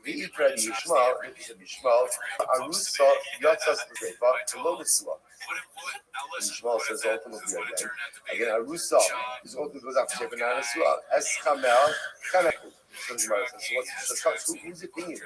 The Ikra Yishmael, if you Yishmael, Arusa Yatzas B'Seifa, below the Suah. Yishmael says ultimately again, Arusa is ultimately goes after Sefer Nana Suah. Eschamel Chaneku. So who's it being?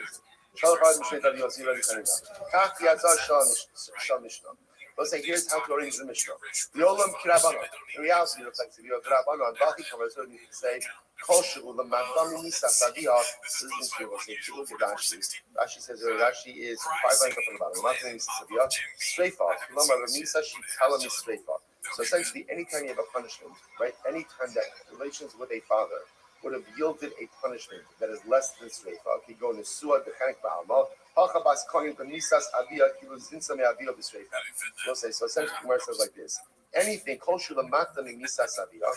Let's say here's how to arrange the Mishnah. The Olam Kirabana. In reality, it's like if you have Rabbanon, Baki covers, so you can say, Koshu, the Madami Nisa Sadia. This is true. Let's say, if you look at Rashi, Rashi says Rashi is 5 lines up on the bottom. Madami Nisa Sadia, Streifa. Remember, Nisa, she tell him is Streifa. So essentially, anytime you have a punishment, right? Anytime that relations with a father would have yielded a punishment that is less than Streifa, okay, go to Suah, the Chanek Ba'amal, Hachabas Kohen, the Nisas Avia, Kiluzinsame Avia, the Streifa. So essentially, Gemara says like this: anything, Koshu Lamata Nisas Avia,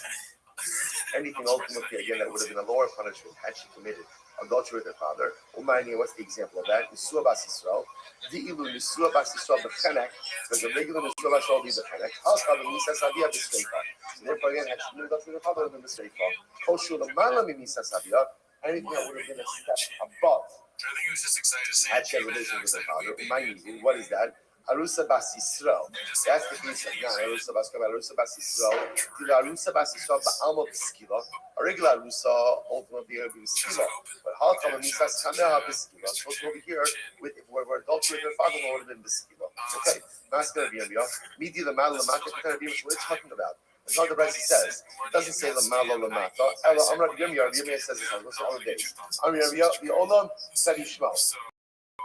anything ultimately, again, that would have been a lower punishment had she committed adultery with her father. Umani, what's the example of that? Nisua Bas Yisrael. Di'ilu Nisua Bas Yisrael B'Chenek. There's a regular Nisua Bas Yisrael B'Chenek. Halcha Nisas Avia B'Streifa. So therefore, again, had she committed adultery with her father, would have been B'Streifa. Koshu Lamala Nisas Avia. Anything that would have been a step above. I think he was just excited to say had she had relations with her father. What is that? Arusa Bas Yisrael. That's the piece of Arusa Bas Yisrael. The Arusa Bas Yisrael Ba'alma B'Skila. A regular Arusa ultimately would be B'Skila. But Halakha Misas Kameha B'Skila. Supposed to over here with where adultery with her father would have been B'Skila. Okay, Maskar B'Yamiyah. Midi the Mal Lamata. What kind of B'Yamiyah? What are you talking about? That's what the Brexit says. It doesn't say Lamalo Lamata. Amra B'Yamiyah. B'Yamiyah says this on other days. Amra B'Yamiyah. The Olam said Yishmael.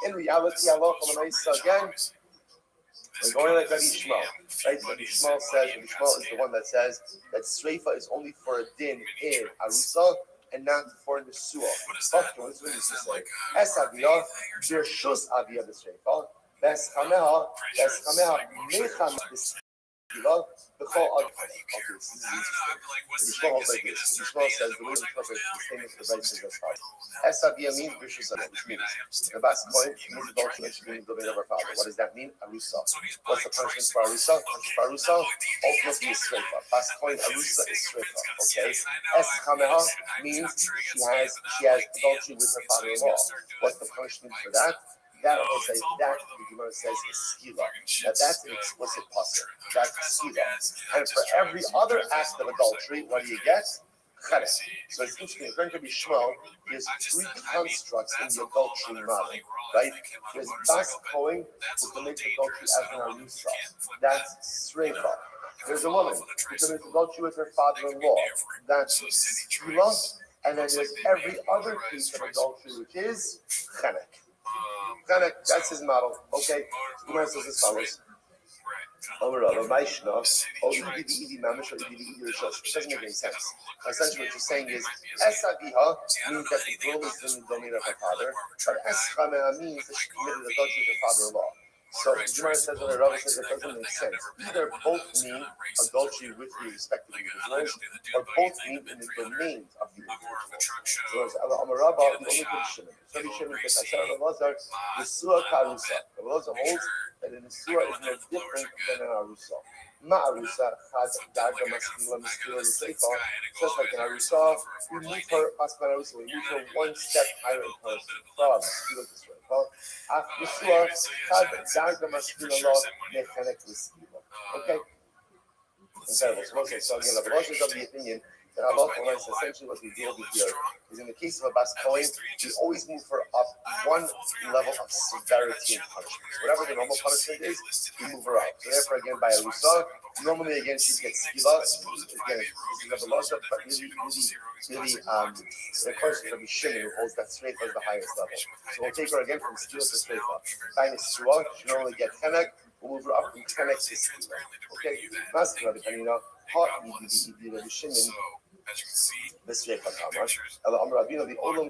In reality, Allah again. We're going like Rabbi Shmuel, right? Rabbi Shmuel says, Rabbi Shmuel is the one that says that Streifa is only for a din in Arusa and not for the Suah. What does it say? Es Aviyah, Birshus Aviyah the Streifa, Bes Chameha, Mecham the Bechol Ad. Okay, this is interesting. Rabbi Shmuel like this. Rabbi Shmuel says the way the Prophet is famous for writing this part. Es Aviyah means Birshus Aviyah, which means the best point means adultery and she means the way of her father. What does that mean? Arusa. What's the punishment for Arusa? Ultimately is Streifa. Bas point Arusa is Streifa. Okay. Es Chameha means she has adultery with her father-in-law. What's the punishment for that? That the Gemara says is skila. Now that's an explicit pasuk. That's skila. And for every other act of adultery, what do you get? Chedek. So it's interesting. According to Shmuel, there's 3 constructs in the adultery model, right? There's bas kohen who commits adultery as an arusa. That's streifa. There's a woman who commits adultery with her father-in-law. That's skila. And then there's every other piece of adultery, which is chedek. That's his model. Okay, the Gemara says as follows. It doesn't make any sense. Essentially, what you're saying is Esaviha means that the girl is in the domain of her father, but Eschamea means that she committed adultery with her father-in-law. So the Gemara says when the Rabbi says it doesn't make sense. Either both mean adultery with the respective individuals, or both mean in the domains of the individuals. So as Amarabba, the only good Shimon. So the Shimon says, I said Lazar, the Suah Karusa. The Lazar holds that in the Suah is no different than in Arusa. Ma'arusa had Daga Maskila Maskila Seifa. Just like in Arusa, we move her, Asman Arusa, we move her one step higher in person. From Maskila this way. After Suah, had Daga Maskila Law, Mechanik Maskila. Okay? Incredible. So again, the Rosh is of the opinion that Allah is essentially what we deal with here is in the case of a bas kohen, we always move her up one level of severity and punishment. So whatever the normal punishment is, we move her up. So therefore, again, by Arusa, normally again she gets skila. Again, you have the loss of, but really, the person of Shimon who holds that straight as the highest level. So we'll take her again from skila to straight up. By Nisua, she normally gets chenek. We'll move her up from chenek to skila. Okay, Maskila, depending on how the Shimon. As you can see, this is the Olam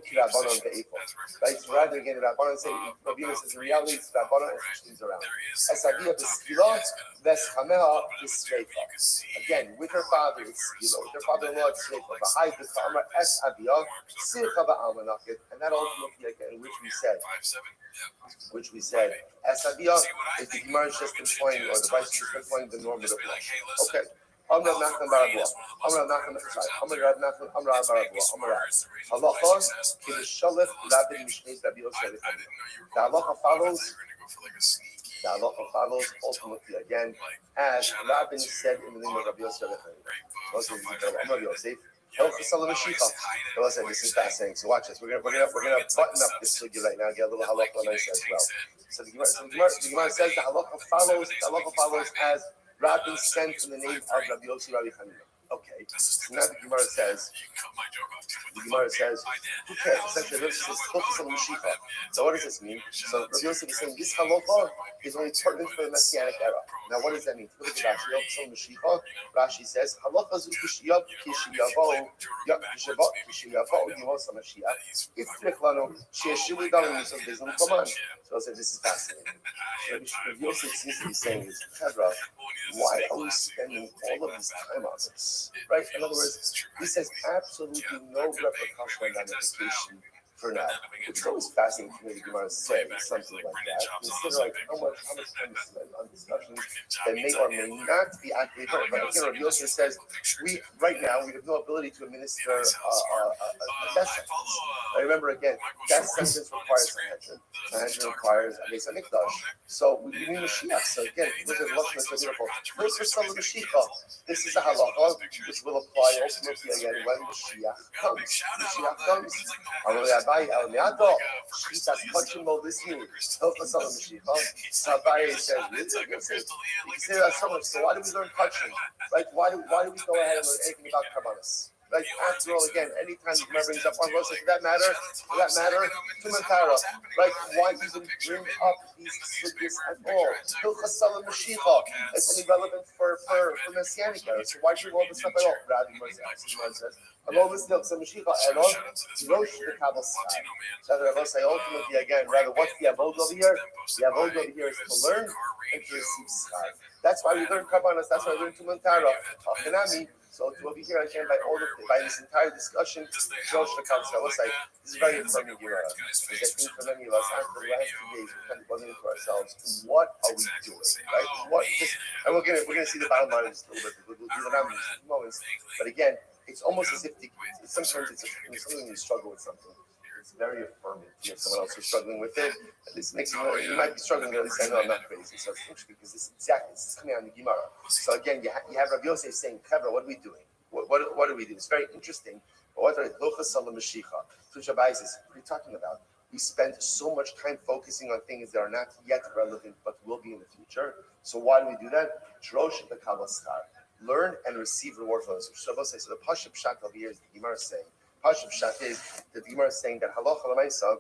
Kirabanon Be'efah. Right? So rather again, Rabbanon say, Rabbanon says in reality, it's Rabbanon and things around. Esavia B'Skila, Veschameha B'Streifa. Again, with her father, it's Skila. With her father-in-law, it's Streifa. B'Hai B'Ta'amar Esavia, Sircha Ba'almanakit. And that ultimately, again, which we said, Esavia is the Gemara just employing, or the Vice just employing the normative law. Okay. Amr Nachman Barabua. Amr Nachman. Sorry. Amr Rab Nachman. Amr Rab Barabua. Amr Rab. Halacha Kibishalef Rabbi Mishnei Rabbi Yosef. The halacha follows. The halacha follows ultimately again as Rabbi said in the name of Rabbi Yosef. Amr Yosef. Listen, this is fascinating. So watch this. We're gonna button up this sugya right now. Get a little halacha nice as well. So the Gemara says the halacha follows as Rabbi sent in the name of Rabbi Yossi Rabbi Chanina. Okay. So now the Gemara says, who cares? Essentially, this is focus on Mashiach. So what does this mean? So Rabbi Yossi is saying this halacha is only pertinent for the Messianic era. Now what does that mean? Look at Rashi. Focus on Mashiach. Rashi says halacha zu kishiyavo yimos Mashiach. Ifrich lanu she'eshivu dalim yisov bezim koman. So I said this is fascinating. Rabbi Yossi seems to be saying is, Chevra, why are we spending all of this time on this? Right? In other words, this has absolutely no repercussion on ramification for now. It's always fascinating to me the Gemara say something like that. Consider like how much time is spent on discussions that may or may not be actively heard. But again, Rabbi Yosef says we have no ability to administer a death sentence. I remember again, death sentence requires Sanhedrin. Sanhedrin requires a Beis Hamikdash. So we need Mashiach. So again, look at the Lashon, so beautiful. First for some of Mashiach. This is a halacha which will apply ultimately again when Mashiach comes. Mashiach comes. Abai El Miato, Shitas Kochimo Lismi, Hilchas Al Mashiach. So Abai says, you say that so much. So why do we learn Kochim? Right? Why do we go ahead and learn anything about Karbanos? Like after all, again, anytime the Gemara brings up one verse, for that matter, Tumantara, right? Why even bring up these sugis at all? Hilchas Al Mashiach. It's only relevant for Messianic era. So why do we all this stuff at all? Rabbi says. I'm always still some Mashiach and on Rosh the Kabbalah. So the Rabbi say ultimately again, rather what's the avodah over here? The avodah over here is to learn and to receive schar. That's why we learn Kabbalah. That's why we learn Tumantara. Achanami. So to over here again by this entire discussion, Rosh the Kabbalah. Let's say this is very affirming Gemara. I think for many of us after the last 2 days we're kind of wondering to ourselves, what are we doing? Right? And we're gonna see the bottom line in just a little bit. We'll do the numbers in moments. But again, it's almost as if sometimes it's something you struggle with something. It's very affirming to have someone else who's struggling with it. At least it makes you might be struggling, but at least I know I'm not crazy. So it's interesting because this is coming out in the Gemara. So again, you have Rabbi Yosef saying, Chevra, what are we doing? What do we do? It's very interesting. But what are Lochas Salam Mashiach? So Shabbai says, what are you talking about? We spend so much time focusing on things that are not yet relevant but will be in the future. So why do we do that? Shrosh the Kabbalah. Learn and receive reward for those. So the Pashup Pshat over here is the Gemara is saying. Pashup Pshat is the Gemara is saying that halacha l'maisa,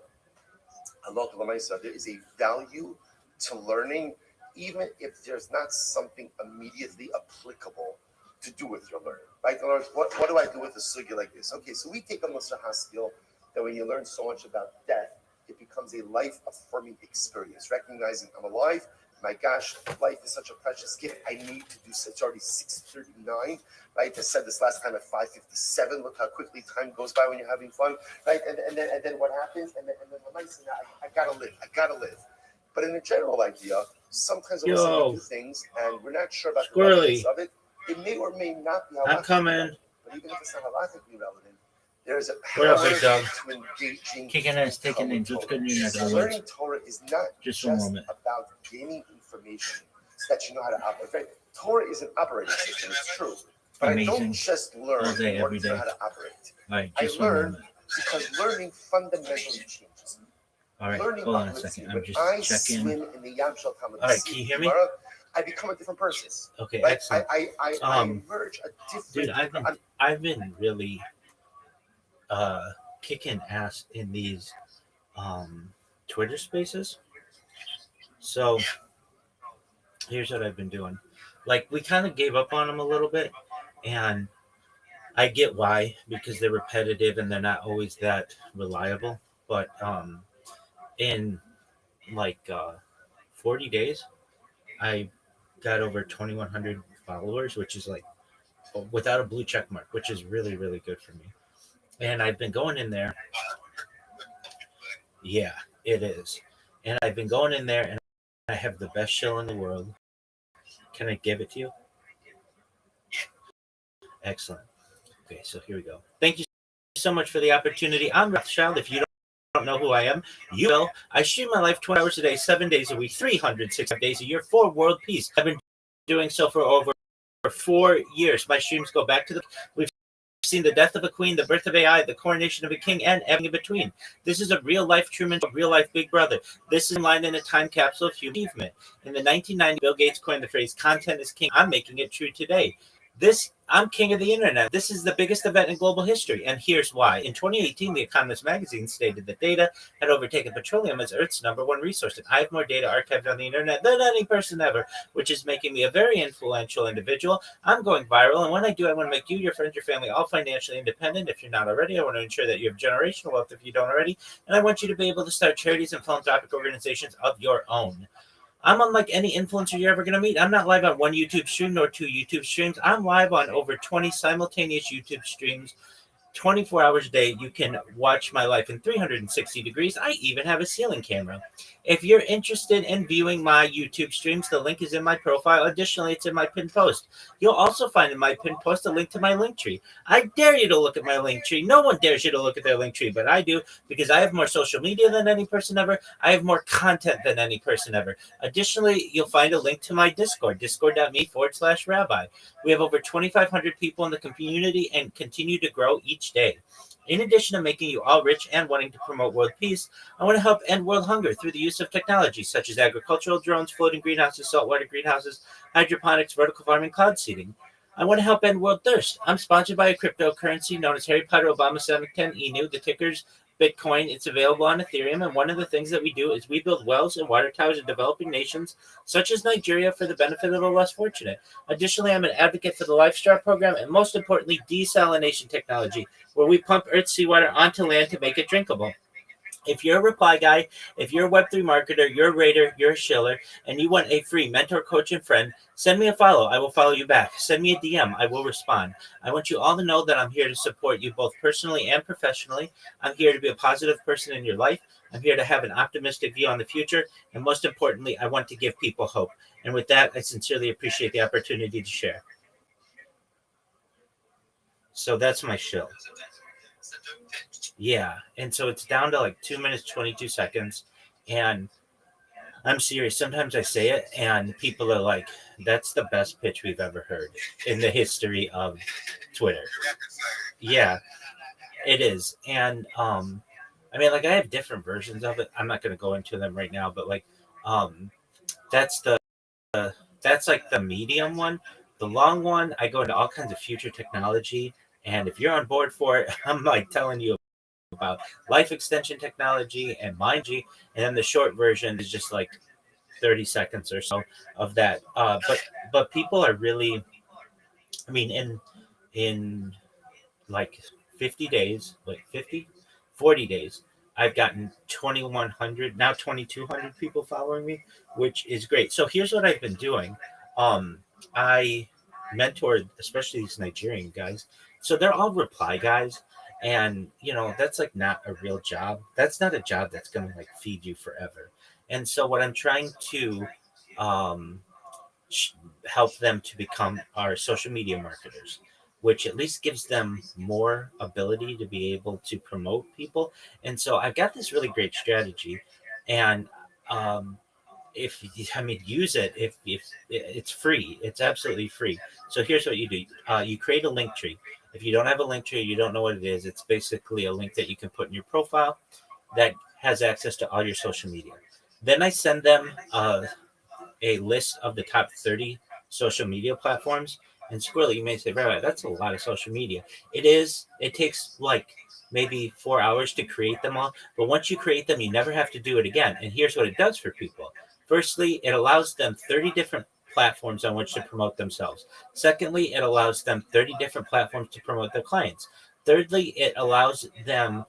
there is a value to learning, even if there's not something immediately applicable to do with your learning. Right? In other words, what do I do with a sugya like this? Okay, so we take a Musar Haskell that when you learn so much about death, it becomes a life-affirming experience, recognizing I'm alive. My gosh, life is such a precious gift. I need to do so. It's already 6:39, right? I said this last time at 5:57. Look how quickly time goes by when you're having fun, right? And then what happens? And then the nice thing, I gotta live. But in a general idea, sometimes we do things and we're not sure about the relevance of it. It may or may not be. I'm coming. But even if it's not halachically relevant, there's a power to engaging. Kicking ass, taking names. What's good news? Learning Torah is not just about gaining information so that you know how to operate. Right? Torah is an operating system. It's true, but I don't just learn in order to know how to operate. Right, I learn because learning fundamentally changes. All right, learning hold on a second. I'm just checking. Swim in the Yam Shel Tamid. All right, can you hear me? I become a different person. Okay, right? excellent. I emerge a different. Dude, I've been really kicking ass in these Twitter spaces. So here's what I've been doing. Like, we kind of gave up on them a little bit, and I get why, because they're repetitive and they're not always that reliable. But in like 40 days, I got over 2,100 followers, which is like without a blue check mark, which is really, really good for me. And I've been going in there. Yeah, it is. And I've been going in there, and I have the best show in the world. Can I give it to you? Excellent. Okay, so here we go. Thank you so much for the opportunity. I'm Rothschild. If you don't know who I am, you will. I stream my life 20 hours a day, 7 days a week, 365 days a year for world peace. I've been doing so for over 4 years. My streams go back to the. We've seen the death of a queen, the birth of AI, the coronation of a king, and everything in between. This is a real life Truman, a real life Big Brother. This is line in a time capsule of human achievement. In the 1990s, Bill Gates coined the phrase "content is king." I'm making it true today. I'm king of the internet. This is the biggest event in global history, and here's why. In 2018, The Economist magazine stated that data had overtaken petroleum as Earth's number one resource, and I have more data archived on the internet than any person ever, which is making me a very influential individual. I'm going viral, and when I do, I want to make you, your friends, your family all financially independent. If you're not already, I want to ensure that you have generational wealth if you don't already, and I want you to be able to start charities and philanthropic organizations of your own. I'm unlike any influencer you're ever going to meet. I'm not live on one YouTube stream nor two YouTube streams. I'm live on over 20 simultaneous YouTube streams 24 hours a day. You can watch my life in 360 degrees. I even have a ceiling camera. If you're interested in viewing my YouTube streams, the link is in my profile. Additionally, it's in my pinned post. You'll also find in my pinned post a link to my link tree. I dare you to look at my link tree. No one dares you to look at their link tree, but I do because I have more social media than any person ever. I have more content than any person ever. Additionally, you'll find a link to my Discord, discord.me/rabbi. We have over 2,500 people in the community and continue to grow each day. In addition to making you all rich and wanting to promote world peace, I want to help end world hunger through the use of technology such as agricultural drones, floating greenhouses, saltwater greenhouses, hydroponics, vertical farming, cloud seeding. I want to help end world thirst. I'm sponsored by a cryptocurrency known as Harry Potter Obama 710 ENU. The ticker's Bitcoin. It's available on Ethereum. And one of the things that we do is we build wells and water towers in developing nations such as Nigeria for the benefit of the less fortunate. Additionally, I'm an advocate for the LifeStar program and most importantly, desalination technology, where we pump Earth's seawater onto land to make it drinkable. If you're a reply guy, if you're a Web3 marketer, you're a raider, you're a shiller, and you want a free mentor, coach, and friend, send me a follow. I will follow you back. Send me a DM. I will respond. I want you all to know that I'm here to support you both personally and professionally. I'm here to be a positive person in your life. I'm here to have an optimistic view on the future. And most importantly, I want to give people hope. And with that, I sincerely appreciate the opportunity to share. So that's my show. Yeah. And so it's down to like 2 minutes, 22 seconds. And I'm serious. Sometimes I say it and people are like, that's the best pitch we've ever heard in the history of Twitter. Yeah, it is. And I mean, like I have different versions of it. I'm not going to go into them right now, but like um that's the that's like the medium one. The long one, I go into all kinds of future technology. And if you're on board for it, I'm like telling you about life extension technology and mind. And then the short version is just like 30 seconds or so of that. But people are really, I mean, in like 50 days, like 40 days, I've gotten 2,100, now 2,200 people following me, which is great. So here's what I've been doing. I mentored, especially these Nigerian guys. So they're all reply guys. And, that's like not a real job. That's not a job that's going to like feed you forever. And so what I'm trying to um, help them to become our social media marketers, which at least gives them more ability to be able to promote people. And so I've got this really great strategy, and um, if I mean use it, if it's free, it's absolutely free. So here's what you do: you create a link tree. If you don't have a link tree, you don't know what it is. It's basically a link that you can put in your profile that has access to all your social media. Then I send them a list of the top 30 social media platforms. And Squirrely, you may say, right, that's a lot of social media. It is. It takes like maybe 4 hours to create them all. But once you create them, you never have to do it again. And here's what it does for people. Firstly, it allows them 30 different platforms on which to promote themselves. Secondly, it allows them 30 different platforms to promote their clients. Thirdly, it allows them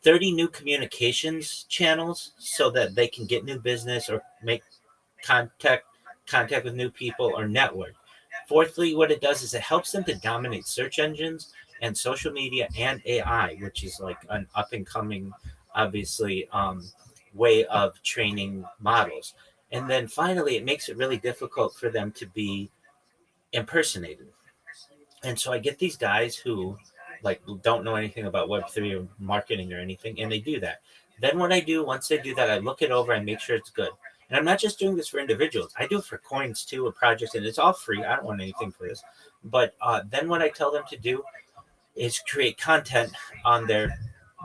30 new communications channels so that they can get new business or make contact contact with new people or network. Fourthly, what it does is it helps them to dominate search engines and social media and AI, which is like an up and coming, obviously, way of training models. And then finally, it makes it really difficult for them to be impersonated. And so I get these guys who like don't know anything about Web3 or marketing or anything, and they do that. Then what I do once they do that, I look it over and make sure it's good. And I'm not just doing this for individuals. I do it for coins too, or projects, and it's all free. I don't want anything for this. But then what I tell them to do is create content on their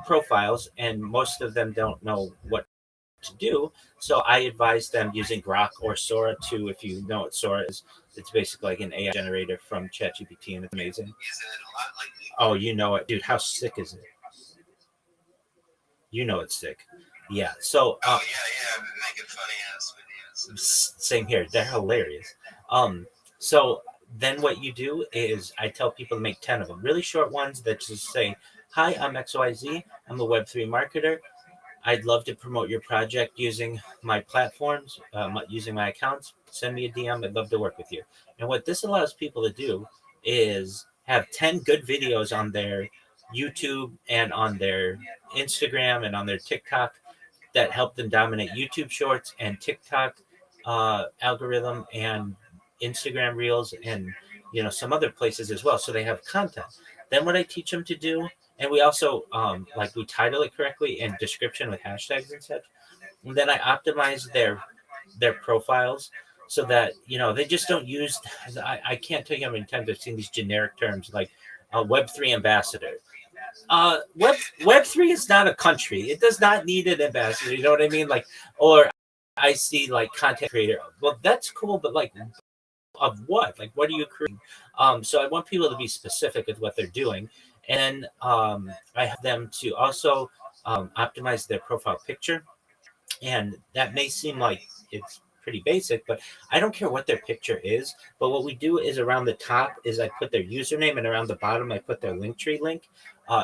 profiles, and most of them don't know what to do. So I advise them using Grok or Sora too. If you know what Sora is, it's basically like an AI generator from ChatGPT, and it's amazing. Oh, you know it, dude. How sick is it? You know it's sick. Yeah. So yeah, making funny ass videos. same here. They're hilarious. So then what you do is I tell people to make 10 of them, really short ones that just say, "Hi, I'm XYZ. I'm a Web3 marketer. I'd love to promote your project using my platforms, using my accounts. Send me a DM. I'd love to work with you." And what this allows people to do is have 10 good videos on their YouTube and on their Instagram and on their TikTok that help them dominate YouTube Shorts and TikTok algorithm and Instagram Reels and some other places as well. So they have content. Then what I teach them to do, and we also like we title it correctly and description with hashtags and such. And then I optimize their profiles so that they just don't use. I can't tell you how many times I've seen these generic terms like Web3 ambassador. Web3 is not a country. It does not need an ambassador. You know what I mean? Like, or I see like content creator. Well, that's cool, but like of what? Like, what are you creating? So I want people to be specific with what they're doing, and I have them to also optimize their profile picture. And that may seem like it's pretty basic, but I don't care what their picture is. But what we do is around the top is I put their username, and around the bottom I put their Linktree link,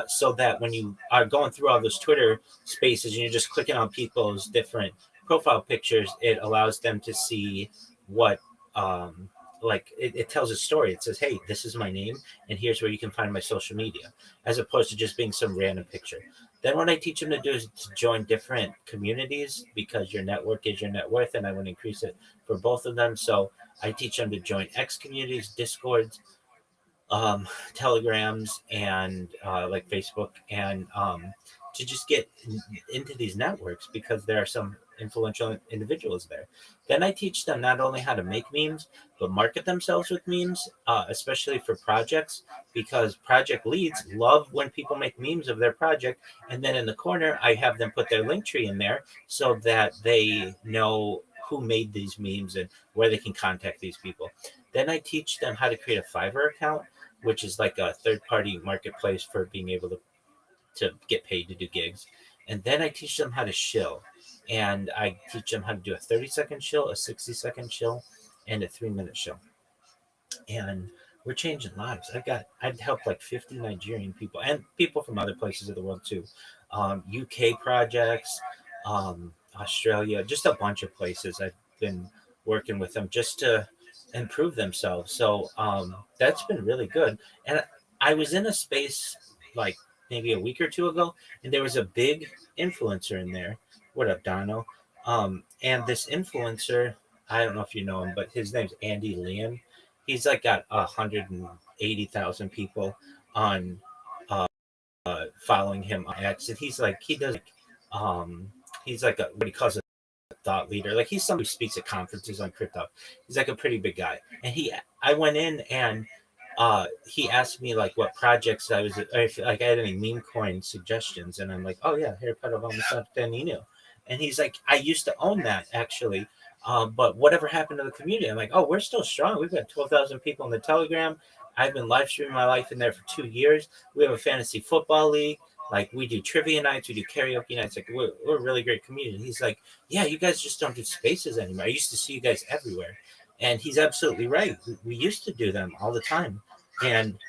so that when you are going through all those Twitter spaces and you're just clicking on people's different profile pictures, it allows them to see what like it tells a story. It says, "Hey, this is my name, and here's where you can find my social media," as opposed to just being some random picture. Then what I teach them to do is to join different communities, because your network is your net worth, and I want to increase it for both of them. So I teach them to join X communities, Discords, Telegrams, and like Facebook, and to just get into these networks because there are some influential individuals there. Then I teach them not only how to make memes, but market themselves with memes, especially for projects, because project leads love when people make memes of their project. And then in the corner, I have them put their link tree in there so that they know who made these memes and where they can contact these people. Then I teach them how to create a Fiverr account, which is like a third party marketplace for being able to get paid to do gigs. And then I teach them how to shill. And I teach them how to do a 30-second shill, a 60-second shill, and a 3-minute shill. And we're changing lives. I've helped like 50 Nigerian people and people from other places of the world too. UK projects, Australia, just a bunch of places. I've been working with them just to improve themselves. So that's been really good. And I was in a space like maybe a week or two ago, and there was a big influencer in there. What up, Dono? And this influencer, I don't know if you know him, but his name's Andy Leon. He's like got 180,000 people on following him on X, and he does like he's like what he calls a thought leader. Like he's somebody who speaks at conferences on crypto. He's like a pretty big guy. And I went in and he asked me like what projects I was, or if like I had any meme coin suggestions, and I'm like, oh yeah, haircut of almost Danino. And he's like, I used to own that actually. But whatever happened to the community? I'm like, oh, we're still strong. We've got 12,000 people in the Telegram. I've been live streaming my life in there for 2 years. We have a fantasy football league. Like we do trivia nights, we do karaoke nights. Like we're a really great community. And he's like, yeah, you guys just don't do spaces anymore. I used to see you guys everywhere. And he's absolutely right. We used to do them all the time. And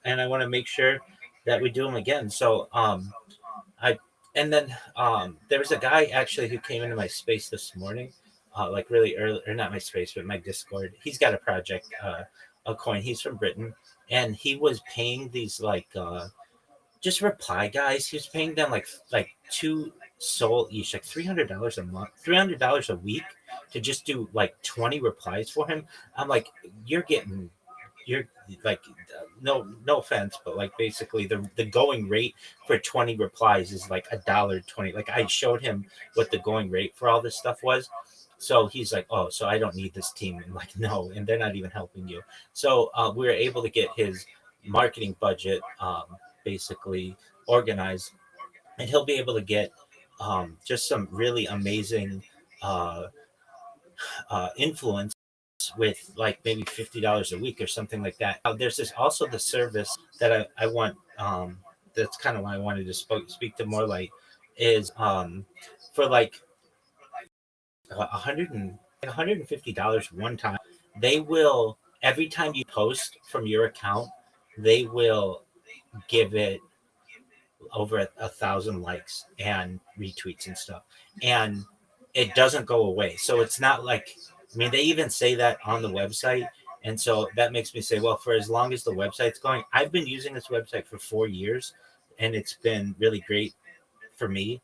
I want to make sure that we do them again. So I and then there was a guy actually who came into my space this morning, like really early, or not my space, but my Discord. He's got a project, a coin. He's from Britain, and he was paying these like just reply guys. He was paying them like two soul each, like $300 a month, $300 a week to just do like 20 replies for him. I'm like, you're getting you're like no offense, but like basically the going rate for 20 replies is like $1.20. Like I showed him what the going rate for all this stuff was. So he's like, oh, so I don't need this team. And like, no, and they're not even helping you. So we were able to get his marketing budget basically organized, and he'll be able to get just some really amazing uh, influence with like maybe $50 a week or something like that. There's this also the service that I want. That's kind of why I wanted to speak to more light is for like 150 $150 one time. They will every time you post from your account, they will give it over 1,000 likes and retweets and stuff, and it doesn't go away. So it's not like, I mean, they even say that on the website, and so that makes me say, well, for as long as the website's going, I've been using this website for 4 years, and it's been really great for me.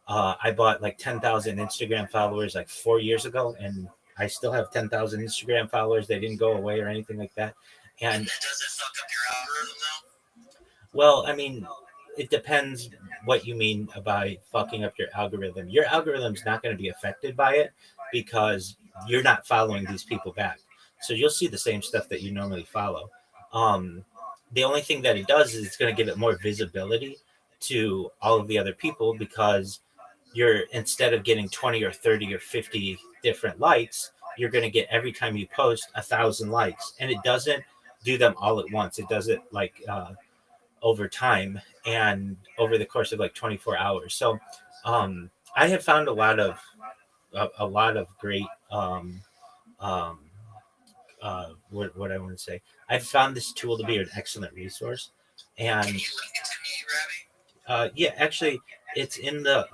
I bought like 10,000 Instagram followers like 4 years ago, and I still have 10,000 Instagram followers. They didn't go away or anything like that. And Does it fuck up your algorithm though? well, I mean, it depends what you mean by fucking up your algorithm. Your algorithm's not going to be affected by it because you're not following these people back. So you'll see the same stuff that you normally follow. Um, the only thing that it does is it's going to give it more visibility to all of the other people because you're instead of getting 20 or 30 or 50 different likes, you're going to get every time you post 1,000 likes, and it doesn't do them all at once. It does it like over time and over the course of like 24 hours. So I have found a lot of great um, what I want to say. I've found this tool to be an excellent resource, and Can you link it to me, Ravi? yeah, actually, it's in the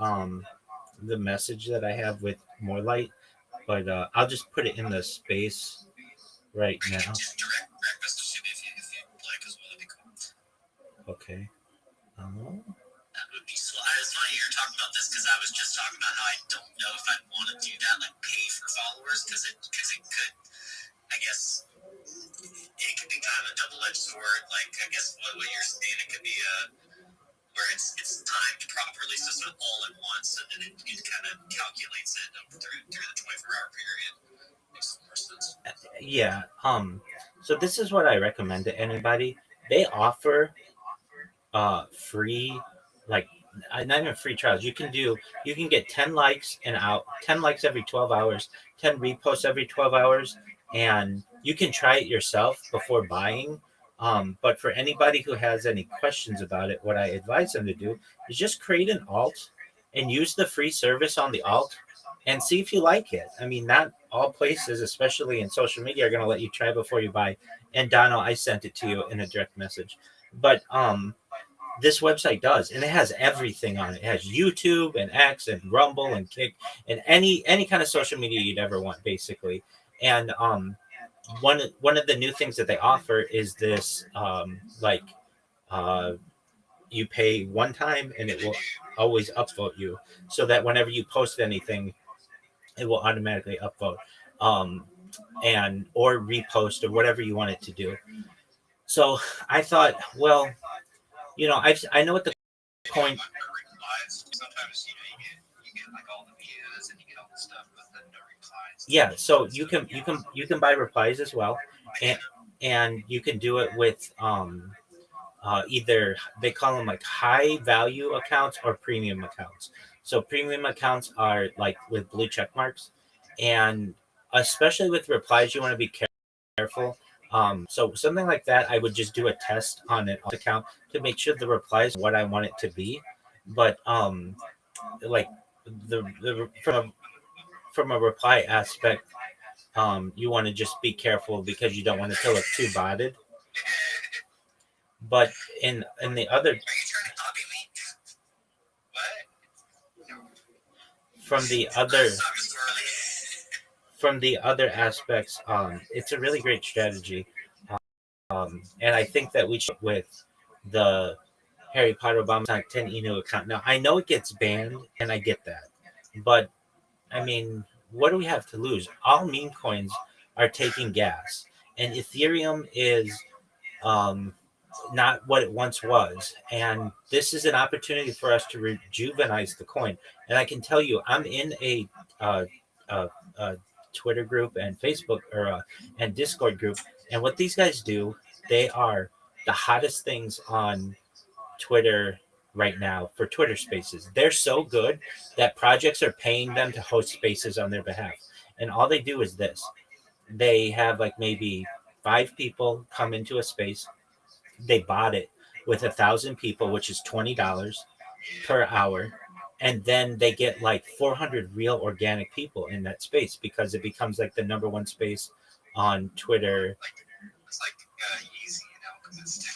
message that I have with more light, but I'll just put it in the space right You now. can just direct message to me if you like as well. That'd be cool. Okay. That would be slow. It's funny you're talking about this because I was just talking about how I don't know if I'd want to do that, like pay for followers, because it could, I guess, it could be kind of a double-edged sword. Like I guess what you're saying, it could be where it's timed properly, so it's not all at once, and then it kind of calculates it through the 24-hour period. Makes more sense. Yeah. So this is what I recommend to anybody. They offer free, like not even free trials. You can get 10 likes and out 10 likes every 12 hours, 10 reposts every 12 hours, and you can try it yourself before buying. But for anybody who has any questions about it, what I advise them to do is just create an alt and use the free service on the alt and see if you like it. I mean, not all places, especially in social media, are going to let you try before you buy. And Dono, I sent it to you in a direct message. But this website does, and it has everything on it. It has YouTube and X and Rumble and Kick and any kind of social media you'd ever want, basically. And one of the new things that they offer is this like you pay one time and it will always upvote you, so that whenever you post anything, it will automatically upvote and or repost or whatever you want it to do. So I thought, well, I know what the coin. Sometimes you get like all the views and you get all the stuff, but then no replies. Yeah, so you can buy replies as well, and you can do it with either they call them like high value accounts or premium accounts. So premium accounts are like with blue check marks, and especially with replies, you want to be careful. So something like that, I would just do a test on an account to make sure the replies are what I want it to be. But like the from a reply aspect, you want to just be careful because you don't want it to look too botted. But in the other Are you trying to copy me? What? from the other Stop it, Squirrely. from the other aspects, it's a really great strategy. And I think that we should with the Harry Potter Obama 10 Inu account. Now I know it gets banned, and I get that, but I mean, what do we have to lose? All meme coins are taking gas, and Ethereum is not what it once was. And this is an opportunity for us to rejuvenate the coin. And I can tell you, I'm in a uh, uh, uh, Twitter group and Facebook and Discord group. And what these guys do, they are the hottest things on Twitter right now for Twitter Spaces. They're so good that projects are paying them to host spaces on their behalf. And all they do is this: they have like maybe 5 people come into a space, they bought it with 1,000 people, which is $20 per hour, and then they get like 400 real organic people in that space because it becomes like the number one space on Twitter. It's like easy, you know, because it's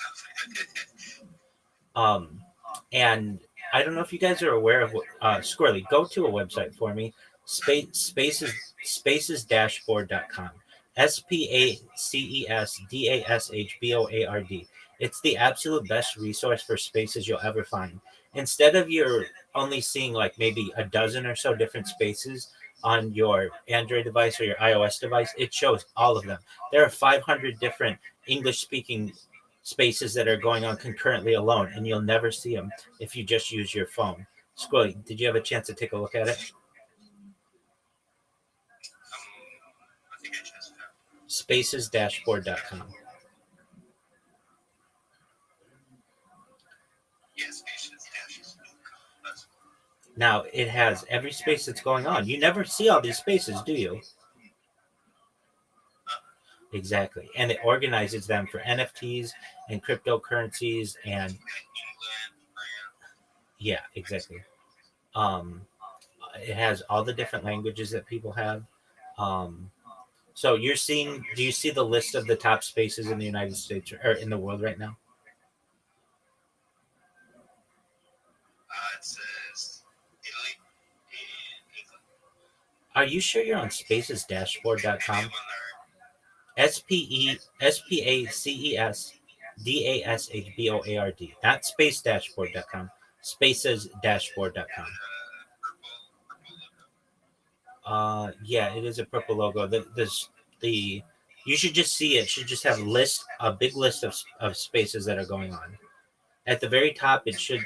And I don't know if you guys are aware of what Squirrely, go to a website for me. Spacesdashboard.com. SPACESDASHBOARD. It's the absolute best resource for spaces you'll ever find. Instead of you're only seeing like maybe a dozen or so different spaces on your Android device or your iOS device, it shows all of them. There are 500 different English speaking spaces that are going on concurrently alone, and you'll never see them if you just use your phone. Squirrely, did you have a chance to take a look at it? I think I just Spacesdashboard.com. yes, Now, it has every space that's going on. You never see all these spaces, do you? Exactly. And it organizes them for NFTs and cryptocurrencies and yeah, exactly. Um, it has all the different languages that people have. Um, so you're seeing, do you see the list of the top spaces in the United States or in the world right now? it says Italy and England. Are you sure you're on spacesdashboard.com? SPACESDASHBOARD, not spacedashboard.com, spacesdashboard.com. Yeah, it is a purple logo. The you should just see it. Should just have a big list of spaces that are going on. At the very top, it should.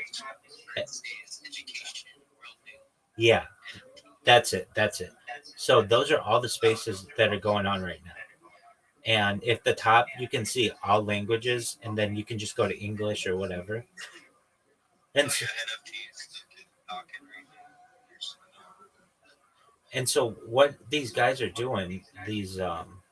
Yeah, that's it. That's it. So those are all the spaces that are going on right now. And if the top, you can see all languages, and then you can just go to English or whatever. And so what these guys are doing, these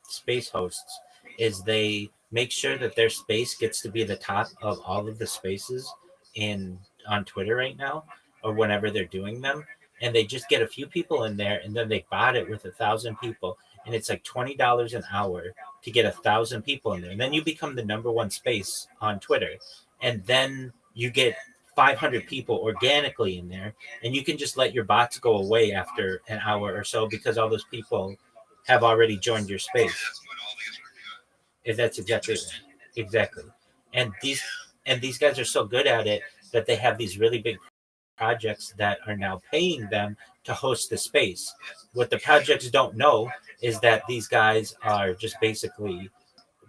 space hosts, is they make sure that their space gets to be the top of all of the spaces in on Twitter right now, or whenever they're doing them, and they just get a few people in there, and then they bot it with 1,000 people, and it's like $20 an hour to get 1,000 people in there, and then you become the number one space on Twitter, and then you get 500 people organically in there, and you can just let your bots go away after an hour or so because all those people have already joined your space. If that's exactly. And these guys are so good at it that they have these really big projects that are now paying them to host the space. What the projects don't know is that these guys are just basically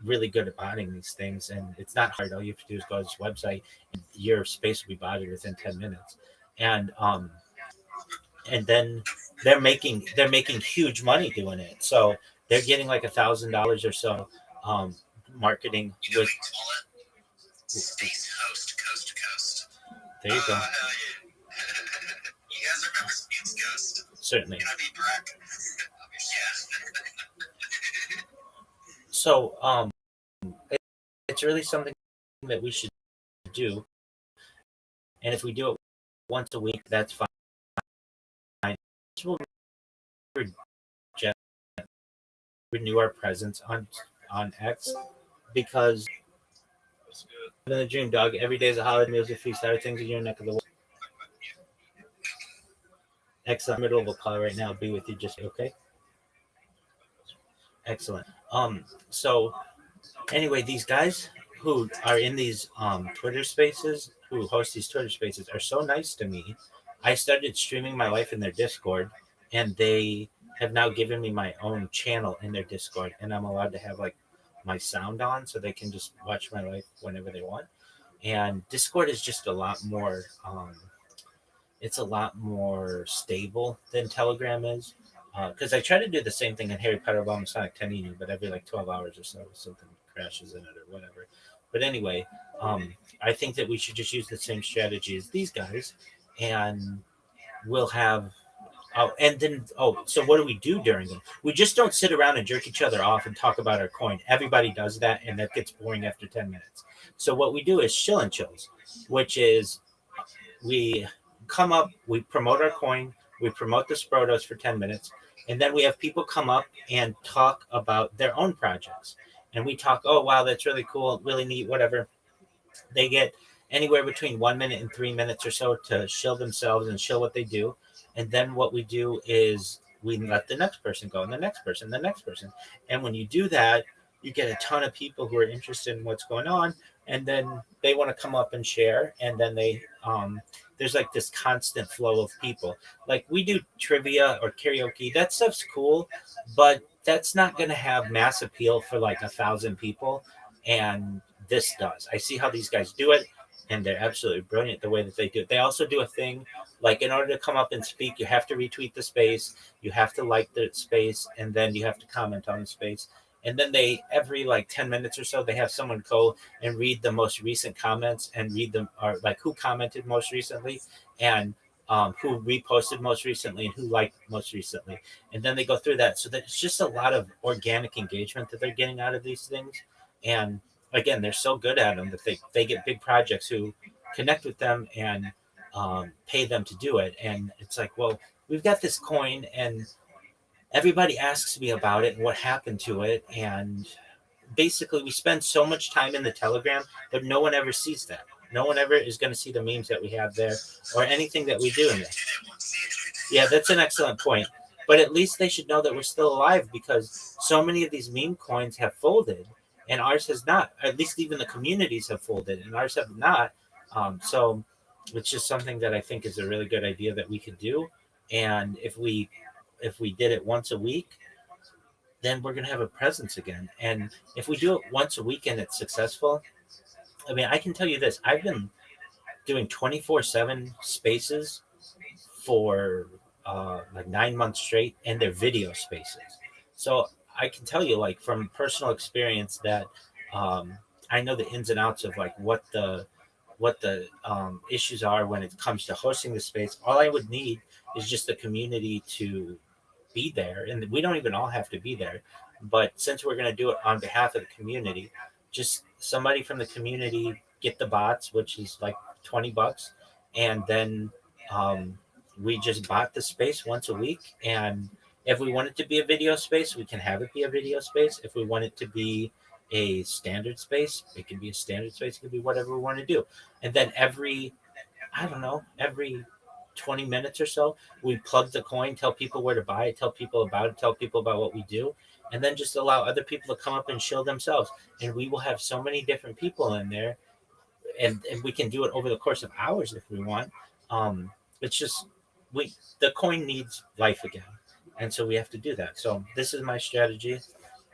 really good at botting these things, and it's not hard. All you have to do is go to this website, and your space will be botted within 10 minutes. And then they're making huge money doing it. So they're getting like $1,000 or so marketing with Space Host Coast to Coast. There you go. Hell yeah. You guys remember Space Ghost? Certainly. Can I be Brack? Yeah. So it's really something that we should do, and if we do it once a week, that's fine. We'll renew our presence on X, because in the dream, dog, every day is a holiday, meals, a feast, other things in your neck of the woods. X, I'm in the middle of a call right now. I'll be with you just okay. Excellent. So anyway, these guys who are in these Twitter spaces, who host these Twitter spaces, are so nice to me. I started streaming my life in their Discord, and they have now given me my own channel in their Discord, and I'm allowed to have like my sound on so they can just watch my life whenever they want. And Discord is just a lot more. It's a lot more stable than Telegram is. Because I try to do the same thing in Harry Potter Bomb Sonic Tenini, but every like 12 hours or so, something crashes in it or whatever. But anyway, I think that we should just use the same strategy as these guys, and we'll have. Oh, and then, so what do we do during them? We just don't sit around and jerk each other off and talk about our coin. Everybody does that, and that gets boring after 10 minutes. So what we do is chill and chills, which is we come up, we promote our coin, we promote the Sprotos for 10 minutes, and then we have people come up and talk about their own projects. And we talk, oh, wow, that's really cool, really neat, whatever. They get anywhere between 1 minute and 3 minutes or so to shill themselves and shill what they do. And then what we do is we let the next person go and the next person, the next person. And when you do that, you get a ton of people who are interested in what's going on. And then they want to come up and share. And then there's like this constant flow of people. Like we do trivia or karaoke. That stuff's cool, but that's not going to have mass appeal for like 1,000 people. And this does. I see how these guys do it, and they're absolutely brilliant the way that they do it. They also do a thing like in order to come up and speak, you have to retweet the space, you have to like the space, and then you have to comment on the space. And then they every like 10 minutes or so, they have someone go and read the most recent comments and read them or like who commented most recently and who reposted most recently and who liked most recently. And then they go through that. So there's just a lot of organic engagement that they're getting out of these things. And again, they're so good at them that they get big projects who connect with them and pay them to do it. And it's like, well, we've got this coin and everybody asks me about it and what happened to it. And basically, we spend so much time in the Telegram, but no one ever sees that. No one ever is going to see the memes that we have there or anything that we do in there. Yeah, that's an excellent point. But at least they should know that we're still alive because so many of these meme coins have folded and ours has not. At least even the communities have folded and ours have not. So it's just something that I think is a really good idea that we could do. And if we did it once a week, then we're going to have a presence again. And if we do it once a week and it's successful, I mean, I can tell you this: I've been doing 24/7 spaces for like 9 months straight, and they're video spaces. So I can tell you, like from personal experience, that I know the ins and outs of like what the issues are when it comes to hosting the space. All I would need is just the community to be there, and we don't even all have to be there. But since we're going to do it on behalf of the community, just somebody from the community get the bots, which is like $20, and then we just bought the space once a week. And if we want it to be a video space, we can have it be a video space. If we want it to be a standard space, it can be a standard space. It can be whatever we want to do. And then I don't know, every 20 minutes or so, we plug the coin, tell people where to buy it, tell people about it, tell people about what we do, and then just allow other people to come up and show themselves. And we will have so many different people in there, and we can do it over the course of hours if we want. It's just the coin needs life again, and so we have to do that. So this is my strategy,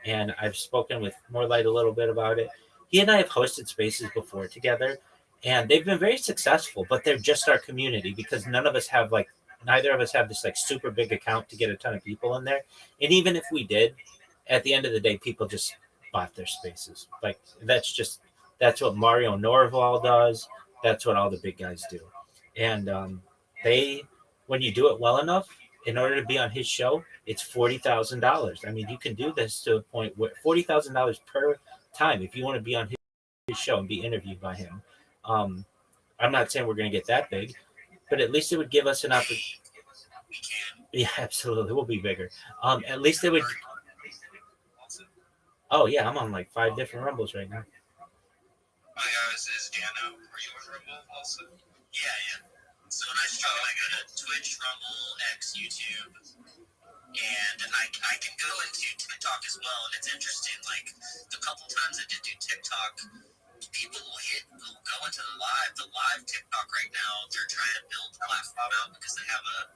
and I've spoken with Morelight a little bit about it. He and I have hosted spaces before together, and they've been very successful. But they're just our community because neither of us have this like super big account to get a ton of people in there. And even if we did, at the end of the day, people just bought their spaces. Like that's what Mario Norval does. That's what all the big guys do. And they, when you do it well enough, in order to be on his show, it's $40,000. I mean, you can do this to a point where $40,000 per time if you want to be on his show and be interviewed by him. I'm not saying we're going to get that big, but at least it would give us an opportunity. Yeah, absolutely, we'll be bigger. At least it would. Oh yeah, I'm on like 5 different rumbles right now. Is Dano, are you on Rumble also? Yeah. So when I stream, I go to Twitch, Rumble, X, YouTube, and I can go into TikTok as well. And it's interesting, like the couple times I did do TikTok, people will go into the live TikTok right now. They're trying to build the platform out because they have a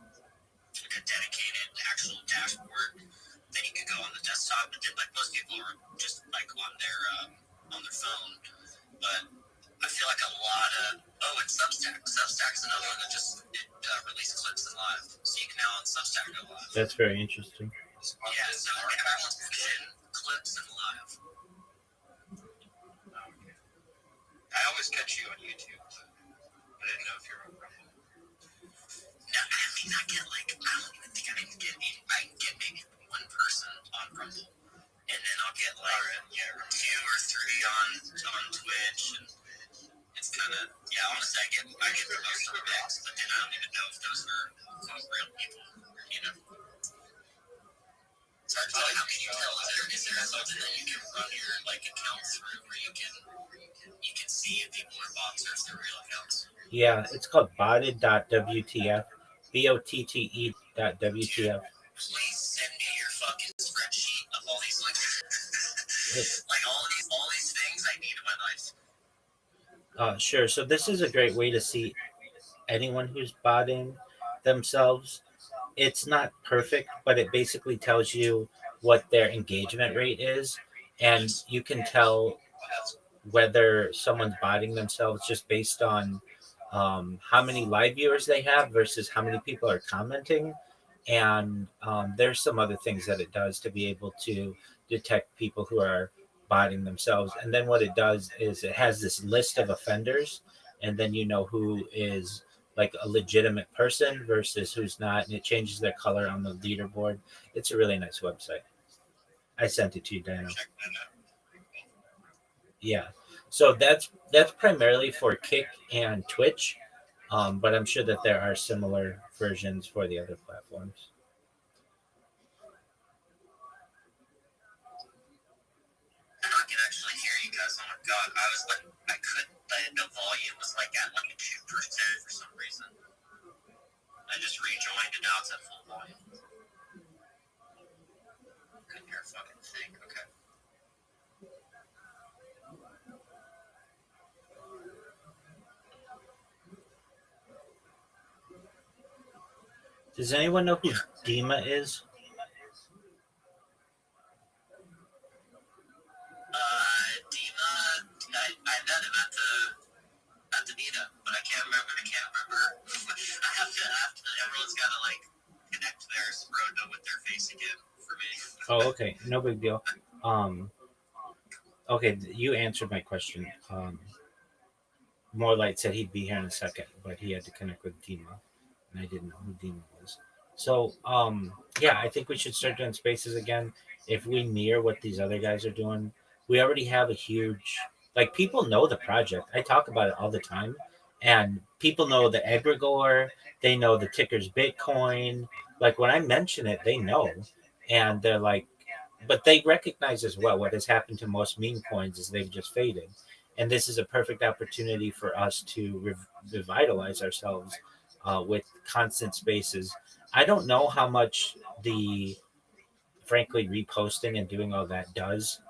dedicated actual dashboard. Then you can go on the desktop, and then like most people are just like on their phone. But I feel like a lot of and Substack. Substack's another one that just released clips and live, so you can now on Substack go live. That's very interesting. Yeah, so everyone's pushing clips and live. I always catch you on YouTube. I didn't know if you're on Rumble. No, I mean I get like I don't even think I can get maybe one person on Rumble, and then I'll get like 2 or 3 on Twitch, and it's kind of honestly I get the most on X, but then I don't even know if those are real people, you know. So how can you tell? Is there something that you can run your like account through where you can see if people are bots or if they're real accounts? Yeah, it's called botted.wtf. BOTTE.WTF. Please send me your fucking spreadsheet of all these like all these things I need in my life. Sure. So this is a great way to see anyone who's botting themselves. It's not perfect, but it basically tells you what their engagement rate is, and you can tell whether someone's botting themselves just based on how many live viewers they have versus how many people are commenting. And there's some other things that it does to be able to detect people who are botting themselves. And then what it does is it has this list of offenders, and then you know who is like a legitimate person versus who's not, and it changes their color on the leaderboard. It's a really nice website. I sent it to you, Daniel. Yeah. So that's primarily for Kick and Twitch, but I'm sure that there are similar versions for the other platforms. I can actually hear you guys. Oh my god, I couldn't. The volume was like at like 2% for some reason. I just rejoined and now it's at full volume. Couldn't hear a fucking thing. Okay. Does anyone know who Dima is? Dima, I met him at the meetup, but I can't remember. I have to. Everyone's got to like connect their Sprodo with their face again for me. Oh, okay, no big deal. Okay, you answered my question. Morelight said he'd be here in a second, but he had to connect with Dima, and I didn't know who Dima was. So, yeah, I think we should start doing spaces again. If we near what these other guys are doing, we already have a huge, like, people know the project. I talk about it all the time, and people know the egregore. They know the ticker's Bitcoin. Like, when I mention it, they know, and they're like, but they recognize as well what has happened to most meme coins is they've just faded. And this is a perfect opportunity for us to revitalize ourselves with constant spaces. I don't know how much the, frankly, reposting and doing all that does,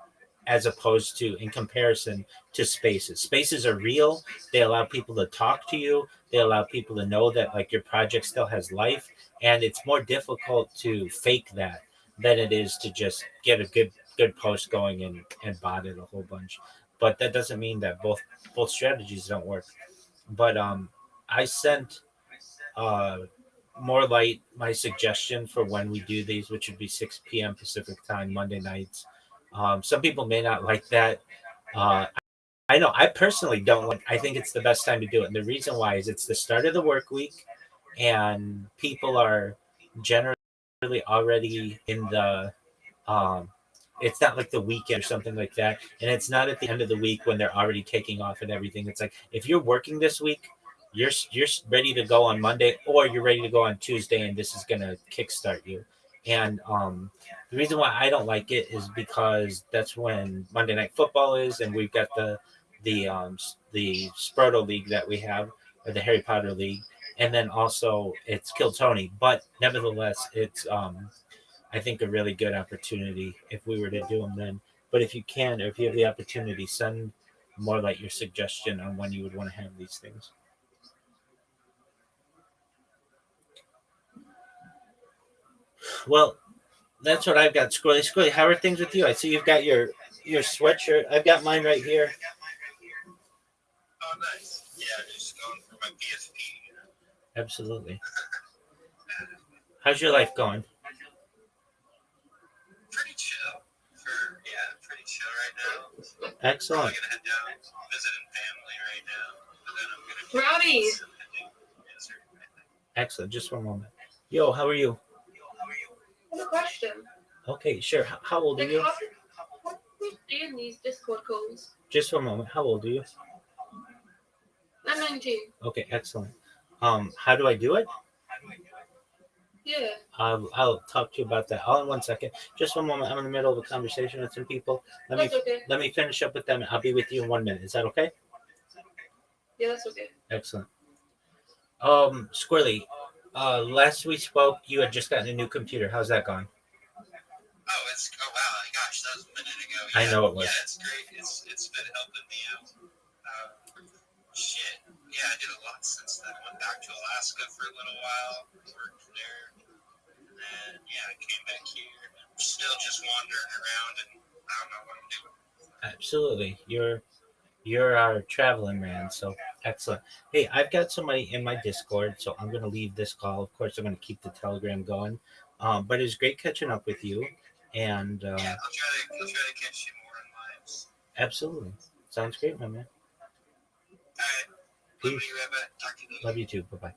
as opposed to in comparison to spaces. Spaces are real. They allow people to talk to you. They allow people to know that like your project still has life, and it's more difficult to fake that than it is to just get a good post going and bot it a whole bunch. But that doesn't mean that both strategies don't work. But I sent uh more light my suggestion for when we do these, which would be 6 p.m. Pacific time, Monday nights. Some people may not like that. Uh, I know I personally don't like. I think it's the best time to do it, and the reason why is it's the start of the work week, and people are generally already in the. It's not like the weekend or something like that, and it's not at the end of the week when they're already taking off and everything. It's like if you're working this week, you're ready to go on Monday, or you're ready to go on Tuesday, and this is gonna kickstart you. And the reason why I don't like it is because that's when Monday Night Football is, and we've got the Sproto League that we have, or the Harry Potter League, and then also it's Kill Tony. But nevertheless, it's I think a really good opportunity if we were to do them then. But if you can, or if you have the opportunity, send more like your suggestion on when you would want to have these things. Well, that's what I've got. Squirrely, how are things with you? I see you've got your sweatshirt. I've got mine right here. Oh, nice. Yeah, just going for my PSP. Absolutely. How's your life going? Pretty chill. Pretty chill right now. Probably Excellent. gonna head down visiting family right now. But then I'm gonna Rowdy. Excellent. Just one moment. Yo, how are you? I have a question. Okay, sure. How old are Like, you? how do you these Discord calls? Just one moment. How old are you? I'm 19. Okay, excellent. How do I do it? Yeah. I'll talk to you about that. Hold on 1 second. Just one moment. I'm in the middle of a conversation with some people. That's okay. Let me finish up with them. I'll be with you in 1 minute. Is that okay? Yeah, that's okay. Excellent. Squirrely, last we spoke, you had just gotten a new computer. How's that going? Oh wow, gosh, that was a minute ago. I know it was. Yeah, it's great. It's been helping me out. Shit. Yeah, I did a lot since then. Went back to Alaska for a little while, worked there, and then I came back here. I'm still just wandering around, and I don't know what I'm doing. Absolutely. You're our traveling man, so excellent. Hey, I've got somebody in my Discord, so I'm gonna leave this call. Of course, I'm gonna keep the Telegram going. But it's great catching up with you, and I'll try to catch you more in lives. absolutely. Sounds great, my man. All right. Peace. Love you, Rebbe. Talk to you later. Love you too. Bye bye.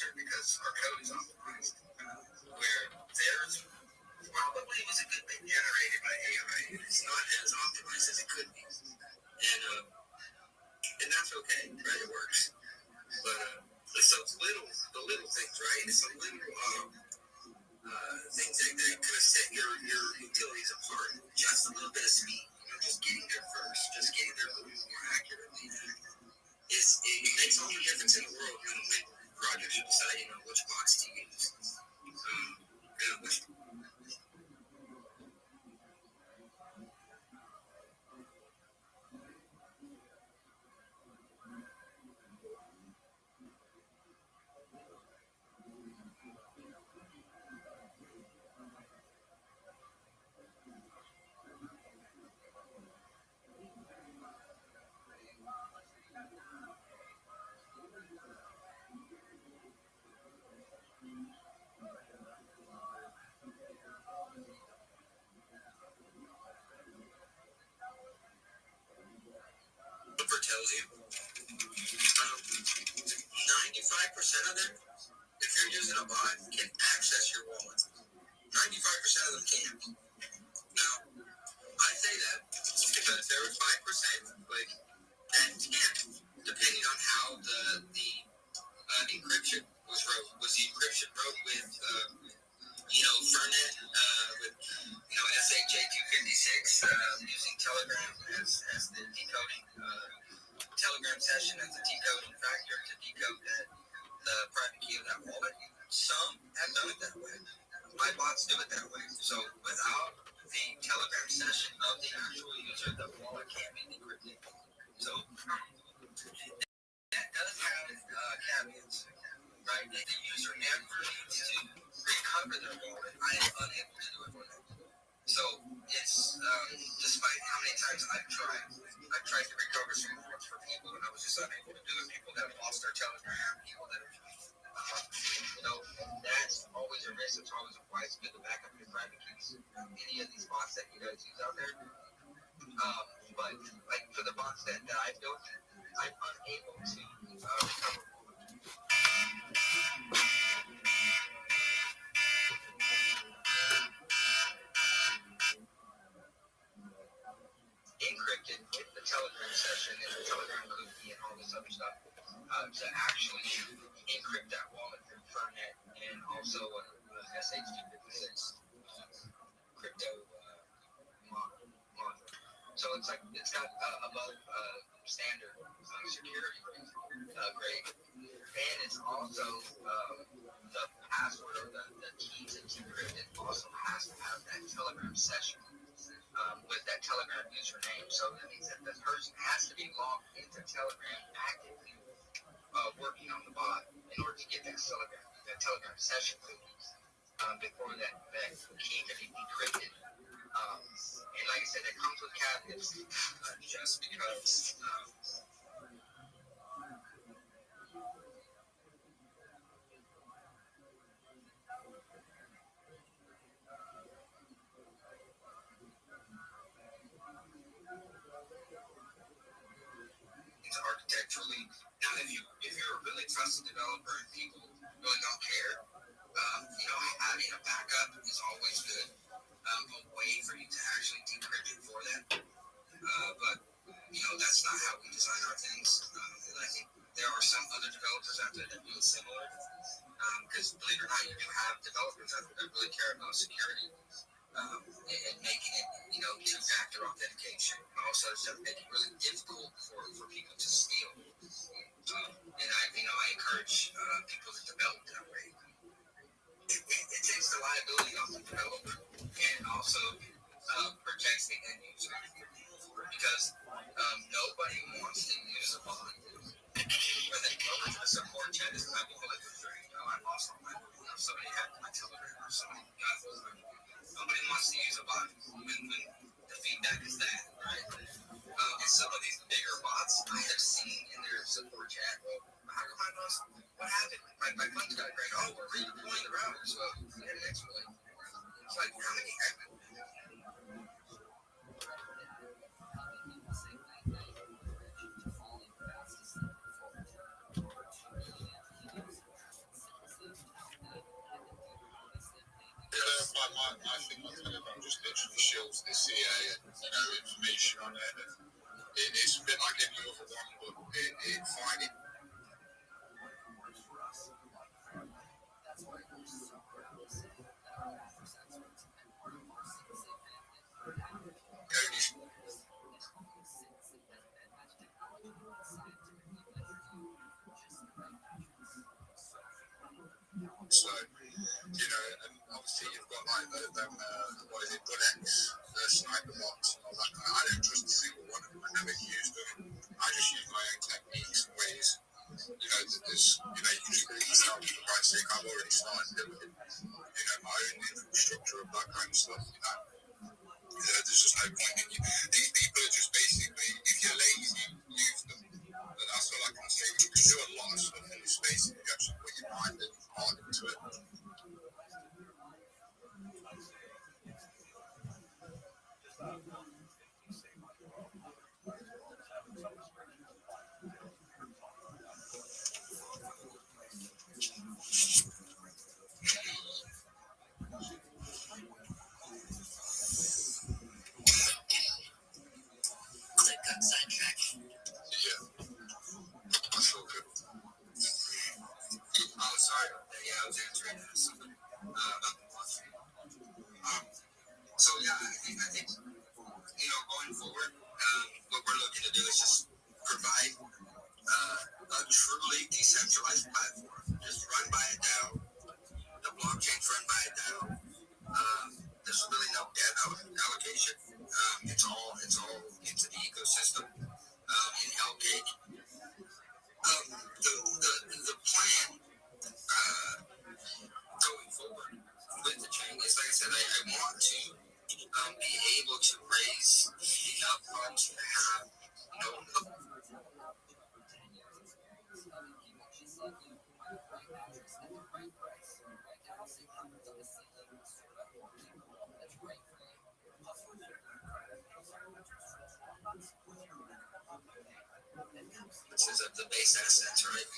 user because our code is optimized. Where theirs probably was a good thing generated by AI. It's not as optimized as it could be. And that's okay, right? It works. But so it's the little things, right? It's the little things that kind of set your utilities apart. Just a little bit of speed, just getting there first, just getting there a little bit more accurately. It makes all the difference in the world when projects are deciding on which box to use. Which tells you, 95% of them, if you're using a bot, can access your wallet. 95% of them can. Now, I say that because there was 5%, like, that can't, depending on how the encryption was wrote. Was the encryption wrote with, Fernet, with, SHA-256, using Telegram as the decoding, Telegram session as the decoding factor to decode the private key of that wallet? Some have done it that way. My bots do it that way. So without the Telegram session of the actual user, the wallet can't be decrypted. So that does have caveats, right? If the user never needs to recover their wallet, I am unable to do it for them. So it's, despite how many times I've tried to recover some wallets for people, and I was just unable to do it. People that have lost their Telegram, people that have, that's always a risk. It's always why it's good to back up your private keys. Any of these bots that you guys use out there. But like for the bots that I built, I'm unable to recover. Encrypted with the Telegram session and the Telegram cookie and all this other stuff to actually encrypt that wallet from Fernet and also SH256 crypto module. So it's like it's got above standard security grade, and it's also the password or the key to decrypt it also has to have that Telegram session. With that Telegram username, so that means that the person has to be logged into Telegram actively working on the bot in order to get that Telegram session cookie before that key can be decrypted. And like I said, it comes with caveats just because. Architecturally, now if you're a really trusted developer and people really don't care, having a backup is always good. A way for you to actually decrypt it for them. But that's not how we design our things. And I think there are some other developers out there that do it similar. Because believe it or not, you do have developers out there that really care about security and making it, two-factor authentication. Also, stuff make it really difficult for people to steal. And I encourage people to develop that way. It takes the liability off the developer and also protects the end user because nobody wants to use a bot. When they go into the support chat, it's not people like, I lost all my, somebody hacked my Telegram or somebody got over. Nobody wants to use a bot when the feedback is that, right? And some of these bigger bots I have seen in their support chat, how come I lost? What happened? My funds got great. Oh, we're redeploying the routers. Well, we had an exploit. It's like, how many happened? just literally shows the CA and information on it. And it's a bit like any other one, but it finding. So, and obviously you've got like them, what is it, Bullets, the sniper bots and all that. I don't trust a single one of them. I never used them. I just use my own techniques and ways. There's, you can just really start for Christ's sake. I've already started building, my own infrastructure of that kind of stuff, There's just no point in you. These people are just basically, if you're lazy, use them. But that's all I can say. You can do a lot of stuff in this space if you actually put your mind and heart into it. Sidetrack. Yeah. That's so good. Oh, sorry. Yeah, I was answering somebody about the watch. So yeah, I think going forward, what we're looking to do is just provide a truly decentralized platform, just run by a DAO. The blockchain's run by a DAO. There's really no debt allocation. It's all into the ecosystem. In Hellgate, the plan going forward with the chain is, like I said, I want to be able to raise enough funds to have of the base assets, right?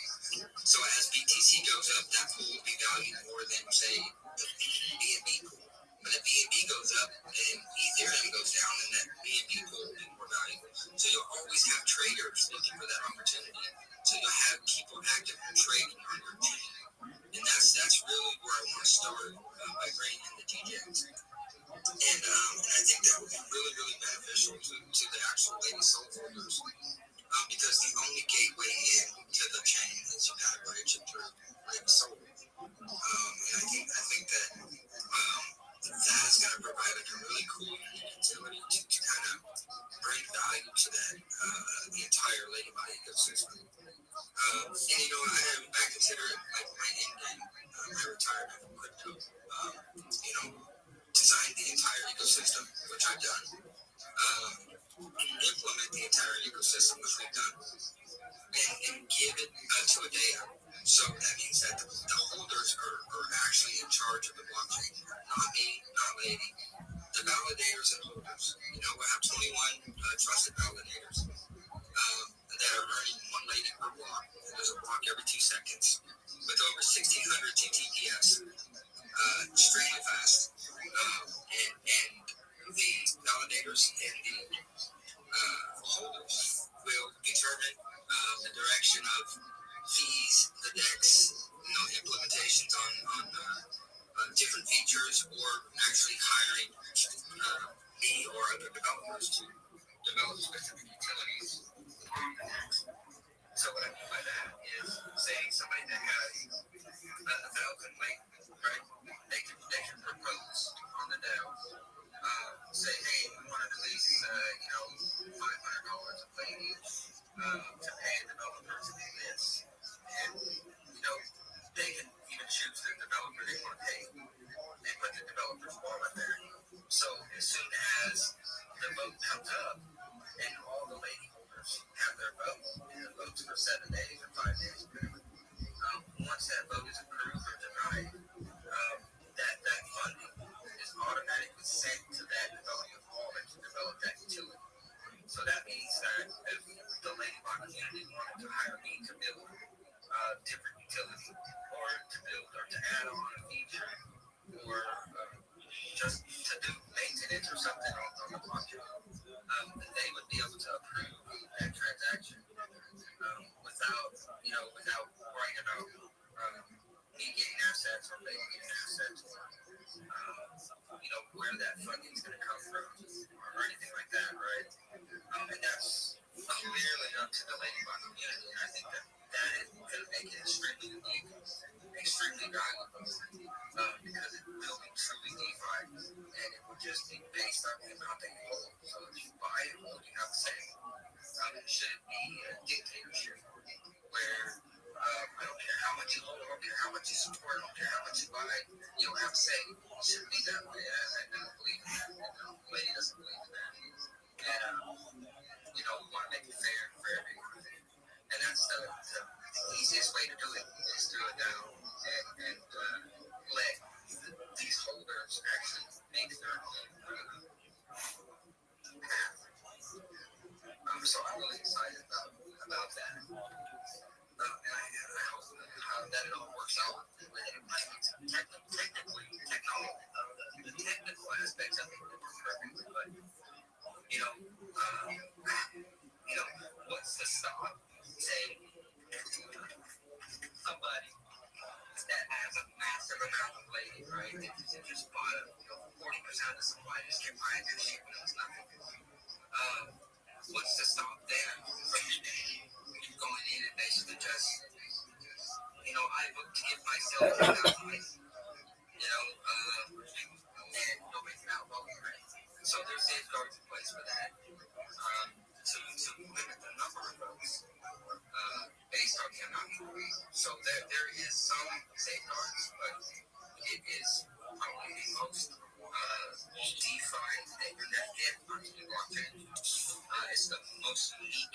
So as BTC goes up, that pool will be valued more than, say, the BNB pool. But if BNB goes up and Ethereum goes down, then that BNB pool will be more valuable. So you'll always have traders looking for that opportunity. So you'll have people actively trading on your chain. And that's really where I want to start by bringing in the DJs. And I think that would be really, really beneficial to the actual Lady Soul holders. Because the only gateway in to the chain is you got to bridge it through Lady Soul. And I think that that is going to provide a really cool utility to kind of bring value to that the entire Lady Bot ecosystem. And I consider it like my end game, my retirement from crypto. Design the entire ecosystem, which I've done. Implement the entire ecosystem, which we've done, and give it to a DAO. So that means that the holders are actually in charge of the blockchain, not me, not Lady. The validators and holders. We have 21 trusted validators that are earning one Lady per block. There's a block every 2 seconds with over 1,600 GTPS, extremely fast. And the validators and the holders will determine the direction of fees, the DEX, implementations on different features, or actually hiring me or other developers to develop specific utilities on the DEX. So what I mean by that is, say somebody that has 1,000 link, right? They can propose on the DAO. Say, hey, we want to release, $500 a plate each to pay developers to do this. And, they can even choose the developer they want to pay. They put the developer's wallet there. So as soon as the vote comes up and all the Lady holders have their vote, and the votes for 7 days or 5 days, worrying about me getting assets or they getting assets or where that funding is going to come from or anything like that, right? And that's clearly up to the ladybug community, and I think that is going to make it extremely unique, extremely valuable, because it will be truly DeFi, and it will just be based on the amount that you hold. So if you buy and hold, you have to say, should it be a dictatorship where I don't care how much you hold, I don't care how much you support, I don't care how much you buy, you don't have to say it shouldn't be that way. I don't believe in that. The lady doesn't believe in that. And, we want to make it fair for everyone. And that's the easiest way to do it, is to go down and let these holders actually make their own path. So I'm really excited about that. And I hope that it all works out. Technically, the technical aspects of it will work perfectly, but what's to stop, say, somebody that has a massive amount of ladies, right? They just bought 40% of the supply, just kept buying that shit when it was nothing. What's to stop them from going in and basically just, I look to give myself and making out voting, right? So there's safeguards in place for that, to limit the number of votes based on the amount of votes. So there is some safeguards, but it is probably the most defined that you're going to get on the blockchain. It's the most unique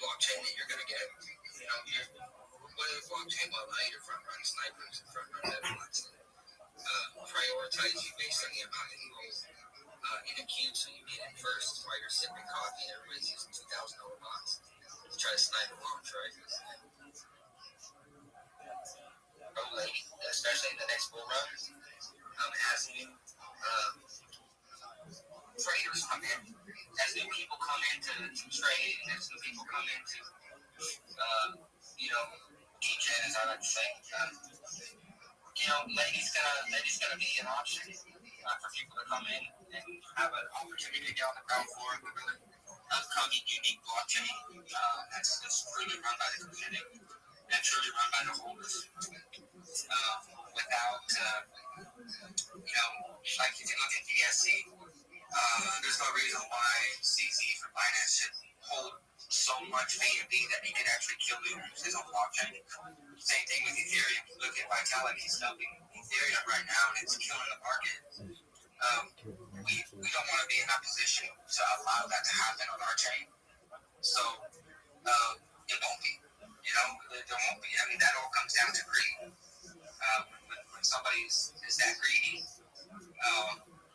blockchain that you're going to get. Whether blockchain will allow you to front run snipers and front run everyone's prioritize you based on the amount that you hold in a queue, so you get in first while you're sipping coffee and everybody's using $2,000 bots to try to snipe a launch, right? Especially in the next bull run, as new traders come in, as new people come in to trade, as new people come in to, DJ, as I like to say, ladies gonna be an option for people to come in and have an opportunity to get on the ground floor of the upcoming unique blockchain that's truly run by the community and truly run by the holders. Without, like if you look at DSC, there's no reason why CZ for Binance should hold so much B&B that he could actually kill his own blockchain. Same thing with Ethereum. Look at Vitality, it's helping Ethereum right now, and it's killing the market. We don't want to be in that position to allow that to happen on our chain. So it won't be. There won't be. I mean, that all comes down to greed. When somebody is that greedy,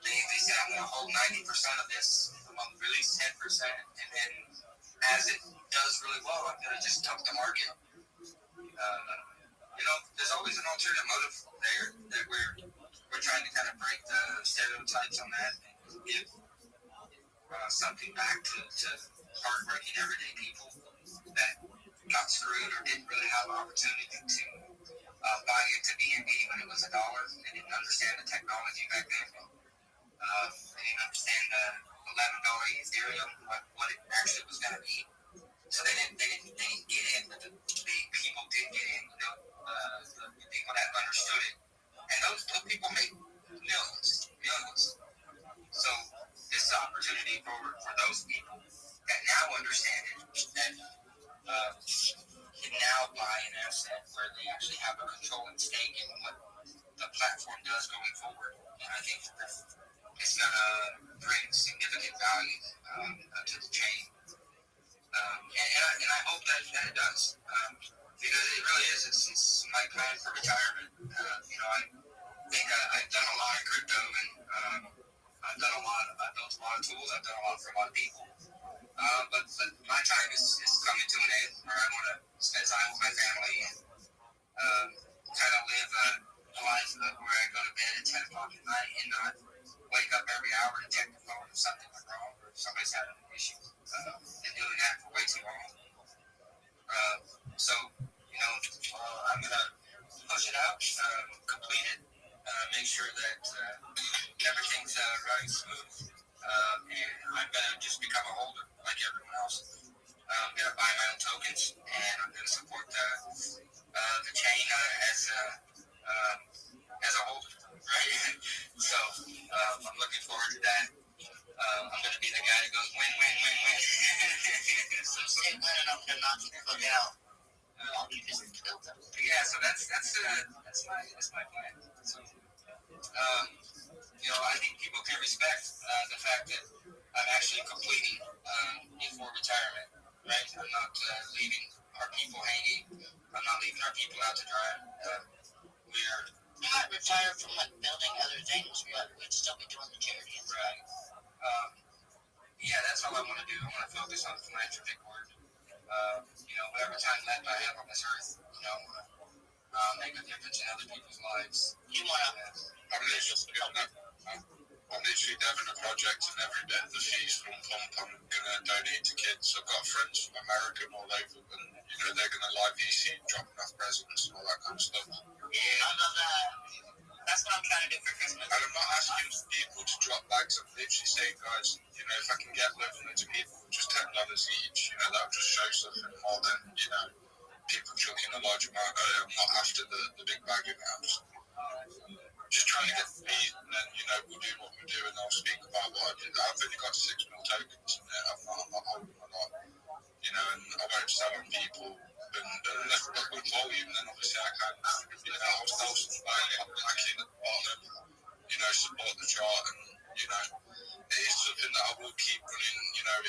they say, I'm going to hold 90% of this, I'm going to release 10%, and then as it does really well, I'm going to just dump the market. There's always an alternative motive there that we're trying to kind of break the stereotypes on that and give something back to hardworking everyday people that got screwed or didn't really have an opportunity to buy into B&B when it was $1. They didn't understand the technology back then. They didn't understand the $11 Ethereum, what it actually was going to be. So they didn't get in, but the big people did get in, the people that understood it. And those people make millions. So this is an opportunity for those people that now understand it, that can now buy an asset where they actually have a controlling stake in what the platform does going forward. And I think it's going to bring significant value to the chain. And I hope that it does, because it really is. It's my plan for retirement. I think I've done a lot of crypto, and I've built a lot of tools. I've done a lot for a lot of people. But my time is coming to an end, where I want to spend time with my family and kind of live a life where I go to bed at 10 o'clock at night and not wake up every hour to check the phone if something went wrong or if somebody's having an issue. Been doing that for way too long. So you say when enough to not look out, you just build them. Yeah, so that's my plan. So, I think people can respect the fact that I'm actually completing before retirement. Right? I'm not leaving our people hanging. I'm not leaving our people out to dry. We're not retired from like building other things, but we'd still be doing the charity. Right. Yeah, that's all I want to do. I want to focus on the philanthropic work. Whatever time left I have on this earth, make a difference in other people's lives. You want to? I'm literally having a project, and every bit of the fees from pump I'm going to donate to kids. I've got friends from America and all over, and they're going to live VC, dropping off presents and all that kind of stuff. Yeah, I love that. That's what I'm trying to do for Christmas. And I'm not asking people to drop bags. I'm literally saying, guys, if I can get loads of people, just $10 each, that'll just show something more than, people chucking a large amount. I'm not after the big bag in the house. Just trying to get the fees, and then, we'll do what we do, and I'll speak about what I did. I've only got 6 mil tokens in there. I'm not holding a lot, and I won't sell on people. And unless we've got good volume, then obviously I can, I'll sell some back in at the bottom, support the chart, and, it is something that I will keep running,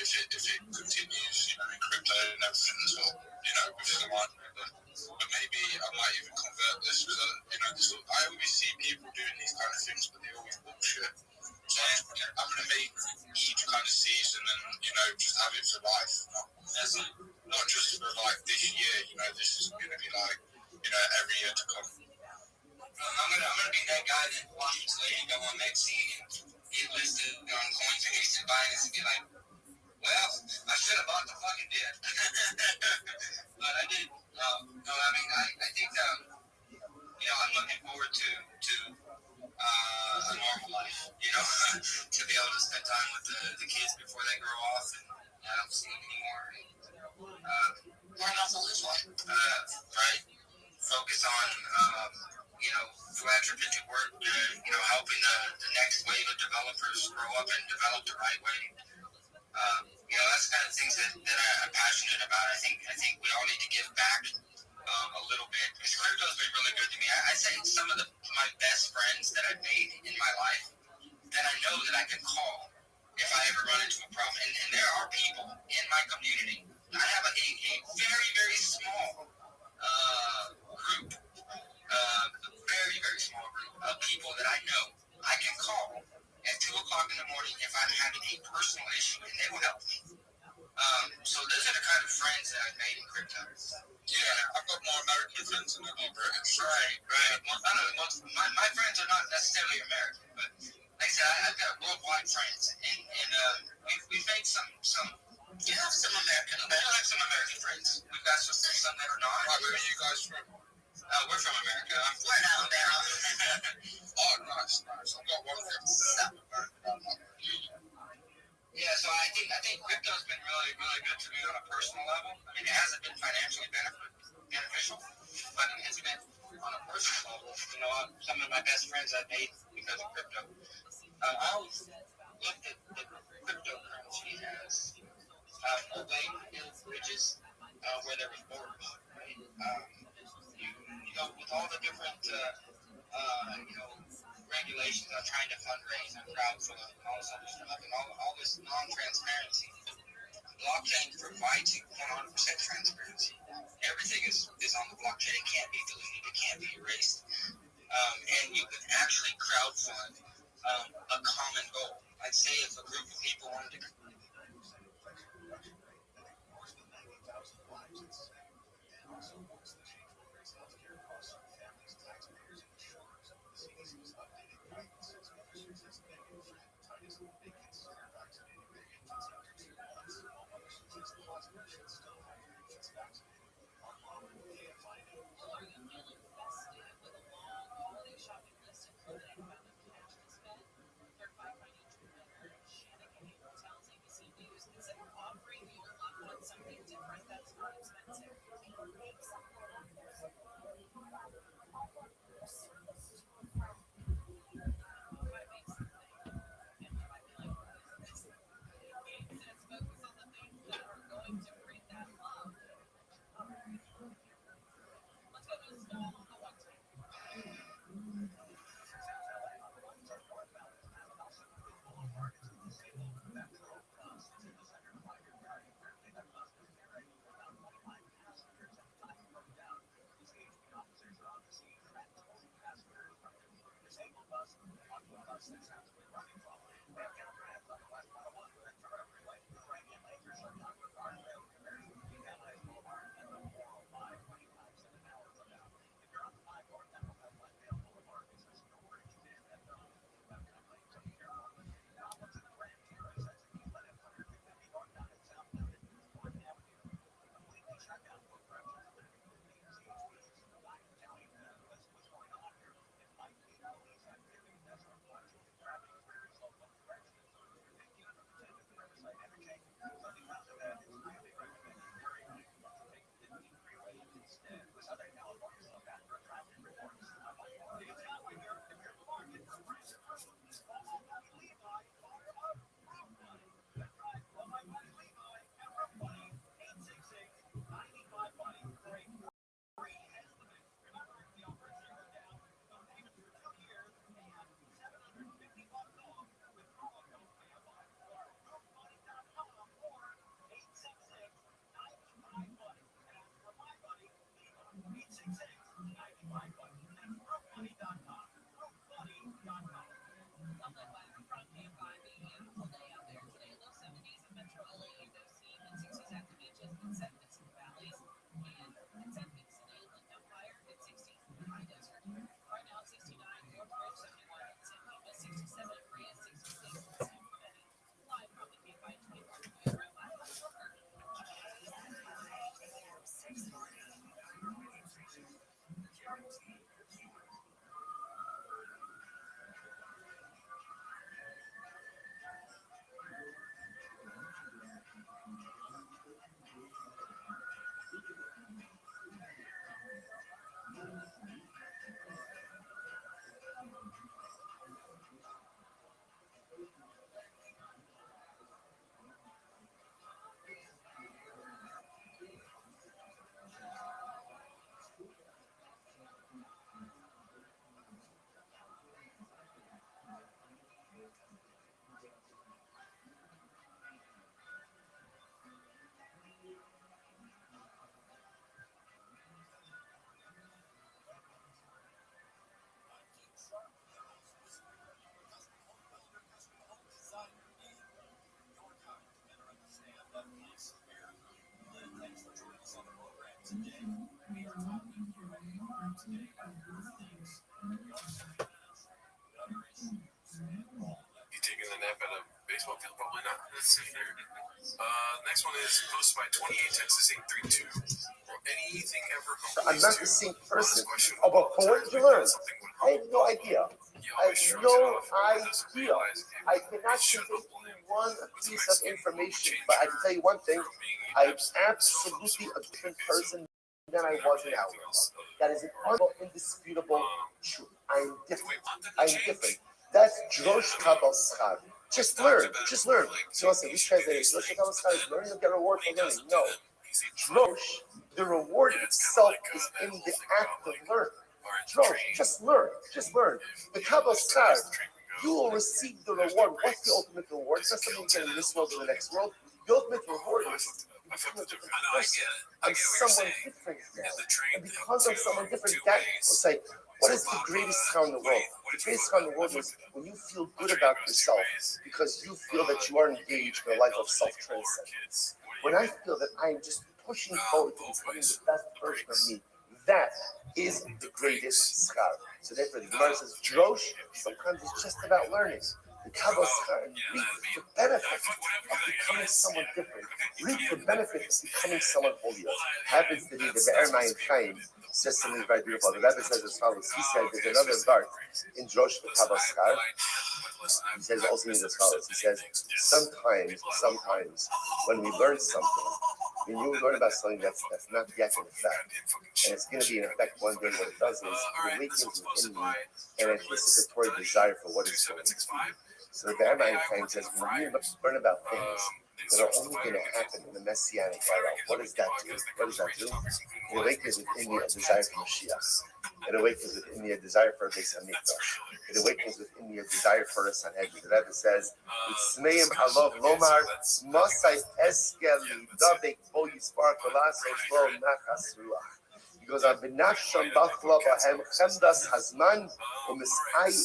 if it continues, in crypto and everything, so, with Solana. But maybe I might even convert this, because, I always see people doing these kind of things, but they always bullshit. So I'm going to make each kind of season and, just have it for life. Not just for like this year, this is going to be like, every year to come. I'm gonna be that guy that watches Lady go on Maxine and get listed on Coinbase and Binance and be like, well, I should have bought the fucking dip. But I did. I think, I'm looking forward to a normal life, to be able to spend time with the kids before they grow off, and I don't see them anymore. Learn about the lose one. Right. Focus on, philanthropic work, helping the next wave of developers grow up and develop the right way. That's the kind of things that I'm passionate about. I think we all need to give back a little bit. Because crypto's been really good to me. I say some of my best friends that I've made in my life that I know that I can call if I ever run into a problem. And there are people in my community. I have a very, very small group, a very, very small group of people that I know I can call at 2 o'clock in the morning if I'm having a personal issue, and they will help me. So those are the kind of friends that I've made in crypto. Yeah, I've got more American friends than I do British. Right. My friends are not necessarily American, but like I said, I've got worldwide friends, and we've made some. You have some American. I have some American friends. We've got some that are not. Right, where are you guys from? We're from America. We're in Alabama. Oh, nice. I've got one from South America. Yeah, so I think crypto's been really, really good to me on a personal level. I mean, it hasn't been financially beneficial, but it's been on a personal level. Some of my best friends I've made because of crypto. I always looked at the cryptocurrency as a way to build bridges where there was borders, right? With all the different, regulations on trying to fundraise and crowdfund and all this other stuff and all this non-transparency, blockchain provides you 100% transparency. Everything is on the blockchain. It can't be deleted. It can't be erased. And you can actually crowdfund a common goal. I'd say if a group of people wanted to You taking the nap at a baseball field? Probably not. Let's see here. Next one is posted by 28 Texas 832. Or anything ever I'm not the same person. Oh, but what did you learn? I have no idea. I have no idea. I cannot convey you one piece of information, but I can tell you one thing. I'm absolutely a different person than I was in Alabama. That is an indisputable truth. I'm different. I'm different. That's Drosh Kabal Schar. Just learn. Just learn. So listen, we translate it. Drosh Kabal Schar is learning. You'll get a reward for learning. No. Drosh, the reward itself is in the act of learning. Drosh, just learn. Just learn. The Kabal Schar, you will receive the reward. What's the ultimate reward? It's not something you get in this world or the next world. The ultimate reward is become a different person. I'm someone different now. And because I'm someone different, that will say, what is the greatest schar in the world? The greatest schar in the world is when you feel good about yourself because you feel that you are engaged in a life of self-transcendence. When I feel that I'm just pushing forward to becoming the best version of me, that is the greatest schar. So therefore, the Gemara says, Drosh, sometimes it's just about learning. The Kabbalah schar reap the benefit of becoming someone different, reap the benefit of becoming someone holier. Happens to be the Be'er Mayim Chaim says something very beautiful. The Rebbe says as follows. He said there's another part in Drosh the Kabbalah schar. He says also means as follows. He says sometimes when we learn something, when you learn about something that's not yet in effect, and it's going to be in effect one day, what it does is it awakens within me an anticipatory desire for what is going to be. So the Be'er Mayim Chaim says when you learn about things that are only going to happen in the Messianic era, what does that do? What does that do? It awakens within me a desire for Mashiach. It awakens within me a desire for a Beis Hamikdash. It awakens within me a desire for a Sanhedrin. The Rebbe says, "Utzmeim alov lomar masay eskel lidabek bo yispar kolasos lo nachas ruach." He goes on, "V'nafsham bafla b'hem chemdas hazman u'mishavis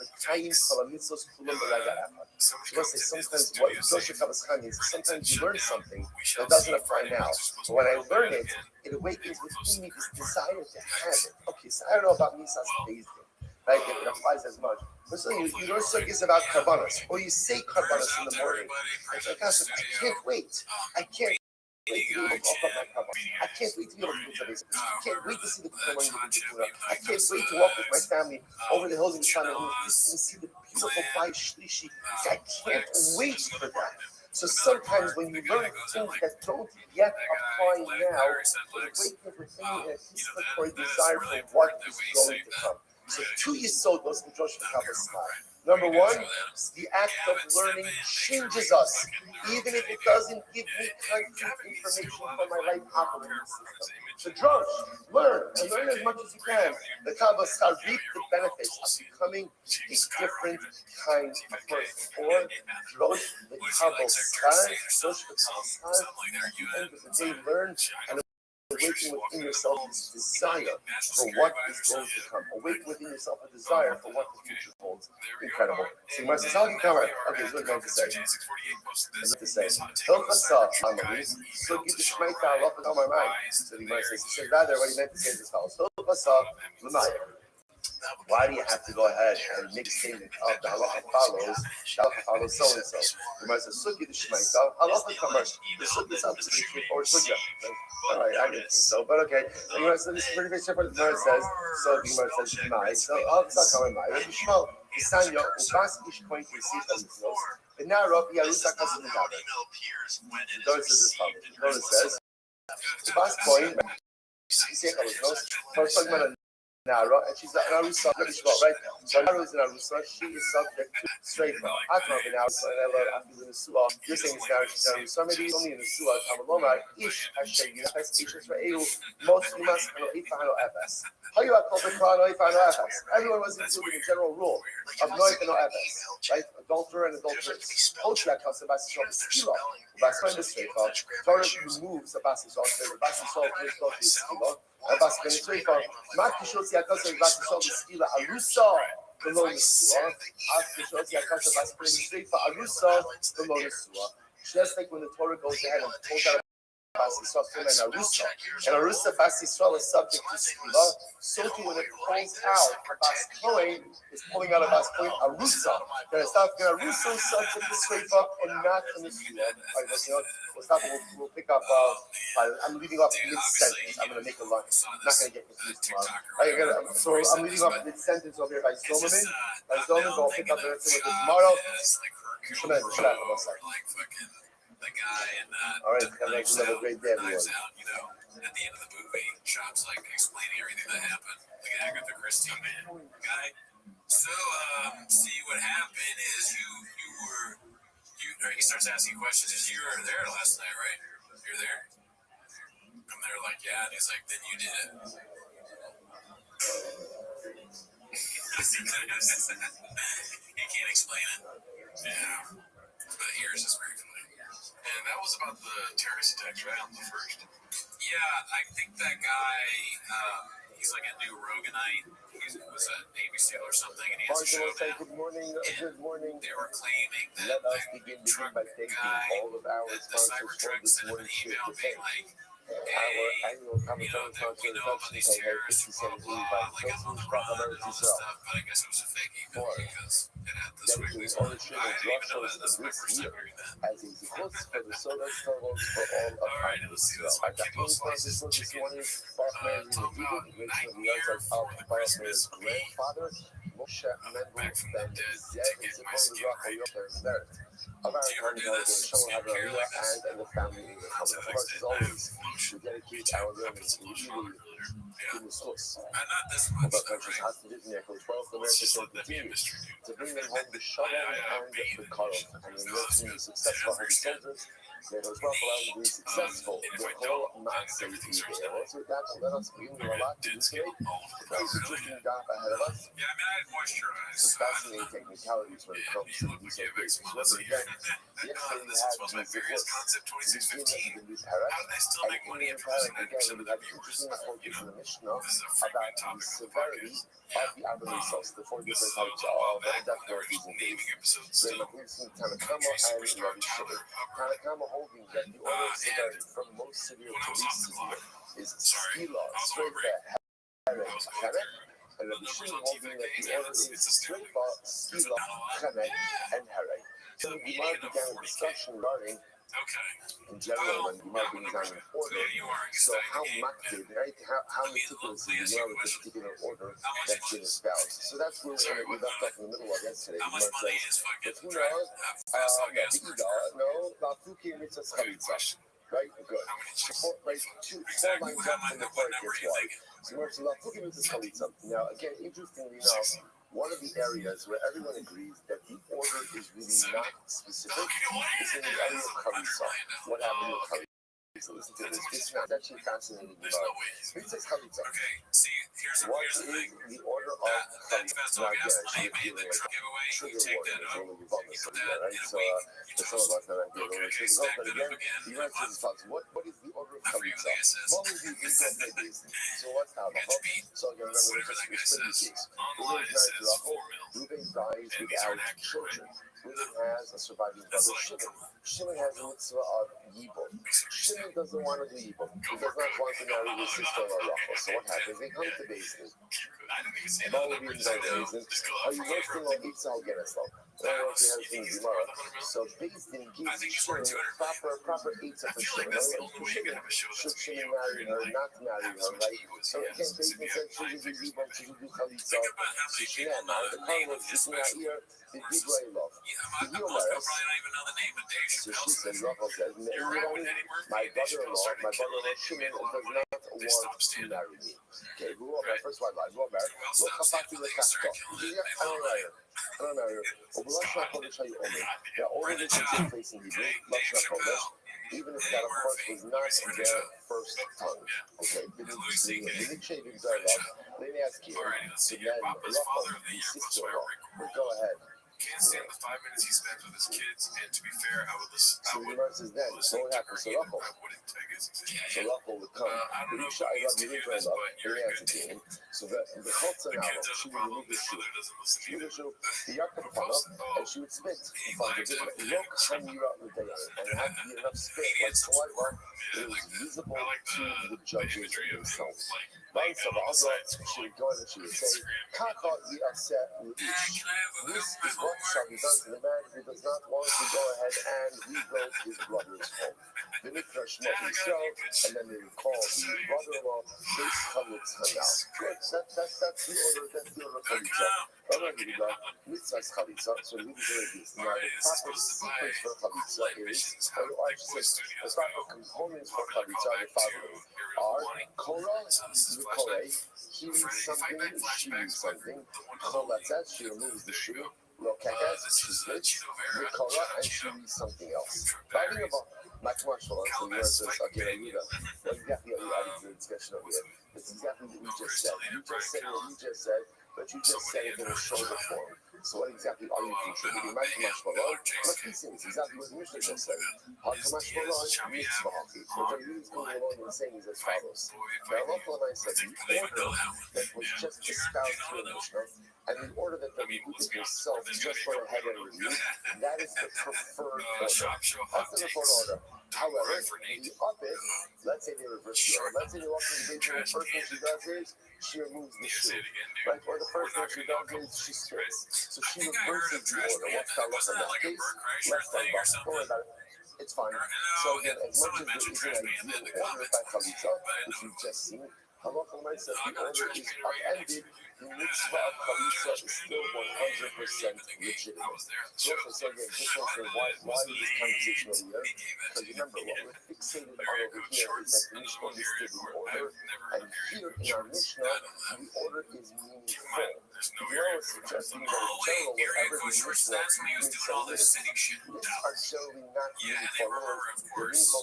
l'kayim kol hamitzvos kulam b'rega echad." She goes to say sometimes what Joshua Kabbalah means. Sometimes you learn something that doesn't apply now, but when I learn it, it awakens within me this desire to have it. Okay, so I don't know about Misas Bezdin, right? If it applies as much. But so you learn sukkahs about karbanos, or you say karbanos in the morning. It's like, gosh, I can't wait. I can't wait to be able to open my karbanos. I can't wait to be able to do this. I can't wait to see the people when you do it. I can't wait to walk with my family over the hills in China and see the beautiful Bayis Shlishi. I can't wait for that. So sometimes when you learn things that don't yet apply now, it awakens within you an anticipatory desire for what is going to come. So two yisodos in Joshua Kabbalah. Number one, the act of learning changes us, even if it doesn't give me concrete information for my life operating system. So Josh, learn and learn as much as you can. The Kabbalah reap the benefits of becoming a different kind of person. Or Josh, the Kabbalah, at the end of the day, learn and awaken within yourself this desire for what is going to come. Awaken within yourself a desire for what the future holds. Incredible. So Gemara says, how do you come right? Okay, so what I'm going to say. Hilchasa Amaris, so give the Shmeita Allah on my mind. So the Gemara says, he said rather what he meant to say is as follows. Hilchasa L'maya. Why do you have to go ahead and make a statement of the halacha follows so and so? The Gemara says, "Sugi the shmeita halacha kamar." The sugi is up to the straightforward sugya. All right, I didn't think so, but okay. The Gemara says this is pretty straightforward. The Gemara says, so the Gemara says, "Mai." So it's not coming Mai. Rabbi Shmuel, Kisanya, Ubas Ish Koin Kisif Hamitzvos. The Nara Yarusa Kasim Nara. The Torah says this follows. The Torah says, "Ubas Koin Kisif Hamitzvos." First talking about Nara, and she's an Arusa, right? So Nara is an Arusa, she is subject to Sreifa. Atma bin Arusa, and I love Afil in the You're saying it's Nara, she's an Arusa, maybe only in the Suah, Tamaloma, Ish, Hashem, Yunafes, Ish, Israel, most Yumas, and Oifa, and Oefes. How you are called the Klan, Oifa, and Oefes? Everyone was included in the general rule of Noif and Oefes, right? Adulterer and adulteress. Hoshia comes to Basisol, Skila, Basisol, the Sreifa. Torah removes the Basisol, the Basisol, the Skila. Abbas ben Sreifa, Makishot Yakasa Basisol Skila Arusa below the Suah. Akishot Yakasa Bas ben Sreifa Arusa below the Suah. Just like when the Torah goes ahead and pulls out Bas Yisrael and Arusa Bas Yisrael is subject to Skila. So too when it pulls out a Bas Kohen is pulling out a Bas Kohen Arusa. Then it's not going to Arusa is subject to Sreifa and not in the Suah. All right, we'll stop. We'll pick up. I'm leaving off mid-sentence. I'm going to make a line. I'm not going to get confused tomorrow. So I'm leaving off mid-sentence over here by Zolman. I'll pick up the rest of it tomorrow. Tremendous. All right, have a great day, everyone. At the end of the movie, Shop's like explaining everything that happened. Like Agatha Christie, man, guy. So, see, what happened is he starts asking questions. You were there last night, right? You're there. And they're like, yeah. And he's like, then you did it. He can't explain it. Yeah. But yours is very funny. And that was about the terrorist attacks, right? On the first. Yeah, I think that guy, he's like a new Roganite. He was a Navy SEAL or something, and he has a show now. Good morning. They were claiming that Let us begin by thanking all of our sponsors for this morning's show. Our annual commentary sponsor is Hutchinson Pay 57 by Children's Rock America Israel. But I guess it was a fake email because it had this weekly Dedicating ownership of drug shows this year as a support for the soda struggles for all of Israel. Our Japanese sponsors for this morning, Boss Man Redeemed, the creation of the outside of Boss Man's grandfather, Moshe Mendel Ben Zev, is upon the rock of your merit. Of our congregation, Shalom Havariyah, and the family in the common. Of course, as always, we dedicate our learning to really in the source. But countries have to live in their 12th America shall continue to bring them home the shalom and the karov, and in nursing the successful holy soldiers that was well allowed to be successful. The whole massive idea. So that let us bring you a lot to this today. There's a interesting job ahead of us. Yeah, I mean, I had moisturized. Some fascinating technicalities when it comes to these things. Remember, again, yesterday we This had is was my the various divorce. concept We begin 2615. with the new parrot. How did I still And make in money the after parrot, losing 90% again, of we the have viewers? interesting reporting from the Mishnah This is a frequent about the topic of the severity podcast. of the Abraham the four This is different a types while of back death when they were penalties and naming things. episodes Then still. Magnitsky, Tanakama, Country and superstar Rabbi Tyler Shimon. Hubbard. Tanakama holding that the order of severity from most severe When I to was least off the severe clock. is Sorry, skila, I was on straight break. for I was going Chanek, through and the Rabbi numbers Shimon on holding TV that the days. Yeah, order it's is straight astounding. for There's skila, not a lot. Chanek, Yeah. and Herek. So The the Gemara median of began a 40K. discussion regarding, Okay. in general, when Gemara What brings numbers down an so order, you are so studying how the game. makted, right? How Let me meticulous ask is you Gemara a with this question. particular order How much that's been espoused. So that's where Sorry, we left off in the middle of yesterday. How much Gemara money says, is fucking but who drive knows? fast dog No, gas the per Ida, car? no, la fuki mitzvah Good chalitza. question. Right? Good. How many chicks? Four, right, four Exactly. lines How up much? from the What third number are gets you wide. thinking? So Gemara says, la fuki mitzvah chalitza. Now, again, interestingly enough, one of the areas where everyone agrees that the order is really not specific is in the area of chalitza. What happened with chalitza? So listen to this. It's actually fascinating. There's no way. Princess Chalitza. Okay, see, here's What the is thing. the order of That Chalitza? fast Now dog again, gas I money should be made the giving a truck giveaway. You trigger take warning. that It's up. only about You this put one, that right? in a So week. You for some toast. of us that might be a Okay, little okay, bit stack but that again, up again. the In a United month. States talks. What is the order of I forget what the Chalitza? guy says. What is the Israel? So what's the Gets halacha? beat. So again, remember, Whatever that guy says. case. Online it says 4 mil. Reuben dies And these aren't without accurate, children. Reuben has a surviving That's brother, like- Shimon. Shimon has a mitzvah of yibum. Shimon doesn't want to do yibum. He does not want to marry his sister-in-law Rachel. So what happens? They come to Beis I didn't even see Din. that All of number. you know Beis Din. Just go Are up you for roasting or Yitzhak Geneslo? So Beis Din I gives think he's Shimon worth 200 proper Eitzah I for feel like Shimon. that's the In only other way you can words, have a show should that's Shimon mediocre marry and her, like not marry have as her, much right? ego as So he again, has, Beis since Din you said have she 9 will do figures. yibum, she will do chalitza. Think about how many So people know the the name Kol of was this sitting out special. here, the Versus- Divrei love. Yeah, most people probably don't even know the name of Dave So Chappelle she said, special. Rachel said, You're right with Eddie Murphy. my and Dave Chappelle brother-in-law started killing it. Shimon Made a lot does of money. not They want stopped to standing. marry me. Okay, who are my first wife? Who are Well, Look, stop Chapati standing. They started Lekachko. killing it. I don't marry her. I don't marry her. Ubulashna Kodesh HaYomer. The order that you take place in Hebrew, Dave Lashna Kodesh, Chappelle. even if that, of course, was not their first tongue. Okay, let me ask you. Alrighty, let's So see here. then, Papa's Father Rachel, of the the Year plus sister-in-law. Fire Break. Go ahead. Can't stand the 5 minutes he spends with his kids, and to be fair, I would listen. So I the would Gemara says then, listen so what to happens her to either. Rachel? I wouldn't, I guess. So Rachel would come. I don't know if Risha, I he needs love to you, do Israel, this, love. but you're Let me a answer good to team. you. So the Chotza The now, kid has she a would problem. remove the His shoe. mother doesn't listen She would either. shoe the Yaakov Panah, and she would spit. He Look, liked it. Hanira Udayan, and it had to be enough spit, like saliva, it was visible I like to the the judges imagery of him, themselves. like, Right, laying so down on the also, sides. she would go in and she would say, Kaka Yaseh Dad, Luish. can I have This my is what shall be done to the man who does not want to go ahead and rebuild his brother's home. The Mikra Shmo Yisrael, and then they would call the brother-in-law Beis Chalitza now. Good, that's the order, of Chalitza. Mitzvah's Chalitza, so we do like this. Now, the proper sequence for Chalitza is, or I should say, the proper components for Chalitza are the following. Are Korah, the Korah, he reads something, she reads something. Cholatzat, she removes the shoe. Lokakas, she spits. Mikora, and she reads something else. Talking about Matmash for us, the verse says, okay, Yehuda, what exactly are you adding to the discussion over here? It's exactly what we just said. You just said what you just said, but you just said it in a shorter form. So what exactly are you contributing? Matmash for us, let's listen, it's exactly what the Mishnah just said. Hakamash for us, mitzvah. What they're really going along and saying is as follows. Now, Rachel and I said the order that was just espoused here in the Mishnah, and the order that the Yehuda himself just went ahead and reviewed, that is the preferred order. That's the preferred order. However, the up it, let's say they reverse the order. Let's say they walk in the bedroom, the first thing she does is she removes the shoe. Right? Or the first thing she does is she spits. So she reverses the order. What's that look in that case? Let's talk about it. Don't worry about it. It's fine. So again, as much as there is an ideal order by Chalitza, which we've just seen, Halacha L'maisa says the order is upended. The mitzvah of Chalitza is still 100% legitimate. So again, just answering why this conversation over here? Because remember, what we're fixated on over here is that the Mishnah listed in order, and here in our Mishnah, the order is meaningful. The Gemara is suggesting that in general, wherever the Mishnah makes a list, lists are generally not meaningful.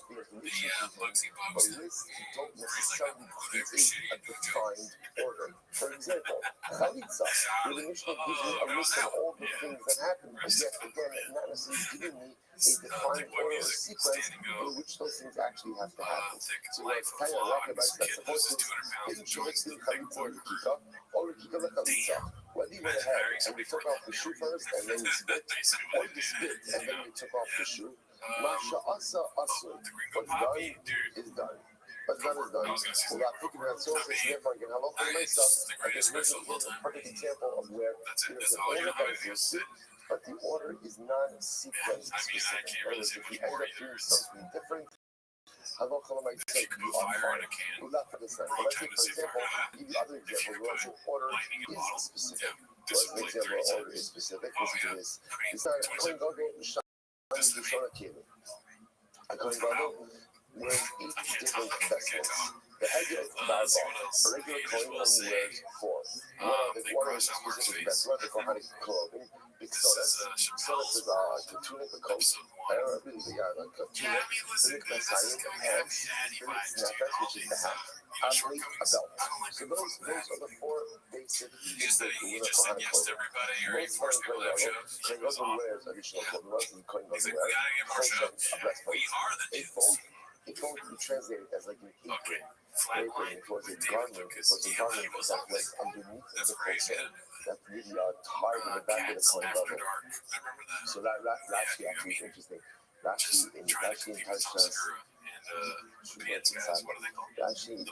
The meaningful thing is the list but lists don't necessarily create a defined order. For example, chalitza, where the Mishnah gives me a list of all the things that happen, but yet again, not necessarily giving me a defined order or sequence in which those things actually have to happen. So it's kind of recognized that supposed to maybe chalitza or rikika, or rikika chalitza. Whether you went ahead and you took off the shoe first and then you spit, or you spit and then you took off the shoe, Masha Asa Asur. What's done is done. What's done is done. Without thinking about sources, therefore I can have all myself. I can here's a perfect example of where there's an order that is listed, but the order is non-sequence specific. In other words, if you end up doing something different, Halacha might say you are fine. Not for the same. But let's say, for example, give you other examples where the order is specific. Whereas an example of order is specific, listen to this. It's not a Kohen Gadol Shana Keli. A Kohen Gadol wears 8 different vestments. The head is about a regular Kohen only wears 4. One is specific vestment, the Kohanic clothing. Big sodas. Sodas is a tunic, a coat. I don't know, really, like a tunic, tunic, Messiah, pants, tunic, snapback, which is the hat, obviously a belt. So those are the 4 basic things that the winner Kohanic clothing. Most Kohen Gadol wears additional clothing. Most of the Kohen Gadol wears a breastplate, a fold. A fold can be translated as like an apron. Apron, it was a garment. It was a garment that was underneath the kosher. That really tied in the back of the Kohen Gadol. So that Rashi actually is interesting. Rashi in Parshas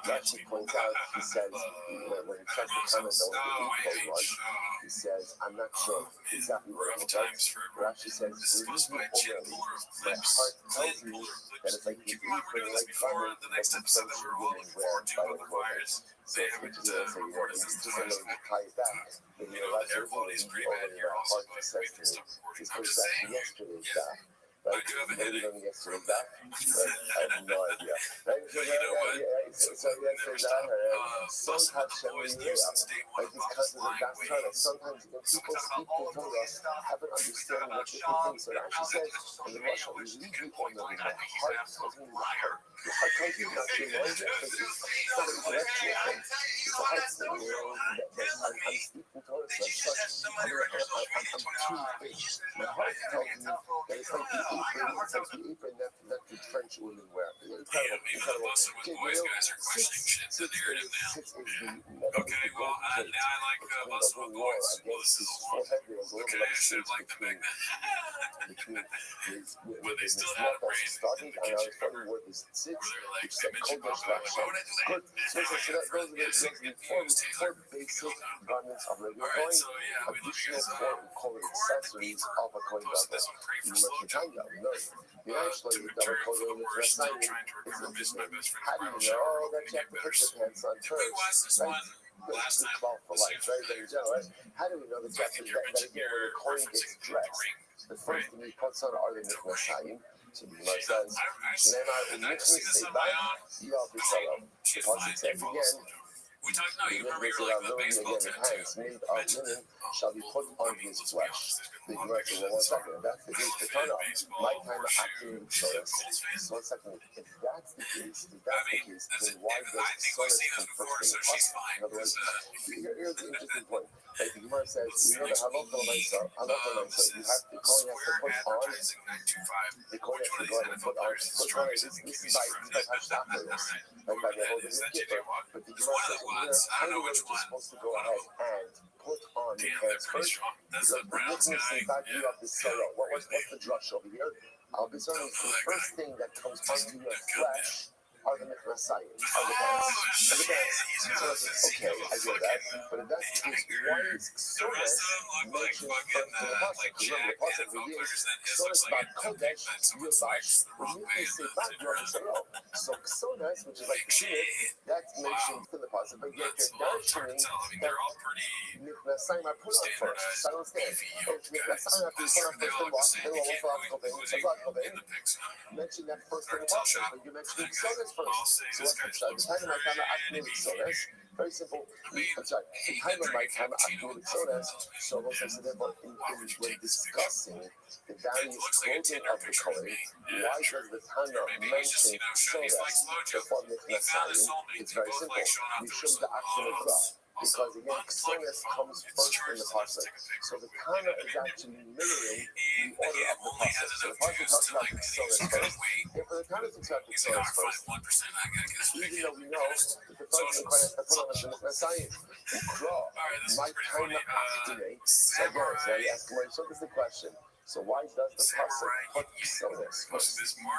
Rashi points out, he says, when he tries to comment on what the 8 code was, he says, I'm not sure exactly what it was. Rashi says, believe me already, my heart tells me that it's like the apron, like garment that the French women wear by the clothing. So it's interesting, so it's just a little bit tie it back. But that's everything already my heart says to me. This goes back to yesterday's daf. Right? Maybe on yesterday's daf. I have no idea. Right? So yesterday's daf, sometimes like these concepts of doctrine, sometimes when people speak to Torah, have an understanding of different things. So Rashi says, in the Russian, we leave you on the heart tells me the heart. The heart tells you not to know that it's not an intellectual thing. It's a heart thing, I'm speaking Torah, so I'm too big. My heart tells me that it's like the apron that the French women wear. Incredible. Six is the okay, well, now I like Bustle of Boys. Well, this is one. Okay, I should have liked them back then. But they still had a braid in the kitchen cupboard where they're like, I mentioned Bob, why would I do that? Anyway, for the music, four basic garments of regular Kohen, additional 4 accessories of a Kohen Gadol. You mentioned Tanya, no. The actually, the double Kohen with Restream is interesting. How do you know that you have to put your pants on first? Right? That's the 12 for life, very, very general. Right? How do we know that you have to, that again, when the Kohen gets dressed, the first thing he puts on are the Messiah. So the Gemara says, Neymar in Mikvah Seibai, you have to say, the Pasuk says again, we talked, no, you remember you were like the baseball team too. Made of linen shall be put on his flesh. The Gemara says, well, 1 second, if that's the case, the Tana, my time of acting Soros. So 1 second, if that's the case, then why does Soros come first in the Pasuk? In other words, here's the interesting point. Like the Gemara says, you know the halacha l'maisa, you have the Kohen has to put on, the Kohen has to go and put on, this is by Hashtacharis, like by the whole Kippur, but the Gemara says, how do you're supposed to go ahead and put on the pants first? Because the Mikvah Seibai, you have the Sarah. What's the drush over here? The first thing that comes onto your flesh are the Messiah, are the pants. Are the pants. So okay, I get that. But if that's the case, why is Soros mentioned first in the Pasuk? Because remember, the Pasuk we use, Soros about Kodesh, Yobash, the Mikvah Seibai, you have the Sarah. So Soros, which is like the tunic, that's mentioned in the Pasuk. But yet you're mentioning that Messiah I put on first. So I don't understand. If Messiah I put on first, then mention that first in the Pasuk. But you're mentioning Soros first. So what's the time I found out after Soros? Exodus. Very simple. I'm sorry. The timer might time acting with Exodus. So also therefore, when discussing the various clothing of the Kohen, why does the Tana mention Exodus before Nichnasayin? It's very simple. We should the action of God. Because again, Exodus comes first in the pasuk. So the Tana is actually mirroring the order of the pasuk. So the pasuk talks about Exodus first. Therefore, the Tana talks about Exodus first. Even though we know that the first requires the full of the Messiah, my Tana activate. So again, so I ask my so is the question. So why does the pasuk put Exodus first?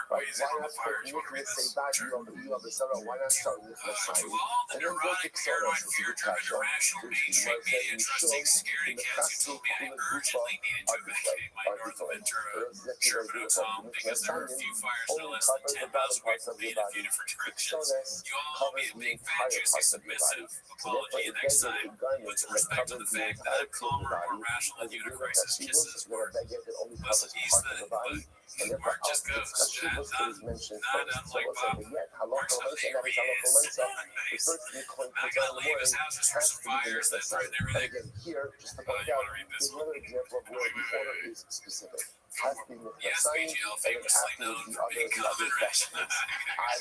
Right? Why not put Nichnas say back you have the Sarah? Why not start with Messiah and then go to Exodus? It's a good kasha. Which is why it says you should in the Chassid in the Gufa are different. It's actually very beautiful. Messiah only covers the bottom parts of your body. Exodus covers the entire parts of your body. So therefore, it gets a garment that covers the entirety of the body. As you do the Hashivos, there are baguettes that only covers part of the body. And therefore, it's Hashivos that is mentioned first. So let's say, yet, halacha l'maisa, that is halacha l'maisa. The first thing Kohen puts on in the morning has to be the Messiah. And again, here, just to point out, is another example of where the order is specific. Has to be Messiah, and then afterwards the other vestments.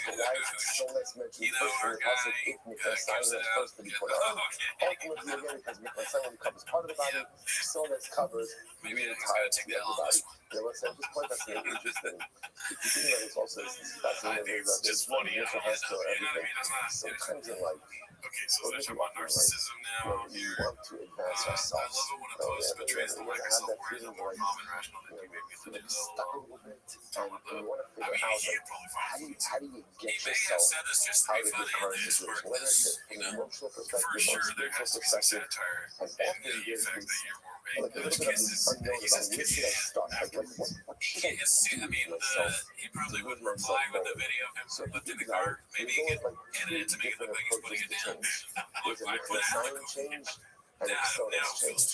But why is Exodus mentioned first in the pasuk if Messiah is first to be put on? Ultimately, again, because Messiah only covers part of the body, Exodus covers the entirety of the body. Let's say, just point that's really interesting. If you think about it, it's also fascinating. There's one initial hustle or everything. Sometimes in life, okay, so let's talk about narcissism now. we want to advance ourselves. I love it when a post betrays the lack of self-aware that more common rational thinking may be limited stuck a little bit, and we want to I figure mean, out he like, probably finds how do you get he may have yourself said this just to out be of your funny current and spark situation, whether this, it's you from an know. emotional For perspective or sure, there spiritual has to be some perspective. satire And in often the there's fact that this you're more like a little bit of this unknown about where should I start? Like what should I do I mean, with myself? he probably to would move myself reply with the forward? video of him So if you lifting think the about card. it, Maybe there's he always could like edit two it to make it different look like he's putting approaches it to down. change. There's a Like, put it out. Nichnasayin change and Now, Exodus change.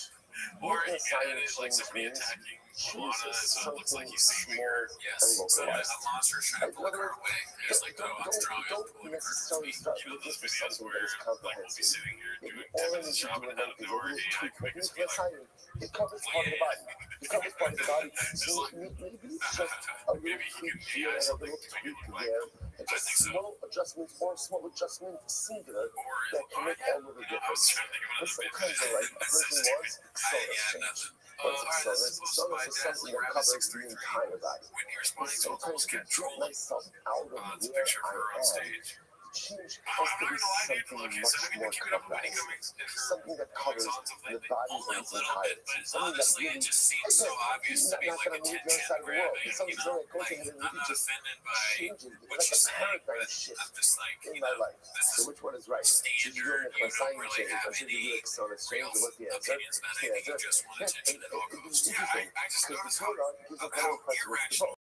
or he could Nichnasayin edit like change somebody means attacking choose Alana, so it looks like something he's seeing small her. Yes, and so a localized. monster is trying to pull In the other car words, away. And it's like, oh, I'm strong. don't necessarily start You know, looking those for videos something where that is like we'll be comprehensive. sitting here If doing you all Texas need to shopping do and it out of is a nowhere, little he tweak. could With just be like, Nichnasayin, it covers part of the body. It covers part of the body. So maybe it's just a little maybe he tweak can here and a little tweak there. And I just think so. small adjustments or small adjustment singular Or that can make all of the I was difference. trying to think of But another bit. sometimes in life, a person wants Exodus change. What is Exodus? Exodus is something that covers the entire body. Whitney And responding to a sometimes to get controlling myself out of it's a where picture of her on I am, stage. change I'm has to not be gonna lie, dude. something Okay, much so have you more been keeping up with Whitney coverized. Cummings and her Something that covers goings-ons of the lately? bodies Only in a its little bit, entirety. but Something that honestly, really, it just seems so obvious to be not like gonna move the other attention side of the world. grabbing. It's something You know, that goes like ahead and I'm really not just offended by changes. It's what like you're a saying, paradigm but shift I'm just like, in you my know, life. this So is which one is right? Should you do standard. a You don't Nichnasayin really change have or should you any do Exodus change? real What's the answer? opinions about The anything. You answer. just want attention and it all goes. Yeah, I just Because the noticed how Torah gives a how couple of questions to irrational. both.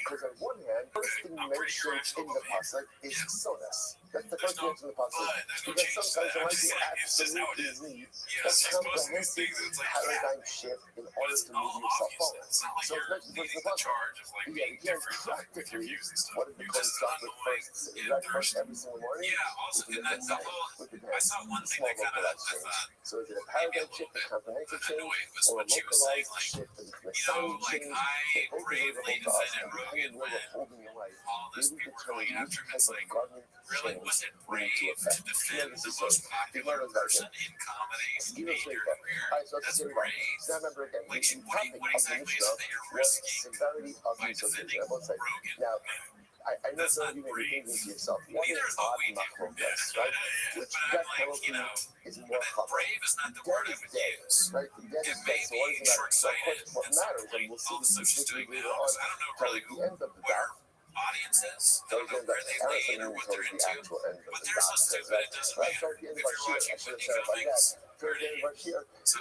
Because on one hand, first thing mentioned in the pasuk is Exodus. That's the first thing mentioned in the pasuk. Because sometimes in life you absolutely need a comprehensive paradigm shift in order to move yourself forward. So it's mentioned first in the pasuk. Yeah, again, practically, what did the Kohen start with first? Is that first every single morning? Yeah, also, With and that the whole, with the I saw one thing small that kind of, localized I change. thought, So is it a paradigm shift, a comprehensive change, annoying was or a what she was saying, localized like, shift, and a you know, silent like change? I Both bravely available to us, defended and Rogan depending where when we're holding your life, all we those will people were going determine after which him. It's type of like, government really, change was it we need to brave to affect. defend the most popular person in comedy Give us in a your break. career? Alright, so let's That's say that. brave. So now remember again, Like, the what topic of the exactly is Mishnah it that you're was risking severity of by mitzvah. defending I will say. Rogan? Now, I know That's some of not you may be brave. thinking to yourself, what Neither is is what odd we do. machlokes, right? Which But I'm death like, penalty you know, is more but covered. brave is not the Death word I is would dead, use. right? Death It is may dead. So what be does it matter? So of short-sighted course, what at some matters, and point, we'll all see the stuff she's this doing later now, on, because I don't know towards really the end of the what her dot. audience is. I don't know where they lean or what they're Towards the into. actual end of But the they're so dot. stupid it doesn't Right, matter. towards the end If of our you're year, I watching should have Whitney said it like that. Cummings, Towards the end of our year, so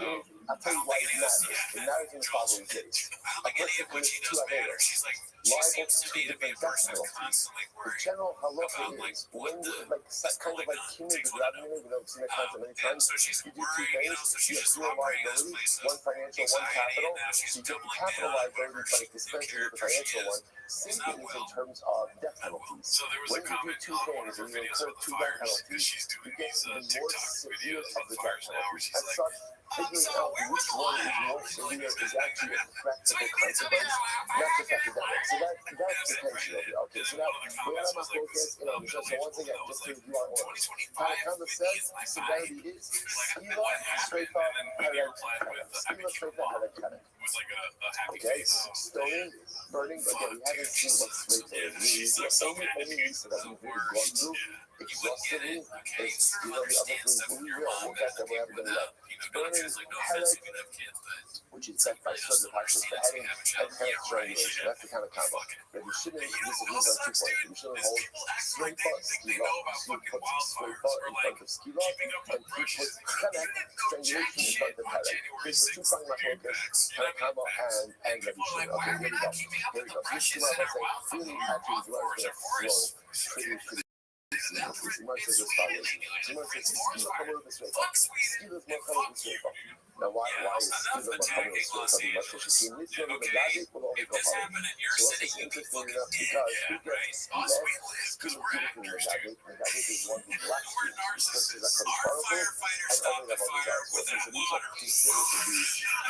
I'll tell you why it matters. It matters in the following case. I don't think any of what she does matter. She's like liable seems to to be two to be a different death person that's penalties. constantly The worried general halacha about like is what when the you like what's kind going of like on. human Takes one to know. development, you've seen it constantly many And times. so she's You do two worried, things. so she's You have just dual operating at this liability, place one of financial, one anxiety, capital. and now she's So you get the doubling capital down. liability, Whatever but it's the dispensed with the character she financial is one. Same not thing is in well. terms of death Not well. penalties. So there was When a you do comment two on one things of her and you videos incur about the two death fires because penalties, she's you doing get these the more TikTok severe videos of on the death fires now, where penalties. she's As like, such, figuring so out where was which the one lie? is more severe is actually a practical consequence, not just academic. So that's the tension of it. Okay, so now we are not focused in on this. So once again, just to review our orders. Tanakama says severity is skila, shrefa, herek, skila, shrefa, herek, herek. Okay, stoning, burning, again, we haven't seen what shrefa is. The only reason that we've really gone through exhaustively is skila. The other three, we will, we'll get there, we haven't done it yet. Burning, herek, which is death by certain parts of the heading, and herek strangulation. That's the kind of combo. That we shouldn't, this is on 2 points. We shouldn't hold shrefa, skila. You put shrefa in front of skila, and you put herek, strangulation in front of herek. This is 2 prong machlokas, Tanakama and Rabbi Shimon. Okay, here we go. Here we go. These 2 machlokas really actually do us a flow. Pretty Simon says as follows. Simon says skila, come over this way. Skila is more common than shrefa. Now, why is skila more common than shrefa? Because she came with me with David, will only go home. So this is interesting enough because who gets skila? Skila is different than David. David is one who blacks you. This person is a Kodesh Baruch Hu, and only the Holy God. So these are considered to be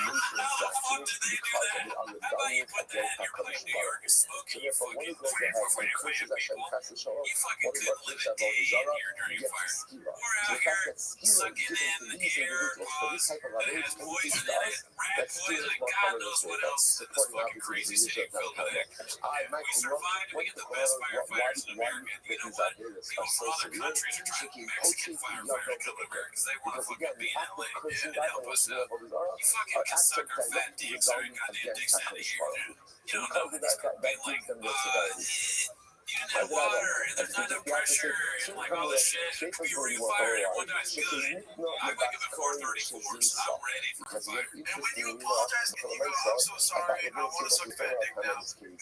nations that finished because of the unrebellion against HaKadosh Baruch Hu. So therefore, one is going to have the curses Hashem Chas V'Shalom, one is going to have Avodah Zarah, you get the skila. So the fact that skila is given to these individuals for this type of avodah anything does, that skila is more common than shrefa, supporting obviously the leadership of Tanakama. Michael, what's the corona? Why do you think these avodas are so severe? Shaking coaching for young because again, the act of cursing God and worshiping Avodah Zarah are acts of direct rebellion against HaKadosh Baruch Hu. So because of that gives them their severity. You didn't have water, and there's not enough pressure, and like all this shit. You were fired at one time. I wake up at 4:34, so I'm ready for a fire. And when you apologize, and you go, I'm so sorry, I want to suck fat dick now. No, you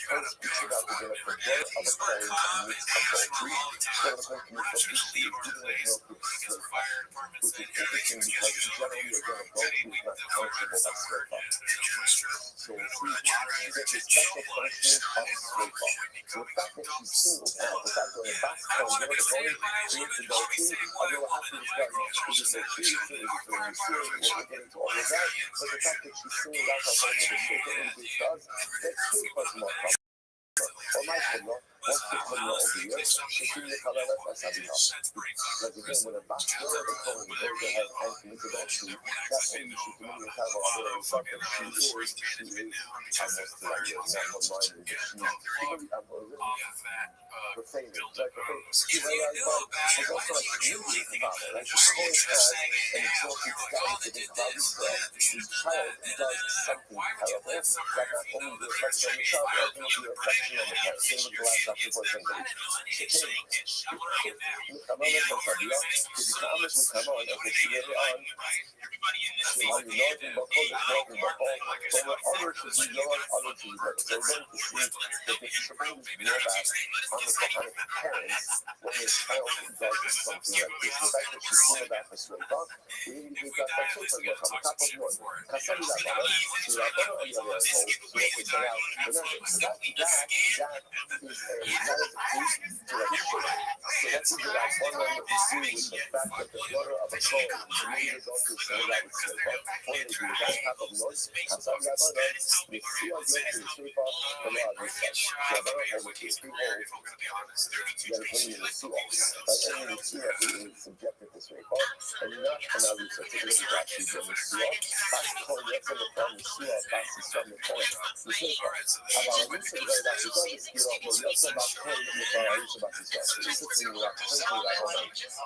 gotta fire. You start calm and rational all the time. We're not just gonna leave our place because the fire department's saying everything's gonna be okay for everybody. We know we're gonna start. No pressure. So she gets a special punishment of shrefa. So the fact that she's singled out, the fact that the back home, what the going needs to go to, although we'll have to discuss, is it their future, is it their research, we'll get into all of that, but the fact that she's singled out her home with the shrefa indicates to us that shrefa's more common. Or my children, once the children over here, shaking the color left, that's how we help. Like again, when a back door of the home goes ahead and commits adultery, that only she committed a kind of other and stuff that she is almost like this, not one line, but she's really, profane. It's like profane. She's also like community about it. Like the Kohen has an exalted status of his body self. His child does something terrible, that not only the reflection on the child, but ultimately the reflection on the parent. Same with the last chapter for example. So that's the last one on the pursue with the fact that the daughter of a Kohen committed adultery so that was shrefa. One is the that type of noise. Kasam Yabana, the sea of your shrefa, and the other side. Yabana over to the whole. That is only in the sea. But only in the sea is subjected to shrefa, and not another such a little actually in the sea. That's called yet from the from the sea, that's the sun the Kohen. The shrefa. About a reason that that's the other sea of the Yotza about Kohen and the Baruch about the sun. This is the like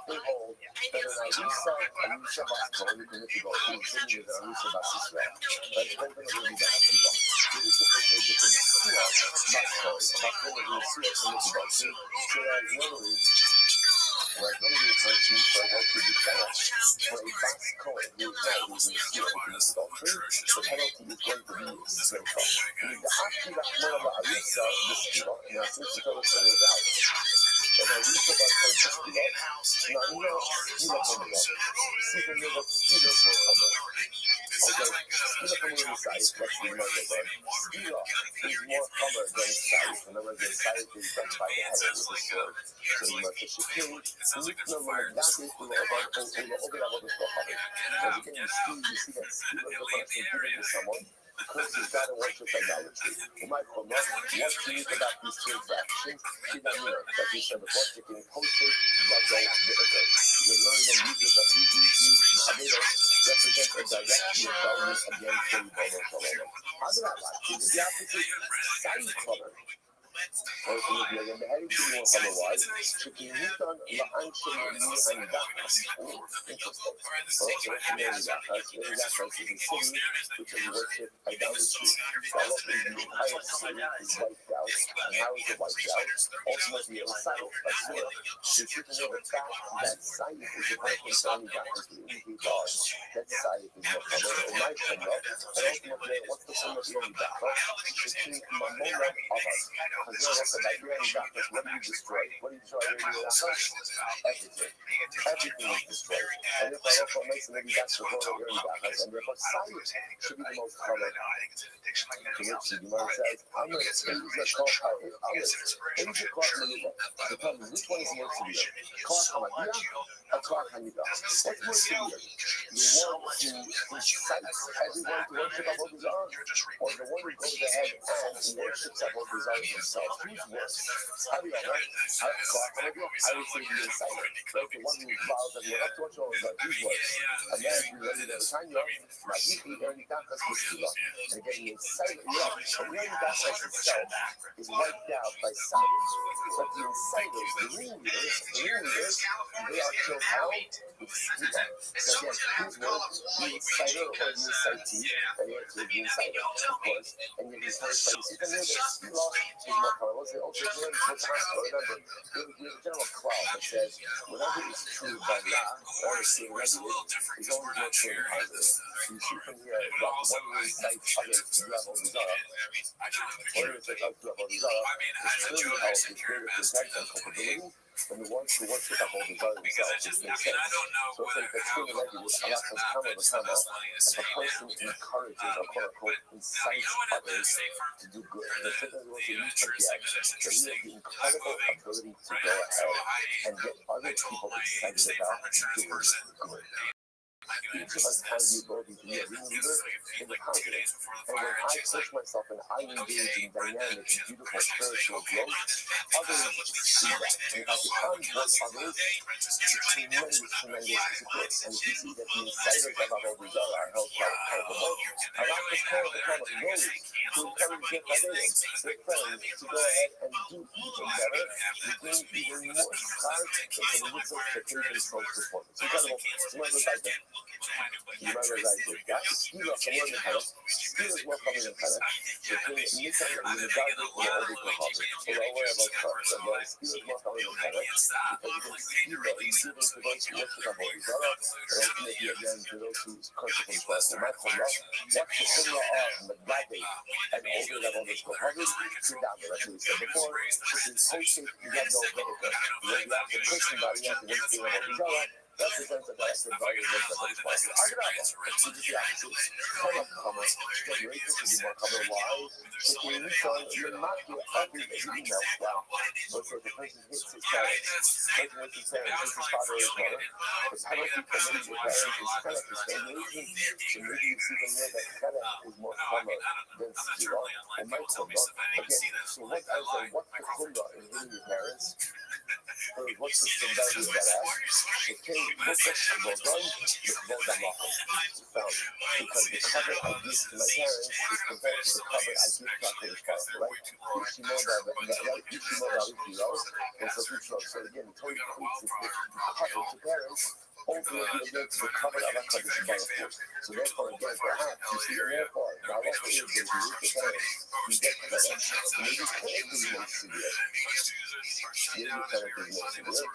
behold, that an Arisa Baskon, you can look at what he's saying with Arisa Basisra. That's open to the Baskon. This is the difference between Sua Baskon, Baskon and Sua to look about. So that literally, Whereas normally it's like you for what to be fair, play back score, you now losing the skill to this doctrine, the penalty is going to be straight off. And the actually that one of Arisa, the skill, and I think the fellow turns out. And Arisa got played the skill, now you know, skill coming up. See the nigga, skill is more common. Okay, skill coming on the side, let's be more than that. Skill is more common than size, in other words, the size is done by the head with the sword. So you must have skill, nikt na władzy, które objawowy kochamy. But again, you see that skill of the person giving to someone, because you've got to worship idolatry. You might come up, what you need about these two infractions, you don't know, that you said before, taking posters, that's all difficult. You're learning and you represent a direct rebellion against the rebellion of Allah. How do I like it? The opposite side color. Ortalıkların her iki muhabbet şekilliğinden ve anşelerinin which is worship idolatry. All of the entire city is wiped out. And how is it wiped out? Ultimately, it was silent as well. So you can know the fact that silent is the person only got to be God. That silent is not covered. It might come up. And ultimately, what's the point of going back up? The king, Mamona of us. Because you're also like, you're in darkness. What do you destroy? What do you destroy? Everything. Everything is destroyed. And if I also make some maybe that's the world of your darkness, and therefore silence should be the most common. To which the Gemara says, I'm going to use a call. Use a call to you. Because which one is more severe? Call Hamadiyah or call Hanida? What's more severe? The one who incites everyone to worship Abu Dhar, or the one who goes ahead and worships Abu Dhar himself? Who's worse? How do you know? I would say the inciter. Like the one who vows that you're not to watch all of that. Who's worse? A man who's ready to sign you up, like you can earn Dakas Mustila. And again, the inciter, the earning Dakas itself is wiped out by silence. But the inciters, the ringleaders, they are killed out with Stila. So again, who's worse? The inciter or the incitee? And it's the inciter, of course. And you're encouraged by the Stila. Stila is more powerful. Also, remember, there's a general clause that says, whatever is true by Allah or is seen negative is always more true than positive. So you see from here that one who incites others to do Abu Dhar, or to take out to Abu Dhar, is clearly held with greater contempt and culpability than the ones who worship Abu Dhar themselves, which makes sense. So it's like that's really negative. Allah says, kama the kama, if a person encourages or quote unquote incites others to do good, the thing is also you forget that we have the incredible ability to go ahead and get other people excited about doing good. Each of us has the ability to be a ringleader in the positive. And when I push myself and I engage in dynamic and beautiful spiritual growth, others see that. And as it onboards others, tremendous support. And if you see that the insiders of Abu Dhar are held accountable, Allah is called upon those who encourage their others, their friends, to go ahead and do even better, to gain even more scars and for the midst of occasion from performance. Incredible. You might realize that that's skill of someone in the house. Skill is more common in Canada. So you need to in the garden or the coffee. So we're aware about cars. And then skill is more common in Canada because you can skill that is given to those who worship Abu Dhar, and ultimately again to those who curse themselves. So my Allah, watch the Sunnah of Magdadi and over level of the Kohanim, to down there, as we said before, which is hosting, you have no benefit. When you have to push somebody, you have to work with Abu Dhar. That's the sense of that value of the responsibility. I get out there. So just the opposite. Come up, generations should be more common. Why? So when you find you're not your every email down. But so the person hits his parents, person hits his parents, hits his father or his mother. The penalty for hitting your parents is kind of the same reason. So maybe you see from there that kind of is more common than skill or my kunda. Again, so what I say, what's the kunda in hitting your parents? Or what's the severity of that act? It came because the cover I give to my parents is compared to the cover I give to my parents, right? And so again, the Torah equates the cover to parents ultimately against the cover of a condition by a force. So therefore, again, perhaps you see, therefore, now what it is that you reach the parents, you get better, and maybe penalty is more severe. Maybe penalty is more severe.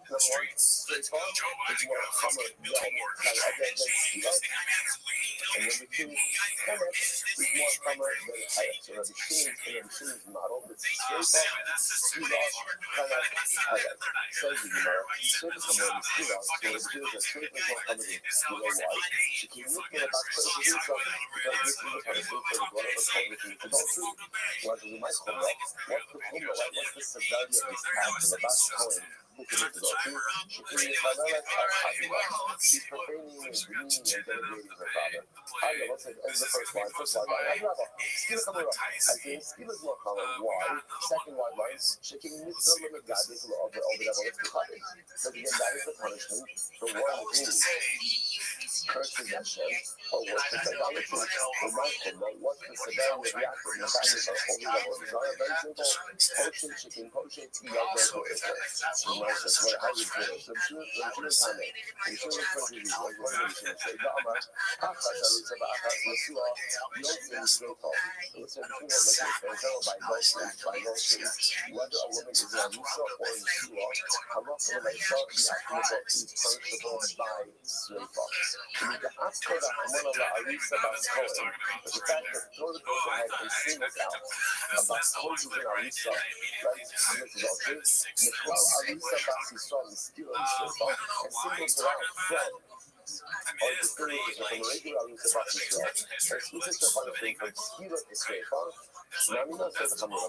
Number one, straight far, it's more common realm. Like again, Skila. And number two, Kemet is more common than Hayat. So the Shim's model, the straight far, Skila, Kemet, Hayat. Says the Gemara, straight is common than Skila. So it appears that straight is more common than Skila. Why? She can look at about 20 years ago because this is the punishment for the blood of a covenant in adultery. What do you might call that? What's the Kumra? What's the severity of this act of the Bas Cohen who commits adultery? She can be Chavela Chadiva. She's profaning and demeaning and denigrating her father. Let's say the first line. I'd rather Skila Kamara. I think Skila is more common. Why? Second wide line. She can mitzvah limit God is a little bit over that. Let's be clear. So again, that is the punishment for one who curses Hashem or worships idolatry. For Michael, what's the severity of the act of the God is over that? Very simple. Potion, chicken, potion, yogurt, water. So Mike says, what? How do you do it? So Shimon comment. And Shimon is going to be like, what are you going to say? Dama, Achas, Arisa, Achas, Yeshua, Yosef, straight off. Listen, between all the things, by Goshen, whether a woman is an Arisa or in Yeshua, Halacha, when I saw the Achimot, is punishable by straight off. So you can ask her that Hamon Allah Arisa Bas Cohen, but the fact that Torah goes ahead and singles out about Kohen and Arisa, right? Commits adultery. Niklal Arisa Bas Yisrael is still on straight off, and singles her out from or distinguishes her from a regular Arisa Bas Yisrael. And speaks to punishment from Skila to straight off. Namina says Hamon.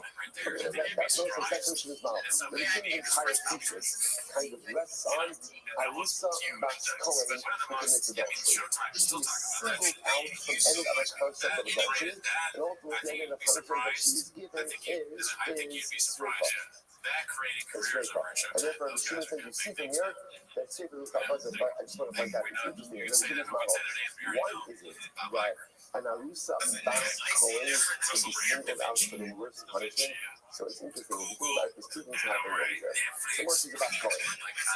That's not exactly what she was now. But the entire thesis kind of rests on Arisa Bas Cohen who commits adultery. She is singled out from any other concept of adultery, and ultimately the punishment that she is given is straight off. It's straight off. And therefore, the student thing you see from here, that Sefer Ruchah, but I just want to point out, it's interesting. Remember, student's model. Why is it that an Arisa Bas Cohen can be singled out for the worst punishment? So it's interesting. If you think about it, the students have their right there. So once she's a Bas Cohen,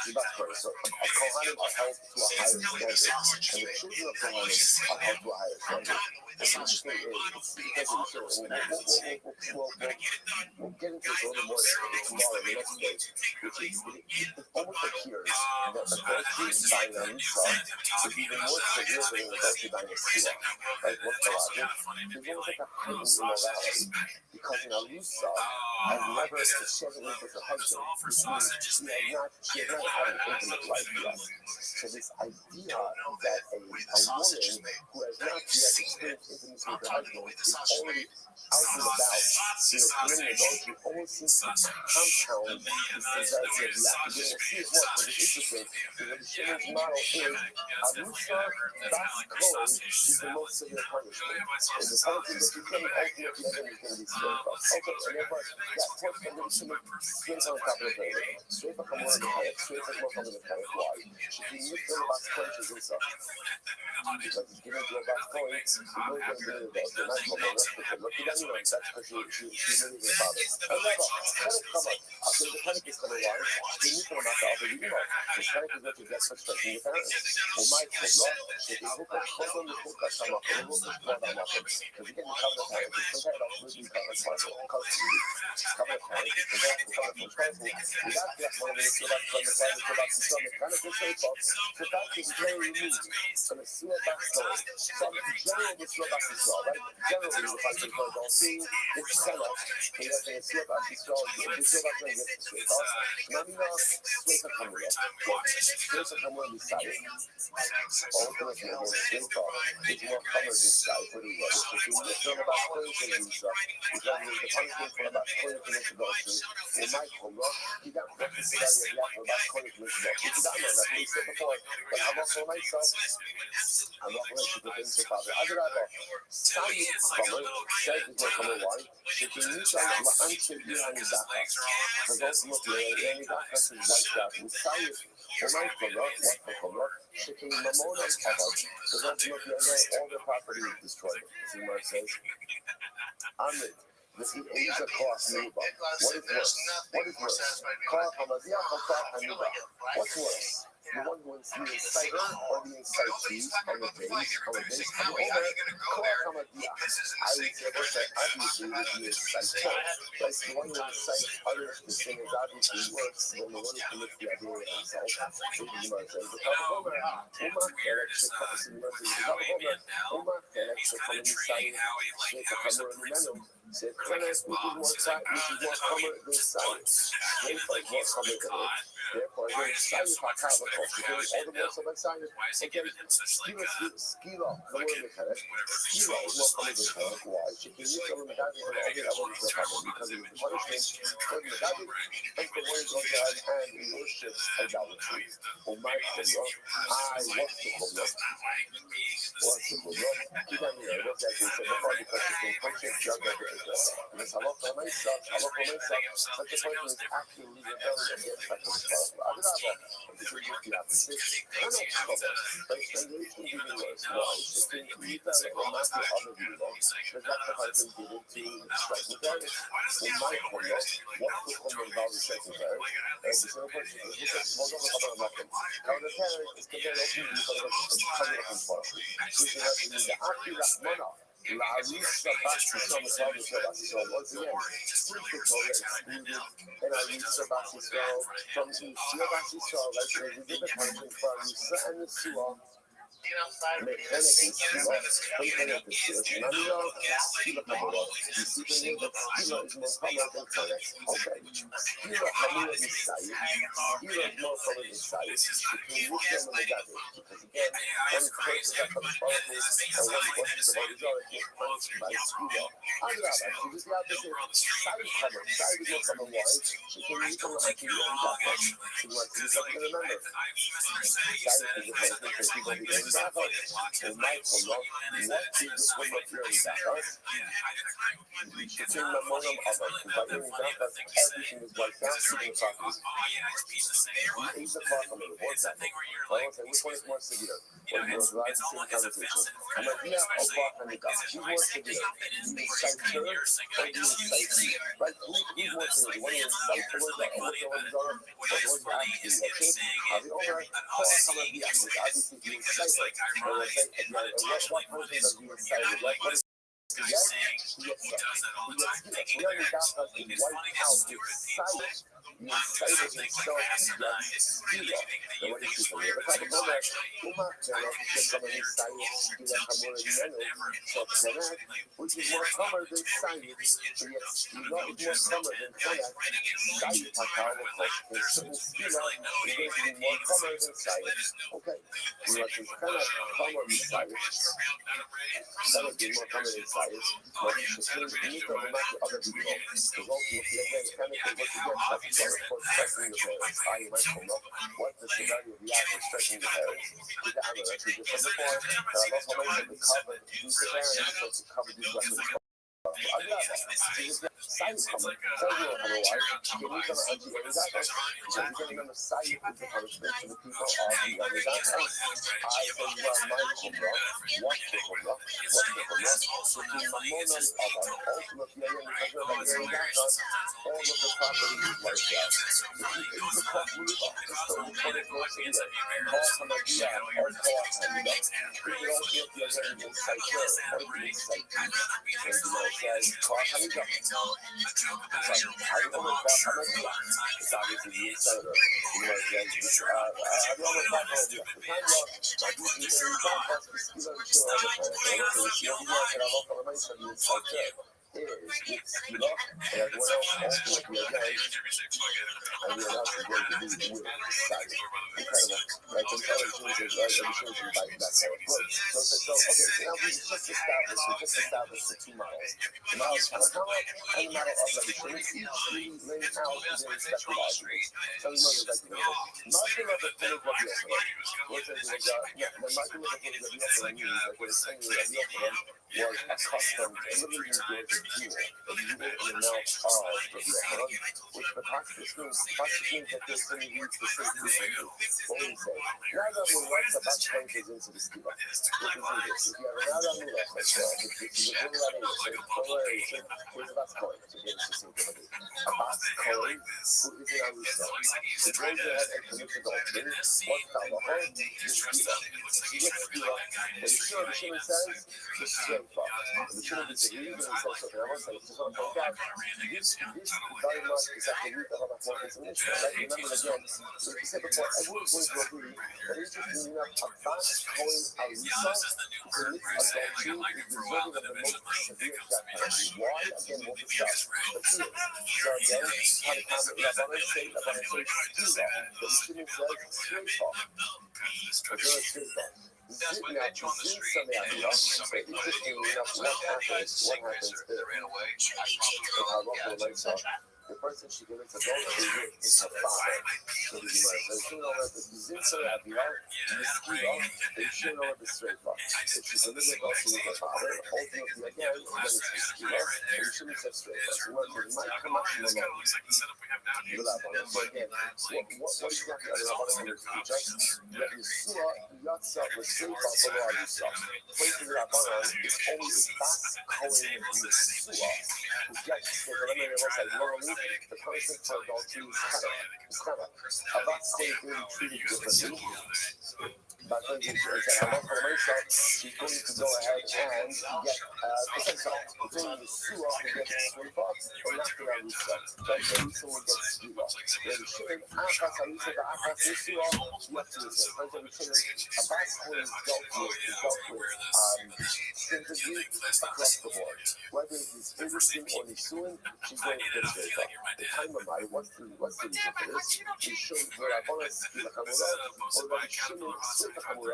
she's a Bas Cohen. So a Kohanim are held to a higher standard, and the children of Kohanim are held to a higher standard. What's interesting is, because of the show, we'll get into this a little more tomorrow, the next day, which is, it almost appears that adultery by an Arisa is even more severe than adultery by an Asira. Right? What's the logic? There's almost like a heightened immorality, because an Arisa has never sexually with her husband, which means she has not had an intimate life yet. So this idea that a woman who has not yet experienced intimacy with her husband is already out and about, committing adultery, almost seems to compound the severity of the act. Again, we'll see it more, because it's interesting, because the Shimon's model is Arisa Bas Cohen is the most severe punishment. And the punishment that you can ultimately end is going to be straight up. Okay, and therefore, that point can be straight on top of the table. Straight for Kamala and Hayek, straight for more common than Hayek. Why? She can use the Bas Cohen to do so. Because it's given to a Bas Cohen, it's really going to be the best. And that's what we're looking for. Look at that, that's because she married her father. However, Hayek come on. After the Hayek is coming on, she needs to come out of the Yuma. The Hayek is going to get such things in the parents. Well, my God, she is hooked up, hold on the hook up, some of them, hook up, blood on them. Because you get the cover of Hayek, it's some kind of movie cover, because she's cover of Hayek, it's cover from Chesney. You got that one of the Shabbat from the private Shabbat system, it's kind of good shape of. So that is very unique. So the Sua Bas Cohen. So in general, the Sua Bas Yisrael, right? Generally, the fact that you don't see, it's kind of, so you have to Sua Bas Yisrael, the Sua Bas Cohen gets the straight off. Namina, straight for Kamala. Straight for Kamala decided. Ultimately, again, straight off. It's more covered this side for the rest. If you look at about Cohen and Lisa, because the punishment for about Cohen and adultery, well, Michael, he got the severity of the act of about Cohen and adultery. If you don't know, that's what he said before. But I'm also myself. I'm not going to put things to father. I would have Sally Kamala said to her Kamala why? She can use on the answer behind the data. Because ultimately, any data is wiped out. And Sally, what for Kamala? She can Mamona covered. Because ultimately, all the property is destroyed. See what it says? Amid. This is Asia Cross Nuba. What is worse? What is worse? Call Hamazia or call Hanuba? What's worse? the one who is the inciter or the incitees on the base, have the Omer, Koach HaMadiach. I would say that obviously would be a inciter. Right? The one who incites others to sin is obviously worse than the one who commits the idea of himself. So the Gemara says, the Omer, Umar Kelech Shekam, so the Gemara says, the Umar Kelech Shekam Nisayim, Shekam Rimenu. So Kelech, which is more common than science. Like more common than it. Therefore, again, science HaKavakov, because all the more so like science. Again, Skila, the word of Kelech, Skila is more common than Kelech. Why? Because you can imagine that all the other because of the punishment for the David and the words of God and he worships idolatry. Oh my God, I want to come up. Keep on here, look at this, and the party practicing punching jug of it. And it's halach for myself, such a person is actually rebelling against that kind of stuff. I don't know, this is just the opposite. I'm not trouble, but it's the nation giving worse. Why? It's the people that will not be other people, because that's the person given to strike the parents. In my opinion, what will come involved in striking parents? And the single person is just hold on to cover of nothing. Now the parent is compared to the cover of him for. So you have to need the Akira Mana. La Arisa Basi Soma Soma Shabasi. So once again, since the Torah excluded and Arisa Basi Soma from the Shia Basi Soma, like the different punishment for Arisa and the Sua. Mechanic is Sua, Mechanic is Sua. Namio, Skila Kamura. You see the name of Skila is more common than Kanek. Okay. Skila Kamura is Sayyid. Skila is more common than Sayyid. Between Muslim and the Gadol. Because again, one is person that comes from this, and one is the majority is punished by Skila. Adrabah, so this is the opposite. Sayyid Kamur. Sayyid is more common. Why? She can use them like you and that one. She wants to do something to remember. Sayyid is the punishment for people who don't and Michael, what did the woman of your Zachas? Between the monum of us, by hearing Zachas, everything is wiped out, even the properties. He is the problem of the word that. Well, I say, which one is more severe? When we were right in the conversation. I'm like, yeah, I'll walk on the God. Who's more severe? You incite her or you incite me? Right? Who's more severe? The one who incites the word that, or the one who's on, or the one who actually, okay? The owner, obviously, you incite. Or let's say, what person does he incite? What is yes? Yes, we already got us to wipe out the silence. You incited himself against Skila. The one is people. The problem is that Umar Kelech is coming inside Skila Kamura Yenu. So Kelech, which is more common than Sayyid, so yet Skila is more common than Kelech. Sayyid Hakar, of course, is certain Skila is going to be more common than Sayyid. Okay. You know, since Kelech common than Sayyid, Kelech is more common than Sayyid, but you should need to remind the other people. Because ultimately, again, Kelech is what you get. Of course, striking the parents. I might know what the severity of the act of striking the parents. With the other, as we just said before, I love how much of the cover use the parents, so to cover these weapons. Side coming, so you know otherwise, you need to actually end that. Because you're going to remember side is the punishment to the people of the other guys. I say, well, my kumra, what the kumra, between Mamona of our ultimate union, because we're like very back on all of the property is like that. If you call Muruba, it's still the 24th of the year. Call Hamadia or call Hamida. If you don't get the other insight here, or the insight here, and you know, says, call Hamida. I don't know what Hamadia. It's obviously the insider. You know, I don't know what Hamadia. The time of, I do think it's in time, but it's still not sure of the time. So it's the idea that I'm not going to mention the insight here. Is with Skila and everyone else ultimately again, and we're not going to do with Sayyid. Incredible. Like in television, right? Everything is like that's how it works. So now we just established the 2 models. The model of Tanakama and the model of Restream. Each really laying out their respective arguments. So we know that Martin of the Pen of Rabbi Yochanan, which is the Martin of the Pen of Rabbi Yochanan means that the same Rabbi Yochanan was accustomed to literally enjoy the jewel, the jewel in the mouth of Rabbi Yochanan, which the practice means that there's going to use the same people. What do we say? Nada Mulat Sabat goes into the skiva. What is this? If you have another Mulat, like if you bring that in, coloration, here's a Bas Kohen. So again, it's the same thing. A Bas Kohen who is in Arusa. He goes ahead and commits adultery. What's the halacha? The skiva. She gets skiva. And the Shimon says, the straight fuck. The Shimon disagrees and he says something. I want to say, just want to point out, this very much is at the root of our focus in Israel. Right? Remember again, like we said before, everyone's going to agree that it's just meaning a Bas Kohen Arusa commits adultery is deserving of the most severe death penalty. Why? Again, we'll discuss. But here, so again, how the comment Rabbanan say skiva, but the Shimon says straight fuck. That's what that on the street. Somebody put it in what happens there. The person she commits adultery with is her father. So the shouldn't know that the Zinsa Avila, the skiva, they shouldn't know the straight fuck. If she's a little adultery with her father, ultimately again, when it's the skiva, they shouldn't say straight fuck. Remember, it might come up from the moment. So again, what exactly are the Rabbanim going to teach us? That Yeshua Yatsa was straight fuck for the Arusa. According to the Rabbanim, it's only a Bas Kohen Yeshua who gets the Rabbanim say, the person for adultery is kind of a Bas Kohen being treated differently. But when she's going to go ahead and get potential. It's only the Sua who gets straight fuck, or not the Arusa. But the Arusa will get skiva. Where the Shimon, Achas Arusa, the Achas Yeshua, what to say? But the Shimon, a Bas Kohen is dealt with sympathy across the board. Whether it is visiting or Nisuin, she's going to get straight fuck. The time of my, what's the reason for this? We showed where I want to skiva Kamura, or where the Shimon skiva Kamura.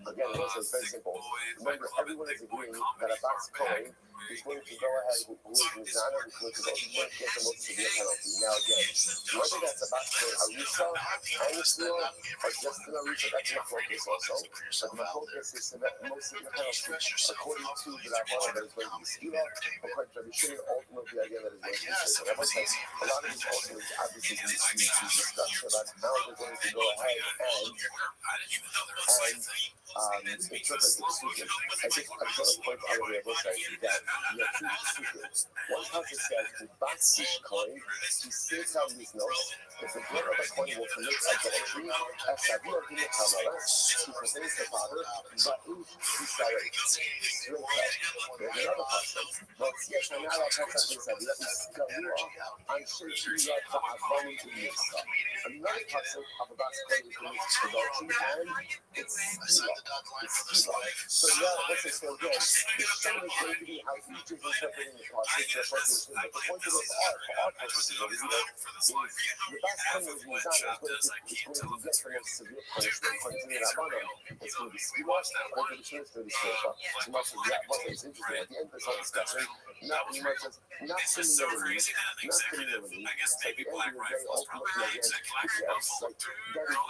Again, it was very simple. Remember, everyone is agreeing that a Bas Kohen is going to go ahead, who is Nizana, who's going to go ahead and get the most severe penalty. Now, again, whether that's a Bas Kohen Arusa and Yeshua, or just an Arusa, that's the focus also. But the focus is the most severe penalty, according to the Rabbanan, that is going to be skiva, according to the Shimon, ultimately, again, that is going to be skiva. I must say, a lot of these also is obviously discussed about how they're going to go ahead and interpret the psukim. I just want to point out on the website that you have two psukim. One passage says, the Bas Kohen, he states out in his notes, that the brother of a Kohen will commit adultery, as Savia Hina Kamara, he presents the father, but in Israel, straight up. There's another passage, but yes, another passage that is Gavua, and Shirshia Ta'avani to Yisra. Another passage of a Bas Kohen who commits adultery, and it's skiva. So now, let's say so again, the shame is going to be how each is interpreting the passage, but the point of this for our purposes, is the Bas Kohen is going to get the most severe punishment. According to the Rabbanan, it's going to be skiva, according to the Shema, it's going to be straight fuck. So much as that was interesting. At the end of this whole discussion, not similarly, at the end of the day, ultimately, again, yes, like, that is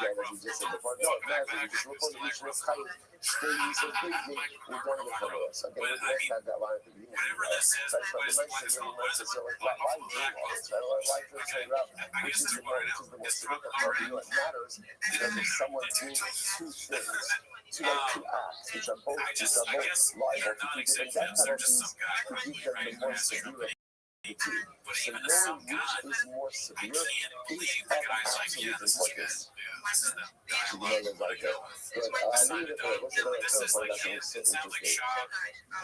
dead, as we just said before. No, it matters, we just report the issue of Chayim. They use it completely, we're going to follow us. Again, let's have that line at the beginning. So I thought the nice thing really nice is, like, why are you doing all this? Right? Why do you figure out which is the most significant part? You know, it matters because if someone's doing two things, two acts, which are both liable to be given death penalties, to give them the more severe. So knowing which is more severe is of absolute importance. To know them like that. But I need it for what's another point that is so interesting. If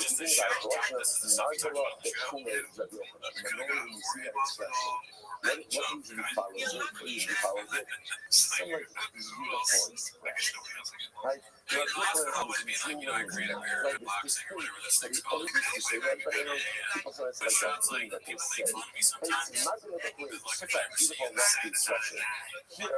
you think about it, what's the Margala the Kume Rabbi Yochanan? The moment you see that expression, what usually follows it? Something like uniform expression. Right? There are different like it's distinct, but it's only to say that, but people say it's like that thing that to say, hey, imagine if it was such a beautiful lofty expression. Here,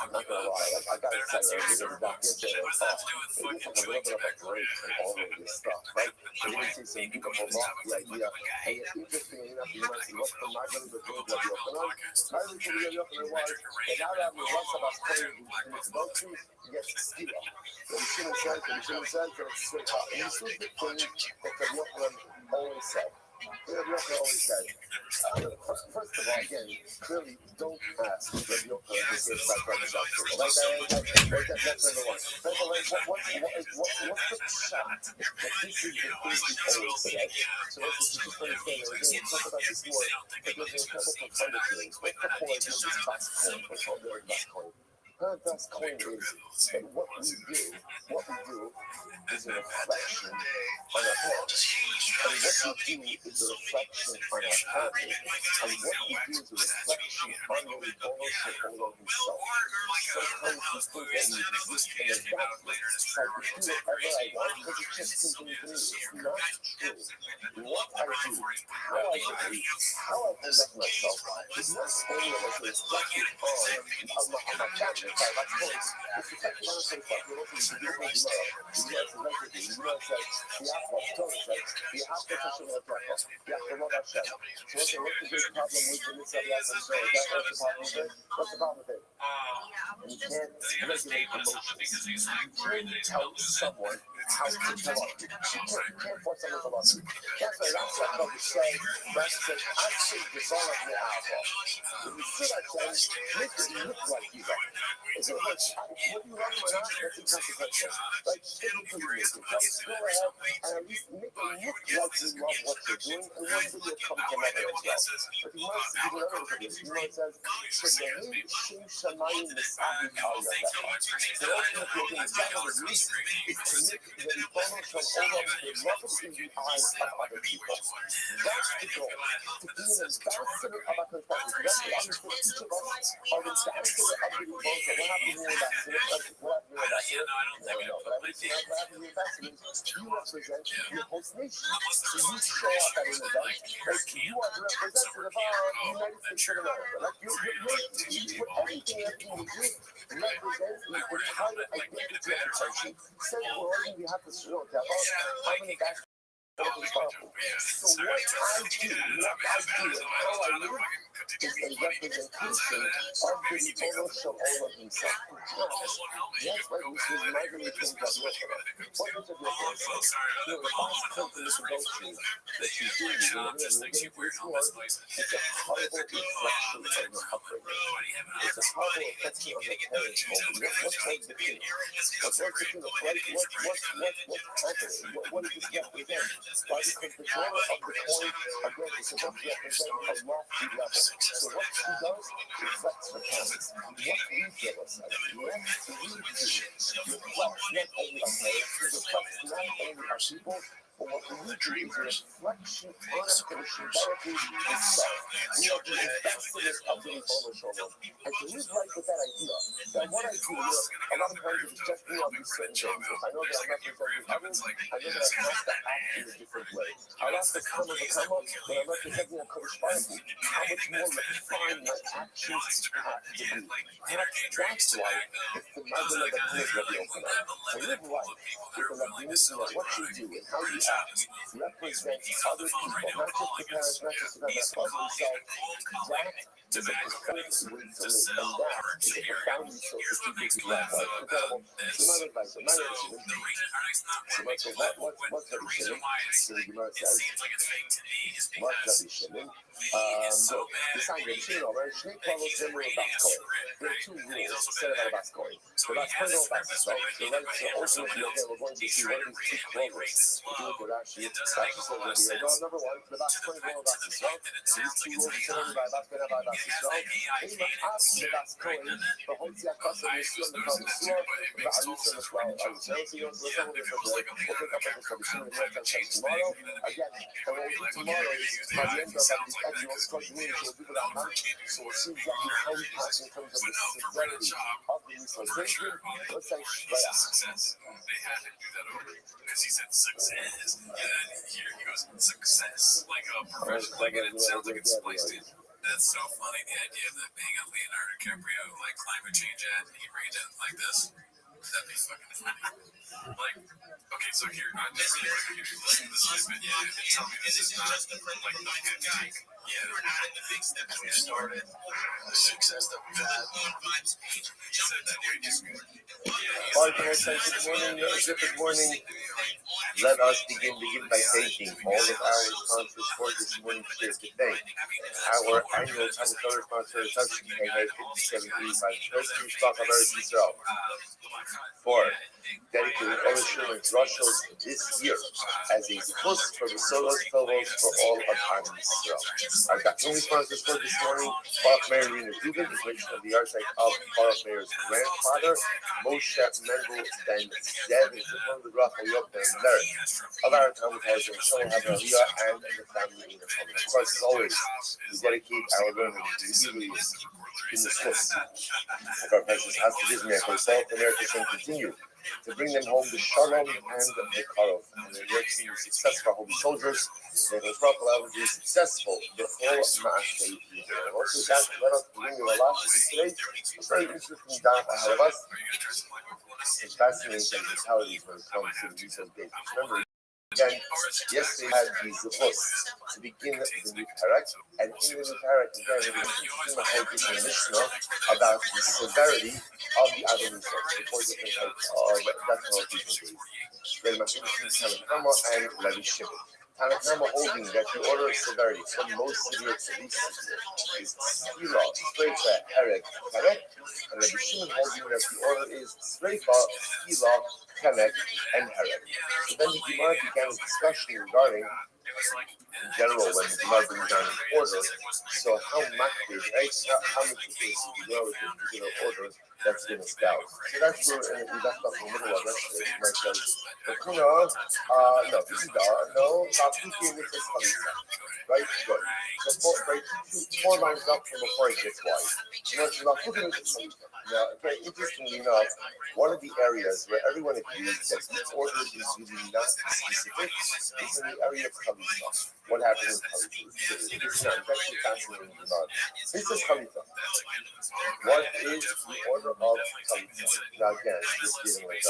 I'm not gonna lie, like, I gotta say, that yesterday I thought, maybe it's a little bit of a break from all of this stuff, right? You're gonna see some beautiful lofty idea, and it's interesting enough, you might see what's the Margaret the Bird of your Canal. Margaret the Bird of your was, and now that we're lots of us playing in its adultery, yes, still. The machine says, that it's straight up. And this was the thing that the Yochanan always said. First of all, again, clearly don't ask the Yochanan to say about himself. That's number one. What's the shot? That this is the thing he always said. So let's just understand that we're going to talk about this more, but there's a couple of other things. What's the point of this bus coin? What's called the bus coin? Her best coin is that what we do is a reflection on our heart. And what we do is a reflection on our family. And what we do is a reflection on the relationship of himself. Sometimes we think that we exist in a darkness, like we do whatever I want, because it's just something to me. It's not true. What I do, how I behave, how I conduct myself, is not only a reflection on my family. That's choice. It's the fact that I'm saying, fuck, you're looking to do what you know. You know, it's everything. You know, it's like, you have to, Tony said, you have to push it like that. You have to know that shit. So what's the big problem with the mitzvah of the show? Is that what's the problem with it? What's the problem with it? You can't regulate emotions. You can't tell someone how to tell us. You can't force someone to love you. That's why that's what I say. That's the actually develop the alpha. When you see that thing, make it look like you got it. It's like, what you love or not, that's inconsequential. Like, take it for your music. Just go ahead and at least make it look like you love what you're doing, and one day you'll come to love it as well. But you must do another thing. You know, it says, Shemaim Shem Shamayim Misabi Al Yadecha. So ultimately, the job of the music is to make the Ribono Shel Olam beloved in the eyes of other people. That's the goal. To be an ambassador of our country. That's what I'm saying. Each of us are ambassador of the Ribono Shel Olam. What happened here, ambassador? What happened here, ambassador? No. But I would say, what happened here, ambassador? You represent your host nation. So you show up at an event. Like, you are the representative of the United States of America. Like, you're everything you do represents the entire identity of the country. Say, well, we have to show that. I'm an ambassador. So what I do, and how I live, is a representation of the Ribono Shel Olam himself. Yes, right, this is my religion that works. What is it that the last country is adultery that you do, it's a horrible reflection of your upbringing. It's a horrible reflection of your parents' home. What's the king? What's happening? What is this represent? Why? Because the color of the coin, again, is supposed to represent a lofty level. So what he does reflects the parents. What we give us, what we do, reflects not only our parents, it reflects not only our people, but what we do is a reflection on our condition directly itself. We are the ambassadors of the Ribono Shel Olam. And to live right with that idea, that what I do, a lot of times it's just me on these certain things. If I know that I'm representing others, I know that I have to act in a different way. I'll have to come as a come up, when I'm representing a Kodesh Baruch, how much more refined my actions have to be. That's why it's the model of the Kodesh Rabbi Yochanan. To live right with the recognition of what you do and how you act represents other people, not just the parents, not just the parents, but themselves. That is a profound way to live, and that is a profound resource to keep people alive. Incredible. So my advice, so what's Rabbi Shimon? So the Gemara says, what's Rabbi Shimon? So, besides Rabbi Shimon, there are two rules said about a bas coin. The bas coin or bas Yisrael. So ultimately, we're going to see what are these two programs. If you look at Rashi says that number one, the bas coin or bas Yisrael. These two rules are determined by bas coin and by bas Yisrael. Ema as the bas coin, the Hotzi Akasa Yisrael, the Kal Yisrael, the Ayusha Yisrael, Ayusha. So we'll pick up on this tomorrow. Again, and what we'll do tomorrow is by the end of the everyone's continuing to do that much. So we'll see exactly how we pass in terms of the severity of the Yisrael. Let's say, success. They had to do that over because he said success. is. And then here he goes, success, like a professional, like, and it sounds like it's spliced in. That's so funny, the idea of them being a Leonardo DiCaprio, like, climate change ad, and he reads it like this. That'd be fucking funny. Like, okay, so here, I'm just really quick here. Listen to this video and tell me this is not, like, the good guy. Yeah. We're not in the big steps we started. The success that we've had. He said that way, dude. Good morning. Let us begin by thanking all of our sponsors for this morning's share today. Our annual Tanakh sponsor is Hudson KK 5735 Restream stock of Eretz Yisrael. For dedicated ownership and Russia's this year as a plus for the solos fellows for all of Am Yisrael. Our Gatumi sponsors for this morning, Baruch Meir Rina Dubin, the creation of the architect of Baruch Meir's grandfather, Moshe Mendel Ben Zev, and the Rachel Yop Ben Merit. Of our commentators and Shlomo Havariyah and the family in the family. Of course, as always, we dedicate our learning to the in the Swiss. If our precious hostages may herself and their Hashem continue to bring them home the Shalom and the Karov, and their work to be successful holy soldiers, may those Rabbis be successful before Ma'aseh Yideh. And also with that, let us bring you a lot today. A very interesting daf ahead of us. It's fascinating mentalities when it comes to these days. Remember, again, yesterday we had the Zevus to begin the new parak, and in the new parak, again, we were in the Mishnah about the severity of the Adonai, the four different types of death penalties. Then Tanakh and Rabbi Shimon. Tanakh holding that the order of severity from most severe to least severe is Sfira, Sreifa, Herek, Karek, and Rabbi Shimon holding that the order is Sreifa, Sfila, Kanek, and Herek. So then the Gemara began a discussion regarding, in general, when the Gemara brings down an order, so how makbid, right? How meticulous is the Gemara with a particular order that's been established. So that's where we left off in the middle of yesterday. You might say, but no, this is no, Bapuki and this is Chalitza. Right? Good. So four lines up from before it gets wide. You know, Bapuki and this is Chalitza. Now, very interestingly enough, one of the areas where everyone agrees that the order is really not specific is in the area of Chalitza. What happens with Chalitza? This is actually fascinating to know. This is Chalitza. What is the order of Chalitza? Now, again, just dealing with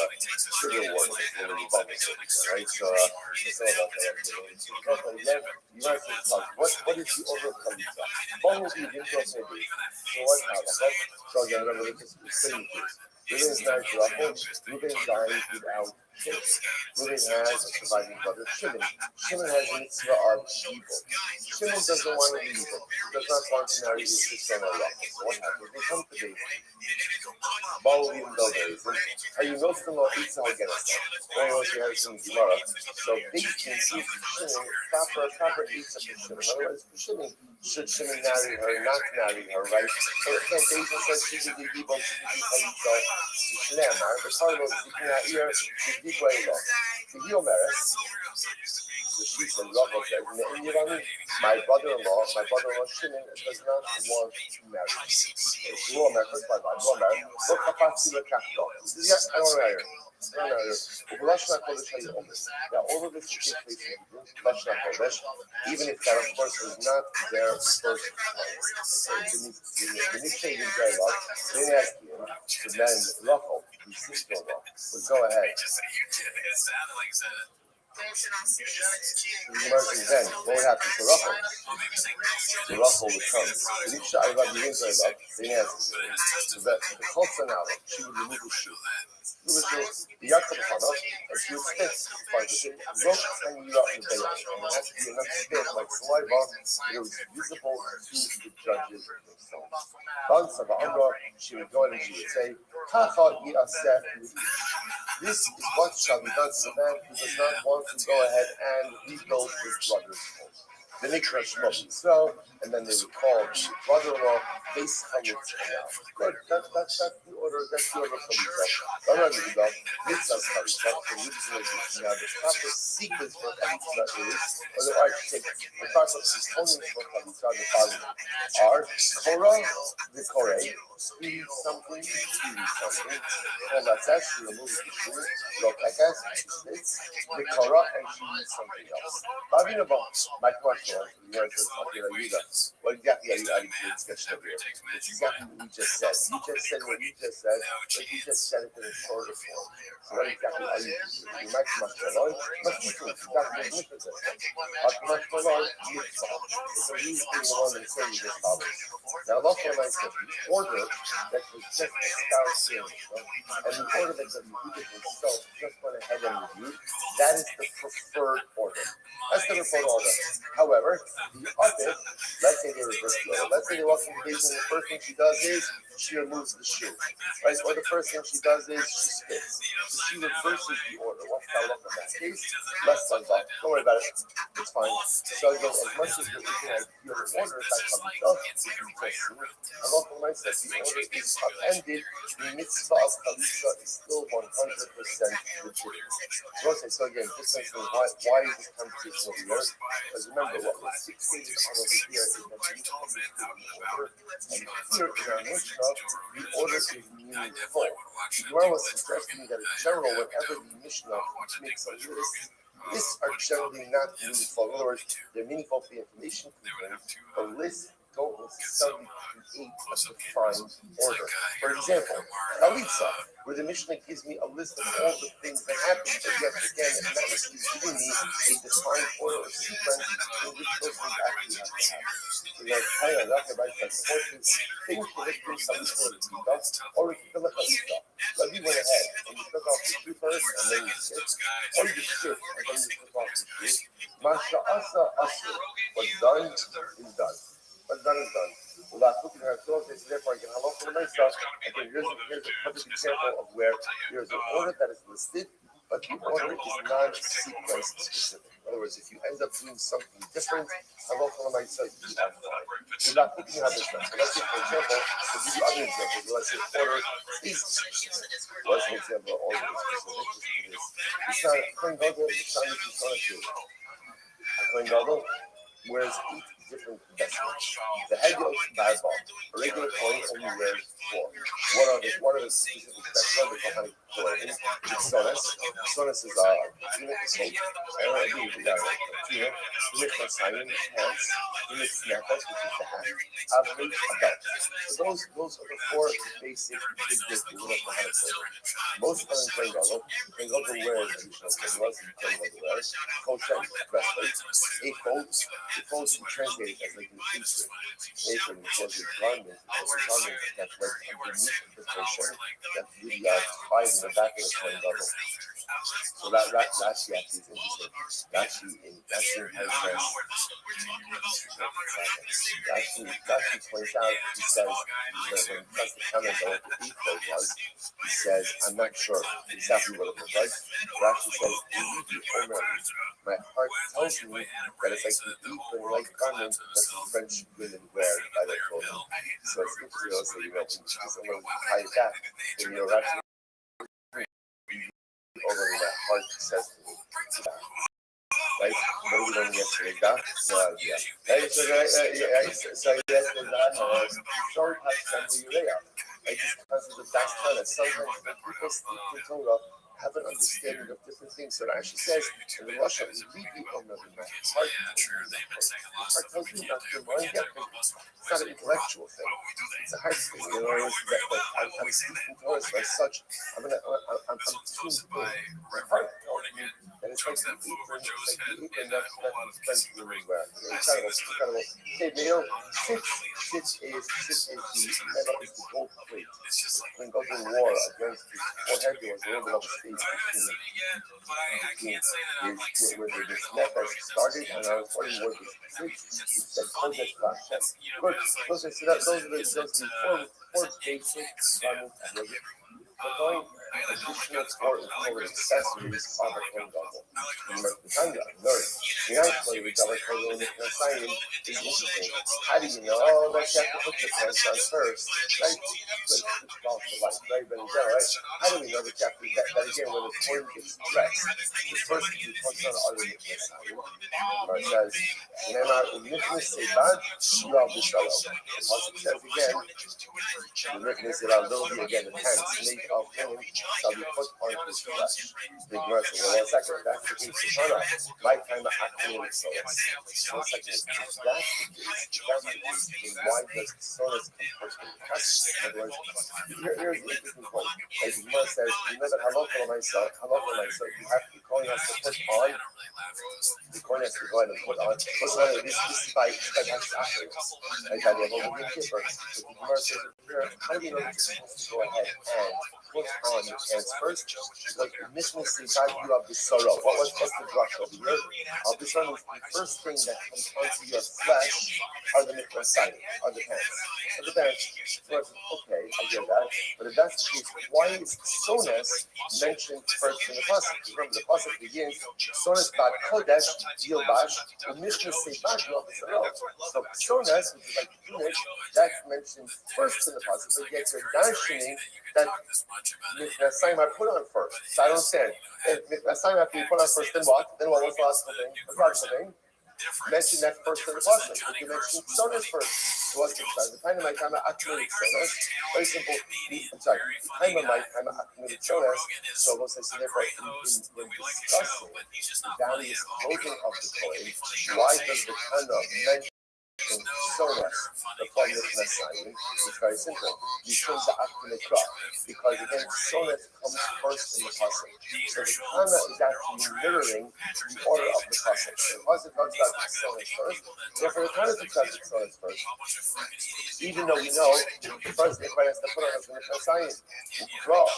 trivial words, like the bubble, right? So, it's all about that. You might say, what is the order of Chalitza? What will be the interest of it? So, what happens? So, again, remember, it's pretty clear. Reuben is married to Rachel. Reuben dies without children. Reuben has a surviving brother, Shimon. Shimon has a mitzvah of evil. Shimon doesn't want to be evil. He does not want to marry his sister-in-law Rachel. So what happens? They come to David. Baal even though there isn't. Are you no still eats all against them? One of you has some Gemara. So David can see Shimon proper eats of Shimon. In other words, Shimon should Shimon marry her, not marry her, right? So again, David says she should be evil, she should be Chalitza. Shneimar, the Targum speaking out here, the Divrei Lo. The Yomeres, the she said, Rachel says, my brother-in-law Shimon does not want to marry. Yomer, first of all, Yomer, look how fast you look at her. Yes, I don't want to marry her. Now, all of this took place in Lashon HaKodesh, even if that, of course, was not their first choice. The nickname is very long. They asked him, and then Rachel, his sister-in-law, would go ahead. Then, what would happen to Rachel? The Rachel would come. The Nisha Ayva begins very long. They asked him. So that the Chotza now, she would remove his shoe. The Yaakov Chana, and she would spit by the thing, rock hanging out in the day. And it had to be enough spit like saliva that it was visible to the judges themselves. She would go in and she would say, this is what shall be done to the man who does not want to go ahead and rebuild his brother's home. Then they crush Shmo Yisrael, and then they would call the brother-in-law Beis Chalutz Hayal. Good. That's the order. That's the order from Yisrael. Now the proper sequence for Chalitza is, or I should say, the proper components for Chalitza the following are Korah, the Korah, eat something, and that's actually removes the shoe, Lokakas, the Korah, and she eats something else. Talking about my question, what exactly are you discussing over here? It's exactly what you just said. You just said what you just said, but you just said it in a shorter form. So what exactly are you doing? You might come up to a must be true. You got to make it this way. But much more long, mitzvah. It's a reason the one that's saying this follows. Now, Allah Ta'ala said the order that was just established, and the order that the Yehudim himself just went ahead and reviewed, that is the preferred order. That's the preferred order. However, the other, let's say they reverse the order. Let's say they walk in the basement, and the first thing she does is she removes the shoe, right? Or the first thing she does is she spits. So she reverses the order. What's that look in that case? Less than that. Don't worry about it. It's fine. So again, as much as there is an idea of order, that's how we go. Allah says the order is upended. The mitzvah of Chalitza is still 100% legitimate. So again, this is why is this conversation over here? Because remember, what we're fixated on over here is that we come to the order, and here in our Mishnah, the order is meaningful. The Gemara was suggesting that in general, whenever the Mishnah makes a list, lists are generally not meaningful. In other words, they're meaningful for the information contained, but lists don't necessarily create a defined order. For example, Chalitza, where the Mishnah gives me a list of all the things that happen, but yet again, it's not necessarily giving me a defined order or sequence in which those things actually have to happen. So like, hey, I love the right side. Things that make Chalitza or we can look at Chalitza. But you went ahead and you took off the shoe first and then you skip, or you skip and then you took off the shoe. Masha Asa Asa. What's done is done. What's done is done. Without looking at ourselves, so therefore I can have for myself. Again, here's a perfect example of where there's an order that is listed, but the order is non-sequence specific. In other words, if you end up doing something different, Allah for myself, you are fine. Without looking at this, so let's say, for example, to give you other examples, let's say order is what's an example of order is specific. It's not a coin goggle, it's not a coin goggle, wears 8 different vestments. The head goes barbal. A regular coin only wears 4. What are the specific vestments? What are the company clothing? It's Sonas. Sonas is a unit coat. I don't know if you got it. Unit consignment pants. Unit snappers, which is the hat. Average a belt. So those are the 4 basic big gifts we don't know how to play. Most of them play goggle. Play goggle wears additional things. Play goggle wears. Coat check, breastplate. A coat. The coat is translated as like an apron. Apron was a garment. It's a garment that's right underneath the portion that's really tied in the back of the coin goggle. So that's the actually is interesting. That's the entire press. Actually points out, he says, when he tries to comment on what the beef code was, he says, I'm not sure exactly what it was like. But actually says, my heart tells me that it's like the apron like garment that the French women wear by their clothing. So it's interesting also, you mentioned, just a little tie it back, and you're actually over that heart says to me. Right? What are we doing yesterday? No idea. So yes, short has some urea. Just because of the fast time, sometimes when people speak the Torah, have an understanding of different things. So it actually says in the Russian, we read the Omer in my heart. Heart tells you not to mind yet. It's not an intellectual thing. It's a heart thing. You know, I'm speaking Torah, so as such, I'm tuned in. My heart tells me that it's like the apron that's French women wear. Incredible. Okay, Mayo, six is the gold plate. When God war against the forehead, there was a little bit of a space between where the snapback started and I was wondering where the six that Kodesh Hashem. Good. So those are the four basic garments. But going additional sport accessories of a coin goggle. The Tanya learned is interesting. How do you know? Oh, that you have to put your pants on first, right? Right, but in general, right? How do we know that you have to, that again, when the Kohen gets dressed, the first thing he puts on are the Nichnesayim. Where it says, Neymar, Nichnesebad, Yov B'Shalom. The Pasuk says again, the Nichnesebad will be again, the pants made of linen shall be put on his flesh. The Gemara says, well, 1 second, that's the case of Shana. My time of acting so 1 second, if that's the case, then why does Sonas come first in the test? In other words, here's the interesting point. Like the Gemara says, you know that halakha myself, you have to, Kohen has to put on, the Kohen has to go ahead and put on. Listen, this is by Hashem's afterwards. Like by the Avodah Kippur. But the Gemara says, how do you know that you're supposed to go ahead and put on your pants first? Like the Mishnah says, you have the sorrow. What was the drush over here? The sorrow is the first thing that comes onto your flesh are the Nichnesayim, are the pants. The pants. Okay, I get that. But if that's the case, why is Sonas mentioned first in the pasuk? Remember, the pasuk begins Sonas bad kodesh yilbash u'mishnasei bad yilbash. So Sonas, which is like the tunic, that's mentioned first in the pasuk, but yet you're darshaning that Nichnesayim are put on first. So I don't understand. If Nichnesayim have to be put on first, then what? Then what was the last thing? The last thing? Mention that first in the pasuk. But you mentioned Sonas first. So what's the time of my time of accumulated Sonas? Very simple. I'm sorry. The time of my time of accumulated Sonas. So we'll say, so therefore, when discussing the various clothing of the Kohen, why does the Tana mention Sonas, the form of Nichnesayim? It's very simple. You show the Akimekra, because again, Sonas comes first in the pasuk. So the Tana is actually mirroring the order of the pasuk. So the pasuk talks about Sonas first, therefore the Tana talks about Sonas first. Even though we know the first thing has to put on is the Nichnesayim. Draw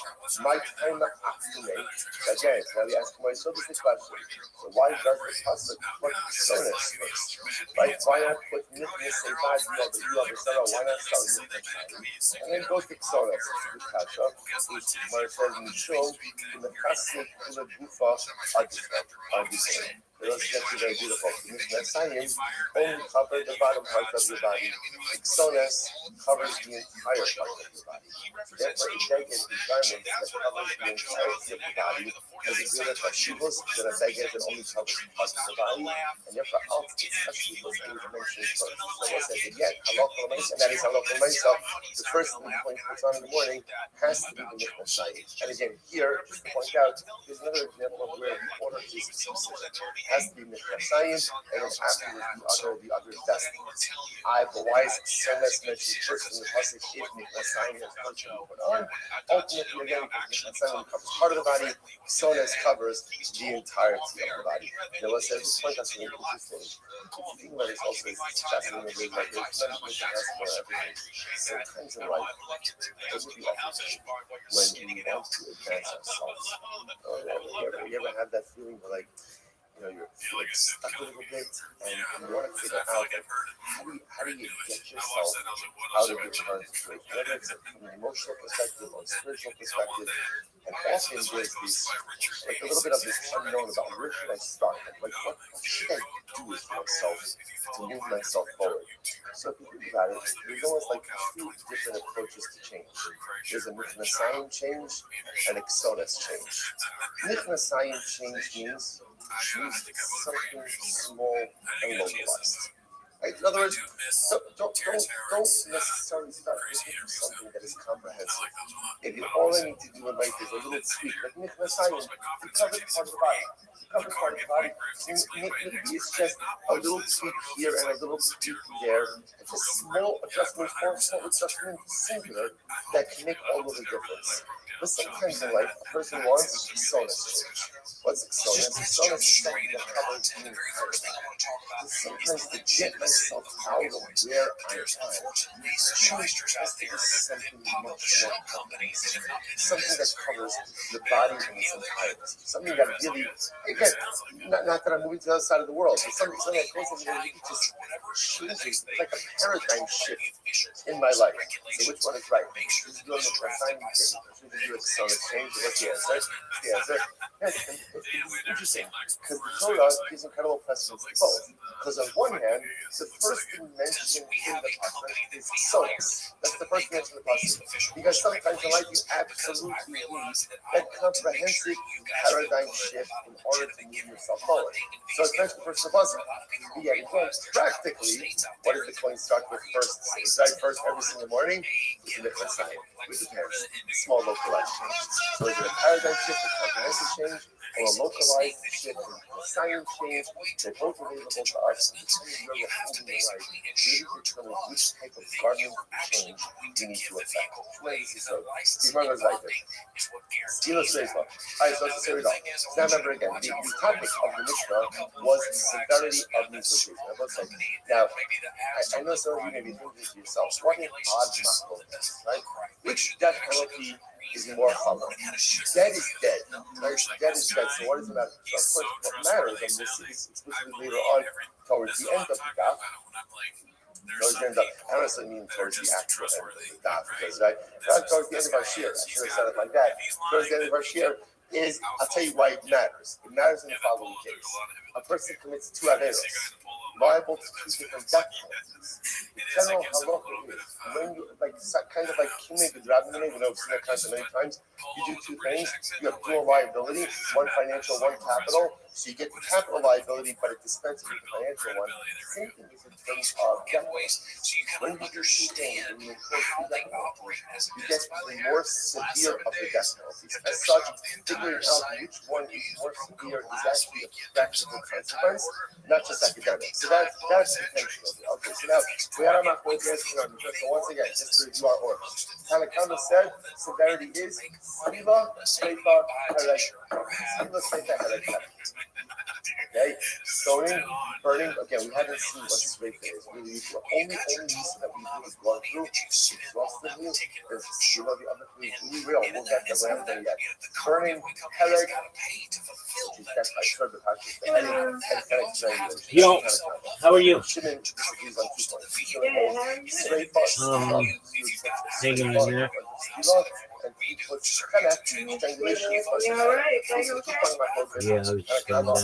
my time of Akimekra. Again, so we ask myself this question. So why does the pasuk put Sonas first? Right? Why not put why not start with Nichnesayim? And then go to Sonas. This is Kasha, which Gemara says in Shul, in the Chassid Kula Gufa Adisah. That's actually very beautiful. Nichnesayim only cover the bottom part of your body. Sonas covers the entire part of your body. Therefore, a beged is garment that covers the entirety of the body. As a good at Hashivos, that a beged that only covers parts of the body. And therefore, out it's Hashivos that is mentioned first. So I said again, and that is halakha myself. The first thing the Kohen puts on in the morning has to be the Nichnesayim. And again, here, just to point out, here's another example of where the order is specific. Has to be Nichnesayim, and then afterwards the other vestments. But why is Sonas mentioned first in the pasuk if Nichnesayim is first put on? Ultimately, again, because Nichnesayim covers part of the body, Sonas covers the entirety of the body. Now, let's say at this point, that's really interesting. If you think about it, also it's fascinating. Like there's many things to ask for everything. Sometimes in life, it would be when we want to advance ourselves. You ever had that feeling where, like, you're stuck a little bit, and you want to figure out, like, how do you get yourself out of your current situation, whether it's from an emotional perspective or a spiritual perspective. And often there's this, like, a little bit of this unknown about where should I start? Like, what should I do with myself to move myself forward? So if you think about it, there's almost like two different approaches to change. There's a Nichnesayim change and a Sonas change. Nichnesayim change means something small and localized. Right? In other words, don't necessarily start with something that is comprehensive. Maybe all I need to do in life is a little tweak. Like Nichnesayim, you cover part of the body. It's just a little tweak here and a little tweak there. It's a small adjustment, singular, that can make all of the difference. But sometimes in life, a person wants Sonas change. What's Sonas? Sonas is something that covers the entire body. Sometimes to get myself out of where I am, change has to be something much more comprehensive. Something that covers the body in its entirety. Something that really, again, not that I'm moving to the other side of the world, but something that goes in there, it just changes, like a paradigm shift in my life. So which one is right? Should we do a Nichnesayim change? Should we do a son exchange? What's the answer? The answer? Yes, it's interesting because the Torah gives incredible precedence to both. Because on one hand, the first thing mentioned in the passage is sons. That's the first thing mentioned in the passage. Because sometimes in life you absolutely need that comprehensive paradigm shift in order to move yourself forward. So it's mentioned first in the passage. Yeah, practically, what does the coin start with first? Right, first every single morning with the different sign, with the parents, small localized change. So is it a paradigm shift, a comprehensive change, or a localized shift, a sign change? They're both available to us. Depending on your holding life, really determine which type of gardening change you need to affect. So, the Gemara goes like this. Stilo Shrefa. Alright, so let's say it all. So now remember again, the topic of the Mishnah was the severity of mitzvah. Now, I know some of you may be thinking to yourselves, what an odd machloek, right? Which death penalty is more common? Dead is dead, right? Dead is dead. So what does it matter? So of course, what matters, and we'll see this explicitly later on towards the end of the daf. Towards the end of, I don't necessarily mean towards the actual end of the daf, because right, towards the end of our shir, I should have said it like that. Towards the end of our shir is, I'll tell you why it matters. It matters in the following case: a person commits two averos, liable to two different death penalties. The general halacha is when you kind of like kimig the rabbin, we know we've seen that concept many times. You do two things: you have dual liability, one financial, one capital. So you get the capital liability, but it dispenses with the financial one. Same thing is in terms of death penalties. When you do two things, when you enforce two death penalties, you get the more severe of the death penalties. As such, figuring out which one is more severe is actually a practical consequence, not just academic. So that's the intention of it. Okay, so now we had our macro answer on the first. So once again, just to review our order. Tanakama said severity is Siva, Sreifa, Harek. Siva, Sreifa, Harek. Okay, stoning, burning. Again, we haven't seen what Sreifa is. Really, the only use that we've really gone through exhaustively is Siva, the other three is really real. We'll get that. We haven't done it yet. Burning, Harek. Yo, how are you? Hanging in there. Yeah, I was just going down.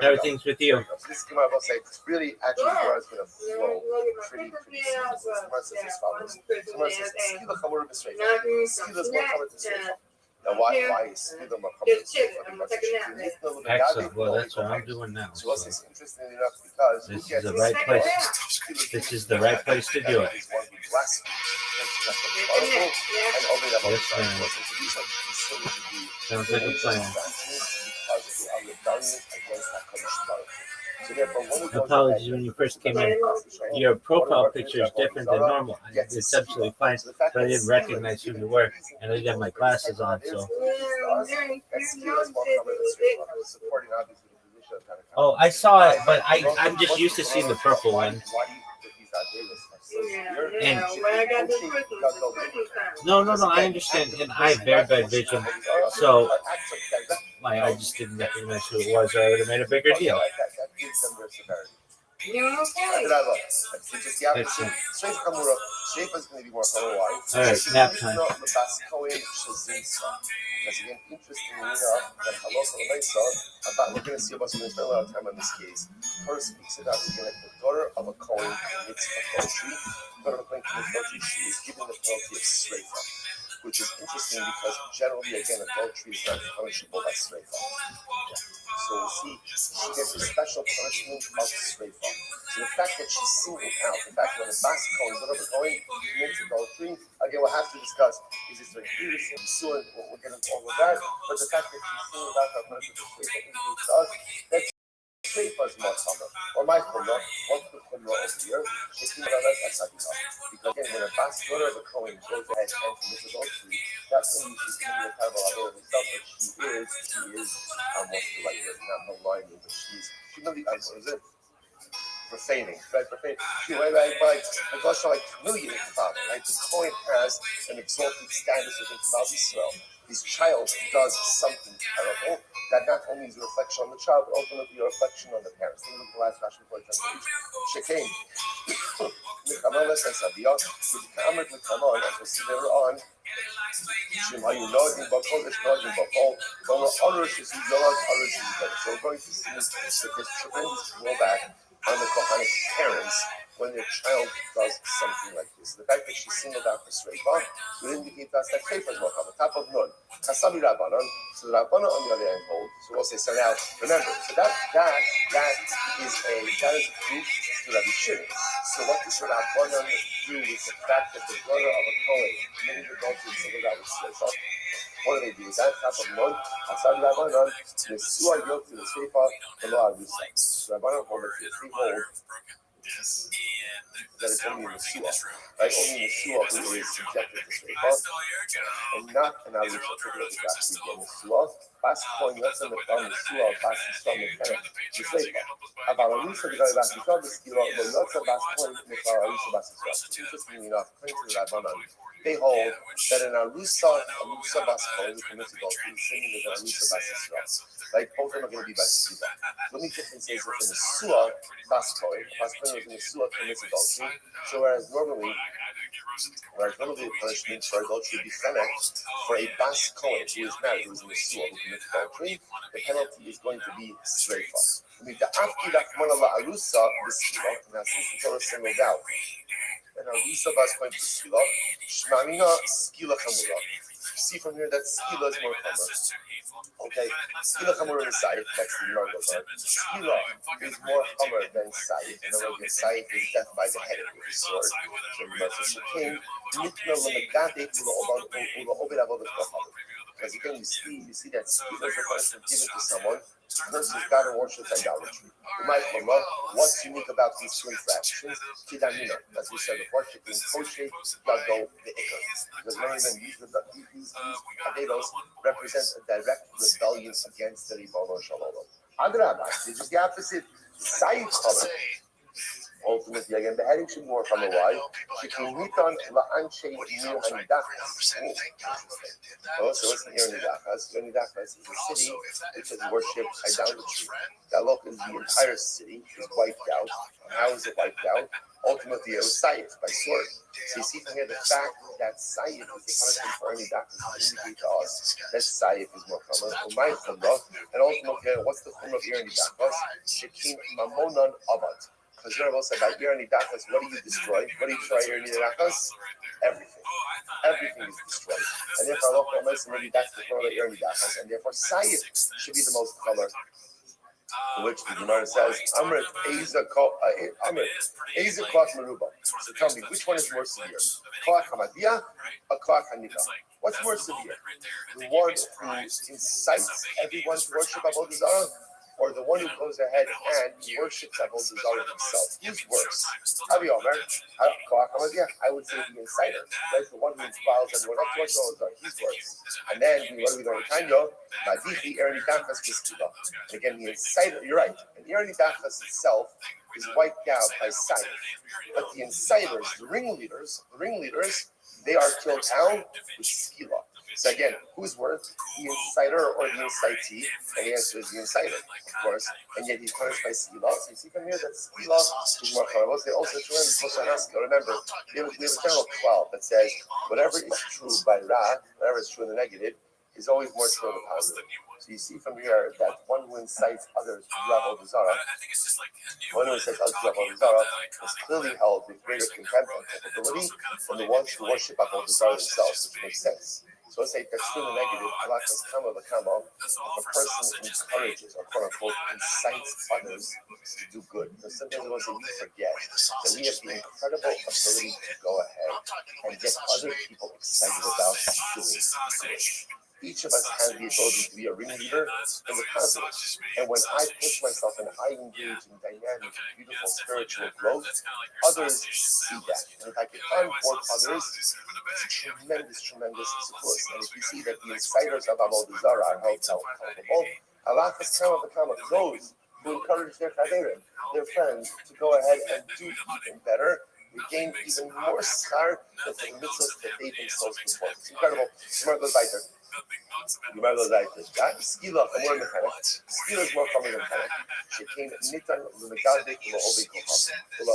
Everything's with you. This Gemara will say, really, actually, the Gemara is going to flow pretty seamlessly. The Gemara says as follows. The Gemara says, Skila Chamur B'Sreifa. Skila is more common than Sreifa. Now, why is Skila more common than Sreifa? Excellent. Well, that's what I'm doing now. So this is interesting enough because this is the right place. This is the right place to do it. Yes, ma'am. Sounds like a plan. Apologies when you first came in. Your profile picture is different than normal. It's absolutely fine, but I didn't recognize who you were, and I didn't have my glasses on, so. Oh, I saw it, but I'm just used to seeing the purple one. And no, I understand, and I have very bad vision, so I just didn't recognize who it was, or I would have made a bigger deal. All right, nap time. That's again interesting enough that we're going to see about spend a lot of time on this case. First speaks about again like the daughter of a Kohen commits adultery. The daughter of a Kohen commits adultery, she is given the penalty of Sreifa, which is interesting because generally again adultery is not punishable by Sreifa. So we see she gets a special punishment of Sreifa. So the fact that she's singled out, the fact that when a Bas Kohen, whatever Kohen commits adultery, again we'll have to discuss is this like previously suing, we'll get into all of that, but the fact that she's singled out her punishment of Sreifa indicates to us that Sreifa is more common, or my Chumrah, one for the Chumrah over here, it's not that's not enough. Because again, when a Bas daughter of a Kohen goes ahead and commits adultery, that's when she's committing a terrible adultery herself, but she is what's the right word, not maligning, but she's really, what is it? Profaning, right? Profaning. Like also like humiliating the father, right? The Kohen has an exalted status within Klal Yisrael. His child does something terrible that not only is a reflection on the child, but ultimately a reflection on the parents. Think of the last Rashi before translation. Shekain. As we'll see later on, Shimayu Nodin Bakovish Nodin Bakol, Tono Orush is Yolad Orush is better. So we're going to see that there's tremendous blowback on the Kohanic parents when their child does something like this. The fact that she singled out for Sreifa would indicate to us that Sreifa is more on the top of Nun. Kasabi Rabbanon, so the Rabbanon on the other hand hold. So we'll say, so now, remember, so that is a proof to Rabbi Shimon. So what does the Rabbanon do with the fact that the brother of a Kohen committed adultery and singled out with Sreifa? What do they do? Is that top of Nun? Kasabi Rabbanon, the Suah Yot to the Sreifa, the law of Rusa. So Rabbanon hold that if we hold that it's only in the Suah, right? Only in the Suah who is subjected to Sreifa, and not an Arusha to the Rashi in the Suah. Bas Kohen Yotzim Mekam the Suah, Bas Yisrael Mekam the Sreifa. About Arusha, the guy Bas Yisrael, the Skila, but Yotzim Bas Kohen Mekam Arusha Bas Yisrael. Interestingly enough, according to the Rabbanan, they hold that an Arusha Bas Kohen who commits adultery is singing as an Arusha Bas Yisrael. Right? Both of them are going to be Bas Yisrael. The only difference is that in the Suah, Bas Kohen is in the Suah commits adultery. So whereas normally the punishment for adultery would be fenech for a Bas Kohen who is married, who is in the Suah, who commits adultery, the penalty is going to be Sreifa. The Afki Rachmana La'arusa, the Skila, now since the Torah singled out, and Arusa Bas Kohen to Skila, Shmamina Skila Chamura. See from here that Skila is more common. Okay, Skila Chamura is Saif, that's the Margazar. Skila is more Hammer than Saif. In other words, Saif is death by the head with the sword. So king, Nitna Lamagate Ula Obed Avodah Kachal. Because again, you see that Skila is a punishment given to someone versus God and worship idolatry. What's unique about these two infractions? Tidanina, as we said before, Shikin Koshe, Yado, the Ikar. Because many of them, these Avedos represent a direct rebellion against the Ribono Shalom. Adrabah, this is the opposite side color. Ultimately, again, the heading should more from a while. Shikiniton la'anche mir hanidachas. Oh, so what's the Yernidachas? Yernidachas is a city which has worshipped idolatry. That look is the entire city is wiped out. How is it wiped out? Ultimately, it was Saif by sword. So you see from here the fact that Saif is the punishment for Yernidachas indicate to us that Saif is more common. And ultimately, what's the form of Yernidachas? Shikin mamonon abad. Because Rebbe said about Yernidachas, what do you destroy? What do you destroy Yernidachas? Everything. Everything is destroyed. And therefore, Allah promised maybe that's the color of Yernidachas. And therefore, Saif should be the most color. To which the Gemara says, Amrit Eza Koach Meruba. So tell me, which one is more severe? Koach Hamadiyah or Koach Hanika? What's more severe? The one who incites everyone to worship Avodah Zarah, or the one who goes ahead and worships Avodah Zarah himself? Who's worse? Abi Omer, I would say the inciter. That's the one who inspires everyone up to worship Avodah Zarah. He's worse. And then, what do we learn in Tanya? Madichi Yernidachas V'Skiva. Again, the inciter, you're right. And Yernidachas itself is wiped out by Saif. But the inciters, the ringleaders, they are killed down with Skila. So again, who's worse, the inciter or the incitee? And the answer is the inciter, of course. And yet he's punished by Skila. So you see from here that Skila is more horrible. They also remember, we have a general 12 that says whatever is true by Ra, whatever is true in the negative, is always more true in the positive. So you see from here that one who incites others to do Avodah Zarah, is clearly held with greater contempt and culpability than the ones who worship Avodah Zarah themselves, which makes sense. So let's say that's true in the negative. If a person encourages or quote unquote incites others to do good, because sometimes we forget that we have the incredible ability to go ahead and get other people excited about doing good. Each of us has the ability to be a ringleader in the positive. And when I push myself and I engage in dynamic, beautiful spiritual growth, others see that. And if I can onboard others, it's tremendous support. And if you see that the inciters of Avodah Zarah are held accountable, Allah has come those who encourage their chaverim, their friends, to go ahead and do even better. We gain even more schar than the mitzvahs that they themselves perform. It's incredible. Gemara goes weiter. You might as well like this. That skila more mechanic. Skila is more common than mechanic. She came nitan l'megadik l'obi kocham. So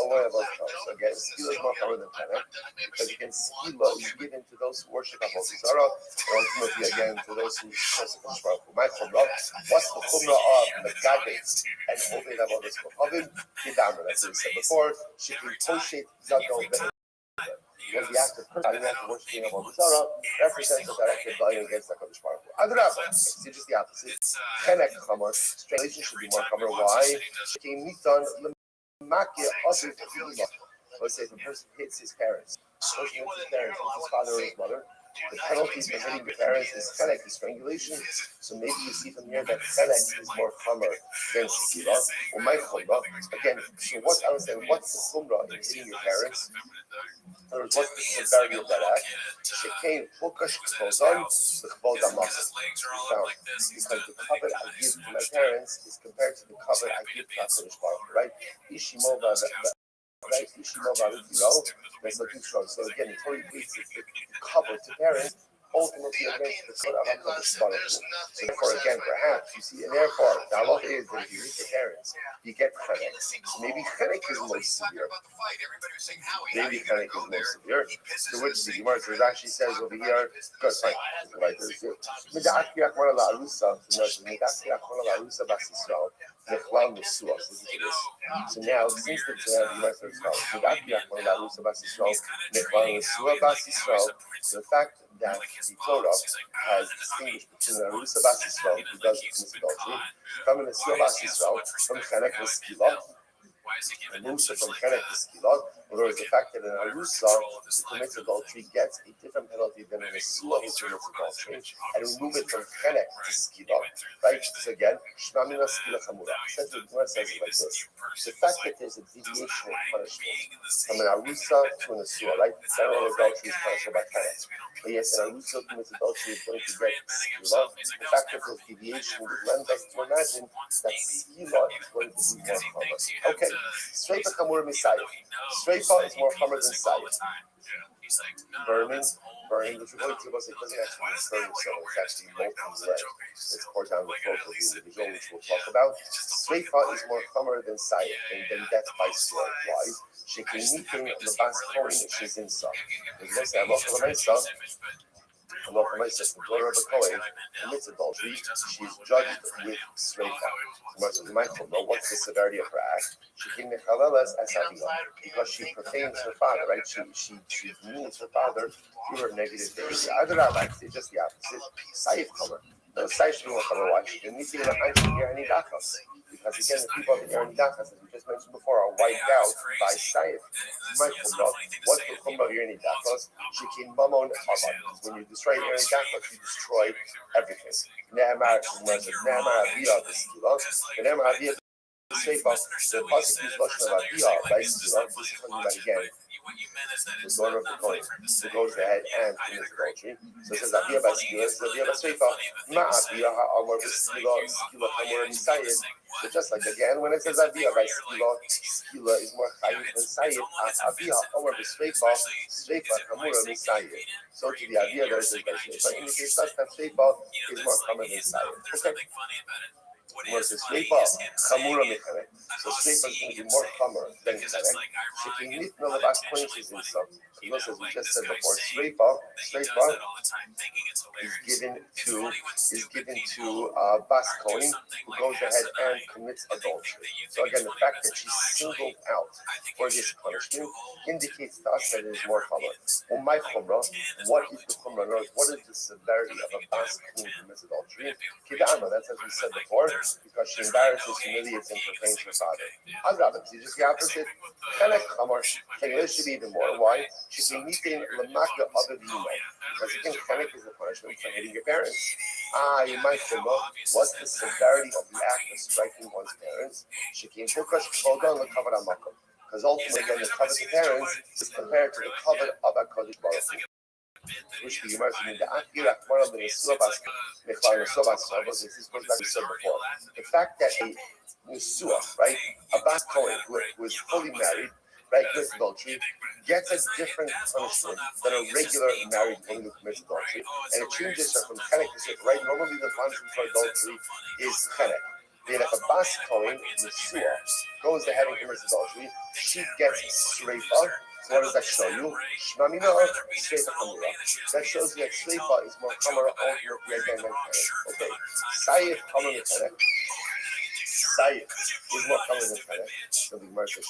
again, skila is more common than mechanic. Because again, skila is given to those who worship Avodah Zarah, and ultimately again to those who worship Hashem. My chumrah. What's the chumrah of megadik and obi Avodah Zarah? Kidam. That's what we said before. She can toshet zadol. Because the act of putting out the worshiping of Avodah Zarah represents a direct rebellion against HaKadosh Baruch Hu. Adrabah, it's just the opposite. Chenek Chamor, translation should be more common. Why? Shekin Nitan L'Makia Aviv Tefillah. Let's say if a person hits his parents, pushing his parents, his father or his mother, the penalty for hitting your parents is chenek, is strangulation. So maybe you see from here that chenek is more chumrah than skila or my chumrah. Again, so what I was saying, what's the chumrah in hitting your parents? Or what's the severity of that act? Shekain hukash k'vodon l'chvod ha'makom. Because the covet I give to my parents is compared to the covet I give to HaKadosh Baruch Hu, right? Ishimova, right? Ishimova, so again, the Torah gives the covet to parents. Ultimately against the Torah of HaKadosh Baruch Hu. So therefore, again, perhaps you see, and therefore, the halacha is that if you hit your parents, you get chenek. So maybe chenek is most severe. Maybe chenek is most severe. So which the Gemara says actually says over here, good, fine. Right, there's it. Mid'akiach mora la'arusa, mid'akiach mora la'arusa bas Yisrael, nechlal nesuah. Listen to this. So now, since the Gemara says, mid'akiach mora la'arusa bas Yisrael, nechlal nesuah bas Yisrael, the fact that the Torah has distinguished between an Arusa Bas Yisrael who does commit adultery from an Arusa Bas Yisrael from Chenek L'Skila, an Arusa from Chenek L'Skila. In other words, the fact that an Arusa who commits adultery gets a different penalty than an Asua who commits adultery, and we move it from Chenek to Skila, right? So again, Shema Mina Skila Chamura. Essentially, the Gemara says it like this: the fact that there's a deviation in punishment from an Arusa to an Asua, right? General adultery is punishable by Chenek. But yes, an Arusa commits adultery is going to get Skila. The fact that there's deviation would lend us to imagine that Skila is going to be more common. Okay, Sreifa Chamura Misayif. Sreifa is more common than Sayif. Burning, which we're going to say, doesn't actually mean burning someone, it's actually molten lead. It's poured down the throat of the individual, which we'll talk about. Sreifa is more common than Sayif, than death by sword. Why? Shekinitin Labas Kohen Shizinsa. There's no say, Allah says the daughter of a Kohen commits adultery, she's judged with Sreifa. You might know what's the severity of her act. She can because she profanes her father, right? She demeans her father through her negative behavior. I don't know, it's just the opposite. Saif Kamer. No, Saif should be more Kamer. Why? She can meet the Irani Dachas. Because again, the people of the Irani Dachas, as we just mentioned before, are wiped out by Saif. What's the Chumrah of Irani Dachas? She can mamon Chabad. Because when you destroy Irani Dachas, you destroy everything. Ne'emar Aviyah V'Skila. Ne'emar Aviyah Sreifa, the pasuk is Lashon of Aviyah by Skila. This is talking about again the daughter of the Kohen who goes ahead and commits adultery. So it says Aviyah by Skila, it says Aviyah by Sreifa. Ma Aviyah ha'amor V'Skila, Skila ha'amor Misayid. So just like again, when it says Aviyah by Skila, Skila is more chayiv than Sayid. Aviyah ha'amor V'Sreifa, Sreifa ha'amor Misayid. So to the Aviyah there is by Sreifa. In the case that Sreifa is more common than Sayid. Okay. More says Sreifa, Chamura Mechane. So Sreifa is going to be more Chamur than Mechane. Shekin Nit no Labas Kohen Shizinsa. As we just said before, Sreifa is given to Bas Kohen who goes ahead and commits adultery. So again, the fact that she's singled out for this punishment indicates to us that it is more Chamur. My Chumrah, what is the Chumrah? What is the severity of a Bas Kohen who commits adultery? Kidama, that's as we said before. Because she embarrasses, humiliates, and profanes her father. Adrabah, see just the opposite. Chenek Chamor, this should be even more. Why? She can meet in Lamaka other than you. Because again, Chenek is the punishment for hitting your parents. You might know what's the severity of the act of striking one's parents. She can focus on the cover of Makkah. Because ultimately, again, the cover of the parents is compared to the cover of a Kodesh Baruch Hu. Which the Gemara says, this goes back to what we said before. The fact that a Nesua, right, a Bas Kohen who was fully married, right, commits adultery, gets a different punishment than a regular married woman who commits adultery. And it changes her from chenek to shrefa. Right, normally the punishment for adultery is chenek. Then if a bas kohen, Yeshua, goes ahead and commits adultery, she gets shrefa. So what does that show you? Shmamina shrefa kamura. That shows you that shrefa is more kamura ultimately again than chenek. Okay, sayif kamura chenek. Sayif is more kamura than chenek. So the Gemara says,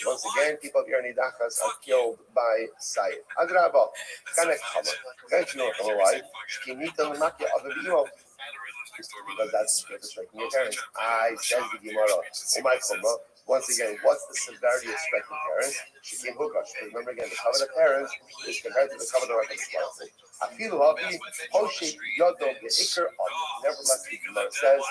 once again, people of Irani Dachas are killed by Sayif. Adraba, chenek kamura. Chenek you know why? Shkinita l'makya avavimo. Because that's the striking your parents. I says the Gemara, oh my Chumrah. Once again, what's the severity of striking parents? Shekin Hukash. Remember again, the covenant of parents is compared to the covenant of the Afilu Havi, Hoshe Yodo Ge'ikr Adi. Nevertheless, the Gemara says,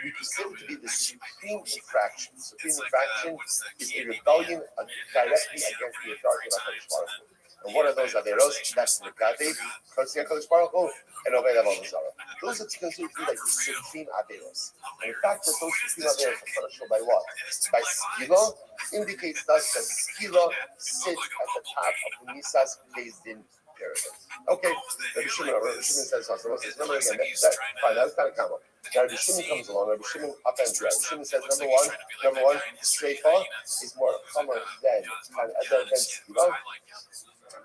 we consider to be the supreme infraction. Supreme infraction is a rebellion directly against the authority of HaKadosh Baruch Hu. And one of those averos, that's the Gadi, Kosi HaKadosh Baruch Hu, and Oved Avodah Zarah. Those are considered to be like the supreme averos. And in fact, that those supreme averos are punishable by what? By skila, indicates thus that skila sits at the top of the Nisa's phased in pyramid. Okay, Rabbi Shimon says something. Remember again, fine, that's kind of common. Now Rabbi Shimon comes along, Rabbi Shimon upends Rabbi Shimon says, number one, shrefa is more common than skila.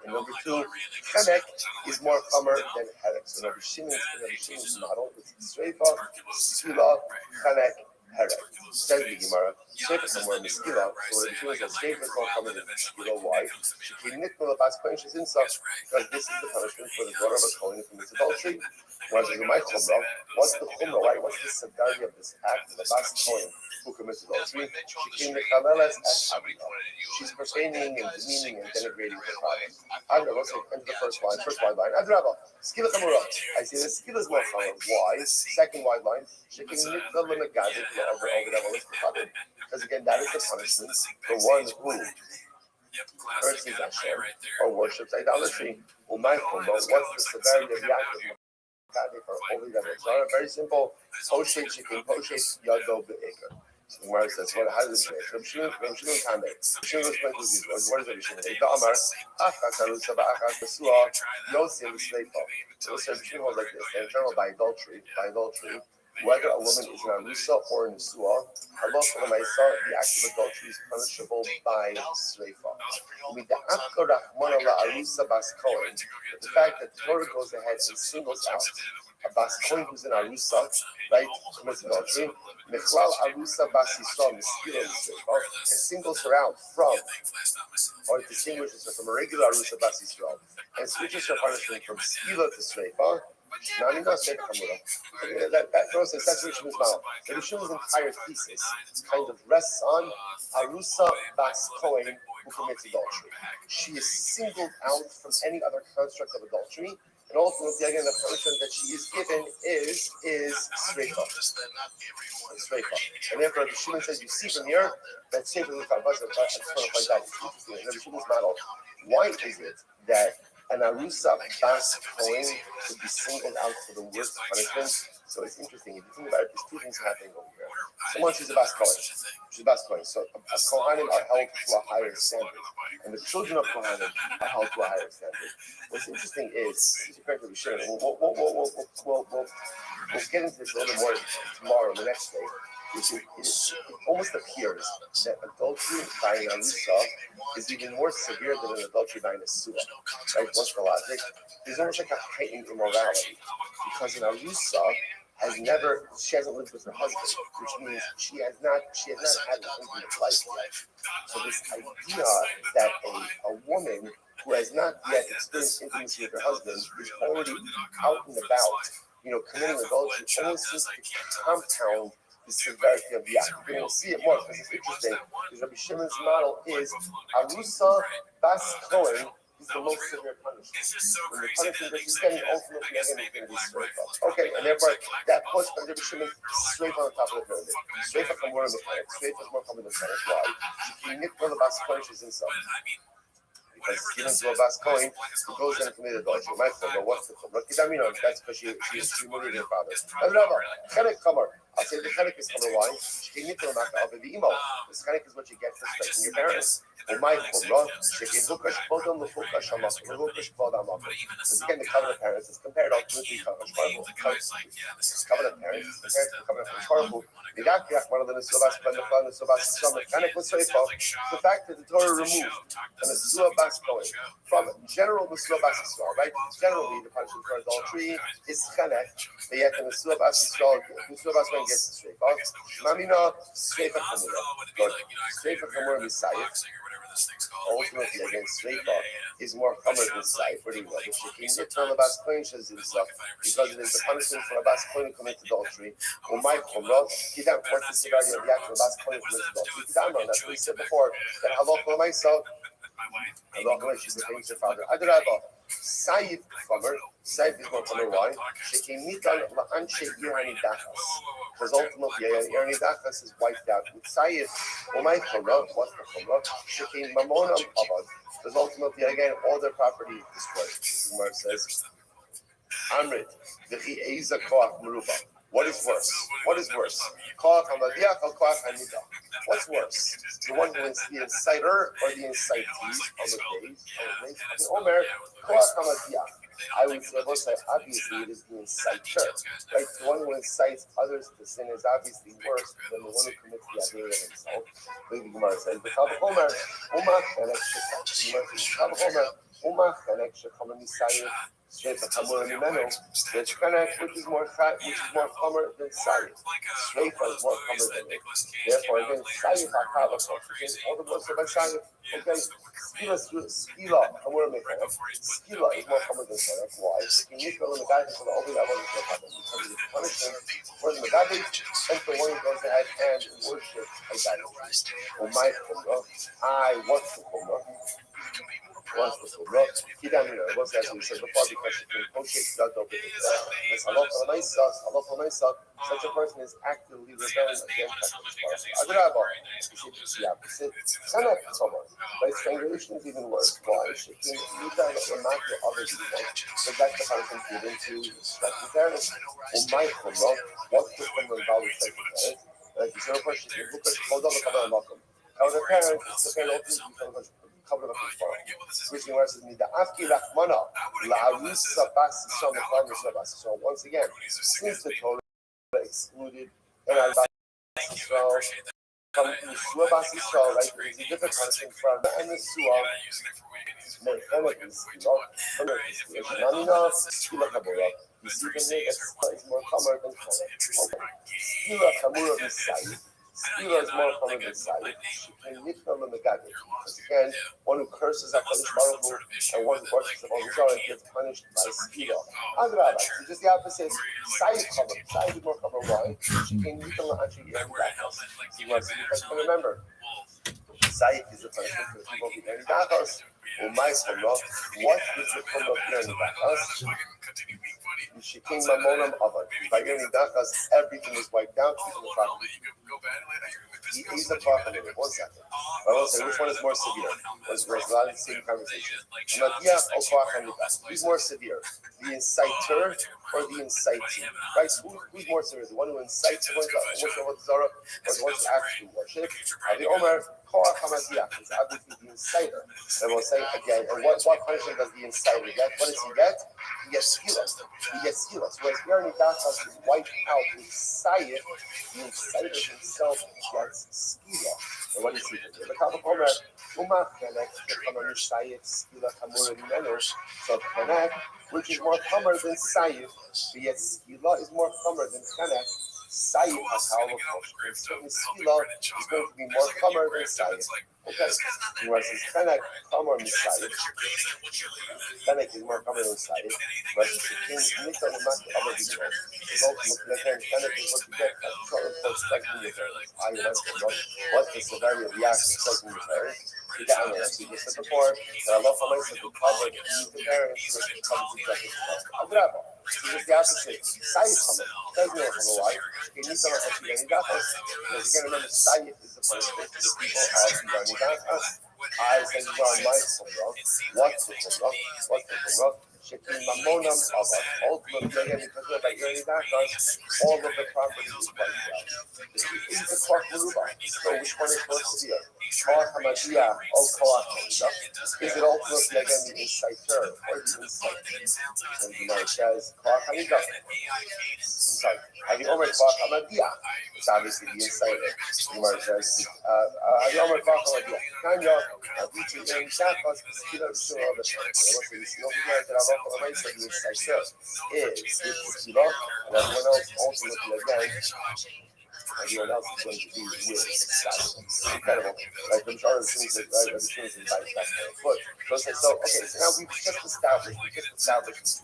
And number two, chenek is more chomer than herek. So Rabbi Shimon's model is shrefa, skila, chenek, herek. Says the Gemara, shrefa is more miskila. So Rabbi Shimon says shrefa is more chomer than skila. Why? Because this is the punishment for the daughter of a kohen who commits adultery. Whereas in my chumrah, what's the chumrah? Right? What's the severity of this act of the bas kohen who commits adultery? She's profaning and demeaning and denigrating her father. Let's enter the first line. Adraba, skila chamura. I see the skila is more chamura. Why? Second wide line. Because again, that is the punishment for one who curses Hashem or worships idolatry. What's the severity of the act of very simple. Poshet chicken, poshet yado be'eker. So the Gemara says, how does it say? Rabbi Shimon Kande. Shimon explains this. What is Rabbi Shimon? The Amar, Achas Arusa Ba'achas Besua, Yosim Sleifa. So Rabbi Shimon was like this. They're in trouble by adultery. Whether a woman is an Arusa or a Nesua, Allah for the act of adultery is punishable by Sleifa. With the Akor Rahman Allah Arusa Bas Kohen, the fact that Torah goes ahead and singles out a Bas Kohen who's an Arusa, right, commits adultery, Mechlal Arusa Bas Yisrael, Meskila Sleifa, and singles her out from, or distinguishes her from a regular Arusa Bas Yisrael, and switches her punishment from Skila to Sleifa. Now, I'm not saying that process, that's Rishonu's model. The Rishonu's entire thesis kind of rests on Arusa Bas Kohen who commits adultery. She is singled out from any other construct of adultery, and ultimately, again, the punishment that she is given is Sreifa. And therefore, the Shimon says, you see from here, that same thing with Rabbi Shimon's model. Why is it that an Arusa Bas Kohen would be singled out for the worst punishment? So it's interesting. If you think about it, there's two things happening over here. Someone, she's a Bas Kohen. She's a Bas Kohen. So Kohanim are held to a higher standard. And the children of Kohanim are held to a higher standard. What's interesting is, we'll get into this a little bit more tomorrow, the next day. It almost appears that adultery by an Arusa is even more severe than an adultery by an Nesua. Right? What's the logic? There's almost like a heightened immorality because an Arusa she hasn't lived with her husband, which means she has not had an intimate life yet. So this idea that a woman who has not yet experienced intimacy with her husband is already out and about, committing adultery, almost seems to compound the severity of the act. We'll see it more because it's interesting. Because Rabbi Shimon's model is Arusa Bas Kohen is the most severe punishment. And the punishment that she's getting ultimately again is going to be Sreifa. Okay, and therefore that puts Rabbi Shimon straight on the top of the pyramid. Sreifa from more in the planet. Sreifa is more common than planet. Why? She can the Bas Kohen she's inside. Because given to a Bas Kohen who goes in and commits adultery. My father, what's the Chumrah? That's because she murdered her father. I'll say the chenek is coming why. Shekin nitol maka of the emo. The chenek is what you get for striking your parents. Or my chumrah. Shekin hukash kodam lechukash hamak. Lechukash kodam hamak. Because again, the covenant parents is compared ultimately to Hakadosh Baruch Hu. Covenant parents is compared to the covenant of Hakadosh Baruch Hu. The fact that the Torah removed the Nesuah Bas Kohen from general Nesuah Bas Yisrael, right? Generally, the punishment for adultery is chenek, but yet the Nesuah Bas Yisrael, Nesuah Bas Kohen gets the Shreifa. Mamina, Shreifa Chamura. But Shreifa Chamura Misayif, ultimately against Shreifa, is more common than Saif, for the Shekin Yitro Labas Kohen Shazimsa, because it is the punishment for a Bas Kohen commit adultery. Or my Chumrah, what's the severity of the act of a Bas Kohen commit adultery? That's what we said before. That halacha myself, halacha she's a your father. Adrabah, Saif Chomer, Saif is more common. Why? Shekin Mitan La'anshe Irani Dachas. Because ultimately, Irani Dachas is wiped out. With Saif, or my Chumrah, what's the Chumrah? Shekin Mamonam Abad. Because ultimately, again, all their property is destroyed. Where it says, Amrit, V'chi Eiza Koach Meruba. What is worse? What is worse? Koach HaMadiach or Koach HaNidach? What's worse? The one who is the inciter or the incitee on the days? The Omer, Koach HaMadiach. I would say, obviously, it is the inciter. Right? The one who incites others to sin is obviously worse than the one who commits the Avera himself. The Gemara says, the Kavachomer, Umach, and Kavachomer, Umach, and Ekshekama Misayir. Shreifa Chamura Mimenu, the chenek, which is more chomer than Saif. Shreifa is more chomer than it. Therefore, again, Saif HaKavach, all the words about Saif. Okay, Skila Chamura Mimenu. Skila is more chomer than chenek. Why? Because you feel in the guidance of the only level of the because of the punishment for the Megabi and for one who goes ahead and worships idolatry. Oh my Chumrah, I want the Chumrah. What's the Chumrah? What's that we said before? Because she can coach that over the such a person is actively rebelling against Adrabah. You should see the opposite. Chenek Chomer. By strangulation is even worse. Why? She can leave that or not to other people. But that's the punishment given to striking parents. My Chumrah, what's the Chumrah involved with striking parents? Like you said, she can look at hold on the cover and welcome. Now the parent, it's the parent ultimately cover of his father. Which in verses me the Afki Lachmana La Arusa Bas Yisrael. So once again, since the Torah excluded and I so from Yeshua Bas Yisrael, right, there is a different punishment from and the Suah. You see the name is more common than Skila Chamura Misayif. Skila is more common than Saif. Because again, one who curses HaKadosh Baruch Hu and one who worships the Holy Torah gets punished by Skila. Adrabah, so just the opposite. Saif common. Saif is more common. Why? Because remember, Saif is the punishment for the people of the Eri Dachos. My Chumrah, what is the Chumrah of Eri Dachos? Shekin Mamonam Avad. By Eri Dachos, everything is wiped out. He's a prophet. 1 second. I will say, which one is more severe? There's a lot of the same conversation. Who's more severe? The inciter or the incitee? Right? Who's more severe? The one who incites the one to worship Zara or the one to actually worship? The Omer, Koach HaMadiach is obviously the inciter. And we'll say again, and what punishment does the inciter get? What does he get? He gets skilas. He gets skilas. Whereas Aaron Dachas is wiped out with Saif, the inciter himself gets skila. And what is he? The Kavachomer, Umach Chenek, Shekhamar Saif, Skila Chamura Mimenu. So Chenek, which is more chomer than Saif, but yet Skila is more chomer than Chenek. Saif HaKal certainly Skila is going to be more chomer than Saif. Okay, whereas Chenek chomer than Saif, Chenek is more chomer than Saif. Whereas Shekin Nika will not other people. Ultimately, again, Chenek is what you get for striking your parents. I like to know what the severity of the act of striking your parents. You got me, as we just said before, and I love how I said to cover the parents with the cover to striking your parents. So just the opposite. Saif chomer. Doesn't know from a wife. You need someone to be any dachas. Because again, remember, Saif is the punishment to the people of the dachas. I said, my Chumrah. What's the Chumrah? What's the Chumrah? Shekin Mamonam Abbas, ultimately again, because of that yearly backlash, all of the property is wiped out. Is the Koach Meruba? So which one is supposed to be a Koach Hamadia or Koach Hamida? Is it ultimately again the inciter or the inciter? And the Gemara says Koach Hamida. I'm sorry, the Omer Koach Hamadia. It's obviously the inciter. The Gemara says the Omer Koach Hamadia. Kanya, Avicii, and Shachas, Skila, Shua, the inciter is Skila, and everyone else ultimately again. Everyone else is going to be with Sasha. Incredible. Right? The majority of the things that the students in but so now we've just established two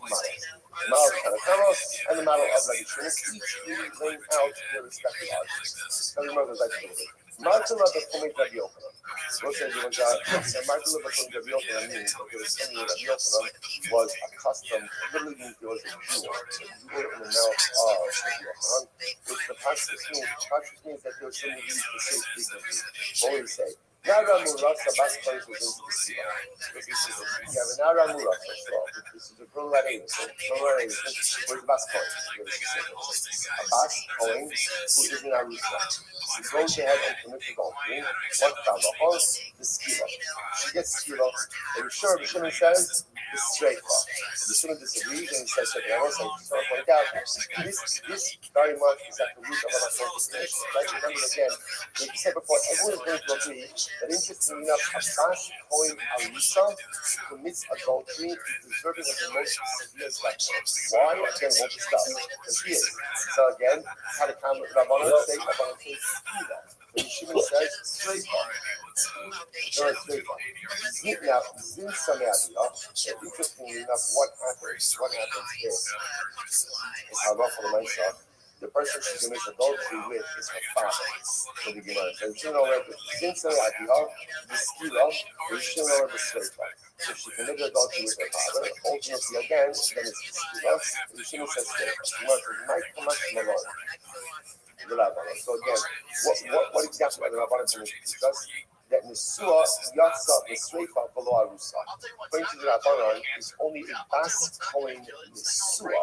models. The model of Tanakama and the model of Restream, each really laying out their respective arguments. Now remember that Martin of the point of Yochanan. We'll say the Martin of the point of Yochanan means because Rabbi Yochanan was accustomed, literally means he was a Jew, in the mouth of Yochanan, which the Pashtus means that there was something used to say frequently. What would we say? Nara Murasa Bas plays within the sea. You have a Nara Murasa, this is a Brularis. Where's the Bas coin? A Bas coin who is in Arusa. She goes ahead and commits adultery. What found the horse? The skila. She gets skila. And sure, the Shimon says, the straight law. The Shimon disagrees and he says, okay, I also just want to point out, this very much is at the root of our conversation. Right? Remember again, like you said before, everyone is going to agree that interestingly enough, a Bas Kohen Arisa commits adultery is deserving of the most severe slap. Why? Again, we'll discuss. Because he is. So again, how to comment Rabbanan say skila. When Shimon says straight law. There are straight law. Now, Zin Sameadiyah, interestingly enough, what happens is Halacha L'Maisa. The person she commits adultery with is her father. So the Gemara says, she know the skila, she know the straight law. If she committed adultery with her father, ultimately again, then it's the skila. The Shimon says straight law. The Gemara says, might come up from alone. So again, what exactly are the Rabbanan to teach us? That Nesua Yatsa Nesreifa below Arusa. According to the Rabbanan, is only a Bas Kohen Nesua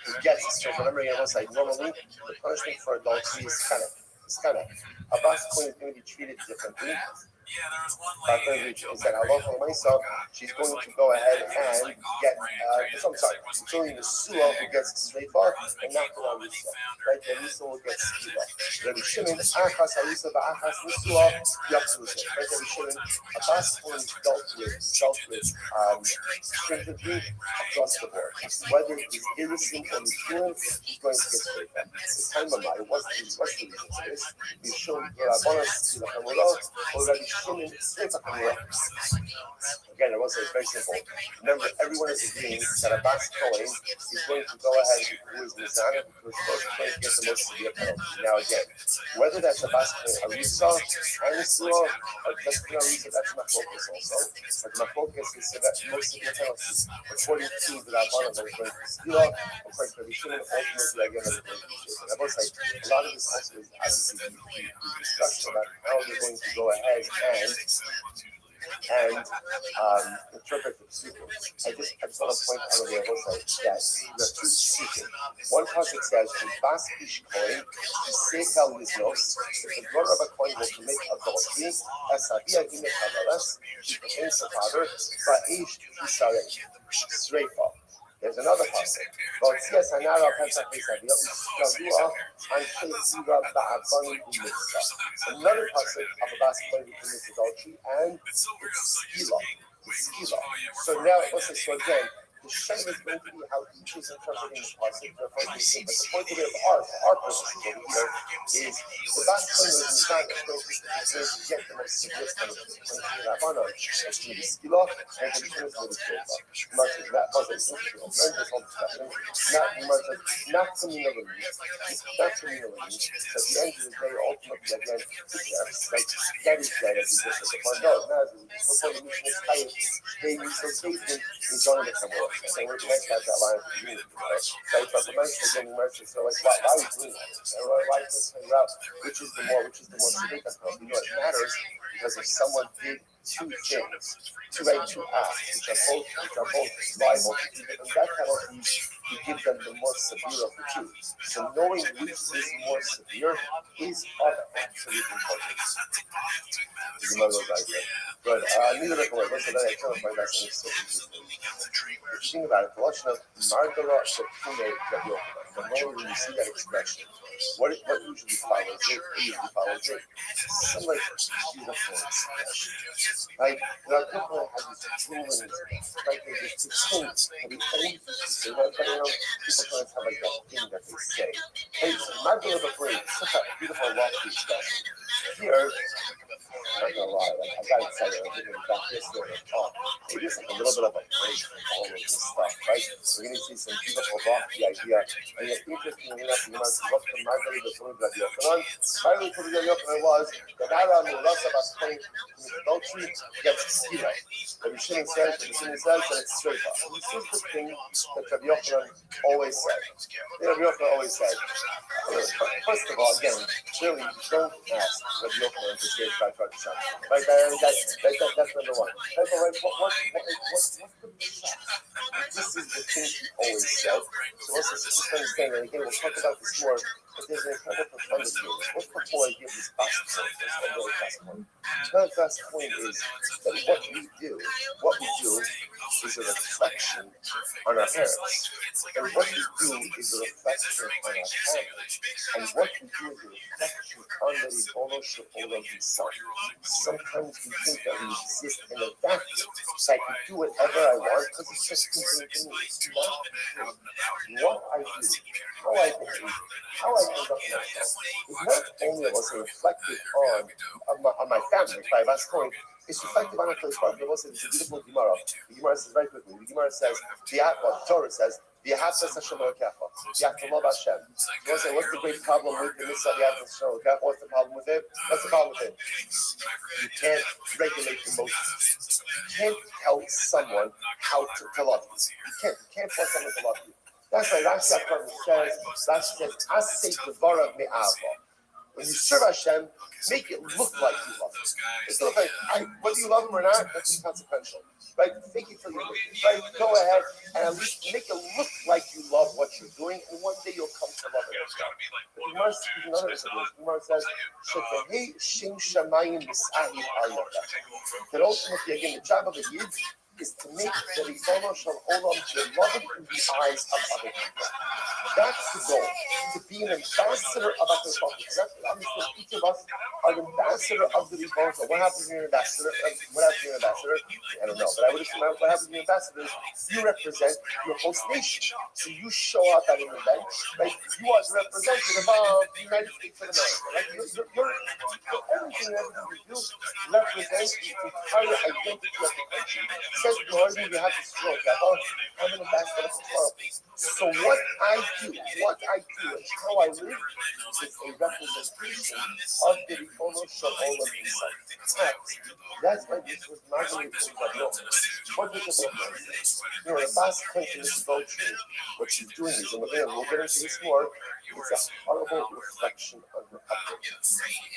who gets a Sreifa. Remember, normally the punishment for adultery is kind of a Bas Kohen is going to be treated differently. Is that Halacha L'Maisa, she's going to go ahead and get, it's only the Sua who gets Sreifa and not the Arusa. Right? The Arusa will get Skila. Rabbi Shimon, Achas Arusa, Achas Nesua, Yapsuza. Right? Rabbi Shimon, a Bas Kohen dealt with stringently across the board. Whether it's innocent or mischievous, she's going to get Sreifa. The time of my, what's the reason for this? We show Rabbanas to the Hamurah, or Rabbi Shimon, again, I will say it's very simple. Remember, everyone is agreeing that a Bas Kohen is going to go ahead who is Mizana, who is supposed to get the most severe penalty. Now, again, whether that's a Bas Kohen Arisa, Anisua, or just an Arisa, that's my focus also. But my focus is that most severe penalty, according to the Rabbanan, that is going to Skila, according to the Shimon, ultimately, again, that is going to be I will say, a lot of this also is obviously the discussion about how they're going to go ahead and interpret the psukim. I just want to point out on the other side that there are two psukim. One pasuk says, "Bas ish kohen yisekal liznos." If the daughter of a kohen will commit adultery, asavia hine kavalas, she contains the father, ba'esh tisarei, streifa. There's another pasuk. Another pasuk of a Bas Kohen who commits adultery, and it's skila. So now, so again, the shame is going to be how each is interpreting the pasuk. But the point of it, our purposes over here, is the Bas Kohen is not going to get the most severe penalty. It's going to be Rabbanan. It's going to be skila, and it's going to be shreifa. Much as that wasn't interesting. Learn this whole discussion. Not to me, not to me. So at the end of the day, ultimately, again, that is that as we just said. The no, it matters. Before the mission is tight, they use the statement is going to come up. So we're going to have that line for you. So the mercy is getting mercy. So like, why are we doing that? Why is this figure out which is the more significant? You know, it matters because if someone did two things, two acts, which are both liable to two different death penalties, you give them the more severe of the two. So knowing which is more severe is of absolute importance. But neither of them, listen, I tell my guys, and it's so interesting. If you think about it, the notion of Margara Shepune Rabbi, the moment when you see that expression, what usually follows it? Some like beautiful expression. Like, people have these rulings, like this thing, and the only thing to say that, but people sometimes have like that thing that they say. Hey, so Margara Rabbi, such a beautiful, lofty expression. Here, I'm not gonna lie, like, I got excited. I didn't back yesterday on the talk. It is like a little bit of a break from all of this stuff, right? We're gonna see some beautiful lofty idea. And yet, interestingly enough, you know, what the Margaret was doing that Yochanan, Margaret told the Yochanan was that Ara Murasa Bastain adultery against Skira. Rabbi Shimon says that it's straight up. And this is the thing that Rabbi Yochanan always said. Rabbi Yochanan always said. First of all, again, clearly, don't ask Rabbi Yochanan to say it's bad practice. Right, that's number one. What's the shot? This is the thing he always said. So let's just understand that again. We'll talk about this more. But there's an incredible profundity. What's before I give this last point? This very last point. The last point is that what we do is a reflection on our parents. And what we do is a reflection on our family. And what we do is a reflection on the Ribono Shel Olam himself. Sometimes we think that we exist in a vacuum, so I can do whatever I want because it's just convenient to me. It's not true. What I do, how I behave, how I conduct myself is not only was reflected on my family, by last point, it's reflected on our place. Part of the most it's a beautiful Gemara. The Gemara says very quickly. The Gemara says, the Torah says, you have to love Hashem. You want to say, what's the great problem with the mitzvah? What's the problem with it? What's the problem with it? You can't regulate emotions. You can't tell someone how to love you. You can't force someone to love you. That's why Rashi says, "Asay devarav me'ava." When you serve Hashem, make it look like you love Him. It's not like whether you love Him or not. That's inconsequential, right? Fake it till you make it. Right? Go ahead and at least make it look like you love what you're doing, and one day you'll come to love it. The Gemara speaks another example. The Gemara says, "Shekehei shem shamayim misahi aliyah." That ultimately, again, the job of a yid is to make the Ribono Shel Olam beloved in the eyes of other people. That's the goal, to be an ambassador of the Ribono. Obviously, each of us are an ambassador of the Ribono. What happens when you're an ambassador? I don't know, but I would assume what happens when you're an ambassador is you represent your host nation. So you show up at an event, right? You are the representative of the United States of America, right? Everything you do represents the entire identity of the country. Lord, you have to stroke that. I'm an ambassador for So what I do and how I live is a representation of the Ribono Shel Olam himself. That's why this was not going to be what does it look like? You're a boss country this adultery. What she's doing is, and we'll get into this more, it's a horrible reflection on her upbringing.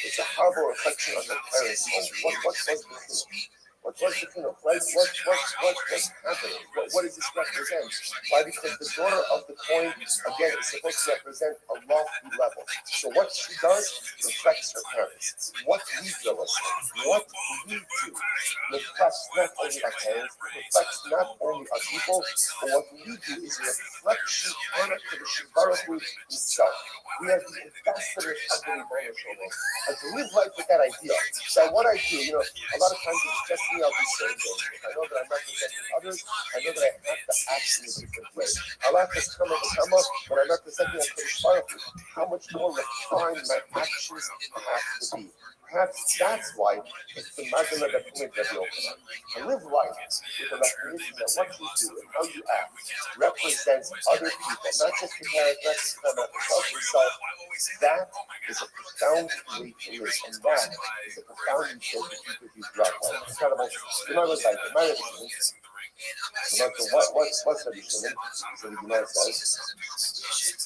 It's a horrible reflection on her parents' home. What was the thing? What's the thing? What's happening? What does this represent? Why? Because the daughter of the coin, again, is supposed to represent a lofty level. So what she does reflects her parents. What we do, what we do, reflects not only our parents, reflects not only our people, but what we do is a reflection on it to the Baruch Hu himself. We are the ambassadors of the Ribono Shel Olam. And to live life with that idea, that what I do, a lot of times it's just me, I'll do certain things. If I know that I'm representing others, I know that I have to act in a different way. I'll have to come up when I'm representing a Kodesh Baruch Hu, how much more refined my actions have to be. Perhaps that's why it's the Magna that point that we open up. To live life with the recognition that what you do and how you act represents other people, not just your parents, not just yourself. That is a profound way to live, and that is a profound utility to keep with you throughout life. Incredible. You know what it's like. What's Rabbi Shimon? So the Gemara says,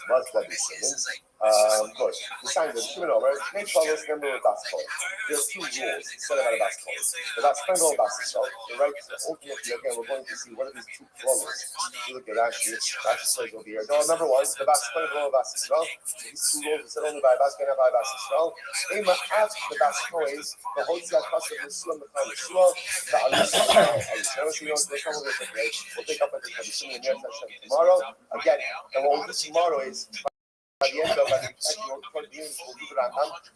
what's Rabbi Shimon? Good. The sign is coming over. Next follows number of basketball. There's two rules set about a basketball. The basketball basketball. The right ultimately again we're going to see what are these two colors. Look at Ashley says over here. No, number one, the basketball basketball. These two rules are set only by basketball and by basketball. Aim at the basketball is the whole set possible swim the kind of swirl that are we'll pick up at the tomorrow. Again, and what we'll do tomorrow is by the end of it,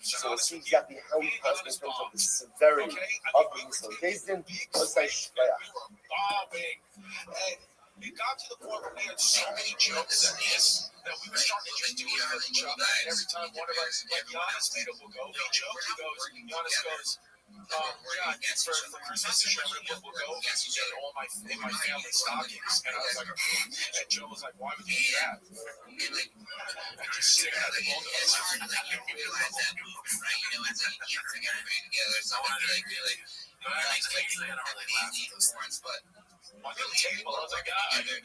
so we'll see exactly how he passed in terms of the severity of the mislocation. It got to the point where we had so many jokes in this that we were starting to just do it for each other. And every time one of us, like Giannis made up, will go, he jokes, he goes, Giannis goes, for Christmas this year, we'll go and get all my family stockings. And I was like, and Joe was like, why would you do that? I just stick out the both of us. It's hard to like realize that, right? You know, it's like you bring everybody together. So I want to really, like these performance, but. On the table, I was like, and then,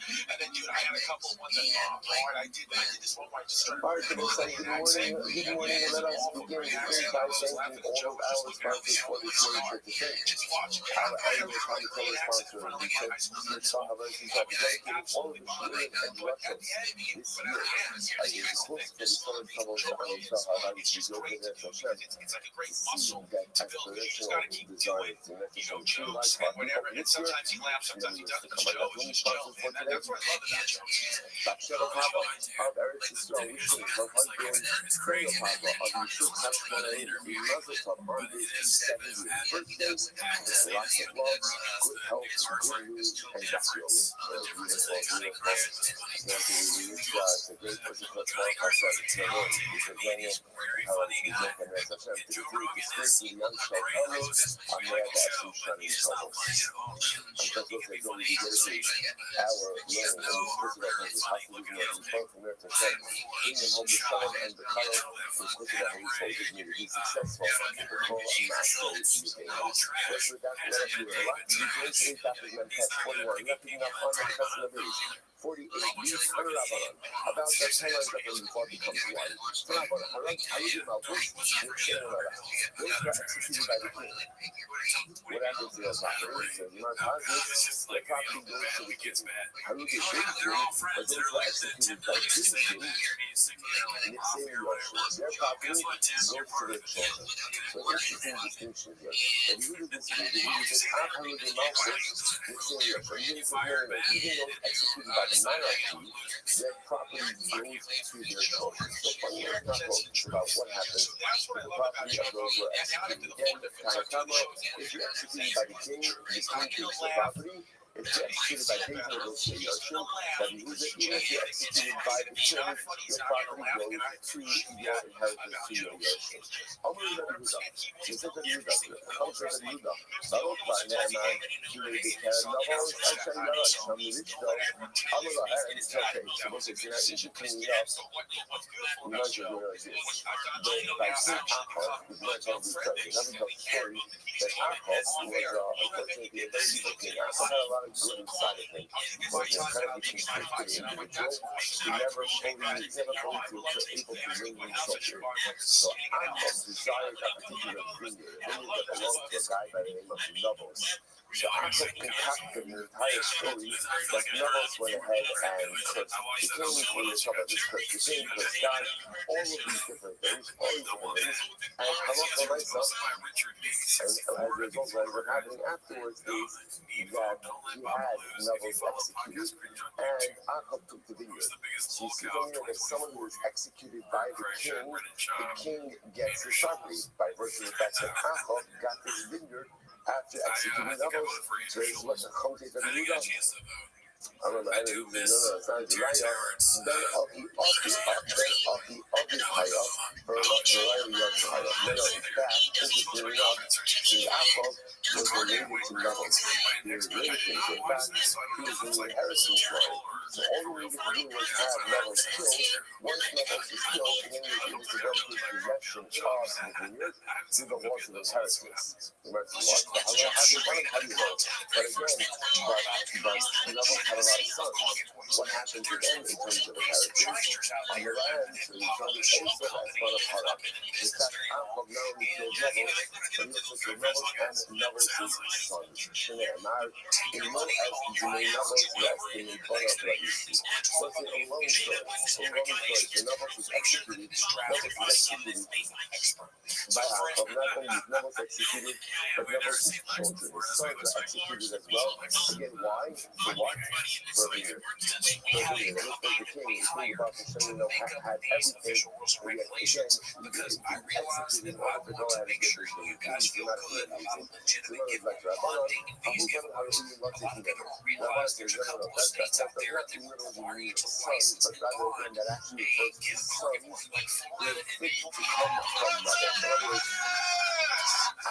dude, I had a couple of ones that hard. I did this one where I just started. All right, so good morning, and let us begin by thanking all of our sponsors for this great trip to take. Our annual Coca-Cola sponsor, we took your celebrations of dedicated all of the sharing and directions this year. As a host for the Southern Trouble to Sahara, we go to their success. See that aspirational desire to let us know true life partner this year. Sometimes he doesn't show. That's what I love about Joe. Backshot Papa of Eric Sister, we should have Crayo Papa of you should have one of the mothers of Monday's 70th birthday. Lots of love, good health, good news, and that's your beautiful. We wish it's a great person to talk outside the Lord. It's a very how we can as a chef to do the straight young child fellows. I'm there to actually shut in trouble. That's what they go to get our learning and this is how to do it from there to say bring them home with fun and the color was looking at how he soldiers need to be successful the call and master meeting. First with that, let us do it. A lot of these today's topic men test 41 nothing enough on the customer base 48 years about the talent that when the body becomes one. So now about how you do about this those are executed by the king. What happens is operations and not causes the property goes to the king. How you get big king, but those are executed by the king. And it's in your their property goes to their children. So interesting distinction here. And you do this, you just how you do about this, it's in your even though executed by the monarchy, their property goes to their children. So funny enough, not focused about what happens with the property of those who are executed. Again, Karakama, if you're executed by the king takes the property. If you're executed by king, it goes to your son. But even if you're executed by the king, your property goes to your inheritance, to your son. How many of you know? You said that you know. How many of you know? So, by now, you may be carrying novels. I tell you what, some rich though. I'm going to have it. Okay, so what's it? You should clean it up. You know you're going to do this. But by seeing alcohol, it's not going to be perfect. Let me tell the story that alcohol was, unfortunately, a very evil thing. Alcohol had a lot of good inside of him. But incredibly conflicted individual. He never fully was able to win himself. So alcohol desired that particular vineyard. A vineyard that belonged to a guy by the name of Nobles. So alcohol concocted an entire story that Nobles went ahead and cursed the king for the top of this curse. The king cursed God, all of these different things, and come up for myself. And as a result, what was happening afterwards is that he had Nobles executed, and Akab took the vineyard. So you see that someone who is executed by the king gets his property by virtue of the fact that Akab got this vineyard after executing Nobles. So it's what the Chomte that he got. I don't know, I don't even know that sounds right. Then of the higher, for a lot of variety of higher. Then of that, interestingly enough, the Akab was related to Neville's. He was related to him. So in fact, he was in the inheritance line. So all we needed to do was have Neville's killed. Once Neville's is killed, then we needed to go to the possession of the vineyard through the laws of inheritance. Remember the laws? But I don't want to tell you that. But again, Neville had a lot of sons. What happened to them in terms of inheritance? On the land, so he told us also as one of Harab. In fact, Jacob not only killed Neville, but he also killed Neville and Neville's sons. שנאמר, אמו אז בני Neville's rest in the front of Restream. So it's a long story. So Neville was executed. Neville was executed by Jacob. Not only Neville was executed, but Neville's children, his sons were executed as well. Again, why? For what? For a vineyard. For a vineyard. This was the king. The king about to say, had everything. And yet, again, he was executed in order to go ahead and get this vineyard. He's not a good reason. So in other words, like Rabbanon, that's the literally sons, but rather than that actually refers to sons, they're fit to come from Neville. In other words,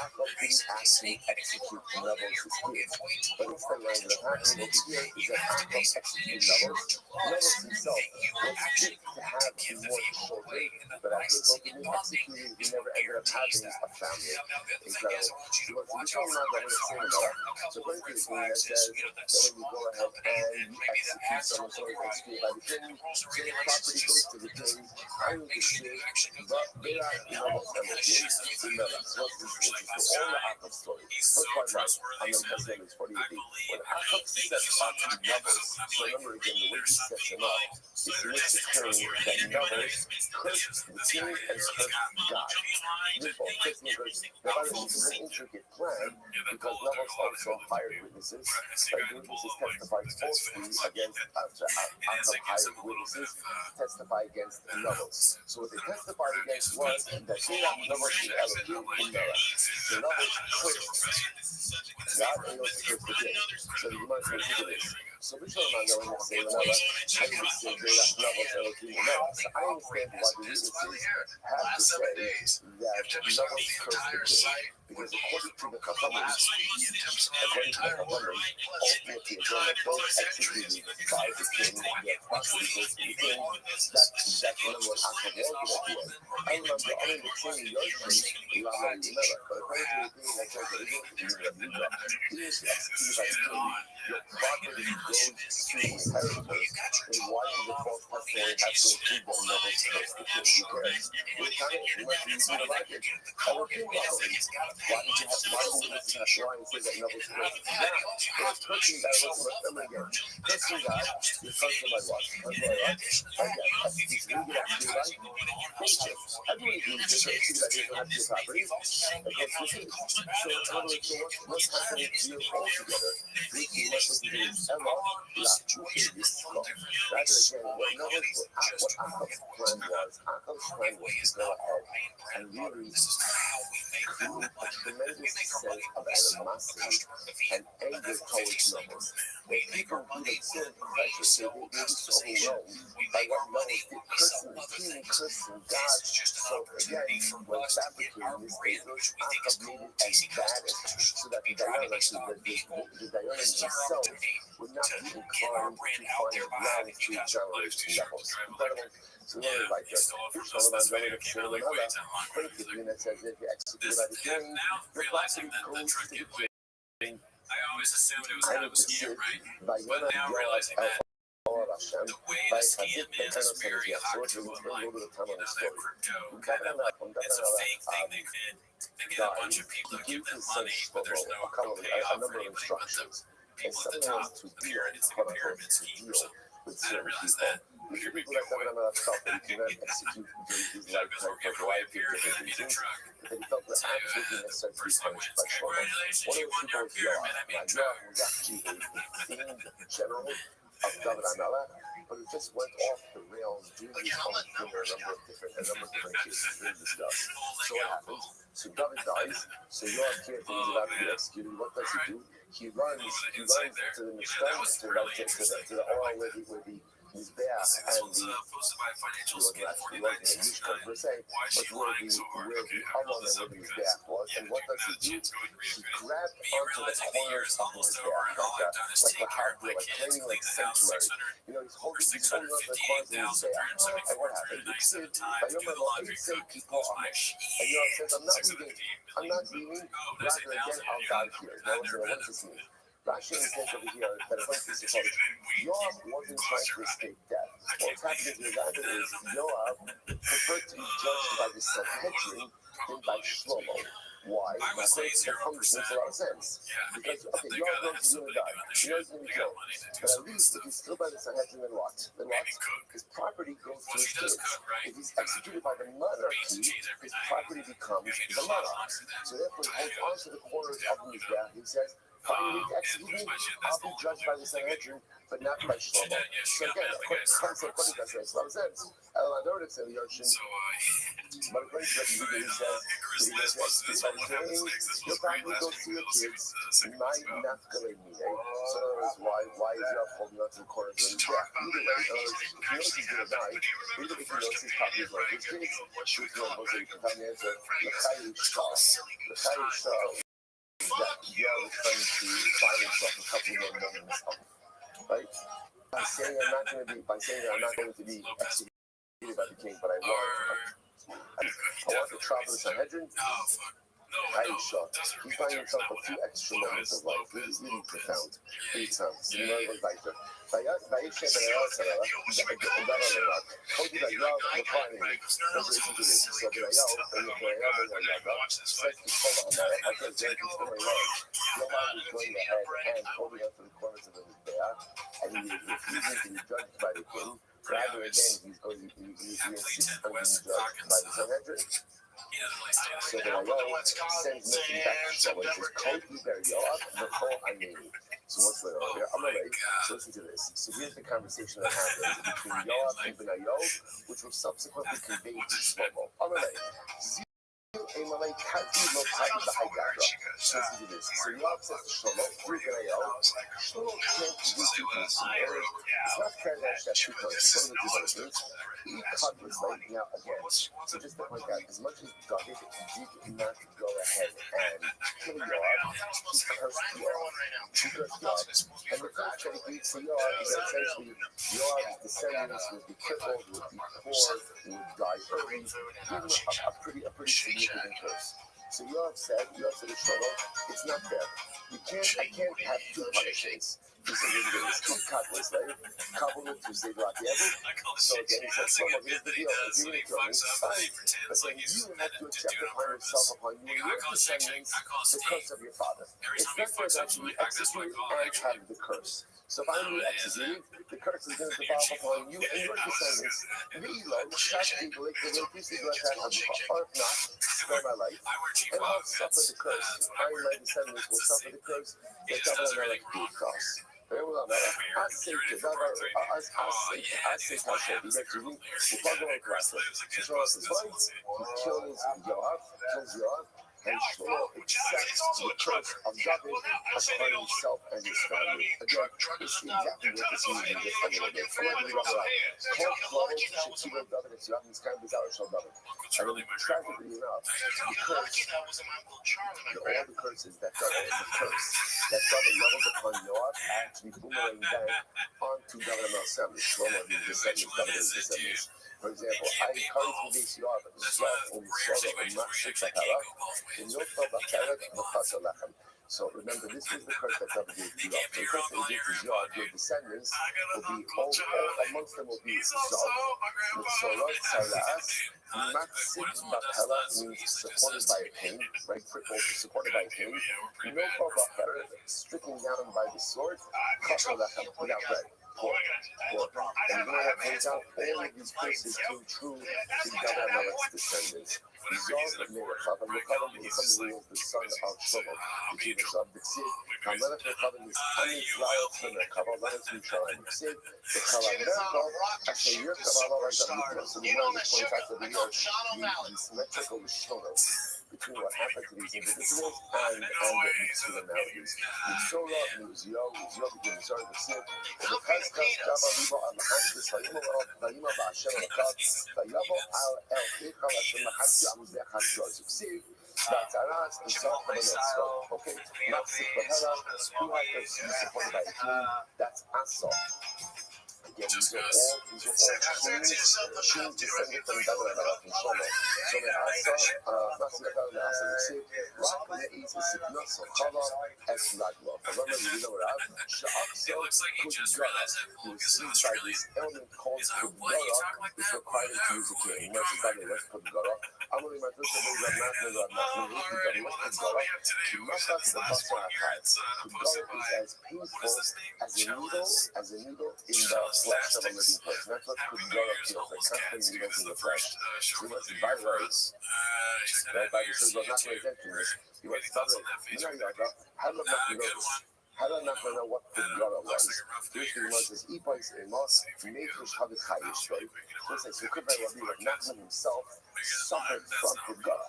Jacob didn't actually execute Neville's kids, but instead what ended up happening over here is that Jacob executed Neville's. Neville himself was fit to have more children, but as a result of being executed, he never ended up having a family. Incredible. So according to the thing that says that when you go ahead and you execute someone who is executed by the king, then the property goes to the king, and the king, but they are Neville's family. So it's all the Jacob story. First part right, and then Testament is 48b. When Jacob sets up Neville's, so remember again, the way he sets him up is he makes it clear that Neville cursed the king and cursed God. This all fits because this is an intricate plan because Neville's also hired witnesses. The witnesses testified falsely against Jacob hired witnesses testify against Neville's. So what they testified against was that they have Neville's Elohim in Noah. So Neville's cursed God and also cursed the king. So you might consider this. So which one am I going to say Noah? I need to say they have Neville's Elohim in Noah. So I understand why the witnesses have to say that Neville's cursed the king. Because according to the Chachamim, ultimately, again, both executed by the king, yet property goes to the king, that's what Jacob wanted at the end. I remember only the king in Yoshi, Lama Yimela, but according to the thing that says that he is executed by the king, your property goes to the inheritors, then why did the false testimony have to include that Neville cursed the king? Who cares? We're kind of, we must be using the logic. Elohim property. Why did you have to lie to this line and say that Neville's cursed? Now, it's cursing God, what's the them again? Cursing God, you're cursing by what? You get actually right? Nature. Everyone agrees that they see that they don't have to properties. So, in other words, what's happening here altogether? We see what's happening in Ella, La Chuche, this law. Rather again, what Jacob's plan was to go ahead and really create a tremendous sense of animosity and anger towards Neville. The people who had sinned precious, they were so overwhelmed by what Neville did, cursing the king, cursing God. So again, when fabricating this, Jacob made it as bad so that the Dayan himself would not be inclined to find ground to generate Neville. Incredible. So what is like this? It's all about going to kill another. Critically, that says if you execute by the king, your property goes to the king. I always assumed it was how it was here, right? But now I'm realizing that the way to scam is very hard to unlike. That crypto kind of like, it's a fake thing they did. They get a bunch of people to give them money, but there's no payoff for anybody but the people at the top. The pyramid, it's like a pyramid scheme or something. I didn't realize that. People that don't know stuff that you cannot execute his lifetime for a variety of different reasons. That he felt was absolutely necessary to be punished by Shlomo. One of those people is Yoav. Now, Yoav was actually a general of David Amelech, but it just went off the rails due to his own a number of different cases being discussed. So what happens? So David dies, so Yoav can't think he's about to be executed. What does he do? He runs to the Mishkan, to the oil where the Mizbeach This and one's the posted by Financial it Skin wasn't 49 a Mishkan per se, Why is but she where lying the so hard? where Okay, the I brought Aron this and up where the because Mizbeach was, yeah, and what does that she do? shit's going pretty She good. grabbed Me onto the realizing the year corners is of the almost over, and all I've done is Mizbeach, take care of my like kids, claiming clean like the house, sanctuary. You know, he's holding onto the corners of the Mizbeach. And what happened? The kid, by your mother, he said, "People are." And Yoav says, "I'm not leaving. I'm not leaving. Rather, again, I'll die here." Now, what does this mean? Rashi says over here that according to this approach, Yoav wasn't trying to escape death. What's happening here rather is Yoav preferred to be judged by the Sanhedrin than by Shlomo. Why? Because it makes a lot of sense. Because, okay, Yoav knows he's going to die. He knows he's going to be killed. But at least if he's still by the Sanhedrin, then what? His property goes to his kids. If he's executed by the monarchy, his property becomes the monarch. So therefore, he holds on to the corners of the Mizbeach. He says, "Fine, you need to execute me. I'll be judged by the Sanhedrin, but not by Shlomo." So again, according to that makes a lot of sense. But according to Rabbi Yehuda, he says, you'll probably go see your kids. Might not go in me. So in other words, why is Yoav holding on to the corners of the Mizbeach? Either way, in other words, if he knows he's going to die, even if he knows his property is one of his kids, which one was it? You can find the answer. L'chai Yishar. That Yoav is trying to find himself a couple more moments of, right? By saying I'm not going to be executed by the king, but I want the trial of the Sanhedrin. Aisha, he finds himself a few extra moments of life, really profound. So you know it was like that. Told you that Yoav was finding it. Listen to this. So Yoav says to Shlomo, I can't say he's going to Yoav is going ahead and holding on to the corners of the Mizbeach, and he is refusing to be judged by the king. Rather, again, he insists on being judged by the Sanhedrin. So the Yoav sends message back to Shlomo. He says, "Code me there, Yoav, before I name you." So what's going on here? I'm late. So listen to this. So here's the conversation that happened between Yoav and Benayo, which was subsequently conveyed to Shlomo. I'm late. So listen to this. So Yoav says to Shlomo, through Benayo, Shlomo can't do two things. It's not fair to have two persons. One of the two persons. He covers right now again. So just to point out, as much as David did not go ahead and kill Yoav, he cursed Yoav. And the curse that he gave to Yoav is that essentially Yoav's descendants would be crippled, would be poor, would die early. Give him a pretty significant curse. So Yoav said to Shlomo, it's not fair. I can't have two punishments. He said, two couples, right? Couple with two say like So again, he said, Shlomo, here's the deal. If you're going to kill me, fine. But then you have to accept upon yourself, upon you and your descendants, the curse of your father. It's not fair that you execute and have the curse. So if I'm executed, the curse is going to devolve upon you and your descendants. Or if not, spare my life, and I'll suffer the curse. I and my descendants will suffer the curse that David Amelech did cross. Very well, I say to Hashem, he's actually, we'll talk about Krasa. So Shlomo says, fine, he kills Yoav, and Shlomo accepts the curse of David upon himself and his family. Again, this is exactly what this means in just a little bit. I'm not going to go around. Call Shlomo to Shekilo David, it's Yoav, it's kind of bizarre, Shlomo David. I mean, tragically enough, the curse, all the curses that David leveled upon Yoav actually boomerang back onto David Amelech, Shlomo, his descendants, David's descendants. For example, I encourage you this Yoav, and Shlomo, and Mashik in no lechem. So remember, this was the curse that David gave to Yoav. The curse that he gave to Yoav, your descendants will be all amongst them will be Zov, Mitzolah, Saras, Matzit, Bapela, means supported by a king, right? Crippled, supported by a king. No Bapela, stricken down by the sword, Kosher lechem, without bread. Poor. And you know what points out? All of these curses came true to David Amelech's descendants. Zov Merechav, and Merechav is somebody who was the son of Shlomo, the king of B'Ksiv. Amelech Merechav is Amizrael to Merechav, Amelech to Misharim B'Ksiv. Merechav Merechav, Asher Yerkav Amelech David. So we know this 25th of the year, the symmetrical Shlomo. The between what happened to these individuals and the Mitzvah melodies. Mitzora, Mizyo, begin to start the sin. The Chazkas, Java, Libo, al Mahashis, Vayima, Ba'ashem, Lakab, Vayavo, al El Kecha, Lashem, Mahashis, Amuzeh, Hashua. Succeed. That's the song of the Mitzvah. Okay, not Sikvahela, who has been supported by the king. That's Asaf. Again, these are all tunes descended from David from Shlomo. So the Asa, Rak Le'ez Sikna Sochava Es Laglo. Remember, you know Rav, Sha'akso Kudgara. He was seized by this element called Kudgara, which required him to use a king. He mentions that he was Kudgara. Amuli Matusha Rav Nachman was Kudgara. Kimashas the Basra Achai. Kudgara is as painful as a needle in the flesh of a living person. That's what Kudgara feels like, constant needles in the flesh. So he was vitalized. Right? By the Shul, not very emptiness. He was started. How do I not know what Kudgara was? Here's the Gemara says, Ibais Emos, Meitush Havichayish, right? So it says, so could very well be that Nachman himself suffered from Kudgara.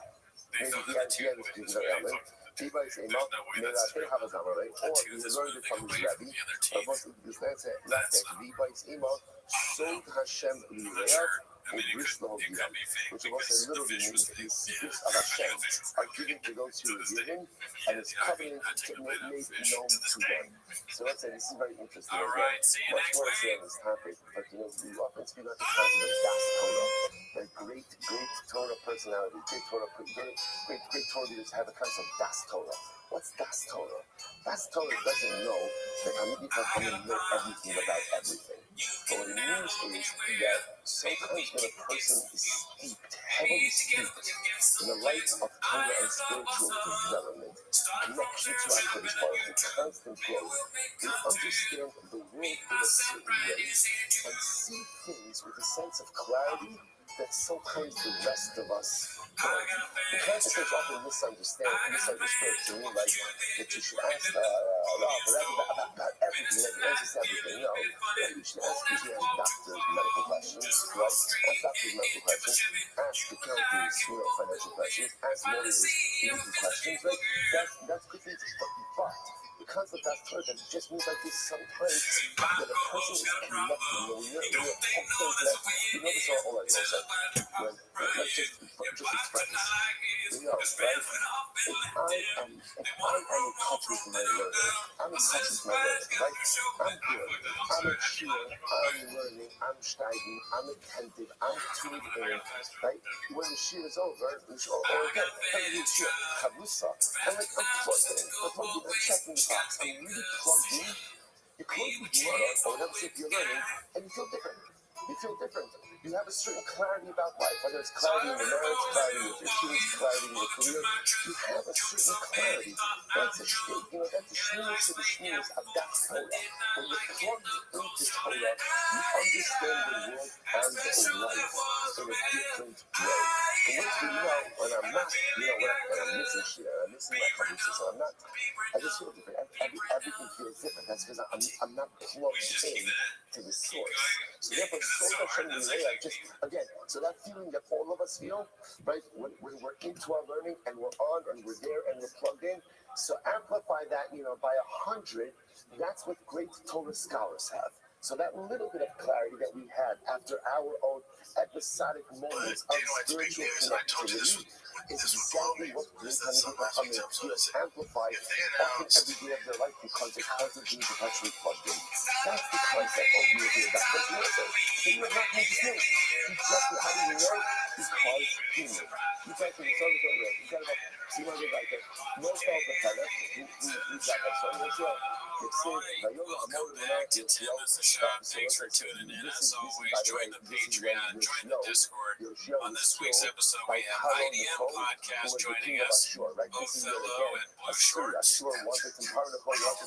Maybe he had this Kudgara element. Ibais Emos, Meirate Havazamare, or he learned it from his Rebbe. But most of this land said, Ibais Emos, Sod Hashem Lireach, which also literally means the secrets of Hashem are given to those who revere him, and his covenant made known to them. So let's say this is very interesting. Much more to say on this topic, but we often speak about the concept of Das Torah, the great Torah personality, great Torah leaders have the concept of Das Torah. What's Das Torah? Das Torah doesn't know that Hamid Chachamim know everything about everything. But what it means is that sometimes when a person is steeped, heavily steeped in the light of Torah and spiritual development, connection to HaKadosh Baruch Hu, constant growth, they understand the world in a certain way and see things with a sense of clarity that sometimes the rest of us don't. The concept is often misunderstood to me, like that you should ask about everything, that answers everything. No, you should ask doctors medical questions, right? Ask doctors medical questions, ask accountants, financial questions, ask lawyers legal questions, right? That's good things to study, but the concept of Torah that just means like this sometimes that a person is connected. You know this already also. Let's just express this. Right? If I am in touch with my learning, I'm in touch with my learning, right? I'm good. I'm a cheer, I'm learning, I'm steiging, I'm attentive, I'm tuned in, right? When the shir is over, or again, when you shir, chavusa, I'm plugged in. I'm checking the box. I'm really plugged in. You close the Gemara, or whatever shit you're learning, and you feel different. You have a certain clarity about life, whether it's clarity in the marriage, clarity with your kids, clarity in your career. You have a certain clarity. That's a shneus to the shneus of that Torah. When you're plugged into Torah, you understand the world and the life in a different way. And once you know, when I'm not, when I'm missing shit, I'm missing my conversation, so I just feel different. Everything feels different. That's because I'm not plugged in to the source. So therefore, so that feeling that all of us feel, right, when we're into our learning and we're on and we're there and we're plugged in, so amplify that, by 100, that's what great Torah scholars have. So that little bit of clarity that we had after our own episodic moments of spiritual connectivity is exactly what great Talmidei Chachamim feel amplified often every day of their life because they're constantly perpetually plugged in. That's the concept of unity of that. That's what it says. They would not need to say. Exactly how do you know? Because he knew. You can't say so. You got to see what they like. No fault of Hannah. He's got that song. That's right. Thanks for tuning in. As always, join the Patreon, join the Discord. On this week's episode, we have IDM Podcast joining us, Othello and Blue Shorts. How doesn't work and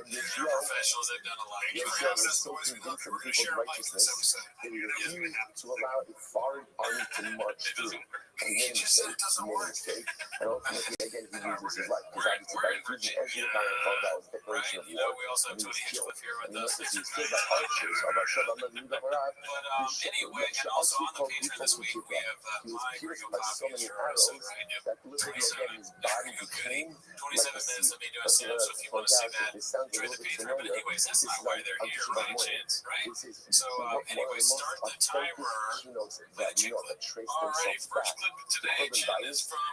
your professionals have done a lot of trials. That's the ways we love for to share a like this episode. To allow a foreign army to march through. he made a mistake, and ultimately, again, he loses his life. Because obviously, by refusing entry to Final Call, that was a declaration of war, we also and have he was Tony killed. Hinchcliffe here And with he us. was killed by archers, or by Shabbat Marav. But anyway, and also on the Patreon this week, we have He was my pierced Ringo by so copy of many Shura, so arrows right, yep. that literally, again, his body became 27 minutes of me doing stand-up, so if you want to see that, This sounds a join little the bit Patreon. But familiar. anyways, that's This not is why on they're here Shabbat by any morning. chance, right? This is So one anyway, of the start the most timer. authentic keynotes that Play the that trace Alrighty, themselves first back. clip of today, Chen, is from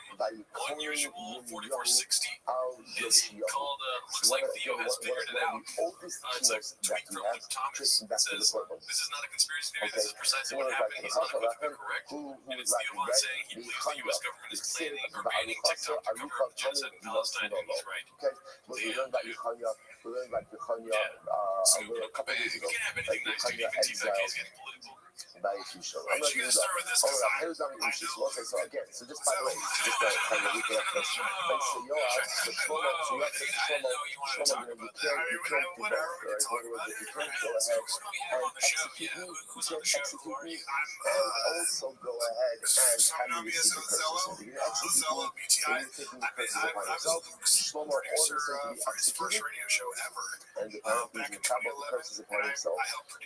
Unusual 4460. It's called Looks Like Theo Has Figured It Out. It's a tweet from Luke Thomas. It says, "This is not a conspiracy theory, this is precisely what happened. He's unequivocally correct." And it's Theo on saying he believes the U.S. government is planning or banning TikTok to cover up the genocide in Palestine, and he's right. We learned about Yechanya, So, a couple of years you ago. can't have anything nice to keep in TikTok, he's getting political. By Yisho. Right, you're gonna start with this because here's on Yisho. Okay, so again, so just by the way, just kind of recap this. Thanks to Yoav, so Shlomo, so you have to Shlomo, you can't do both, right? You can't go ahead and execute me, you can't execute me, and also go ahead and have me receive the curses. If you execute me, then you're taking the curses upon yourself. Shlomo orders him to be executed, and the penalties and Kabbalah the curses upon himself.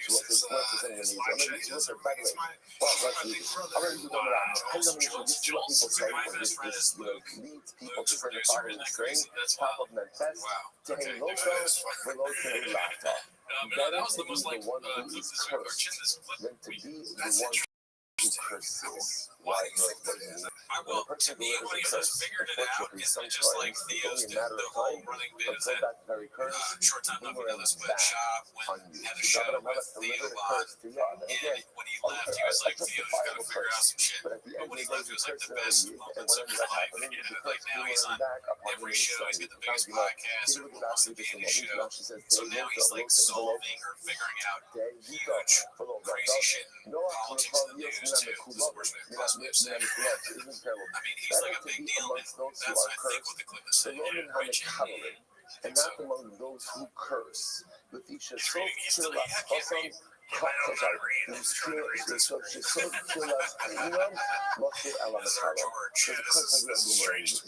So what's his enemies? Listen, by the way, let's do this. I'm going to do this is what people say when this leads people to say the following thing, top of Memphis, to hang low below to hang laptop. Better to be the one who is cursed than to be the one who curses. Why? I will. To me, when he says figured it out, isn't it just like Theo's did the whole running bit is that short time left ago, this wet shop, when had a show with Theo Bot, and when he left, he was like, Theo, you gotta figure out some shit. But when he left, it was like the best moments of his life. Yeah, like now he's on every show, he's got the biggest podcast, everyone wants to be in the show. So now he's like solving or figuring out huge, crazy shit in politics and the news too. This is worse than possibly have said. I mean, he's like a big deal, and that's, I think, what the clip is saying. Yeah, right, Jimmy? And not among those who curse. Letitia, so kill us.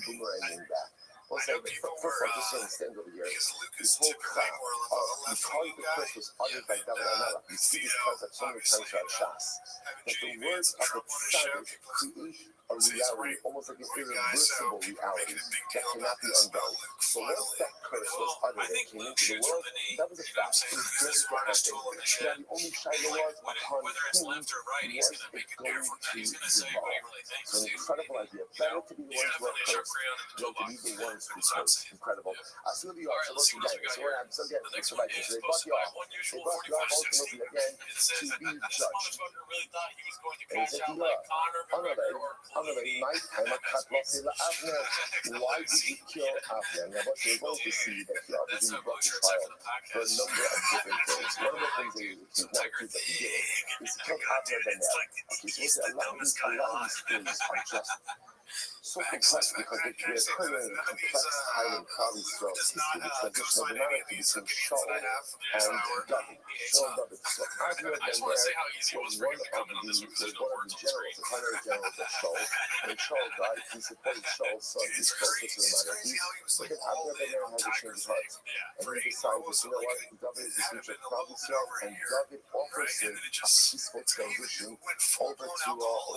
Boomeranging back. First of all, just understand over here, this whole crowd, because the curse was uttered by David Amelech, we see this concept so many times throughout Shas, that the words of the tzaddik create a reality, almost like an irreversible reality that cannot be undone. So once that curse was uttered and came into the world, that was a fact. It was going to happen. Now the only shiloh was upon whether it's whom left or right, he's going to make it different. He's going to say what he really thinks. So an incredible idea. Better to be the ones who are cursed than to be the ones who curse. Incredible. So the also again, so what happens again, so like this, they brought you off ultimately again to be judged. And he said to you, Amalek, my time at Katlasila Avner, why did you kill Avner? Now what you're going to see that he obviously brought to trial for a number of different things. One of the things that he not accused that he did is he killed Avner Ben Ner. Okay, so a lot of these things are just so complex because they're occurring in a complex time in Kali's history, the transition of the monarchy between Shaul and David. Shaul and David. So Avner Ben Ner was one of the generals, the primary generals of Shaul. When Shaul died, he supported Shaul's son, he spoke to the monarchy. But then Avner Ben Ner had a change of heart. And he decided, you know what, David is the future of Israel, and David offers him a peaceful transition over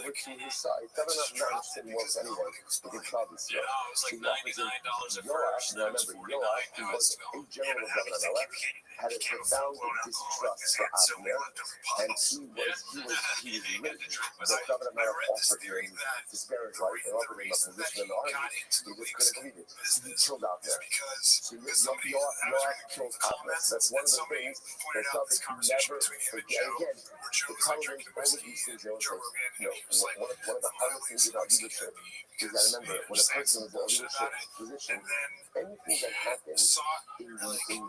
to his side. David not interested in wars anyway. Within Israel. So he offers him Yoash. Now remember, Yoash, who was a general of David Amelech, had a profound distrust for Avner, and he was rich. But David Amelech offered him to spare his life and offered him a position in the army. He just couldn't believe it. So he killed Avner. So Yoash killed Avner. That's one of the things that David never forget. Again, the problem is all of these things, one of the hardest things about leadership is that remember, when a person is in a leadership position, anything that happens under him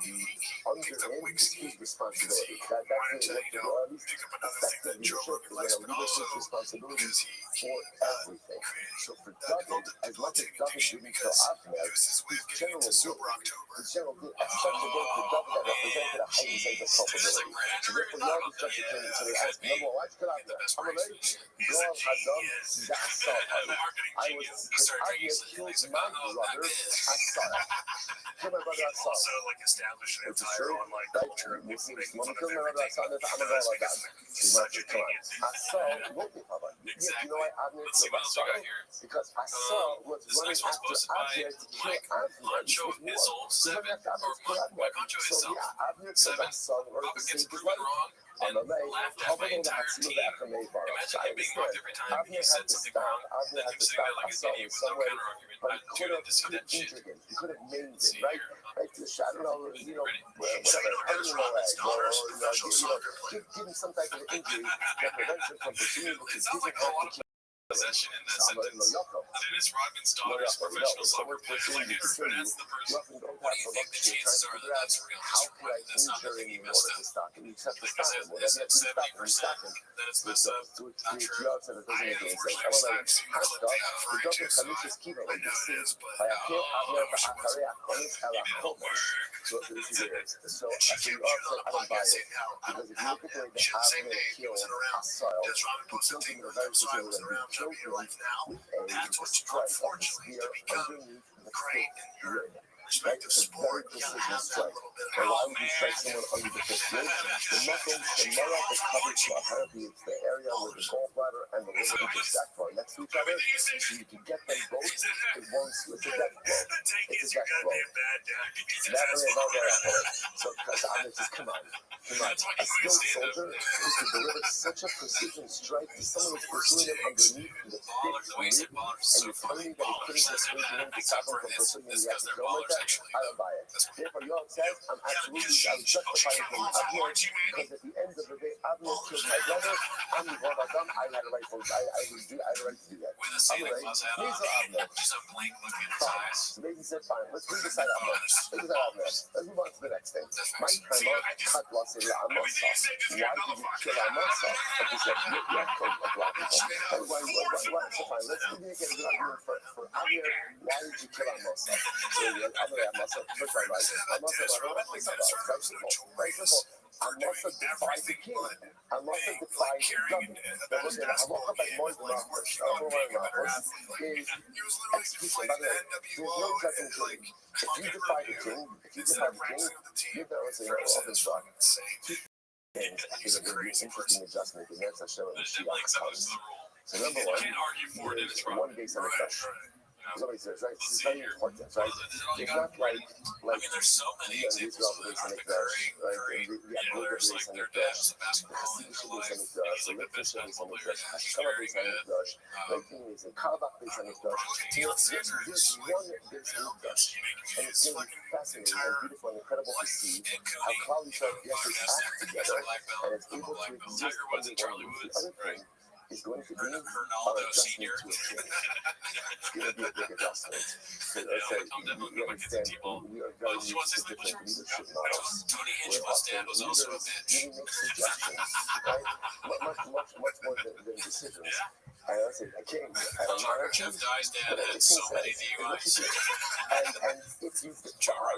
is his responsibility. That's the or at least effective leadership is when a leadership's responsibility for everything. So for David, as much as David didn't kill Avner, his general good, as such a good for David that represented a heightened sense of culpability. So therefore, Yoav instructed him, so they asked him, number one, why'd you kill Avner? Amalei, Yoav Hadam, Za'asar. I was, because Avner killed my brother, Asar. Killed my brother Asar. Also, like, established an entire online culture of making fun of God. Come on. Asar wrote me about it. You know why Avner killed Asar? Because Asar was running after Avner to kill Avner. So yeah, Avner killed Asar in order to save his life. Amalei, Amalei had to move after Maybar. I understand. Avner had to stop. Avner had to stop Asar in some way, but he could have injured him. He could have maimed him, right? Right to the shot, whatever, hurt him or give him some type of injury that prevents him from pursuing because he doesn't have to possession in that sentence. Dennis Rodman's daughter's professional soccer player. Like, that's the person. What do you think the chances are that that's real? How could I injure him in order to stop him? You have to stop him. Whatever you have to stop him, stop him. Then it's messed up. Not true. I unfortunately have snipes. You know what they have for it too, so I know it is, but I wish it wasn't. Homework. So this is it. So I think I don't buy it. Because if you look at the way that Avner killed Asar, he killed him in a very particular way. He killed him with a strike of the spear underneath the fifth rib. Right? It's a very precision strike. And why would you strike someone under the fifth rib? The muscles, the marrow is covered to apparently it's the area where the gallbladder and the liver are stacked far next to each other. So you can get them both in one. It's a death blow. It's a death blow. So Avner says, come on. A skilled soldier who could deliver such a precision strike to someone who's pursuing him underneath the fifth rib, and you're telling me that he couldn't just injure him to stop him from pursuing him, you have to kill him like that? I don't buy it. Therefore, Yoav says, I'm justifying from Avner, because at the end of the day, Avner killed my brother, I'm the one Adam, I had a right to do that. Anyway, here's Avner. Fine. So they said, fine, let's read this side Avner. Let's move on to the next thing. My timer, cut loss in Amasa. Why did you kill Amasa? Like you said, you have killed a lot of people. Why? So fine, let's give you again the argument for Avner. Why did you kill Amasa? Amasa, first time, right? Amasa, very simple. Amasa defied the king. Amasa defied David. There was a halacha by Mordechai is execution. By the way, there's no judging jury. If you defy the king, you're going to say, oh, this wrong. And I think it's a very interesting adjustment because that's a show in the Shiach house. So number one, there's one base on the fresh. Somebody says, right, this is very important, right? It's not like there's so many Israel base on the fresh, right? We have Google base on the fresh, the Hasidic base on the fresh, the Lefisha base on the fresh, Hashkala base on the fresh, like things, the Kalbach base on the fresh. There's one base on the fresh. And it's going to be fascinating and beautiful and incredible to see how Klal Yisrael gets its act together and it's able to exist under one roof. The other thing is going to be our adjustment to a king. It's going to be a big adjustment. So let's say, you understand, we are very used to different leadership models. Where often leaders really make suggestions, right? Much more than decisions. I don't say a king, I don't know. Jeff Dye's dad had so many DUIs. And if you defy,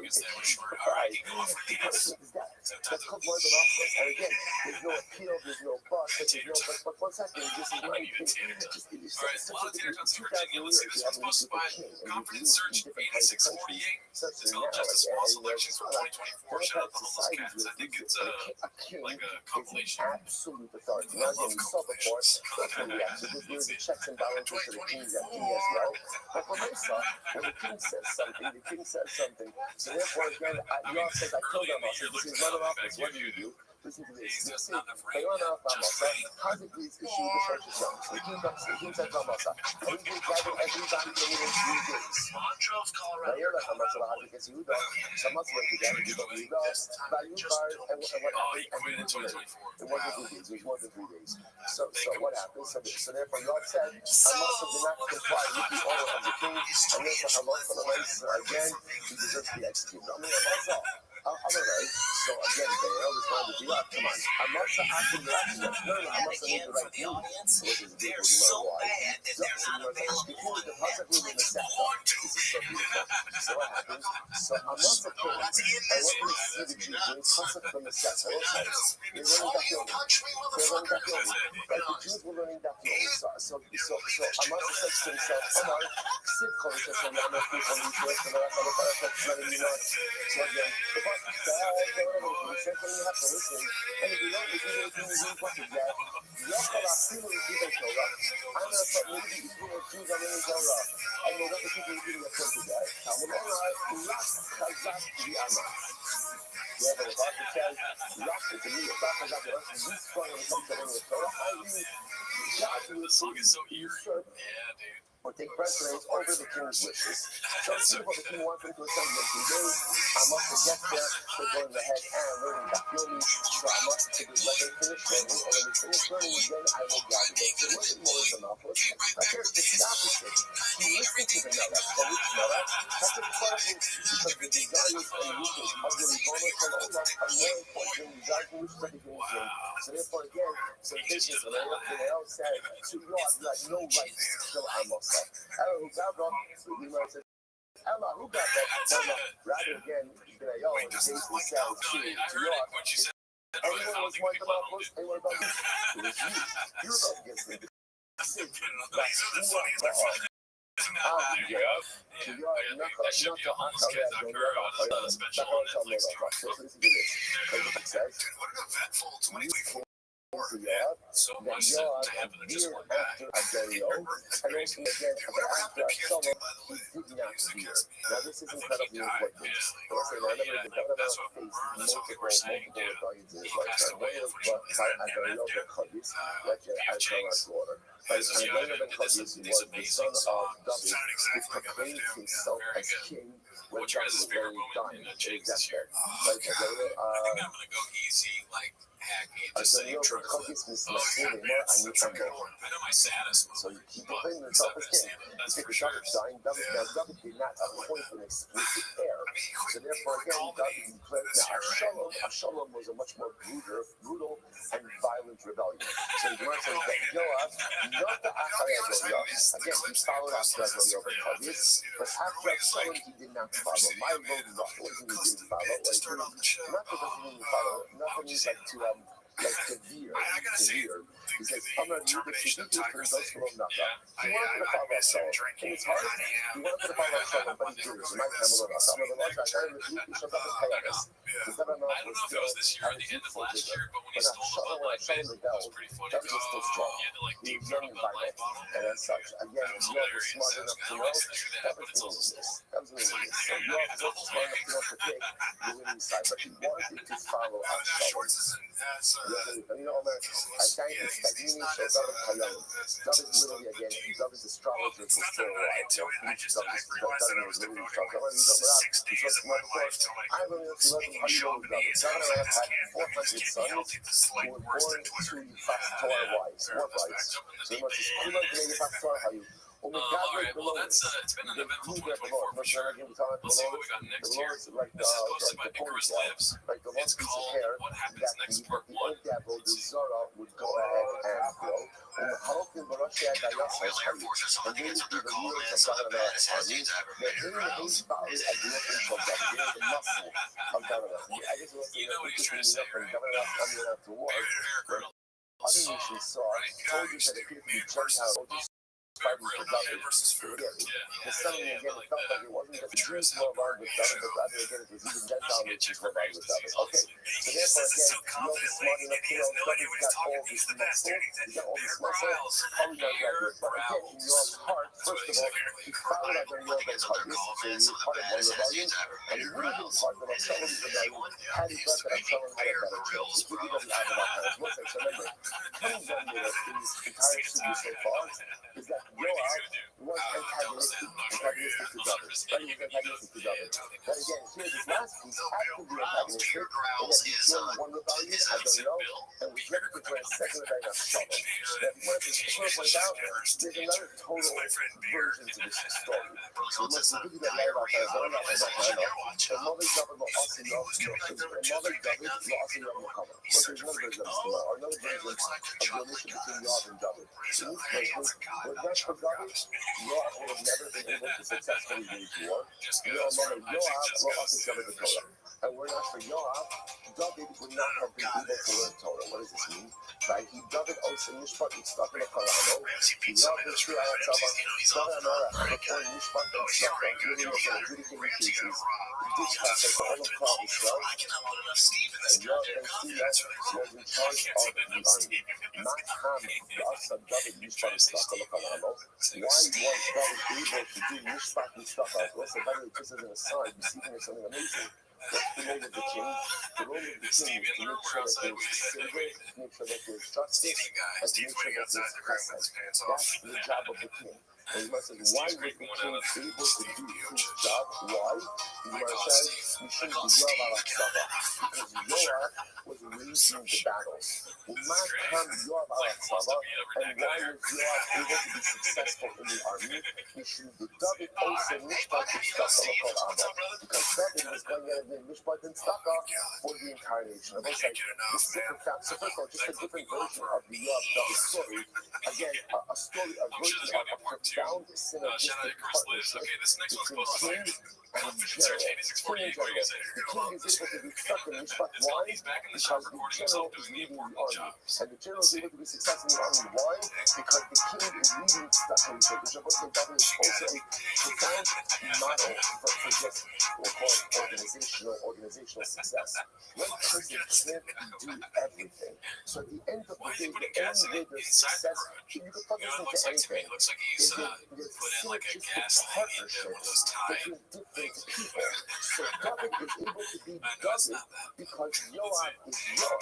that's called more than office. And again, there's no appeal, there's no but what's happening? This is one thing. Just give you Alright, let's post by confidence search 8648. It's called Justice Small Selections for 2024. Shout out to homeless cats. I think it's like a compilation. Absolute authority. Now again, we saw before, there's the checks and balances for the kings and king as well. But what I saw, when the king says something, so therefore again, Yoav says, I killed him. I said, this is none of office. What do you do? Listen to this. How's it please issue the church is young? The king said to Amasa, and he will gather everybody from within 3 days. Now you're like Amasa, how do you get to Yehuda? Someone's went together, you know, Yehuda, Bayubar, and what happened? And he went to it wasn't 3 days, it was more than 3 days. So what happened? So therefore, Yoav said, Amasa did not comply with the order of the king, and therefore, Amasa again, he deserves to be executed. I mean, Amasa. Alright, so again, they always wanted to be like, come on, I'm not so acting like no, I'm not saying the right thing, which is They're different, so why. bad that they're not available until it's one to This is so beautiful. So what happens? So I'm not the king. Once again, I this want to see the Jews doing concept from the set. So we're they're learning that country, Like the Jews were learning that So I'm not the sex to himself. I'm not. Sid College says, I'm not going to be first, and I'm not going to be not. So again, the boss is bad, the same thing you have to listen. And if you don't, if you don't do what you get, you're going to feel it in the Torah. I'm going to start maybe if you don't choose on any Torah. I know that the people who do the Torah, I'm going to last Chazak Diana. Yeah, but if I could say, Rock is to me, if I could have the least fun when it comes to any Torah, I mean, God will song is so eerie. usurp Yeah, dude. or take precedence over the king's wishes. So see what the king wants him to assemble in 2 days. I must get there, they're going ahead and learning that purely. So I must let them finish learning, and when they finish learning, then I will graduate. So what is more than enough? But here's the opposite. He listened to the Melech, but which Melech? That's important because the desires and wishes of the Ribono Shel Olam are more important than the desires and wishes of the king's king. So therefore, again, some business, and they all said, to God, you had no right to kill Amos. Ella who got up, we might say, Ella who got up, rather again, Yo, it basically says to York, anyone was one of the levels, anyone about this, it was you. You were about against me. So much to happen to just one guy. And also again, after Shalom, he did not appear. Now this is incredibly important. That's what most people were saying. Yeah. He passed away, unfortunately. These amazing songs. Sounded exactly like David. Very good. What's your guys' favorite moment in James this year? I think I'm gonna go easy, like hacky, just say Troy Clip. Oh yeah, man, that's a good one. I know my saddest So moment, you keep but playing the it's not toughest gonna game. stand up. That's Take for the sure. David sign. David did not appoint an explicit heir. So therefore, again, David declared that Avshalom was a much more brutal and violent rebellion. So the Gemara says that Yoav, not the Achayazoriah, again, he followed Achayazoriah over Kaddish, but after Avshalom he did not follow. My road was what he didn't follow. Not because he didn't follow, nothing is like to veer. He says, I'm not going to do this from those from Naka. He wanted to follow Avshalom. And it's hard. He wanted to follow Avshalom, but he didn't. He might have a little Avshalom. I don't know if it was this year or the end of last year, but when he stole the Bud Light bit, that was pretty funny. That was just so strong. He had to like He deep was throat young a and Bud Light violent. bottle. And as such, again, That was Yoav was hilarious. smart enough to I know. always picture that, but it's also That was really nice. So Yoav was smart enough to know to pick the winning side, but he wanted to follow Avshalom. You know, man, I thank you, Stagini, so David Hayam. David literally, again, David's astrologer for so a while. David was literally astrologer. He's just my life. I don't know if you let him how you know David. David and I have had 400 sons who were born to Yifat wives, war wives. So he must just come out to Yifat Torah how you. all right, well, it's been an eventful 2024 for sure. Let's see what we got next year. This is posted by Nicholas Lives. It's called What Happens Next Part 1. Would go ahead and grow. Royal Air Force is on the heads up their call, man. Some of the baddest has You know what he's trying to say, right? Other nations saw, soldiers that appeared to be Gentiles, versus food. the son again felt like it wasn't just Jews who were aligned with David, but rather again it was even Gentile nations who were aligned with David. Okay, so therefore again, Yoav is smart enough to know David's got all this muscle, he's got all this muscle, probably not graduate, but again, in Yoav's heart, first of all, he followed out their Yoav and Kaddish, so he was part of one rebellion, and he would have been part of Avshalom's rebellion had he thought that Avshalom had a better chance. If we give him out of our hands, what's that? So remember, comes on with this entire series so far is that Yoav was antagonistic to David. Right? He was antagonistic to David. But again, here this last piece, actively antagonistic, and then he joined one rebellion, I don't know, and was ready to join a second rebellion of Shalom. That what is point out, there's another total version to this story. So look, we'll give you that later about that. But I'm not another David will also Yoav, another David will also Yoav Muhammad. Look, there's another version of this tomorrow, another version of the relation between Yoav and David. So in this case, were not for David, Yoav would have never been able to successfully wage war. Yoav will also David the Torah. And were not for Yoav, David would not have been able to learn Torah. What does this mean? Right? David also Mishpat and stuck in a Kalano. Yoav is true Ayat Saba. David Amara, before Mishpat and stuck on, really was an adjudicating cases. This happened for all of Klal Yisrael. And Yoav and Siyah was in charge of the army. Makham, the Asa David Mishpat and stuck on a Kalano. Why was David able to do Mishpat and stuck on? Well, so David just as an aside, receiving is something amazing. What's the role of the king? The role of the king is to make sure that there's silver, to make sure that there's justice, and to make sure that there's chesed. That's the job of the king. And you might say, why was the king able to do his job? Why? You might say, you shouldn't be Yoav al-Aksava. Because Yoav was leading the battles. Makham Yoav al-Aksava, and why was Yoav able to be successful in the army? He should be David also Mishpat and Staka because David was going to be Mishpat and Staka for the entire nation. I was like, this is different fact. So first of all, just a different version of the Yoav David story. Again, a story, a version of a profound synergistic partnership between king and general. King and general. The king is able to be stuck in Mishpat. Why? Because the general is leading the army. And the general is able to be successful in the army. Why? Because the king is leading stuff in the church. Which David is also a profound model for just, we'll call it organizational success. One person can't do everything. So at the end of the day, the only way there's success, you can plug this into anything, is the synergistic partnership between different people. So David is able to be David because Yoav is Yoav.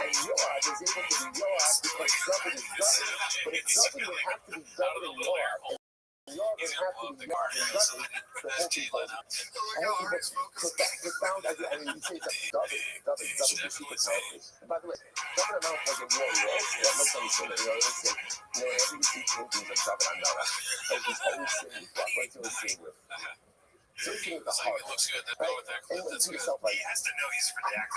And Yoav is able to be Yoav because David is David. But if David would have to be David and Yoav, Yoav would have to be Yoav and David, the whole thing falls out. So that's the sound idea. I mean, you say it's David, you're super talented. And by the way, David and Amara was a warrior. That makes sense. They always say, whenever you see paintings of David and Amara, and he's always singing, right to his sing with. So it's in the heart, right? And when you yourself, like, I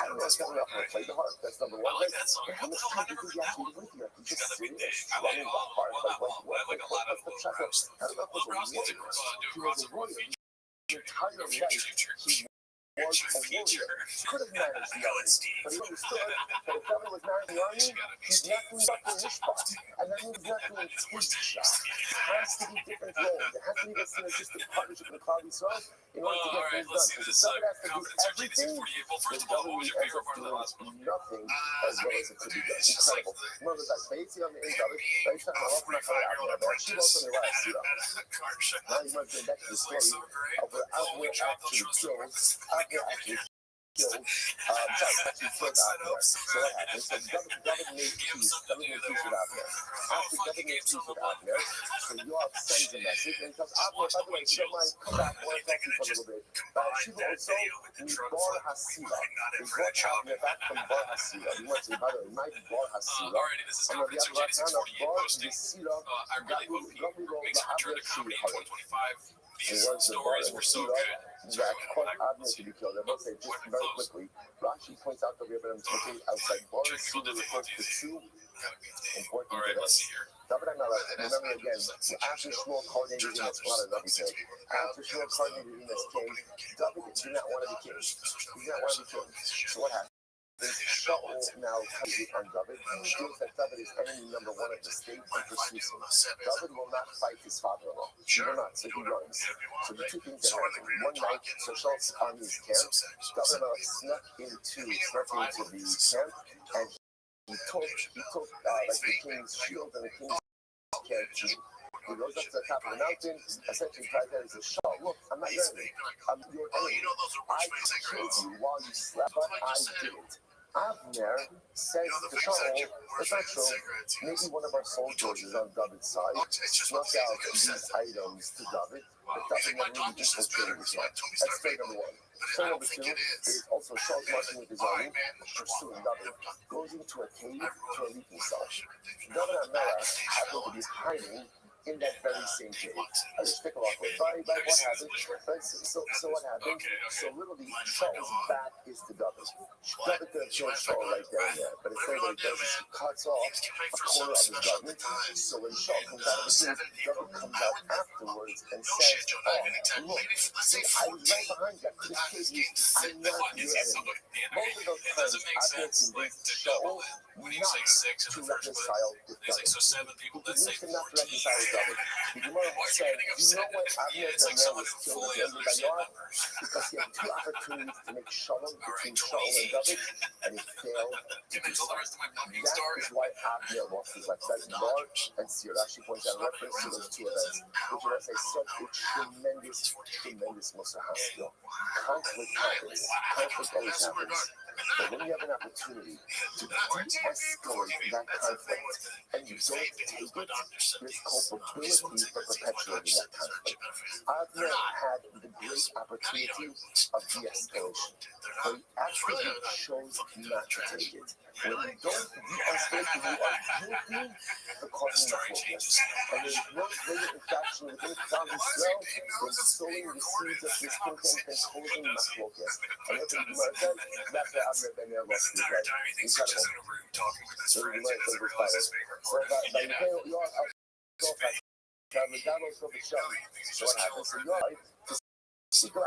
don't know, it's coming up and play the heart. That's number one. Right? But how much time do you think you actually live here? You just sitting there strumming the heart, like the check up. I don't know if it was a warrior. He was a warrior. His entire life, he was a warrior. Could have managed the army, but he understood that if David was managing the army, he's not doing Dr. Mishpat, and that means not doing his job. It has to be different roles. It has to be this synergistic partnership with the Klal Yisrael in order to get things done. Because if David has to do everything, then David ends up doing nothing as well as it could be done. Incredible. Remember that Beitzi on the end of it, Beitzi on the left out there. She was on the right, see that. Now you might get back to the story of where Abner actually killed. So what happened? So David made peace with Abner. After David made peace with Abner, so Yoav sends a message and tells Abner, by the way, if you don't mind, come back, I want to talk to you for a little bit. She also, we Bar Hasila. We brought Abner back from Bar Hasila. We went to, by the way, my Bar Hasila. And on the other hand of Bar Hasila, Gamul the Abner Shiri. And once the Bar Hasila, that caused Abner to be killed. I must say, just very quickly, Rashi points out that we have been taken outside. Bar Hasila refers to two important events. David and Amara, remember again, after Shmuel coordinated in this, not another thing. After Shmuel coordinated in this king, David did not want to be king. He did not want to be king. So what happened? Shaul now comes on David. He feels that David is enemy number one of the state and pursues him. David will not fight his father-in-law. He will not, so he runs. So the two things that happen. One night, so Shaul's army is camped. David snuck into the camp, and he took like the king's shield and the king's camp too. He goes up to the top of the mountain, essentially tried there. He says, Shaul, look, I'm not your enemy. I'm your enemy. I killed you while you slept, but I didn't. Avner says to Shaul, it's not true. Maybe one of our soldiers is on David's side, snuck out these items to David, but David never really infiltrated his life. That's fact number one. Fact number two is also Shaul's marching with his army, pursuing David, goes into a cave to relieve himself. David and Melech happen to be hiding in that very same cave. I just pick a lot with what happened. So what happened? So literally, Shaul's back is to David. David could have killed Shaul right there and there, but instead what he does is he cuts off a quarter of his government. So when Shaul comes out of the cave, David comes out afterwards and says, "Oh, look, see, I was right behind you. I could have killed you. I'm not your enemy." Both of those times, I've convinced Shaul not to reconcile with David. He convinced him not to reconcile with David. The Gemara said, "You know what Avner done there was killed at the end of the yard? Because he had two opportunities to make shalom between Shaul and David, and he failed to do so. That is why Avner lost his life." That's Bar and Sir Rashi points out reference to those two events, which are, as I said, a tremendous Mussar Haskell. Conflict happens. Conflict always happens. But when you have an opportunity to de-escalate that conflict and you don't take it, there's culpability for perpetuating that conflict. Avner had the great opportunity of de-escalation, but he actually chose not to take it. When you don't de-escalate, you are guilty for causing machlokas. And there's no greater infraction within Klal Yisrael than sowing the seeds of discontent and causing machlokas. And that's what the Gemara says. That's why Avner ben Ner lost his life. Incredible. So the Gemara says we're fired. So what happens? So Yoav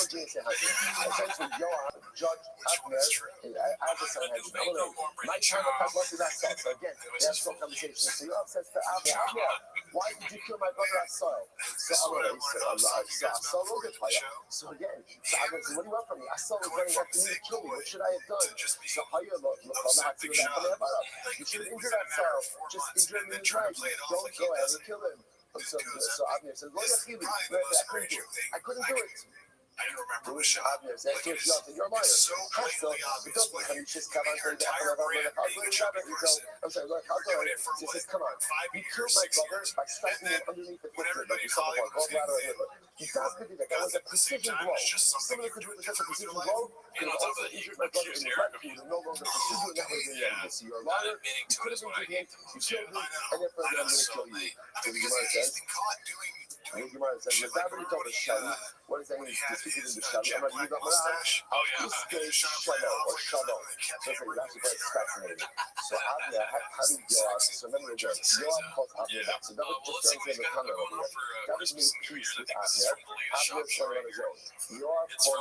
Essentially, Yoav judged Avner as a son. My time was that side. So again, they have some conversation. So Yoav says to Avner, "Why did you kill my brother Asahel?" So Avner said, So again, so Avner said, "What do you want from me? Asahel was running after me to kill me. What should I have done?" So you should have injured Asahel. Just injure him in his life. Don't go ahead and kill him. So Avner says, I couldn't do it. Avner says, "You're a liar." He says, "Come on, he says, "Come on, you killed my brother by striking him underneath the foot like you saw before. He does do that. That was a precision blow. Someone could do it with such a precision blow, and also injured my brother in the leg. He was no longer pursuing that way in the end. So you're a liar. You could have injured him. You killed him, and therefore I'm going to kill you." So the Gemara says, what does that mean? To speak in the Shali. I'm going to use that word. Shalom or Shalom. So it's actually quite fascinating. So Avner, how did Yoav? So remember again, Yoav calls Avner back. So David just turns in the camera over here. David made peace with Avner. Avner is going on his own. Yoav calls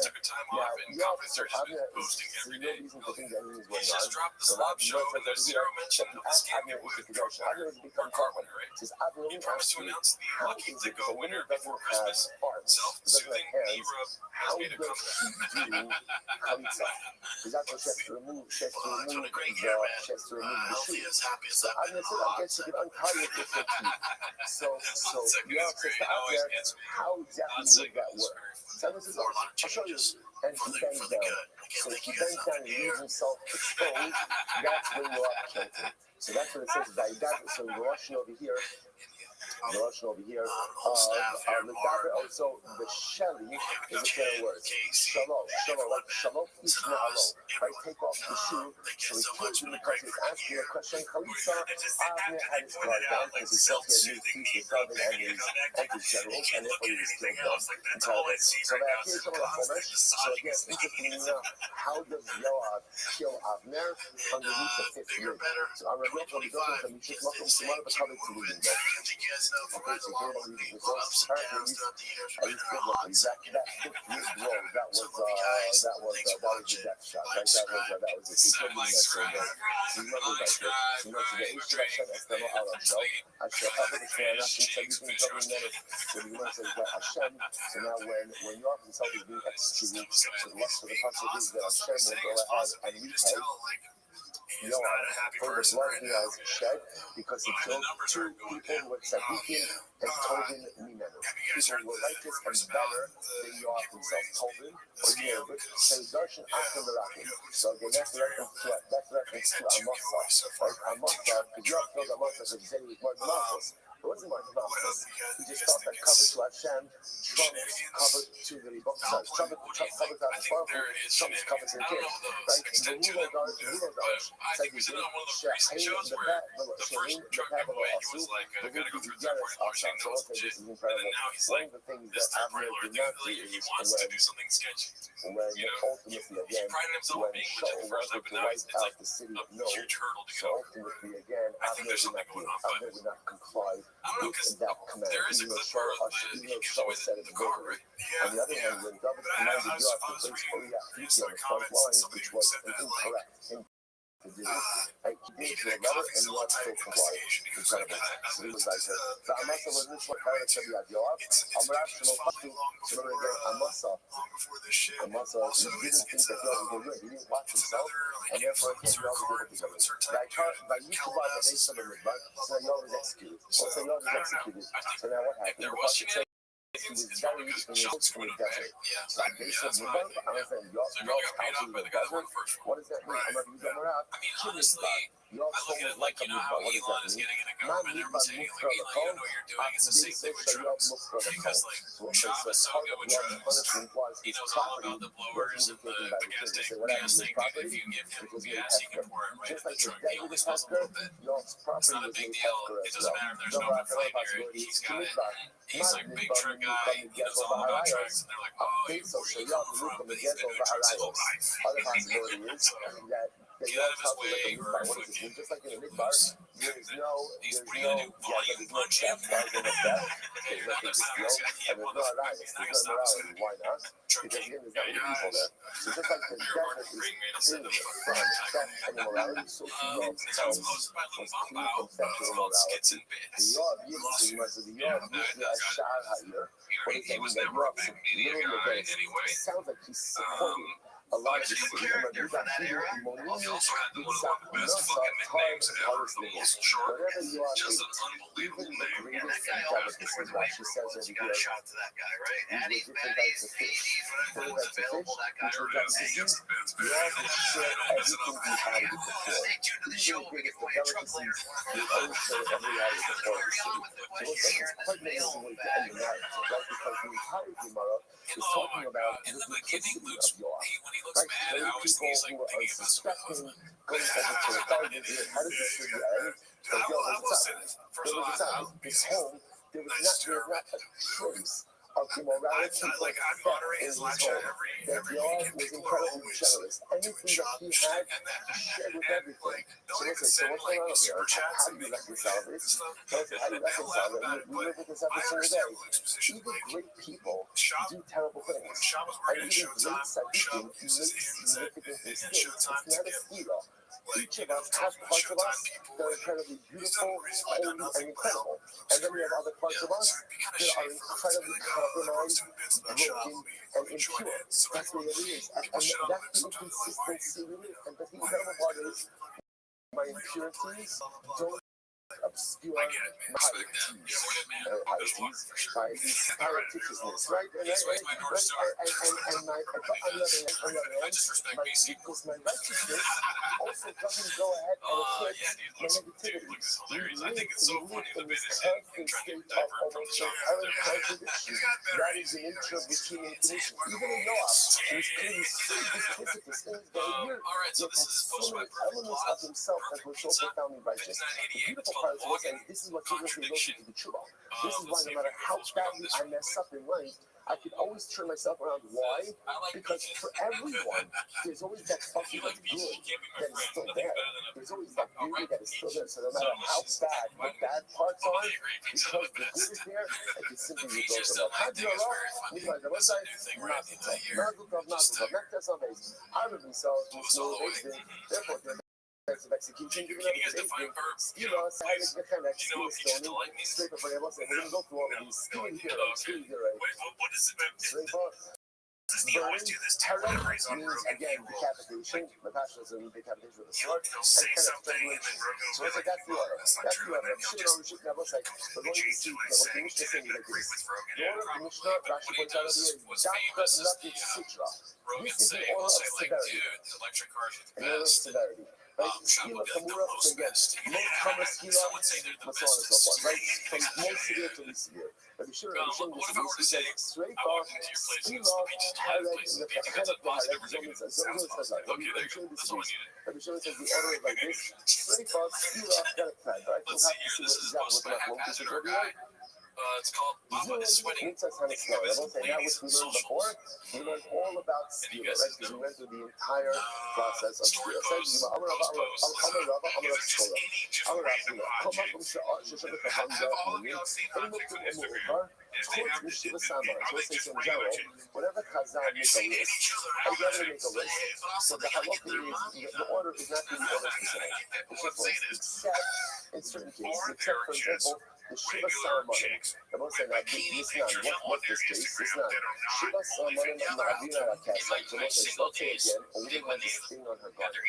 back Avner. Now, Yoav, so Avner is, there's no reason to think that anything is going on. So Yoav says over here that he asked Avner if he could go. So Avner has become common. He says, "Avner, let me ask you, how is it that a woman doesn't have arms, doesn't have hands, how does she do chalitza?" Because that's what she has to remove. She has to remove the shoe. So Avner said, "I guess you can untie it with your teeth." So Yoav says to Avner, "How exactly would that work?" So Avner says, "I'll show you." And he bends down. So if he bends down and leaves himself exposed, that's when Yoav killed him. So that's what it says. So the Russian over here. Also, the Sheli is a pair of words. Shalom, like Shalom is Na'alo. Right, take off the shoe. So he kills him because he's asking a question. Chalitza, Avner had his guard down because he felt he had new peace with David and his generals, and therefore he was killed down. So that appears some of the Chumash. So again, interestingly enough, how does Yoav kill Avner underneath the fifth rib? So I'm going to go from the Mishik Makom Simon of the Kabbalah to the window. Okay, so here we go. Apparently, that fifth rib blow, that was the death shot, right? That was it. He killed him in that same day. So you remember that. So you know, so the Eish Hashem Estemo Alam Shel, Hashem Abed Shemana, everything coming in it. So the Gemara says that Hashem. So now when Yoav himself is being executed, so the rest of the passage is that Hashem will go ahead and repay He is not a happy for the person blood right he now. has shed because he And the killed numbers two aren't going people down. who were tzaddikim and Tovim Mimenu. Have you guys People heard who were the righteous rumors and about better the than Yoav himself, giveaways Tovim, being or a scam? Yerbit, Because Seidarshan Achim Berakim. So again, which that's is very reference odd. to And he's had two Amasa, giveaways so far, right? right? Two Amasa, because Yoav filled Amasa giveaways. because he said he was Martin Malchus. It wasn't Martin What else Malchus. you guys, He you just guys thought think that cover it's to Hashem trumps cover to the Rebbe. foul Sorry, play? cover What do you to think? the I think Baruch there is trumps cover to shenanigans. I the don't kid. know the Right? extent to The them, Hulo but I think we said it on one of those recent shows where the first drug giveaway, he was like, gotta go through third party launching and all this shit. And then now he's like, this third party lawyer thing, like, he wants to do something sketchy. when You know, ultimately he again, prided himself on when being Shaul legit the first time, wanted but to now wipe it's like out the city a of No, huge hurdle to get so over. ultimately again, I think there's something going on, but Avner did not comply I don't know, because with that command. there is a Even though clip where Shaul, he gives away said it the car, verbally. right? On the other hand, when David But I commanded was Yoav to place reading Uriah some on the front comments, line, somebody which was said that, like, incorrect thing to do, and he he did did a to a letter, and CoffeeZilla Yoav type still complied. investigation. He was like, Incredible. I So he lived was like, the the guy Amasa he's was not what married to to. be at Yoav. It's a dude Amarash who's no followed fatu. you long So before, again, Amasa, long before this shit. Amasa, Also, he didn't think that Yoav was good. He didn't watch it's himself, another like and therefore he came influencer, Yoav car was able to influencer By type dude. by YouTube on the base of the Midbar, so Yoav was executed. So, So Yoav was I don't know. executed. I think So now what if happened? there The was Pasuk says he was it's probably buried because in the shots in went the up back. desert. Yeah, So the base of that's what I Midbar, think. I'm Yeah. saying So he probably Yoav's got paid house off is by in the the guy that won desert. the first one. What does that mean? Right. I'm not using Amarab. I mean, Chimney honestly, Yoav's I look at home it is like, you know how Midbar. What does Elon that is mean? getting into Man government, everyone's saying, like, Elon, you don't know what you're doing. It's the same thing with drugs. Because, like, Shab is so good with drugs. He knows all about the blowers and the gas tank gas tank. If you give him gas, he can pour it right in the truck. He only smells a little bit. It's not a big deal. It doesn't matter if there's no complaint near it. He's got it. He's like big truck guy. He knows all about trucks. And they're like, oh, where do you come from? But he's been doing trucks his whole life. Other possibility is that Get out of his way or fucking just like in a midbar, loose. there's He's what are you gonna do? Volume punch him? You're not gonna stop this guy. Yeah, motherfucker. You're not gonna stop this guy. Why not? Truck Because king. again, there's not many people there. So just like the Your desert is ring man said the fucking from right sex and immorality, so This was posted by Lou Bombao. It's called Skits and the Bits. Yoav Yitzchak was the Yoav Yitzchak Shar Hayir. He was never a big media guy anyway. Sounds like he's supporting a lot of He's a the character for that era. He also had one of the best fucking nicknames ever. The muscle shark. Just an unbelievable name. Yeah, that guy almost tore his way through once you got a shot to that guy, right? Addie's Baddies, 80s, when it was available, that guy. Hey, yo, stay tuned to the show. We'll give away a truck later. Carry on with the question here in this mailbag. Oh my god. In the beginning, Luke's when he looks mad, I always think he's like thinking about something else. I will say this. First of all, I will be home, there was not a trace of immorality. I'm moderating his live chat every week, and people are always doing shop shit, and like they'll even send like super chats and make videos and stuff, and they'll laugh about it. But I understand Luke's position. Even Like great people Shop, do terrible when things. Shop was And working at even great Showtime, Shop tzaddikim uses make ANZ significant and mistakes. Showtime It's to not a get steal. like, Each of us have talking to parts of Showtime us people, that are and incredibly he's done beautiful, recently done holy, and nothing but help incredible. his And then we career. have other parts of So us it'd be kind of that are shame for him to be incredibly like, oh, everyone's compromised, doing bits about Shop. broken, Let and me join impure. in. So That's what it is. And people shit on that's Luke the sometimes. They're like, why are you inconsistency with it. And the why are incredible you part is my impurities don't obscure I get it, man. my Respect that. pieties. Yeah, we're good, man. There's one for sure. My particiousness, right? And This way's my North Star. on the other I hand, just respect my BC. because my righteousness also doesn't go ahead and Yeah, eclipse dude, my looks, negativity. dude, looks hilarious. I We think it's so live funny the in bit this is him constant trying to state of divert from the almost song. inherent contradiction. He's got better That is the nature of the human condition. Even in Noah, who was clearly so duplicitous in his behavior, All right, so yet this had is so post my many perfect elements plot. of himself that were so Pizza, profoundly righteous. The 1998. beautiful It's part called is that this is what gives us the ability Contradiction. to be true. This is why Let's see no if we matter can how full screen on badly this I real mess quick. up in life, I can always turn myself around. Why? I like Because BC. for everyone, there's always that fucking You like good BC, you can't be my that is friend. still Nothing's there. better than a There's always that I'll beauty write that is still there. So no So matter how this is bad like the bad parts Oh, are, they agree. Pizza because the the good best. is there, I can simply The rebuild PJ them still up. How like do thing you is know? very funny. Like the That's a website, new thing we're at the end of the year. not that's all base. I would be so Close all the way. therefore, there's execution. Can you guys define verb? You know, so I please. get kind of Do you know what PJ still like means? straight up for them. We're going to go through all of these. No, Skiing here, okay. skiing here, right? Wait, what is it? Straight forward. Burn, Harek means again decapitation. Natasha doesn't mean decapitation with a sword, and kind of strangulation. So it's like that's the order. That's the order. Shimon Rishik Nebuch, like we're going to see what the Mishnah saying like this. The order of the Mishnah, Rashi points out over here, Dafka Natik Sitra. This is the order of severity. An order of severity. Right? Skila Kamura, so again, most common skila, and so on and so forth. Right? From most severe to least severe. But be sure he says straight off, skila, Harek, the head of the Harek, Zomin says like, let me show you this piece. But be sure it says the order is like this, straight off, skila, Harek fad, right? We'll have to see exactly what this is over here. It's called Mama is Sweating. I won't say that which we learned before. We learned all about skila, right? Because we went through the entire process of skila. Whenever Chazal make a list, I gotta make a list. So the halakha is the order is not really order specific. It's just like except in certain cases, except for example. The Shiva ceremony. I won't say that this not what this case. This not Shiva ceremony and Ma'avina Rakasa. So let's say again, a woman has this thing on her garment.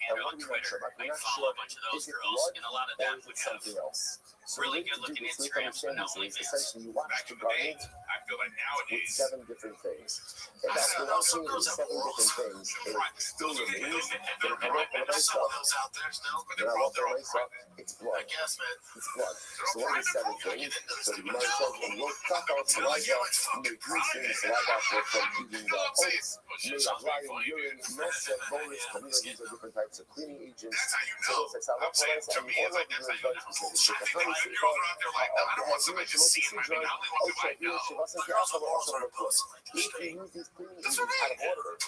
And what do we not sure about? We're not sure is it blood or is it something else. So the way to do this, we can understand this is essentially you wash the garment with 7 different things. If after washing it with 7 different things, it still remains, then I walk the rice off. It's blood. It's blood. So what is 7 things? So the Gemara says, when you cut out saliva, you make 3 things. Saliva from eating the oats, made of lion, urine, nose, bonus, comida. These are different types of cleaning agents. So it's like saliva, and all of them are very specific. If you use these cleaning agents out of order, or if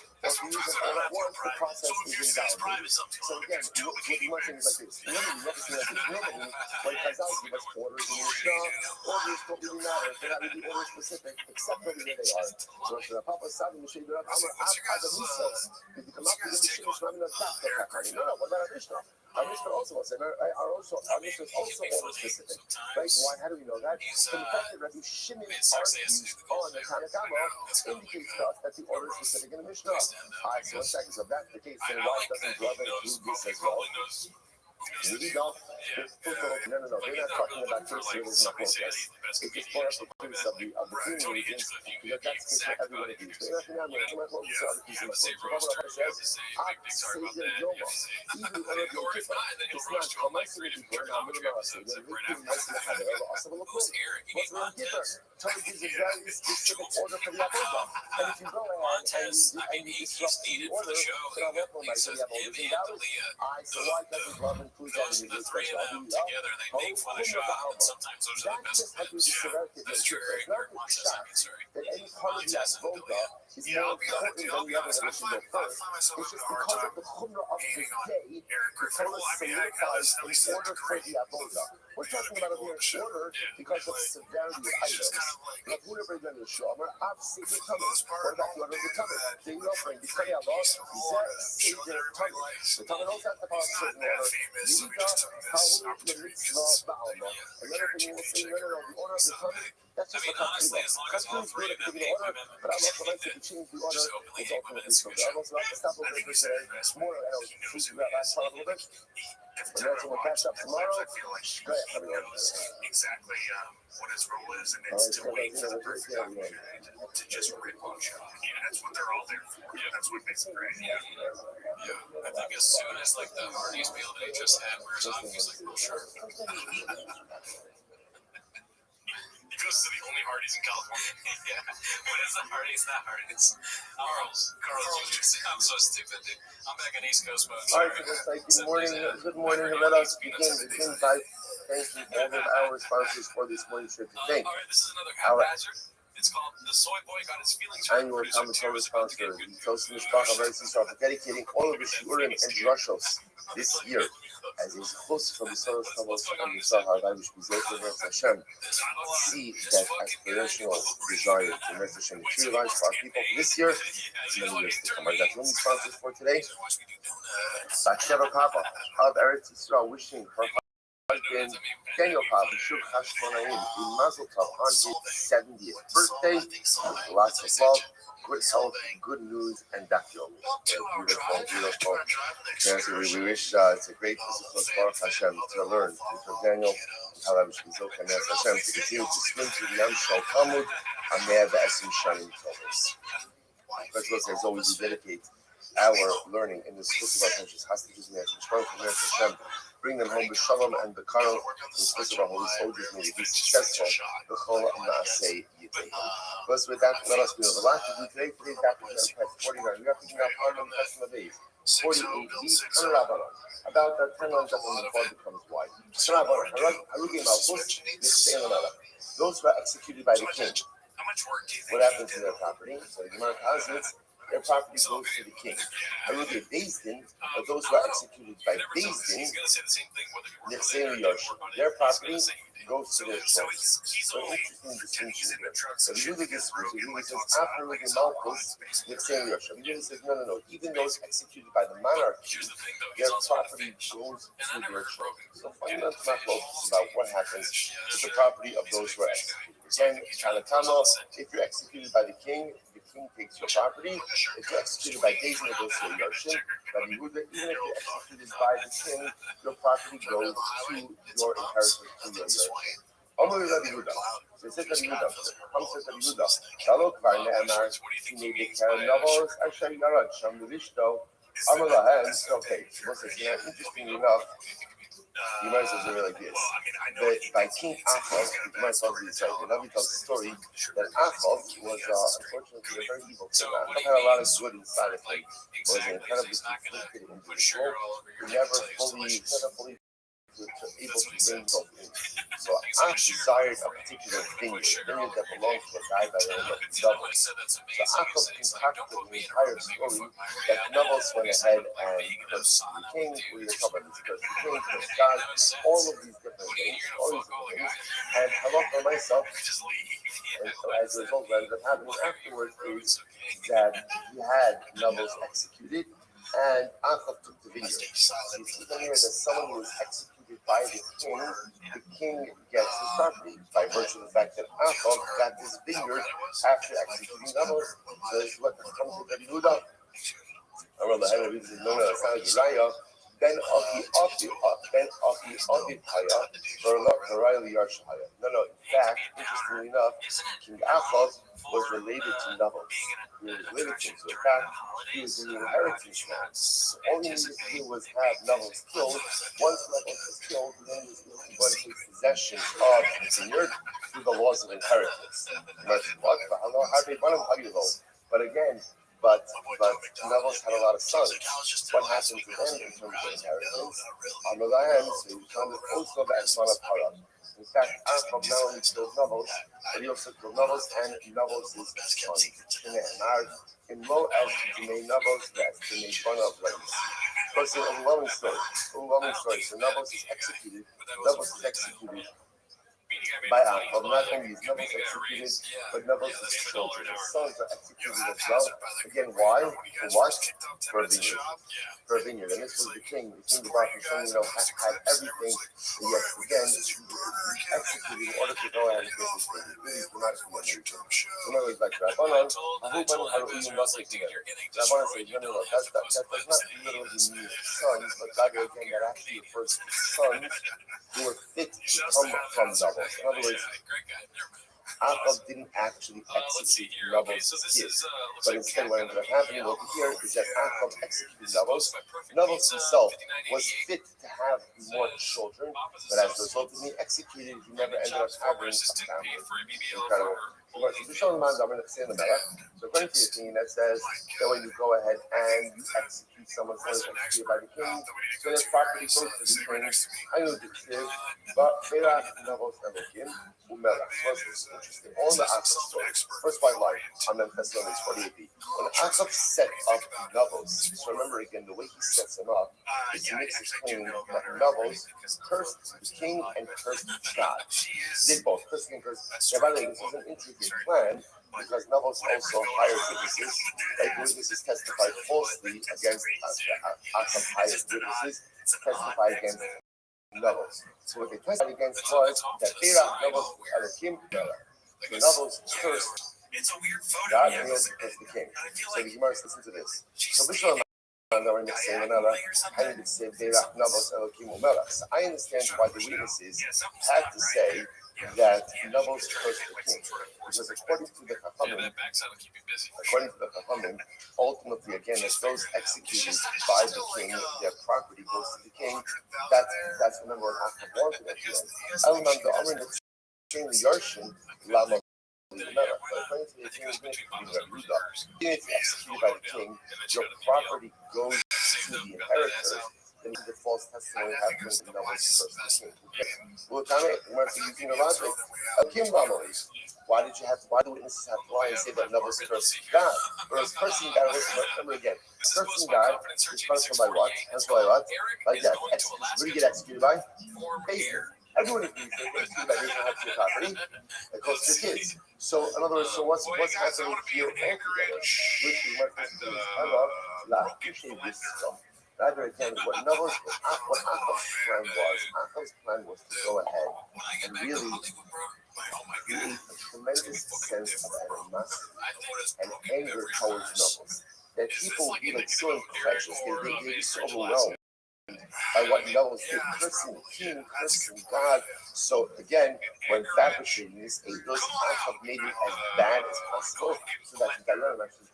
you use them all at once, the process is invalidated. So again, what you want to say is like this. Normally, like Chazal give us orders in the Mishnah, orders don't really matter. They're not really order specific, except for where they are. So if the Papa said, Mishnah, Amar Ad Misos, if you come up with the Mishnah, I'm going to stop the Kakari. No, what about our Mishnah? Our Mishnah also was, our Mishnah is also order specific. Right? Why? How do we know that? From the fact that Rabbi Shimon argues on the Tanakama indicates to us that the order is specific in the Mishnah. Alright, so 1 second. So if that's the case, then why doesn't Rav include this as well? We don't. No. They're not talking about first service and protest. It just brought up the case of the cleaning agents because that's the case for every one of these. They're not going to come out with other pieces of the Rabbi says, say the Yoma. Even when it's not commensurate with the I'm going to say they're really nice to have it. Also, look, what's the Kippur? Torah gives a very specific order for the Avodah. And if you go ahead and you disrupt the order, then I'll work on my say the Avodah invalid. So why doesn't Rav include that in the special together, they make fun of Shabbat, and sometimes those are the best parts. It's true, Eric. That any part of the Avodah is more important than the other that should go first. It's just because of the chumrah of the day, the Torah solidifies in order for the Avodah. We're talking about it here in order because of severity of items. Like who ever done the shomer, obviously the tummy. What about the order of the tummy? The offering, the tummy Allah, the tummy. The tummy knows that about a certain order. These are how the mitzvah ba'alma. Another thing you will say, no, the order of the tummy. That's just honestly, as long as I'm good at giving the order, but I'm also like to change the order. It's ultimately so good. I'm also like to stop a little bit today. More, I don't choose that last part a little bit. And that's when we'll catch up tomorrow. Go ahead, everyone. Exactly what his role is, and it's to wait for the perfect opportunity to just rip on shot. Yeah, that's what they're all there for. Yeah, that's what makes it great. Yeah, I think as soon as like the Hardee's meal that he just had wears off, he's like, oh, sure. Goes to the only Hardee's in California. Yeah. What is the Hardee's? Not Hardee's. Carl's. I'm so stupid, dude. I'm back on East Coast mode. All right, good morning. Good morning. Let us begin. Begin by thanking all of our sponsors for this morning's trip. Thank all right, this is another haphazard. It's called The Soy Boy Got His Feelings Hurt. Annual Talmud Torah sponsor, the Toast Mishpacha Beis for dedicating all of the Shurim and Drushos this year as his host for the Soros Tavos and the Sahar Vanish Bizet of Hashem. See that aspirational desire to Mercy Hashem materialize for our people for this year. It's many years to come. I got women sponsors for today. Batsheva Papa of Eretz Yisrael wishing her husband Daniel Papa Shuk Hashmonaim in Mazel Tov on his 70th birthday. Lots of love, good health, good news, and dafyom. Beautiful. Yes, we wish it's a great Baruch Hashem to learn from Daniel. Hashem to continue to swim through the Yam Shel Talmud and may have the Esim Shanim Tovos. First of all, says always we dedicate our learning in the schools of our countries. Hashem, bring them home with Shalom and the Karal to the schools of our holy soldiers. May they be successful. First, with that, let us be of a lot to do today. Today's baptism past 49. We are picking up on the Testament of days. 48 weeks, about 10 lines up on the board becomes wide. Those who are executed by the king. What happens to their property? So the Gemara posits their property goes to the king. Haruge Bezdin, but those who are executed by Bezdin, their property goes to their children. So interesting distinction here. So the Yuga disagrees. The Yuga says, after Haruge Malchus, Nixen Yosha. The Yuga says, no. Even those executed by the monarchy, their property goes to their children. So fundamental mathematics about what happens with the property of those who are executed. Again, Chalatamo, if you're executed by the king takes your property. If you're executed by David, it goes to your Yarshin. But even if you're executed by the king, your property goes to your inheritance, to your Yarshin. Omer Rabbi Yehuda. So it says Rabbi Yehuda. Come says Rabbi Yehuda. Shalom kvar ne'emar. Tinei dekar novos asher yarad sham l'rishto. Omer lahem. Okay, so interestingly enough, you might as well do it like this. By King Achaz, you might as well do it like the Navi tells the story that Achaz was unfortunately a very evil king. Achaz had a lot of good inside of him. Was an incredibly conflicted individual who never fully able to bring himself in. So Achaz desired a particular vineyard that belonged to a guy by the name of Navos. So Achaz concocted the entire story that Navos went ahead and cursed the king. We were talking about this, cursed the king, cursed God, all of these different things, and I love for myself. And so as a result, what ended up happening afterwards is that he had Navos executed, and Achaz took the vineyard. You see here that someone who was executed by the king gets his property by virtue of the fact that Achaz got his vineyard after executing Navos. So this is what comes with Rabbi Yehuda. Ben No, in fact, interestingly enough, King Achaz was related to Navos. He was related to him. So in fact, he was in the inheritance now. All he needed to do was have Navos killed. Once Navos was killed, then he was going to take possession of the vineyard through the laws of inheritance. But again, But Navos had a lot of sons. What happened to them in terms of inheritance? On the other hand, so he found also the Esman of Haran. In fact, Achab not only killed Navos, but he also killed Navos and Navos' son. In Lo as Jimei Navos, that's the Neshana of Lens. But it's an overwhelming story. So Navos is executed. By Achab, not only is Navos executed, but Navos' children, his sons are executed as well. Again, why? For what? For a vineyard. And this was the king. The king of Hashem, had everything. And yet, again, executed in order to go ahead and get his vineyard. Really dramatically unusual. In other words, like Rabbanan, Rabbanan says, no, that does not literally mean sons, but rather, again, that actually refers to sons who were fit to come from Navos. In other words, Achab didn't actually execute Navos' kids, but instead what ended up happening over here is that Achab executed Navos. Navos himself was fit to have more children, but as a result of being executed, he never ended up having a family. Incredible. So according to the opinion that says that when you go ahead and you execute someone who is executed by the king, so their property goes to the king. I know the kid, but Berach Navos Elohim Umelach. What's interesting? All the Achab stories. First by life, on the Thessalonians 48b. When Achab set up Navos, so remember again, the way he sets him up is he makes it claim that Navos cursed the king and cursed God. Did both, cursing and cursed. Now, by the way, this is an intricate plan because Navos also hired witnesses. Like witnesses testified falsely against Achab hired witnesses to testify against Navos. So what they testified against was that Berach Navos Elohim Berach. So Navos cursed It's a weird photo. God Yeah, kneels to curse the king. I feel So like the Gemara, listen to this. she's So Bishlam diagonally or something. So I understand why the witnesses had to say that Nabos cursed the king. Because according to the Chachamim, ultimately, again, if those executed by the king, their property goes to the king, that's remember what Achab wanted at the end. I remember the Amrin that in the Yarshin, Lama. But according to the king, even if you're executed by the king, your property goes to the inheritors. Then the false testimony happens in the first king. Well, tell me, we're using the logic. Why the witnesses have to lie and say that Noah's cursed God? Whereas cursing God, remember again, cursing God is punishable by what? Like that. What do you get executed by? Basement. Everyone agrees that executed by basement has to be property. It goes to your kids. So, in other words, so what's happening here altogether? Which we went to rather again, what Noah's plan was to go ahead and really create a tremendous sense of animosity and anger towards Noah. That people would be like so incredulous, they'd be so overwhelmed by what Noah did, cursing the king, cursing God. So again, when fabricating this, those Achab made it as bad as possible, so that the Dayanim actually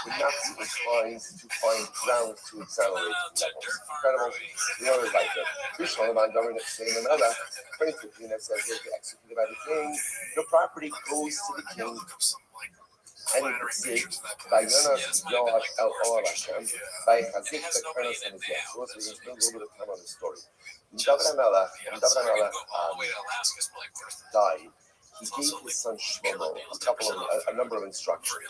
would not be inclined to find grounds to exonerate Noah. Incredible. You know, like that. Bishlam on Domin saying another, according to the king that says they'll be executed by the king, your property goes to the king. And it would say, by Yonas Yoash El Or Hashem, by Chazik the Kernos and his death. So we can spend a little bit of time on the story. David HaMelech died. He gave his son Shlomo a number of instructions.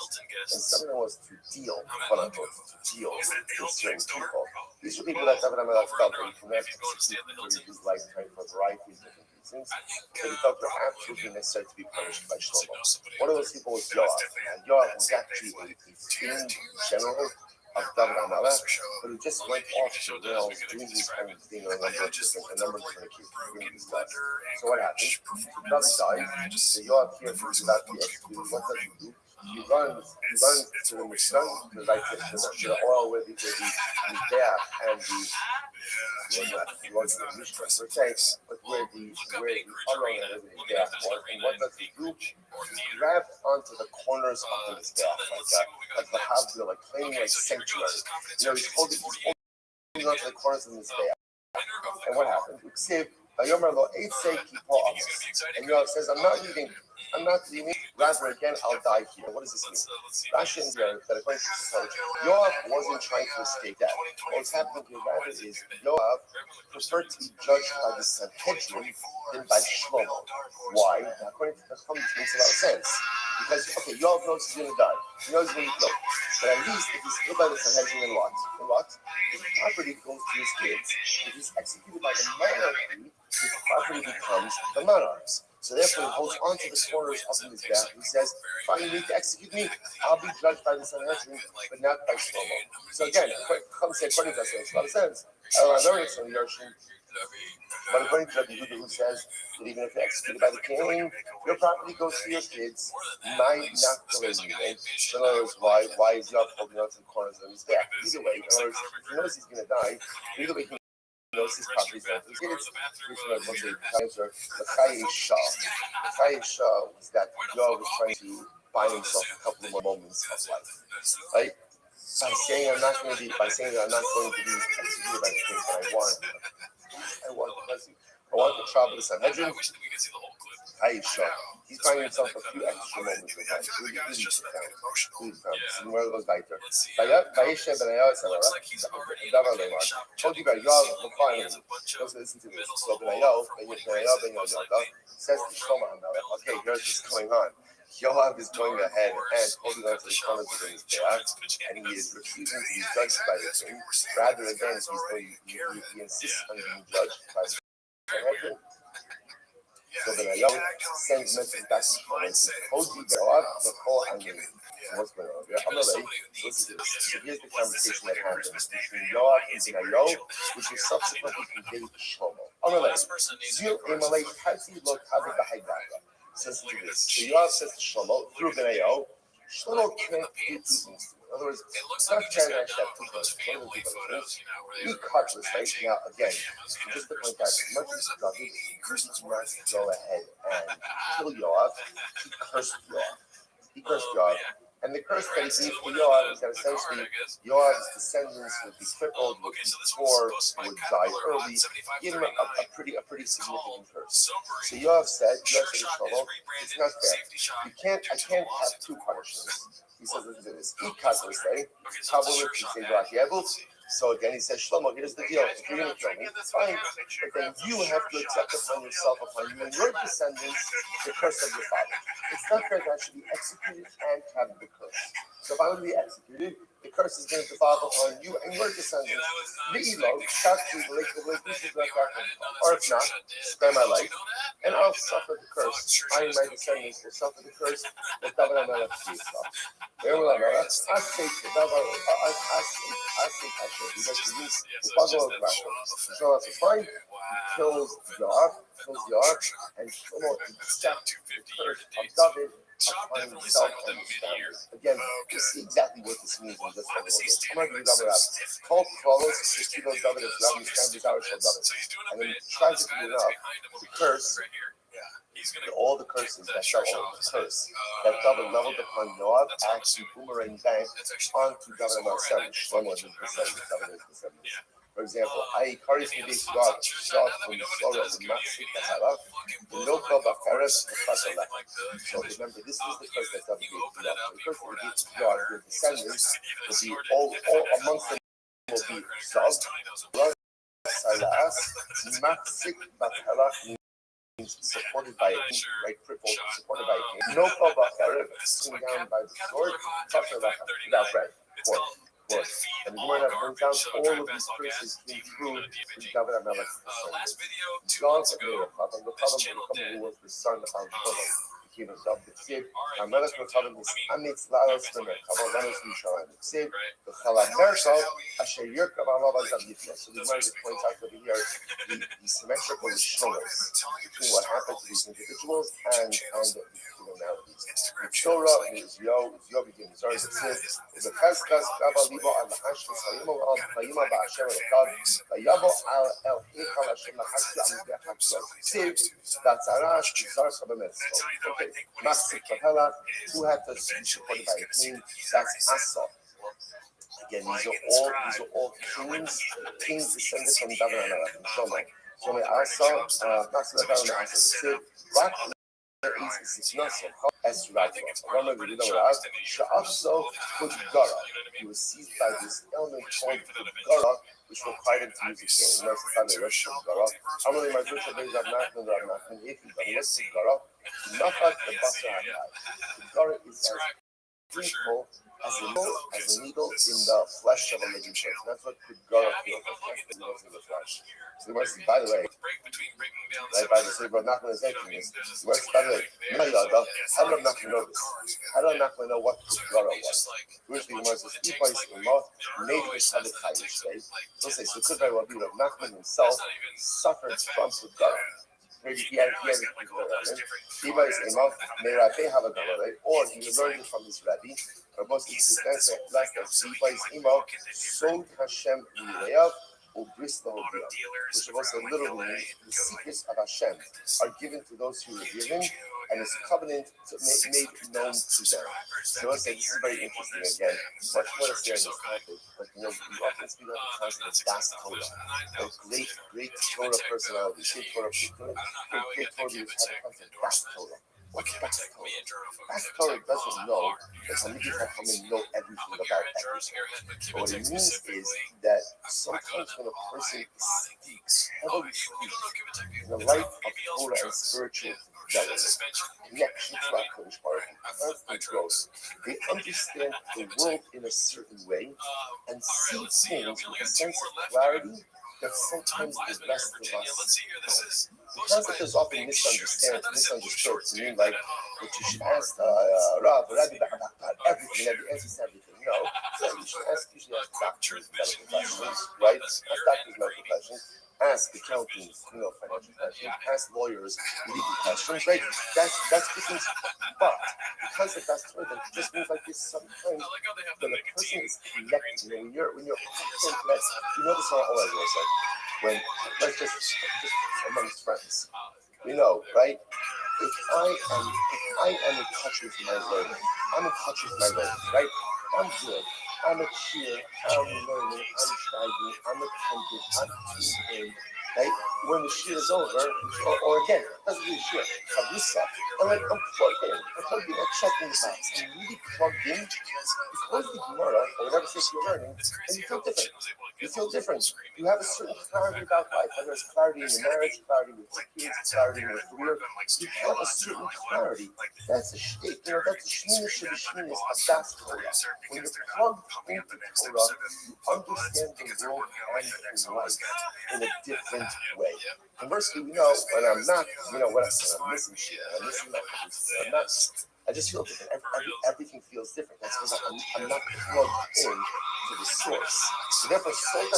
And some of them was to deal, quote unquote, to deal with certain people. These are people that David HaMelech felt that he could not execute during his lifetime for a variety of different reasons. But he felt perhaps would be necessary to be punished by Shlomo. One of those people was Yoav. And Yoav was actually a famed general of David HaMelech, but he just went off the rails doing this kind of thing on a number of different occasions. So what happened? David died. So Yoav here is about to be executed. What does he do? He runs to the Mishnah, to the oil where the Mizbeach and he was the Mishnah, per se, but where the Aron and the Mizbeach was. And what does he do? He grabs onto the corners of the Mizbeach, like the Havdil, like claiming like sanctuary. You know, he's holding onto the corners of the Mizbeach. And what happened? And Yoav says, I'm not leaving, rather again, I'll die here. What does this mean? Rashi is there that according to this approach, Yoav wasn't trying to escape death. What's happening here rather is Yoav preferred to be judged by the Sanhedrin than by Shlomo. Why? According to the Chachamim, this makes a lot of sense. Because, okay, Yoav knows he's going to die. He knows he's going to be killed. But at least if he's killed by the Sanhedrin, then what? His property goes to his kids. If he's executed by the monarchy, his property becomes the monarch's. So therefore, he holds on to the corners of his back. He says, fine, you need to execute me. I'll be judged by the Sanhedrin, but not by Shlomo. So again, according to us, it makes a lot of sense. I don't know it's from Yarshin. But according to Rabbi Yehuda, who says that even if you're executed by the king, your property goes to your kids, might not go anyway. So in other words, why is Yoav holding on to the corners of his back? Either way, in other words, if he knows he's going to die, either way, he knows his property is going to his kids. The Chayi Shah was that Yoav was trying to buy himself a couple more moments of life, right? By saying that I'm not going to be executed by the king, but I want the trial of the Sanhedrin. He's buying himself a few extra moments of life. Who found? Where goes weiter? Vayeshev ben Ayahu Davar Leimar. Told you about Yoav. Let's listen to this. So ben Ayahu says to Shlomo HaMelech, okay, here's what's going on. Yoav is going ahead and holding on to the corners of his back, and he is refusing to be judged by the king. Rather, again, he insists on being judged by the Sanhedrin. So then Ayahu sends message back to Shlomo and says, Yoav, the whole Hanim. So what's going on here? Amalei, listen to this. So here's the conversation that happened between Yoav and Ayahu, which was subsequently conveyed to Shlomo. Amalei, Zil Amalei Tati Lo Tavi B'Haidaka. Listen to this. So Yoav says to Shlomo through Benayo, Shlomo can't do two things. In other words, It looks it's like not you just fair got to done have with two one of those things. One of the family two photos, things. you know, where He they were cut this, right? matching Now, again, pajamas, you know, just to there's point out, as much there's as a David baby did Christmas not worthy go ahead and kill Yoav, he cursed Yoav. He cursed Yoav. And the curse that he gave to Yoav is that essentially Yoav's descendants would be crippled, would be poor, would die early. Give him a pretty significant curse. So Yoav said, Shlomo, it's not fair. I can't have two punishments. He says, listen to this. So again, he says, Shlomo, here's the deal. If you're going to kill me, fine. But then you have to accept upon yourself, upon you and your descendants, the curse of your father. It's not fair that I should be executed and have the curse. So if I would be executed, the curse is going to fall upon you and your descendants. Or if not, spare my life, and I'll suffer the curse. I and my descendants will suffer the curse that David HaMelech gave us. So fine, kills Yoav, and Shlomo accepts the curse of David upon himself and his family. Again, you see exactly what this means in this level. Called Kolos, Shishkido David, David, and then tragically enough, the curse, all the curses that David leveled upon Yoav actually boomerang back onto David HaMelech, Shlomo is the descendant, David is the descendant. For example, I encourage you to God, shot from the sorrow of the Maxik Kahara, the local Bafaras, the Fasalak. So remember, this is the curse that David gave to God. The curse that he gave to God, your descendants will be all amongst them will be Zog, Salas, Maxik Bahara, supported by a king, right? Crippled, supported by a king. No Bafaras, sitting down by the sword, Fasalak, without bread. And the Gemara brings down all of these curses came through David HaMelech's descendants. God's Aaron, the Chacham who was the son of Kolam, became himself the Tzib. HaMelech Rotalim was Amitz Laos Lemer, Kaval Lanos Mishalim, the Tzib, the Chala Merkel, Asher Yerkav Alav Azavitna. So the Gemara points out over here the symmetrical showers between what happened to these individuals and the criminalities. The Torah is Yo became Zar, the Tzib, the Cheskas, Kava Libo, and the Hashkas, Hayimo Al Hayima Ba'ashem Rekad, Vayavo Al El Hechal Hashem Lahashki Amideh HaKzor. Tzib, Datzarash, Zar Sabametz. Okay, Masik Bahela, who had to be supported by a king, that's Asa. Again, these are all kings descended from David HaMelech, from Shlomo. So may Asa, Masik Bahela, Asa, Rak, is not so hard as to write about. Rama Vidina Sha'afso Kudgara. He was seized by this element called Kudgara, which required him to use his name. Notice how they rush Kudgara. Amali Madrusha Beis Rav Nachman, if he does Kudgara, Nafat the Basar HaMai. Kudgara is as painful as a needle in the flesh of a living person. That's what Kudgara feels like. That's the needles in the flesh. So the Mercy, by the way, right by the Sibra Nachman is entering this. The Mercy, by the way, how did Rav Nachman know this? How did Rav Nachman know what Kudgara was? Usually the Mercy says, "If I say Allah, made me have it high today." They'll say, so could very well be Rav Nachman himself suffered from Kudgara. Maybe he had it Kudgara. If I say Allah, may Rabbi have a Kudgara, or he learned it from his Rabbi. Or most of the last time, if I say Allah, so Hashem Mireyav. Which also literally means the secrets of Hashem are given to those who are given, and His covenant made known to them. So I say this is very interesting again. Much more to say on this topic, but we often speak about the concept of Das Torah, a great Torah personality, great Torah leaders have the concept of Das Torah. What's Das Torah? Das Torah doesn't know that Talmidim Chachamim know everything about everything. But what it means is that sometimes when a person speaks, heavily speaks, in the light of Torah and spiritual development, connection to HaKadosh Baruch Hu, constant growth, they understand the world in a certain way and see things with a sense of clarity that sometimes the rest of us don't. The concept is often misunderstood to mean like that you should ask Rav, Rabbi about everything, every answer to everything. No, you should usually ask doctors medical questions, right? Ask doctors medical questions. ask accountants, financial questions, ask lawyers, legal questions, right? That's different. But because the best way, that just means like this sometimes I like how they have the when a person nicotine. is connected, when you're connected, this all I was like when let's just amongst friends, right? If I am in touch with my learning, I'm in touch with my learning, right? I'm good. I'm a cheer. I'm learning. I'm striving. I'm attentive. I'm tuned in. Right? When the shit is over, or again, doesn't really shit. Chavrusa. I'm like, I'm plugged in. I'm plugged in. I'm checking the box. I'm really plugged in. You close the Gemara or whatever system you're learning, and you feel different. You feel different. You have a certain clarity about life, whether it's clarity in your marriage, clarity with your kids, clarity in your career. You have a certain clarity. That's a shtick. That's a shminis of the shminis hadas Torah. When you're plugged into Torah, you understand the world and life in a different way. Conversely, when I'm not, when I'm missing shit, I'm missing my I'm not. I just feel different. Everything feels different. That's because I'm not plugged in to the source. So therefore, so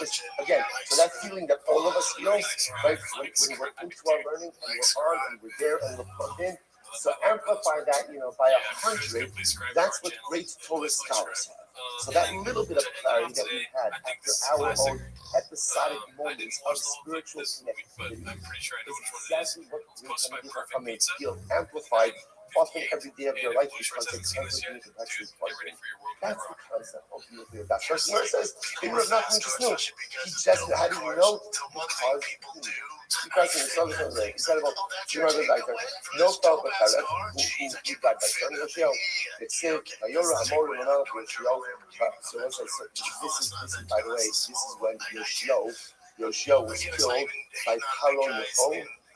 just again, so that feeling that all of us feel, right? When we're into our learning and we're on and we're there and we're plugged in. So amplify that, by 100. That's what great Torah scholars have. So that little bit of clarity that we had after our own episodic moments of spiritual connectivity is exactly what great images are coming to feel amplified often every day of your life because it's everything is actually plugged in. That's the concept ultimately of that. First verse says, they would have not just knew. He just, how do you know? Because in the service of the incredible, like no thought but who got by Johnny O'Shea. It's said, Ayora Amor Ronaldo O'Shea. So once I said, this is by the way, this is when Yoshio was killed by Paro Necho,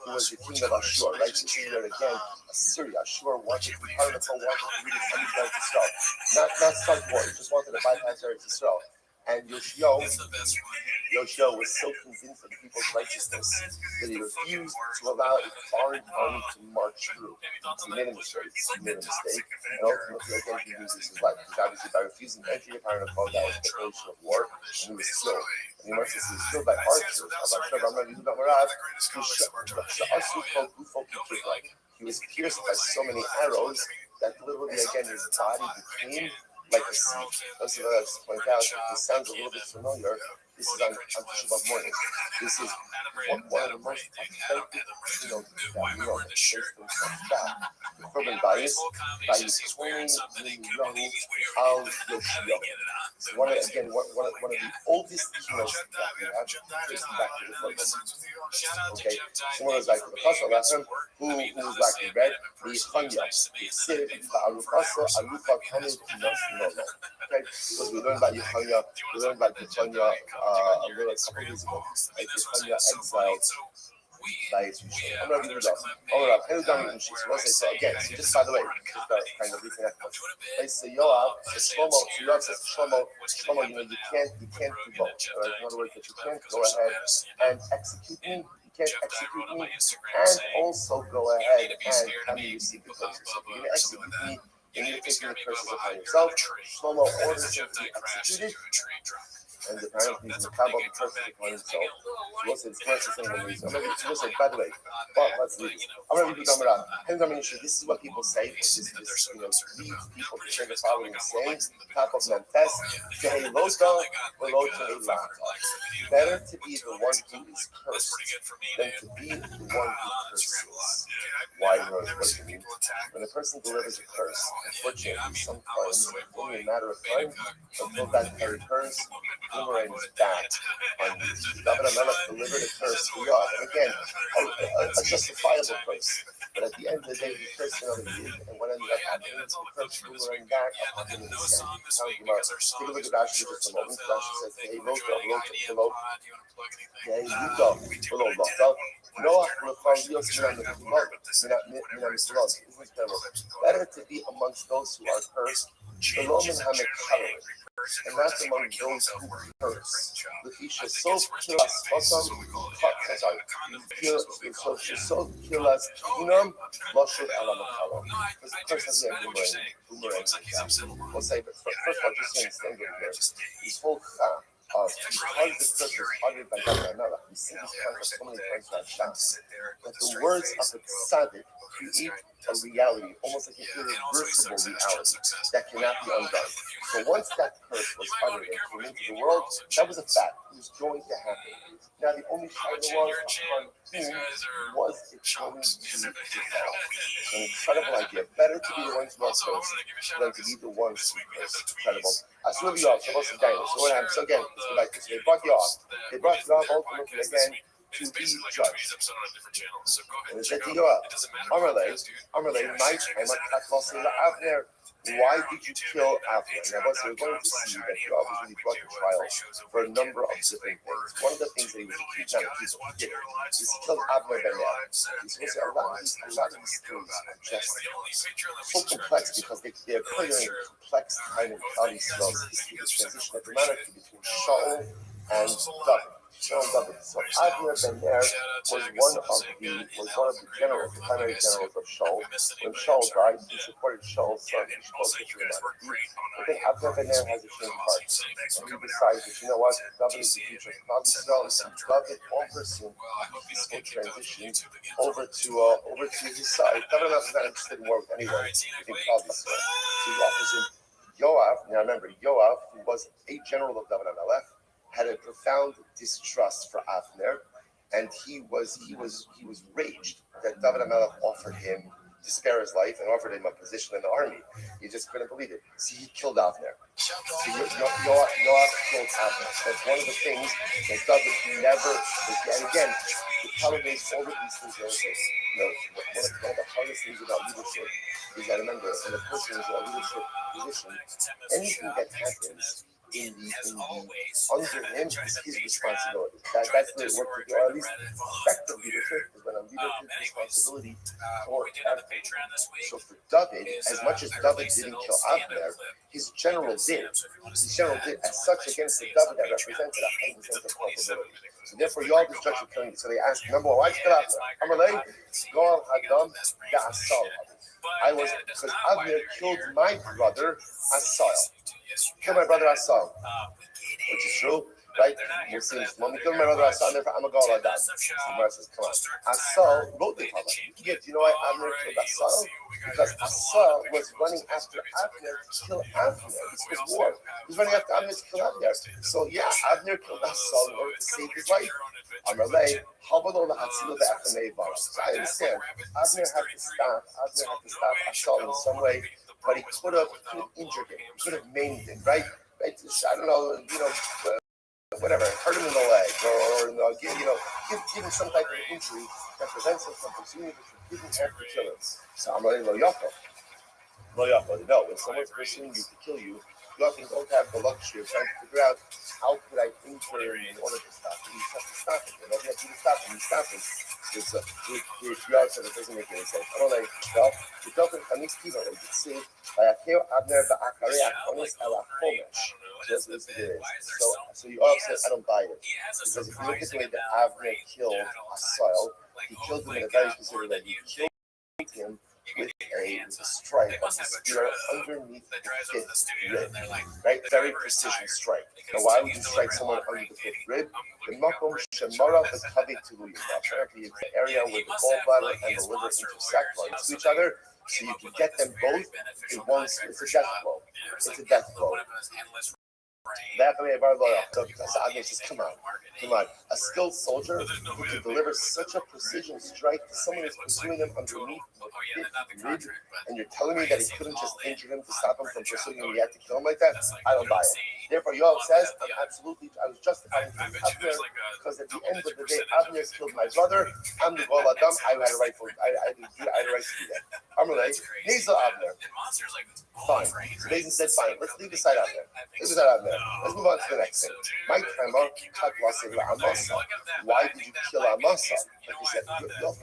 who was the king of Ashur, right? You see there again, Assyria, Ashur wanted to Paro Necho wanted to really come to Israel. Not start war, he just wanted to bypass Israel. And Yoshio was so convinced of the people's righteousness that he refused to allow a foreign army to march through. He made a mistake. And ultimately, again, he loses his life. Because obviously, by refusing entry upon a foe, that was declaration of war, and he was killed. And he was killed by archers. He was pierced by so many arrows that literally, again, his body became like a sea. Those of us point out, this sounds a little bit familiar. This is on Tisha B'Av morning. This is one of the most authentic, the Churban Bayis 20 million of Yoshio. One of the oldest keynotes that we have, tracing back to the first. Okay, someone was like the Chassid Lechem, who was like the red, the Chanya, the Sid, the Arukasa, Aruka, Kamid, Nono. Okay, because we learned about Yechanya, we learned about Yechanya a couple years ago. Like Yechanya exiled by his Rishon. I'm not going to read so again, so just by the way, just kind of briefing after. Right, so Yoav says Shlomo says Shlomo, you can't do both. Right? In other words, that you can't go ahead and execute me. You can't execute me and also go ahead and have me receive the curses. If you're going to execute me, you need to take the curses upon yourself. Shlomo orders him to be executed. And apparently he's accountable the curses upon himself. So we'll say, we'll say, by the way, but let's leave this. I'm going to read the This is what people say. This leads people to say the following saying, top of Memphis, better to be the one who is cursed than to be the one who curses. Why? What does it mean? When a person delivers a curse, unfortunately, sometimes, only a matter of time, until that very curse boomerangs back on you. David HaMelech delivered a curse to God. And again, a justifiable curse. But at the end of the day, the curse did, and what ended up happening is the curse boomerang back upon him in the sand. Take a look at Rashi for just a moment. Rashi says, hey, below. Better to be amongst those who are cursed, and not among those who curse. The Fisha so kill us kill us because the curse has a boomerang. We'll say, but first of all, just understand here, this whole because the curse was uttered by David HaMelech. We see this concept so many times throughout Shas, that the words of the tzaddik create a reality, almost like an irreversible reality that cannot be undone. So once that curse was uttered and came into the world, that was a fact. It was going to happen. Now the only shadow was upon whom was it going to fall. It's an incredible idea. Better to be the ones who are cursed than to be the ones who curse. Incredible. As really off, so what's the dynamic? So what happened? So again, let's go back to this. They brought you off. They brought you off ultimately again to be judged. And they said to Yoav, Amarle, my time, Avner, why did you kill Avner? And I was going to see that Yoav was really brought to trial for a number of different things. One of the things that he was accused of is he killed Avner ben Ner. He's supposed to a lot of these stories are just so complex because they occur in a complex time in Klal Yisrael's history, the transition of the monarchy between Shaul and David. So Avner ben Ner was one of the generals, the primary generals of Shaul. When Shaul died, he supported Shaul's son, But then Avner ben Ner has a change of heart, and he decides that, you know what, David is the future of Klal Yisrael, and David oversoon peaceful transition over to his side. David is not interested in war with anyone in Klal Yisrael, so he offers him Yoav. Now remember, Yoav, who was a general of David HaMelech, had a profound distrust for Avner, and he was raged that David HaMelech offered him to spare his life and offered him a position in the army. He just couldn't believe it. So he killed Avner. So Yoav killed Avner. That's one of the things that David never. And again, the problem is all of these things are okay. One of the hardest things about leadership is that remember, when a person is in a leadership position, anything that happens under him is his responsibility. That's the work to do, or at least effective leadership is when a leader takes responsibility for everything. So for David, as much as David didn't kill Avner, his general did. His general did. As such, against the David that represented a heightened sense of culpability. So therefore, Yoav is judged for killing. So they asked, number one, why did you kill Avner? Amalei, Goal Hadam, Da'asal. Because Avner killed my brother Asal. Kill my brother Asal, which is true, right? Muslims, when we kill my brother Asal, therefore I'm a god like that. So Gemara says, come on. Asal wrote the Talmud. Do you know why Avner killed Asal? Because Asal was running after Avner to kill Avner. This was war. He was running after Avner to kill Avner. So yeah, Avner killed Asal in order to save his life. Amalei, how about all the Hatzilah be'achamei bar? So I understand. Avner had to stop Asal in some way. But he could have injured him, he could have maimed him, right? I don't know, whatever, hurt him in the leg, or give him some type of injury that prevents him from pursuing it, but didn't have to kill him. So I'm like, no, when someone's pursuing you to kill you, you often don't have the luxury of trying to figure out how could I injure him in order to stop him. You just have to stop him. You have to stop him. You stop him. It's so it doesn't make any sense. I don't like stuff. It doesn't. I mean, people like you see, Avner ba'akari akonis ala chomesh. That's what it is. So you all said I don't buy it because if you look at the way that Avner killed Asal, he killed him in a very specific way. He killed him with a strike of the spear underneath the fifth rib, right? Very precision strike. Now, why would you strike someone under the fifth rib? The makom shemara v'kaveh tuluyin. Apparently, it's the area where the gallbladder and the liver intersect to each other, so you can get them both in one. It's a death blow. It's a death blow. That way, says, come on. A skilled soldier who can deliver such a precision strike to someone who's pursuing him underneath the fifth rib, and you're telling me that he couldn't just injure him to stop him from pursuing him, he had to kill him like that? I don't buy it. Therefore, Yoav says, I was justified in Avner, because at the end of the day, Avner killed my brother. I'm the Gol Adam. I had a right to do that. Amalei, Hazel Avner. Fine. So Nathan said, fine. Let's leave aside Avner. Let's move on to the next thing. My Kama, Amasa. Why did you kill Amasa? Like you said, you killed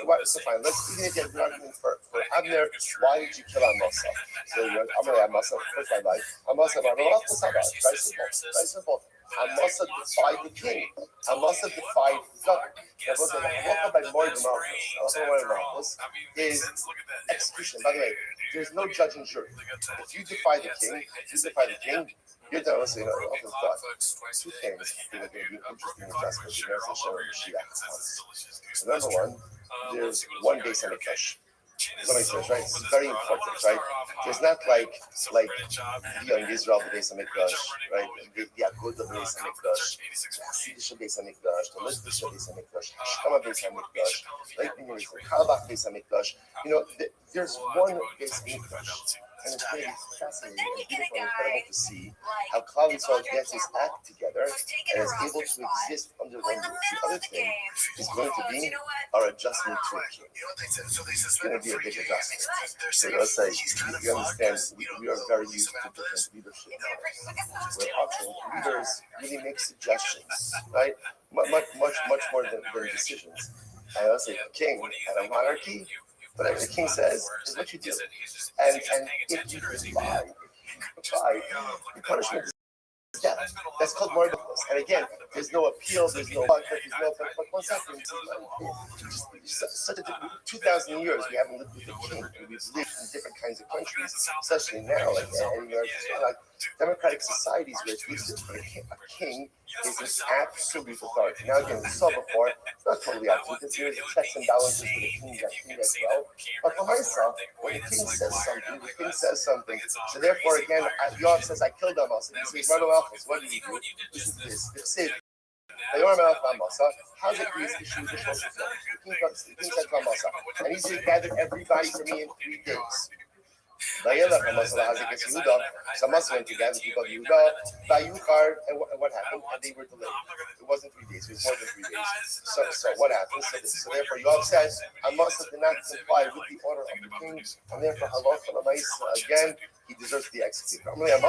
why? So fine. Let's begin again the argument for Avner. Why did you kill Amasa? So Amasa, first I like. Amasa, very simple. Amasa defied the king. Amasa defied God. Is execution. By the way, there's no judge and jury. If you defy the king, You're done listening. I often thought two things that are going to be interesting adjustments in Eretz Yisrael and Mashiach. So number one, there's one base on the fish. Does that make sense, right? It's very important, right? There's not like beyond Israel, the base of Mikdash, right? The Agud of the base of Mikdash, the Hasidic base of Mikdash, the Litvish base of Mikdash, the Shkama base of Mikdash, right? The Kalbach base of Mikdash. There's one base of Mikdash. And it's really fascinating and beautiful and incredible to see how Klal Yisrael gets his act together and is able to exist under one roof. The other thing is going to be our adjustment to a king. It's going to be a big adjustment. So let's say, you understand, we are very used to different leadership models. Where often leaders really make suggestions, right? Much more than decisions. And let's say a king had a monarchy. Whatever the king says is what you do. And if you comply, the punishment is death. That's called morbiditas. And again, there's no appeal, there's no but 1 second. Such a 2,000 years we haven't lived with a king. We've lived in different kinds of countries, especially now, like democratic societies where a king is an absolute authority. Now again, we saw before, it's not totally absolute, there's checks and balances with the king as well. But for myself, when the king says something, So therefore, again, Yoav says, I killed Amos. And he says, what do you do? Listen to this. How's it please the king said to Amasa, and he said, gathered everybody for me in 3 days. So Amasa went to gather people of Yehuda, and what happened? And they were delayed. It wasn't 3 days, it was more than 3 days. So what happened? So therefore, Yoav says, Amasa did not comply with the order of the king, and therefore, again, he deserves to be executed. So again,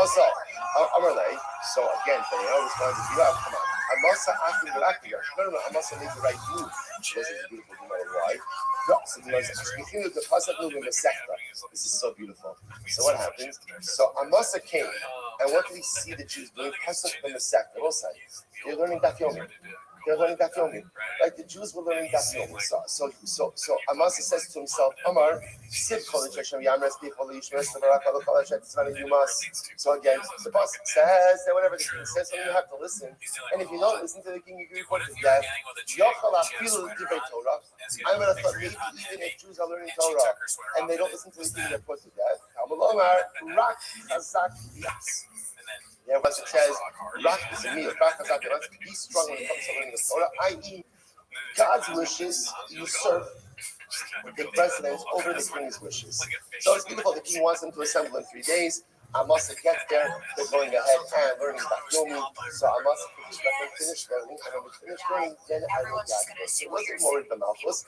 Daniel responds to Yoav, come on. Amasa made the right move. This is beautiful, no matter why. This is so beautiful. So what happens? So Amasa came, and what did he see the Jews doing? They're learning Daf Yomi. Like the Jews were learning Daf Yomi. So Amasa says to himself, Amar, so again, the boss says that whatever the king says, you have to listen. And if you don't listen to the king, you can report to death. I'm going to thought maybe even if Jews are learning Torah and they don't listen to the king, they're put to death. Yeah, what it says, Rak is a meal. Be strong when it comes to learning the Torah, i.e., God's wishes usurp the precedence over the king's wishes. So it's beautiful. The king wants them to assemble in 3 days. Amasa gets there. They're going ahead and learning Daf Yomi. So Amasa finished learning. And when we finished learning, then I wrote Yad. It wasn't more the Malchus.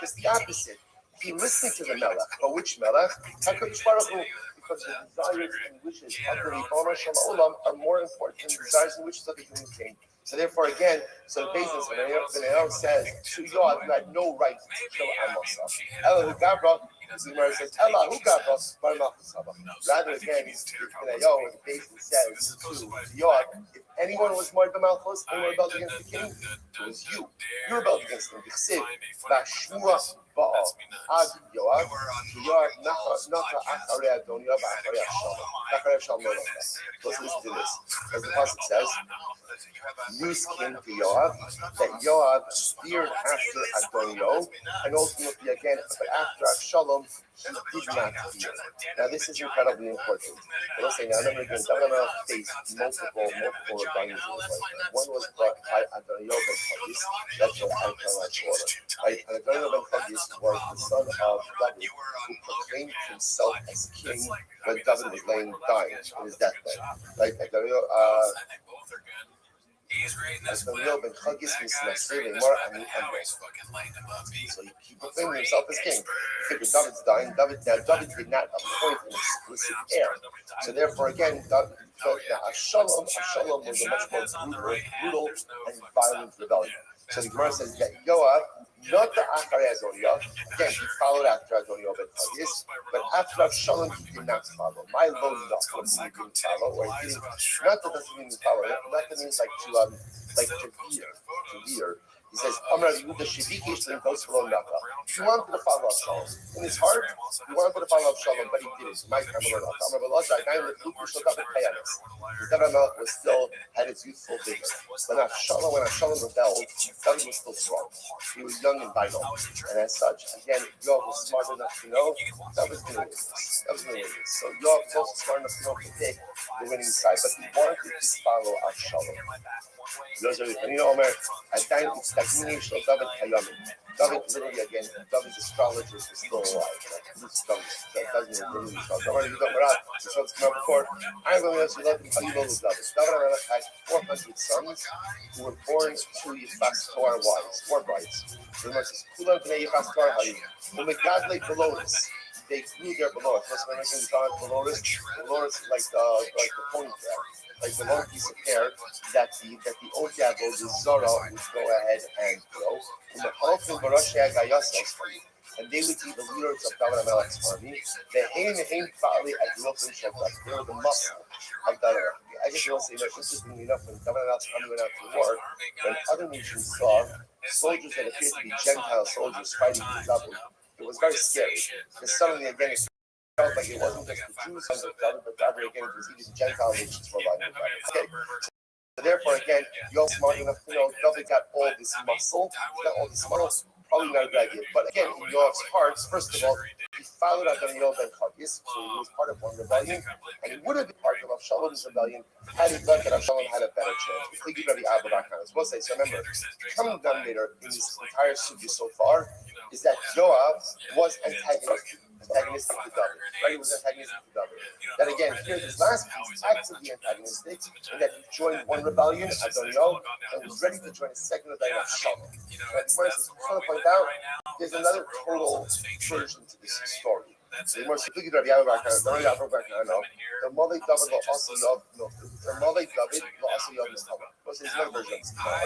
Just the opposite. He listened to the Melech. But which Melech? HaKadosh Baruch Hu. Because the desires and wishes of the Ribono Shel Olam are more important than the desires and wishes of the human king. So therefore, again, so the basis when Benayel says to Yoav, you had no right to kill Amasa. Ella who Gabra, the Gemara says, Ella who Gabra, Bar Malchusaba. Rather again, Benayel, the basis says to Yoav, if anyone was more than Malchus, anyone rebelled against the king, it was you. You rebelled against him. B'chsiv, Vashmua Baal, Ad Yoav, Nacha Acharei Adoniah, Acharei Avshalom. Acharei Avshalom, let's listen to this. As the pasuk says, news came to Yoav that Yoav steered after Adoniah, and ultimately again, but after Avshalom, he did not fear. Now this is incredibly important. But let's say now, remember again, David faced multiple rebellions in his life. One was brought by Adoniah ben Chagis. That's what I call my order. Right? Adoniah ben Chagis was the son of David, who proclaimed himself as king when David was dying in his deathbed. Right? Adoniah ben Chagis misnaseh more and so he proclaimed himself as king. He figured David's dying. David did not appoint an explicit heir. So therefore, again, Avshalom was a much more brutal and violent rebellion. So the Gemara says that Yoav, not the Acharei Adoniah, again, he followed after Adoniah ben Chagis, but after Avshalom, he did not follow. My low not what he didn't follow, or he didn't, not that doesn't mean follow, not that means like to veer. He says, Amar Yehuda Shedikish and goes below Naka. He wanted to follow Absalom. In his heart, he wanted to follow Absalom, but he didn't. My David Melech was still had its youthful vigor. When Absalom rebelled, David was still strong. He was young and vital. And as such, again, Yoav was smart enough to know that was going to win this. That was going to win this. So Yoav was also smart enough to know to pick the winning side, but he wanted to follow Absalom. Omer, at time it's stagnation of David Kayamin. David literally again, David's astrologers were still alive. This doesn't really show. You got Marat, this one's come out before. I'm going to ask you, let me tell you about David. David had 400 sons who were born to Yifas Torah wives, 4 brides. So he says, Kulam Bnei Yifas Torah Hayim. Umegadle Beloris. They grew their Beloris. What's the name of Beloris? Beloris is like the ponytail. Like the long piece of hair that the old devil, the Zora, would go ahead and grow. And they would be the leaders of David Melech's army. They were the muscle of David. I guess you want to say that interestingly enough, when David Melech's army went out to war, when other nations saw soldiers that appeared to be Gentile soldiers fighting for David, it was very scary. Because suddenly again, it felt like it wasn't just the Jews of David, but David again, it was even Gentile nations were fighting for David. Okay. So therefore, again, you're smart enough to know David got all this muscle, got all this muscle. Probably not a good idea. But again, in Yoav's hearts, first of all, he followed Adoniel ben Chagis, so he was part of one rebellion, and he would have been part of Avshalom's rebellion had he thought that Avshalom had a better chance. We think about the Abarakans. We'll say, so remember, coming down later in this entire sugya so far is that Yoav was antagonistic to David. Right? He was antagonistic to David. That again, here this last piece is actively antagonistic, and that he joined one rebellion, Adoniel, and was ready to join a second rebellion of Shalom. And as I point out, there's another total version to this story. The more simply the Malay David will also Yov, the Malay David will also Yov Mistama. What's another version?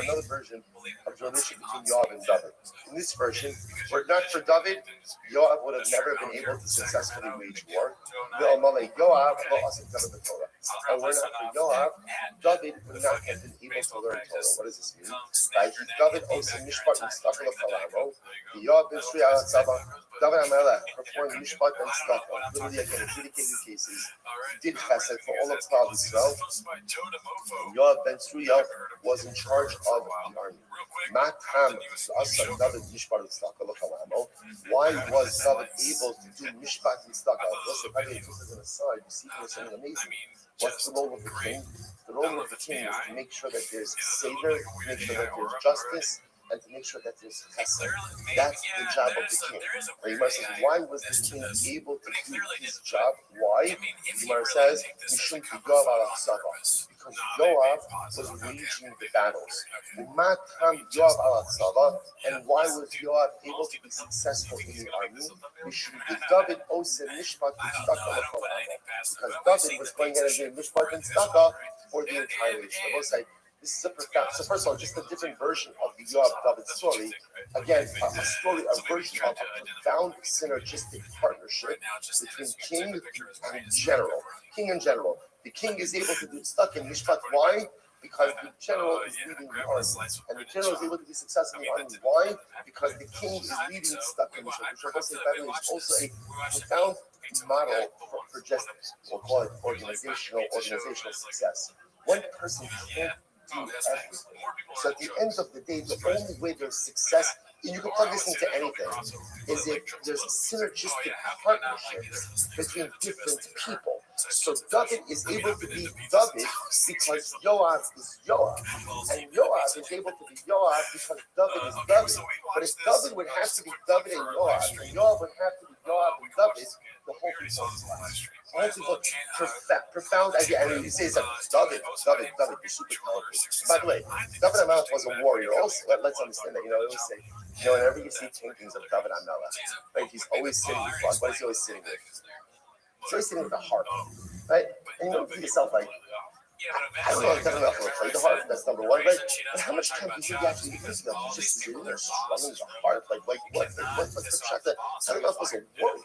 Another version of the relationship between Yoav and David. In this version, were it not for David, Yoav would have never been able to successfully wage war. The Malay Yoav will also David the Torah. And were it not for Yoav, David would not have been able to learn Torah. What does this mean? By David also Mishpat and Stakal of Palamo, the Yoav ben Sri al Saba. David HaMelech performed Mishpat and Stakal, literally again adjudicating cases. He did chesed for all of Klal Yisrael. Yoav ben Sruya was in charge of the army. Matam Asa David Mishpat and Stakal of Palamo. Why was David able to do Mishpat and Stakal? Listen, by the way, just as an aside, you see here something amazing. What's the role of the king? The role of the king is to make sure that there's savor, to make sure that there's justice, and to make sure that there's chesed. That's the job of the king. And Yimar says, why was the king able to do his job? Why? Yimar says, Mishum Yoav al Tzava. Because Yoav was waging the battles. Matam Yoav al Tzava. And why was Yoav able to be successful in the army? Mishum David Ose Mishpat V'Tzedakah L'Kol Ha'am. Because David was going out and doing Mishpat and Tzedakah for the entire nation. This is a profound. So first of all, just a different version of the Yoav David story. Again, a version of a profound synergistic partnership between king and general. King and general. The king is able to do stuck in Mishpat. Why? Because the general is leading the army, and the general is able to be successful in the army. Why? Because the king is leading stuck in Mishpat. Which is also a profound model for just, we'll call it organizational success. One person can't do everything. So at the end of the day, the only way there's success, and you can plug this into anything, is if there's a synergistic partnership between different people. So David is able to be David because Yoav is Yoav. And Yoav is able to be Yoav because David is David. But if David would have to be David and Yoav would have to be Yoav and David, the whole thing falls flat. Profound idea. And he says that David, you're super talented. By the way, David HaMelech was a warrior. Also, let's understand that. They always say, whenever you see paintings of David HaMelech, right, he's always sitting with God. What is he always sitting with? He's always sitting with the harp, right? And you think to yourself, like, I don't know if David HaMelech will play the harp. That's number one, right? But how much time do you think he actually uses? He's just sitting there strumming the harp. Like what's the shot that David HaMelech was a warrior?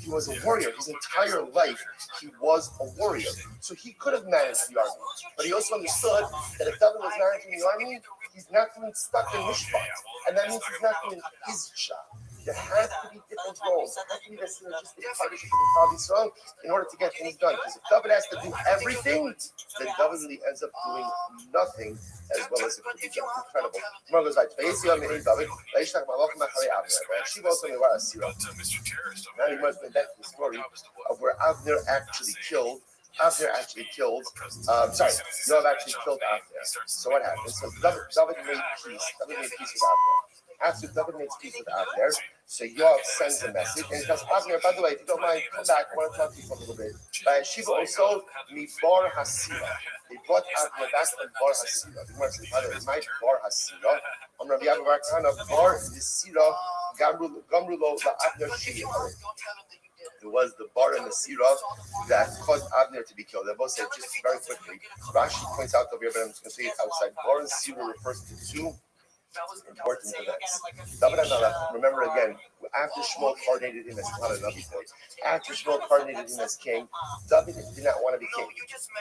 He was a warrior. His entire life, he was a warrior. So he could have managed the army. But he also understood that if David was managing the army, he's not being stuck in Mishpat. And that means he's not doing his job. There has to be different roles. There has to be this synergistic partnership with Klal Yisrael in order to get things done. Because if David has to do everything, then David really ends up doing nothing as well as it could be done. Incredible. Tomorrow goes like, David, she also knew where I see her. Now you must have back to the story of where Avner actually killed. Yoav actually killed Avner. So what happened? So David made peace. David made peace with Avner. After David makes peace with Avner, so Yoav sends a message and he tells Avner, by the way, if you don't mind, come back. I want to talk to you for a little bit. By Shiva also, mi bar hasira. They brought Avner back from bar hasira. The Gemara says, by the way, my bar hasira. I'm Rabbi Yaakov Bar Kana bar hasira gamru lo la Avner shiyah. It was the bar and the sirah that caused Avner to be killed. They both said just very quickly. Rashi points out over here, but I'm just going to say it outside. Bar and sirah refers to two important events. David and Melech, remember again, after Shmuel coronated him as not a Navi boy, after Shmuel coronated him as king, David did not want to be king.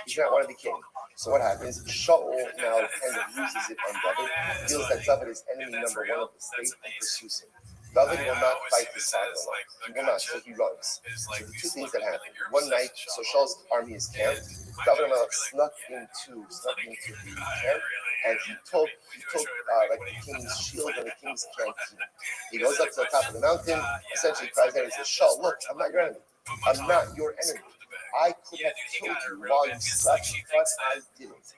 He did not want to be king. So what happens? Shaul now kind of loses it on David, feels that David is enemy number one of the state and pursues him. David will not fight his side alone. He will not, so he runs. So the two things that happen. One night, so Shaul's army is camped. David and Melech snuck into the camp, and he took like the king's shield and the king's camp. He goes up to the top of the mountain, essentially cries out and says, Shaul, look, I'm not your enemy. I'm not your enemy. I could have killed you while you slept, but I didn't.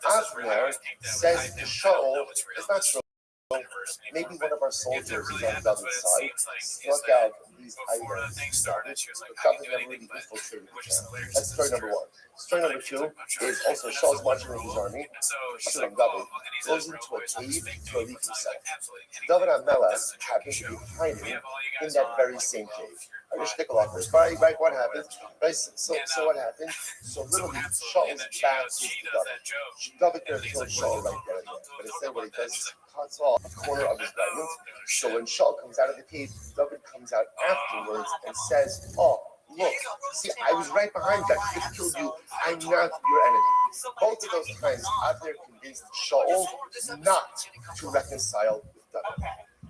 Avner says to Shaul, it's not true. Maybe one of our soldiers is on David's side, struck out these items, but David never really infiltrated the camp. That's story number one. Story number two is also Shaul's marching with his army. David goes into a cave to relieve himself. David and Melech happen to be hiding in that very same cave. I just stick a lot first. Right, what happens? Right, so what happens? So literally, Shaul's back is to David. David could have killed Shaul right there and then, but instead what he does is cuts off a corner of his garment. So when Shaul comes out of the cave, David comes out afterwards and says, "Oh, look, see, I was right behind you. I could have killed you. I'm not your enemy." Both of those times, Avner convinced Shaul not to reconcile with David.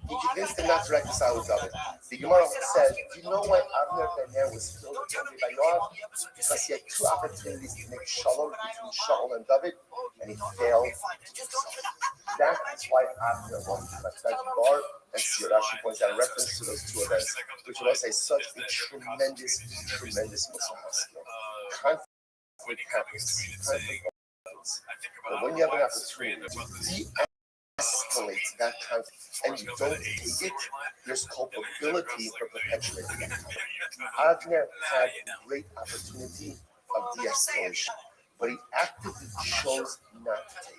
He convinced him not to reconcile with David. The Gemara says, do you know why Avner ben was killed by Yoav? Because he had two opportunities to make shalom between Shaul and David, and he failed to do so. That's why Avner won. That's Bar and Sir. Rashi points out a reference to those two events, which will say such a tremendous Musar skill. Conflict happens. But when you have an opportunity to escalate that conflict and you don't take it, there's culpability for perpetuating that conflict. Avner had a great opportunity of de-escalation, but he actively chose not to take it.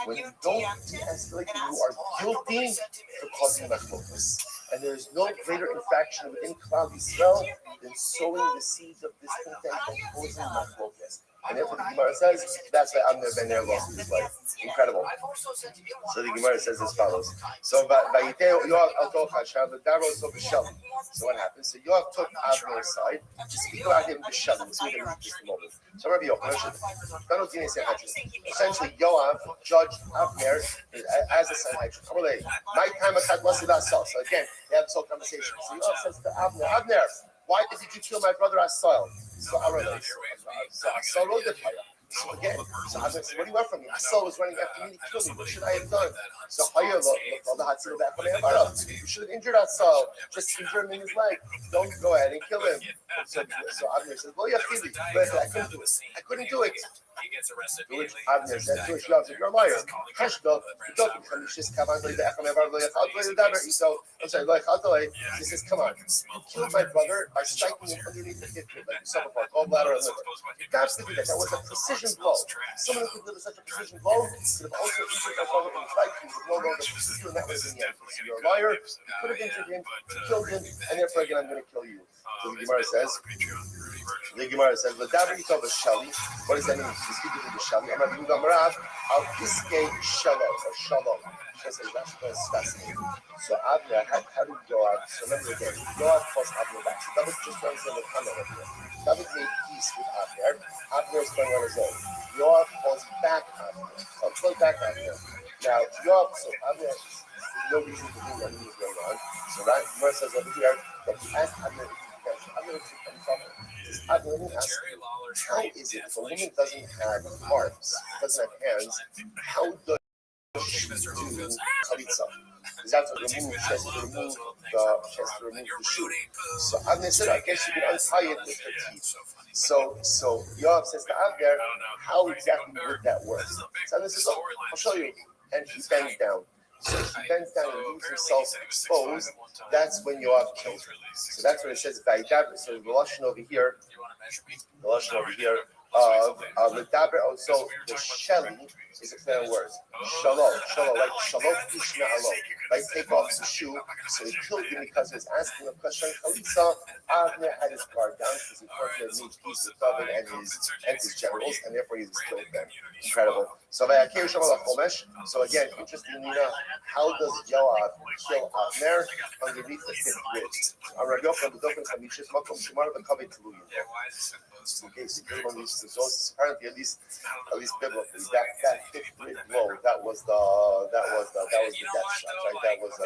When you don't de-escalate, you are guilty for causing machlokas. And there is no greater infraction within Klal Yisrael than sowing the seeds of discontent and causing machlokas. And therefore the Gemara says, that's why Avner ben Ner lost his life. Incredible. So the Gemara says as follows. So what happens? So Yoav took Avner's side to speak about him to Shem. So we can read this in a moment. So Rabbi Yochanan, essentially Yoav judged Avner as a Sanhedrin. My time was had less than so again, they have this whole conversation. So Yoav says to Avner, why did you kill my brother Asahel? So Asahel wrote the fire. So again, Avner said, what do you want from me? Asahel was running after me to kill me. What should I have done? So you should have injured Asahel. Just injure him in his leg. Don't go ahead and kill him. So Avner says, well, I couldn't do it. He gets arrested. Avner said, you're a liar. He says, come on. You killed my brother by striking him underneath the hip, like gallbladder and liver. You got to do that. That was a precision blow. Someone who could deliver such a precision blow could have also injured my brother in his leg. He was no longer pursue, and that was in the end. So you're a liar. You could have injured him, you killed him, and therefore again, I'm going to kill you. So the Gemara says, "L'davar ito b'shali." What does that mean? He's speaking to the shali. I'm Rabbi Yehuda Marav. Al iskei shalom or shalom. That's fascinating. So Avner, how did Yoav? So remember again, Yoav calls Avner back. So David just runs in the comment over here. David made peace with Avner. Avner is going on his own. Yoav calls back Avner. Now Now, Yoav, so Abner, there's no reason to think anything is going on. So that Gemara says over here that he asked Abner if he can catch. Abner comes up. Says Abner, let me ask you, how is it if a woman doesn't have arms, doesn't have hands, how does she do chalitza? Because that's to remove, she has to remove the shoe. So Abner said, I guess she can untie it with her teeth. So Yoav says to Abner, how exactly would that work? So Abner says, oh, I'll show you. And he bends down. So he bends down and leaves himself exposed. That's when Yoav kills him. So that's what it says. So the lashon over here, Ledaber, so the Sheli is a fair word. Shalom, like Shalom Ishmael, like take off the shoe. So he killed him because he was asking a question. Chalitza, Avner had his guard down because he thought he had made peace with David and his generals, and therefore he just killed them. Incredible. So again, interestingly enough, how does Yoav kill Avner underneath the fifth ridge? Okay, so apparently, at least biblically, that fifth ridge blow, that was the death shot, right? That was so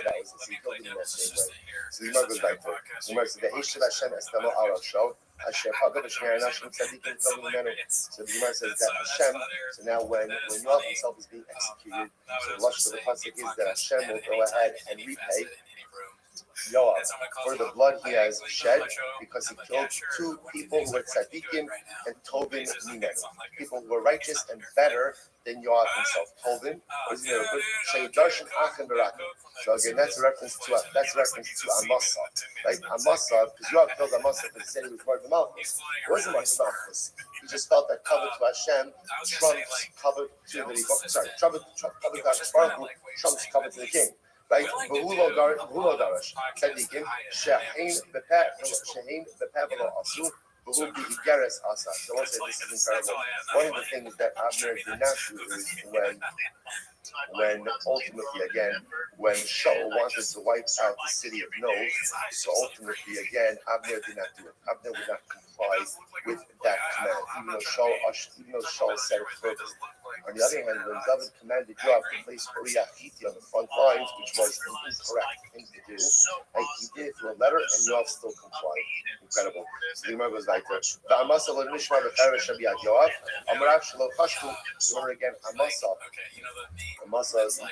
he killed him in that same way. So the Gemara goes back to it. The Gemara says, "Ve'eshiv Hashem estamo al Hashem, Asher hagad Shmei Anashim tzadikim tovim mimenu." So the Gemara says that Hashem. So now when Yoav himself is being executed, so the lashon of the pasuk is that Hashem will go ahead and repay Yoav for the blood he has shed because he killed two people who were tzaddikim and tovim mimenu, people who were righteous and better than Yoav himself. Tovim was sheydarshin achem berakim. So again, that's a reference to Amasa, right? Amasa, because Yoav killed Amasa because he said he was more than Malchus. It wasn't much Malchus. He just felt that cover to Hashem trumps cover to the cover to Hashem trumps cover to the king. Right? V'hulo darash tzadikim she'ain b'peh v'lo asu v'hu b'igeres asa. So I want to say this is incredible. One of the things that Abner did not do is when ultimately again when Shaul wanted to wipe out the city of Nob, so ultimately again Abner did not do it. Abner would not comply with that command, even though Shaul said it purposely. On the other hand, when David commanded Yoav to place Uriah Hitti on the front lines, which was an incorrect thing to do, like he did it through a letter, and Yoav still complied. Incredible. So the Gemara goes like this. The Amasa lo nishma b'charash abiyad Yoav. Amarav shelo chashtu. Remember again, Amasa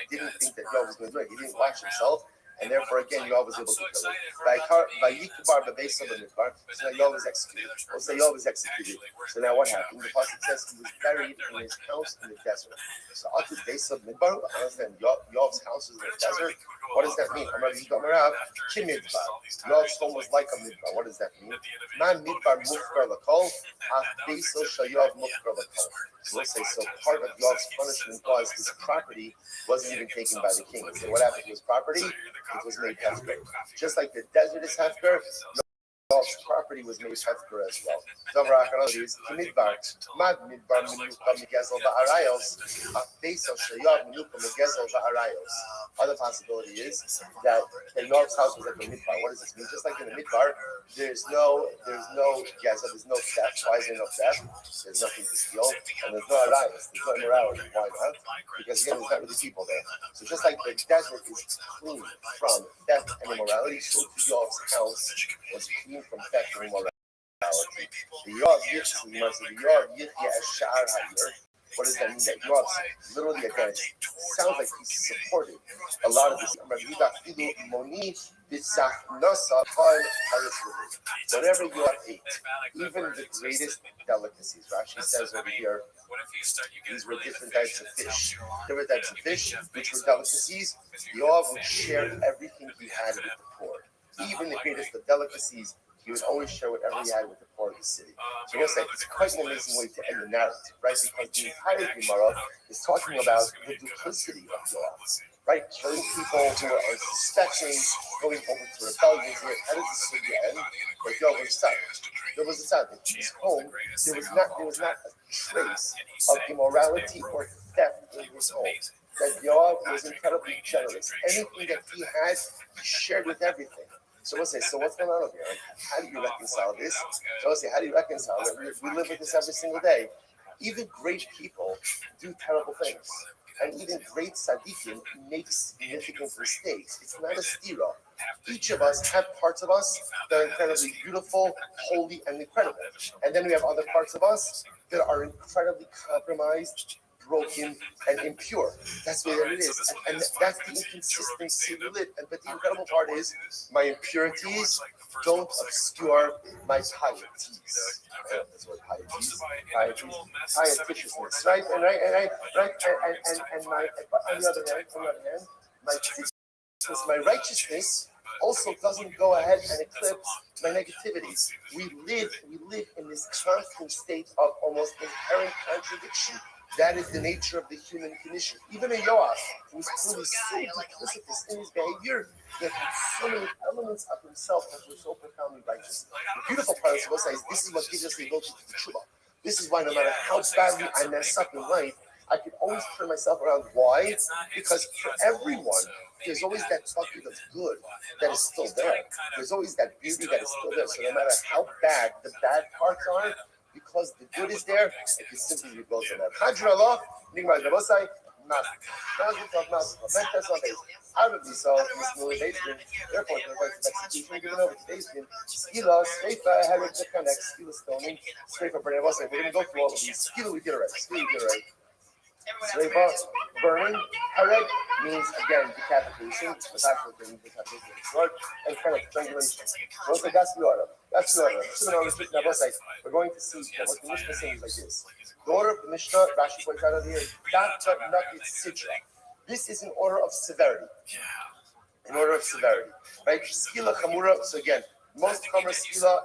didn't think that Yoav was going to do it. He didn't watch himself. And therefore, again, Yoav was able to kill him. So now Yoav was executed. We'll say Yoav was executed. So now what happened? The pasuk says he was buried in his house in the desert. So after the base of Midbar, understand Yoav's house is in the desert. What does that mean? Yoav's home was like a Midbar. What does that mean? Man Midbar mufkar lakol, af beso shel Yoav mufkar lakol. So let's say, so part of Yoav's punishment was his property wasn't even taken by the king. So what happened to his property? It was made hefker. Just like the desert is hefker, Yoav's property was made hefker as well. Other possibility is that Yoav's house was like a midbar. What does this mean? Just like in the midbar, there's no gezel, there's no theft. Why is there no theft? There's nothing to steal, and there's no arayos, there's no immorality. Why not? Because again, there's not really people there. So just like the desert is clean from theft and immorality, so Yoav's house was clean from theft and immorality. The Yoav Yitya as Sha'ar Ha'ir. What does that mean? That Yoav literally again, it sounds like he supported a lot of this. Whatever Yoav ate, even the greatest delicacies. Rashi says over here, these were different types of fish. Different types of fish, which were delicacies. Yoav would share everything he had with the poor. Even the greatest of delicacies, he would always share whatever he had with the poor of the city. So we'll say it's quite an amazing way to end the narrative, right? Because the entire Gemara is talking about the duplicity of Yoav, right? Killing people who are unsuspecting, going over to rebellions. How does this story end? But Yoav was sad. There was a sad. In his home, there was not a trace of immorality or theft in his home. That Yoav was incredibly generous. Anything that he had, he shared with everything. So we'll say, so what's going on over here? How do you reconcile this? So we'll say, how do you reconcile it? We live with this every single day. Even great people do terrible things. and even great tzaddikim make significant mistakes. It's not a stira. Each of us have parts of us that are incredibly beautiful, holy, and incredible. And then we have other parts of us that are incredibly compromised, broken, and impure. That's what it is. And that's the inconsistency we live. But the incredible part is my impurities don't obscure my pieties. That's what pieties. Pietishness, right? And my on the other hand, my tzitzus, my righteousness also doesn't go ahead and eclipse my negativity. We live in this constant state of almost inherent contradiction. That is the nature of the human condition. Even a Yoash, who is clearly so duplicitous in his behavior, that has so many elements of himself that were so profoundly righteous. The beautiful part of the Shivosai is this is what gives us the ability to tshuva. This is why no matter how badly I mess up in life, I can always turn myself around. Why? Because for everyone, there's always that bucket of good that is still there. There's always that beauty that is still there. So no matter how bad the bad parts are, because the good is there, it can simply be built on that. Hadrallah, Nigmar Gabosai, out of these this movie basement, therefore, the right of execution given over to basement, Skila, Sreifa, Herod, the connect, Skila stoning, Sreifa, Bernabosai. We're going to go through all of these. Skila, we did it right. Skila, we did it right. Sreifa, burning, Herod means again decapitation, the actual thing, decapitation of the sword, and kind of strangulation. So that's the order. That's the order. We're going to see what the Mishnah says like this. The order of the Mishnah, Rashi points out over here, this is an order of severity. An order of severity, right? Skila chamura. So again, most chamura skila,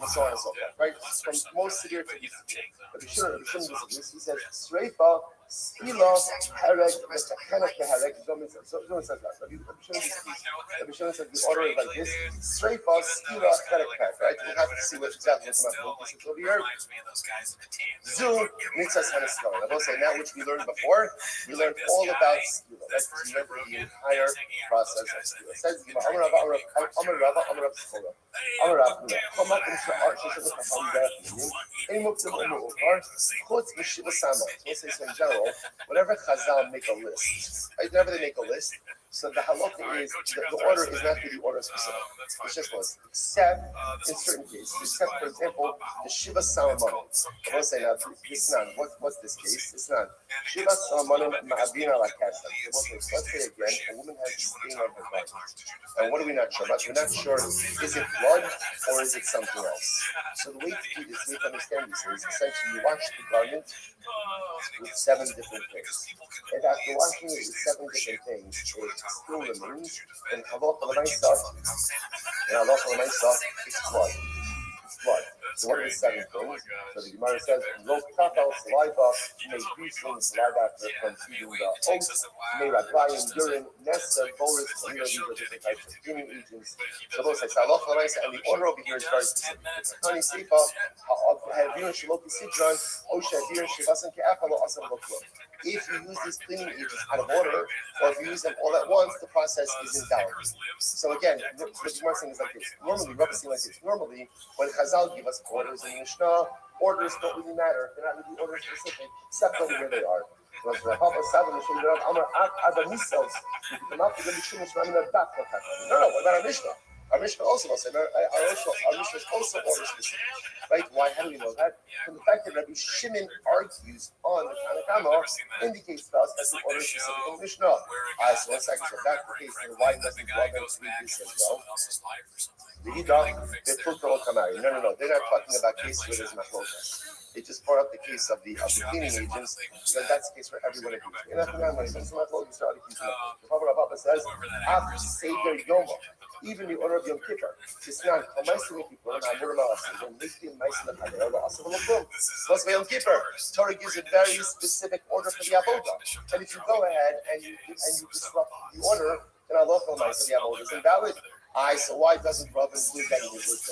and so on and so forth, right? From most severe to least severe. But he says Sreifa, skila, hereg, metachenek behereg. Don't say that. Rabbi Shimon says the order is like this: Sreifa, skila, hereg, right? We have to see what exactly what's about over here. Zu mitzvahs hanisla. I will say now, which we learned before. We learned all about skila. Right? We learned the entire process of skila. It says Amar Rava, Amar Skila. Amar Rava, come up into Archishah Chacham Ein Muktzim Umukar. Chutz Mishiva Sama. We'll say so in general. Whenever Chazal make a list, right? Whenever they make a list, so the halacha is the order is not really order specific. It's just one, except in certain cases. Except, for example, the Shiva Salamanim. I will say now, this not what's this case? It's not Shiva Salamanim Ma'avina Lakasa. Let's say again, a woman has a stain on her garment. And what are we not sure about? We're not sure, is it blood or is it something else? So the way to do this, we have to understand this is essentially you wash the garment with 7 different things. And after washing it with 7 different things, it still remains, and halacha l'maisa, it's blood. It's blood. So what are the 7 things? So the Gemara says, Lo kapal saliva, may greasing saliva from feeding the oats, may raglayim, urine, nesta, bolus, these are different types of cleaning agents. So those like halacha l'maisa, and the order over here is very specific. Honey seifa, ha'avion shaloki sidran, osha avion shivasan ke'apalo asam loklo. If you use these cleaning agents out of order, or if you use them all at once, the process is invalid. So again, what Gemara saying is like this. Normally, Rabbi saying like this. Normally, when Chazal give us orders in Mishnah, orders don't really matter. They're not really order specific, except over where they are. No, what about our Mishnah? Our Mishnah also will say, our Mishnah is also order specific. Right? Why? How do we know that? From the fact that Rabbi Shimon argues on the Tanakama indicates to us that the order is specific in Mishnah. So one second. So if that's the case, then why doesn't God read this as well? The Idach, they put the Okamari. No. They're not talking about cases where there's machlokas. They just brought up the case of the cleaning agents, because that's the case for everyone agrees. The Papa says, Seder Yoma, even the order of Yom Kippur. It's not Yom Kippur. Torah gives a very specific order for the Avodah. And if you go ahead and you disrupt the order, then Allah the Avodah is invalid. So why doesn't Rav include that in his list?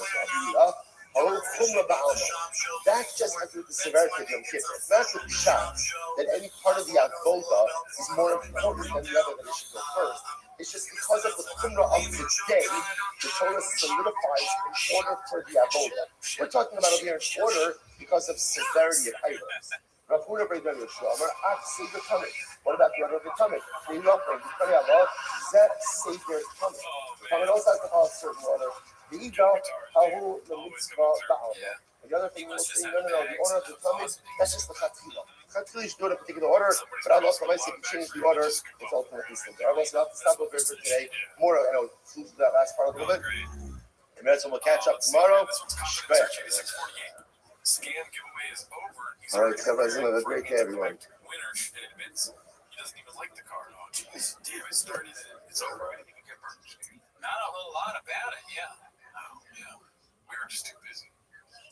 That just has to do with the severity of Yom Kippur. It's not the pshat that any part of the avodah is more important than the other, that it should go first. It's just because of the chumrah of the day, the Torah solidifies an order for the avodah. We're talking about over here an order because of severity of items. Rav Huna brings down Yeshua. Amar Ach Sefer Tamid. What about the other Tamid? The offering, the Kari Allah, Zet Sefer Tamid. Tamid also has to have certain water. The Ida, Hahu, the Mitzvah, Baal. And the other thing we'll say, no, the order of the Tamid, that's just the Chatila. Chatila is doing a particular order, but Allah might say if you change the order, it's ultimately simple. Allah will have to stop over for today. More, flew through that last part a little bit. And that's when we'll catch up tomorrow. Scam giveaway is over. All right, guys, have a great day, everyone. Winner admits he doesn't even like the card. Oh, jeez. Damn, it started. It's over. I didn't even get burned. Not a whole lot about it, yeah. Oh, yeah. We were just too busy.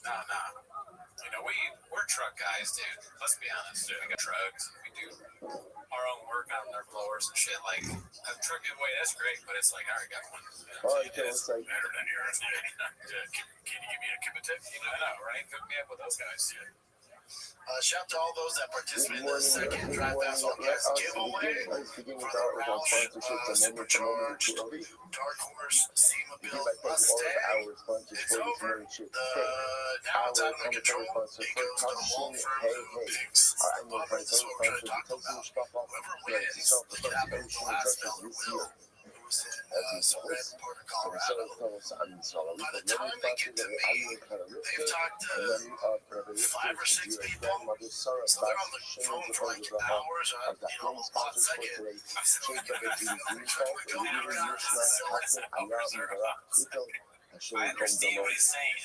Nah. We're truck guys, dude. Let's be honest. We got trucks. We do our own work on their blowers and shit. Like, a truck giveaway, that's great, but it's like, I already got one. It's better than yours. Can you give me a Kibitek? I know, right? Hook me up with those guys. Shout to all those that participated in the second Drive Fast Podcast giveaway for the Roush, Supercharged, Dark Horse, SEMA Bill, Mustang. It's over. Now it's out of control. It goes to the wall for picks. So we're going to talk about whoever wins. We get out of the last dollar will. So Red Port of Colorado. By the time they get to me, they've talked to 5 or 6 people. So they're on the phone for like hours, almost 1 second. I said, well, I got to go around this I understand what he's saying.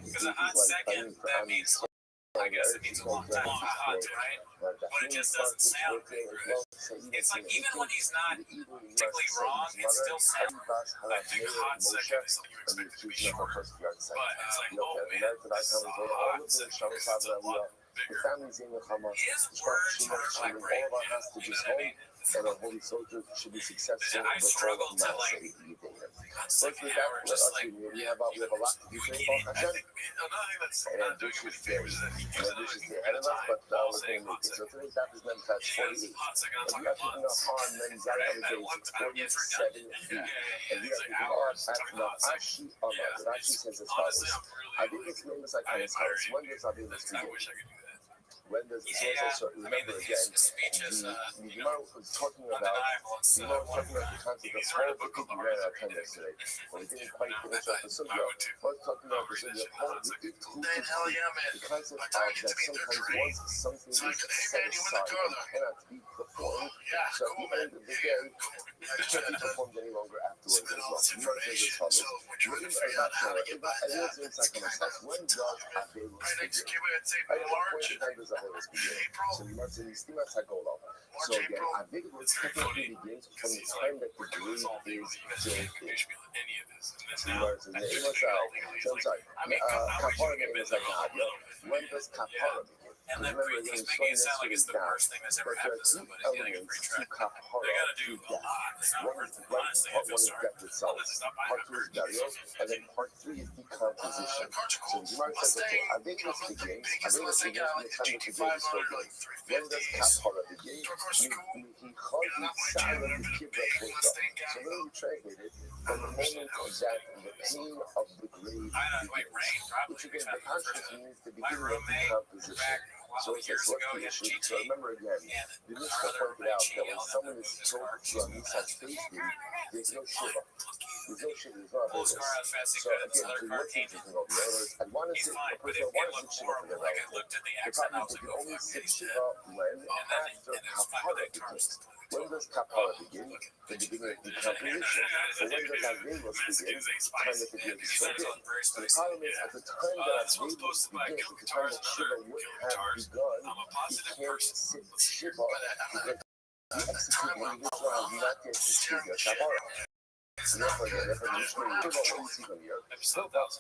Because a hot second, that means, I guess it means a long time hot, right? But it just doesn't sound great. It's like even when he's not technically wrong, it still sounds. I think a hot second is something you expect to be shorter. But it's like, oh man, this is a hot second. It's a lot bigger. His words are like great. You know what I mean? And a holy soldier should be successful. I struggle to like. First, we have a lot to do today, another thing that's not doing him any favors is that he gives another ahead of time while saying hot second. So today's baptism is touch 48. Hot second, I'm And you talking have to months. on men's other days, 47 feet. And you have to hours on talking hot second. Rashi says as Honestly, follows. I'm I think it's famous like how it's when does I think I wish I could do that. when does the source also remember again? His speech is, The Gemara was talking about undeniable. It's the concept of he's read a book Paul called we ran The out of time yesterday. Well, we didn't quite finish I off the sugya. would too. We're talking about the sugya. Then hell yeah, man. The concept By of the time you get that to me, they're sometimes great. once something So I is could, hey set man, you in the aside car and though? cannot be performed. Yeah, So at cool, the man. end of the day, Cool. I it just can't had be to performed any longer afterwards submit as all well. this information, so we're trying to figure out how to get by that. It's kind of When does Avelos right next begin? giveaway, I'd say At what March, point in time does Avelos begin? April, So you must say, Stima Sagola. March, So again, April. Avelos technically begins from the time that the grave is generated. Any of this. So you are saying, so I'm sorry. Kapara is like God. When does Kapara begin? And then Remember, he's again, making it sound like it's the down. worst thing that's ever But there happened are to two somebody getting a free elements to track. Kapara. They gotta do to a lot. It's not One worth is it. Honestly, I part feel one is sorry. death itself. This is not my Part two is burial, and then part three is decomposition. Cards are So cool. the Gemara says, Mustang, okay, Avelos I'm not the begins. biggest Avelos Mustang begins guy. I from like the the time that the GT5 grave is motor, like spoken. When does 350s. Kapara begin? Dark Horse is cool. He calls Not it my jam, Sarah but the I've been a Kibra big Mustang guy. So when we translate it, from the moment of that, the pain of the grave I know, like rain, begins. probably. Which We again, found the it for conscious means the my beginning of roommate decomposition. back a So while it years says, ago. what's He the had a issue? GT. So remember again, And the our Mishnah other pointed out roommate, she that when yelled at someone him is his car. told She's to Nissan space there's no shiva. There's no shiva, there's no Pull his car out as fast as he So could. This again, other to car what's came in. interesting over there is, I want to He's sit, fine, a but person it wants to looked shiva for horrible. their Like I relative. looked at the The accident, I problem was is like, you oh only fuck, sit he's dead. shiva when And then after it was fine, but kapara that car was begins. completely When totaled. does kapara begin? The beginning of decomposition. So when does Avelos begin? The time that the grave is He said spoken. it was very So the spicy. problem is, at the time that This one's Avelos posted by begins, Kill at the time Guitars that and shiva other would Kill have Guitars. begun, I'm a you positive can't person. sit Let's hear it. shiva because the execute individual has not yet achieved their kapara. So therefore, again, therefore, the Mishnah is about what we see from here. So that's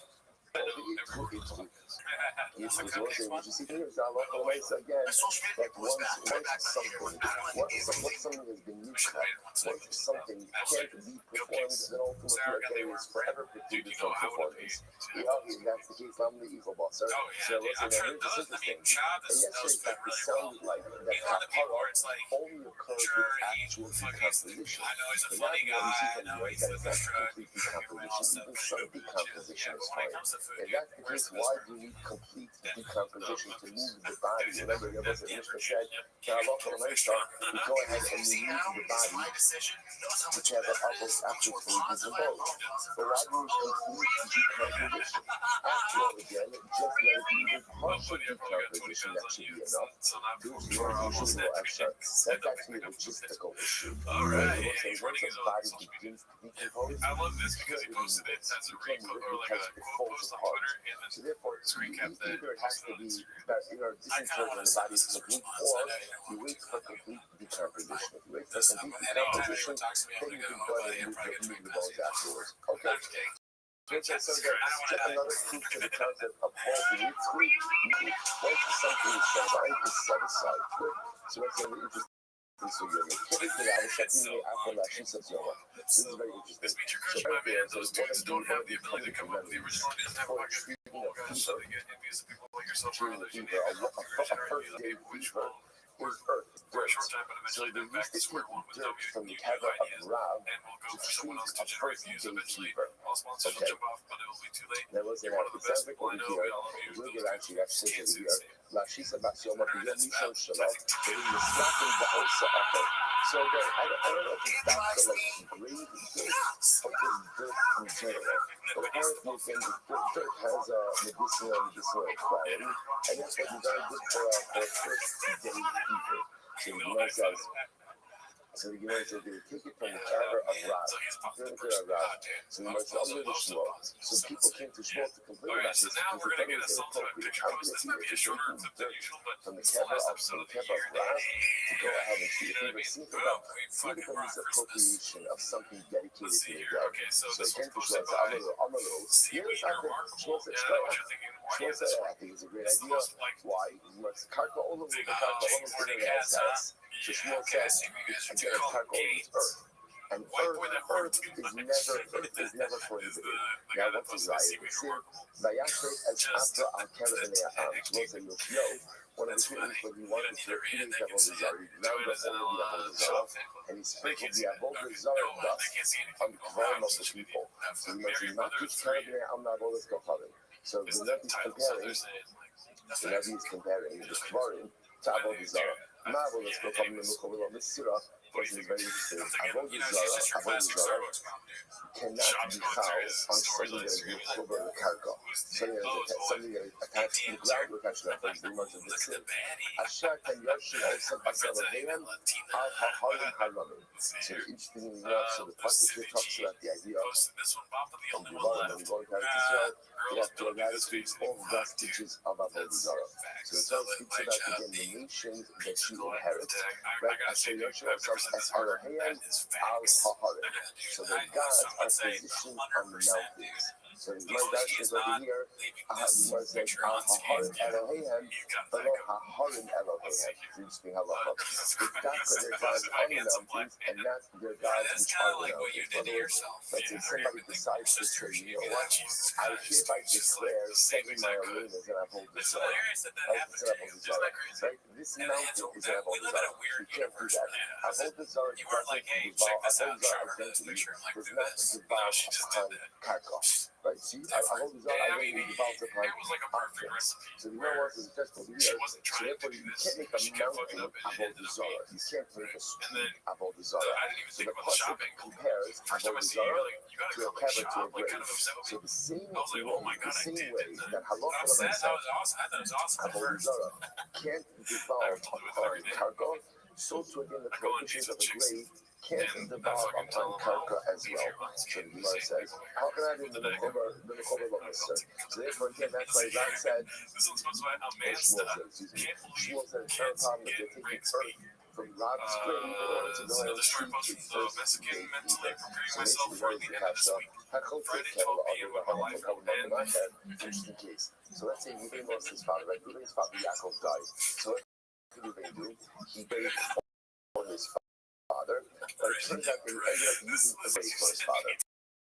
it's also what you see here is our local ways again that once something has been cut, once something can't be performed, then ultimately there is forever precluded from performance. That's the case. I'm the equal boss. So let's say that here's the interesting. And yesterday that it sounded like that kapara only occurs with actual decomposition. I know he's a And funny that's what guy. we see I from know the he's that the is not truck. complete decomposition. Even some decomposition is When it fine. comes to food. If that's the case, why do you need complete decomposition to move the body? Remember, there was a Mishnah said, we go ahead and we use the body which has an almost after decomposed. But why do you complete decomposition? After all, again, just let it be with partial decomposition, that should be enough. There's no usual extra. That's actually a logistical issue. Alright, Once a body begins to decompose, I love this because he posted it as a requote or like a quote post on Twitter and then so therefore, screen cap that. either it has to be that disintegrated when the body is complete, or you wait for complete decomposition. If you wait for complete decomposition, then you can go ahead and move the bones afterwards. Okay? So just another proof to the concept of all the needs. Once something is set aside, it's set aside. So that's very interesting. So you're typically, I was checking the Appalachian Subzilla. This is very interesting. This means you're crushing my man. Those dudes don't have the ability to come up with the original. He doesn't have a pocket. So they get envious of people like yourself or others. You may have a first day fever is earth, for a dirt. short time, but So eventually they they're back used to to square take one with dirt W. from the You cover have of ideas, Rav and we'll go to for someone else treat to a generate first views day eventually. fever. All sponsors will Okay. jump off, but it'll be too late. There was You're one of the best specific people I over know. here. We all love you. Look Those at actually that's skin over here. suits. La Shisa Basioma Whatever Biyom that's Mishon about. Shalom. But in the slapping the also upper. So again, I don't know if it's down to like grade dirt or just dirt in general. But apparently again, the dirt has a medicinal quality. And that's what you're very good for a first day fever. So the Gemara says, they take it from the cover of Rav. So the Gemara says, under the Shmuel. So people came to Shmuel to complain about Alright, so this now because we're they going to get thought it a was Sultan inappropriate. picture How post. could This it might be a be shorter taking clip than dirt usual, but from the it's the cover last of episode of the Rav year. to go ahead and treat You know what I a fever? mean? Seems Boom, about we think fucking of rock this Christmas. appropriation of something dedicated Let's to see the here. dead. Okay, so So this again, was to posted Shmuel by Amalu. Steve Here's Weaver, after Remarkable. Shmuel says, Yeah, I know what you're thinking. Why do you Shmuel have said, this I one? think it's a great It's the idea. most like Why? Karka Olam with the big Karka big Olam horny is cats, huh? assets. So Yeah, Shmuel okay, I says, see what you guys are again, doing. Karka Olam is earth. And White boy that earth worked is never for is the the day. guy Now that what's his posted right? Steve It's Weaver, it. Remarkable. Vayasher as Just after our Kevin the Shmuel NXT. said, one of the things when he wanted to create They can Avodah see it. Zarah, he ground Join us up in all of the Avodah Zarah, shop fan club. and he They sprinkled can't the see it. Avodah Okay. Zarah No, dust they can't see on anything. the crown of the Social people. media. Have So fun. he Marry mentioned your not mother of just three. Kevin Avodah Zarah. So Is the the Nabi is title. So comparing, they're saying like that's the Nabi is comparing the Kvarim to Avodah Zarah. Ma Avodah Zarah, Memukovil Misira, which is very interesting. Avodah Zarah cannot be housed on something that is over the karka. Something that is attached to the ground, attached to the very much of the sin. Asher can Yoshim also Bakalaveim al Hahalim Haramim. So each thing we know, so the pasuk here talks about the idea of Devarim, when we go to Israel, we have to eradicate all vestiges of Avodah Zarah. So the Torah speaks about again the nations that you inherit. Right? Asher Yoshim also as Elohim al Haharim. So the gods are positioned on the mountains. So the Gemara is over here. The Gemara says al Haharim Elohim, below Haharim Elohim. Interesting halacha. It's not for their gods on the mountains and not their gods which are the mountains. Let's say somebody decides to say, you know what? I hereby declare 7 arenas and I hold this Zarah. Right? This mountain is an Avodah Zarah. You can't do that. Avodah Zarah doesn't devolve. Avodah Zarah identity does not devolve upon karka. Right? See, Avodah Zarah identity devolves upon objects. So the Noah is just over here. So therefore, you can't make a mountain Avodah Zarah. You can't make a street Avodah Zarah. So the pasuk compares Avodah Zarah to a cover to a grave. So the same way that halacha says Avodah Zarah can't devolve upon karka, so too again the prohibitions of a grave can't devolve upon karka as well. So the Gemara says, how can I do the Mekover Lomister? So therefore again, that's why God said, Shmuel said, it's not a problem if they're taking earth from Rav's grave in order to go ahead and treat his first day fever. So basically, very good kasha. Interesting case. So let's say Ruben lost his father, right? Ruben's father Yaakov died. So what did Ruben do? He buried for his father, but it turns out that he ended up using the grave for his father.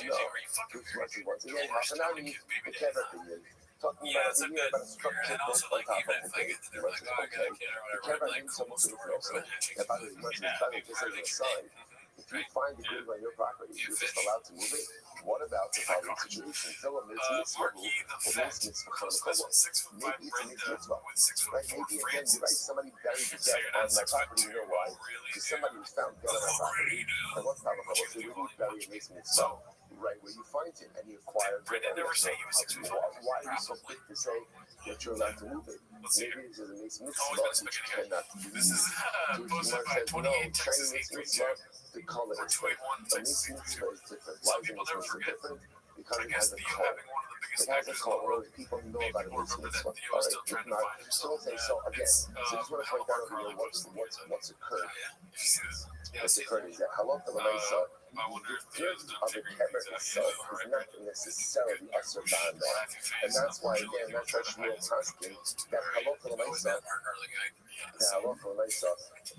Juicy, are you fucking married? Once again, half an hour, Don't the kiss baby clever days. opinion. Talking Yeah, it's a about bit about a weird. structured And also, on like, top even of if I the get to there, like, oh, I got a kid or The whatever, clever I'm like, opinion, cool someone story, who's bro. also, And handshakes the and bad like, much as yeah, bad big as part of an the aside. kid. If you find a grave on your property, you're just allowed to move it. What about the following situation? Fill a mitzvah move, or mitzvah maybe it's a mitzvah, right? Maybe again, you're right, somebody buried the dead on my property. You know why? Because somebody was found dead on my property. And what's the halacha? So when you bury a mitzvah, right where you find it, and you acquire it. Why are you so quick to say that you're allowed to move it? Maybe it's a mitzvah which cannot be used. Jewish says no, Chinese mitzvah, the color is different. A mitzvah is different. Why is a mitzvah different? Because it has a color. It has a color. People know about a mitzvah. All right, if not, so okay. So again, so just want to point out over here what's occurred. What's occurred is that halacha l'maisa, the dirt of the kever itself is not necessarily a survanda, and that's why again, that's why Shmuel asking that halacha l'maisa,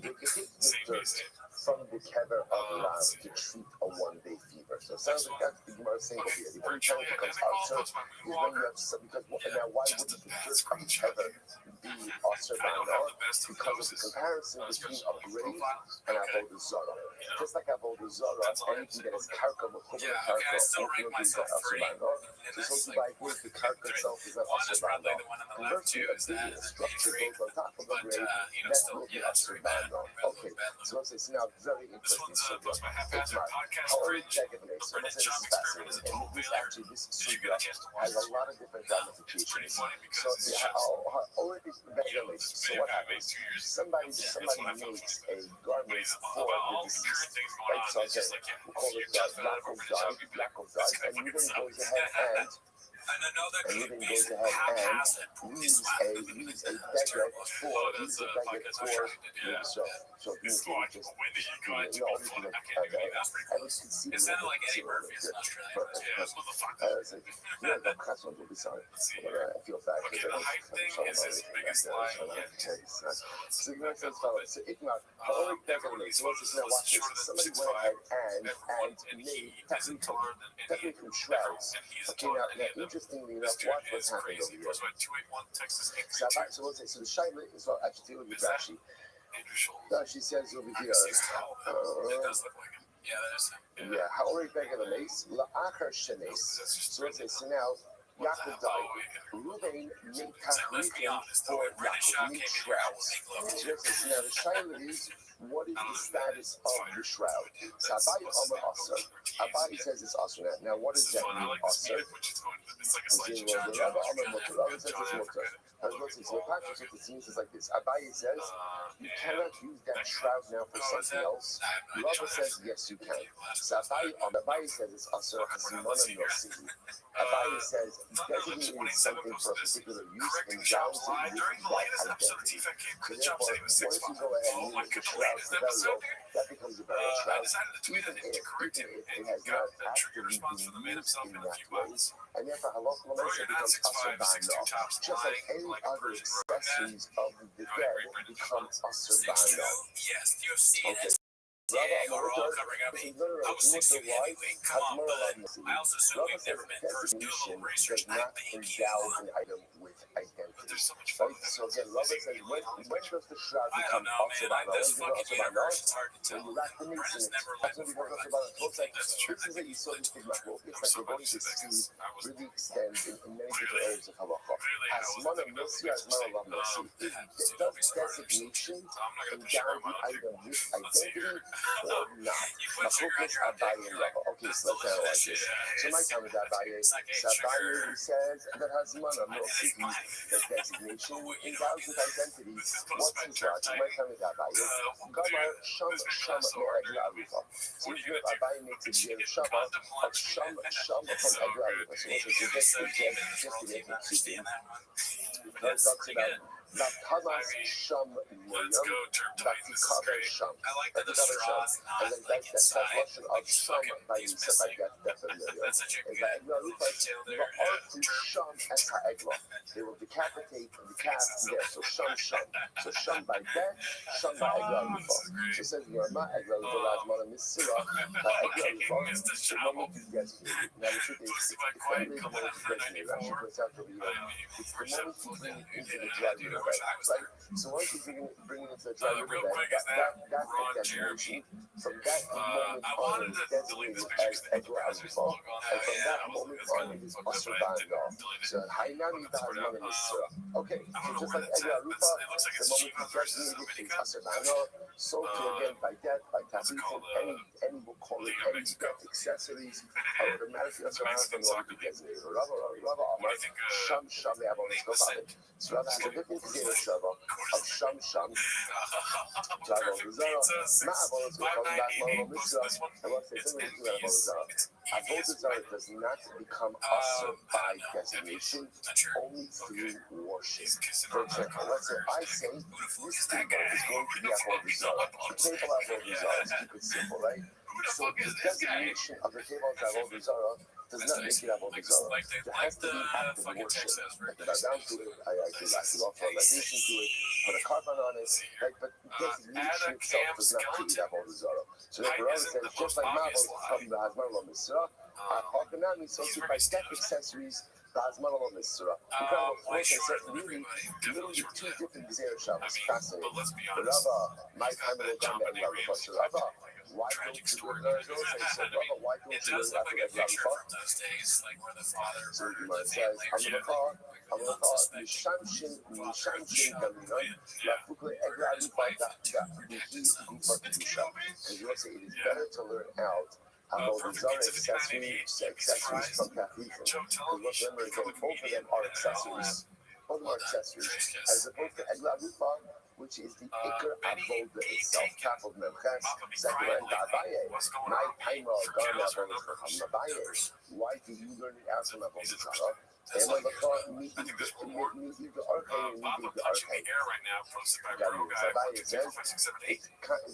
you can take the dirt from the kever of Rav to treat a one-day fever. So it sounds like that's the Gemara saying over here. The only time it becomes usher is when you have some, because now why wouldn't the dirt of the kever be usher by now? Because of the comparison between a grave and avodah zarah. Just like avodah zarah, anything that is karka, mukubah karka, ultimately is not usher by now. So to buy grave, the karka itself is not usher by now. Conversely, a big structure goes on top of the grave, that will be usher by now. Okay, so let's say, so now very interesting subject. It's not. However, check it today. So this is fascinating. And this subject has a lot of different ramifications. So already regulated. So what happens? Somebody makes a garment for the deceased. Right? So again, we'll call it Yaakov died, and you then goes ahead and use a beggar for so beautiful. Just I was conceivable. I feel bad because so you might say, so if not, only beggar so let's just now watch this. Somebody went ahead and made technically from shrouds. Okay, now interestingly enough, watch what's happening over here. So we'll say, so the Shaila is what actually dealing with Rashi. Rashi says over here. Yeah, how are we back in the mace? La'achar shenes. So let's say, so now Yaakov died. Reuven made tachlitim for Yaakov, made shrouds. So let's say, so now the Shaila is, what is the status of the shroud? So Abai Omer Aser. Abai says it's Aser. Now, what does that mean, Aser? Rabbi Omer Mutter. Rabbi says it's Mutter. So the seems is like this. Abai says you cannot use that shroud now for something else. Rabbi says yes, you can. So Abai says it's Aser Hazimana Nossi. Abai says designating something for a particular use and grounds it with that identity. So therefore, once you go ahead and use the shroud for burial, that becomes a burial shroud, even if it has not actively been used in that way. And therefore, halacha l'maisa becomes asur ba'ano. Just like any other accessories of the dead become asur ba'ano. Okay. Rabbi says designation does not endow an item with identity. Right? So again, Rabbi says when does the shroud become asur ba'ano? When you wrap the mace in it, that's when it becomes asur ba'ano. So it's like, this is a yisod in Machlokas. It's like we're going to see really extend in many different areas of halacha. Hasmana milsi, hasmana lav milsi. Does designation endow the item with identity or not? Machlokas Abaye and Rava. Okay, so let's analyze this. So my comment is Abaye. So Abaye says that hasmana milsi, the designation endows with identity. What's his logic? My comment is Abaye. Gamar sham me'egla arufa. So if Abaye makes a deal shama of sham from egla arufa. So also just to make it keeping. That talks about Tamas Sham Miriam, Batikaber Sham. And then that's translation of Sham by death of Miriam. And by Egla Rufa, Ba'artu Sham Es HaEgla. They will decapitate the calf there. So Sham. So Sham by death, Sham by Egla Rufa. So it says, Yorma Egla Rufa Razmana Misira, Egla Rufa. The moment he gets me. Now the truth is, it's the moment he gets me. Rashi points out over here. It's the moment he gets into the dragon. wish I was right? there. So once you bring it into the dry river Real bed, quick, is that that's Ron the Jeremy? designation. From that moment I on, wanted it is to delete designated this picture as because they put the Edward browser's Alpha, logo on and it. from Yeah, that I was moment it's on, kind it of is fucked up, Usher but I didn't Bandar. delete it. So Hainami Look, that's Bahazman where Misra. Okay, I so don't know just where like that's Edward at. Alpha, It looks like the it's moment Shiva he versus designated is Dominica. Usher Bandar. So to again, by death, by What's it tablets, called? any will call it, any death accessories, automatically Usher Bandar can go be designated. Rava What do Amar, you think? Sham Sham Yabon Skopale. So Rava has a different zero Shava of Sham Sham. Perfect pizza, 598 plus this one. It's envious. It's envious. Avodah does not become usher by designation, only through worship. He's kissing For on the example, let's say I say Who the fuck this is that table guy? is going to be Avodah Zarah. The table Avodah Zarah, let's keep it simple, right? Who the So fuck the is this guy? designation of the table of Avodah Zarah does not make it Avodah Zarah. There has to be active fucking worship. text us I bow down to it, I give offer a libation to it, put a carbon on it, right? But designation itself does not create Avodah Zarah. So therefore, I says, just like Marvel, from the Hazman Lo Misra, Hakanami, so to by step accessories, the Hazman Lo Misra. Incredible. Like I said, literally two different Gezer Shabbos. Fascinating. But let's be The honest. Rava, my time will down that Rava. Rava, why don't Tragic you story. do it? Rava, why don't It you do does it look like a after that picture Rava? from those days, like where the father So murdered Gemara the says, family or shit. I'm gonna call Mishamshin Daminon, Lafukle Egra Alifada, Bihi Gufa Kedusha. And you say it is better to learn out about the Zara accessories from Kathleen. Because what remember again, both of them are accessories. Both of them are accessories. As opposed to Egla Rufa, which is the Iker Avoda itself, Kafel Memches, second and Dabaye. My Taima Garna Avoda Mabaye. Why do you learn it out from Avoda Zara? That's like you think there's one more. Papa punching the air right now, posted by Bro Guy 1, 2, 3, 4, 5, 6, 7, 8.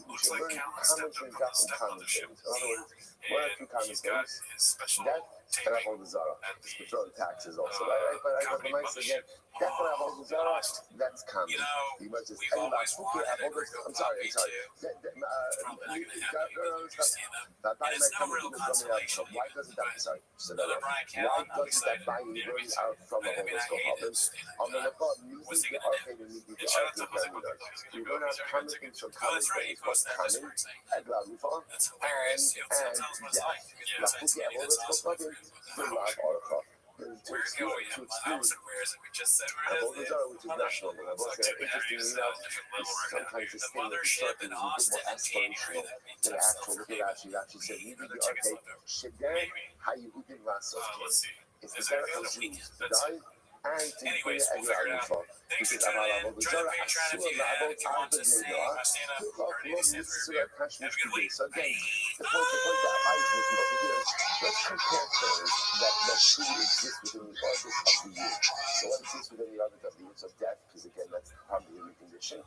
Looks like Callan stepped up from the step on the ship. In other words, one or two common He's got things. his special That and taping Avodah Zarah. at It's the patrol taxes also, right? But I got the mice again. That and Avodah Zarah, that's common. You know, You must just we've always wanted a I'm gringo sorry. puppy too. It's probably not going to happen, but you're seeing them. And it's no real consolation. Why doesn't that, sorry, so that Another Brian why Callen, I'm doesn't that excited. buy you Yeah, learning me too. out from I a mean, I Holy hate him. I'm gonna call What's he music the gonna do? arcade and music the And shout out to arcade. Jose Buckley. He's going You to go. learn out He's already common got things tickets. from Oh, that's common right. He things, what's posted that this common, morning. Egla Rufon, That's hilarious. You know, tell us what it's like. Yeah, it's La that's awesome. the Lav Orcha. To Where it go? Yeah, I was like, where is it? We just said where it Avodah is. Zarah, which is national, and I've It's also like got interesting it's enough, different level right sometimes now. this The thing with the mothership short in is a bit more Austin in January. aspirational That means than yourself actual. for Look at maybe actually said, you another the tickets arcade, left over. Shidden, Maybe. how you Udin Vasos. Let's see. It's Is the there better another for week? Jews to That's die and to Anyways, be we'll figure it out. Thanks for tuning in. Join the Patreon if you have. If you want to see my stand-up or any stand for review. Have a good week. So again, the point that I was making over here, let's compare things that truly exist within the orbit of the year. So what exists within the orbit of the year of death, because again, that's part of the human condition.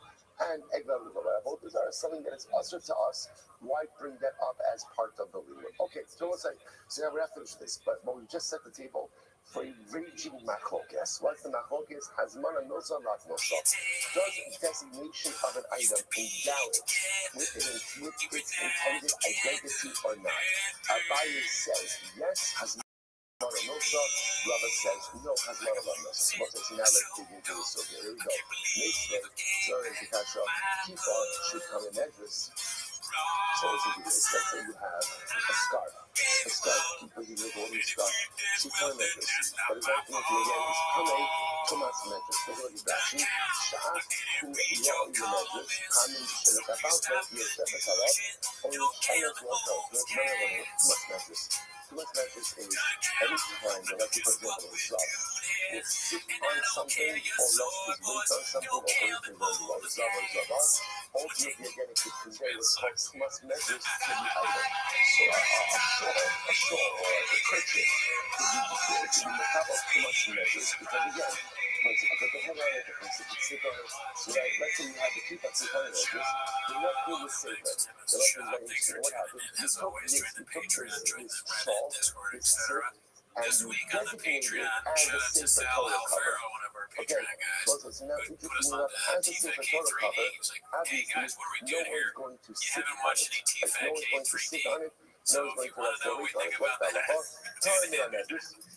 And Egla Both those are something that is usher to us. Why bring that up as part of the limud? Okay, so let's say, so now we have to finish this, but when we just set the table for a raging machlokes. What's the machlokes? Hazmana nosa lat nosa. Does designation of an item endow it with its intended identity or not? Abaye says yes, Hazmana nosa. Rava says no, Hazmana nosa. Both says now let's dig into this. So here we go. Mitzvah, Zorin Pikasha, Kifa should come in address. So let's say you have a scarf. A scarf, people you live holding scarf. She's coming measures. But his ultimately again is Kame Tomas measures. Look at the Rashi. Sha'af who yaw in the measures. Kamin Shilak about that year Shepherd Harab. Only Shayat was out. There's none of them. Tomas measures. Tomas measures is any time that, like for example, a Zav will sit on something or else is weight on something or anything very low. Zav or Zavah. Ultimately, again, it could convey what's called Tomas measures to the item. So a shawl or a kerchief could be mechaba Tomas measures because again, once you put the head on it, once you can sit on it, so that let's say you have to keep up the kind of edges, you're not doing the safe edge. The left is very interesting. What happened? You took this shawl, this silk, and you designated it as a safer Torah cover. Okay, so now interesting enough, as a safer Torah cover, obviously, no one's going to sit on it. Like, no one's going to sit on it. No one's going to rest their weight on it. What's that? Time in our measures.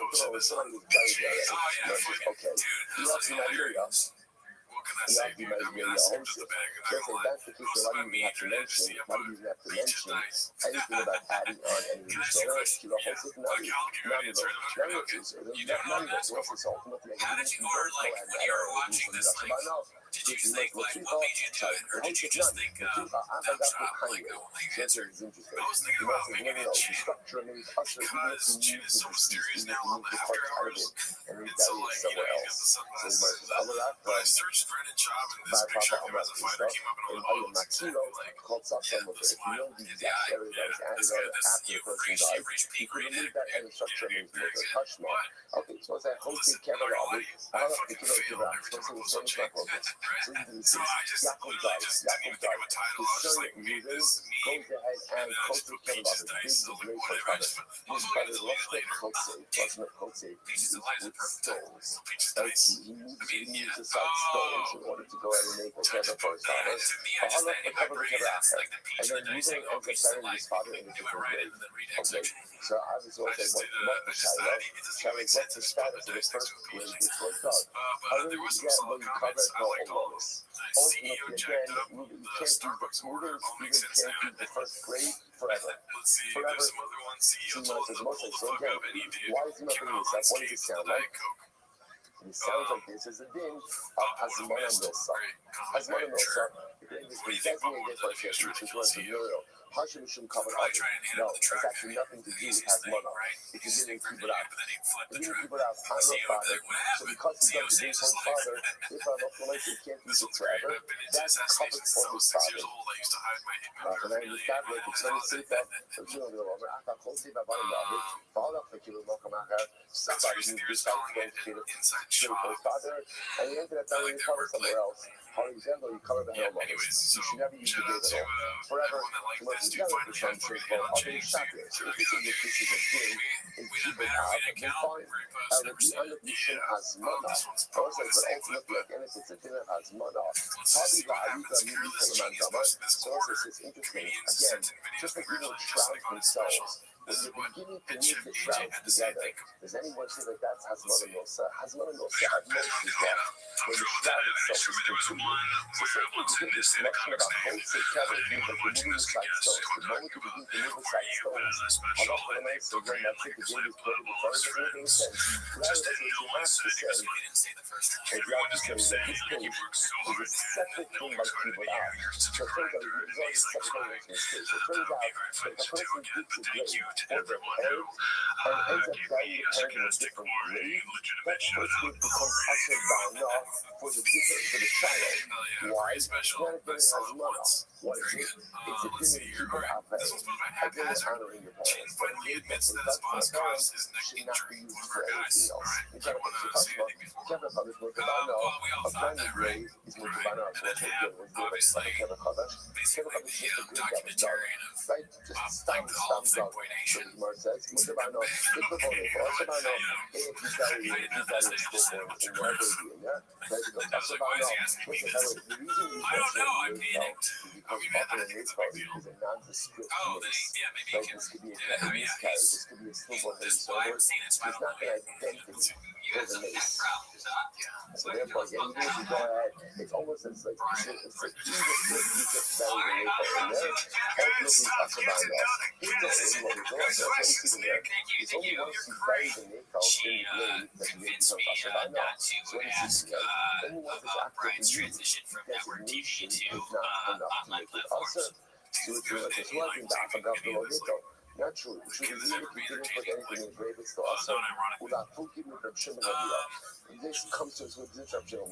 no, somebody was very Oh, yeah, fucking, okay. dude. He loves Nigeria. Well, what can I Yeah, say, you dude? might I be mean, I your skipped host. to the bag. I'm not Yes, gonna if lie. that's the case, Most then of why my do you have to major mention? edition, Why do you have to Legion mention dice. anything about adding on any Can I ask you a resource? question? Kilo Yeah. host I'll give you an answer in a minute. none of Okay. these, You don't know none of that? this Go for was it. ultimately How did you, or like, when you were watching this, like, did you think, like, what made you do it? Or did you just think, dumb shop? Like, no, like, answer. I was thinking about making a channel because shit is so mysterious now after hours. And so, like, you know, you got the sunglasses. But I searched Brennan Job and this picture of him as a fighter came up, and I'm like, oh, that's exactly like, yeah, the smile in the eye. Yeah, this guy, this, you reach peak rate energy. Very excited. But Okay, so as I listen, hosted I'm not Kevin gonna lie, Roberts, I fucking failed every time I post on Jake. Right? So I just literally just didn't even think of a title. I was just like, made this meme, and then I just put Peaches Dice. So I was like, whatever. I just put, I'll probably delete it later. Peaches and Liza Perfect. So Peaches Dice. I mean, yeah. Oh. in order to go ahead and make a To Kevin for his yeah, father. to me, I just, in my brain, that's like the And Peach then and the Dice. I go, Peaches and Liza. It went right into the read X section. So I was I also just did what I just thought it doesn't even make sense. I just put the dice next to a Peach Dice. But there was some solid comments. I liked all of them. CEO jacked up. The Starbucks order all makes sense now. first grade forever. Let's see, there's some other ones. CEO told him to pull the fuck up, and he did. Why is he not Came doing out this? What does it unscathed with sound the like? Diet Coke. It sounds like this is a din of Papa would have missed. Hasmonamosa. Great comment, right? Sure. What do you think Papa would have done if he was trying to kill the CEO? Hashimishim covered Probably trying to hit no, up the it's track. actually nothing to do with Easiest thing, Hasmona. right? If you Easiest didn't thing for keep it him, out. but then he'd flip If the you track. keep it out, The I'm CEO not would be like, what So happened? because he CEO does the saves his his life. father, if I'm not going to can't This use it one's great. forever, I've been into that's assassination covered since I for was his 6 years father. old. I used to hide my hidden And I paraphernalia understand in that his it's very closet. safe that you know, I got close to my bottom of it. Follow up the kilo more come out somebody Conspiracy who theorists decides calling to it kill an inside his shot. father, and he ended up I telling like his that father wordplay. somewhere else. For example, you cover the Yeah, hell of anyways, it. so You should never use the shout out gate to at all. Forever, everyone that liked to this. let Dude, you finally had fucking hit on Jake. shot Dude, this. so If okay, you think okay. this is a thing, We it's didn't keep it matter. out, We didn't you're count. fine. Very close. Never The seen other it. mission Yeah. has mother. This one's Also, probably the but same clip, ultimately, but again, if it's a thing that has mother, let's just see what happens. Careless Genius posted this quarter. interesting. Comedians Again, sent in videos just like people congratulating shroud Sonic on his special. themselves. This is When what you're beginning to head chef weave the DJ shrouds had to say. together, Think of does anyone say that that's Let's Hasmona see. Nosa? Hasmona Nosa Sure, at most is what? When the shroud itself is completed. So say if you begin discussion about wholesale cover, it means that you're moving aside stones. The moment you begin to move aside stones, how much of an answer when I think the game is played before it doesn't make any sense. Rather, that's what you have to say. he didn't say the first time. What you have to say is that this page is a separate thing by people out. So it turns out it was already separate from this case. So it turns out that the person gets a grade for their parent and ends up valuing the parent in a different grade. That first grade becomes ushered by law for the different for the child. Why? It's not a grade as mother. What is it? It's a dinner keeper out there. This one's supposed to be A dinner haphazard. honoring your Jane parents. finally admits that his boss caused his neck Should not be injury. used One of for our guys. anything else. Alright, You do you can't want to touch say anything before? Kevin Collins was the Well, we all of thought that, right? is more Right. banner And then Hap, obviously, basically the documentarian of right? Just like stop the Hall of stop Fake Boy Nation. Mark says, mucho mano, esto pone, mucho mano, I don't know, I'm panicked. I'll be mad that I think it's a big deal. Oh, then yeah, maybe you can. Yeah, I mean, yeah, This could be a snowball. well, I haven't seen it, so I don't know. You guys have that crowd. Yeah. So therefore, again, even if you go ahead, it's almost as like it's like you just very in there. Ultimately, talks about that. It's only once you bury the Mayfeld in the blade that you Convinced me not to ask about Brian's transition from network TV to online platforms. Naturally, this comes to us with disruption. I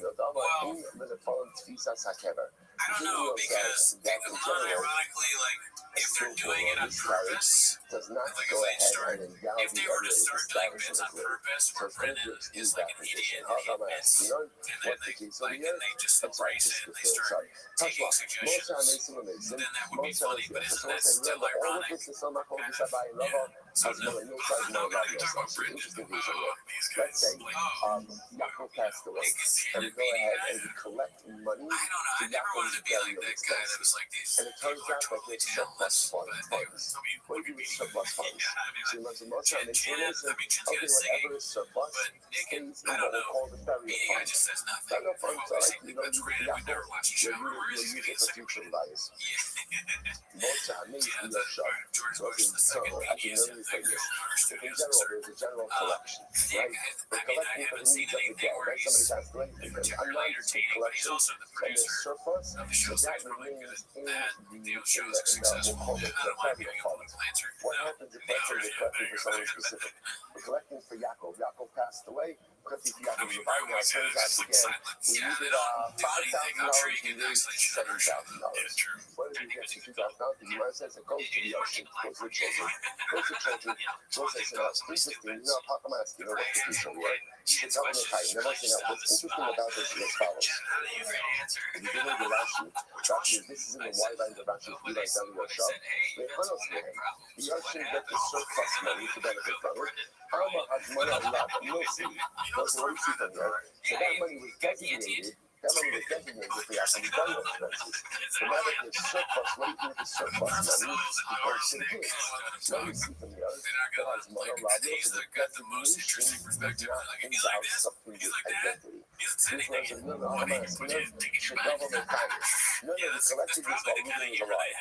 don't know, because ironically, like, if they're doing it on purpose, does not like go if they ahead start, and endow if they the were to other start doing bits on establishments. purpose where Brennan is like an idiot and he admits, and then they just embrace it and they start taking suggestions, then that would be funny, but isn't that still ironic? Yeah. So no, now that you talk about Brendan, these guys, like, Yako passed away, is he and the we go media ahead guy? and we collect money I don't know. I to never wanted to be like burial that guy that was expenses. like these And it people turns are out that totally it's surplus talentless, but they were. funds. I mean, What do you mean surplus funds? Yeah, I mean, So like, most of the time they say, listen, Chin's okay, good at singing, whatever is surplus but Nick stays and, in I what don't we know, call the burial media guy fund. just says nothing. Burial We're funds always are like, saying you that's use it great. for We never watch the you show. Where is use he it getting for second? future lives. Yeah. Most are amazing Yeah, in your shop. George So Bush the second I can media literally say this. our If in studios, general, sir. there's a general collection, Yeah, right? guys, We're I mean, I collecting for the haven't seen needs of the anything dead, where right? he's Somebody passed away, and particularly non-basic entertaining, but he's collection, also the and there's producer surplus, of the so shows that that probably good remains in that the, shows are successful. we'll call it I the don't mind burial being a fund. political answer. What No, happens if let's say we're collecting for someone specific? We're collecting for Yaakov. Yaakov passed away. Collecting for I Yaakov. mean, Right now, always turns out like again, silence. we Yeah, they needed don't do anything. I'm sure you $5,000. We can raised actually shut their shop. Yeah, $7,000. true. What did we get for $2,000? Because you says it goes to the ocean, goes to the children, goes to children, goes to so that's interesting. You know, how come I'm asking, what's the future, right? The government height. Never say that. What's interesting about this is as follows. How do you answer? If you go to Rashi, this is in the wide lines of Rashi, if you write down your shop, the ocean get the surplus money to benefit from it. Alma has money a lot, you'll see. But what you see from there, so that money was designated. That money was designated for Yaakov burial expenses. So now that there's surplus, what do you do with the surplus money? It goes to the kids. Now you see from there, that has money a lot, because the designation does not endow something with identity. This was a no, I'm asking, the government Congress. No, the collective is what we're doing is a lie.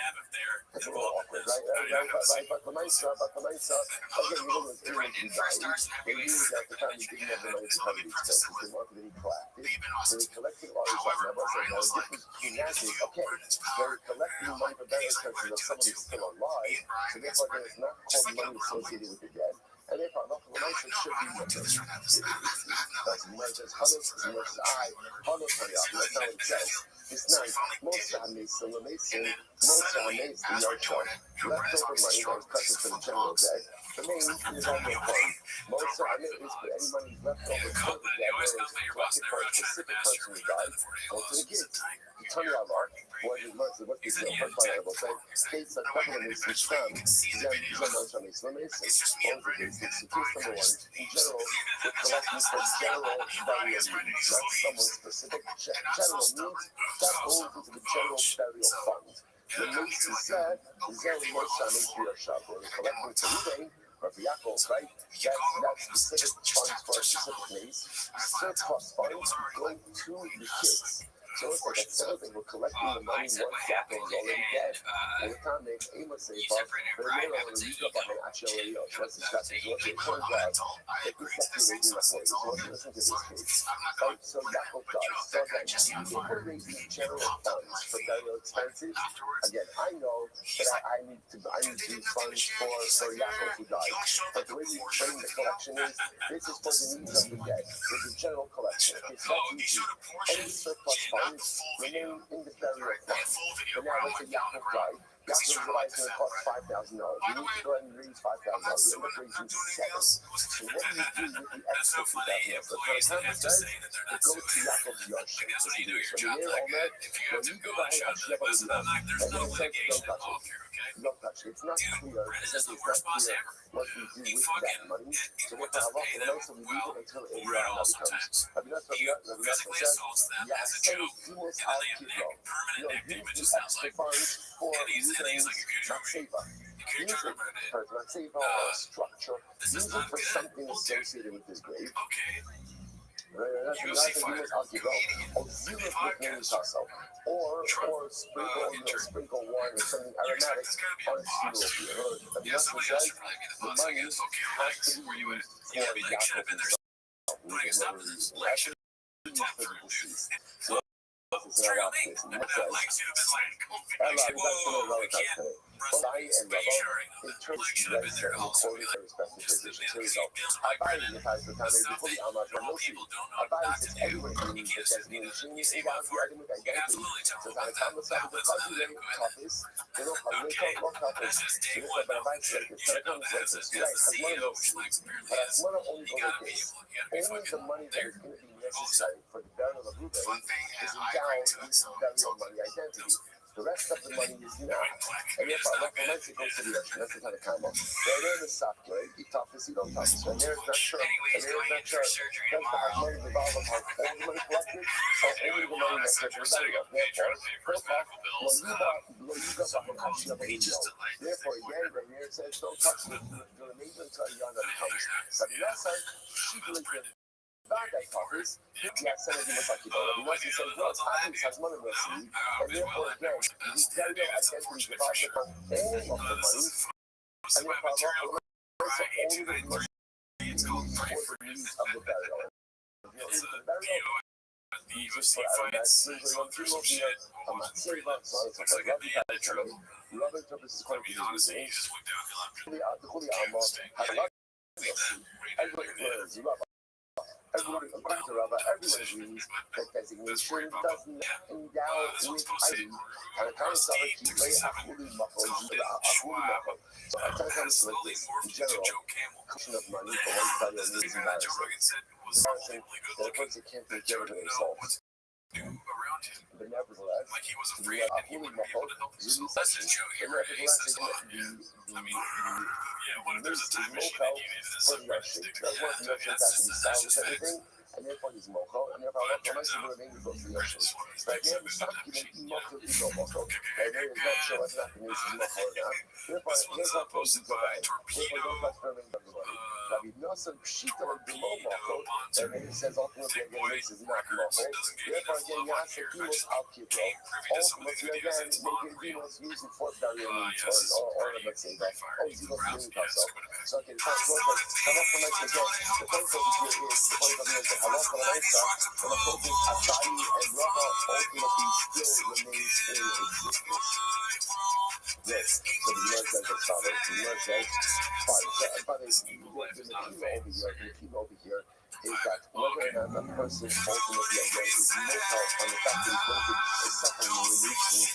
It's a little awkward, right? But the mindset, again, you know, it's everyone to be dying. They knew that at the time they didn't have the money to cover the expenses. They wanted to be proactive. So they collected all these money. Now, so now the difference between that is, okay, they're collecting money for burial expenses of someone who's still alive, so therefore there is not called money associated with the dead. And therefore, local relations should be with them. That's Moses, I, Hanuk, that's how it says. It's nice. Most of them is the Mason, most of them is the Yarchon. Leftover money that was present for the general dead. The main is on the fund. Most of them is for any money left over for the dead, where it's collected for a specific person who died, go to the kids. The Tony Allah, what the first line I will say, states that government is Islam, it's just number one. In general, the collecting for general burial needs, not someone specific. General needs, that goes into the general burial fund. The next is that, very much on your shop, where we're collecting for Ruvain, or for Yaakov, right? That's specific funds for specific needs. Surplus funds go to the kids. So it's like it sounds like we're collecting the money once Yaakov's already dead. And the time they aim us say, but they're not going to reach up on the actual radio. So what's discussing? So what's it turns out that this sector raising up ways. So let's listen to this case. Right? So Yaakov dies. So again, if we're raising general funds for burial expenses, again, I know that I need to use funds for Yaakov who died. But the way we frame the collection is, this is for the needs of the dead. It's a general collection. Okay, so that's easy. Any surplus funds remain in the burial fund. But now let's say Yaakov died. Yaakov's life is going to cost $5,000. You need to go ahead and raise $5,000. You end up raising $7,000. So what do you do with the extra $2,000? So when it says, it goes to Yaakov's Yarshim. So you hear all that? When you go by Hashem, and then it says, don't touch it. Don't touch it. It's not clear. It says it's not clear what we do with that money. So we have to have off the night, so we leave it until Eliyahu comes. Have you not said, yeah, say, do this out to go. Use the extra funds for things, not safer. Use it for not safer or structure. Use it for something associated with this grave. That's or sprinkle wine or something aromatic on fuel. But the money has to be used for Yaakov himself. We can never use it. That's used for the deceased. So it's not about this. And it says, Sai and Rabba, in terms of register and quoting for respective positions. Here we go. Abai unifies the time before the Amad from Moshi. Abai says everywhere he needs the designation is about the item with identity. So that it's on the side of the country that it toughest. They don't have no toughest. So this is what Abai says. It's sometimes like this. Right, as money goes to but as money only goes like this. Only the money that is going to be necessary for the burial of Ruben is endowed with burial money identity. The rest of the money is not. And if I recommend it goes to the ocean, that's the kind of combo. They're in the software, you toughest, you don't toughest. And there's not sure. And there's not sure. Does the have money revolve on all the money collected, or only the money different you're setting value. up, hey, trying to pay for his Therefore, medical bills, someone calls you outrageous just to like, Therefore, again, Rainier says, don't touch the maintenance until you're on the comes. Sabinasa, she believes bad guy talkers, yeah, Senator Masaki Bola, he says, well, Tavis has money to receive, and therefore, again, the imperial identity divides up all of the money, and therefore, all of the it's called for the needs of the burial. It's The burial the UFC fights, some shit. Looks like a damn trouble. Robert Thomas is quite Honestly, you just went downhill. the Holy Armor has a lot of everyone agrees to Rabba, everyone agrees that designation doesn't endow with ID and account of it to lay a holy muffle. So I tell them like this, in general, question of money for one side of it is embarrassing. Embarrassing that a person can't take care of themselves. But nevertheless, the holy muffle is really such. But nevertheless, what if there's a time machine mocha that you needed to for the ocean. That's one of the oceans that can salvage everything. And therefore he's mocha, and therefore I want to learn to go to the ocean. But again, stop giving mocha to no mocha. And there is not sure what's happening is mocha or not. Therefore, here's what goes to the bag. Therefore, don't let her ring everybody. Now, if not some shit of below mocha, and then he says ultimately again, this is not mocha. Therefore, again, you have to do what's out here, bro. Ultimately, again, maybe he was using fourth barrier means or let's say that. Oh, he was doing himself. So, okay, the time goes like, come up for next again. The point over here is the point of the Allah for the Mesa, and the focus Abai and Rava ultimately still remains in existence. Yes, so the Lord says as follows. The Lord says, but the key over here is that whether or not a person ultimately again is mocha on the fact that he's going to be suffering and releasing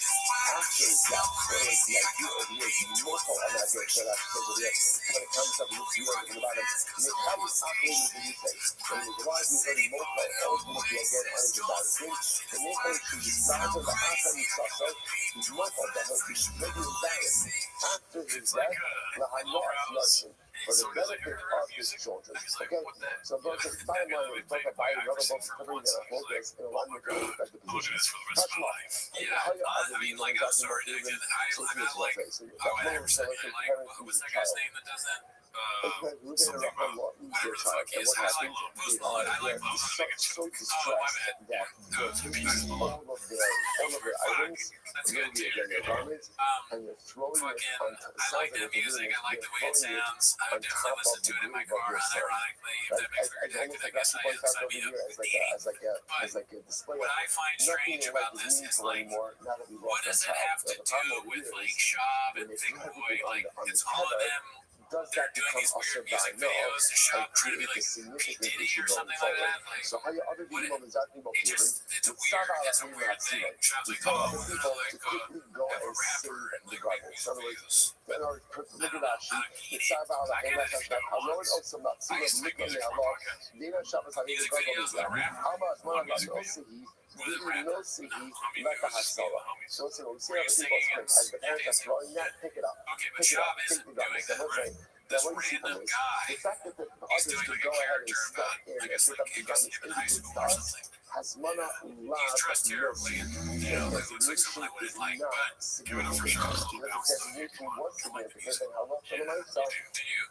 after his death, whereas the idea over here is mocha on that day, so that's over there. When it comes up with you in the bottom, how is operating the new face? And the garage is very mocha, ultimately again on his body. The mocha is the size of the after he suffered, he's mocha, that was the regular diet. After his death, the Hanok notion. For the benefit of his children. Okay? So, those are the bottom line. We talk about another book covering the whole case in a lot of different positions. Touch mark. How you other I mean, like, I'm sorry, I had like, I never said, what was that guy's name that does that? Something about whatever the fuck is. I like Post Malone. I like Post Malone. So distressed Oh, my bad. that all of their items, That's good, dude. again, their garments, and they're throwing it on top. I like the music. I like the way it sounds. I would definitely listen to it in my car, unironically. If that makes me ridiculous, I guess I sign me up for the display. what I find strange about this is, like, what does it have to do with, like, Shab and Big Boy? Like, it's all of them. Does They're that doing become these also weird music by now videos to Shab trying to be a like significant P. Diddy issue or going something like forward? that? Like, So how you other what people is that people it just, it's a weird thing. Shab's we like, tell oh, other we're people gonna like to quickly go have a and rapper save and the like make Bible. music In other words, videos. then our look at that sheet, it's about I get it if you go to Allah once. also not I used to make music for my podcast. Dina Shabbos having Music the videos with a rapper. Hamas One Mana music video. Nosihi, With a no rapper. Sihi, I mean, like it a was just me and Hasala. the homies. So we see Were you other singing people against as the parents are dancing? throwing that, pick it up. Okay, but Pick it up, Shab take isn't the gun. doing So that, what's right? right? This Now, what you see from random this, guy the fact that the is others doing could like go a ahead and character step about, in I and guess, pick like up the he gun must and have been in high indicates school or us something. has Mana He's dressed terribly. You know, like looks like someone I wouldn't like, but give it up for Shab. because the designation was significant and how much for the myself. Do you?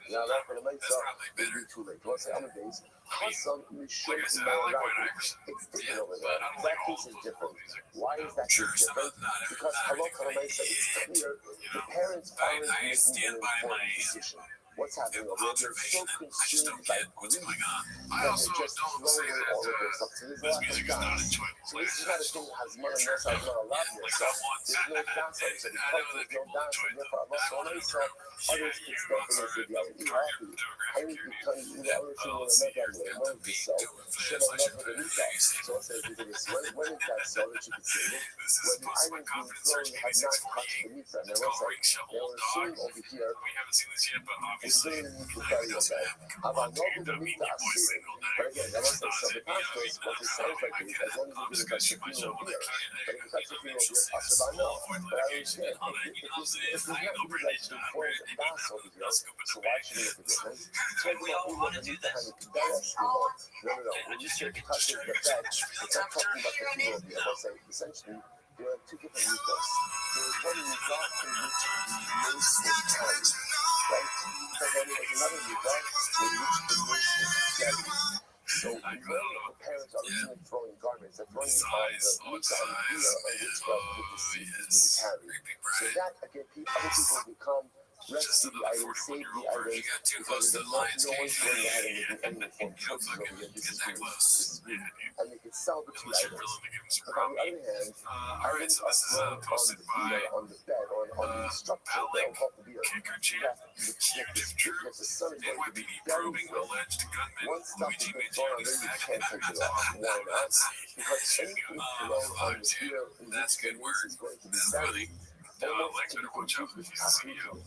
Yeah, that for the That's myself probably would better. be too late. What's the other days? Hassan Mishon Like I said, I like White Iverson. it's different Yeah, over but there. I don't That like all case of is those different. music. Why is that Sure, case some different? of not Because not Halak for the everything Mesa, it's clear you the know. parents I aren't making stand an by my informed decision. What's happening over there? They're so observation. I just consumed don't by get what's grief going on. I that also they're just don't throwing say away that all of their stuff. So there's a this lot of music is not gas. enjoyable. So this is not a thing that has money Sure, less, has not a lot like less. not once. There's no gas on it. So I because know there's no that people gas, enjoy and it. therefore Allah I for want to Mesa, others could step in and say, yeah, you happy. I need to tell you the other thing when I met that way. One of the so should have left with the Mesa. So I said, when is that so that you can see it? When the items being thrown have not touched the Mesa. And I was like, they were assuming over here, We haven't seen this yet, but it's really need to carry your bed. Aber no good to meet the Assyrian. But again, that was so the pastors, what it sounds like is as long as you give it back to female beer. But if it's actually female beer, possible no. But I understand, if we have to be like informed bass over here, so why should it be different? So We all want to do this. No. When you say the touch of the bed, it's not talking about the female beer. Let's say essentially there are two different mucus. There's one mucus in which the nose is carried, right? But then there's another mucus in which the nose is carried. So when the parents are looking at throwing garbage, they're throwing the mucus and the beer on which the seed is being carried. So that, again, other people become rescue the items, save the items, because no one's going ahead and making any informed choices over here. This is good. And they can salvage the items. But on the other hand, items are thrown on the bed, or on the structure, they don't help the beer. You have to the sun is going to be very good. Once stuff has been thrown on there, you can't take it off. Why not? Because anything thrown on the beer in this case is going to be very almost to be confused with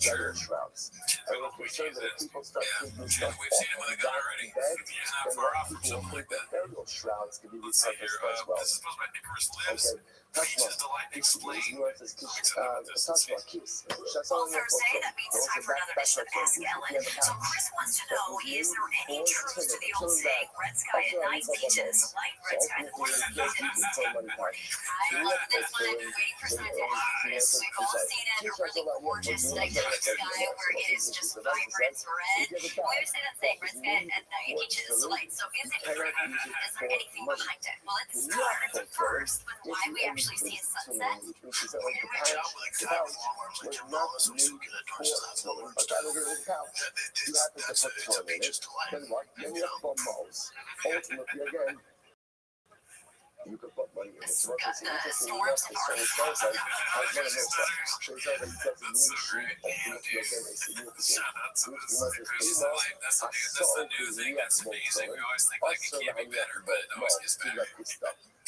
burial shrouds. And we're concerned that if people start taking stuff off of that bed, then people will think that burial shrouds can be repurposed as well. Okay, Tashma, nuances, Tashma, keeps. Well, Thursday, that means time for another edition of Ask Ellen. So Chris wants to know, is there any truth to the old saying, red sky at night, beaches, light red sky in the morning? I love this one. I've been waiting for someone to ask. We've all seen it, a really gorgeous nighttime sky where it is just vibrant red. We always say that saying, red sky at night, beaches, light. So is it true? Is there anything behind it? Well, let's start first with why we actually see a sunset. You could put money in it. Storms have already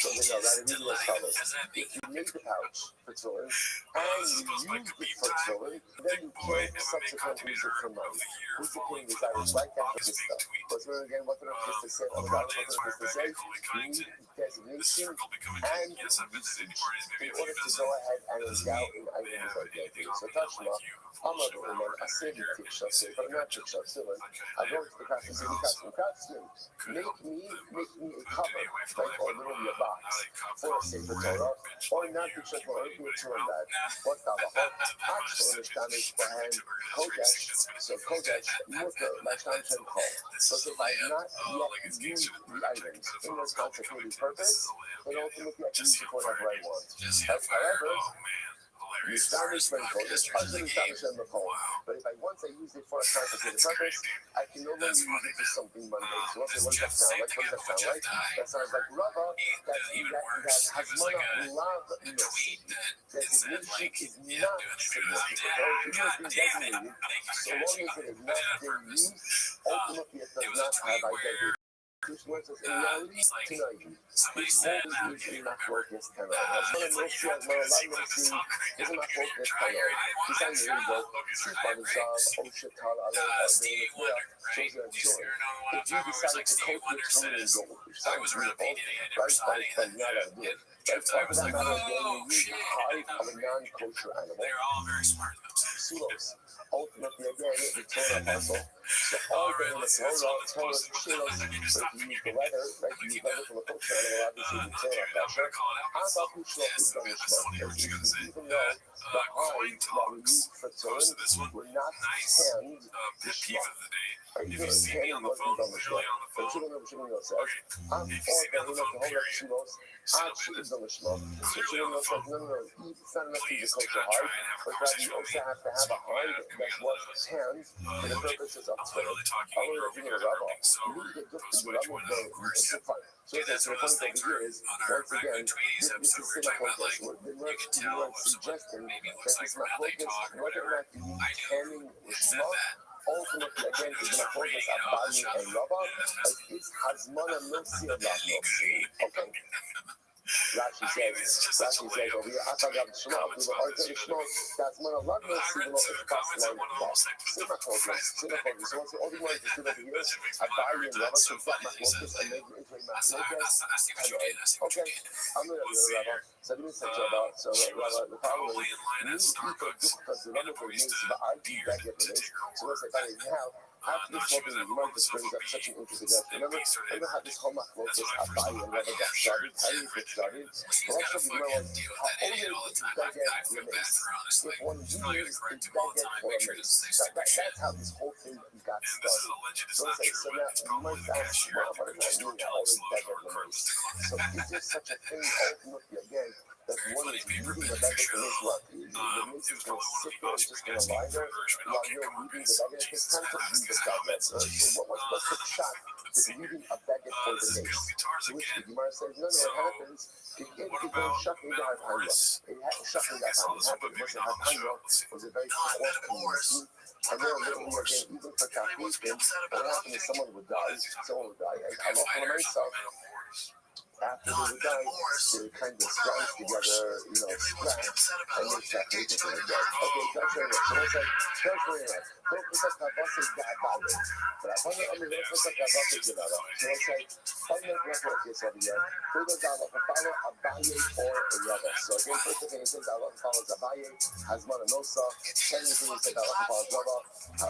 So they know that it really is solid. If you make the pouch for children, and you use it for children, then you can subsequently use it for money. Who's the king desires like that for this stuff? Let's learn again what the Restream say. What the Restream say. You need designation and usage in order to go ahead and endow in items like that. So Tashma, I'm not doing that. I said you take shots in, but I'm not take shots in. I go to the craftsman, make me a cover, like, or literally a box, for a safer Torah, or not to check on anything to turn that. What the hell? Actually, understand is behind Kodesh, so Kodesh, lifetime can call. So if I not yet use the items in this concept for the purpose, then ultimately I can use it for whatever I want. However, you establish my code, it's possible to establish on the code. But if once I use it for a complicated purpose, I can no longer use it for something mundane. So okay, what does that sound like? What does that sound like? That sounds like Rava, that has mana love mercy. Designation is not significant. It has been designated, so long as it is not being used, ultimately it does not have identity. Which works as in reality, tonight. It's always usually not focused kind of. As one of those who has my life is not focused kind of. He's on the ego, sleep on himself, oh shit, Tala, I love that day, shows you enjoy. If you decided to cope with someone and go, which sounds beautiful, right? But not ideal. That's why that matter again, you use the hive of a non-kosher animal. They're all very smart. Pseudos. Ultimately, again, the Torah puzzle. So all the Torah shilos, but if you use the leather, right? You use leather from a kosher animal, obviously the Torah pressure. How about Kushlo is on the Shema? Even though the hides that we use for Torah were not tanned the Shema. Are you going to tan and wasn't on the Shema? But Shimon says, or the whole Shilos, actually is on the Shema. So Shimon says, no, it's not enough to use a kosher hide, but rather you also have to have a hide that was tanned for the purposes of Torah. I want to bring in a rabbi. You need to get just the rabbi it's fine. So the point over here is, once again, this is Simachokes. The word suggesting that this Simachokes, whether or not you tanning with smoke, ultimately, again, is going to focus on Bali and Rabba, but it's Hazmana Mercy of Love Mercy. Okay? Rashi I mean, it's just says, such a layup. I thought that was Comments Shmuel, about it, Shmuel, that's when a lot of I read people two comments and one of them said, say my progress, say my progress. So once all the ones that over here, I buy you and Rabbi should set my focus and make it into a I see what you did. I see what you Okay, did. I'm going to Let's see Rabbi. here. So let me say Rabbi. So She was Rabbi, the following, probably in line at Starbucks in a barista beer to take her so order. let's say now, after No, this she whole was thing, at the month just brings up Sofa such an B. interesting question. Then B started Remember how this whole That's machlokas when I first Abayi thought, and Rabbi got started? How did it get started? She's got to fucking deal with that idiot all the time. I feel bad for her, honestly. If one She's probably going to uses correct the him all the baguette time, for make a sure he mace, doesn't say stupid shit. that's how this whole thing got And this is started. alleged, it's So not let's say, true, so but now it's you probably might the ask, cashier well, at the what does grocery store that mean? telling All this slow baguette or for a mace. close. So is there such a thing ultimately again that Very one funny is paper reading the bit for baguette sure. and it's what? The mace It is was going to probably one of sit the there and just most going to lie there reimbursement. while Okay, you're come on, reading guys. the baguette. It's Jesus, time to that's read the got baguette. comments. So what's the shot Let's with see. reading a baguette for This the is Bill mace? Guitars To which the again. Gemara says, no, So, what happens? If you what go about shocking Meta that hanya, Morris? shocking I that saw this hanya, one, but maybe was not on the show. Let's see. was a very No, core Meta Morris. community. And then literally again, even for Catholic, what happened is someone would die, and Fan Allah fighters myself, on Meta Morris. after they would die, they would kind of splice together, scrap, and make that paper for the dead. Okay, that's very much. So let's say, that's very much. Don't put that kavase gabaye. But I find that don't put that kavase gabara. So let's say, find that reference over here. Put the dava follow abaye or a rava. So again, first thing it says dava follows abaye, Hazman and Nosa. Second thing it says dava follows rava. So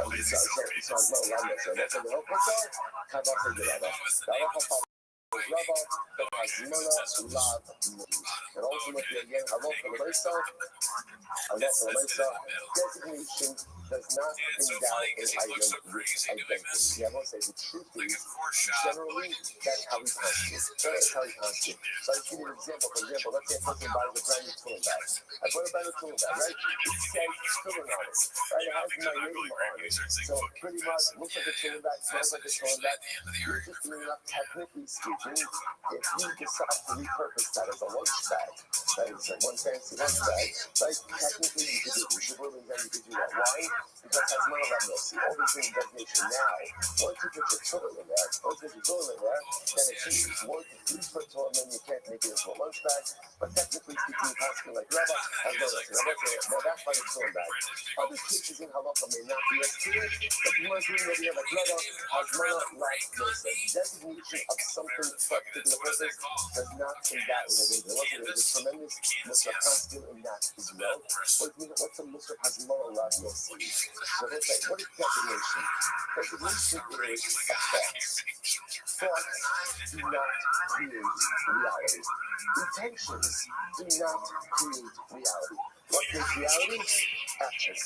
Hazman and Rava. So that's a little quicker. Kavase gabara. Dava follows Rava, but Hazmana, Lav, and ultimately again, Allah for the myself, designation does not endow an item with identity. Yeah, I won't say the truth is, generally, that's how we constitute. That's how we constitute. So I'll give you an example. For example, let's say a person buys a brand new tooling bag. I bought a brand new tooling bag, right? It says tooling on it, right? It has my name on it. So pretty much, looks like a tooling bag, smells like a tooling bag. Interestingly enough, technically speaking, if you decide to repurpose that as a lunch bag, that is like one fancy lunch bag, right? Technically, you could do it. You should really then you could do that. Why? Because that's not about this. All these things designation now. Once you put your tooling in there, then it changes. Once you put tooling in, you can't make it into a lunch bag. But technically speaking, you can't be like Rabbi, has no this. Now that's like a tooling bag. Other teachers in halacha may not be as clear, but you must read over here like Rabbi has like this. Designation of something for a particular purpose does not invalidate it. There's a tremendous Muslim costume in that as well. What's a Muslim has moral love? You'll see. So let's say, what is designation? Designation is a fact. Thoughts do not create reality. Intentions do not create reality. What creates reality? Actions.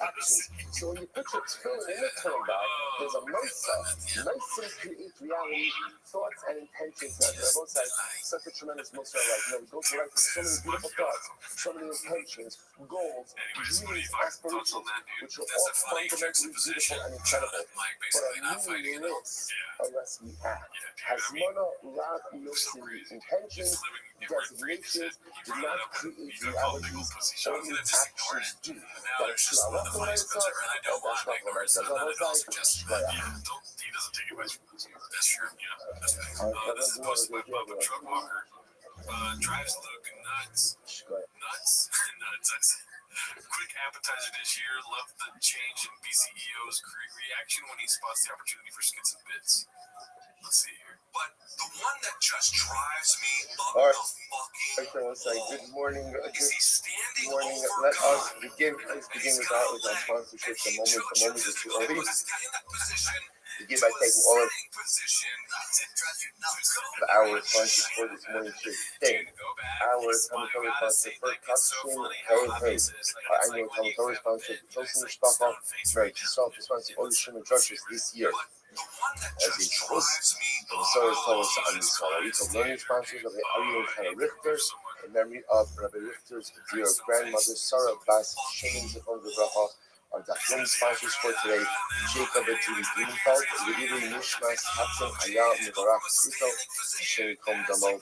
Actions. So when you put your tefillin in the tefillin bag, there's a mesa. Mesa creates reality, thoughts and intentions. Now, they're both sides. Such a tremendous Muslim, we go through life with so many beautiful thoughts, so many intentions, goals, dreams, aspirations, which are all fundamentally beautiful and incredible, but are meaningless unless we act. Hazmana, Lav, Yosim, intentions, designations do not create realities, only actions do. That is true. I love the myself, and that's not the myself. I was like, He doesn't take advice from this. That's true. This is posted by Bubba Truck Walker. Drives Luke nuts. Nuts? Nuts. Quick appetizer this year. Love the change in BCEO's reaction when he spots the opportunity for skits and bits. Let's see here. But the one that just drives me up All right. the fucking Let's say good morning. is he standing Morning. over Let God? us begin. Let's begin with our sponsorship. The moment is too early. Begin by taking all of the hour sponsors for this morning should stay. Our Talmud sponsor for Kapshin, hey. Our annual Talmud sponsor, Tosin Mishpacha, married to self sponsor all the Shimon churches this year. As he trusts, the Messiah told us on this one. We took learning sponsors of the Ari and Hannah Richter in memory of Rabbi Richter's dear grandmother, Sarah Bas Shane Zechon Zebracha. Our Dachshund sponsors for today, Jacob and Judy Greenfeld, Yehudi Nishmas, Hatzim Hayah, Mevorach Sito, Hashem Kom Damo,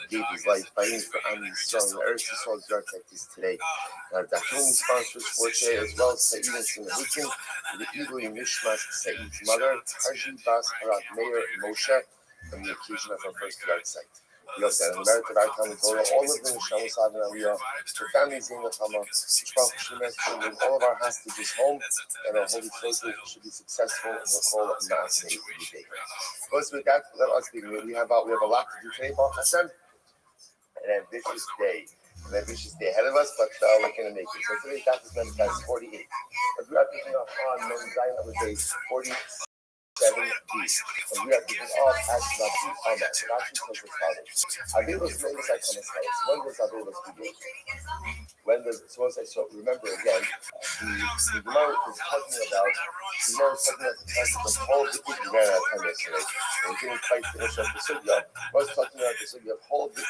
gave his life fighting for Am Yisrael, and the Eretz Yisrael's Yartek is today. Our Dachshund sponsors for today as well, Saeed and Sinahikin, Yehudi Nishmas, Saeed's mother, Tarji Bas Harat Meir Moshe, on the occasion of our first yard site. Yosef, America, Barkam, Torah, all of them, Shamus, Aliyah, the families in the Kama, all of our hostages home, and our holy children should be successful in the call of Maaseh today. First, with that, let us begin. We have a lot to do today, Baruch Hashem, an ambitious day ahead of us, but we're going to make it. So today's daf is Memphis 48. As we are picking up on Memphis on the day 47b, and we are picking up as Nabi Amar. Rashi says as follows: Avilos Meis Akamas Halas. When does Avilos begin? When does so remember again? The Gemara is talking about the whole different Gemara time yesterday. And we didn't quite finish up the sugya. I was talking about the sugya of whole the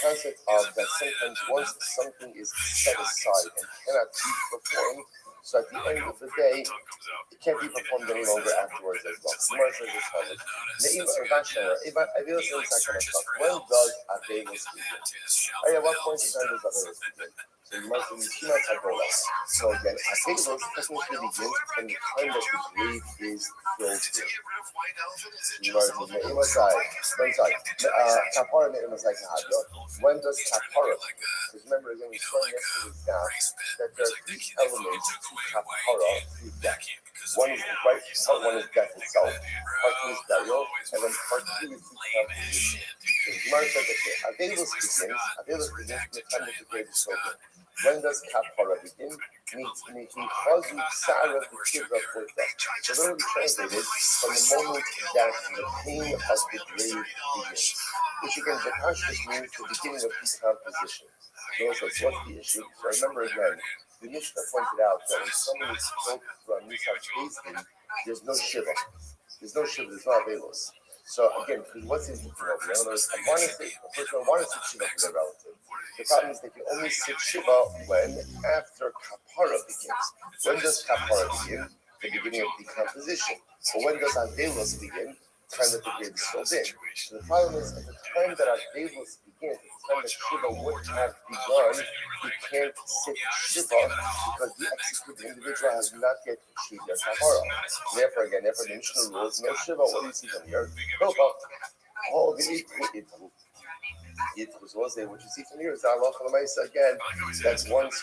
concept of that sometimes once something is set aside and cannot be performed, so at the end of the day, it can't be performed any longer afterwards as well. When does Avilos begin? At what point in time does Avilos begin? So you must So again, Avilos technically begins from the time that the grave is filled in. When does Kapara? Because remember again, we saw yesterday's now that there are three elements to Kapara through death. One is right, one is death itself, part two is burial, and then part three is decomposition. So the Gemara says that Avilos begins from the time that the grave is filled in. When does Kapara begin? Means Chazu Sarah the Kivra for death. So literally translated from the moment that the pain of the grave begins. Which again, the conscious means the beginning of decomposition. So what's the issue? So remember again, the Mishnah pointed out that when someone is killed from Nisach Bezdin, there's no Shiva. There's no Avilos. So again, what's his over? In other words, I want to sit Shiva for their relative. The problem is they can only sit Shiva when after Kapara begins. When does Kapara begin? The beginning of decomposition. But when does Avilos begin? The time that the grave is filled in. So the problem is at the time that Avilos begins, at the time that Shiva would have begun, you can't sit Shiva because the executed individual has not yet achieved their Kapara. Therefore, again, the Mishnah rules, no Shiva, what do you see from here? No, all the Itru. So what you see from here is that Allah again, that's once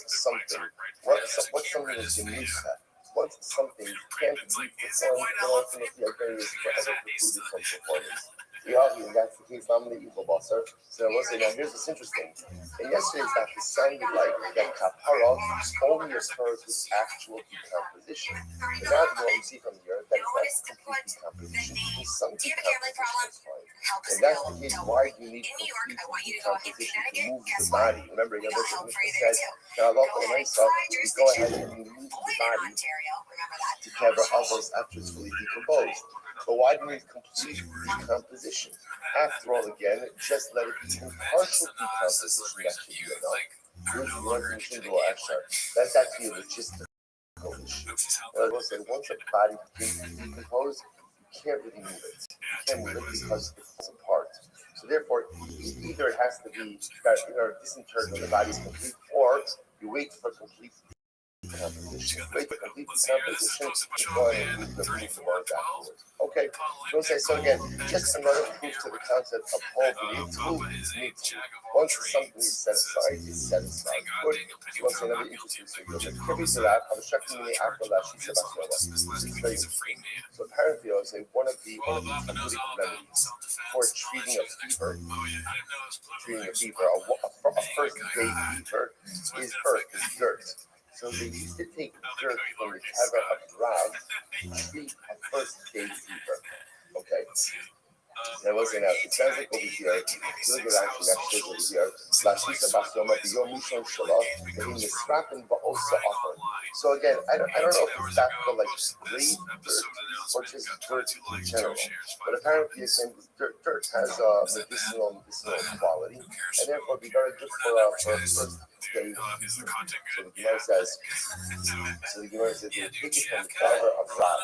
something, what's something that's in Nisa, once something can't be performed, then ultimately again is forever precluded from performance. And that's the case, I'm the evil bosser. So we'll say, now here's what's interesting. And yesterday's that it sounded like that Kapara only occurs with actual decomposition. But now what we see from here, that it's not complete decomposition. Because some decomposition is fine. And that's the case, why do you need complete decomposition to move the body? Remember, what the Mishnah said, that Allah you go ahead and move the body to cover others after it's fully decomposed. But why do we need complete decomposition? After all, again, just let it be in partial decomposition. That should be enough. That's actually a logistical issue. I will say, once a body begins to decompose, you can't really move it. You can't move it because it falls apart. So therefore, either it has to be disinterred when the body is complete, or you wait for complete decomposition. Wait for complete decomposition before you move the bones afterwards. Okay, so again, just another proof to the concept of Paul need to. Once something is set aside, it's set aside. Good. So once another interesting thing. I was checking the after last she said so apparently I would say one of the remedies for treating a fever, a first day fever is dirt. So they used to take dirt from the cover of Rav to treat a first day fever. Okay. Now we'll say now, it sounds like over here, look at actually over here, Lashisa Basoma, the Yom Mishon Shalah, the Nisrakin, but also offer. So again, I don't know if it's that for like grave dirt or just dirt in general. But apparently, again, dirt has medicinal quality, and therefore be very good for first day. So the Gemara says, they take it from the cover of Rav.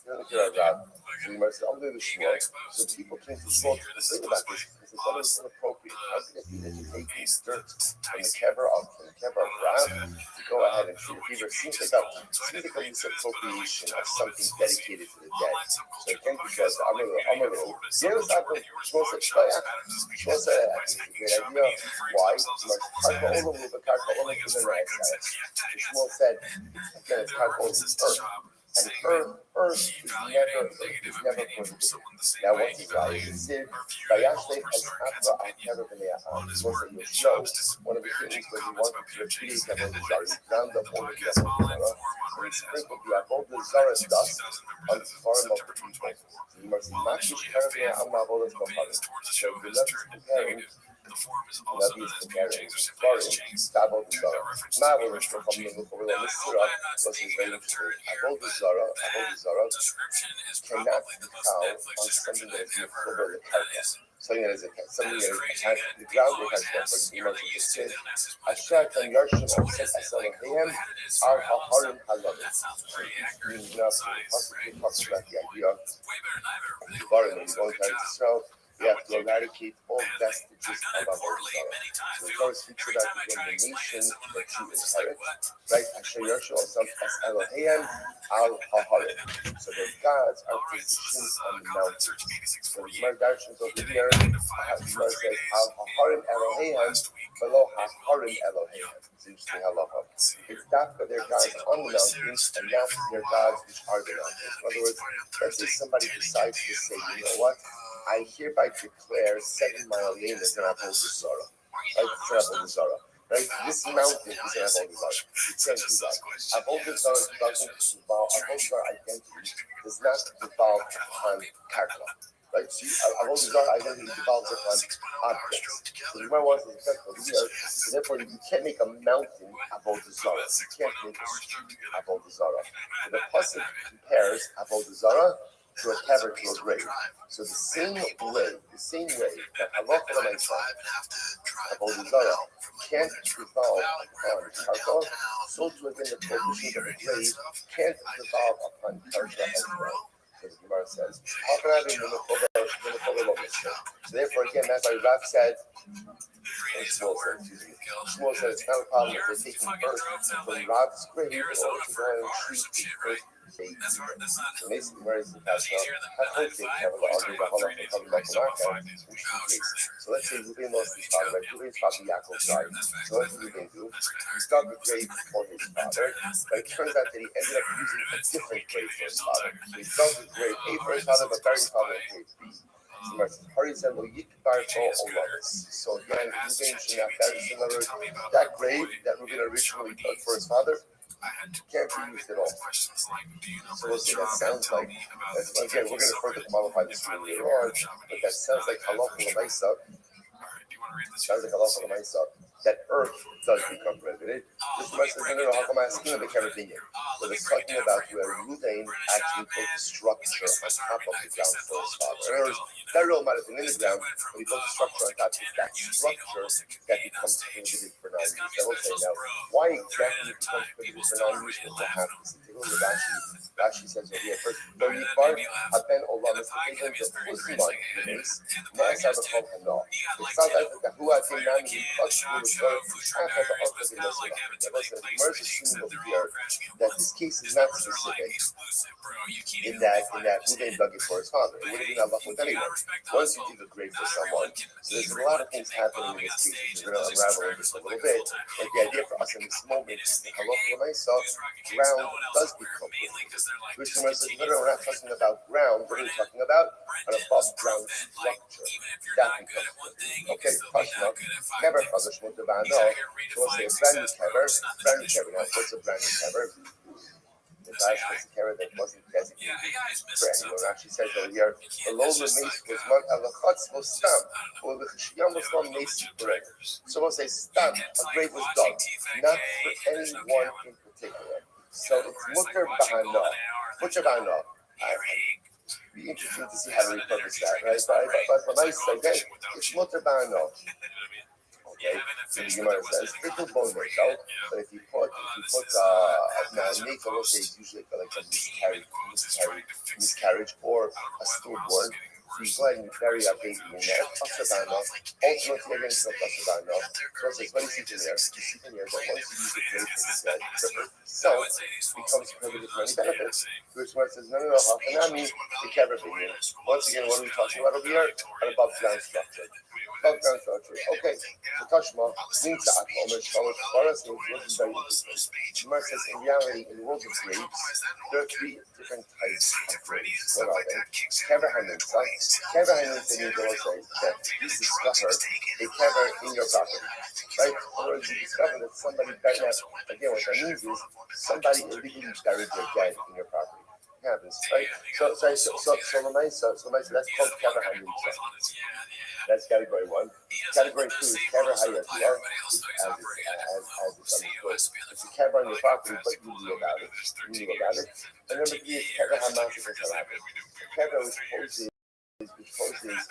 You know, the Rav. So the Gemara says, I'm doing the Shmuel. So people came to talk about this because they thought it was inappropriate How could it be that you're taking dirt from the kever of Rav to go ahead and treat a fever? Seems like a misappropriation of something dedicated to the dead. So again, because Shmuel said, I think it's a great idea. Why? Shmuel said, again, it's earth. And earth is never prohibited. Now, what is why? It said, Vayashlech as Afra Akara B'nei Yoshlo, one of the things that he wanted to repeat Avodah Zarah, he ground up all of the Avodah Zarah, and he sprinkled the Avodah Zarah dust on the forehead of the people. So you must not be comparing Amma Avodah Zarah. So if you love is comparing, Nabi is comparing, Avodah Zarah. Ma Avodah Zarah, from the book of the Surah, was very interesting. Avodah Zarah cannot be found on something that is over the karka. Something that is attached to the ground. It has for example, just said, Asher can yarshim osem esalohim al haharim halavim. Meaning enough to possibly talk about the idea of the Barim when you go into Israel. We have to eradicate all vestiges of Avodah Zarah. So the Torah speaks about again the nation that you inherit, right? Asher Yoshu Osam Es Elohim Al Haharim. So the gods are positioned on the mountains. So the Gemara Darshans over here, the Gemara says Al Haharim Elohim below Haharim Elohim. It's interesting halacha. It's not for their gods on the mountains and not for their gods which are the mountains. In other words, let's say somebody decides to say, you know what? I hereby declare 7 mile lane as an Avodah Zarah. Right? It's an Avodah Zarah. Right? This mountain is an Avodah Zarah. You can't do that. Avodah Zarah doesn't devolve, Avodah Zarah identity does not devolve upon karka. Right? So Avodah Zarah identity devolves upon objects. So you might want to say here, so therefore you can't make a mountain Avodah Zarah. You can't make a street Avodah Zarah. So the pasuk compares Avodah Zarah to a kever, to a grave. So the same way that halacha l'maisa, Avodah Zarah can't devolve upon karka, so to again the prohibition of the grave can't devolve upon karka as well. So the Gemara says, so therefore again, that's why Rav said, Shmuel said it's not a problem if they're taking birth from Rav's grave in order to go and treat the birth. So basically, where is the past now? I hope they have a argue about how long they come back to Mark. So let's say Ruben lost his father, right? Ruben's father Yaakov died. So what did Ruben do? He started the grave for his father, but it turns out that he ended up using a different grave for his father. So he started the grave A for his father, but buried his father in grave B. So again, Ruben should not bury him. In other words, that grave that Ruben originally dug for his father can't be used at all. So we'll see, that sounds like, again, we're going to further qualify this later on, but that sounds like halacha l'maisa. That earth does become prohibited. This much is no, how come I'm asking about everything? But it's talking about where Ruvain actually put the structure on top of the ground for his father. In other words, that real might have been in the ground, but he put the structure on top of that structure that becomes prohibited for non-use. I will say now, why exactly it becomes prohibited for non-use? What happens? Take a look at Rashi. Rashi says over here first, no yikbar haben olam espechen the pusman is nasa b'chol hana. It sounds like the hua dinan yikbar the Gemara is assuming over here that this case is not specific in that Ruben dug it for his father. It would have been Allah with anyone. Once you dig a grave for someone, so there's a lot of things happening in this case. We're going to unravel in just a little bit. But the idea for us in this moment is that halacha l'maisa, ground does become prohibited. Which Gemara says, no, we're not talking about ground. What are we talking about? An above ground structure. That becomes prohibited. Okay, question up. Never published with the Vano. So we'll say a brand new kever. Now, what's a brand new kever? The Rashi was a kever that wasn't designated brand new. Rashi says over here, the low mace was not alachatz was stam, or the chishiyam was not mace bread. So we'll say stam, a grave was dug, not for anyone in particular. So it's mutter bahana. Mutter bahana. It'd be interesting to see how to repurpose that, right? But for my sake, it's mutter bahana. Okay, so the Gemara says little bone metal, but if you put now Nathan will say it's usually like a miscarriage or a stillborn. you go ahead and bury our baby in there. Asabano. Ultimately, again, it's not Asabano. So it says, what do you see from here? You see from here that once you use the grave for the dead, the self becomes prohibited from any benefits. Which one says, no, Hakanami, the kever being. Once again, what are we talking about over here? An above ground structure. Above ground structure. Okay, so Tashma means that Omer Shalosh Baras means this is very interesting. Gemara says, in reality, in the world of graves, there are three different types of graves. What are they? Kever Hanitza. Kever Hanitza means they will say that you discover a kever in your property. Right? In other words, you discover that somebody buried that. Again, what that means is somebody illegally buried their dead in your property. It happens, right? So that's called kever hanitza. That's category one. Category two is kever hayatiyah, as it's understood. It's a kever on your property, but you knew about it. And number three is kever hamasik hasalabit. Kever which poses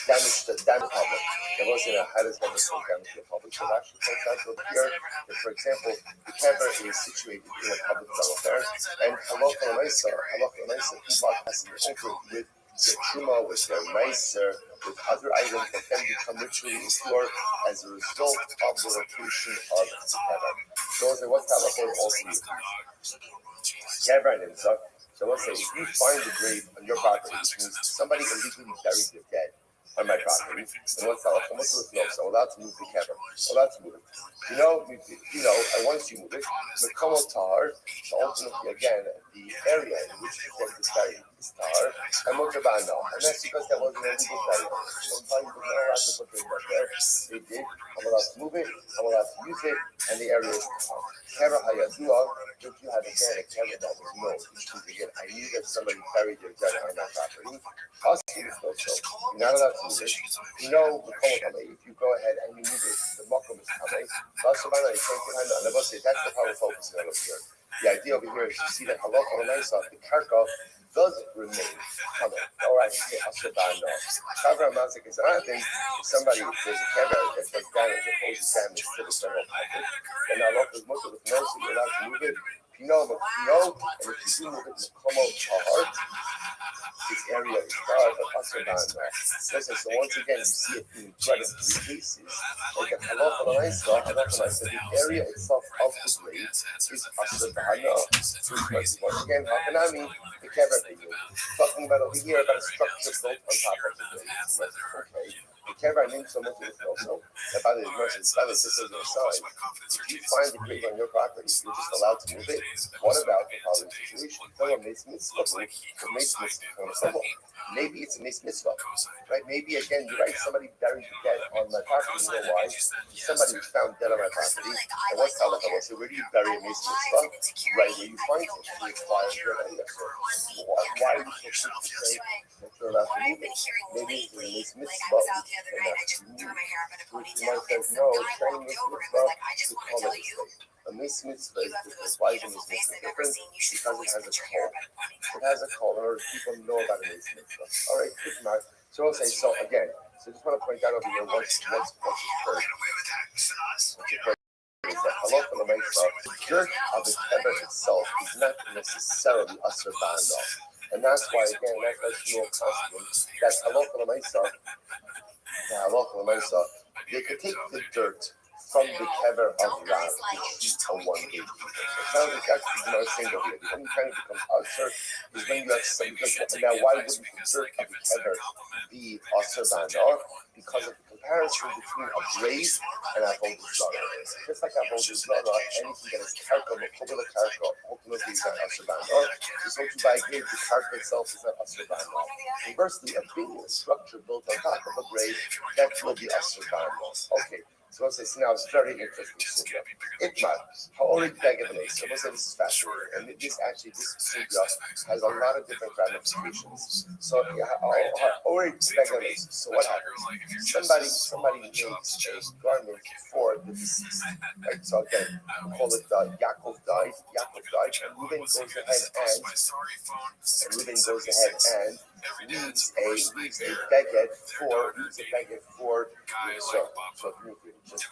damage to the public. There wasn't a how does damage to the public. So it actually points out to here that, for example, the kever is situated in a public thoroughfare, and halacha l'maisa, people are passing over with their truma, with their meiser, with other items that then become ritually impure as a result of the location of the kever. So what's that halacha also mean? Kever and himself. So let's say if you find the grave on your property, which means somebody illegally buried their dead on my property, and what's that? So allowed to move the kever, allowed to move it. And once you move it, the komo tar, so ultimately again, the area in which the dead is buried is tar, and motabano. And that's because that wasn't a legal burial. Sometimes you're not allowed to put their dead there. They did. I'm allowed to move it, I'm allowed to use it, and the area is tar. Kever hayadua, if you have again a kever that was known, which means again, I knew that somebody buried their dead on my property. You're not allowed to move it. If you go ahead and you move it, the mokum is coming. That's the power we're focusing on over here. The idea over here is you see that halacha l'maisa, the karka does remain coming. Or I should say asabano. Kavra mazik is another thing. If there's a kever that does damage, or poses damage to the general public, then halacha is most of the knows that you're allowed to move it. Pino, and if you do move it, komo tahar, this area is hard, but asabano. So once again, you see it in quite a few cases. Like at halacha l'maisa, the area itself of the grave is asabano. Once again, hakanami, the kever thing. Talking about over here about a structure built on top of the grave. Okay. The kever named so much of it also. By the this is an aside. If you find the grave on your property, you're just allowed to move it. What about the following situation? Maybe it's a mitzvah, right? Maybe again, you're right. Somebody buried the dead on my property. You know why? Somebody was found dead on my property. And what's halacha? So where do you bury a mitzvah? Right where you find it. You acquire your area. So why are you supposed to say that you're allowed to move it? Maybe it's a mitzvah. Someone says no. Training is mitzvah. We call it a mitzvah is different. Why is a mitzvah different? Because it has a call. It has a call in order for people to know about a mitzvah. All right, good enough. So I'll say, so again, so I just want to point out over here what's occurred. What's occurred is that halacha l'maisa, the dirt of the kever itself is not necessarily asur ba'ano. And that's why, again, that's Shmuel constant, that halacha l'maisa, they could take the dirt from the kever of Rav, which is a 180. So it sounds like that's not a single here. The only time it becomes usher is when you have some, because now why wouldn't the dirt of the kever be usher ba'ano? Because of the comparison between a grave and a avodah zara. Just like a avodah zara, anything that is karka, mekubel karka, ultimately is not usher ba'ano. So to buy a grave, the karka itself is not usher ba'ano. Conversely, a building, a structure built on top of a grave, that will be usher ba'ano. Okay. So we'll say, so now it's very interesting. Itmar, ha'orig begavane. So we'll say this is fascinating. And this sugya has a lot of different ramifications. So ha'orig begavane. So what happens? Somebody makes a garment for the deceased. Right? So again, we call it Yaakov died. And Reuben goes ahead and leaves a beged for Yisrael. So just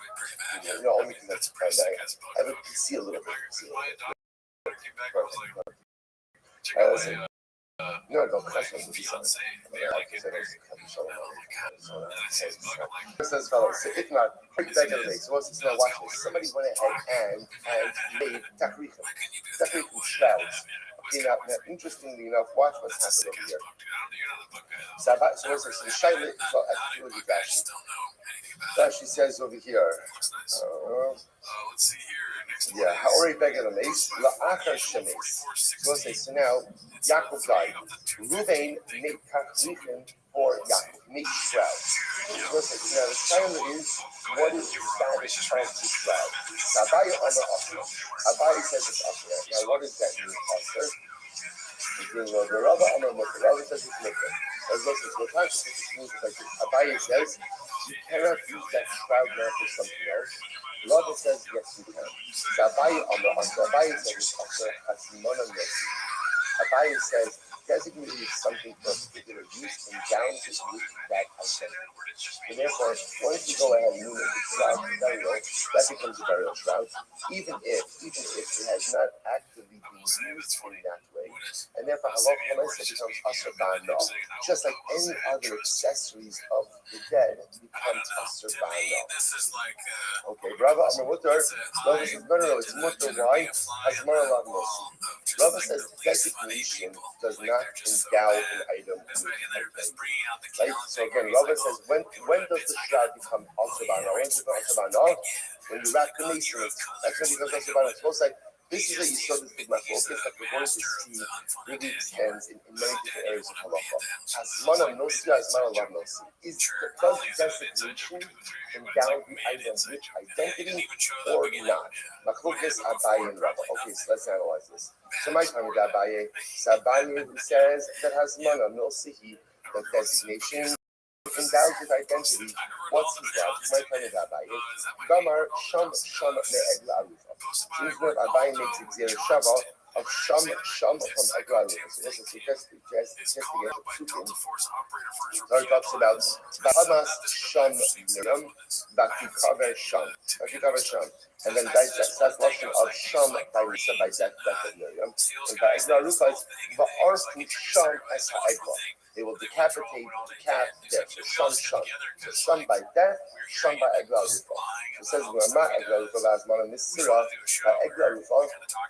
only because that's I would see a little bit. came back. I was like, check out my No, don't question my me. fiance. They're like in there. Oh my god. And I see his book. I'm like, Says fellas, so if not, back in the mix. What's this now? Watch this. Somebody went ahead and made Takrikim. why couldn't you do it? Takrikim shrouds. Now, interestingly enough, watch what's That's a sick happened over ass here. book, dude. You're not the book guy though. So the Shaila, so Not actually, a look book. at I just don't know anything about it. that. She says over here. Looks nice. Let's see here. Next one Yeah, is Haori Beggar the Mace, La'achar Shemes. So let's say, so now, Yaakov died. Ruvain made Takrikim for Yaakov, made shrouds. So let's say, now the Shaila is, what is the status of the shroud? Now, Abaya Amar Asher. Abaya says it's Asher. Now, what does that mean, Asher? The Rabba Amar Mukha. Rabba says it's Mukha. As well as we're trying to put this means like this. Abaya says you cannot use that shroud now for something else. Rabba says yes, you can. So Abaya Amar Asher. Abaya says it's Asher Hasimona Nesi. Abaya says designated something for a particular use and bound to use that identity. And therefore, once you go ahead and move the shroud to burial, that becomes a burial shroud, even if it has not actively been used in that way. And therefore, halach l'maaseh becomes asur ba'ana. Just like any other accessories of the dead becomes asur ba'ana. Okay, Rabba Amar Mutar. Rabba says, no, it's mutar. Why? Hazmar lav nosi. Rabba says designation does not endow an item with identity. Right? So again, Rabba says, when does the shroud become asur ba'ana? When does it become asur ba'ana? When you wrap the mason, that's when it becomes asur ba'ana. It's most like, this is a yisod of big focus that we're going to see really extends in many different areas of halacha. Hasmana nosi, hasmana lav nosi. Does designation endow the item with identity or not? Machlokes Abaye and Rabba. Okay, so let's analyze this. So my time with Abaye, so Abaye who says that hasmana nosi, that designation endows with identity. What's his job? My time with Abaye. Gamar sham me'egla arufa. Seems that Abaye makes it zero shava of sham from egla arufa. So this is just to get psukim. Zari talks about Bahamas sham miriam, Bakikaver sham. And then that's lashon of sham by Risa by death of Miriam. And by egla arufa is va'arfu sham as ha'egla. They will decapitate the cat death. So sham by death, sham by egla arufa. It says Rama egla arufa v'azmana nisira by egla arufa.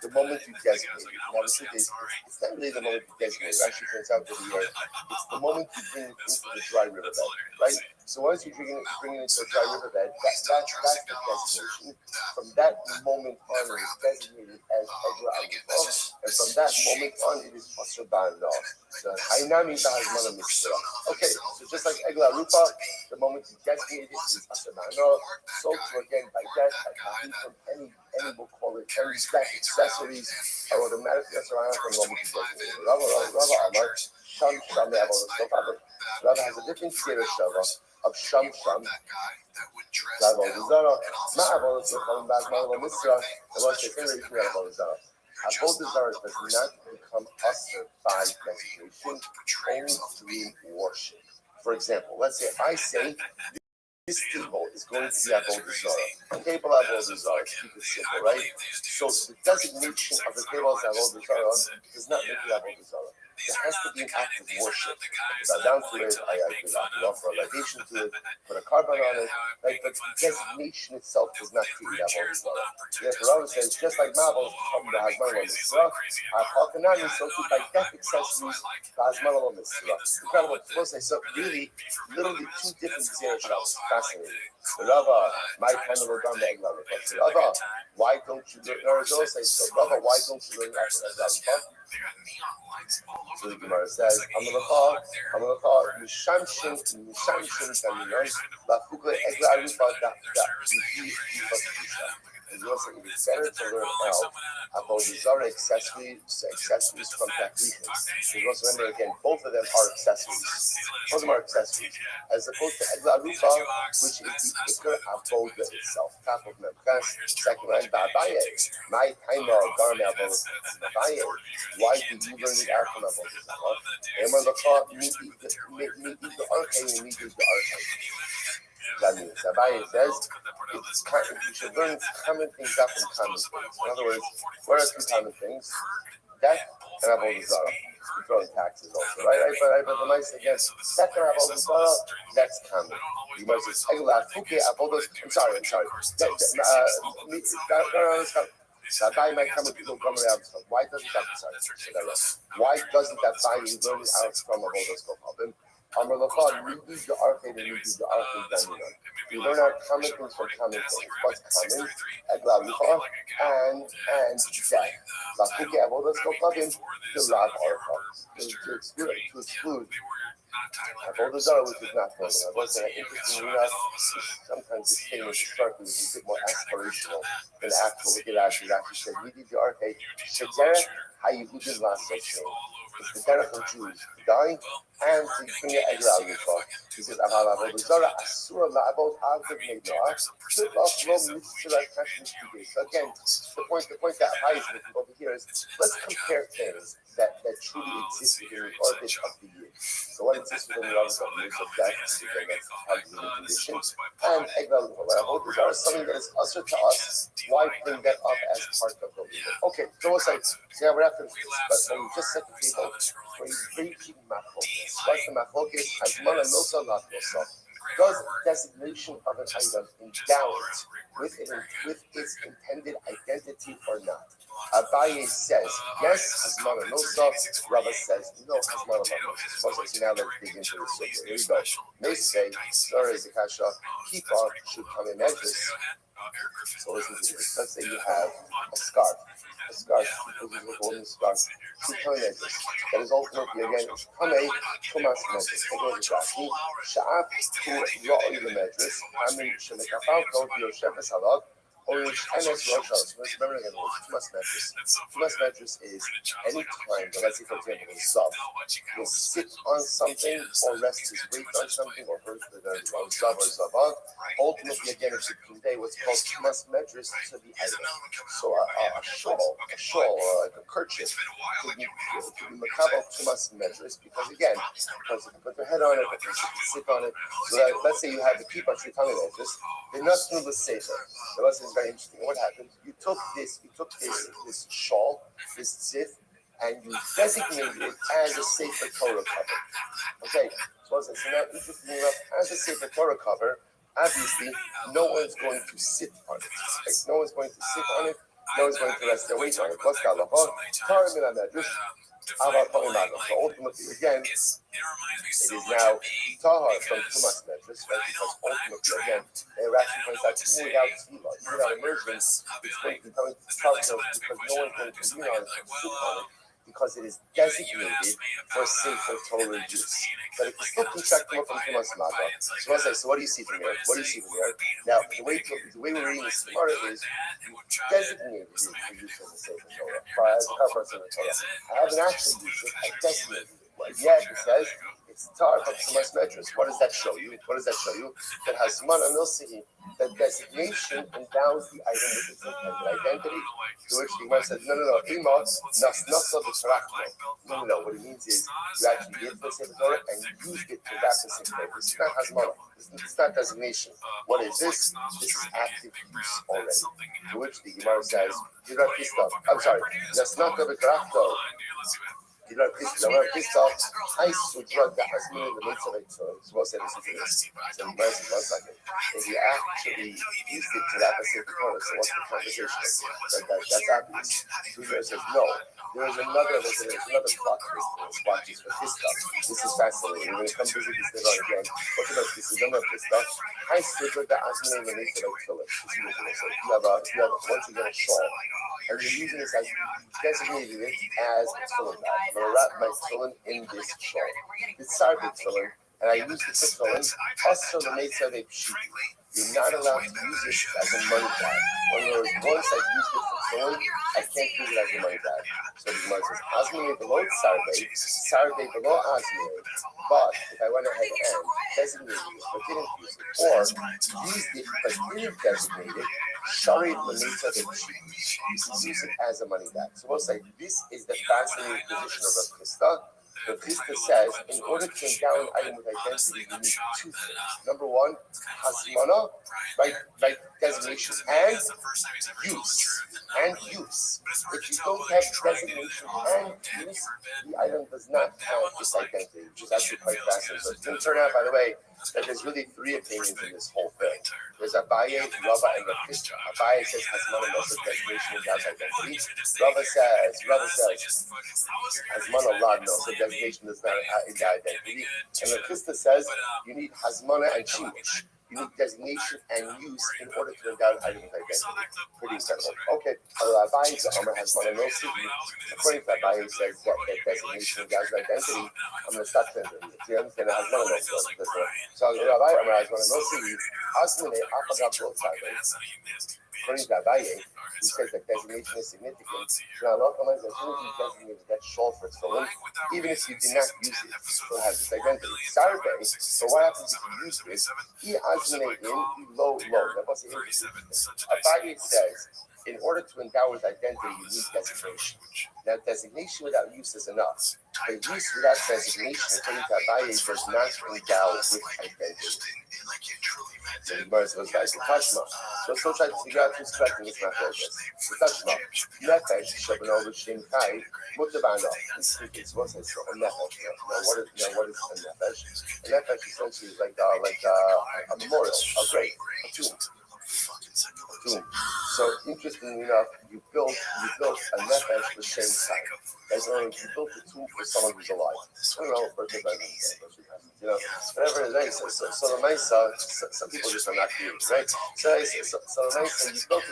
The moment you designate. Now the truth is, it's not really the moment you designate. It actually turns out to be it's the moment you bring it into the dry riverbed, right? So once you bring it into a dry riverbed, that's the designation. From that moment on, it is designated as egla arufa, and from that moment on, it is asur ba'ana. So hainami b'hazmana nisira. Okay, so just like egla arufa, the moment you designate it is asur ba'ana. So too again by death, by copy from any we'll call it any accessories are automatically asur ba'ana from the moment you designate it. Rava Amar sham Rava has a different scale of sham. Avodah zarah does not become asur by destination, only through worship. For example, let's say if I say this table is going to be avodah zarah. A table avodah zarah, keep it simple, right? So the designation of the table as avodah zarah does not make it avodah zarah. There has to be an act of worship. I bow down to it, I offer a libation to it, put a carbon on it, right? But the designation itself does not create that avodah zarah. Therefore, Rava says, just like Mabel, the Hazman Misra, Hakanani, so too by death accessories, the Hazman Misra. Incredible. So really, literally two different zerachals. Fascinating. Rava, my kind of a gamba egg lover. Rava, why don't you learn Arizona? So Rava, why don't you learn Arizona? So the Gemara says, I'm gonna call Mishamshin Taminon, Lafuka Egla Arufa da it's better to learn avodah zarah accessories from Takrikim. Because also remember again, both of them are accessories. Both of them are accessories. As opposed to Egla Arufa, which is the Ikar Avodah itself. Top of Memchas, second line, Ba'abaye. My time of Garme Avodah. Why did you learn it out from Avodah Zarah? Emar Lacha, Miti the Archai, and Miti the Archai. that means? Abaye says you should learn common things up from common things. In other words, what are two common things? Death and avodah zarah. We throw in taxes also, right? But the mice again, death and avodah zarah, that's common. You might say, I'm sorry. That guy might come with people from around stuff. Why doesn't that Why doesn't that buy you learning out from avodah zarah? Amar Lachad, Nidi the arcade and Nidi the arcade Danina. We learn our common things from common things. What's common? Egla Lucha and death. Lakuke avodah zarah the Lav Archa. To exclude avodah zarah, which is not normal. I was interesting enough. Sometimes this statement historically is a bit more aspirational than actual. Look at actually said, Nidi the arcade. Shetzereh Hayihudin Lasa Shem. It's the derech of Jews to die and to bring it Egla Lucha. He says, Aval avodah zarah asura la'avot avdav ne'noah. So again, the point that Abai is making over here is let's compare things that truly exist within the orbit of the year. So what exists within the orbit of the year, so death, again, that's part of the condition. And Egla Lucha, are something that is usher to us. Why bring that up as part of the year? Okay, so it's like, see how we're after this, but when you just set the table, when you bring keep machlokes, what's the machlokes? Hazmana nosa lachnosa. Does designation of an item endow it with its intended identity or not? Abaye says yes, Hazmana nosa. Rava says no, Hazmana lachnosa. So now let's dig into the subject. Here we go. They say, sorry, Zakasha, kippah should come in edges. So listen to this. Let's say you have a scarf. A scarf, this is a golden scarf. Two edges. That is ultimately again Kamei Tumas Medris. Rashi Sha'af to Ra'oi the Medris. Amin Shemekafalko Yoshefes Halad. Orish Enes Roshas. Remember again, what's Tumas Medris? Tumas Medris is any time, let's say for example, the Zav will sit on something or rest his weight on something or hurt the Zav or Zavad. Ultimately, again, it should convey what's called Tumas Medris to the item. So a shawl, or like a kerchief could be Makabal Tumas Medris because again, because you can put their head on it, but you can sit on it. So that, let's say you have the kippah Shritami Medris, they're not through the safer. The lesson is very interesting. What happened? You took this shawl, this zif, and you designated it as a Sefer Torah cover. Okay, so now interesting enough, as a Sefer Torah cover, obviously no one's going to sit on it. Right? No one's going to sit on it. No one's going to rest their weight on it. What's that? So ultimately, again, it is now tahar from Tumas Medris, right? Because ultimately, again, Rashi points out even without tefillah, even without immersion, it's going to be coming to Talmud because no one's going to lean on it and sit on it because it is designated for safer Torah use. But it can still contract more from Tumas Maga. So what do you see from here? Now, the way we're reading this Gemara is you designated it for use of the safer Torah. As a cover of the Torah. I haven't actually used it. I designated it. Yet it says it's tar from Tumas Medris. What does that show you? That Hazman Anilsihi, the designation endows the item with its intended identity. To which the Gemara says, no, what it means is you actually gave the Sefer Torah and used it to wrap the Sefer Torah. This is not Hazman. It's not designation. What is this? This is active use already. To which the Gemara says, I'm sorry, that's not the Bekrachto. If you actually used it to wrap a Sefer Torah, so what's the conversation? That's obvious. Sugar says no. There's another spot for this stuff. This is fascinating. We're going to come visit this thing again. What about this? Remember this stuff? I stood the Asmin and they said I kill it. You have once again a shawl. And you're using this as designated it as a tefillin bag. I'm going to wrap my tefillin in this shawl. It's Sarvit tefillin, and I use the tefillin. Also, the Meitzah they pshit. You're not allowed to use it as a money bag. In other words, once I've used it for tefillin, I can't use it as a money bag. So the Gemara says, Asmin below Sarvit below Asmin. But if I went ahead and designated it, but didn't use it, or used it but didn't designate it, Shari Lamita, you can use it as a money bag. So we'll say this is the fascinating position of Rav Chisda. The Krista says, in order to endow an item with identity, you need two things. Number one, hasmana, right designation, and use. And use. If you don't have designation and use, the item does not have this identity, which is actually quite fascinating. So it's going to turn out, by the way, that there's really three opinions in this whole thing. There's Abaye, Rava, and Rav Chisda. Abaye says hasmana also designation endows identity. Rava says hasmana lad also designation does not endow identity. And Rav Chisda says you need hasmana and shimush. You need designation and use in order to endow an item with identity. Pretty incredible. Okay, Abaye, the Amr hasmana no sigi. According to Abaye says that designation endows identity. I'm going to stop there. Do you understand? Hasmana no sigi. So Abaye, Amr hasmana no sigi. Hasmane apagab both sides. According to Abaye, he says that designation is significant. As soon as you designate that shawl for stolen, even if you did not use it, it still has this identity. Saturday, so what happens if you use this? He hasmane in low. That was interesting. Abaye says, in order to endow with identity, you need designation. Now, designation without use is enough. But use without designation, according to Abaye, does not endow with identity. So the Gemara goes back to Tashma. So let's try to figure out who's correct in this mathematics. So Tashma, Nefesh, Shabanova, Shin Kai, Mutabana. This is what's this? A Nefesh. Now, what is a Nefesh? A Nefesh essentially is like a memorial, a grave, a tomb. So interestingly enough, you built a nefesh the same time. As long as you built a tomb for someone who's alive. I don't know if birthday presents, whatever it is. So the nice, some people just are not creative, right? So the nice, you built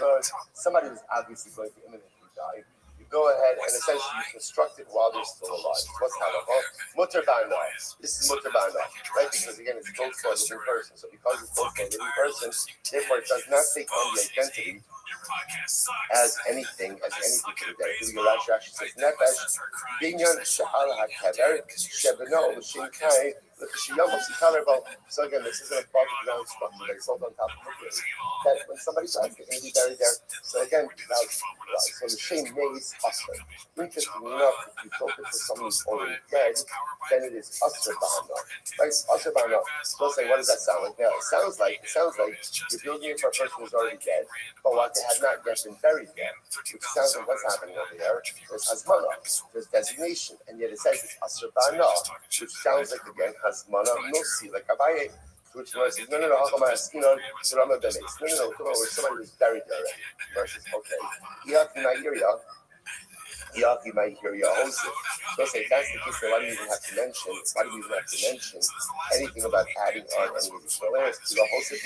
somebody who's obviously going to imminently die. Go ahead and essentially construct it while they're still alive. What's halacha? Mutter ba'ana. This is mutter ba'ana, right? Because again, it's built for a living person. So because it's built for a living person, therefore it does not take on the identity as anything to the dead. The Rashi actually says nefesh binyan shehal hakever shebeno l'shinkai l'kishiyamos yikarebo. So again, this is an above ground structure that is sold on top of the grave. That when somebody dies, they're going to be buried there. So again, so the shame maze usher. Interestingly enough, if you built it for someone who's already dead, then it is usher ba'ana. Right? Usher ba'ana. So say, what does that sound like? Now it sounds like you're building it for a person who's already dead, but what they have not yet been buried yet, which sounds like what's happening over there. There's hasmana, there's designation, and yet it says it's asr ba'ana, which sounds like again hasmana nosi, like Abaye, which was no, how come I ask, no, come on, somebody was buried there already. Versus, okay, Yaki might hear your host. So say that's the case, then why do you even have to mention? Anything about adding on any additional layers to the host of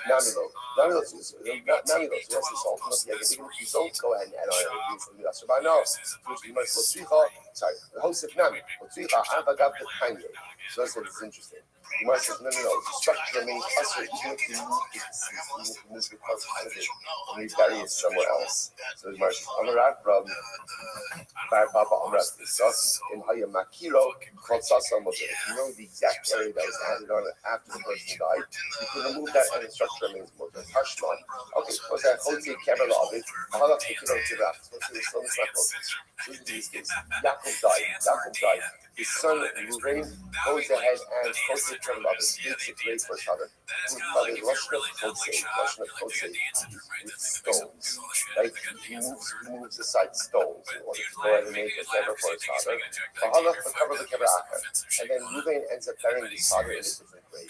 Namilo? Namilo. Yes, it's ultimately you don't go ahead and add on anything from the Asabano, which you must sorry, the host of Nami. So it's interesting. You must have no. The structure remains usher even if you move the deceased, even if you move the cause out of it, and you bury it somewhere else. So the Gemara says, Amarav from Bar Papa Amrav discuss in Haya Makiro called Sasa Moshe. If you know the exact area that was added on after the person died, you can remove that and the structure remains Moshe. Hashman. Okay, suppose that Hotzi Kevela of it, Hala Tekiro Tivaf. Suppose it was still in this case. Yaakov died. His son Ruvain goes ahead and Hotzi Kevela of it, digs a grave for his father. His father Russian of Hotzi, with stones. Right? He moves aside stones in order to go ahead and make a kever for his father. Hala cover the kever after. And then Ruvain ends up burying his father in a different grave.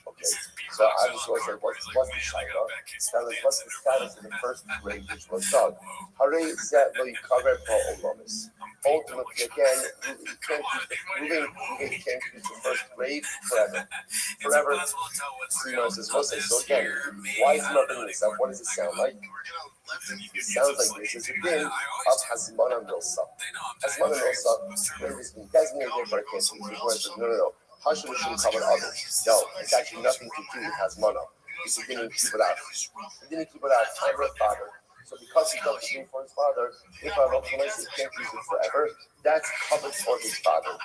Okay, so I was like, what's the shaila? What's the status of the first grave which was dug? Hare zet lo yikaver po olamis. Ultimately, again, you can't use the first grave forever. So again, why is he not bringing this up? What does it sound like? It sounds like this is a thing of Hasmana Milsa. Hasmana Milsa, where it has been designated for a case, no. Hashem shouldn't cover others. No, it's actually nothing to do with Hasmana. He didn't keep it out. Ever father. So because he doesn't do for his father, if I don't realize he can't use it forever, that's covered for his father.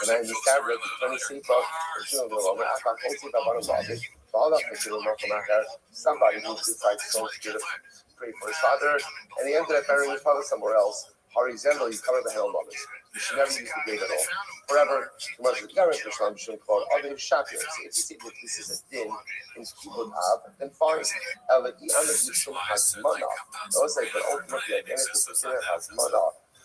And I understand that the 20 Sefer, somebody who decides to pray for his father, and he ended up burying his father somewhere else. Horizontal, you cover the hell lovers. You should never use the grave at all. Forever, too much of the direct Islam shouldn't call other Shapir. So if you say that this is a din in Kibbutz Av, then fine. Elaki Amid Yishim has mana. I was like, but ultimately, at the end of the day, it has mana.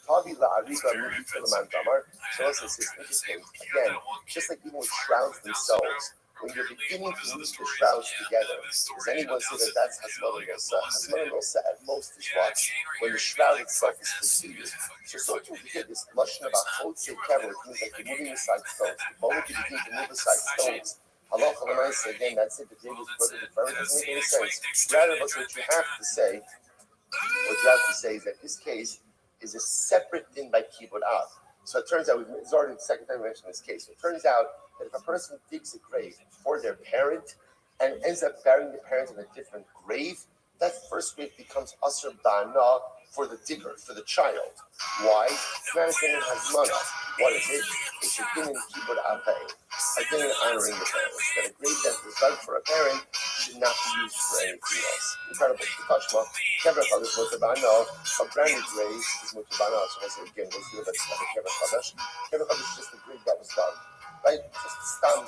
Tavi La Ariga Miki Filaman Damar. So it's interesting. Again, just like even with shrouds themselves, when you're beginning to use the shrouds together, does anyone say that that's Hasmana Nosa? Hasmana Nosa at most is what? When the shroud itself is completed. So to get this Lashon about Chotze Kever, which means like you're moving aside stones. The moment you begin to move aside stones, Halacha L'maisa, again, that's it. The day was brother the Pharaoh doesn't make any sense. Rather, what you have to say, is that this case is a separate thing by Kibbutz Av. So it turns out, it's already the second time we mentioned this case. So it turns out that if a person digs a grave for their parent and ends up burying the parent in a different grave, that first grave becomes Asr Ba'ana for the digger, for the child. Why? It's not a thing that has mana. What is it? It's a thing in Kibbutz Avay, a thing in honoring the parents. That a grave that was dug for a parent should not be used for anything else. Incredible. Kashma, Kevra Chadash, Mutabana, a brand new grave is Mutabana. So I say again, we'll see what that's called Kevra Chadash. Kevra Chadash is just a grave that was dug. Right? Just stam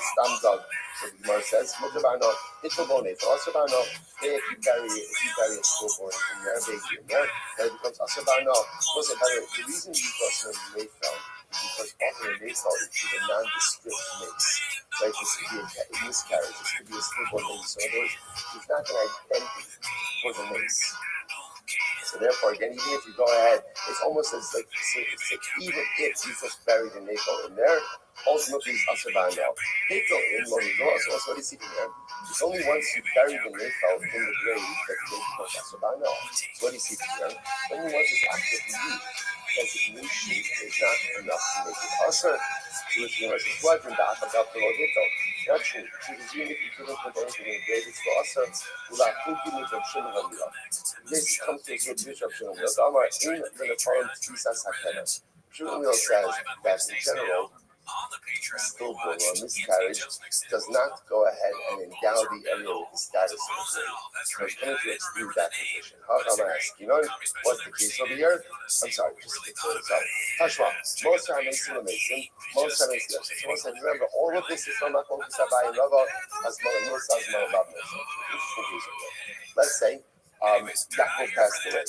dug. So the Gemara says, Mutabana, Hitobone, for Asabana, if you bury a stillborn in there, baby in there, then it becomes Asabana. Listen, by the way, the reason you got to Mayfell is because often in Mayfell it's a nondescript mace. Right? This could be a miscarriage, this could be a stillborn mace. So in other words, he's not going to identify for the mace. So therefore, again, even if you go ahead, it's almost as like, even if you just buried the Mayfell in there, ultimately it's Asabana. Hittel in Lonigo, so what do you see here? It's only once you bury the Mayfell in the grave that the grave becomes Asabana. So what do you see here? Only once it's actively used. Designation is not enough to make it usher. Jewish University Squadron, the Afagap below Hittel. Not true. Because even if you couldn't put anything in the grave, it's for usher. Without thinking of Shimon Hamila. This comes to a good Bishop Shimon Hamila. Damar in the following Trisas Hakena. Shimon Hamila says that in general, stillborn or miscarriage does not go ahead and endow the area with the status of the grave. So it's coming to exclude that position. How am I asking? You know what's the case over here? I'm sorry, just to clear this out. Tashma, most are Mason and Mason, most are Mason. So once I remember, all of this is from Makon Kisabai and Rava as Malamusa as Malababna. Let's say Yaakov passed away,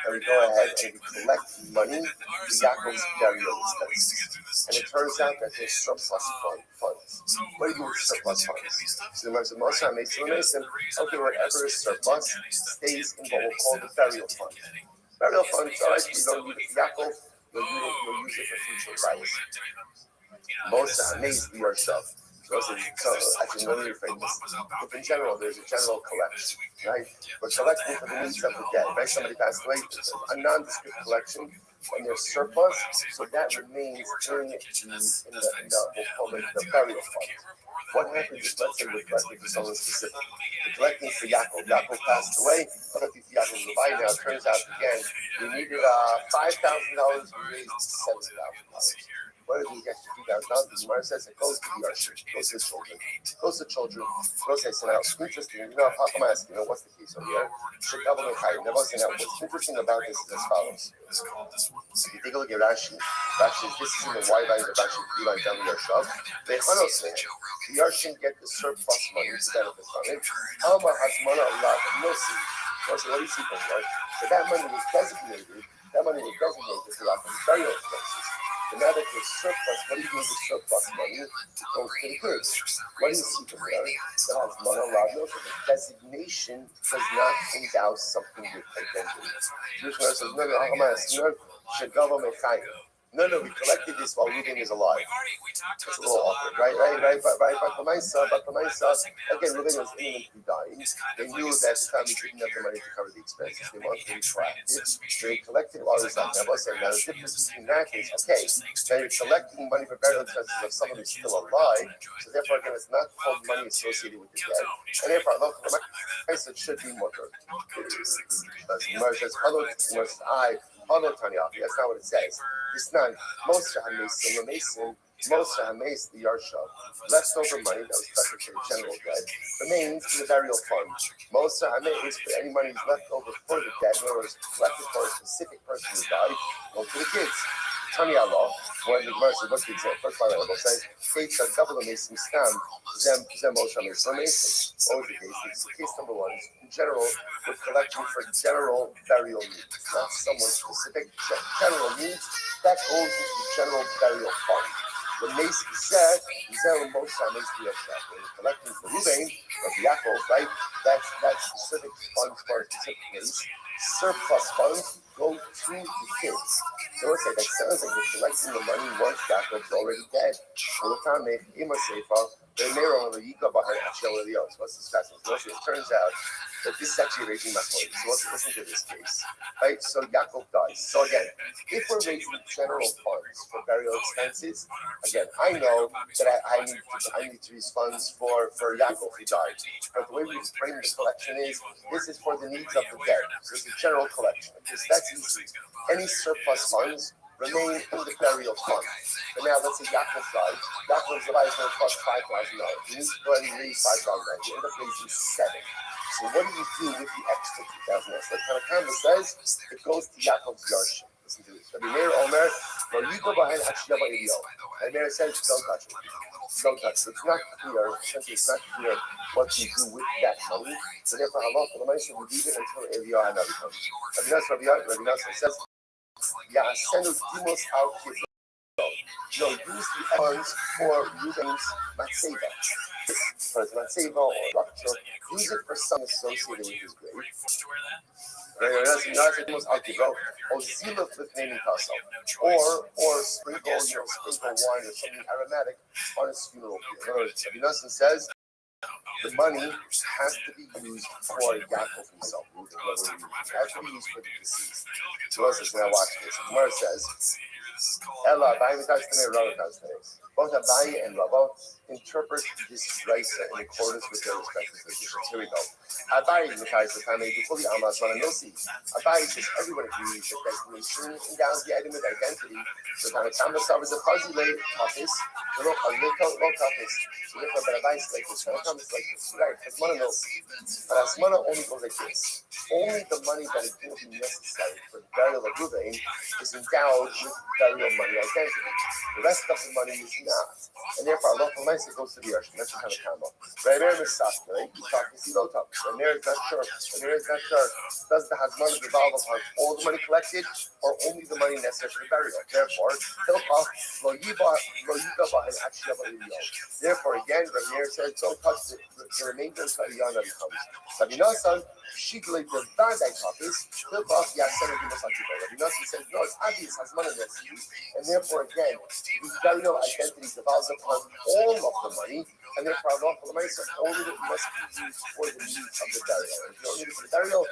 and we go ahead and we collect money for Yaakov's burial expenses. And it turns out that there's surplus funds. What do you do with surplus funds? So the Moshe Mason, okay, whatever is surplus stays in what we'll call the burial fund. Burial fund, all right, you don't need it for Yaakov, you'll use it for future buyers. Moshe, amazed yourself. So actually, let me rephrase this. If in general, there's a general collection, right? We're collecting for the needs of the dead, right? Somebody passed away, a nondescript collection, and there's surplus, so that remains in the burial fund. What happens if, let's say, we're collecting for someone specific? We're collecting for Yaakov. Yaakov passed away, collecting for Yaakov Levi. Now, it turns out, again, we needed $5,000, we raised $7,000. What did we get $2,000? The Gemara says it goes to the Yarshim, goes to the children. Goes to children. Goes to now. Interesting. How come I ask? What's the case over here? Shekabel Mechayim. Now, what's interesting about this is as follows. If you take a look at Rashi, this is in the wide line of Rashi, Eli down the Yarshav. The Yarshim get the surplus money to benefit from it. Alma has mana Allah Nosi. What do you see from there? So that money was designated. That money was designated for the burial expenses. So now that there's surplus, what do you do with the surplus money? It goes to the goods. What do you see from there? That has mana Allah Nosi. The designation does not endow something with identity. Jewish says, no, Shagava Mechayim. No, we collected this while Reuben is alive. It's a little awkward, right? But the Maisa, again, Reuben was imminently dying. They knew that the family didn't have the money to cover the expenses. They wanted to be proactive. So they collected while he was alive. Now, the difference between that is, okay, now you're collecting money for burial expenses of someone who's still alive, so therefore, again, it's not called money associated with the dead. And therefore, it should be more good. Gemara says, that's not what it says. It's not. Most Mason, Most Hames, the Yarsha, leftover money that was collected for the general dead remains in the burial fund. Most Hames, for any money left over for the dead, or was collected for a specific person who died, go to the kids. Tani Allah, one of the mercy, what's the example? First part of the says, states that double the mason stam, them Moshe Hames, for mason. Always the case. Case number one is, in general, we're collecting for general burial needs, not someone specific, general needs. That goes into the general burial fund. The Mason said, Zell Moshe Hames, we're collecting for Ruvain, or Yaakov, right? That's specific funds for a specific case. Surplus funds go to the kids. So let's say that sounds like we're collecting the money once Yaakov's already dead. Well, the time they Ima Sefa, they may run the Yika behind Hachel Elios. What's this fascinating? So it turns out that this is actually raising my point. So let's listen to this case. Right? So Yaakov dies. So again, if we're raising general funds for burial expenses, again, I know that I need to use funds for Yaakov who died. But the way we frame the collection is this is for the needs of the dead. So it's a general collection. Because that's easy. Any surplus funds remain in the burial fund. But now let's say Yaakov died. Yaakov's life is going to cost $5,000. You need to go ahead and raise $5,000. You end up raising $7,000. So what do you do with the extra $2,000? So Tanakama says it goes to Yaakov's Yarshim. Listen to this. Rabbi Meir Omer, well, you go behind Hashiyava Elio. And Meir says, don't touch it. Don't touch it. It's not clear, since it's not clear what you do with that money. So therefore, Allah for the money, we leave it until Elio Hanavi comes. Rabbi Nasser says, Ya'asenu Timos al Kibro. No, use the funds for Ruben's Matseva. For his Matseva or structure. Use it for some associated with his grave. Or sprinkle wine or something aromatic on his funeral. In other words, Rabbi Nassim says the money has to be used for Yaakov himself. It has to be used for the deceased. So let's just now watch this. Gemara says, Ella, both Abaye and Rabba interpret this Raisa in accordance with their respective positions. Here we go. Abaye says everyone agrees that destination endows the item with identity. So Tanakama covers the fuzzy late office, a little office. So therefore, but Abaye is like this. Tanakama is like this. Right, Asmana knows. But Asmana only goes like this. Only the money that is going to be necessary for the burial of Ruvain is endowed with burial money identity. The rest of the money is not. And therefore, Allah for Maisa goes to the Yarshim. That's the kind of combo. Right there is Safka, right? You talk to Silotop. And there is not sure. Does the Hazman revolve upon all the money collected or only the money necessary for the burial? Therefore, therefore, again, Rabbi said, don't touch the remainder until the Yana becomes. Rabbi Nassan, she believed the Vardai copies, Hilbach Yasen and Rabbi Nassan said, no, it's obvious Hazman and and therefore, again, the burial identity devolves upon all of the money, and therefore, Allah for the Maisa, only that must be used for the needs of the burial. If you don't need it for the burial,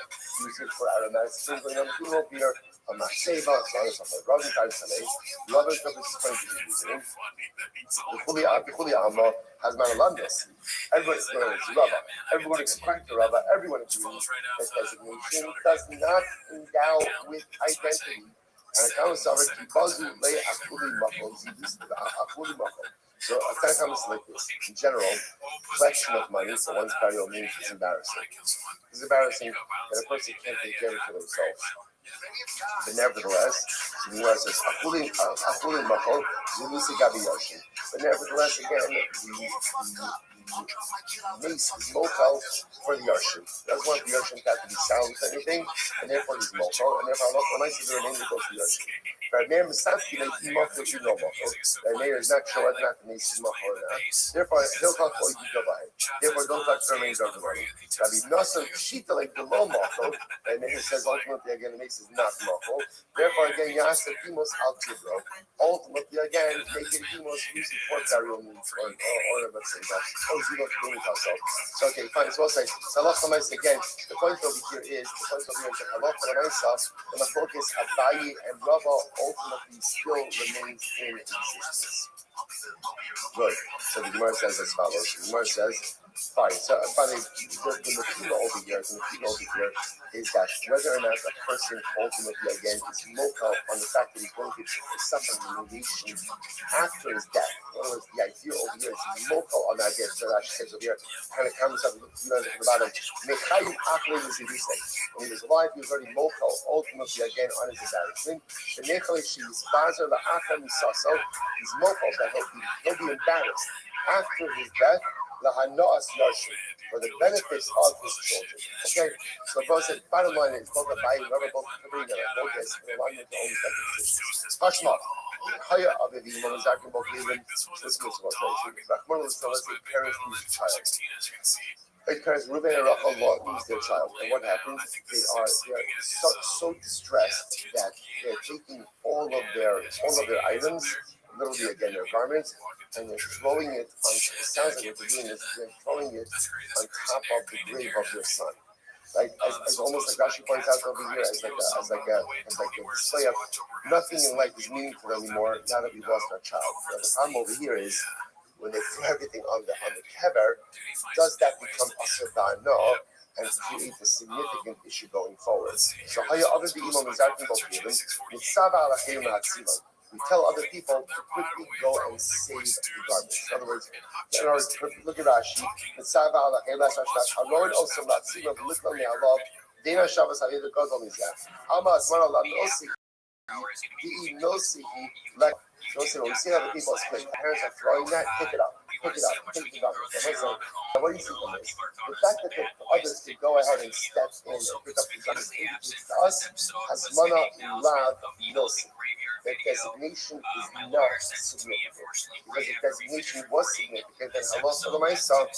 use it for aromatic sprinkling on the funeral beer, a Maseva, as long as I'm running time today. Love it, this is going to be using. The Khuli Amma has Manalandas. Everyone is Rabba. Everyone expects the Rabba. Everyone agrees that designation does not endow with identity. And a common sovereign, Kibazu lay Akuli Mako, Akuli Mako. So a kind of comments like this. In general, collection of money for one's burial means is embarrassing. It's embarrassing that a person can't take care of it for themselves. But nevertheless, the Gemara says, Akuli Mako, Zulusi Gabi Yoshin. But nevertheless, again, the mace is mokal for the Yarshim. Doesn't want the Yarshim to have to be sound with anything, and therefore he's mokal, and therefore Allah is the remainder goes to the Yarshim. But Meir Misafki, they eat mokal, you know mokal. But Meir is not sure whether or not the mace is mokal or not. Therefore, he'll talk for you go by. Therefore, don't touch the remainder of the money. Rabbi Nassim, Shita, like the low mokal, and Meir says ultimately again, the mace is not mokal. Therefore, again, Yasa Timos al Kibro. Ultimately, again, make it Timos use it for burial needs, or let's say that. So okay, fine. So I'll say Salah again. The point over here is that Allah and the focus of Abaye and Rava ultimately still remains in existence. Good. So the Gemara says as follows. The Gemara says, Fine. So, by the Makila over here is that whether or not the person ultimately again is mocha on the fact that he's going to suffer humiliation after his death. In other words, the idea over here is mocha on that death. So Rashi says over here, kind of comes up with the bottom. When he was alive, he was already mocha ultimately again on his embarrassment. The nechal she's bazer la acham misaso. He's mocha that he'll be embarrassed after his death. For the benefits of his children. Okay? So both said, bottom line is both by whoever both agree that both is in alignment to only second decisions. Hashma. Haya of the Imam Zakim both even this was what Rahman was telling us that parents lose a child. Because Reuben and Rachel lose their child. And what happens? They are so distressed that they're taking all of their items, literally again their garments, and they're throwing it on. It sounds like what they're doing is they're throwing it on top of the grave of their son. Right? As almost like Rashi points out over here, as like a display of nothing in life is meaningful anymore now that we lost our child. Now, the problem over here is when they throw everything on the kever, does that become asher da'ano and create a significant issue going forward? So haya other the imam is acting about given mitzava ala chayim ha'atzilah. We tell other people to quickly go and save the garments. In other words, look at Rashi. Mitzava ala chayim ha'atzilah. Haroin osam la'atzilah v'liklam me'alav. Dena Shabbos ha'yed gadol mizah. Alma asmar ala nosi. Nosihi like. So when we see other people split, parents are throwing that, pick it up. What do you see from this? The fact that the others could go ahead and step in and pick up these others indicates to us Hasmana Lav Nosi. The designation is not significant. Because the designation was significant, then Allah for the myself.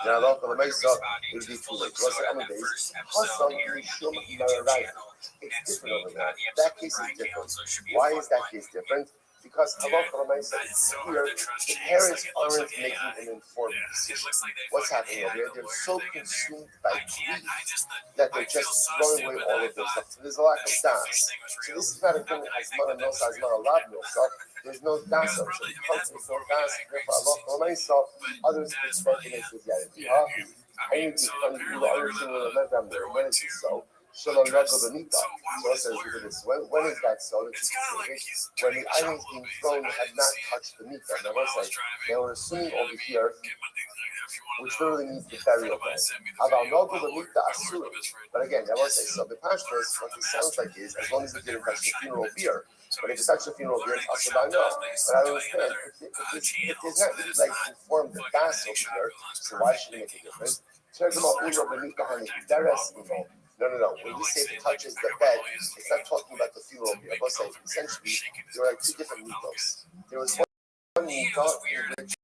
Now, Allah for the myself, it would be too late. What's the other days? Hassan Yishum Mararayah. It's different over there. That case is different. Why is that case different? Because halacha l'maisa here, the parents aren't making an informed decision. What's happening over here? They're so consumed by grief that they're just throwing away all of their stuff. So there's a lack of das. So this is not a thing as mana nosa, as mana lav nosa. There's no das. So because there's no das, therefore halacha l'maisa, others can speculate with yadid. I need to understand when is this so? Shalom Rachel Benita. So it says, look at this. When is that so? When the items being thrown had not touched the meat. Now, what's that? They were assuming over here, which literally means the burial bed. But again, I want to say, so the pastors, what it sounds like is, as long as it didn't touch the funeral beer, but if it touched the funeral beer, it's also by no. But I understand, if there's not really like informed the gas over here, so why should it make a difference? No. When we say it touches the bed, it's not talking about the funeral beer. I was saying, essentially, there are like two different mitos. There was one mito in which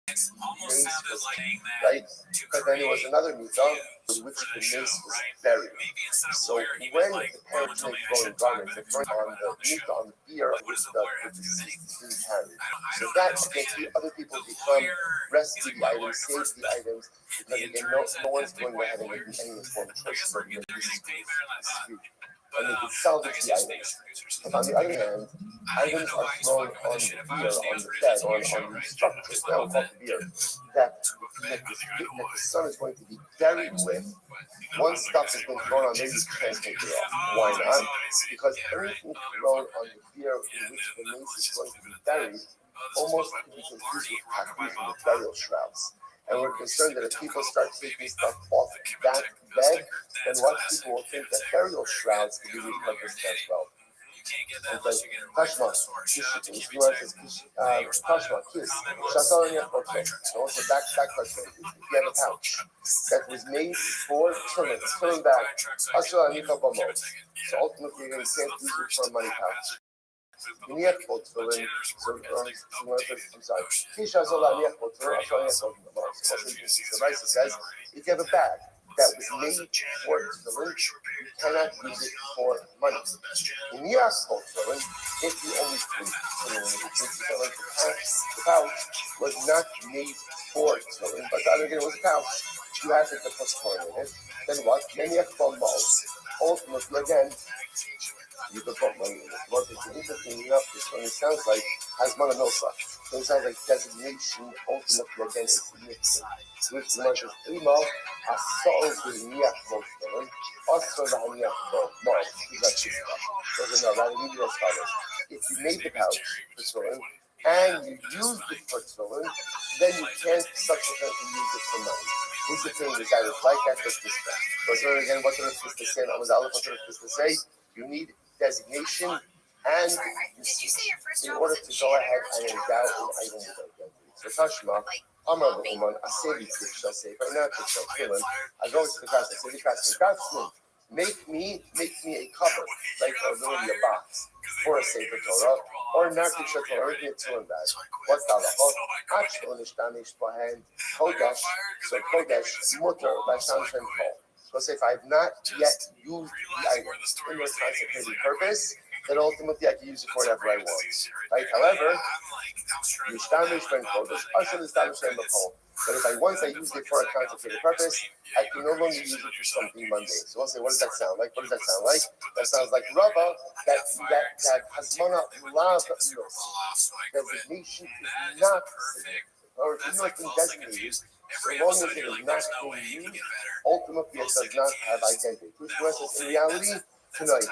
mace was right, but then there was another mito in which the mace was buried. So when the parents make throwing garments, they're throwing on the mito, on the beer, which the deceased is being carried. So that again, other people become rescue the items, save the items, because again, no one's going ahead and making any informed choices. But this is huge. And they can salvage the items. If on the other hand, items are thrown on the beer, on the bed, or on the structure, now we'll call it the beer, that the son is going to be buried with, once stuff has been thrown on, they just can't take it off. Why not? Because everything thrown on the beer in which the mace is going to be buried almost can be confused with taboos with burial shrouds. And we're concerned that if people start taking stuff off that bed, then what people will think that burial shrouds can be repurposed as well. And like, Tashma, Tashma, kiss. So also back question. If you have a pouch that was made for turn back, so ultimately you're going to can't use it for a money pouch. I'm sorry. The Raisa says, if you have a bag that was made for tefillin, you cannot use it for money. In tefillin, if you only put tefillin, the pouch was not made for tefillin, but the other day it was a pouch. You have to put tefillin in it. Then what? Then you have to ultimately, again, you could put money in it. What is interesting enough, this one it sounds like has mana milsa. So it sounds like designation ultimately again is significant. Which measures primo, a soul b'niach voltron, also the haniach voltron. Those are not really as follows. If you made the pouch for tefillin and you used it for tefillin, then you can't subsequently use it for money. Who's the thing is that it's like that this back. So again, what the Rif is saying, what the Rif is say, you need designation and in order to go ahead and endow an item with identity. So Tashma, Amar B'Uman, I say the Tish, I say, but not Tish, Tefillin, I go to the craftsman, I say the craftsman, make me a cover, like literally a box for a Sefer Torah, or not to show Torah, or a Tefillin bag. What's the halacha? Actually, Nishtanish behind Kodesh, so Kodesh, Mutter, Lashon Shem Kol. So if I have not yet used the item in this consecrated purpose, then ultimately I can use it for whatever I want. Right? However, Nishtanish Ben Kodesh, I should establish Ben Kol. But if once I use it for a consecrated purpose, I can no longer use it for something mundane. So we'll say, what does that sound like? What does that sound like? That sounds like Rava, that Hasmana Lav designation is not significant. Or it's not being designated, so long as it is not being used, ultimately it does not have identity. Which was in reality, tonight,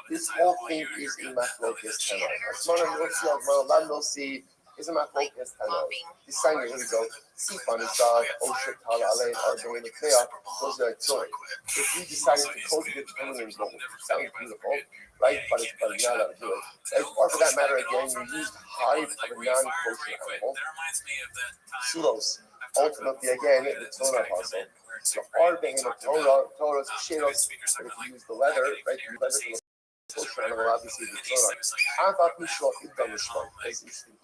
this whole thing is in Machlokes tonight. Hasmana Milsi is a Machlokes tonight. This sign, here we go. Sifan is Osher Tal Alein Ardoin Klea. Those are joy. If we decided to cultivate tefillin in gold, it sounds beautiful, right? But it's not allowed to do it. Right? Or for that matter, again, you used hide of a non-kosher animal. Shulos. Ultimately, again, the Torah apostle. So our behemoth Torah's Sheros, but if you use the leather, right? You leather from kosher animal, obviously the Torah. I thought we should have done this one, because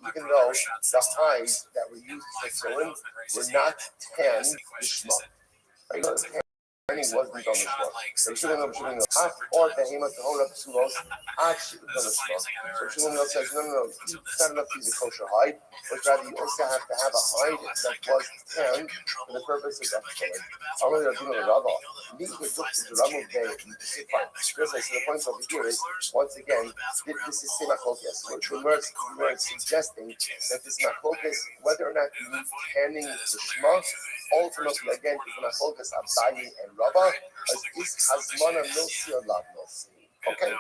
even though the hides that were used for tefillin were not tan lishma, right? No, the tanning wasn't done lishma. So shouldn't know. Half or behemoth Torah psulos, actually done lishma. So Shmuel says, no, it's not enough to use a kosher hide, but rather you also have to have a hide that was tan for the purposes of tefillin. I'm going to do the Rava. The point over here is, once again, this is Simachokes. The word suggesting that this Machokes, whether or not you need tanning the Shema, ultimately, again, is Machokes Abayi and Rava, is Hazmana Milsi or Lav Milsi. Okay?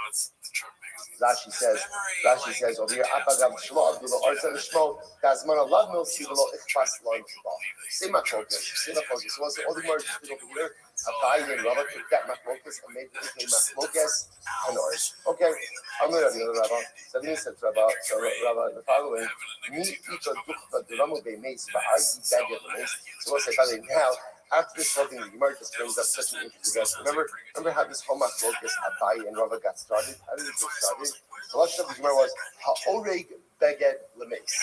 Rashi says over here, Apagav Shema, Abdullah Arza Shmo, Hazmana Lav Milsi, Velo Ichpas Lan Shema. Simachokes. What's the other word over here? Abayi and Rava took that Machokes and made it into Machokes Hanoi. Okay, I'm going to do the Rava. So then he said Rava, the following, Me Ito Dukta Duramu Be Mace, but I eat that get the mace. So we'll say, now, after this whole thing, the Gemara just brings up such an interesting lesson. Remember how this whole Machokes Abayi and Rava got started? How did it get started? The last of the Gemara was Ha'oreg Beget Lemeis.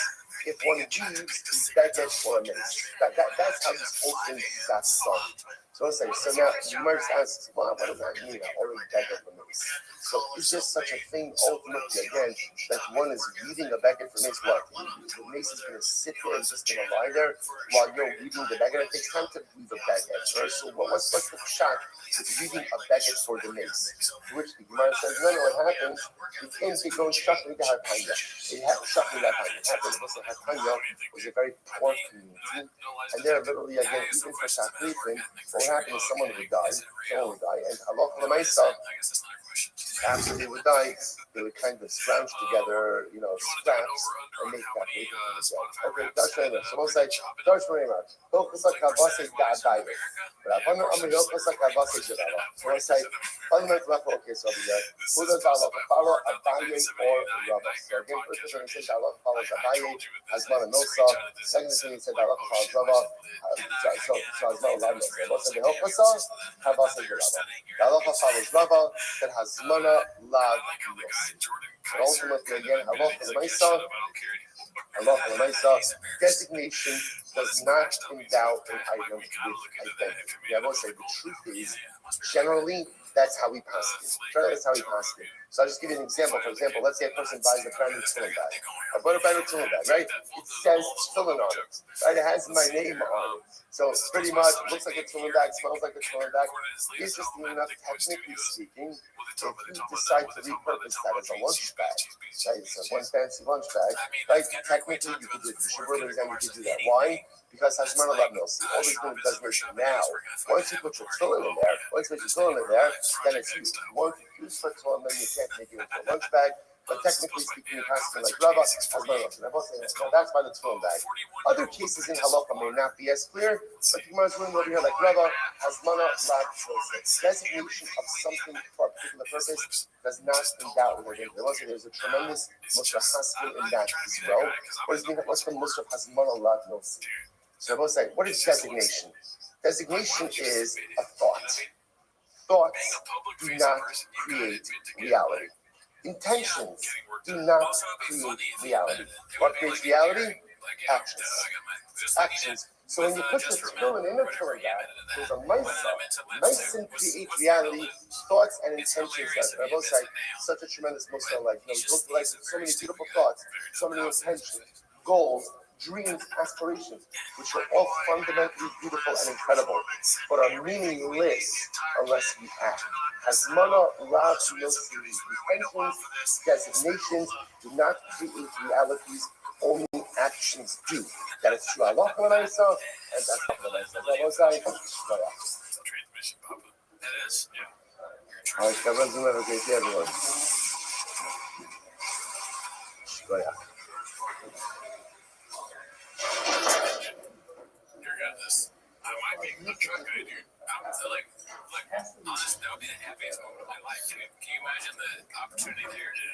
If one leaves, is beget for a mace. That's how this whole thing got started. So let's say, so now the Gemara asks, well, what does that mean? Ha'oreg Beget Lemeis. So is there such a thing ultimately again that one is reading a beget for mace? What? The mace is going to sit there and just going to lie there while you're reading the beget. It takes time to read the beget. Right? So what's the shot with reading a beget for the mace? To which the Gemara says, no, what happens? The king they go shakli to Hatanya. They have shakli to Hatanya. It happens because Hatanya was a very poor community, and they're literally again even for shaklifin, what happened is someone would die, and Allah Lamaisa. After they would die, they would kind of scrounge together, scraps and make that paper for themselves. Okay, that's right. So we'll say, Darsh Marima, Hilchasa Kavase Da'adai. But I'm going to Hilchasa Kavase Jadava. So we'll say, fundamental Machokes over there. Who does Allah follow Abaye or Rava? So again, first thing he said, Allah follows Abaye, Hazmana Milsa. Second thing he said, Allah follows Rava. So Hazmana Lav Milsa. We'll say, Hilchasa Kavase Jadava. Allah follows Rava, that Hazmana Lav Milsa. And ultimately, again, Allah designation does not endow an item with identity. I will say the truth is, generally, that's how we pass it. So I'll just give you an example. For example, let's say a person buys a brand new tefillin bag. I bought a brand new tefillin bag, right? It says tefillin on it, right? It has my name on it. So it's pretty much looks like a tefillin bag, smells like a tefillin bag. Interesting enough, technically speaking, if you decide to repurpose that as a lunch bag, right? So one fancy lunch bag, right? Technically, you could do it. The Shabbat exam, you could do that. Why? Because Hasmana Lav Milsi. All this doing designation. Now, once you put your tefillin in there, then it's used. Once you use for tefillin, then you can't make it into a lunch bag. But technically speaking, you have to like Rava Hasmana Lav. That's by the tefillin bag. Other cases in halacha may not be as clear, but the Gemara is running over here like Rava Hasmana Lav. Designation of something for a particular purpose does not endow it. There's a tremendous Musaf in that as well. What's the Musaf Hasmana Lav Milsi? So I will say, what is designation? Designation is a thought. Thoughts do not create reality. Intentions do not create reality. What creates reality? Actions. Actions. So when you put the tefillin in a tefillin bag, there's a ma'isa. Ma'isa creates reality, thoughts and intentions. I will say, such a tremendous Muslim life. You go through life with so many beautiful thoughts, so many intentions, goals, dreams, aspirations, which are all fundamentally beautiful and incredible, but are meaningless unless we act. Hasmana Lav Milsi, intentions, designations do not create realities, only actions do. That is true. Allah when I saw, and that's what I saw. That was Transmission, Papa. That is, yeah. All right, everyone's doing a great day, everyone. This. I might be a truck guy, dude. Honest, that would be the happiest moment of my life. Can you imagine the opportunity there to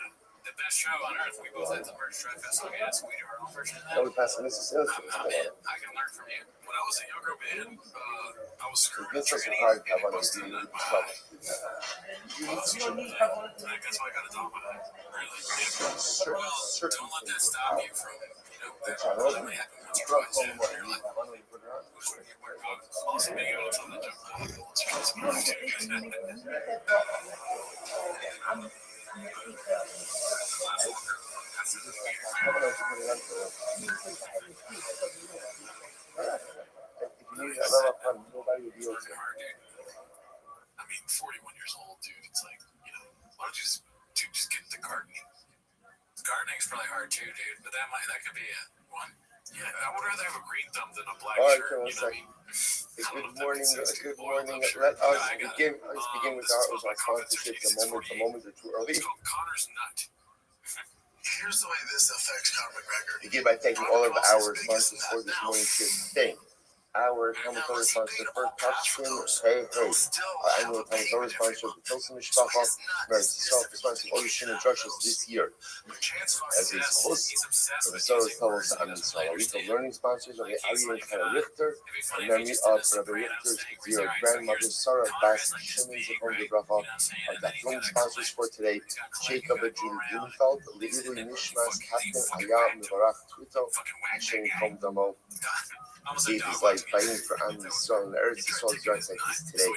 the best show on earth? We both had the merch truck festival. Yes, we do our own version of that. I can learn from you. When I was a younger man, I was screwed with training. I guess why I got a dog behind. Really. Well, don't let that stop you from, that only happened once or twice in your life. Also, being able to tell the I mean, 41 years old, dude. It's like, why don't you just get into gardening? Gardening's probably hard too, dude. But that could be one. Yeah, I would rather have a green thumb than a black shirt. You know what I mean? Good morning. Let us begin with our sponsorship. The moments are too early. It's called Connor's Nut. Here's the way this affects Conor McGregor. Begin by thanking all of our sponsors for this morning's thing. Our Hamilton sponsor, First Touchscreen, hey, our annual Hamilton sponsor, the Pilsen Mishpacha, American Self sponsor, all your Shin and Drushes this year. As his host, for the Soros Tavos and the learning sponsors of the Ari and Kara Richter, in memory of Rabbi Richter's dear grandmother, Sarah Bas Shimon Zipon Gebracha, our Datlung sponsors for today, Jacob and Julie Blumenfeld, Leili Nishmas, Captain Ayah Mivarach Twito, Hashem Kom Damo. Gave his life fighting for Am Yisrael and Eretz Yisrael's yards like this today.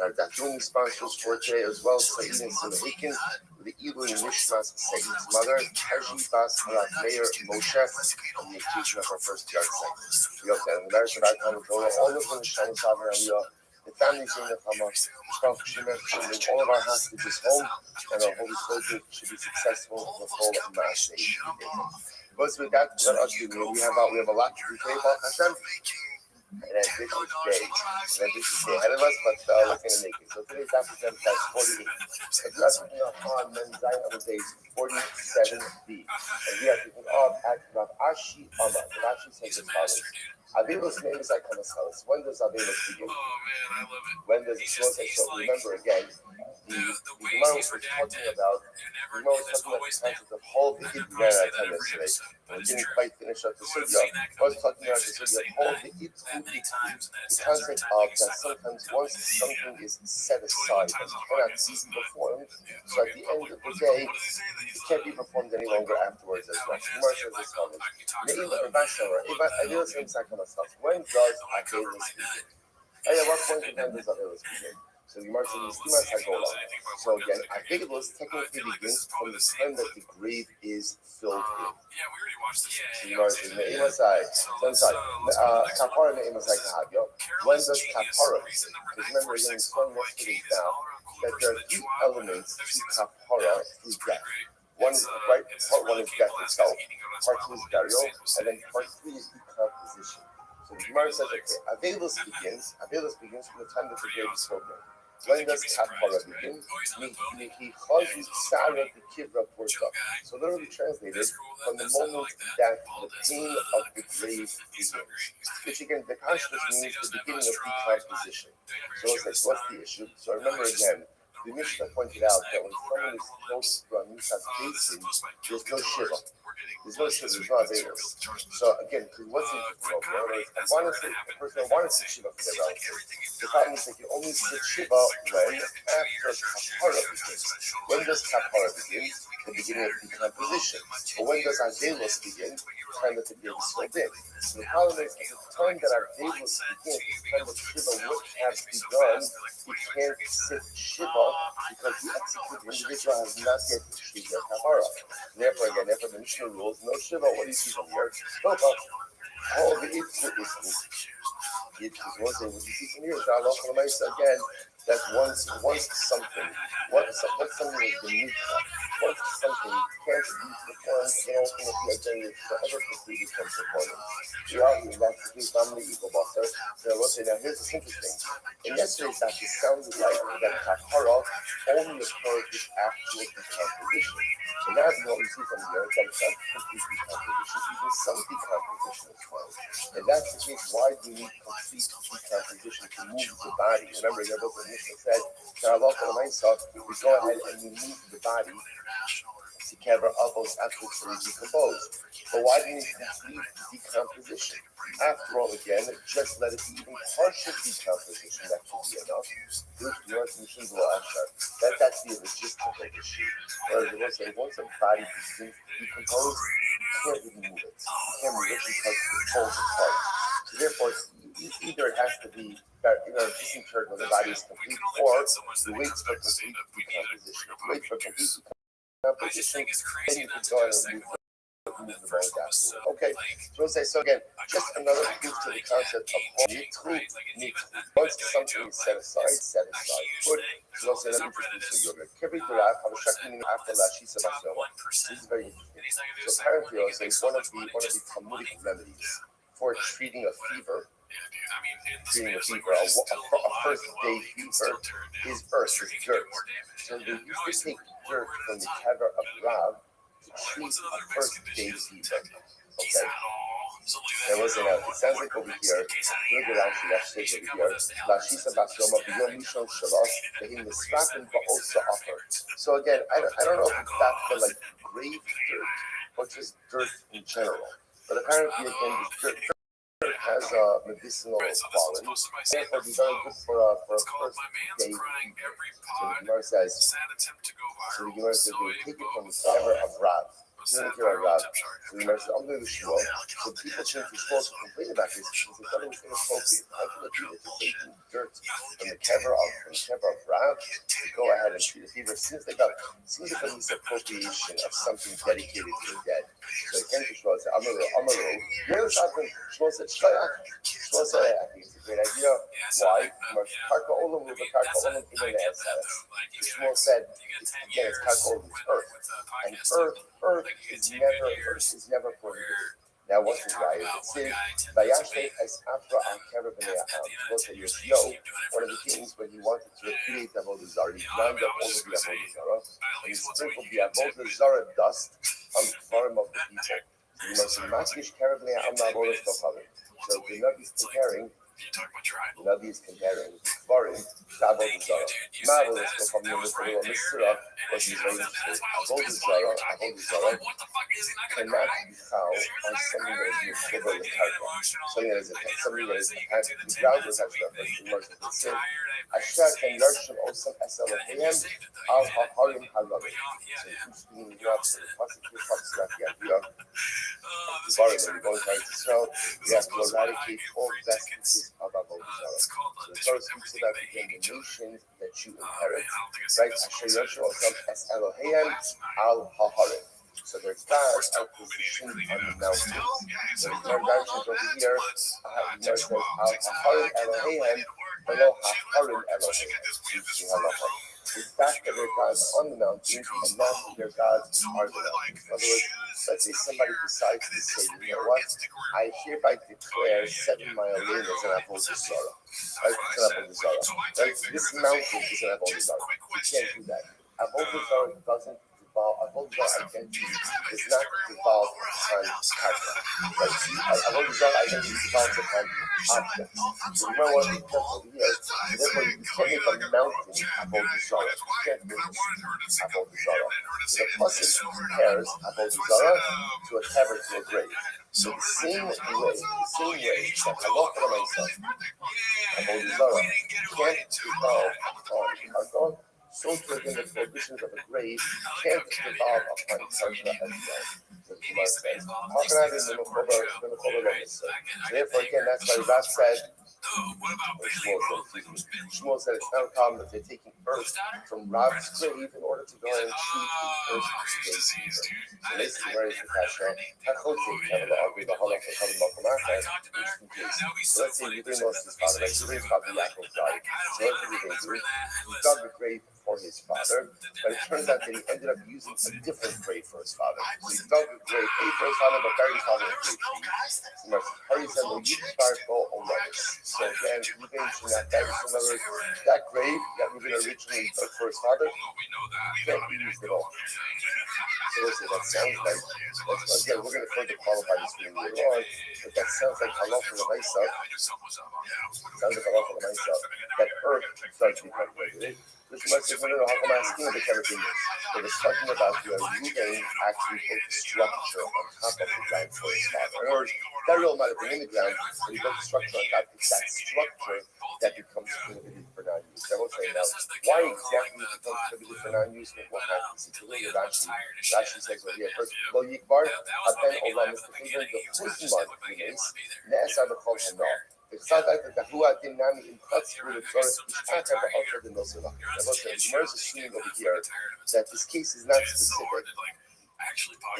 Our Datlung sponsors for today as well, Saeed and Silahikin, Le'ilu and Nishmas, Saeed's mother, Haji Bas Harat Meir Moshe, on the occasion of our first yard site. We hope that in the marriage of our time of all of them, Shani Savra and the families in the Hama, all of our hostages home, and our holy soldiers should be successful in the whole of Mass Nation. But with that, let us do. We have a lot to do today, Hashem. An ambitious day ahead of us, but we're going to make it. So today's episode is 48. Addressing on men's Zion of the days 47b. And we have to think of Rav Ashi Amma. Rav Ashi says as follows. Avelos name is Akamashalas. When does Avelos begin? Oh man, I love it. When does it slow down? So remember again, the Gemara was talking about the concept of whole the ran out of time yesterday. We didn't quite finish up the sugya. I was talking about the sugya of whole the concept of that sometimes once something is set aside and cannot be performed, so at the end of the day, it can't be performed any longer afterwards as well. Gemara says as follows. When does Avelos begin? At what point in time does Avelos begin? So the Gemara says, "Mistima tagola." So again, Avelos technically begins from the time that the grave is filled in. Yeah, we already watched this. The Gemara says, "Me'imasai." So I'm sorry. Kapara me'imasai kahavyo. When does kapara? Because remember, again, we saw yesterday now that there are two elements to kapara through death. One is right. Part one is death itself. Part two is burial, and then part three is decomposition. So the Gemara says, okay, Avelos begins from the time that the grave is filled in. When does kapara begin? So literally translated, from the moment that the pain of the grave begins. Which again, the consciousness means the beginning of decomposition. So it's like, what's the issue? So remember again, the Mishnah pointed out that when someone is close to a Mishnah's basin, there's no shiva. There's no shiva, there's no Avelos. So again, what's the issue? The person wanted to shiva for their relative. The problem is they can only sit shiva when after kapara begins. When does kapara begin? The beginning of decomposition. But when does Avelos begin? The time that the grave is filled in. So the problem is, at the time that Avelos begins, the time that shiva would have begun, he can't sit shiva because the executed individual has not yet achieved their kapara. Therefore, again, after the Mishnah rules, no shiva. What do you see from here? No, all the Yitzhak is what you see from here. Again, that once something, once something has been used, once something can't be performed, then ultimately again it's forever completed from performance. That's the case. I'm the equal boss. So we'll say, now here's what's interesting. In yesterday's actually sounded like that kapara only occurs with actual decomposition. And that's what we see from here, that it's not complete decomposition, even some decomposition as well. And that's the case. Why do we need complete decomposition to move the body? Remember, the Mishnah said, we go ahead and we move the body to cover avos after it's fully decomposed. But why do you need complete decomposition? After all, again, just let it be even partial decomposition. That should be enough. That's the logistical issue. Whereas they will say, once a body begins to decompose, you can't really move it. You can't move it because it falls apart. So therefore, either it has to be disinterred when the body is complete, or you wait for complete decomposition. If you wait for complete decomposition, then you can go ahead and move the bones after. Okay, so again, just another proof to the concept of home. Once something is set aside. Good. So let me just do yoga. This is very interesting. So apparently, one of the Talmudic remedies for treating a fever, a first day fever, is earth, is dirt. So they used to take dirt from the kever of Rav to treat a first day fever. Okay. There was it sounds like over here, look at Rashi says over here, Lashisa Basyoma Biyom Mishon Shalos, Behim Nisratim Ba'osa Offer. So again, I don't know if it's that for like grave dirt or just dirt in general. But apparently again, dirt has a medicinal quality. Therefore, be very good for a first day fever. So the Gemara says, they take it from the kever of Rav. So the Gemara says, I'm going to Shmuel. So people change the Shmuel to complain about this because they thought it was inappropriate. How can it be that they're taking dirt from the kever of Rav to go ahead and treat a fever? Seems like a misappropriation of something dedicated to the dead. So again, Shmuel said, Amaru. Shmuel said, Shmuel said, I think it's a great idea. Why? Karka Olam with the Karka Olam in the Shmuel said, again, it's Karka Olam, it's earth. And earth is never prohibited. Now, what is why? It says, Vayashe as after al kever b'nei Yosio, one of the kings, when he wanted to create the Avodah Zarah, he ground up all of the Avodah Zarah, and he sprinkled the Avodah Zarah dust on the bottom of the people. So you must say, Maskish kever b'nei Avodah Zarah. So the Nabi is comparing. The Nabi is comparing Barim to Avodah Zarah. Avodah Zarah, Misra, was his very interesting. Avodah Zarah cannot be found on something that is equivalent to karka. Something that is attached to the ground was actually a person who works with the sin. Asher can Yershim Osam Es Eloheim Al HaHarim HaLavim. So who's being up to the positive talks about the idea of Devarim when we go into Israel, we have to eradicate all vestiges of Avodah Zarah. So the Torah speaks about again the nations that you inherit, right? Asher Yershim Osam Es Eloheim Al HaHarim. So there's gods are positioned on the mountains. So there's more directions over here. There says Al HaHarim Eloheim below HaHarim Eloheim. The fact that there are gods on the mountains and not their gods are the mountains. In other words, let's say somebody decides to say, you know what? I hereby declare 7 Mile Lane as an Avodah Zarah. Right? It's an Avodah Zarah. Right? This mountain is an Avodah Zarah. You can't do that. Avodah Zarah doesn't Avodah Zarah identity is not devolved upon karka. Right? Avodah Zarah identity devolves upon objects. So remember what we talked over here. Therefore, you can't make a mountain Avodah Zarah. You can't make a Avodah Zarah. So the pasuk compares Avodah Zarah to a cavern, to a grave. So the same way that halacha myself, Avodah Zarah can't devolve upon karka. So to again the prohibitions of a grave can't devolve upon karka as well. So the Gemara says, how can I be in the Mekoba? So therefore again, that's why Rav said, Shmuel said it's not a problem if they're taking earth from Rav's grave in order to go and treat the earth's grave. So basically, where is the kasha? So let's say Ruben lost his father, like Ruben's father Yaakov died. So what did Ruben do? He dug a grave for his father, but it turns out that he ended up using a different grave for his father. So he dug a grave for his father, but buried his father in a grave. So again, Ruben should not die. So in other words, that grave that Ruben originally dug for his father can't be used at all. So listen, that sounds like, again, we're going to further qualify this meaning later on, but that sounds like halacha l'maisa. Sounds like halacha l'maisa. That earth starts to become created. Which must have been how come asking the everything. It was talking about where Ruben actually built a structure on top of the ground for his father. In other words, that real might have been in the ground, but he built a structure on top. It's that structure that becomes prohibited for non-use. I will say now, why exactly it becomes prohibited for non-use? What happens? It's really Rashi says over here first, Lo Yikbar, Aben Olam is the figure of the Husman, Ne'esar B'chol Hanor. It's not like the Hua Dinami in Kutz with the Torah Ishata Ba'alter the Nosela. The Gemara is assuming over here that this case is not specific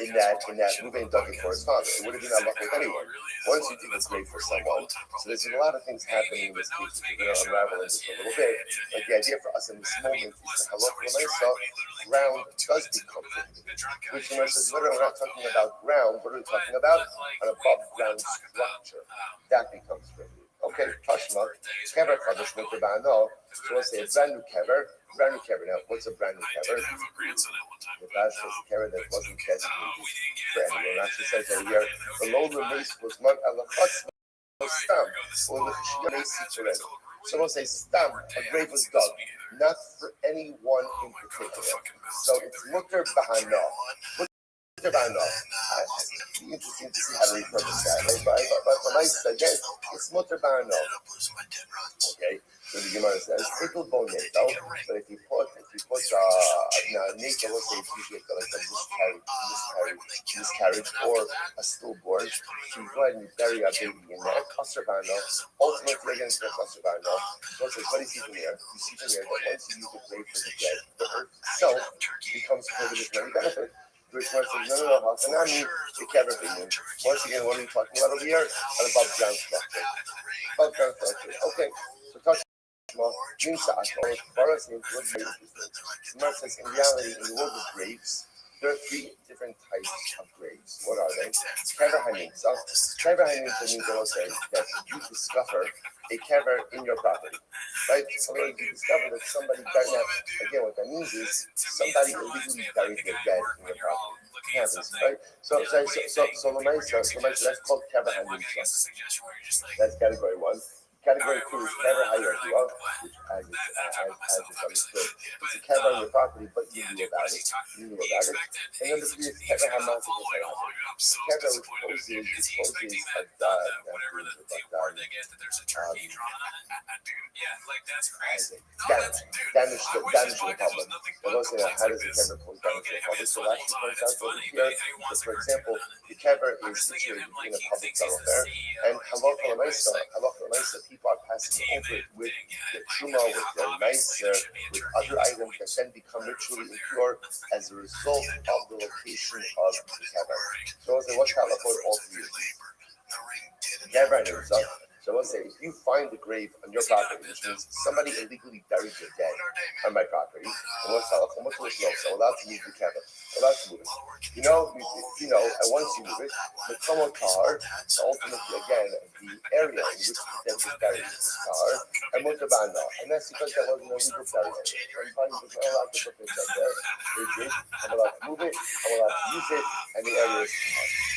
in that Ruben dug it for his father. It would have been halacha with anyone. Once you dig a grave for someone, so there's a lot of things happening in this case. We're going to unravel this a little bit. But the idea for us in this moment is that halacha l'maisa, ground does become prohibited. Which Gemara says, we're not talking about ground. What are we talking about? An above ground structure. That becomes prohibited. Okay, Tashma, kever kadosh mutebano. So let's say a brand new kever. Now, what's a brand new kever? The Bash was a kever that wasn't designated for anyone. Actually says over here, the load release was not alachas stam or the chishiyah forever. So we'll say stam, a grave was dug, not for anyone in particular. So it's mutter bahana. It's interesting to see how they repurpose that. But for my again, it's mutter bahana. Okay, so the Gemara says pickle bone nato, but if you put nato, let's say it's usually like a miscarriage or a stillborn, so you go ahead and you bury a baby in there. Kasarbano, ultimately against the kasarbano. So it says, what do you see from here? You see from here that once you use the grave for the dead, the earth itself becomes prohibited from any benefit. Which one says, no, Hasanami, the kever opinion. Once again, what are we talking about over here? An above ground structure. Above ground structure. Okay, so touch. Gemara says, in reality, in the world of graves, there are 3 different types of graves. What are they? Kever hanimsa. Kever hanimsa means that you discover a kever in your property, right? So you discover that somebody buried. Now, again, what that means is somebody illegally buried their dead in your property. Happens, right? So that's called kever hanimsa. That's category 1. Category 2 is kever hayadua, which I just understood. It's a kever on your property, but you knew about it. And number 3 is kever hamasik. Kever, which disposes of they get that there's a turkey drawn on it? Dude, yeah, like that's crazy. damage I to wish the this podcast public. was nothing But but also, complaints how like does the this. Kever cause damage Okay, to the I mean, public? it's So fun, that's hold on, points it's out over funny, here. but he wants For a example, cartoon on it. the Kever I'm is just thinking situated of him like in a he public thinks he's the thoroughfare, CEO. and He's giving advice like people are passing over it with the truma, with their miser, with other items that then become ritually impure as a result of the location of the Kever. So what's that look like all to you? Kever names up. So let's say if you find the grave on your property, which means somebody illegally buried your dead on my property, and what's that look like? What's the so allowed to move the Kever, allowed to move it. You know, and once you move it, the Tomo car, ultimately again, the area in which the dead was buried is the car, and Motabana. And that's because that wasn't a legal burial. Everybody was not allowed to put their dead there. They did. I'm allowed to move it, I'm allowed to use it, and the area is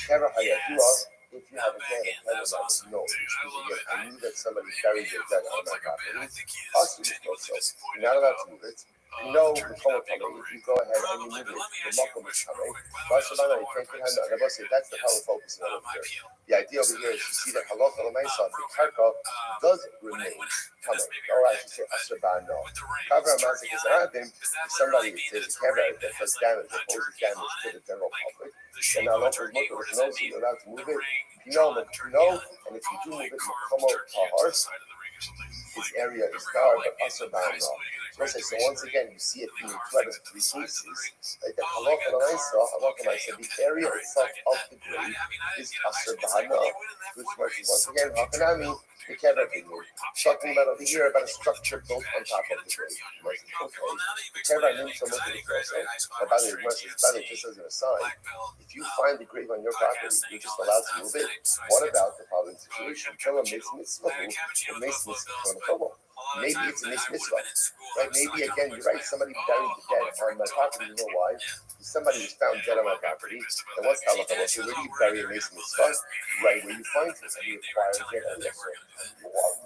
Kever Hayadua. If you have a dead and Kever that no, because I knew that somebody buried their dead on my property. Also, you're not allowed to move it. You know, the Tomo coming, if you go ahead and you move it, the Mokum is coming. Vashabana, you can't get hand on. That's the power focus over here. The idea over here is you see that Halacha Lamaisa, the Karka does remain coming. Or I should say Ashabano. Kavra Mazik is Aradim, if somebody says a Kever that does damage, or poses damage to the general public, then Halacha Mokum knows you're allowed to move it. You know, and if you do move it, Mokomo Tahar, his area is dark, but Ashabano. So once again, you see it being thread of three pieces. Like the Halacha Lamaisa, the area itself of the grave is Ashabano, which means once again, Hakanami, the Kever Bingu. Talking about over here about a structure built on top of the grave. The Kever names so much of it also. And by the way, just as an aside, if you find the grave on your property, you're just allowed to move it. What about the following situation? Someone makes mitzvah, or makes mitzvah on the Kobo. Maybe it's a mitzvah, right? Maybe again, you're right. Somebody buried the dead on my property. You know why? Somebody was found dead on my property. And what's halacha? So where do you bury a mitzvah? Right where you find it, and you acquire it.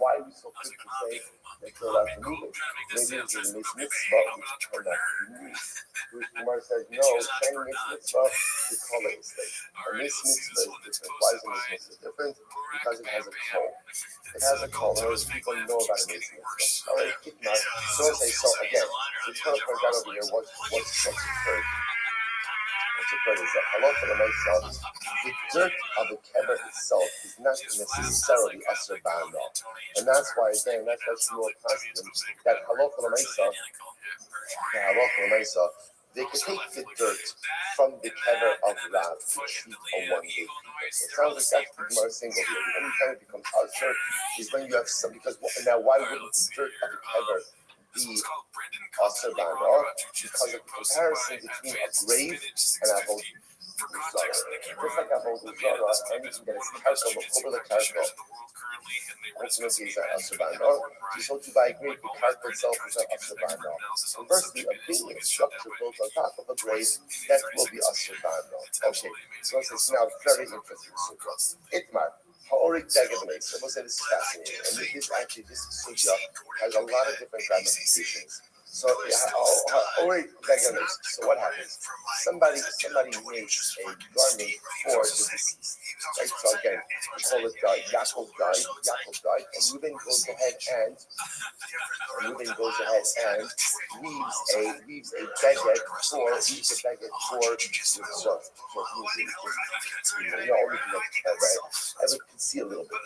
Why are we so quick to say that you're allowed to move it? Maybe it's a mitzvah which cannot be moved. Bruce Kumar says no. Any mitzvah, we call it a mistake. A mitzvah is different. Why is a mitzvah different? Because it has a call. It has a call. Those people know about a mitzvah. All right, keep in mind. So again, it's going to point out over here what's occurred. What's occurred is that Halacha Lamaisa, the dirt of the Kever itself is not necessarily Asrbano. And that's why, again, that's why Shmuel constants that Halacha Lamaisa, they could take the dirt from the Kever of Rav to treat a one-day fever. So it sounds like that's the Gemara single here. The only time it becomes Asr is when you have some, because now why wouldn't the dirt of the Kever be Asrbano? Because of the comparison between a grave and a whole Zara. Just like a whole Zara, anything that is Karka, over the Karka, ultimately is an Asrbano. So to buy a grave, the Karka itself is an Asrbano. Conversely, a building structure built on top of a grave, that will be Asrbano. Okay, so it's now very interesting. Itmar. Ha'orik Dagabanate. So we'll say this is fascinating. And this sugya has a lot of different ramifications. So Ha'orik Dagabanate. So what happens? Somebody makes a garment for the deceased. Right? So again, we call it Yaakov died, and Reuben goes ahead and weaves a baguette for the serf. So only right? I would see a little bit.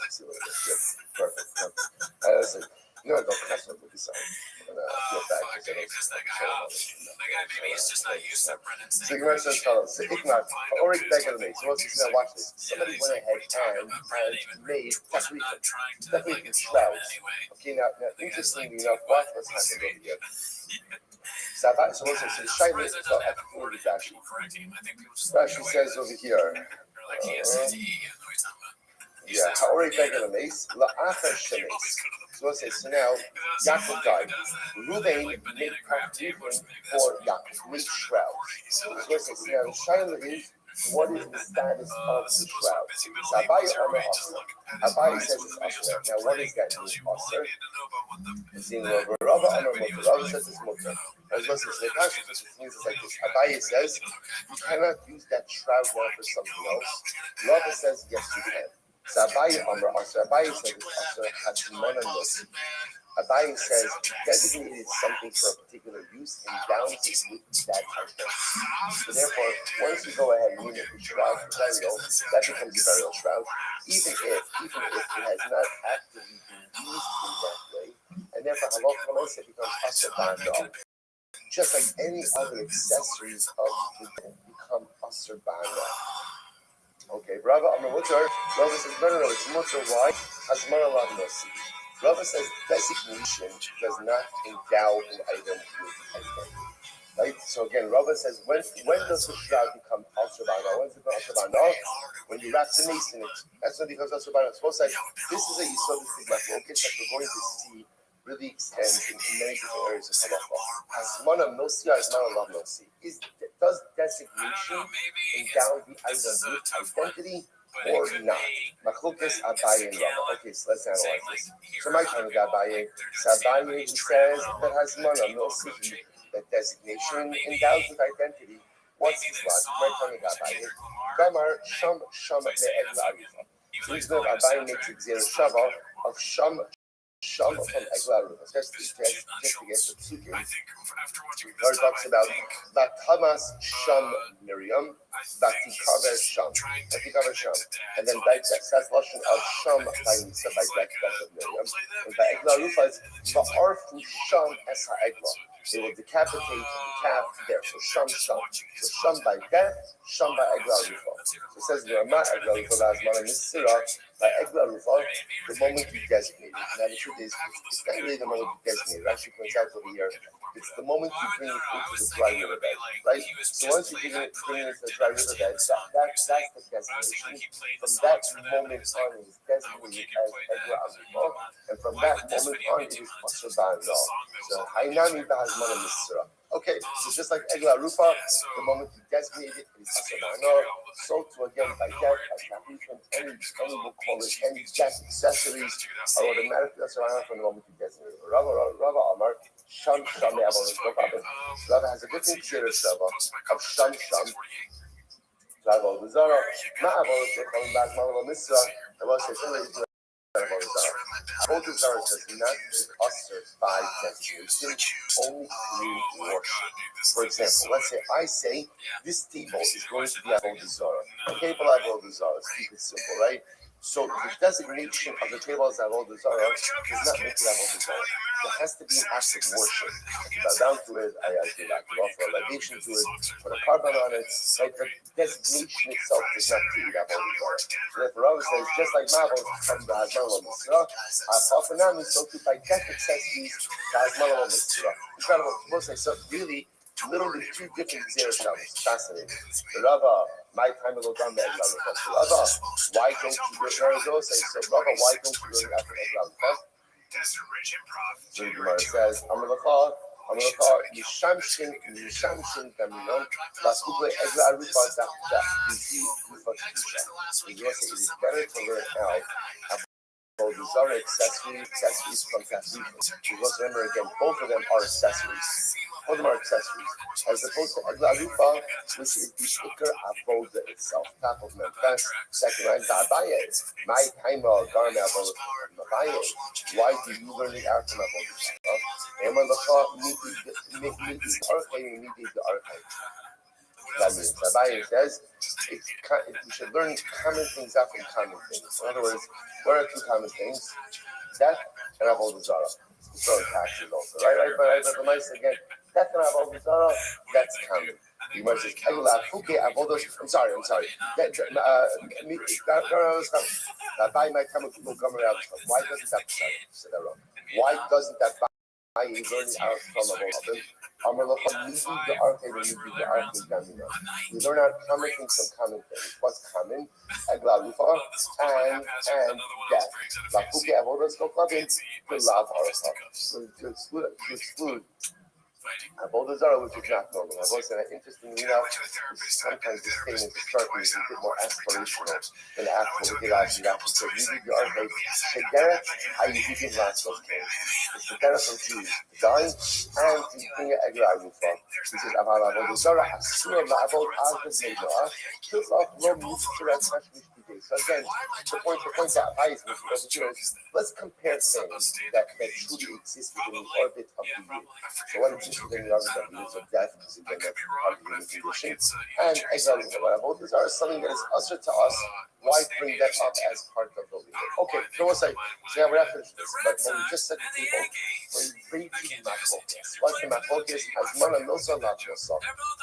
Perfect. You know, I don't crash with this. I'm gonna feel bad because I don't. Maybe he's just not used to Brennan saying. So you want to say, Ignat, or Beggarly. So what's now watch this. Somebody went ahead and made definitely shrouds. Okay, now interestingly enough, watch what's happening over here. So what's this? So Shaila, so Rashi says over here. Yeah, Haori Beggarly, La'acha Shemes. So now, Yaakov died. Reuben made contribution for Yaakov, made shroud. So now the Shaila is, what is the status of the shroud? So Abaye says it's Asher. Now what is that mean, Asher? It's in Rava Amar Mutter. Rava says it's Mutter. As well as the Rashi means it's like this. Abaye says you cannot use that shroud now for something else. Rava says yes you can. So Abaye Amr, also Abaye says it's also Hashimon Nosi. Abaye says designated something for a particular use and bounds it with that identity. So therefore, once you go ahead and you make the shroud for burial, that becomes a burial shroud, even if it has not actively been used in that way, and therefore halacha l'maaseh becomes asur ba'ana. Just like any other accessories of the dead become asur ba'ana. Okay, Rava Amar Mutar. Rava says, no, it's Mutar. Why? Hazmar Allah Nosi. Rava says designation does not endow an item with identity. Right? So again, Rava says, when does the shroud become asur ba'ana? When does it become asur ba'ana? When you wrap the mace in it. That's when it becomes asur ba'ana. Suppose that this is a yisodistic machloket that we're going to see really extends in many different areas of halacha. Hazmana Nosi, Hazmana Allah Nosi. Does designation endow the item with identity or not? Machlokas Abaye and Rava. Okay, so let's analyze this. So my time with Abaye. So Abaye says that Hazmana Nosi, that designation endows with identity. What's his logic? My time with Abaye. Gamar Sham Sham Me'egla Arifa. So he's going to Abaye makes it zero shava of Sham from Egla Arifa. Just to get the psukim. Where it talks about Batamas Sham Miriam, Batikaver Sham, and then by that's lashon of Sham by Nisa by death of Miriam, and by Egla Arifa it's Ba'arfu Sham Es HaEgla. They will decapitate the calf there. So Sham. So Sham by death, Sham by Egla Arifa. So it says the Ramah Egla Arifa Lazmana Nisira by Egla Arifa, the moment you designate it. Now the truth is, it's not really the moment you designate it. Actually points out over here, it's the moment you bring it into the dry riverbed, right? So once you bring it into the dry riverbed, that's the designation. From that moment on, it is designated as Egla Arifa, and from that moment on, it is asur ba'ana. So Hainami b'hazmana misra. Okay, so just like Egla Rufa, the moment you designate it, it is asur ba'ana. So to again by death, by capitation, any will call it any death accessories are automatically asur ba'ana from the moment you designate it. Rava Amar Sham Sham Me'avodas Kochbim. Rava has a different zera shava of Sham Sham. Avodas Zara, Ma'avodas Kochbim, Ba'azmana misra. I will say something. Avodah Zarah does not asur by designation, only through worship. For example, let's say I say this table is going to be Avodah Zarah. A table Avodah Zarah. Let's keep it simple, right? So the designation of the table as Avodah Zarah does not make it Avodah Zarah. There has to be an act of worship. I bow down to it, I offer a libation to it, put a carbon on it. Right? The designation itself does not create Avodah Zarah. So therefore, Rava says, just like Ma'avot from the Hazmana Mitzvah, Afafanami, so too by death accessories, the Hazmana Mitzvah. Incredible. Most say so really. Literally two different zera shavas. Fascinating. The Rava, my time will go down the Egla Rufa. So Rava, why don't you go to Arizona? So Rava, why don't you go after Egla Rufa? So the Gemara says, Amalacha, Yishamshin Gaminon, Lasukle Egla Rufa, that Bizi Rufa Kedusha. So you say it is better to learn how Avodah Zarah accessories from Tahrifim. Because remember again, both of them are accessories. Both of them are accessories. As opposed to Egla Rufa, which is the Ikar Avodah itself. Top of Memphis, second line, Abaye. My time of Garme Avodah. Why do you learn the outcome of Avodah Zarah? And when the thought meet the archive. That means Abaye says you should learn common things out from common things. In other words, what are two common things? Death and Avodah Zarah. So taxes also, right? But the mice again, death and Avodah Zarah, that's common. You might say, I'm sorry. Abaye might come with come around. Why doesn't that say that wrong? Why doesn't that buy learning out from Avodah? We learn out common things from common things. What's common? Egla Rufa and death. Lakuke Avodas Kochbim to love Arafa. To exclude Avodah Zarah, which is not normal. I've always said that interestingly enough, sometimes this statement is starting to be a bit more aspirational than actual. We did actually that. So you need your archive. Shedera, how you begin last those things. It's the Shedera from Jews dying and to bring it Egla Rufa. He says, Avodah Zarah, Hasura Ma'avod Azad Meidah, Tilaf Lo Mushkirat Hashmish Bidei. identity. So again, the point that Abai is making over here is let's compare things that truly exist within the orbit of the Yid. So what exists within the orbit of the Yid, so death is again that's part of the human condition. And exile both these are something that is usher to us. Why bring that up as part of the Yid? Okay, so we'll say, so now we're not finished this, but what we just said to people, when you bring to the machlokes, like the machlokes has mana milsa not milsa,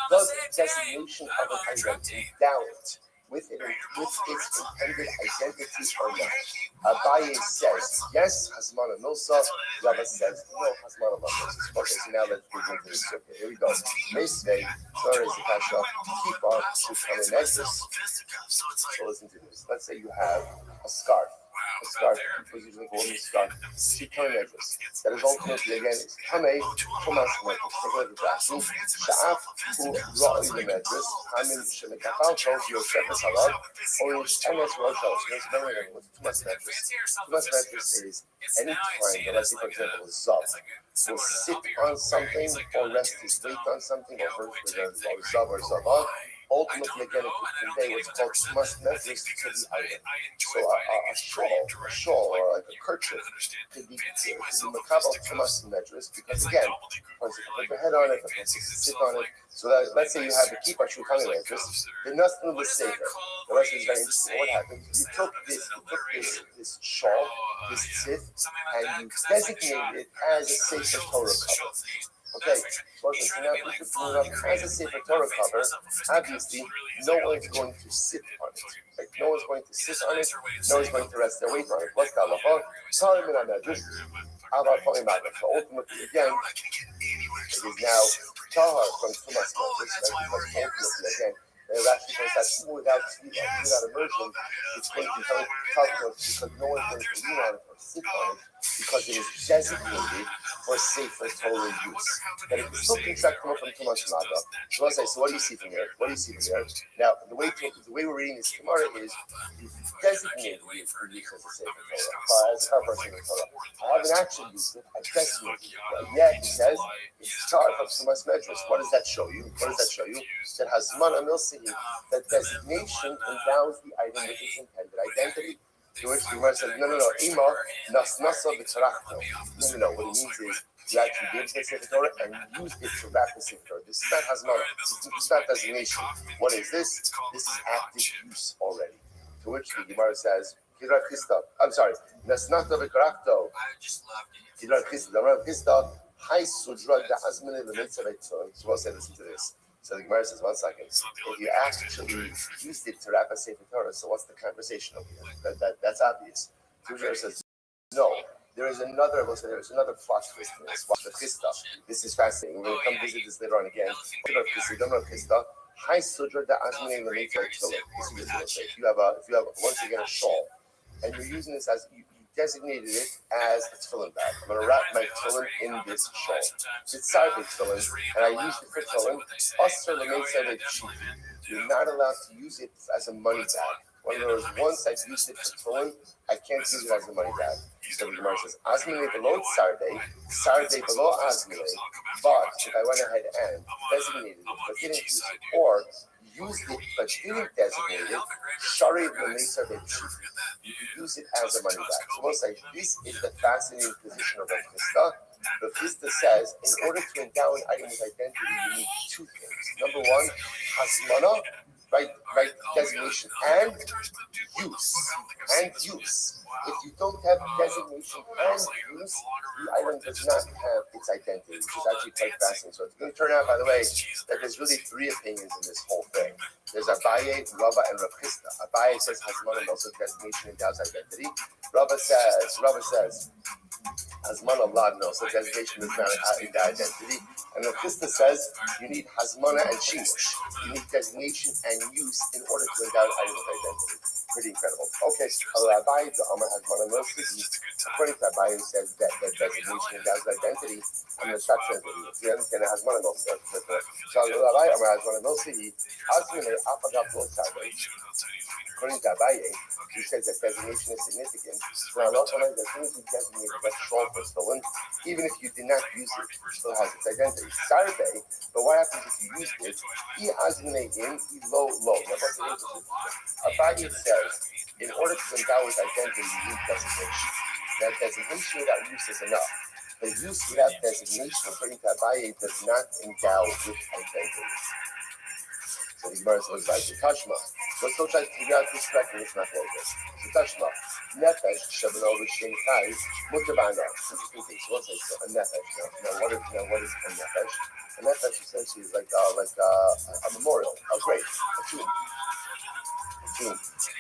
does designation of an item endow it with its intended identity or not? Abaye says yes, hasmana milsa. Rava says no, hasmana milsa. Okay, so now let's dig into this. Okay, here we go. Meisvei, Torah is the kasha. Keep on to come in necklace. So listen to this. Let's say you have a scarf. A scarf, people usually call it a scarf. Keep necklace. That is ultimately again is kamei tumas necklace. Take a look at that. Sha'af who ra'i the necklace. Hamin shemekafal told you shepes halal. Or enes roshos. There's another thing with tumas necklace. Tumas necklace is any time that, let's say for example, a zav will sit on something or rest his weight on something or zav or zavan. Ultimately, again, it could convey what's called tumas necklace to the item. So a shawl or like a kerchief could be makabel tumas necklace because again, once you put your head on it, once you sit on it. So that, let's say you have a keep shu coming necklace, the nothing was safer. The rest is very interesting. What happened? You took this shawl, this tzith, and you designated it as a safer Torah cover. Okay, so now if you put it up as a Sefer Torah cover, obviously no one's going to sit on it. Like no one's going to sit on it, no one's going to rest their weight on it. What's the halacha? So ultimately, again, it is now tahar from Tumas Moses, because ultimately, again, Rashi says that even without immersion, it's going to be tough because no one's going to lean on it or sit on it because it is designated for safer Torah use. But it still can track from Tumas Maga. So let's say, so what do you see from here? Now, the way we're reading this Gemara is you've designated it for use as a safer Torah, as a cover for safer Torah. I haven't actually used it. I designated it. But yet it says it's tar from Tumas Medras. What does that show you? That Hasmana Milsihi, that designation endows the item with its intended identity. To which the Gemara says, no, Ima, Nasnasa B'Tarachto. No, what it means is you actually gave the Sefer Torah and used it to wrap the Sefer Torah. This is not Hasmana. This is not designation. What is this? This is active use already. To which the Gemara says, I'm sorry, Nasnasa B'Tarachto. Kidrat Chista, Hai Sudra Da'azmane L'Mitzvah. So we'll say, listen to this. So the Gemara says, 1 second. If you actually used it to wrap a Sefer Torah, so what's the conversation over here? That's obvious. The Gemara says, no. There's another plot twist in this. Watch the Chista. This is fascinating. We're going to come visit this later on again. Hi Sudra Da'azmane L'Mitzvah. If you have once again a shawl, and you're using this as you designated it as a tefillin bag. I'm going to wrap my tefillin in this shawl. It's side tefillin, and I use it for tefillin. You're not allowed to use it as a money bag. One of those, once I've used it for tefillin, I can't use it as a money bag. So the Gemara says, Azmine below Sarde below Azmine. But if I went ahead and designated it but didn't use it, or used it but didn't designate it, Shari you use it as a money bag. So we'll say this is the fascinating position of Rav Chisda. Rav Chisda says in order to endow an item with identity, you need 2 things. Number 1, hasmana, right designation, and use. If you don't have designation and use, the item does not have its identity, which is actually quite fascinating. So it's going to turn out, by the way, that there's really 3 opinions in this whole thing. There's Abaye, Rava, and Rav Chisda. Abaye says hasmana and also designation endows identity. Rava says hasmana lad no, so designation does not endow identity. And Rav Chisda says you need hasmana and shimush. You need designation and use in order to endow an item with identity. Pretty incredible. Okay, Abaye, the Amar hasmana no. According to Abaye, says that designation endows identity. I'm going to stop translating it. You understand it hasmana no. So Abaye, Amar hasmana no. According to Abaye, he says that designation is significant. Now, as soon as you designate that shawl for stolen, even if you did not use it, it still has its identity. Sarbe, but what happens if you use it? He azmine in, he low. Abaye says, in order to endow his identity, you need designation. Now, designation without use is enough. The use without designation, according to Abaye, does not endow with identity. So the Gemara looks like the Tashma. Let's still try to figure out this correctly. It's not very good. The Tashma. Nefesh shabano v'shem chai mutabana. Interesting thing. So what's a nefesh? Now what is a nefesh? A nefesh essentially is like a memorial, a grave, a tomb.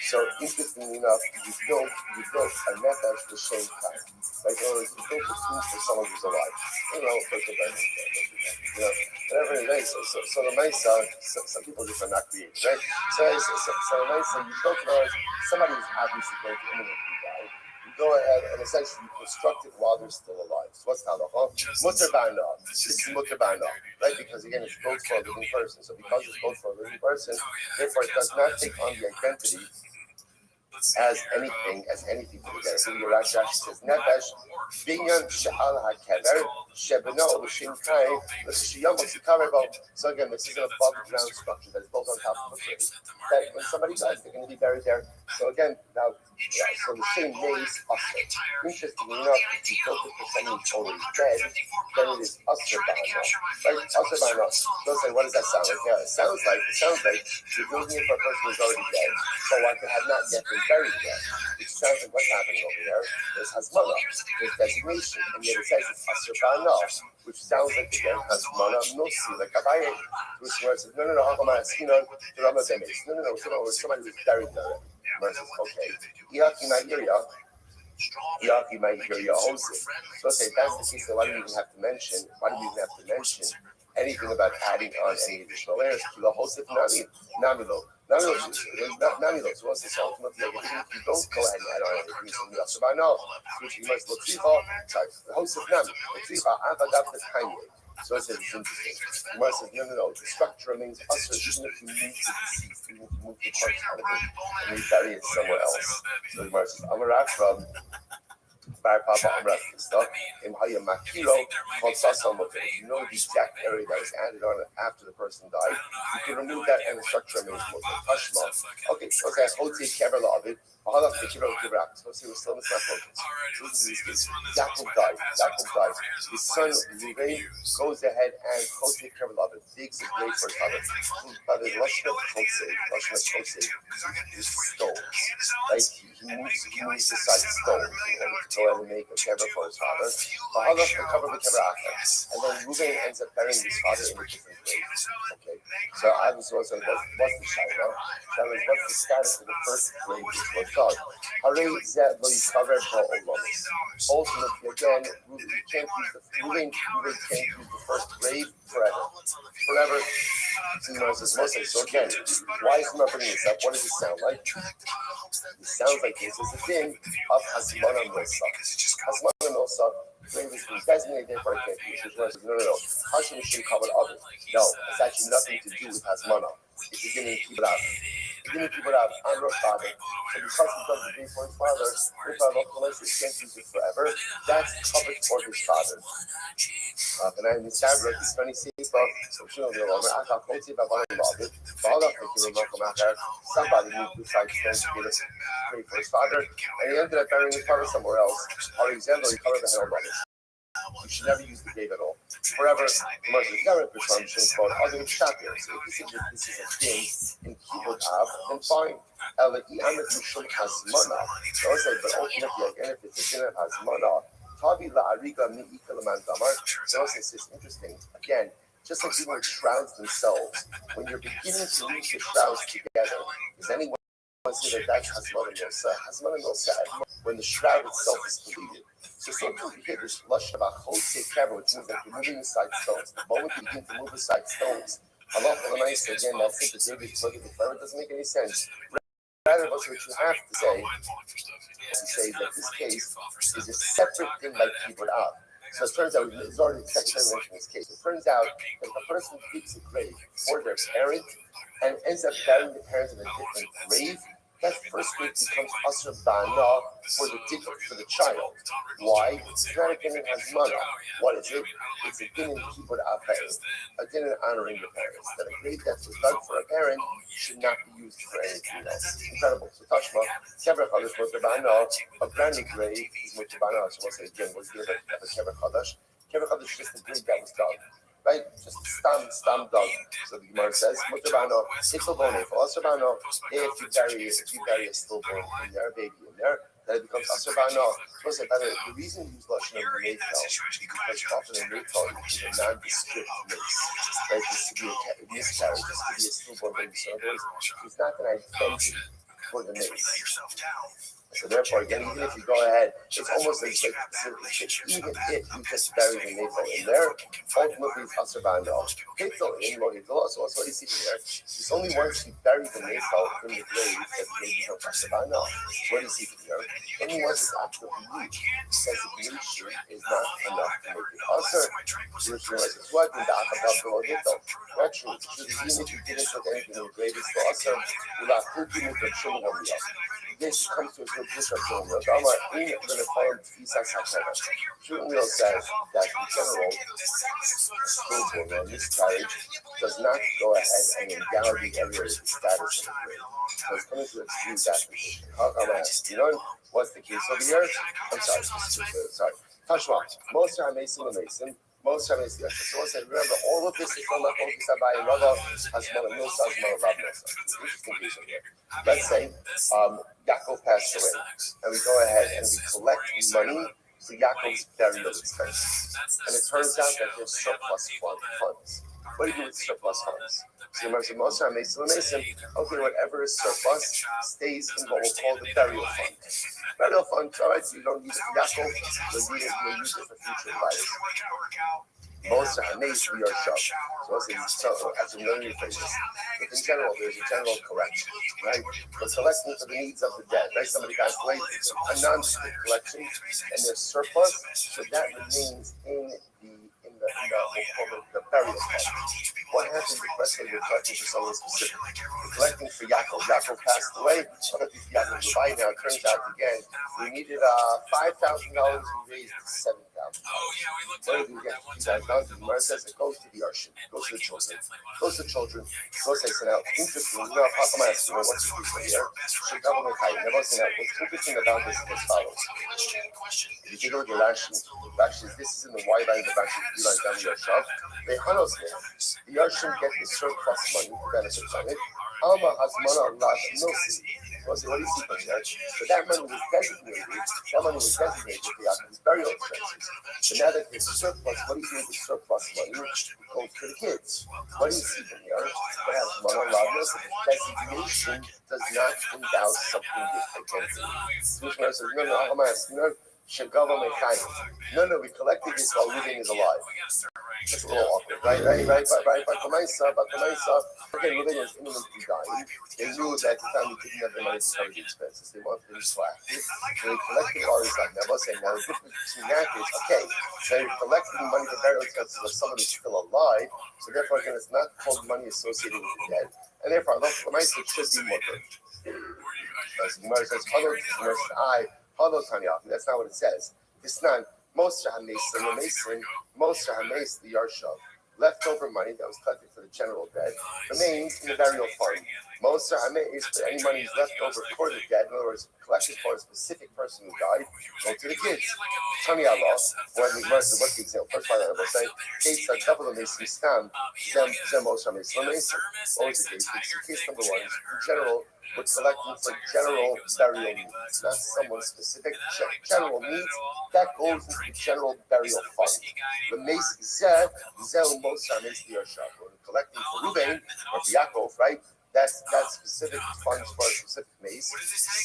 So interestingly enough, you built a nefesh v'shem chai. Like in other words, you built a tomb for someone who's alive. Whatever it is. So the Mesa, some people just are not creative, right? So the Mesa, you built somebody who's obviously going to imminently die. You go ahead and essentially you construct it while they're still alive. So what's halacha? Mutter ba'ana. This is mutter ba'ana, right? Because again, it's built for a living person. So because it's built for a living person, therefore it does not take on the identity as anything to the so your Rashi says nefesh binyan she'al hakever shebeno l'shem kai l'shiyam l'shikaver. So again, this is an above ground structure that is built on top of a tree. That when somebody dies, they're going to be buried there. So again, now so the same maze usher. Interestingly enough, if you built it for someone who's already dead, then it is usher ba'ana. Right? Usher ba'ana. They'll say, what does that sound like? Yeah, it sounds like you're building it for a person who's already dead, but like they have not yet been buried yet. Which sounds like what's happening over there. There's hazmana, there's designation, and yet it says it's asur ba'ana, which sounds like again hazmana nosi, like Abaye, which says no, Hagama Askinon, the Rama Demes. No, somebody who's buried there. Says, okay, Yaki might hear ya hosted. So say that's the case. Then why do we even have to mention? Anything about adding on any additional layers to the hosted namilo? Namilo. So what's this ultimately? If you don't go ahead and add on anything, so you have to know. Which you must look the hosted nami. The tiny. So it says it's interesting. The Gemara says, no. The structure remains usher even if you move the deceased, even if you move the parts out of it and you bury it somewhere else. So the Gemara says, Amarafra, Bar Papa Amraf stuff in Haya Makiro called Sasamot. If you know the exact area that was added on after the person died, you can remove that and the structure remains more Tashma. Okay, so that's Hoti Keverla of it. So say we're still in the Yaakov died. His son Ruvain goes ahead and Chosei Keverla digs a grave for his father. Lashma Chosei is stones. Right? He moves aside stones in order to go and make a kever for his father. And then Ruvain ends up burying his father in a different grave. Okay. So I was also what's the shadow? That was what's the status of the first grave which was done. Ultimately, again, Ruvain can't use the first grave forever. So again, why is Gemara bringing this up? What does it sound like? It sounds like this is a thing of Hasmana Nosa. Hasmana Nosa, grave is designated there for a can't use. No. Hashim should cover others. No, it's actually nothing to do with Hasmana. It's beginning to keep it out. I'm your father. So because he does the grave for his father, if I love the relationship, can't use it forever. That's covered for his father. And I'm in Sabra, he's 26, so she don't know. I can't quote it, but I love it. Somebody moved to side stones to get a grave for his father, and he ended up burying his father somewhere else. For example, he covered the hell of it. You should never use the grave at all. Forever, the most never presumption for other shakir. So if you think that this is a thing in Kibbutz Av, then fine. But ultimately, again, if it's a din of Hazmana, Tavi la'ariga mi'ika l'man damar. So it's interesting. Again, just like people with shrouds themselves, when you're beginning to use the shrouds together, does anyone say that that's Hazmana Nosa? Hazmana Nosa, when the shroud itself is completed. So sometimes you hear this lush about Chosei Kever, which means that you're moving aside stones. The moment you begin to move aside stones, Allah Nice again, that's it, the David look at the Torah, it doesn't make any sense. Rather, what you have to say that this case is a separate thing like Kibbutz Av. So it turns out, it's already the second time mentioning this case. It turns out that the person digs a grave for their parent and ends up burying the parents in a different grave. that first grade becomes Asr Bana for the child. Why? Not a din in Hazmana. What is it? It's a din in Kibud Avay, a din in honoring the parents. That a grade that was done for a parent should not be used for anything else. Incredible. So Tashma, Kever Chadash Mutabana, a brand new grade is Mutabana, so what's it again? Was given a Kever Chadash. Kever Chadash is just the grade that was done. Right? Just stam dog. So the Gemara says, Mutabano, it's a bone for Asabano. If you bury a stillborn in there, a baby in there, then it becomes Asabano. So the reason you use Lashon of Mayfell is because often a Mayfell is a nondescript mace. Right? This could be a miscarriage, this could be a stillborn baby. So in other words, he's not going to identity for the mace. So therefore, again, even if you go ahead, it's almost like even if you just bury the Mayfell in there, ultimately it's Asabano. Hitzel in Mohitzel, so what you see here, it's only once you bury the Mayfell in the grave that the baby becomes Asabano. What do you see here? Only once it's actually used, because the nation is not enough to make it Asar. Which realizes it's what in the Akabab below Hitzel. Actually, it's true, even if you didn't put anything in the grave, it's still Asar. Without cooking with the children of the this comes to a good description. I'm going to find Isaac Hakana. Shulmil says that in general, a stillborn or miscarriage does not go ahead and invalidate the area of the status of the grave. So it's coming to exclude that position. How come I ask? You know what's the case over here? I'm sorry. Tashma, most are Mason and Mason. Most are Mason. So I said, remember, all of this is from the Holy Sabai and Rava, Hasmana Milsa, Hasmana Rav Milsa. Interesting reason here. Let's say Yaakov passed away, and we go ahead and we collect money for Yaakov's burial expenses. And it turns out that there's surplus funds. What do you do with surplus funds? So remember, most are Mason, okay, whatever is surplus stays in what we'll call the burial fund. Burial fund, all right, so you don't use it for Yaakov, you'll use it for future buyers. Most are amazed we are sharp. So as a million phrases. If in general, there's a general collection, right? But collecting for the needs of the dead, right? Somebody got away, a non-strict collection, and there's surplus, so that remains in the burial fund. What happens if let's say we're collecting for someone specific? We're collecting for Yaakov. Yaakov passed away. Collecting for Yaakov Levi now. It turns out again, we needed $5,000. We raised $7,000. What do we get $2,000? The Gemara says it goes to the Arshim, goes to the children. Goes to the children. Goes to now. Interesting. How come I ask you what's the reason here? Chicago Mekai. Never seen that. What's interesting about this is as follows. If you go to Rashi, this is in the wide line of Rashi. You like down the Yarshav. They hanos the Yarshim get the surplus money to benefit from it. Alma Hasmana Allah Nosi. What do you see from there? So that money was designated. That money was designated for Yaakov's burial expenses. So now that there's surplus, what do you do with the surplus money? It goes to the kids. What do you see from here? That Hasmana Allah Nosi. Designation does not endow something against it. So says, no, I'm asking, no, we collected this while living is alive. It's a little awkward, right? But okay, living is imminently dying. They knew that at the time we didn't have the money to cover the expenses. They wanted to be slack. So they collected all this time. Now, saying now the difference between that is, okay, they're collecting money for burial expenses of someone who's still alive, so therefore, again, it's not called money associated with the dead, and therefore, Allah should be more good. So the Gemara says, that's not what it says. It's not most Mason, the Yarshav. Leftover money that was collected for the general dead remains in the burial fund. Most any money is left over for the dead, in other words, collected for a specific person who died, go to the kids. Tani Allah, what's the example? First part I will say, Kates are double Mason stam, Zem most Mason. Always the case. Case number one is in general. We're collecting for general burial needs, not someone specific. General needs that goes into the general burial fund. The Mace Zeh most are Mace Yarshav. We're collecting for Ruben or for Yaakov, right? That's specific funds for a specific mace.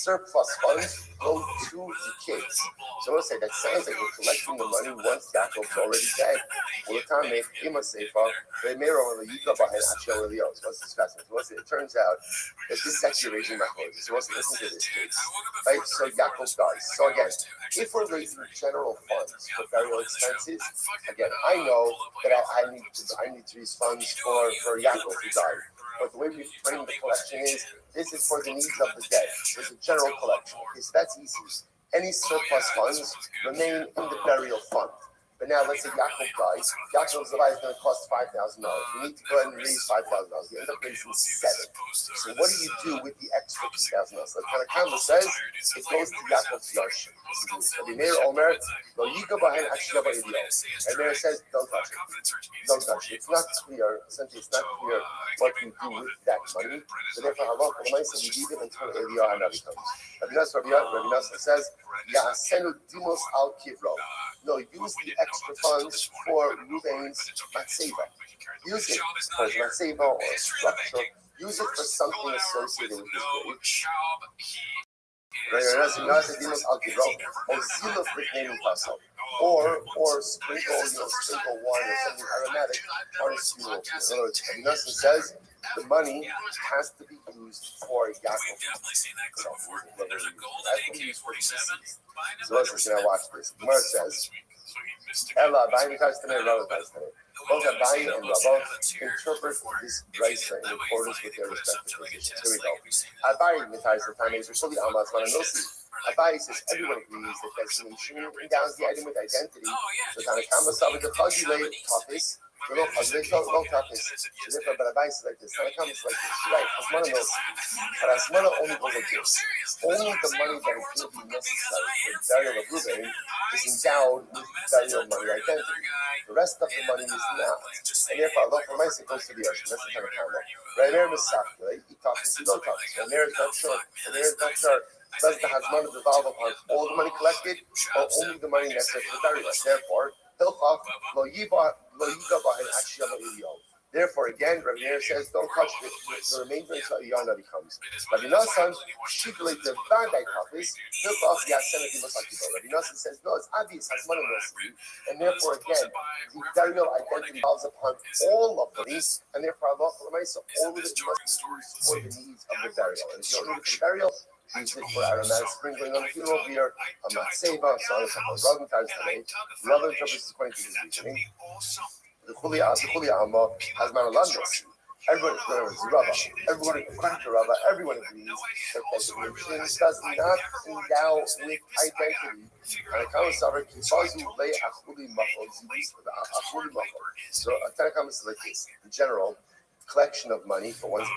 Surplus funds go to the kids. So I'll say that sounds like we're collecting the money once Yaakov's already dead. Well, the time they may over the Yika behind actually else. What's discussing? It turns out that this is actually raising my point. So listen to this case. Right? So Yaakov dies. So again, if we're raising general funds for burial expenses, again, I know that I need to raise funds for Yaakov who died. But the way we claim the collection is, this is for the needs of the dead. There's a general collection. Okay, so that's easy. Any surplus funds remain in the burial fund. But now let's say Yaakov dies. Yaakov's life is going to cost $5,000. We need to go ahead and raise $5,000. We end up raising $7,000. So what do you do with the extra $2,000? The Tanakh says it goes to Yaakov's Yarshim. The Meir Omer, no, you go behind Ashiyaba Idiot. And Meir says, don't touch it. Don't touch it. It's not clear, essentially, it's not clear what you do with that money. So therefore, Allah, we leave it until Eliyahu Hanavi comes. Rabbi Nasser says, Ya'asenu dimos al kivro. No, use the extra funds for Ruvain's matzeva. Use it for his matzeva or structure. Use it for something associated with his grave. Or sprinkle wine or something aromatic on his funeral. In other words, Nassim says the money has to be used for Yaakov. There's a golden AK-47. So listen, I watch this. Gemara says, Ella, Abayi Testament, Rabbi Testament. Both Abayi and Rabbi interpret this Raisa in accordance with their respective positions. Here we go. Abayi imitates the time is fully Amas Mananosi. Abayi says everyone agrees that destination endowns the item with identity. So Tanakama saw with the Chagile Tafis. So no Chagile, no Tafis. So therefore, but Abayi is like this. Tanakama is like this. Right, Asmana knows. But Asmana only goes like this. Only the money that is going to be necessary for the burial of Reuben is endowed with burial money identity. The rest of the money is not. And therefore, Allah for myself goes to the ocean. That's the kind of comment. Right there, Misafle, he talks to no talks. And there is not sure. And there is not sure. Does the Hazman devolve upon all the money collected or only the money necessary for the burial? Therefore, Hilchach, Lo Yiga Bahin Ashiyama Ilyo. Therefore, again, Rabbi Meir says, don't touch the remainder until Yana becomes. Rabbi Nassan, Shikle the Bandai copies, Hilchach Yasen Dimasakibo. Rabbi Nassan says, no, it's obvious, has money necessary. And therefore, again, the burial identity involves upon all of these, and therefore, Allah, all of it must be used for the needs of the burial. And if you don't need it for the burial, use it for aromatic sprinkling on the funeral beer, a matzeva, so on and so forth. Rabbi times today, the other interprets according to his reasoning. The Chuli Amma has Manalandas. Everyone agrees to Rava. Everyone agrees that the does not endow with identity. And the common sovereign Kifazu lay Achuli Machol. So a Tanakh is like this. In general, collection of money for one's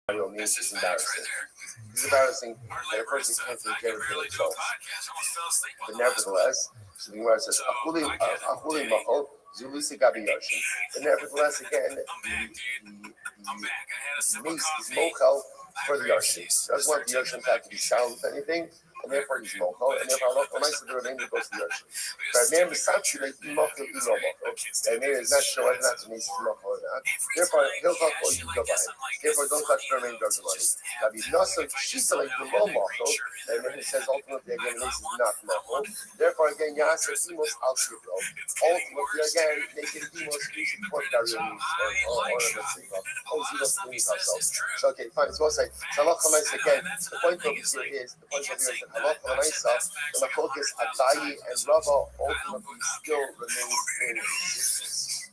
burial needs is embarrassing. It's embarrassing that a person can't take care of themselves. But nevertheless, so the Gemara says, Achuli Machol. Zulisa Gabi Yarshin. But nevertheless, again, the mace is mochel for the Yarshin. Doesn't want the Yarshin to have to be sound with anything, and therefore he's mochel, and therefore Allah commits the remainder goes to the Yarshin. But Meir Misatsu, they eat mochel, eat no mochel. And Meir is not sure whether or not the mace is mochel or not. Therefore, he'll talk or you go by it. Therefore, don't touch the remainder of the money. Gabi Nasa, she's like the low mochel, and then he says ultimately, again, the mace is not mochel. Therefore, again, Yasa Simos Al Shibro. Ultimately, again, they can be more species for burial needs or let's say, so, okay, fine. So, we'll say, Shalach Hamas again. The point over here is that Halach Hamas, the Machokas Abayi and Rava ultimately still remains in existence.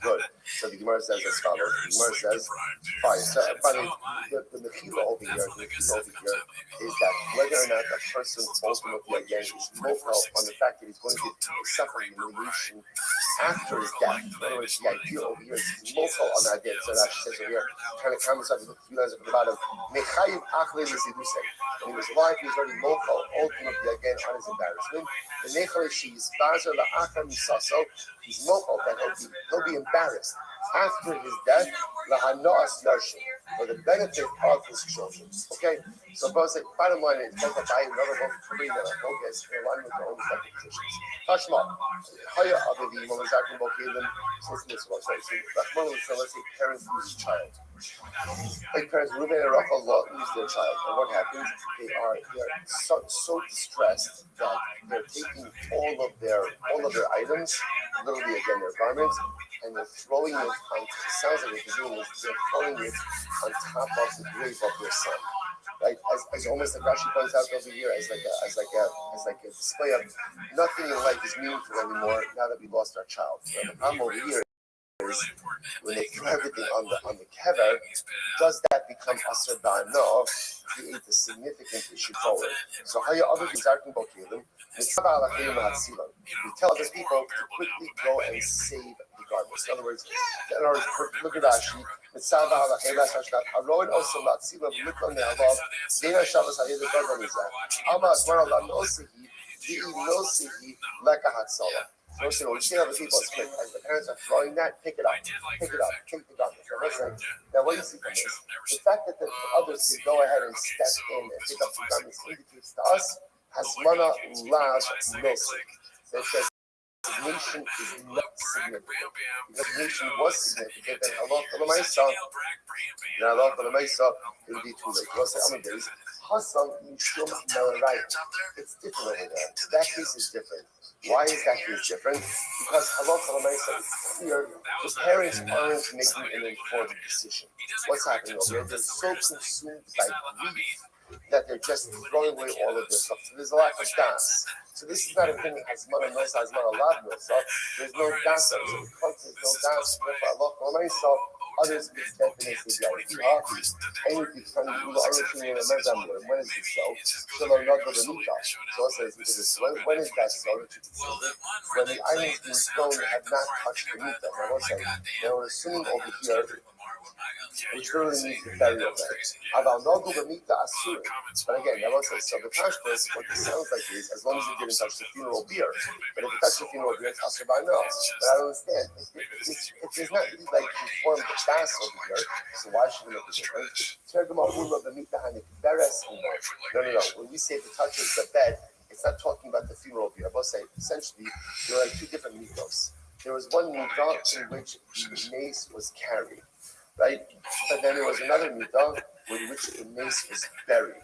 Good. So the Gemara says as follows. The Gemara says, fine. So, the Mechila over here is that whether or not a person ultimately again is mochel on the fact that he's going to suffer humiliation after his death. In other words, the idea over here is he's mochel on that death. So that she says over here, kind of comments up with a few lines at the bottom. Mechayiv achle l'zidusei. When he was alive, he was already mochel ultimately again on his embarrassment. The nechale she is bazer la'achar misaso. He's mochel that he'll be embarrassed after his death, lahanoas yarshim, for the benefit of his children. Okay, so both bottom line is both Abayi and Rava both agree that a focus in line with their own respective positions. Tashma, haya avivi momazakim bokilim. Listen to this one. So let's say parents lose a child. Like parents, Reuben and Rachel lose their child, and what happens? They are so distressed that they're taking all of their items, literally again their garments, and they're throwing it on. It sounds like what they're doing is they're throwing it on top of the grave of their son. Right, as almost like Rashi points out over here, as like a display of nothing in life is meaningful anymore now that we lost our child. Right? The problem over here really important. when they throw everything on the kever, does that become asr ba'ano? Create a significant issue forward. So how you other things are can go kill them. We tell other people to quickly go and save the garments. In other words, look at Rashi. מצווה על החילה שהשלט הרוען עושה להצילה ולכל נעליו בין השבס על ידי גודל מזה. אמה הסמר על הנוסי היא נוסי היא לקחת סולה. So when you see other people, it's quick. As the parents are throwing that, pick it up, take the garment. So listen, now what do you see from this? The fact that the others could go ahead and step in and pick up the garments indicates to us Hasmana Lav Milsi. So it says nation is not significant. Because nation was significant, then Allah for the Maisa, it would be too late. We'll say, days. Hasam Yishum Melarai. It's different over there. That case is different. Why is that case different? Because Allah for the Maisa is clear. The parents aren't making an informed decision. What's happening over there? They're so consumed by grief that they're just throwing away all of this stuff. So there's a lack of das. So this is not a thing that has money, Milsa, has money, a lot of Milsa. There's no das. So because there's no das, for Allah for the Maisa, others will step in and say, anything from you will understand when is this so? So they're not going to meet us. So it says, when is that so? When the items being thrown have not touched the meat. Now, what's that? They were assuming over here, which really means the burial bed. About no good meat to assume. But again, I won't say so. The pashtus, what this sounds like is, as long as you didn't touch the funeral beer. But if you touch the funeral beer, it's asur by no. But I don't understand. If there's not really like informed the fast over here, so why should we make a difference? No. When we say the touches the bed, it's not talking about the funeral beer. I will say, essentially, there are two different mitos. There was one mito in which the mace was carried. Right? But then there was another mitzvah in which the mace was buried.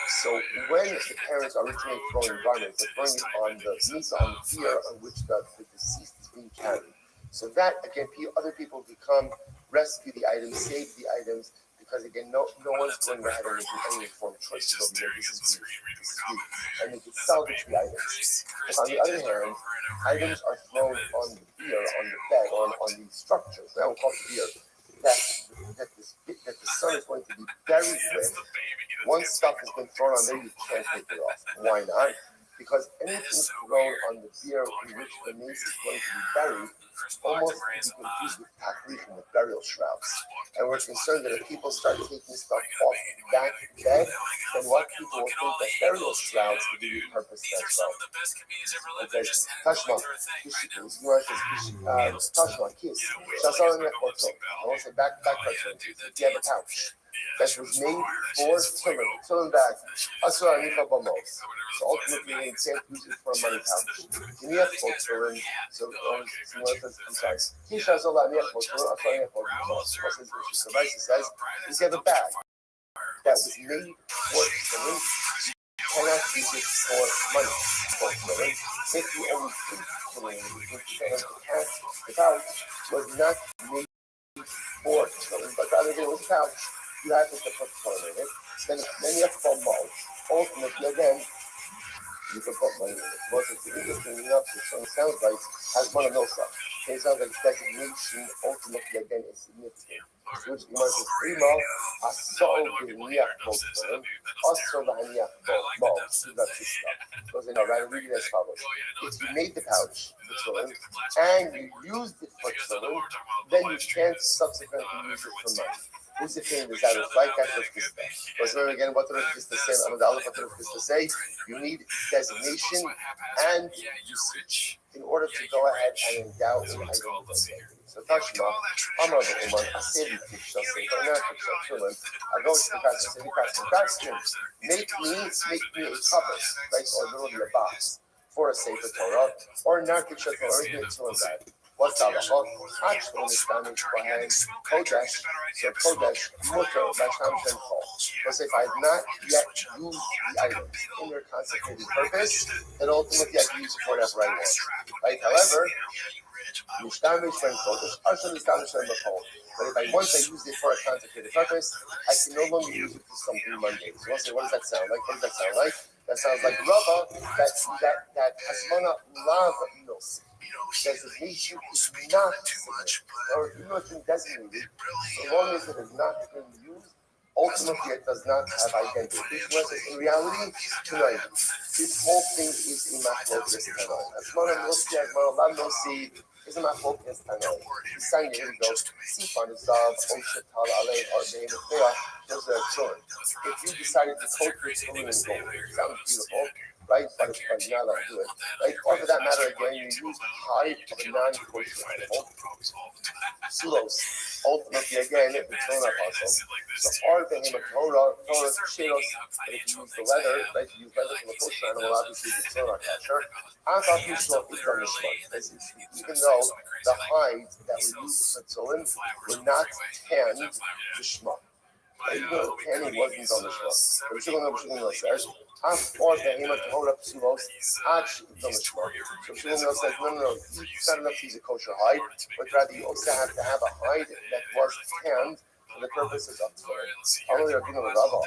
So when the parents are originally throwing garments, they're throwing it on the mitzvah, on the bier on which the deceased is being carried. So that, again, other people can come, rescue the items, save the items, because again, no one's going ahead and making any informed choices over there. This is weak. And they can salvage the items. But on the other hand, items are thrown on the bier, on the bed, or on the structure. That will call it the bier. That the son is going to be buried with. Once stuff has been thrown on there, you can't take it off. Why not? Because anything thrown on the bier in which the mace is going to be buried almost be confused with taklich and the burial shrouds. And we're concerned that if people start taking stuff off that bed, then what people will think that burial shrouds to be repurposed as well. Okay, Tashma, Tashma, kiss. Shasar Nekhoto. I want to say back question. If you have a couch that was made for tillin bag, Asura Nifa Bamos. So ultimately, you can't use it for a money pouch. You need a tillin, so I'm sorry. He says a lot of the Vice says, you get a bag that was made for tillin. You cannot use it for money. For tillin. If you only keep tillin, the pouch was not made for tillin, but rather it was a pouch. You have to put tillin in it. Then you have to put mold. Ultimately, again, you can put money in it. But it's interesting enough, it sounds like has one of those stuff. It sounds like designation ultimately again is significant. Which reminds us primo, a soul v'niach b'tillin, also v'niach b'mo. That's his stuff. Because right, read it as follows. If you made the pouch for tillin and you used it for tillin, then you can't subsequently use it for money. Who's the thing that is like that with this thing? Because remember again, what the Rif to say, what the Rif to say, you need designation and usage in order to go ahead and endow the item. So Tashma, Amar B'Uman, Asevi Tishta, Sefer Tillin, I go to the pastor, say, question, make me a cover, right, or literally a box for a Sefer Torah, or not to check or anything to that. What's the halacha? Actually, understanding behind Kodesh, so Kodesh, Mutter, Masham Shem Chol. Let's say if I have not yet used the items in their consecrated purpose, then ultimately I can use it for whatever I want. Right? However, Mishtamish Shem Kodesh, Asham Mishtamish Shem Chol. But if once I use it for a consecrated purpose, I can no longer use it for something mundane. So we'll say, what does that sound like? That sounds like Rava, that Hasmana Lav No. milsi. Designation is not or even though it's been designated, so long as it has not been used, ultimately it does not have identity. In reality, tonight, this whole thing is a machlokas tanai. Asmana milsi, asmana la milsi is a machlokas tanai. He's saying, here we go, Sifan is Oshet Tal Ale Arbein Mefeah, those are children. If you decided to coat your children in gold, it sounds beautiful, right? But you're not allowed to do it. Right? Or for that matter, again, you use hide of a non-kosher animal. Sulos, ultimately, again, it's not possible. So, or the Torah, Shiros, if you use the leather, right? You use leather from a kosher animal, obviously it's not kosher. I thought you saw it on the shmut. Even though the hides that were used for tzolim were not tanned to shmut. Even though the tanning wasn't on the shmut. The Shulchan says, or the Hema Torah Psulos, actually it's on the shmut. So Shulchan says, no, it's not enough to use a kosher hide, but rather you also have to have a hide that was tanned for the purposes of Torah. Only are dealing with Rava.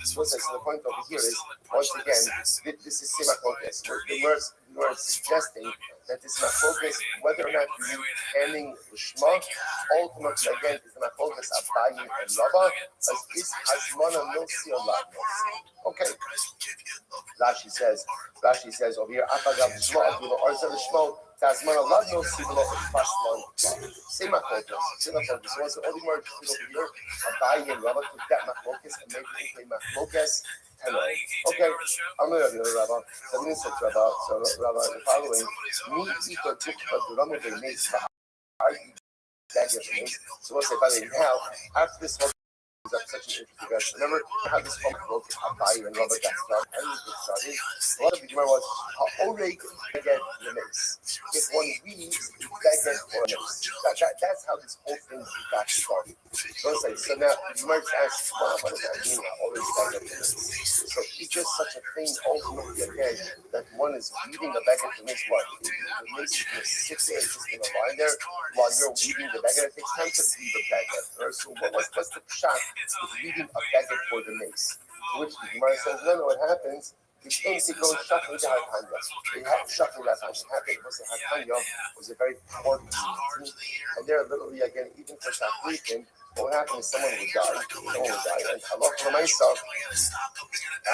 So the point over here is, once again, this is semi-focus. We're suggesting that this is not focus, whether or not you use tanning Lishma, ultimately, again, is not focus of Bayi and Rava, as this Hazmana Milsi or Lat. Okay. Rashi says over here, Afagav Shma, Arza Lishmo, Tazmana Lat Milsi, Faslan. Semi-focus. So once the only word over here, Bayi and Rava, to get Machlokas and make it into a Machlokas. Okay, I'm going to do it, Rabbi. 7 6, Rabbi. So, Rabbi, the following. So, we'll say, by the way, now, after this whole that's such an interesting question. Remember how this whole book, Abai and Robert got started? How did it started? A lot of the Gemara was, Ha'oreg beged l'meis. If one reads, beged or meis. That's how this whole thing got started. So now, the Gemara asks, what does that mean, Ha'oreg beged l'meis? So it's just such a thing, ultimately, again, that one is reading the beged l'meis, what? The meis is 6 inches in a line there, while you're reading the beged. It takes time to read the beged. So what's the shot? It's reading a beged for the mace. To which the Gemara says, no, what happens? The things that go shuffling to Hatanya. They have shuffling that time. Hatanya was a very poor community. And they're literally, again, even for Shafrikin, what happened is someone would die. And Allah for myself,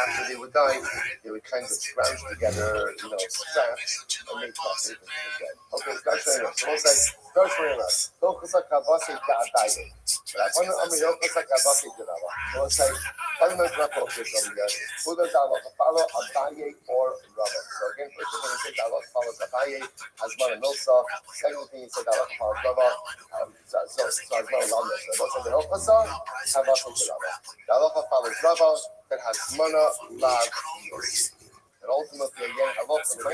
after they would die, they would kind of scrounge together, scraps, and make coffee again. Okay, that's very nice. So we'll say, that's very nice. Don't cause like a boss ain't that dying. But I want to don't cause like a boss ain't that. So we'll say, fundamental not focus over here. Who does Allah follow? Abaye or Rava. So again, first of all, we say Allah follows Abaye, Hazman and Milsa. Second thing, he said Allah follows Rava. So Hazman and Milsa. So the Hilchasa, Havasa to Rava. The Allah follows Rava, that has Mana, Lav, Milsa. And ultimately, again, Allah for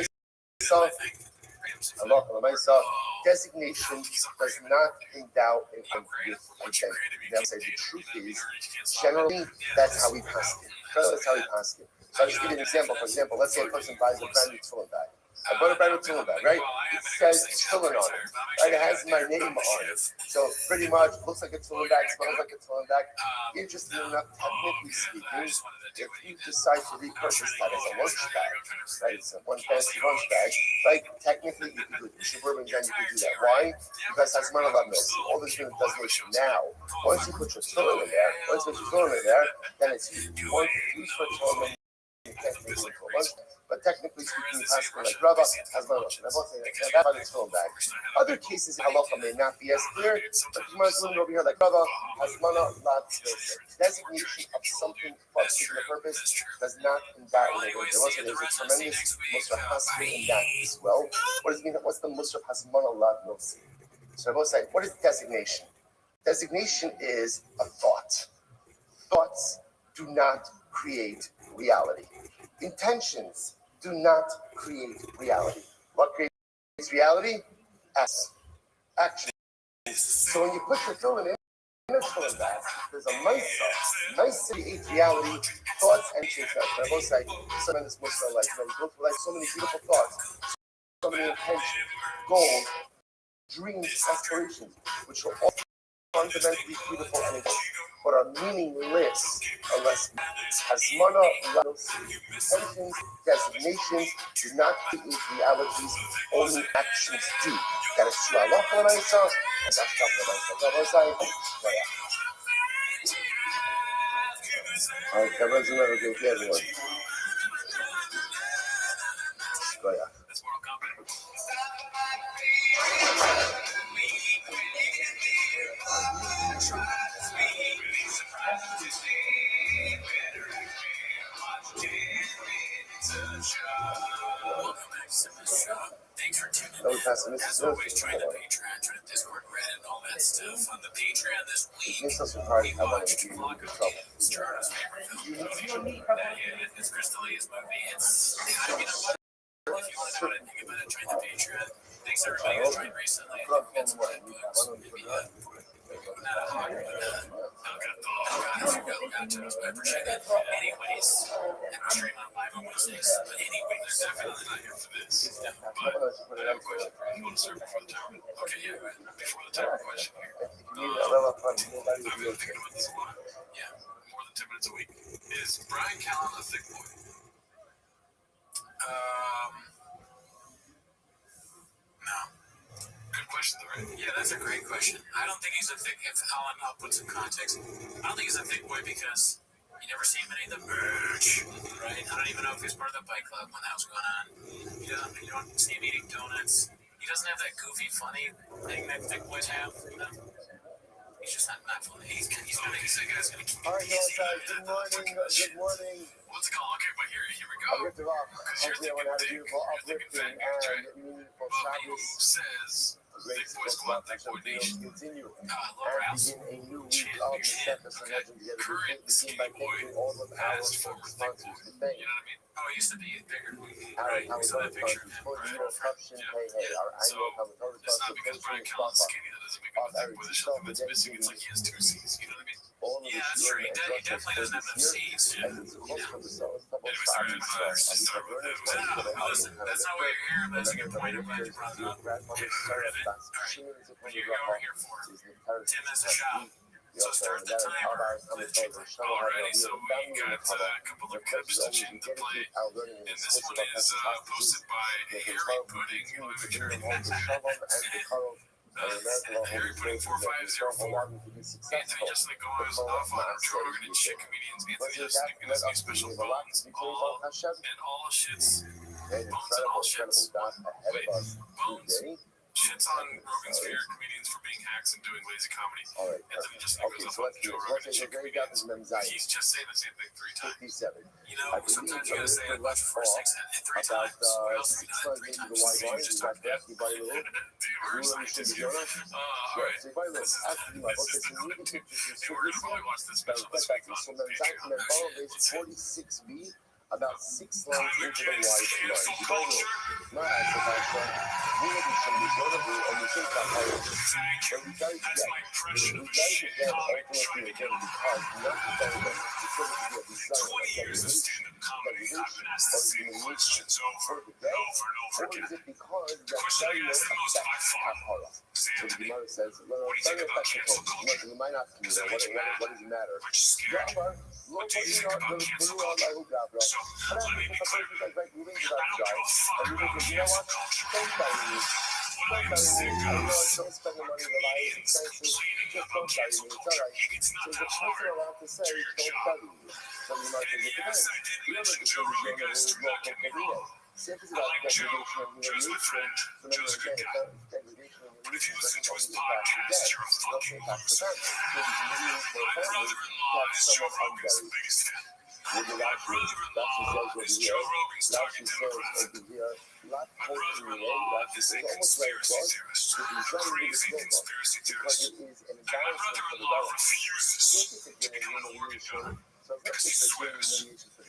the Mesa, designation does not endow an with identity. Now, say the truth is, generally, that's how we pass it. So I'll just give you an example. For example, let's say a person buys a brand new tefillin bag. I bought a brand new tefillin bag, right? It says tefillin on it, right? It has my name on it. So pretty much, looks like a tefillin bag, smells like a tefillin bag. Interesting enough, technically speaking, if you decide to repurchase that as a lunch bag, right? It's a one fancy lunch bag, right? Technically, you can do it. In suburban Jen, you can do that. Why? Because that's money love milk. All this does is now. Once you put your tefillin in there, then it's you. Once you use for tefillin, you can't make it for lunch. But technically speaking, it's asking like Rabba has no option. I'm not saying that about his phone bag. Other cases, halacha may not be as clear, but you might learn over here like Rabba has mana not designation of something for a particular purpose does not invalidate it. There's a tremendous musraf hasma in that as well. What does it mean? What's the musraf has mana lat nosi? So I will say, what is designation? Designation is a thought. Thoughts do not create reality. Intentions do not create reality. What creates reality? Action. So when you put your tefillin in a tefillin bag, there's a nice create reality, thoughts and change. I will say, some of this Muslim life, you go through so many beautiful thoughts, so many intentions, goals, dreams, aspirations, which are all fundamentally beautiful and important. but are meaningless unless Hasmana, intentions, designations do not create realities, only actions do. That is true. Allah Koraisa, and that's Koraisa. All right, everyone's another good day, everyone. Go ahead. Welcome back to the show. Thanks for tuning No, in. Pastor, As always, join the Patreon, join the Discord, Reddit, and all that stuff. On the Patreon this week, It's so hard we to have watched any Clock of trouble. Charles' favorite film. It's Chris D'Elia's movie. It's, you know what? If you want to know what I think about it, join the Patreon. Thanks everybody who joined recently. Got some good books. Maybe not a hog, but I appreciate it. Anyways, and we're streaming on live on Wednesdays. But anyway, there's definitely not here for this. But I have a question for you. You want to serve before the timer? Okay, yeah, before the timer question here. I've been thinking about this a lot. Yeah, more than 10 minutes a week. Is Brian Callen a thick boy? No. Good question, though, right? Yeah, that's a great question. I don't think he's a thick. If I'll put some context. I don't think he's a thick boy because you never see him in any of the merch, right? I don't even know if he's part of the bike club when that was going on. You don't see him eating donuts. He doesn't have that goofy, funny thing that thick boys have. You know? He's just not funny. He's that guy's gonna keep. All right, guys, good morning. Good morning. What's it called? Okay, but here we go. I'll lift it off. Hopefully, everyone had a beautiful uplifting and meaningful Shabbos. Says Thick Boy Squad, Thick Boy Nation. Continue and Lower House. begin a new week of the Stephens and Legend together. Current Begin by thanking all of our as former Thick Boy. sponsors. Thank You know what I mean? Oh, it used to be bigger. Aaron, Right? We saw that picture of him. for Right? the Corruption Pay, our So, annual Commodore it's not because Brian Callen's skinny that doesn't make him a thick boy. There's something that's missing. It's like he has 2 C's. You know what I mean? Yeah, that's true. He definitely doesn't have enough C's. Yeah. Anyway, sorry, listen, that's not what you're here. That's a good point. I'm glad you brought it up. What you're here for. 10 minutes a shot. So start the timer. Alrighty, so we got a couple of clips to change the play. And this one is posted by Harry Pudding. Let me make sure. Harry Pudding 4504. Anthony Jeselnik goes off on Joe Rogan and shit comedians. Anthony Jeselnik and his new special Bones. All shits. Bones and all shits. Wait, Bones shits on Rogan's favorite comedians for being hacks and doing lazy comedy. Anthony Jeselnik goes off on Joe Rogan and shit comedians. He's just saying the same thing 3 times. You know, sometimes you gotta say it about your first 6 and 3 times. What else have you done 3 times? So you just talked about dude, we're scientists here. Alright, this is the content. And we're gonna probably watch this special this week on Patreon. Actually, let's see. 46B, about 6 lines into the white Years of stand-up comedy, I've been asked the same questions over and over and over again. The question I get asked the most by far is, Anthony, what do you think about cancel culture? Because I make you mad, which is scared. What do you think about cancel culture? So, let me be clear. I don't give a fuck about cancel culture. What I'm sick of are comedians cleaning up on cancel culture. It's not that hard. Do your job. And yes, I did mention Joe Rogan guys. Do not get me wrong. I like Joe. Joe's my friend. Joe's a good guy. But if you listen to his podcast, you're a fucking loser. My brother-in-law is Joe Rogan's biggest fan. My brother-in-law is Joe Rogan's target demographic. My brother-in-law is a conspiracy theorist. A crazy conspiracy theorist. And my brother-in-law refuses to give Rogan he swears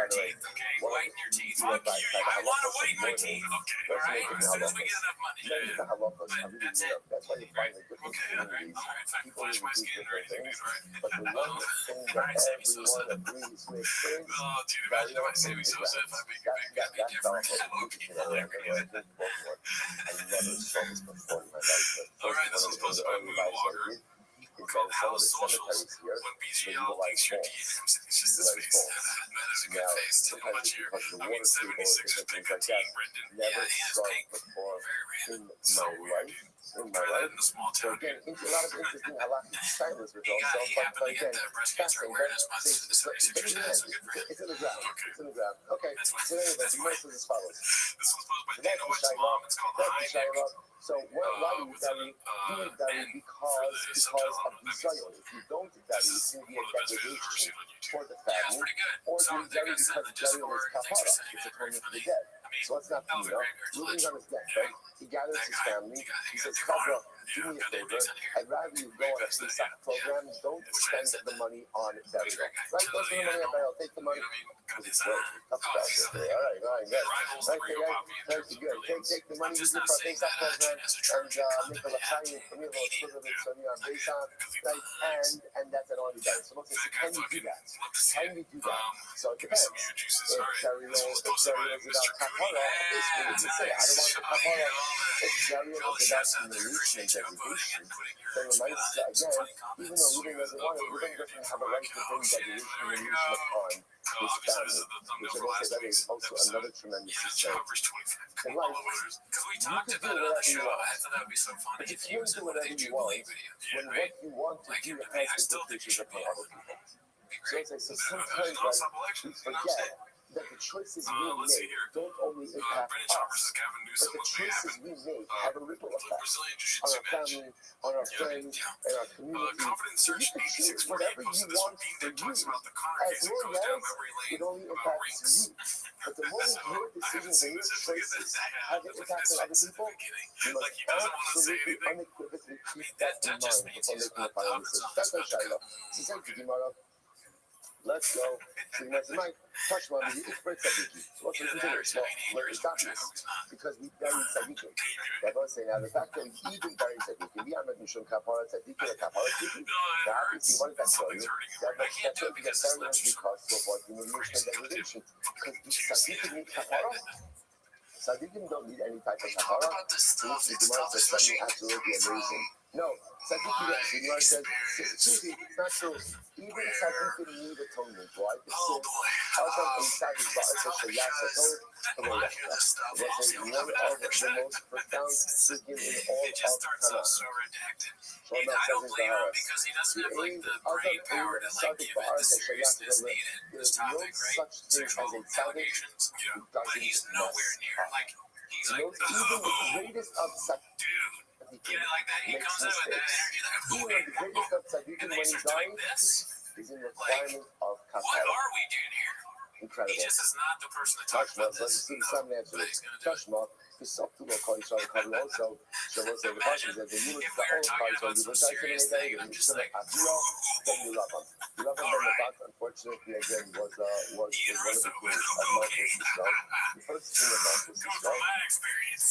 your teeth, okay? Whiten your teeth. Fuck you. I want to whiten more than Okay, all let's right. make it As soon as we halachos. get enough money. Yeah, it's not halachos. I really That's mean it. it. That's why you find the different Okay, communities. all right, fine. People Flash will my do skin or different anything, things, dude, right? but the one thing All that right, Sammy Sosa. everyone agrees with is Oh, dude, imagine if I Sammy Sosa, if I make your baby, that'd be different. That would be hilarious. I never saw this before in my life. All right, this one's posted by Moonwalker. Called How Socials When BGL thinks you're DMs. It's just his face. That is a good face. Tell you what year. I mean, 76ers pick 15, Brendan. Yeah, never he has saw pink. before Very in random. So my weird, life. dude. In my Try that life. in a small So town, again, dude. a lot of interesting halakhic stylists He happened to get the breast cancer awareness month that the 76ers had, so good for him. it's in the ground. Okay. It's in the ground. Okay. That's why. So anyway, That's the why. verse is as follows. This one's posted by So that's Dana the White's mom. It's called The That's High the Neck. Shiloh. So why do you With an vary? Do you vary N because for the subtitle of on it. desire? If you don't vary, This it's is going to be one a of the best videos I've ever degradation seen on YouTube. for the Yeah, it's family. pretty good. Or So do you they vary got sent because in the burial is Discord. Thanks for kapara? sending It's that. Very atonement for the funny. dead. I mean, So let's not be, Elvin Granger's moving legend. on his death, Yeah. right? He gathers That his guy. family. He He got says, Devon. Chadra, Yeah, do me a got that favor. news in here. I'd rather you go on a CSAC program. Don't spend the money on burial. Right? Don't spend the money on burial. Take the money. You know what I mean? Got It's his great. Tough oh, stuff. he's Okay. All right, good. rivals the Okay, real guys. Poppy in That's terms of good. brilliance. Take the money I'm you just do not for a saying CSAC that program as a and Trojan make a Lachayim for me, a little sugar with Sunny on Besan, because he right? And that's an already done. So look, can you do that? love to see Can it. you do that? So it Give me depends. some of your juices. If All right. burial This one's is posted by about Mr. Cooney. kapara, basically what you say, I don't want the kapara. If burial All the is about chefs out there humiliation appreciate and you upvoting degradation, and putting your then it spin might on say it. Some again, funny even comments. though Ruben doesn't want it, Ruben doesn't have a right to bring degradation and humiliation upon his Obviously, this family, is the thumbnail which I for will say last that week's is also episode. another tremendous Yeah, mistake. Choppers 25 In all life, voters. Because we you talked can do about it on the whatever you show. want. I thought that would be so funny But you if you can was do in one of whatever these you want Jubilee videos. when Right? what you want to Like do him to be. has I still think he implications should be upon in. other people. Be So great. it's like, so An sometimes non-stop like, election. we You know what I'm saying? forget that the choices we Let's see make here. don't only impact Brendan Choppers us, is Gavin but Newsom. the Let's make it choices happen. we make have a ripple effect Brazilian on Jiu-Jitsu our match. family, on our friends, and our community. Confident So Search you can choose 8648 whatever you posted this want one. Being for Dead talks you. about the Connor As case that long goes down as memory it lane only about impacts rinks. you. But the moment So, your I haven't decisions seen and your this until you get choices that. have an impact on other people, you Like must he doesn't want to say absolutely anything. unequivocally I mean, keep that that in just mind means before he's making a about final to decision. up. That's It's my about to Shiloh. come. So thank you, Gemara. Let's go. So you might say, Mike, touch one with the expert Tzadiki. So let's listen to this. Well, it's obvious because we bury Tzadikim. Everyone's saying now the fact that we even bury Tzadikim, we are not Mishum Kapara Tzadikim or Kapara Tzadikim. Now, obviously, what does that tell you? That shows you that burial is because to avoid humiliation and degradation. Because do Tzadikim need Kapara? Tzadikim don't need any type of Kapara. The Gemara says something absolutely amazing. No, Tzadikim, the Gemara says, Susie, it's not true. Even Tzadikim need atonement. Why? Oh boy. Also, in Tzaddik Ba'aseh Sheyas Atov, Come on, hear this stuff. was one of the most profound psukim in all It just of starts out Tanakh. so redacted. Shlomo I says don't in blame him Zaharas, because he doesn't have like the Other brain power to like Tzaddik give it the Ba'aseh seriousness Sheyas needed. This There's no topic, right? such thing as Sexual a tzaddik allegations. who But he's doesn't nowhere mess near up. like he's You like, know, even the oh, greatest of dude, get it like that. He makes comes out with that mistakes. energy like, Even the greatest of tzaddikim and when they he start doing dies this. is in requirement of What kapara. are we doing here? He Incredible. just is not the person to talk Tashma, about let's this. see some answer. But he's gonna do it. Tashma, Kisoptu Lokoi Shal Kavi also. So what's the question that the unit If the we were whole talking Kavi, about you some would like to serious make thing, that, I'm just like, then you love him. You love him All very right. much. Unfortunately, again, was one of the Ian kings Russo, of Malchus Yisrael. The first king of Malchus Coming from Yisrael. my experience.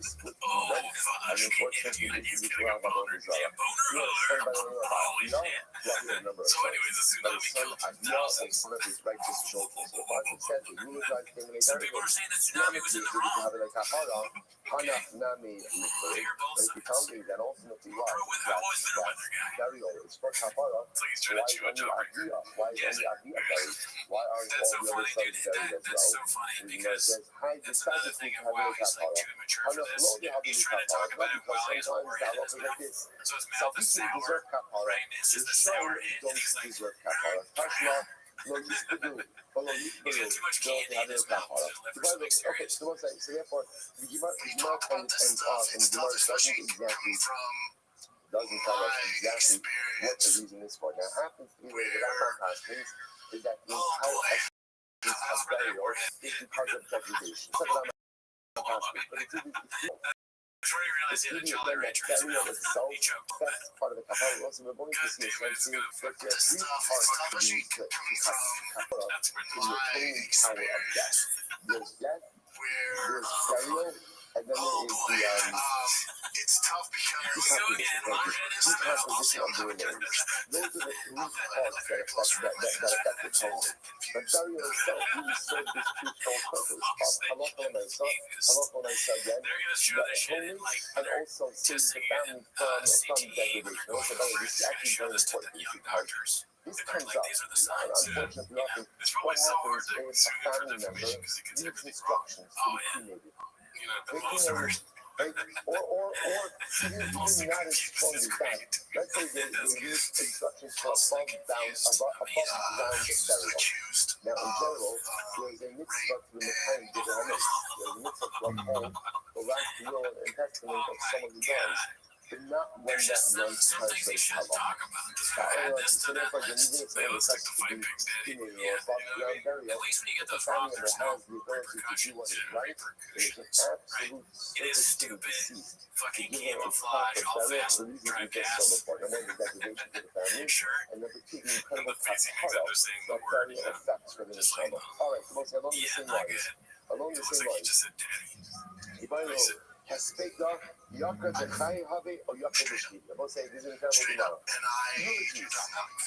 Split Oh, right? fuck. And unfortunately, And this he's is getting a around the boner. Israel. Yeah, boner He had a son by the name of Holy Aviyah. shit. Well, he had a number of So sons. anyways, the But tsunami his son killed Aviyah thousands. was one of his righteous children. So the Bible said the Yulazai came in a Some people are saying the tsunami was in the wrong. Hanach Nami They are both but if you tell sides. me that ultimately why I've always been a weather guy. burial is for kapara, It's like he's why trying to is chew a only jawbreaker. Aviyah? Why is only Aviyah buried? Why aren't That's all so the other funny, sons dude. buried as That's so well? funny And because says, hi, that's another thing of wow, he's like too immature for this. He's trying to talk about it while he has a warhead in his mouth. So his mouth is Tzadikim sour, deserve kapara. right? It's just the sour end, and he's like, deserve kapara. Tashma, lo yispedu, lo he's got too much don't candy have in his any mouth kapara. to live The for some Bible, okay, experience. so what's that? So therefore, the Gemara ends off and the Gemara doesn't exactly doesn't tell us exactly what the reason is for. Now, happens to be where the Rambam passes is that the entire essence of burial is because of degradation. So the Rambam passes, but it's Before you realize he had a jolly rancher in his mouth, itself, he choked on that's that. part of the kapara. Also, we're going to see a sense that there are three parts to the kapara That's in the cleaning power of death. There's death, Where? There's Dario, and then Oh there is boy, it's tough because the composition of the remains. Those are the three parts that affect the tone. But Dario himself really served this twofold purpose of halakonisa again, the holy, and also saves the family from degradation. Also, this is actually very important because this comes up, and unfortunately often, what happens is a family member leaves instructions to be cremated. Or even not as strong as that. Let's say they use instructions for above ground burial. Now, in general, there is a mitzvah to the Mekayim Devahamis. There is a mitzvah to uphold the last will and testament of someone who dies, but not when that runs translates halakha. So therefore, when you get a request to be cremated or above ground burial, if the family member has the ability to do what is right, it is an absolute service to the deceased to give them a proper burial for reasons we just saw before. Number one, the degradation to the family, and number two, the incredible kapara that burial affects for the neshama. All right, so along the same lines, Ibayo Hespeda Yaka de Chai Habe or Yaka de Shli. I will say this is incredible tomorrow. Eulogies.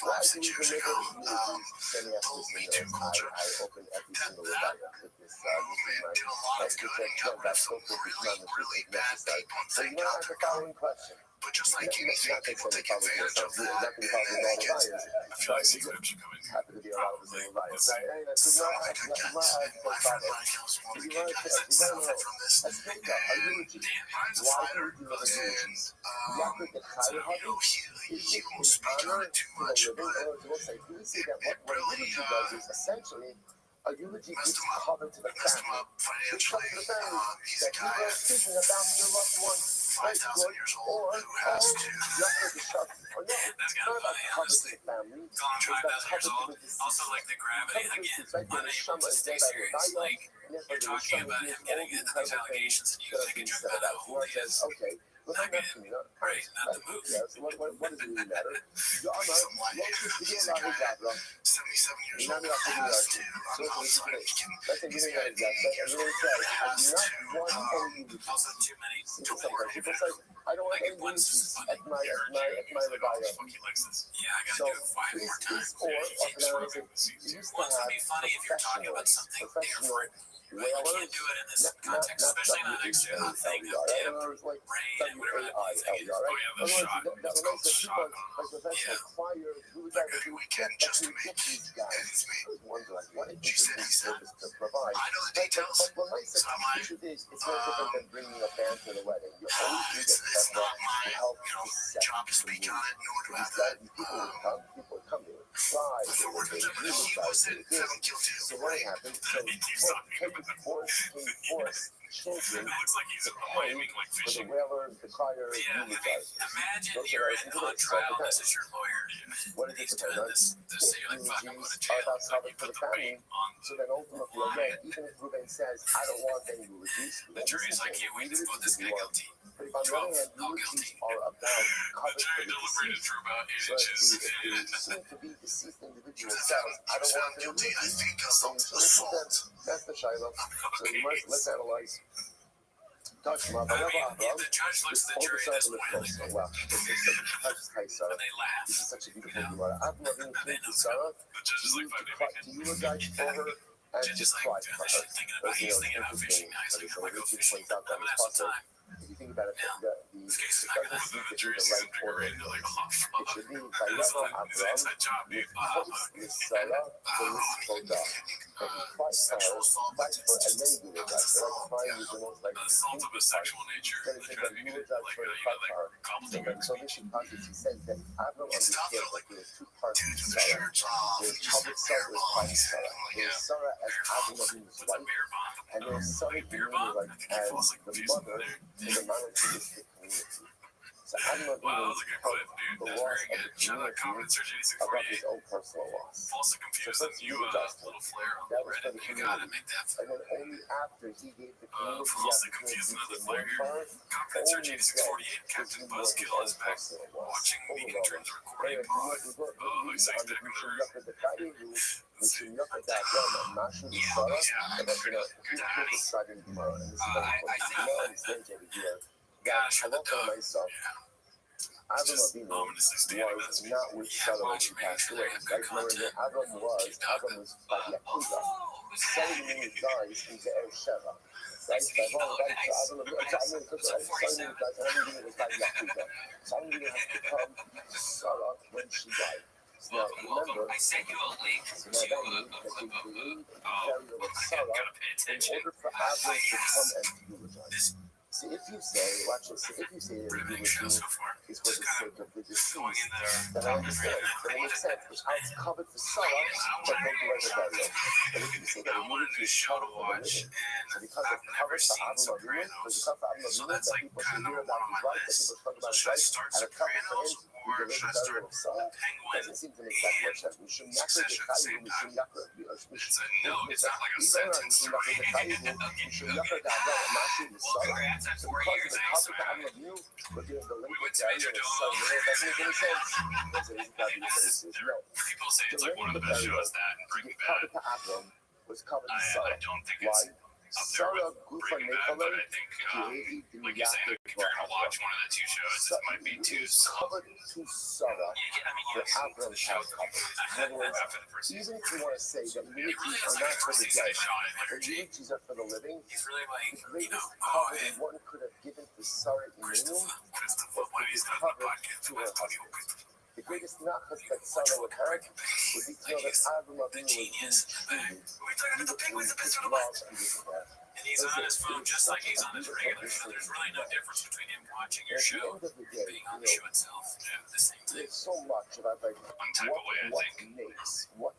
Why do we deliver eulogies? Let me ask this thing. I open every single revival with this. This is my that's so cool. It's not necessary. So you want to ask the following question. But just like anything, people take advantage of that. Nothing causes all the bias. I feel like these clips are coming. Happen to be a lot of the same bias. So I could get my friend Mike else want to get you guys benefit from this. Let's take a eulogy. Mine's a Why fighter, do we do a eulogy? Yaka de Chai you know, Habe? he won't speak on it too much, but We see that what a eulogy does is essentially a eulogy gives cover to the messed him family. up financially. He's a That guy people are speaking about their loved ones. 5,000 years old who has to. That's kind of funny, honestly. Gone 5,000 years old. Also, like the gravity, again, unable to stay serious. Like, you're talking about him getting into these allegations, and you take a joke about how old he is. Okay. Well, Not not good. good. Right, not the move. Yes, what does it really matter? He's a guy 77 years old who has to. That's a really nice guy. I really say, not one eulogy. Also, too many. Sometimes people say, I don't want any eulogies at my revival. Fuck, he likes this. Yeah, I gotta So, do it 5 more times. or You can't screw often it. you used to Well, it's have gonna be funny if you're talking about something different. But you can't do it in this context, especially not next to a thing of dip, rain, and whatever that means. Oh yeah, the shot. It's called shot. They're gonna do weekend just to make ends meet. She said he said, I know the details. So I'm like, It's no different than bringing a band to the wedding. You always need it's a not my job to speak on it, nor do I have that. People would come, they would cry, The forward comes up with the people who said, I'm guilty. so what happened? So force children It looks like he's to miming like for the fishing. whaler, the crier, Yeah, I mean, eulogizers. imagine Those you're are on trial. This is your lawyer. What And is he's it doing this. So you're like, fuck, I'm going to jail. So you put the weight on So then ultimately, again, even if Ruben says, I don't want any eulogies, the jury's like, yeah, we just put this guy guilty. but if on the other hand, Not eulogies guilty. are about The coverage for jury the deliberated deceased. for about 8 So inches. if the soon to be deceased individual He says, I was don't found want any guilty, I eulogies, think, then of you assault. that's the Shiloh. So you must, let's analyze. Touch my I mean, if the judge looks at the jury this way, like, so well. Touch Sarah. and they laugh. This is such a beautiful Gemara. I've never been to Sarah. The judge is like, fuck, To eulogize for her and Judge to is like, cry dude, for I her. should thinking about, he's thinking about fishing now. He's like, I might go fishing. I'm gonna have some time. If you think about it, This case is not gonna happen. The jury sees him degrade. They're like, oh, it fuck. should be This is Vayava an inside job, dude. Sarah for Toda. But he fights for her, fights for her, and then he eulogize. So like crying is the most like Assault of a sexual nature. Then he says that you eulogize for her, fight for her. So then so this passage he says that Avram understood like there was two parts Dude, to the Sarah. shirt's off. There's He's public beer Sarah, there's bomb. private He's Sarah. like, There's Sarah as Avraham What's a wife, beer bomb? and there's Sarah Like beer really bomb? like I think he as falls like the pieces in mother there. to the monotheistic community. So So I'm not Wow, that even was a good clip, dude. the That's loss very of good. the Shout out community Common Search about his 8648. own personal loss. Falsely confused So the first new he was adjusted. little flare on That the was for Reddit. the You gotta community. make that And then only after he gave the community the falsely opportunity confused to another more flare here. power, Common Search only 8648. then Captain was he more his Buzzkill own is back. personal loss. Watching the Overwhelming. interns recording Anyway, pod. Looks like back on the room. Gosh, I love myself. Ominously standing Was not with Salah when he passed away. Like, remember, Avram was by Yakuza. Selling in his eyes into El Sheva. Right? So I'm going to become Sarah when she died. Now, remember, I sent you a link so to now that means that they believe in the burial of Sarah in order for Avram to come and to eulogize. See, if you say, watch this, if you say that the eulogy is for the sake of the deceased, then I understand. Then it makes sense, because it's covered for Sarah, but don't do it burial. But if you say that the eulogy is covered for the living, so because it's covered for Avram Avinu, because it's covered for Avram Avinu, that people should hear about his life, that people talk about his life, and it's covered for him, the burial of Sarah, doesn't seem to make that much sense. We should not take the Chayyim, we should not no, it's not like a sentence. So because the cover to Avram Avinu, we're doing the link with burial of Sarah, it doesn't make any sense. Because it isn't that the case. No. People say it's like one of the best shows, that and Breaking Bad. The cover to Avram was covered in I Sarah. don't think Why? it's up there Sarah with Gufa Breaking Bad, but I think, like you say, Nikola, if you're gonna watch one of the two shows, it might be two. covered to Sarah. The Avram has covered. In other words, After the first even season. if you want to say that He really eulogies is are like not the for first the season dead, they shot in but energy. eulogies are for the living, He's really the like, greatest cover one could have given to Sarah in Ninian Christopher, when he's done the podcast, to her husband. The greatest nachas that Sarah would have would be to know that Avram Avinu was being treated with love and with death. and he's on his phone just like he's on his regular show. There's really no difference between him watching your At the show end of the day, being on the show itself. Yeah, the same thing. there's so much about like One type of way, I what think. makes When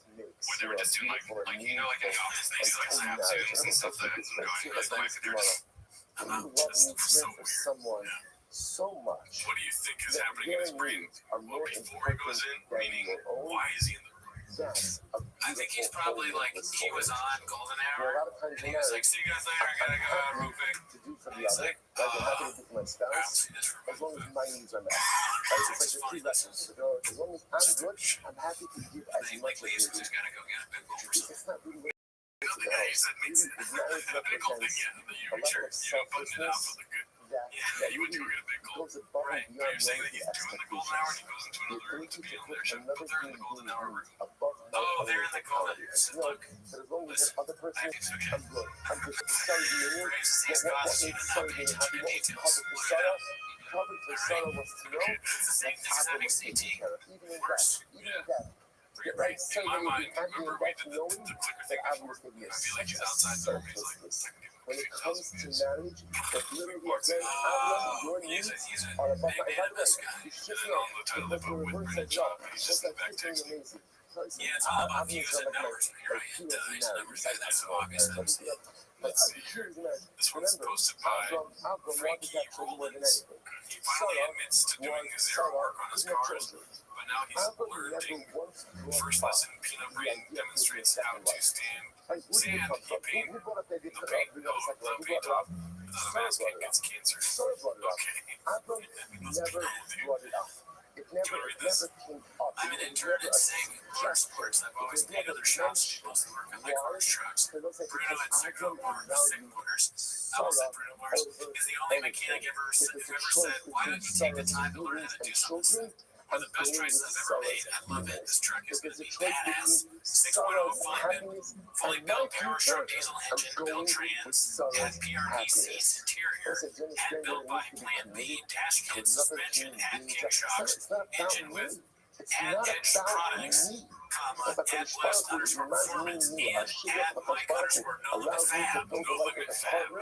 they were just doing like you know, like any office things, like and snap zooms and stuff that is going really quick. They're just, you love and you care for someone so much what do you think is that happening in his their brain? needs are Well, more before he goes important in, than meaning, your own. why is he in the room? That's a I think he's beautiful probably thing like, with he was soul. on Golden There are Hour, a lot of times and in he was marriage, like, see you guys later, I gotta go out real quick. to do for the He's other, like, like I'm happy to do for my I don't spouse, see this room. as long as my needs are met. Right? It's like the two lessons. As long as I'm good, I'm happy to give as He much like as leaves you and do. just gotta go get a big bowl or something. It's not really Nothing that you said makes sense. A big old thing, yeah. a You're level of sure, you know, putting it out for selflessness the good. that, Yeah, you would do get a big goal. goes above Right, and but beyond you're saying that one's he's doing the Golden Hour and he goes into The another room to ability be to on put their show, another but they're in human the Golden being Hour room. above my Oh, they're in the Golden quality. Hour. You know, but as long as that other person I is, think so, okay. I'm good. I'm good. Sorry, you know, Raises these what costs, makes you know, Sarah not being paying happy, attention to what was details. covered for Look it Sarah? up. Covered for Sarah was to know Okay, it's the same that thing as Avram having was taken CT. care of. Even in Worse. death. Even in death. Right. Say In my that mind, you can't be remember in we death did knowing the clicker that thing Avram before. was going to be I feel like he's such a outside the room. He's like, selflessness. I can give When him it comes to 50,000 views. marriage, that literally again, Avram, your He's needs a are above big my. man of this guy. You And should then know. on the title of Because the it with reverse Brendan says, Job, he's just in the back freaking texting. amazing. Yeah, it's all about views and numbers. You're right. Duh, he's a numbers guy. That's so obvious. Let's see here. This one's posted by Frankie Rollins. He finally admits to doing zero work on his cars, but now he's alerting. First lesson, peanut brittle demonstrates how to stand sand. He paint the paint. Oh, the paint top. Without a mask, it gets cancer. Okay. Avram never brought it up. It never came up. I'm an intern at Sega Motorsports. I've always paid other shops to mostly work on my cars trucks. Bruno at Sega or Sick Motors. I almost said Bruno Mars is the only mechanic who ever said, why don't you take the time to learn how to do something? One of the best choices I've ever made. I love it. This truck is going to be badass. 6.0 fully built power stroke diesel engine, built trans, had PRP seats, interior, had built by Plan B, dash kit suspension, had kick shocks, engine with, had edge products, comma, had blast underscore performance, and had Mike underscore no limit fab, no limit fab.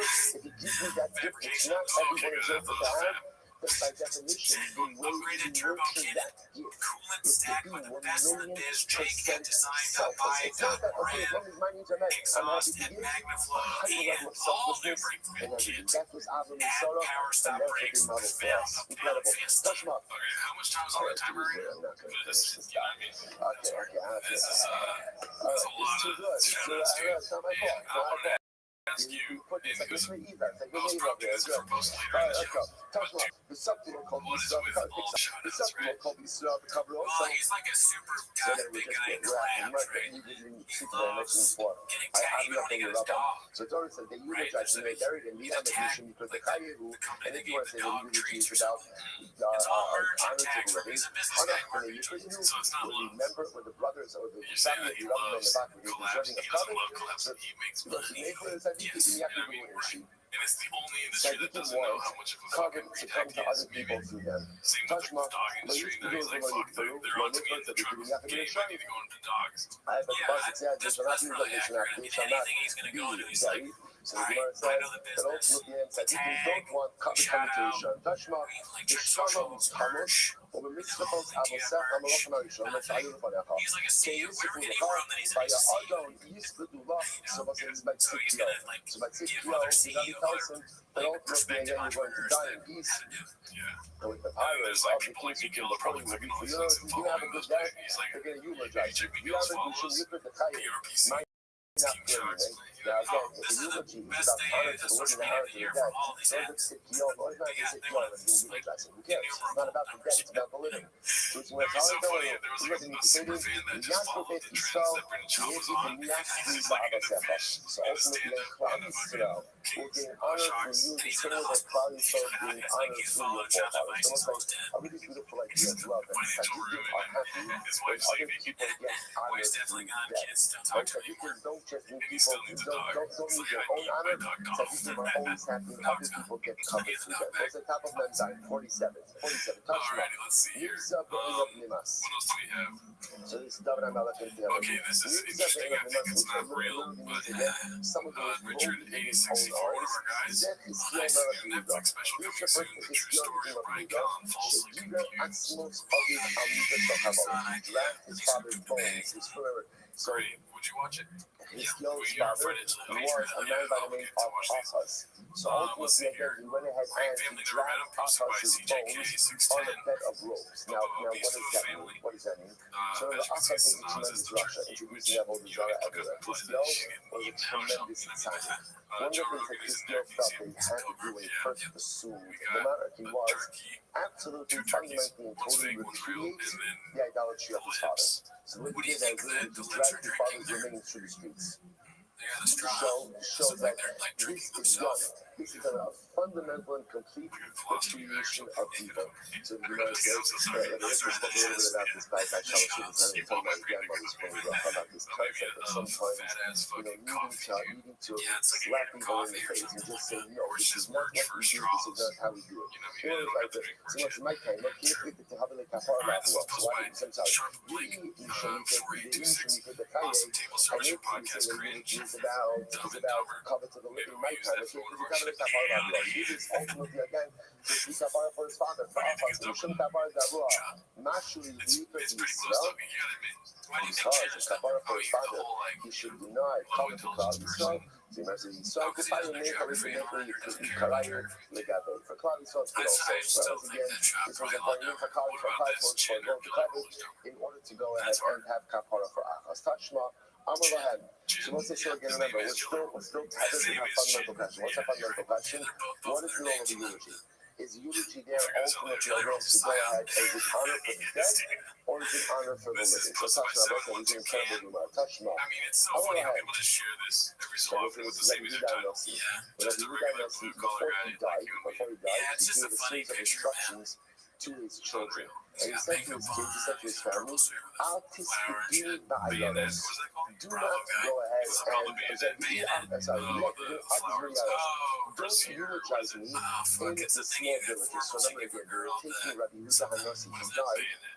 Fabrication, all the way to the fab. then by definition, the way you nurture that gift Coolant is to stack be with the 1 best in the million biz. Jake had percent designed selfless. It's not that, okay, as long as my needs are met, I'm happy exhaust to and give a MagnaFlow hyper level and of all new selflessness brake and fluid everything. kit. That was Avram and Add Sarah, power and stop that's what brakes they modeled for without us. a Incredible. fan Touch them up. Okay, how much time is on the timer right now? I'm not going to This finish is, this you know guy. what I mean? Okay. This is, All that's right, a lot it's too of good. shout-outs to you. It's not my And fault. I wanted to ask You you, put this and like this because for Eva. It's like I was Eva prompting there. this Good. for post later All in right, the let's show. go. Touch them up. The subtitle called What is Israel. with all The shout-outs, subtitle right? called Israel. The cover Well, also. he's like a super So guy, then we big just guy get in wrapped clams, and right right? you didn't He see the next loves before. getting I tagged have even when he nothing got his to rub on. dog. So Torah said they Right, eulogize so him, they buried him, the tag, because the like the Chayehu, company and that if you gave want the to say the dog eulogy treats is or about something. It's all merch and honor to tags the from living, he's a business honor guy, for the Mark. Yipras who So it's not will love. remember when the brothers or the You're saying family that he who love him in loves the back when they were collabs. deserving He of doesn't cover. love collabs, but he makes Because money. they put us at Yes, you know what I mean? Right. And it's the only industry that doesn't know how much of a fucking to retag come he to is. other Maybe people through them. same with Touch the mark, dog but industry. you Now he's like, fuck, they're on to me in the truck game. I need to go into dogs. I have a Yeah, bus there, that's just not probably accurate. I mean, anything he's going to go into, he's like, so all the right, Gemara I know says, the don't business. look in, said, The you tag, don't want cover shout out, communication. Touch mark, like the check shalom socials, merch. tamush, or the mitzvah of Avosef, Amalach Marishon, that's how you look on He's like a CEO. Wherever any it. room that he's in, By he's a your CEO. Adon, Yisbedullah, so what's it by So he's Tzikio. going to like So by give Tzikio, other the Gabi CEO, Tyson, but like ultimately, prospective again, you're going to entrepreneurs die that in peace. how to do it. Yeah. And with the And pirates, there's like people like Miguel probably clicking all these links and you have a following good those, day, but he's like, they're going to maybe eulogize check you. You Miguel's have a good follows. you put the Chayyim. PRPC. My It's not King for Sharks. anything. Now, again, if This the is the eulogy is best about day honor of to the the social living, media honor of to the the year dead, for all these don't ads. sit Kyo, or not They sit Kyo, want and being like eulogizing. Who cares? It's not about the dead, it's about the living. So it's That'd be so funny if there was like a super fan that just followed the trends that Brendan Schaub was on. It's just like in the fish, so in the ultimately, stand-up, in the fucking we're Kings, getting honor for Sharks. you, And the he's same in the way hospital. Claudio He's being like honored he's through your following John forefathers. Device. He's Almost like almost dead. a really beautiful idea of love and Financial tzaddikim ruin, are happy and his when wife's other leaving. people get Wife's honored definitely through gone. death. Kids don't Like talk to her anymore. tzaddikim don't just need And he people still who needs a dog. don't It's need like, their I own need my honor. dog golf. Tzaddikim are always happy when other people get covered through them. What's the top of men's eye? 47. 47. Touch them. Alrighty, let's see here. Nigza be'enav limas. What else do we have? So this is David HaMelech in Tehillim. Okay, this is Nigza interesting. I be'enav think it's limas, not which real, literally but means again, someone who is Richard rolled in his own 8064, one of eyes. our guys. Zeh Chizkiel Nice Melech new Yehuda. Netflix special Here's coming the soon. first The true Chizkiel story King of of Brian Yehuda. Callen falsely Shegiger confused. Atzmos Aviv Amita Shochavah. He dragged his father's bones, his forever. So Great. Would you watch it? Chizkiel's You're father afraid it's was a man by the name of Achaz. So let's see ultimately, again, he went ahead Frank and family he never met him. dragged Posted by Achaz's CJK bones on a 610. bed of ropes. Now, what does that mean? What does that mean? So the As you can Achaz see, was a Sanaz is tremendous the Russia, turkey, which introducing Avodah you Zarah have to look everywhere. up like Chizkiel this. You was a can now show tremendous them. scientist. One of the Joe things Rogan that is in Chizkiel there. felt that he had to do when he first assumed, no matter if he was turkey, absolutely two turkeys, fundamentally and one's totally fake, one's real, repudiate and then the idolatry of his father. So what What do he you did think is the he lips dragged are his drinking father's there? remains through the streets. They got a To straw. show Looks that like they're like this drinking is done. themselves. This is a fundamental and complete repudiation of evil. So the Gemara says, and this was spoken a little bit about this by Shalosh Shulchan, talking about his grandmother's phone about this concept of sometimes, needing to slap people in the face and just say, no, this is not what we do, this is not how we do it. You know, like so much in my time, look, you have to have a kafar about what, so why did some Sharp Blake say, 4826. Awesome table service podcast cringe. is about cover to the living my time. It's a kafar about what. He is ultimately, again, this is kafar for his father, for Achaz, and Shum kafar Gavua. Mashuli Yika It's pretty close Yisrael. to me, you gotta admit. Why do you think Because Shannon it's stopped? kafar for his The father. whole like He should deny cover to Klal Yisrael. So you must say, Yisrael Because he Kafar doesn't know Yisrael geography and all that, or doesn't care about geography. Legato. For Klal Yisrael, it's good I also. still Whereas think again, that shop this was probably a all very down. for Klal What about Yisrael, this for gender? going to coverage in order to go ahead and have kapara for Achaz. Tashma, Amar so let's just again remember, we're still having a fundamental question. What's a fundamental question? What is the role of the eulogy? Is eulogy there ultimately again to go ahead as an honor for the dead, or is it honor for the living? So Tashma, is an incredible number. Tashma. I mean, it's so funny how people just share this every so often with the same exact title. Yeah. Just a regular blue collar guy like you and me. Yeah, it's he just a gave a funny series of picture of him. instructions to his children. He's And he got said to makeup his kids, he said to his on. He's family, purple suit with Al a flower and tisbini shit. Bayonet, ba'ayanos. what was that called? Do Bravo not guy. go ahead What's it called? The and bayonet? Bayonet. sorry, Oh, the flowers. Oh, don't Brazil, or what is eulogize it? me Oh, fuck, in it's the a thing small you have villages. So formals remember you give again, a girl taking that Rabbi Yehuda Hanasi, What he is that died. bayonet?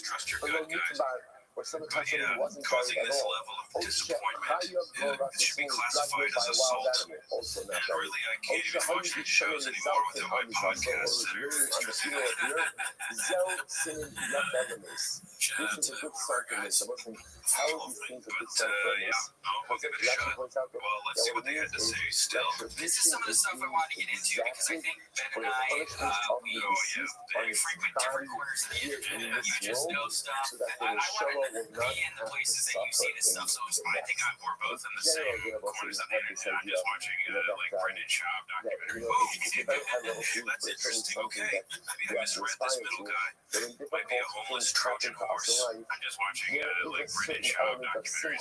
just trust your a little gut, guys. Muttenbach, or sometimes But it yeah, wasn't causing buried at this all. level of disappointment. It should be classified as assault. Also not And very. really, I can't even Ocean, watch these shows anymore without my podcasts that are stressing me out. Zell singing Left Elements. Shout out This is to a good whoever, song for guys. this. I wasn't how these things are good But song for yeah, this. we'll give it a shot. Well, let's see what they had to say still. This is some of the stuff I wanted to get into because I think Ben and I, we very frequent different corners of the internet. You just know stuff. I wanted to be in the places that you see this stuff, so I think we're both in the same corners of the internet. I'm just watching like Brendan Schaub documentary. Oh, you can see that. That's interesting. Okay, maybe I misread this middle guy. Might be a homeless Trojan horse. I'm just watching like Brendan Schaub documentary.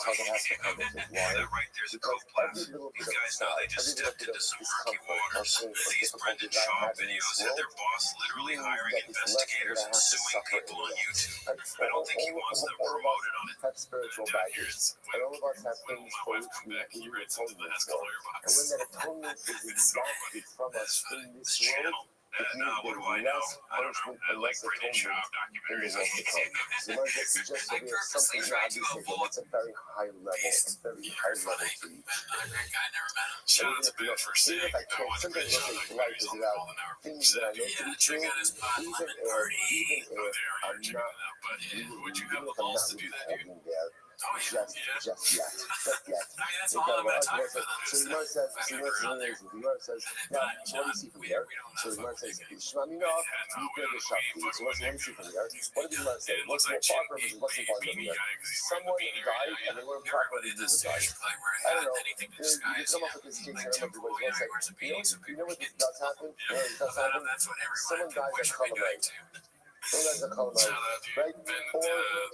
That right there's a coke blast. These guys know they just stepped into some murky waters. These Brendan Schaub videos had their boss literally hiring investigators and suing people on YouTube. I don't think he wants them promoted on it. Have spiritual baggage. And all of us have things for which we need atonement for. And when that atonement is exacted from us in this world, it means What do there's I know? less I don't know. punishment I and like less Brendan atonement Schaub in the documentaries. world to come. So you might get suggested we have something that obviously that's a very high level, a very high level to you. Shout out to Ben for saying Even if I I can't, watch sometimes Brendan what Schaub they like documentaries is on the about Golden Hour. things that I know to be true, even if I'm not Would you have the balls to do that, dude? holding there. Oh, Just yet. That's You all know, I'm going to talk about. so the Gemara says, now, what do you see from here? So the Gemara says, Shmamina, you feel the Shakti. So what do you see from here? What did the Gemara say? What's more far versus what's the far from here? Someone died and they weren't properly to die. I don't know. You come up with this case, I don't know what it was. You know what does happen? Someone dies at Colorado. Sometimes I call them right? Or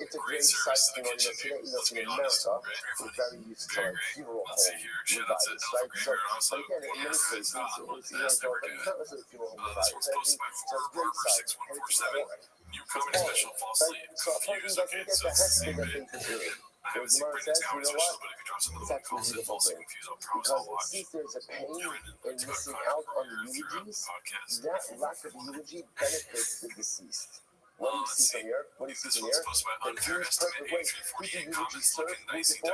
it's a great sight, today, in America, we're very used to like funeral home revives, right? So again, in many cases, it's not necessarily funeral home revives. So it's a great sight, and it's boring. Right? So a person doesn't get the hectic that they can do. So the Gemara says, you know what? It's actually a beautiful thing. Because since there's a pain in missing out on the eulogies, that lack of eulogy benefits the deceased. What do you see from here? What do you see from here? The Jewish perfect way. Who do eulogy serve? Who's it for?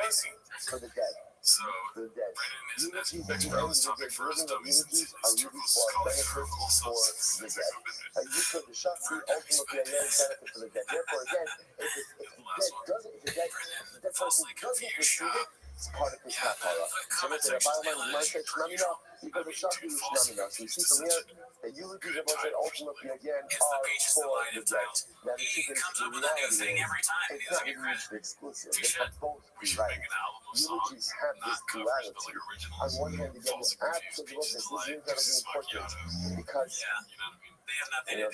For the dead. For the dead. Eulogies at the end of the living of eulogies are really for benefit for the dead. You could the Shakti ultimately benefit for the dead. Therefore, again, if the dead person doesn't receive it, it's part of his kapara. So let's say the Bible might say Shmamina, because the Shakti is Shmamina. So you see from here, the eulogies of us ultimately again are for the dead. Now the truth is, the reality is, it's not even mutually exclusive. They have both be right. Eulogies have this duality. On one hand, again, it's absolutely this is incredibly important because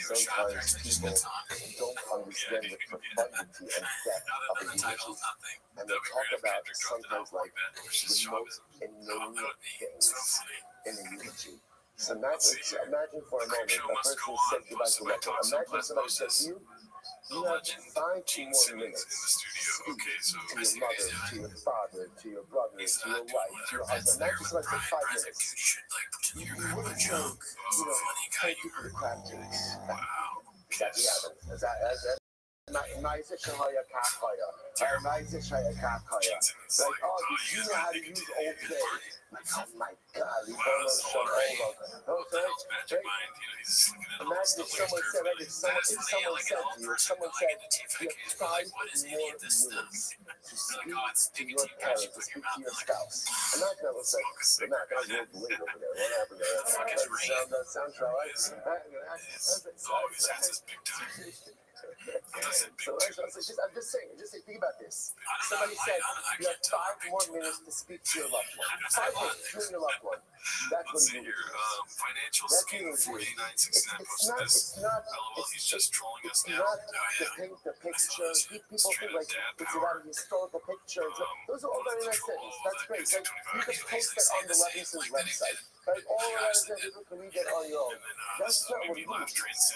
sometimes people don't understand the profundity and depth of a eulogy. And they talk about sometimes like the most inane things in a eulogy. So imagine for a moment a person said goodbye to loved one. Imagine somebody said to you, you have 5 more minutes to speak to your mother, to your father, to your brother, to your wife, to your husband. Imagine somebody said 5 minutes. You wouldn't say, thank you for the crab jokes. That we haven't. Nice Shahaya Kakaya. Nice Shahaya Kakaya. Like, oh, did you know how to use Old Bay? Like, oh my God, we don't know some old. Imagine if someone said, if someone said to you, if someone said, you have 5 more minutes to speak to your parent, to speak to your spouse. Imagine that was like, the man, that was blade over there. What happened there? That sounds right. I'm just saying, think about this. Somebody said, you have 5 more minutes to speak to your loved one. 5 minutes to your loved one. That's what he did. That's what he did. It's not to paint the picture. People think like it's about a historical picture. Those are all very nice things. That's great. You can post that on the Levinson's website. Right? All of that is you can read that on your own. That's not what it is.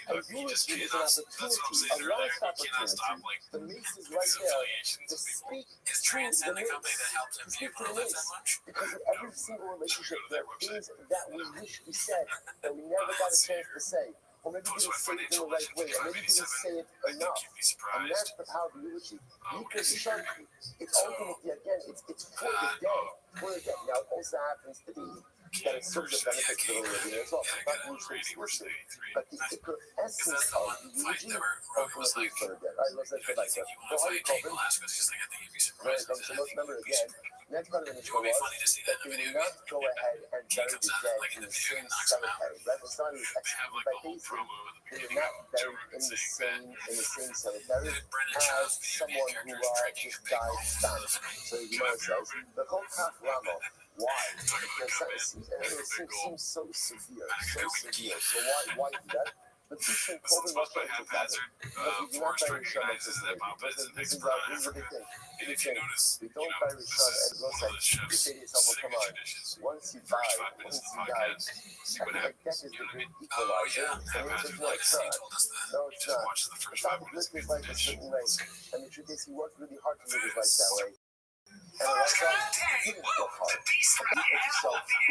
A eulogy is an opportunity, a last opportunity. The lease is right there to speak to the niece. Because in every single relationship, there are things that we wish we said that we never got a chance to say. Or maybe you didn't say it in the right way, or maybe you didn't say it enough. And that's the power of eulogy. You can show it's ultimately, Well, again, now it also happens to be that it serves a benefit to the living as well. Not mutually exclusive, but the essence of the eulogy ultimately served it. Right? Let's go back to so how you coping? Right, so let's remember again. Next part of the mission was that they did not go ahead and bury the dead in the same cemetery. Right? It's not as by basically they were not buried in the same cemetery as someone who just died stunned. So you know it says the whole half Ramo. Why? Because it seems so severe, so severe. So why do that? But this thing called not going to happen because we do not bury Rishon at this thing. This is a big thing. We don't bury Rishon at Rosai. You say to yourself, well, come on, once you die, I think that is the great equalizer. And the answer is no, it's not. No, it's not. The fact that this is like a certain way, and the truth is he worked really hard to live his life that way. And like that, you didn't work hard. You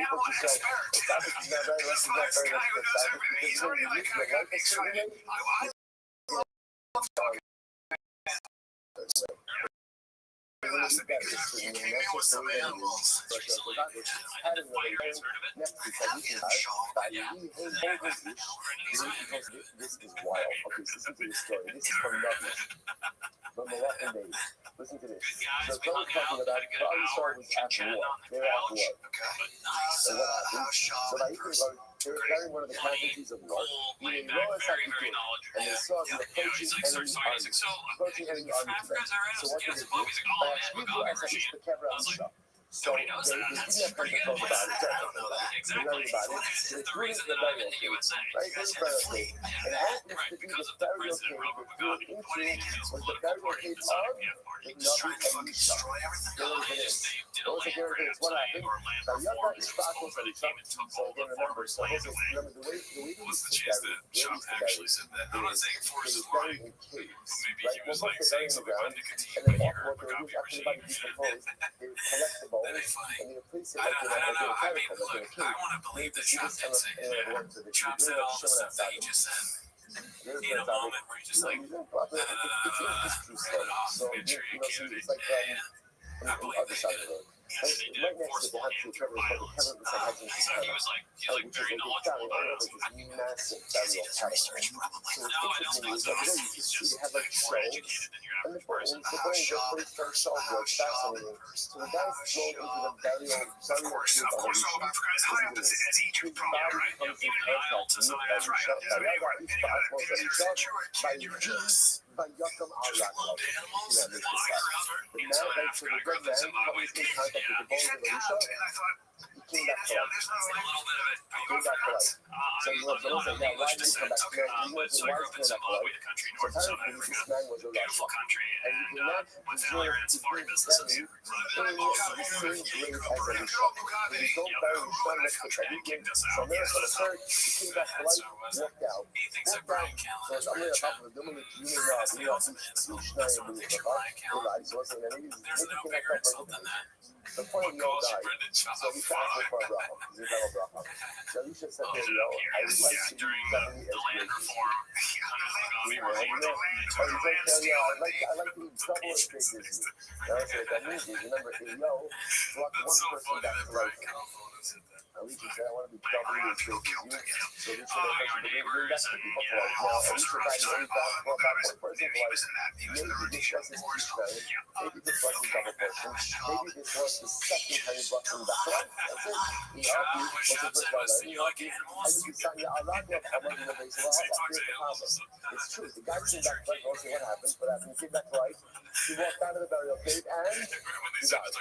put yourself, it's not that you're not very much, because when you live your life a certain way, this is wild. Okay, so listen to this story. This is from nothing. From the Moroccan days. Listen to this. So someone's talking about Charlie Shaw was at war. They were at war. So what happened? So they were carrying one of the casualties of war. He didn't know us how to do it. And they saw the approaching enemy army. So what did they do? So they didn't have time to talk about it. They threw it in the burial cave. Right? This burial cave. And it happens to be the burial cave that threw it into was the burial cave of the Navi Elisha. What happened? Now, Yaka is Bakos and so again, remember, the way they used to bury they buried in caves. Right? Well, first they bury in the ground, and then what they would do after the body decomposed, they would collect the bones, and they would place it like in a catacomb, like in a cave. They would see this in the ones that they would bring up Shimon outside them. There's the moment where you just like, it's true story. So, it's like on the other side of the road. Right next to the Hudson Trevor, Kevin was like Hudson, he was like very knowledgeable about this massive burial catacomb. So what's interesting is that there you can see they have like shelves, and the bones are placed on shelves where it's fascinating. So the guy's thrown into the burial cave of Elisha. His body comes in contact with Elisha. By Yakam al-Yakam. The man, so the dead man comes in contact with the bones of Elisha. He came back to life. So you know, someone said, why did he come back to life? Why did he come back to life? So apparently this man was a Rashi. And he did not deserve to be buried in the same grave as Elisha. They don't bury Elisha next to Tariqim. So miracle occurred, he came back to life, walked out. So I'm going to talk about the woman that you know, so what's the name? The point of the old guy, so he fasted for a bracha. He's a double bracha. So Elisha said to him, I would like to do definitely as gracious. I'd like to do double as gracious as you. Now, so what that means is, remember, Eliyahu brought one person back to life. Elisha said, I want to be doubly as gracious as you. So Elisha bring back to people for life. Now, Elisha brought back one person for life. Maybe this was his Israel. Maybe this was his double person. Maybe this was the second time he brought him back to life. That's it. He was the first one. It's true. The guy came back to life. Also, what happened? He came back to life. He walked out of the burial cave and he died. He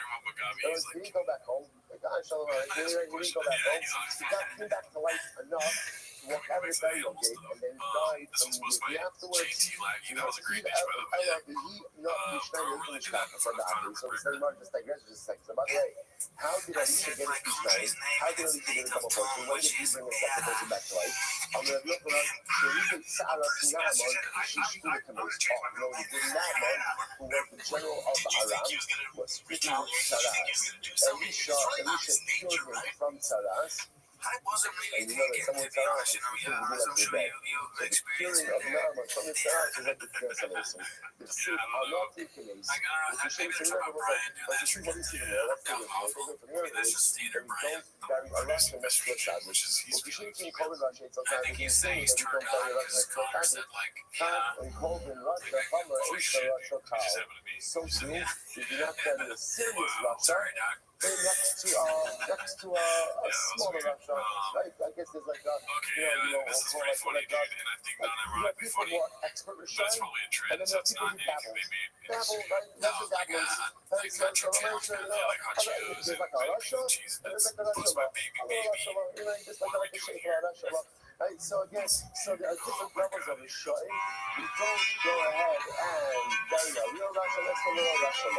didn't go back home. He didn't go back home. He came back to life enough to walk out of the burial cave and then died immediately afterwards. So it's very much just like so by the way, how did Elisha get his peace? How did Elisha get a double person? When did he bring a second person back to life? I'm going to look at Elisha Sarah Sinamon, she shooted to me. No, he did Naaman, who was the general of Aram, was speaking with Saras. Elisha cured him from Saras. I wasn't really And you know that thinking, someone to be honest, you know, yeah, as I'm sure you so the experienced feeling of it. Nama from the start is like the cancellation. The sick are not taking it. Like, maybe they're talking about Brian doing that But trick. you see what he's doing there, that's That the was awful. from your That's just standard and Brian. don't bury a rush and that's what that Which is, he's But you feeling shouldn't keep call it rush. It's I think he's saying he's turned on because Connor said, like, yeah, and called him Russia, Hummer, holy East shit, Russia, which is Kyle. happened to me. So soon, Yeah. you do not get a serious Wow, Russia. sorry, Doc. Then next to a smaller Russia, right? I guess there's like a, Okay, this is pretty funny, dude, and I think none of them you are have people funny. who are expert with That's shine, probably a and trend, then so there are it's people not who anything dabble. they made. Dabble, right? No, Lots of like, dabblers. like So country I'm towns, sure, you know, like hot Cheetos there's and like a Russia, bacon and cheese, and and there's like a plus Russia, my baby, a Russia, you know, just like a shape of a Russia. Right? So again, so there are different levels of the shine. You don't go ahead and bury a real Russia, let's go real Russia.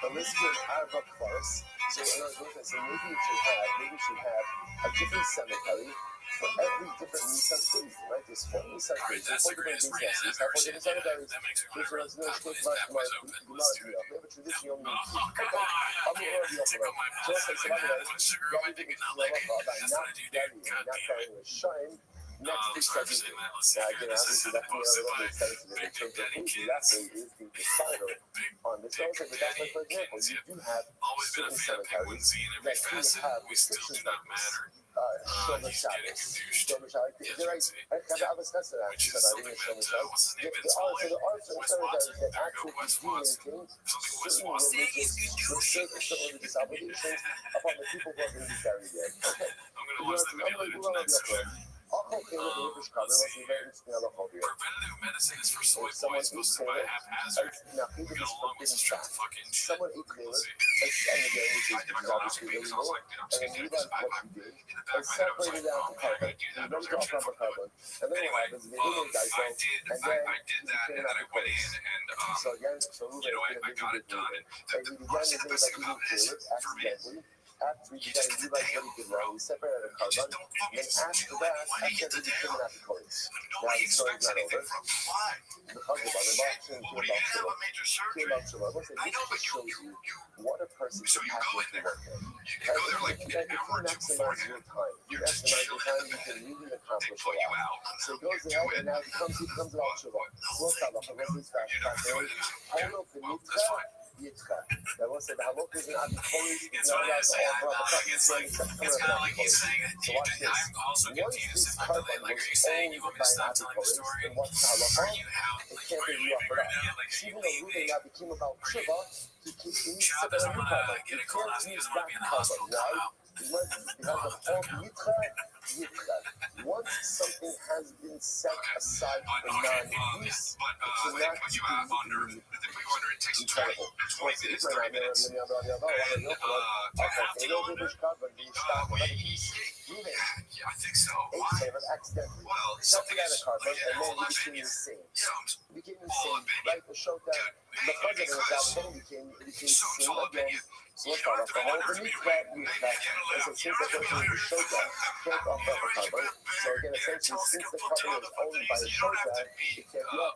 But let's get out of course. So maybe you should have a different cemetery for every different Nissan city, right? There's 4 Nissan Alright, cities, that's the 4 different greatest brand businesses, I've ever 4 seen. different Yeah, cemeteries. that makes me There's wonder. no Hopefully state his tap was open. Let's do it. We have a tradition on Oh, come on. I'm I already can't tickle my So balls it's like that. like Put sugar on my dick and not lick it. That's what I do, dude. God not damn burying with shine. Next to sorry for saying that. Let's see here. This is posted by Victim Daddy Kids. the cider on this also, but that's like, for example, you do have Always been a fan of Penguin Z in every facet. We still do not matter. He's getting confused. Yes, you can see. Which is something that, what's his name, Vince Muller, Wes Watson, there we go, Wes Watson. Something Wes Watson. Upon the people who are going to be buried there. I'm going to watch that video later tonight, so. Preventative medicine is for soy boys posted by Haphazard. We got along with some strong fucking shit. Someone ate We'll Taylor, see. and again, which is I did my colonoscopy because I was like, dude, I'm and sick then of you this. like what you did, In the back of my head, I was like, oh, man, I gotta do that. and I was then actually off fucking carbon, good. and then Anyway, what happens is they didn't die, I did that, and then I went in, and, so again, so you know, I got it done. And the part of the best thing about this, for me, after you got you like very good well, you separate the you just carbon, don't fucking then after feel that, it when you get after to you town. become an apicurus. Nobody expects anything from you. Why? Because of the boxing, Well, you have a major surgery. I know, but shows you what a person so should you have go to in there. work in. You go there like an And if hour or you two maximize beforehand. your time, you You're just maximize your chilling. time, you can really They accomplish a put you lot. out. So it You goes do ahead it. and now it becomes about Shiva. So what's that? What's this fast? You're not gonna do it. Hold up, Well, that's fine. That was the Halok is an apicurus. It's funny to say it's like it's kind of like he's saying it. I'm also confused if I'm delayed. Like, are you saying you want me to stop telling the story? Are you how? Like, are you leaving right now? Like, are you leaving? became about Shiva. Chad doesn't want to get a colonoscopy. He doesn't want to be in the hospital. Call out. Once something has been set aside for non-use, if they put you out under, it takes 20 minutes, 30 minutes. Yeah, I think so. Why? Well, something is all up in you. Became insane, right? The show that the president of that became So all up in you. so let's start off the whole beneath that since the person is the showtime, can't off the cover. So again, essentially, since the cover is owned by the showtime, it can't be off.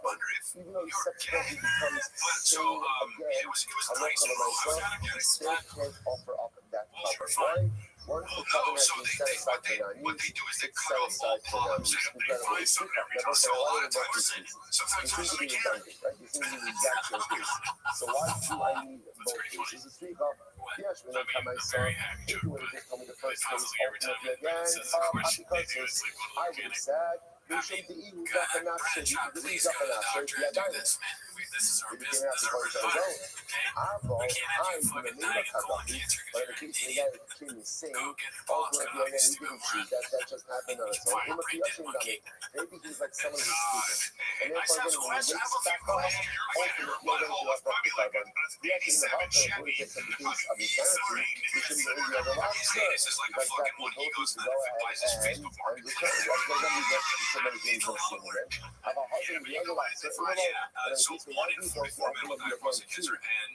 Even though he subsequently becomes so again, a local myself, he still can't offer up that cover. Why? Once the cover has been set aside for non-use, it's set aside for non-use. Incredibly sweet. Never say a lot of both these pieces. It seems to be redundant, right? It seems to be the exact same piece. So why do I need both pieces? It's three of yes, when I come I saw if you would have just told me the first case ultimately again, because I was sad. We should the EU got the nafshe, the EU got the nafshe, yeah, diamonds. This is our We business. became out This is to our go. okay? I'm We can't have you fucking dying of colon cancer but because in the you're an case idiot. of the guy that sing, Go get your all balls the cut way off, you and stupid didn't moron. choose that just happened on its own. Him a Kiyoshin dummy. Maybe he's like someone who's stupid. And I therefore, said, when he so I wakes have a few back up, questions. You're ultimately, your you're going butthole to is have probably to like cover. a Yes, in the 87 house, and Chevy. it's a piece of Fucking insanity. accelerating You at should be 4 able to relax, Hey, this is like a because fucking that one. He will goes go nuts and buys his Facebook and market. return. That's going to be so many things in cinema. Have a husband, Yeah, but the you other go one, ahead. so So 1 in 44 men will die of prostate cancer, and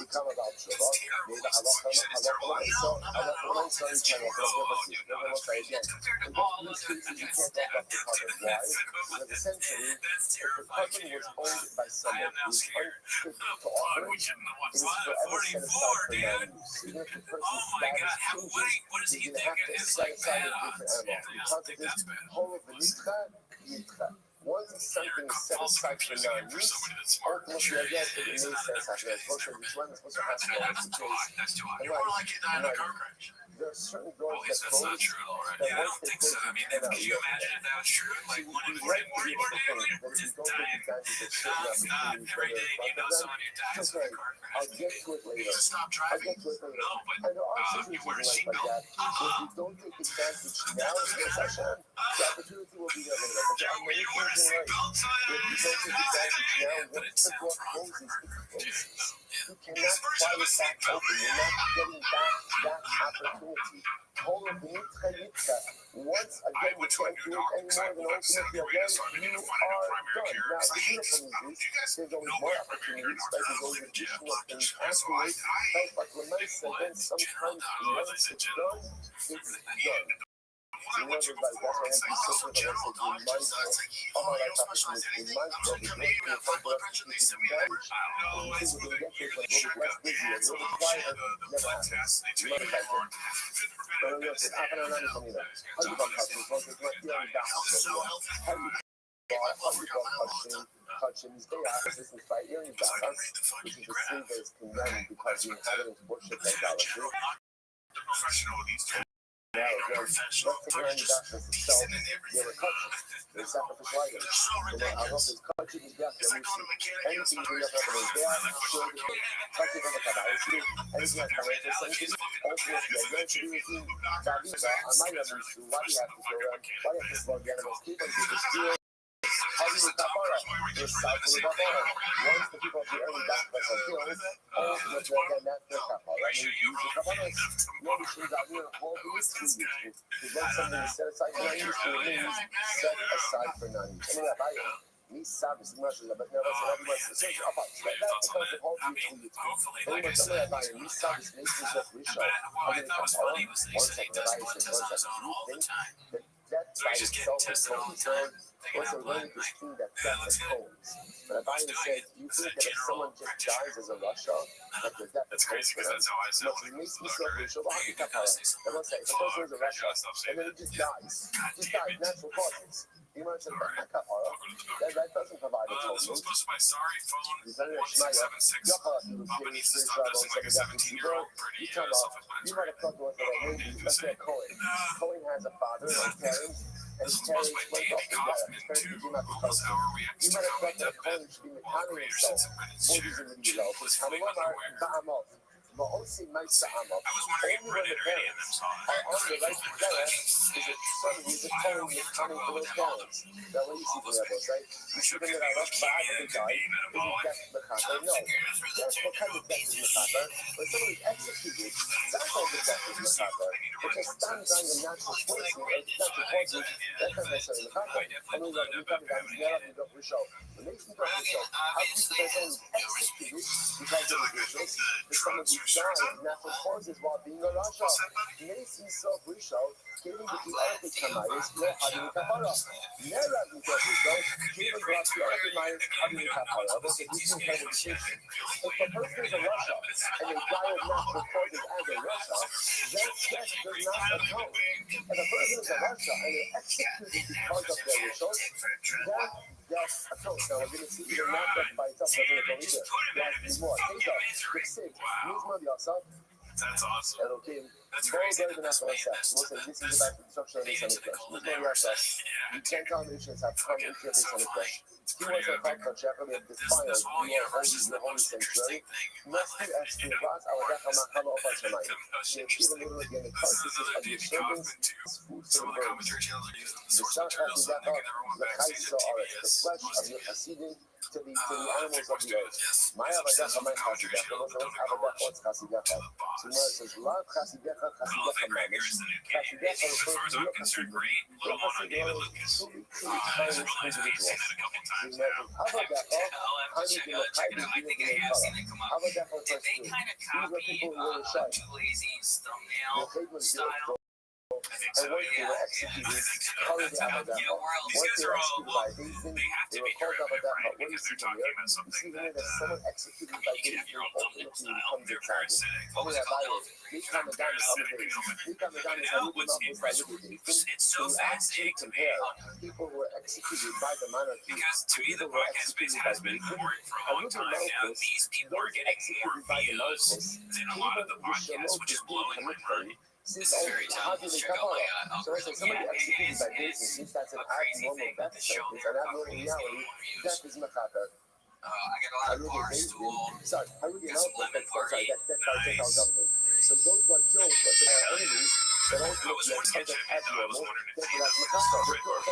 become about it's terrible. It's terrible. so I want to learn some kind of purposes. No one say again. Compared to In all these other cases, you can't talk about the cover. Why? Because essentially, that's if the terrifying. cover was owned by I someone am now who's scared. to Fuck, offer, we shouldn't have it is watched forever set 44, aside for dude. non-use. Even if the Oh person's my god, status how, changes, what does he you're think going to have to is set like aside bad a different odds? animal. Yeah, I Because don't of think this that's bad. whole of the nitra, yitra. Once something is set Also aside for confusing it for non-use, somebody that's smart. ultimately, I guess it He's may not set an aside for appreciative non-use. This one is supposed to That's happen too high. That's too high. You're more like you died in a car crash. there are certain Well, doors at that least that's not close. true at all, right? That Yeah, I once don't they think so. close, I mean, you cannot could you reopen imagine it. if that was true? Like, See, what we if like to 44 be more able to days think later, that if you just don't take dying? advantage of certain opportunities Every that are day in you front know of them, someone who dies just in a like, car crash. I'll get to it You later. just stop I'll driving? get to it later. No, but And there are you situations wear a in life like seatbelt? that. If you don't take advantage now in this session, the opportunity will be there later. But there are many You wear a things in life. seatbelt? So If you don't take advantage now, once the door closes, it closes. You cannot pry it back open. You're not getting back that opportunity. Whole of the nitra yitra. Once again, you can't do it anymore, then ultimately again, you are done. Now, the beautiful news is there's always more opportunities, right? There's always additional things afterwards, right? But when I said then sometimes once it's done, it's done. You know, there's like, that's why I have to be so careful when I say be mindful. All my life opportunity is be mindful of the growth of your blood pressure needs to be managed. And you think we're going to get to it, but a little bit less busy, a little bit quieter, never happens. You learn about that. Pero yo, se hagan a nadie comida. How you gonna touch me? Because it's not feeling that. How you touching these chaos, this is by earring bakas, which is the sin that is condemned because the inhabitants worship idolatry. Now, again, let's take earring bakas itself, they were touching. They're sacrificial items. So now, I hope this touching is back. Anything you bring up on the back, shoulder, touching on the cabal, anything like financial sanctions, ultimately, again, to do with you, Daviva, I might have to, why do you have to go around? Why do you have to slug the animals? Keep on getting steal. How do you kapara? There's south of the kapara. Once the people of the early backpass are killed, ultimately, again, that's their kapara. That means use the kaparas. No, we should have here all the use to use. Because when something is set aside for non-use, it means set aside for non-use. Anyway, I buy it. Me sabe, se não ajuda, mas não vai ser uma sessão de rapaz. That's because of all the use. Anyway, somebody I buy it. Me sabe, se nem se já foi show. I mean, kapara. One second, I buy it. 1 second. You think that by itself is totally was a really this thing that death atones. But if I said, you think that if someone just dies as a Russia, that the death atones for them? No, it makes me so racial. But I'm say, if a person is a Russia, and then he just dies, natural causes. You know what I'm saying? That doesn't provide atonement. This was posted by Sorry Phone 1676. Papa needs to stop dressing like a 17-year-old. Pretty you might have thought was that maybe, let's say Cohen. Cohen has a father and parents. And his parents went off together. His parents did not because you might have thought that Cohen should be mechanic himself. 40s and years old. His Hanuman Bahamot. But also, my Sahamot. Only when the parents are on the right together is it suddenly the Cohen is coming from his parents. That way you see the levels, right? You see them that are left back and they die. Isn't death Mechaber? No. That's what kind of death is Mechaber. When somebody's executed, that's all the death is Mechaber. It just stands on the natural choices, natural causes. That's not necessarily Mechaber. I mean, like, we've got the guys never been done for show. When they speak of the show, how do you say someone's executed because of the vicious? There's someone who died of natural causes while being a Rasha. Mason self-reshow, giving the Arctic Kamayas, no having Kapara. Never having self-reshow, giving the Arctic Kamayas, having Kapara. Those are these kind of decisions. If a person is a Rasha and they die of natural causes as a Rasha, that death does not atone. If a person is a Rasha and they executed because of their rishos, that death atones. Now we're going to see even not death by itself doesn't atone either. There has to be more. Take up, get sick, lose money yourself. That's awesome. Elohim, That's more crazy. better than that for myself. We'll say this is about the destruction of the Son of Flesh. Lose money yourself. You can't tell nations have come into the Son of Flesh. He was a culture shepherd of defiled, you are holy, the holy sanctuary. Master as to Ras, our Dachama Kama of Hashemayim. They have given little again the carcasses of your servants, food for the birds. The Son has the Dacha, the Chaisa Aretz, the flesh of your Hasidim, to the animals of the earth. My Avadacha, my Chasidecha, what's Avadacha, what's Chasidecha? So now it says, Love Chasidecha, Chasidecha Mamish. Chasidecha refers to your Hasidim. Your Hasidim are truly timeless individuals. So now Avadacha, Hani de Mechai, the King of the Mechara. Avadacha refers to, these are people who were shy. The faith was built And once they were executed, Khalid Abadaha, once they were executed by Basin, they were called Abadaha. What do you see from here? You see here that someone executed by Basin ultimately becomes a tzaddik. Only Abaye, Mikamadan is on the base. Mikamadan is on the base. So you actually compare people who were executed by the monarchy to people who were executed by Basin. And with the Malchus, those executed by the Malchus, even the Shalom is being committed. Since how do they come out? So I say somebody executed by Basin, since that's an abnormal death sentence, an abnormal reality, death is machaber. That's by Gentile government. So those who are killed by our enemies, they don't look like something abnormal, that's machaber. On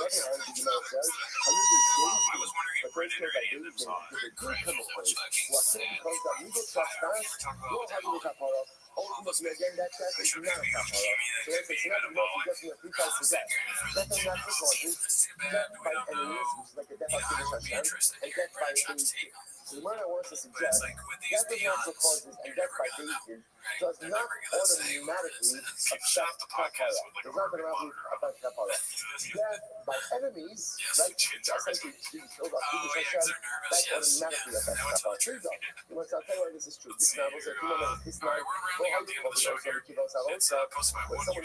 the other hand, the Gemara says, but those killed by Basin, if it did come upon it, what because of legal trespass, you'll have to kapara. Ultimately, again, that death is not a kapara. So if it's not enough, you just need a free price for death. Death on natural causes, death by enemies, which is like the death of Kiddush Hashem, and death by Basin. So the Gemara wants to suggest death of natural causes and death by Basin does not automatically affect kapara. There's not going to affect kapara. Death by enemies, right? Essentially, being killed by Kiddush Hashem, that automatically affects kapara. Here you go. I'll tell you why this is true. This now was a few moments. This now, when someone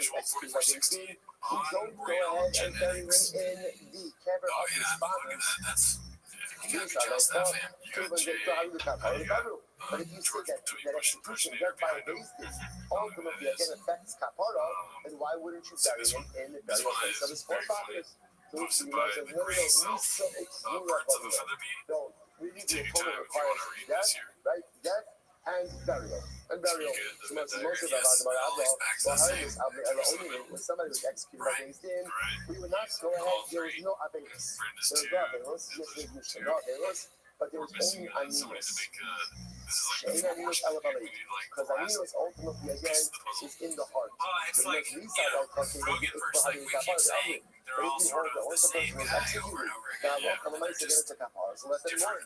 is executed by Basin, we don't go ahead and bury him in the camper of his father. But if you say that execution death by Basin ultimately again affects kapara, then why wouldn't you bury him in the burial place of his forefathers? So you might say, no, really the atonement requires death, right? Death and burial. And burial. So most of when somebody was executed by Basin, we would not go ahead, there was no Avelis. There was no Avelis, yes, no Avelis, but there was only Animus. Because Animus ultimately, again, is in the heart. So the next Lisa, but if you heard that once a person is executed, now welcome a nice again to kapara, so let them learn.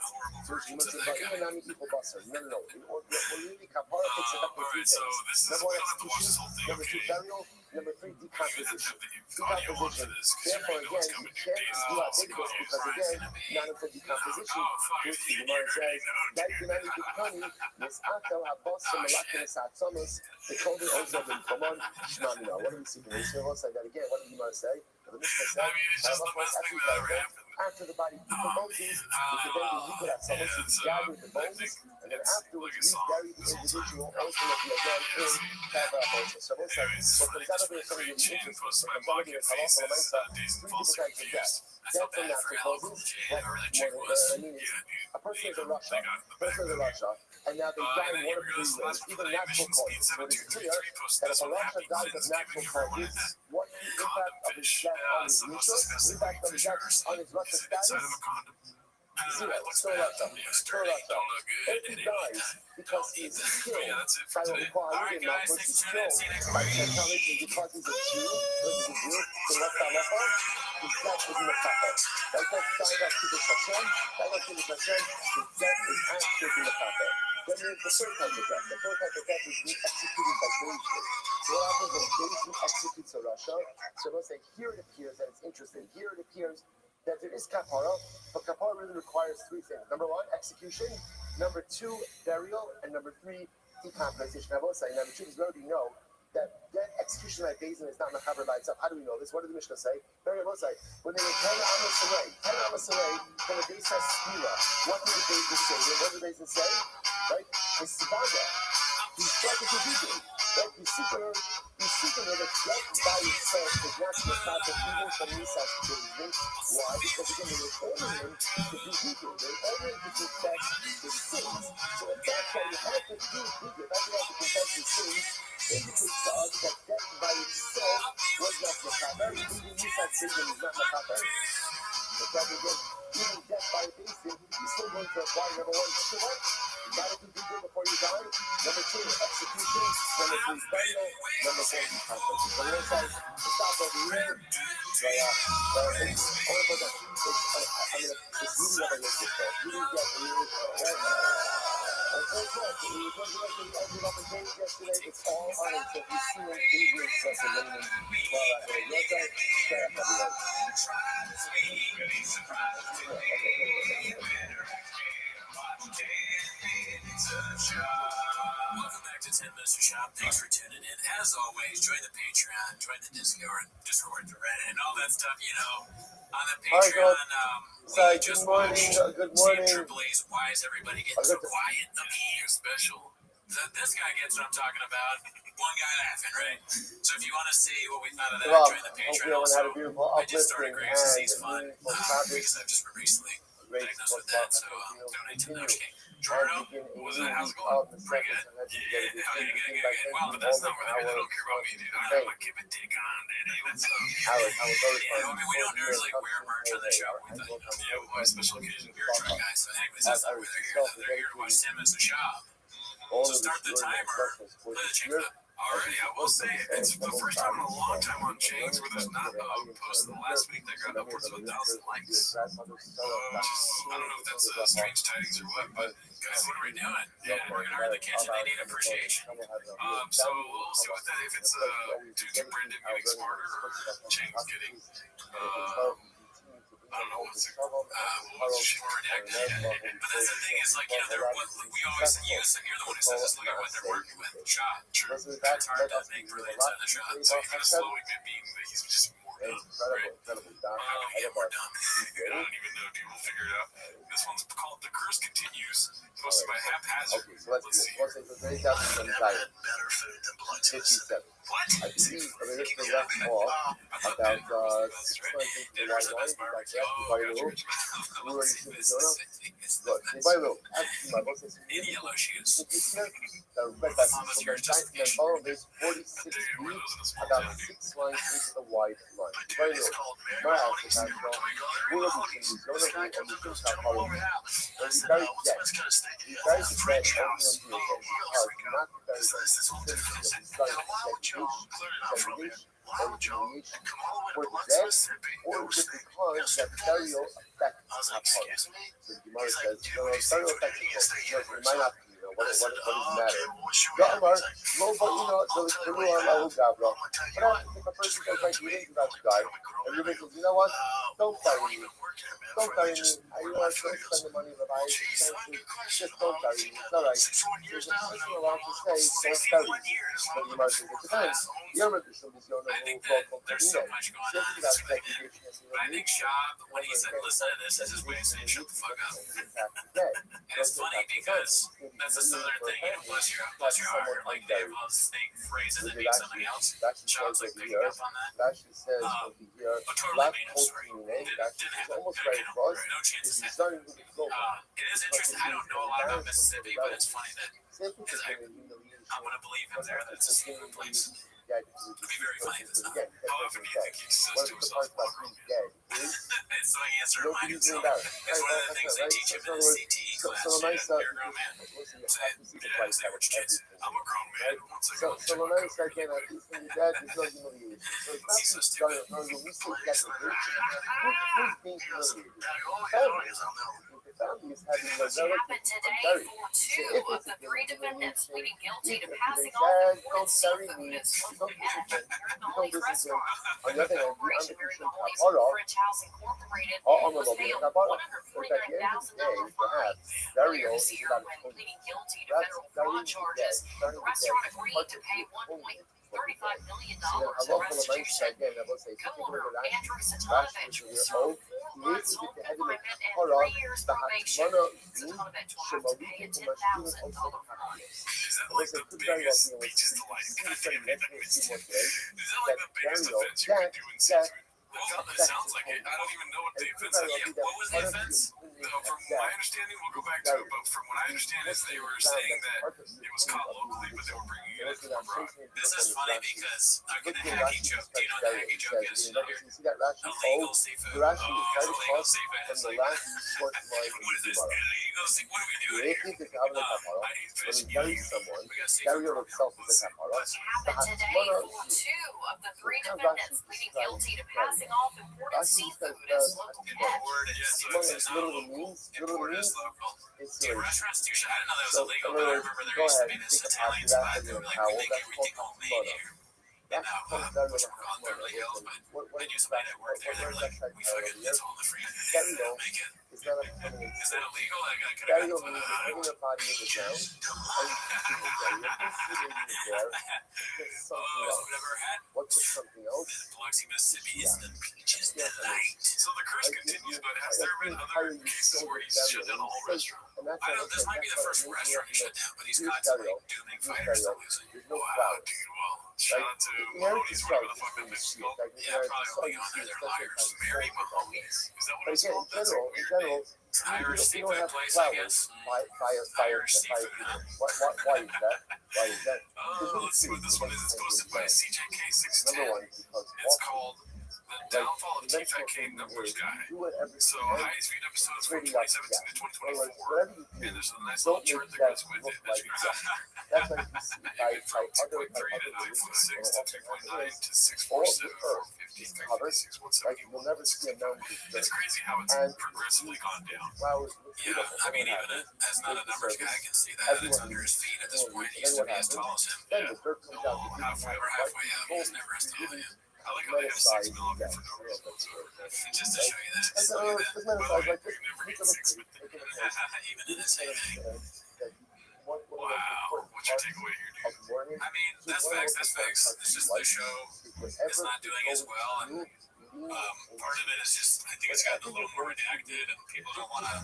So she must say, but even Nami equal buster. No. Really, kapara takes effect in three things. Number one, execution. Number two, burial. Number three, decomposition. Decomposition. Therefore, again, you can't do Leviticus because, again, not until decomposition, which the Gemara says, that Yunani Bikani, Misatel Habos, Malakinis Atzomis, the Kodir Ozo Ben Komon, Shmamina. What do we see? Can we say that again? What did the Gemara say? The Mishnah said, after the body decomposes, we can then be liquid at someone, so we gather the bones, and then afterwards we bury the individual ultimately again in Kavra Moshe. So we'll say, what comes out of it is something really interesting. What comes out of it is three different types of death. Death from natural causes, a person is a Russia, and now they die in one of three ways, even natural causes. So it is clear that if a Russia dies of natural causes, what the impact of his death on his mutual, the impact of his death on his Russia status? Zero. Still Russia. If he dies because he is killed by a Kohanim, not because he's killed by Gentile because he's a Jew, then what's that left on? His death is in the kappa. Right? That's dying of Kiddush Hashem. Dying of Kiddush Hashem, his death is actually in the kappa. Then there's the third type of death. The third type of death is being executed by Basin. So what happens when Basin executes a Russia? So let's say here it appears that it's interesting. Here it appears that there is kapara, but kapara really requires three things. Number one, execution. Number two, burial. And number three, decomposition. I will say, number two, because we already know that execution by Basin is not machaber by itself. How do we know this? What did the Mishnah say? Very well say. When they were 10 Amos away from the base of Spira, what did the Basin say? What did the Basin say? Right? It's Sibada. He's talking to people. Right? He's seeking her that death by itself is not the type of even from Nisas children. Why? Because again, they were ordering him to do people. They were ordering him to confess his sins. So at that point, you have to do people. If I have to confess his sins, indicates to us that death by itself was not machaber. Even Nisas children is not machaber. But that again, even death by Basin, you're still going to apply number one, Shiva. You gotta do people before you die. Number two, execution. Number three, burial. Number four, decomposition. So we'll say, stop over here. It's really realistic. You didn't get ended up in games yesterday. It's all on it. So if you see it, favorite Pennsylvania, well, I mean, your side, shut up, Welcome back to 10 Minutes to Shop. Thanks for tuning in. As always, join the Patreon, join the Discord, the Reddit, and all that stuff, you know. On the Patreon, we just watched good morning. Triple A's Why Is Everybody Getting So Quiet? The new special. This guy gets what I'm talking about. One guy laughing, right? So if you want to see what we thought of that, join the Patreon. Also, I just started Graves Disease Fund because I've just been recently diagnosed with that, so donate to them. Okay. Jordan, what was that? How's it going? Pretty good. Yeah, good. Well, but that's not really, they don't care about me, dude. I have my give and take on, dude. That's I mean, we don't usually wear merch on the show. We thought, you know, special occasion beer truck guys. So anyways, that's not why they're here. They're here to watch 10 Minutes to Shop. So start the timer. Check that. Already, I will say it's the first time in a long time on Chains where there's not a post in the last week that got upwards of 1,000 likes. I don't know if that's strange tidings or what, but guys, what are we doing? Yeah, we're gonna hardly catch it. They need appreciation. So we'll see what that if it's do Brendan getting smarter or Chains getting I don't know what's redacted yet. But that's the thing is like, you know, we always use, and you're the one who says this, look at what they're working with. Shot. True. It's hard to make really inside the shot. So you're kind of slowing it being that he's just more dumb, right? How do we get more dumb? I don't even know, dude. We'll figure it out. This one's called The Curse Continues. Posted by Haphazard. Let's see here. Better food than blood test. 57. I believe the left off about 6 months into the white wine, back there, by the loop. We were in Arizona. Look, by the loop, actually, my boss is in yellow shoes. the red back from the giant and bottom is 46 feet, about 6 lines into the white line. By the loop, my house is at we were in Arizona, and we just have Hollow. And we carried jet. We carried the jet over the house, not the very or is it because that burial affects Apollo? So the Gemara says, burial affects Apollo. It might not be, what does it matter? But I think a person goes like, you into that guy, and you think, you know what? Don't bury me. Don't bury me. I don't spend the money that I just don't bury me. It's all right. There's a person allowed to say, don't bury me. But the Gemara says, it depends. I think that there's so much going on in this right now. But I think Shab, when he said, listen to this, is his way of saying, shut the fuck up. And it's funny because that's a southern thing, you know, bless your heart. Like, they will think phrases that mean something else. Shab's like picking up on that. A totally made up story. Didn't happen. No chance of that. It is interesting. I don't know a lot about Mississippi, but it's funny that, because I'm going to believe him there, that it's a secret place. It'd be very funny if it's not. How often do you think he says to himself, well, grown man? It's the answer to mine himself. It's one of the things they teach him in the CT class. You're a grown man. Yeah, say what you kids. I'm a grown man. Once I go to my This happened today for 2 of the 3 defendants pleading guilty to passing off imported seafood at Smoke Edge, the Holly restaurant. The corporation during the Holly's French House Incorporated was paid $149,000 fine. Earlier this year, when pleading guilty to federal fraud charges, the restaurant agreed to pay $1.35 million in restitution. Co-owner Andrew Satanovich was served 4 months home confinement and 3 years probation. Satanovich will have to pay a $10,000 fine. Is that like the biggest speeches to like goddamn it? Is that like the biggest offense you can do in seafood? Well, it sounds like it. I don't even know what the offense is. Yeah, what was the offense? From my understanding, we'll go back to it, but from what I understand is they were saying that it was caught locally, but they were bringing it in from abroad. This is funny because I'm going to hacky joke. Do you know what the hacky joke is? Illegal seafood. Oh, illegal seafood. And the last what is this? Illegal Those things, what are we doing If here? you think I'm the Caparo, I need when fish. you carry someone, We got carry seafood. yourself as a Caparo, What happened today? Two of the three defendants pleading guilty to passing off imported seafood as local catch. Word, yeah, so it's not literally local. means, Import is local. it's Dude, like, restaurants do shit. I didn't know that was so, illegal, in but I other words, remember there go used to ahead, be and this take a Italian pasta spot that that with were your like, towel, we make that's everything called homemade Hashimoto. here. That's No, comes down to which the we call it Beverly Hills, but What I is knew somebody that worked there. They were like, we fucking, it's all in the freezer. Carry They don't make it. Is that a permanent Is that illegal? I could Carry have means putting your body in the ground and keeping it there. You're insulating it there. There's something else. Never had What's the something else? Biloxi, Mississippi is the peaches delight. So the curse continues, but has there been other cases where he's shut down a whole restaurant? And that's I what know this might be the first restaurant he shut down, but he's Here's constantly Dario. doing Here's fighters Dario. still losing. There's no Wow, cloud. dude, well, shout out to Mahoney's, whatever the fuck that bitch is called. Yeah, probably on there, they're liars. Mary Mahoney's. Is that what But it's again, called? That's a in weird general, name. It's an Irish you don't seafood have place, I flowers guess. Irish seafood. Why is that? Why is that? Oh, let's see what this one is. It's posted by CJK610. Number one, because It's called The Downfall of T-Fat King Numbers Guy. So, highest viewed episodes from 2017 to 2024. And there's a nice little chart that goes with it. That's that's like you see by from other 2.3 to 9.6 to 2.9 to 6.47, all of the earth 450, covered, 356, like you'll never see a mountain It's crazy how it's And progressively gone down. flowers. Yeah, I mean, even as not a numbers guy, I can see that. It's under his feet at this point. He used to be as tall as him. Then the dirt comes down Well, to halfway up. He was never as tall as him. I like how they have 6 million for no reason whatsoever. Just to show you that. As Just a look at that. By the way, like you never get 6 with even in the same thing. Wow, what's your takeaway here, dude? I mean, that's facts. That's facts. It's just the show is not doing as well, and part of it is just I think it's gotten a little more redacted, and people don't want to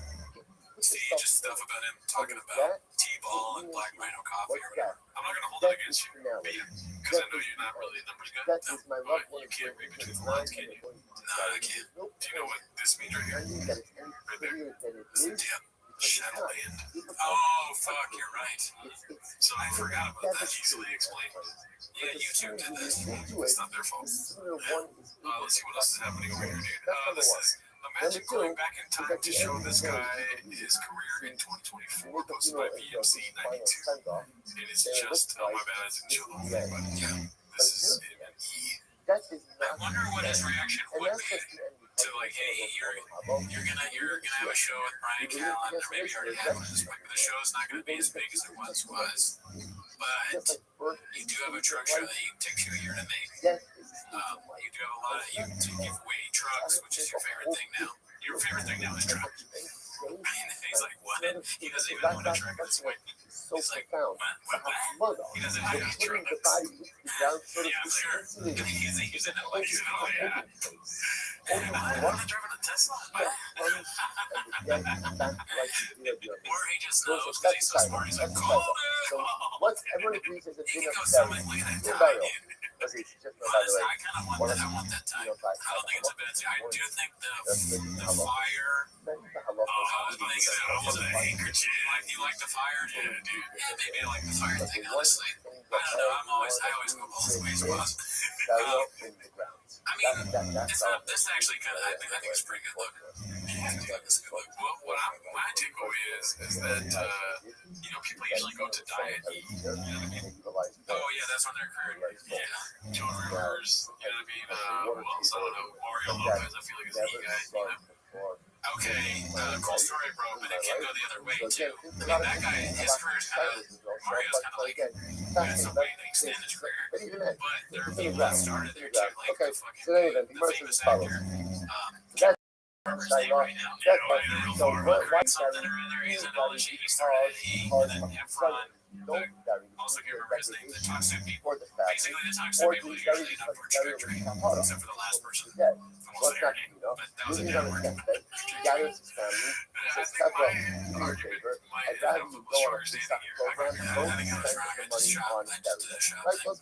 see just stuff about him talking about T-ball and Black Rhino coffee or whatever. I'm not gonna hold it against you, because I know you're not really a numbers guy. That is my love. But you can't read between the lines, can you? No, I can't. Do you know what this means right here? Right there. It's a dip. Shadowland. Oh, fuck, you're right. So I forgot about that. Easily explained. Yeah, YouTube did this. It's not their fault. Let's see what else is happening over here, dude. This is Imagine going back in time to show this guy his career in 2024, posted by VMC 92. It is just, oh my bad, it's in children. But yeah, this is he. I wonder what his reaction would be to like, hey, you're gonna have a show with Brian Callen, or maybe you already have one at this point, but the show's not gonna be as big as it once was. But you do have a truck show that takes you a year to make. You do have a lot of you give away trucks, which is your favorite thing now. Your favorite thing now is trucks. He's like, what? He doesn't even know what a truck is. He's like, what? He doesn't know what a truck is. Yeah, he's in it like, yeah. I want to drive a Tesla. Or he just knows because he's so smart. He's like, cool, dude. Once everyone agrees there's a He dinner goes, for look that, at that you're tie, by dude. honestly, it's just Honestly, I kind of want that. I want that type. I don't think it's a bad thing. I do think the fire. Oh, I was thinking I want the handkerchief. You like the fire? Yeah, dude. Yeah, maybe I like the fire thing. Honestly, I don't know. I always go both ways. I mean, it's not. This actually kind of. I think it's a pretty good look. What my takeaway is that people usually go to diet eat. You know what I mean? Oh yeah, that's when they're career. Yeah, Joan Rivers. You know what I mean? Who else? I don't know. Mario Lopez. I feel like he's an E guy. You know? Okay, cool story, bro. But it can go the other way too. I mean, that guy, his career's kind of. Mario's kind of like. Got some way to extend his career, but there are people that started there too, like the famous actor. Remember his name right now? Something or other. He's in all the shit. He started at E, and then Efron. Also, can't remember his name. The toxic people. Basically, the toxic people usually end up for trajectory, except for the last person. Almost their name, but that was a downward. I think my argument, my football story standing here. I think I was wrong. I just did a shot thing.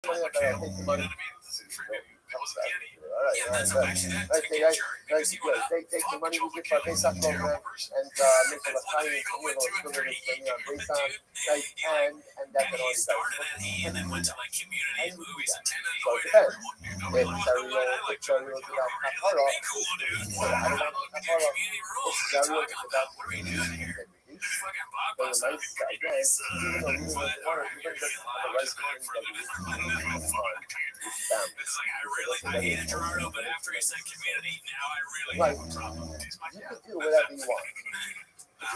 Okay, but I mean, this is freaking was a Getty. All right, Yeah, all that's right, actually that right. took a jerk because he went out. Take the Fuck money Joe we get for McKinney, Pesa he's a terrible program person. and make That's a literally Italian go into it 30. He on remember Pesa, dude, right, and that's and all he he started does. at E and then went to like community and movies and tended to So annoy it depends. everyone, dude. Nobody liked nobody. I like Joe McKinney. Let me be cool, dude. So I don't know Community rules. What are you talking about? What are we doing here? Fucking blockbuster. nice guy, yes. Even though we But want alright, to here's the I'm right just going things further that than it's like I hated Gerardo, but after he said community, now I really have a problem with these. you can do whatever you want.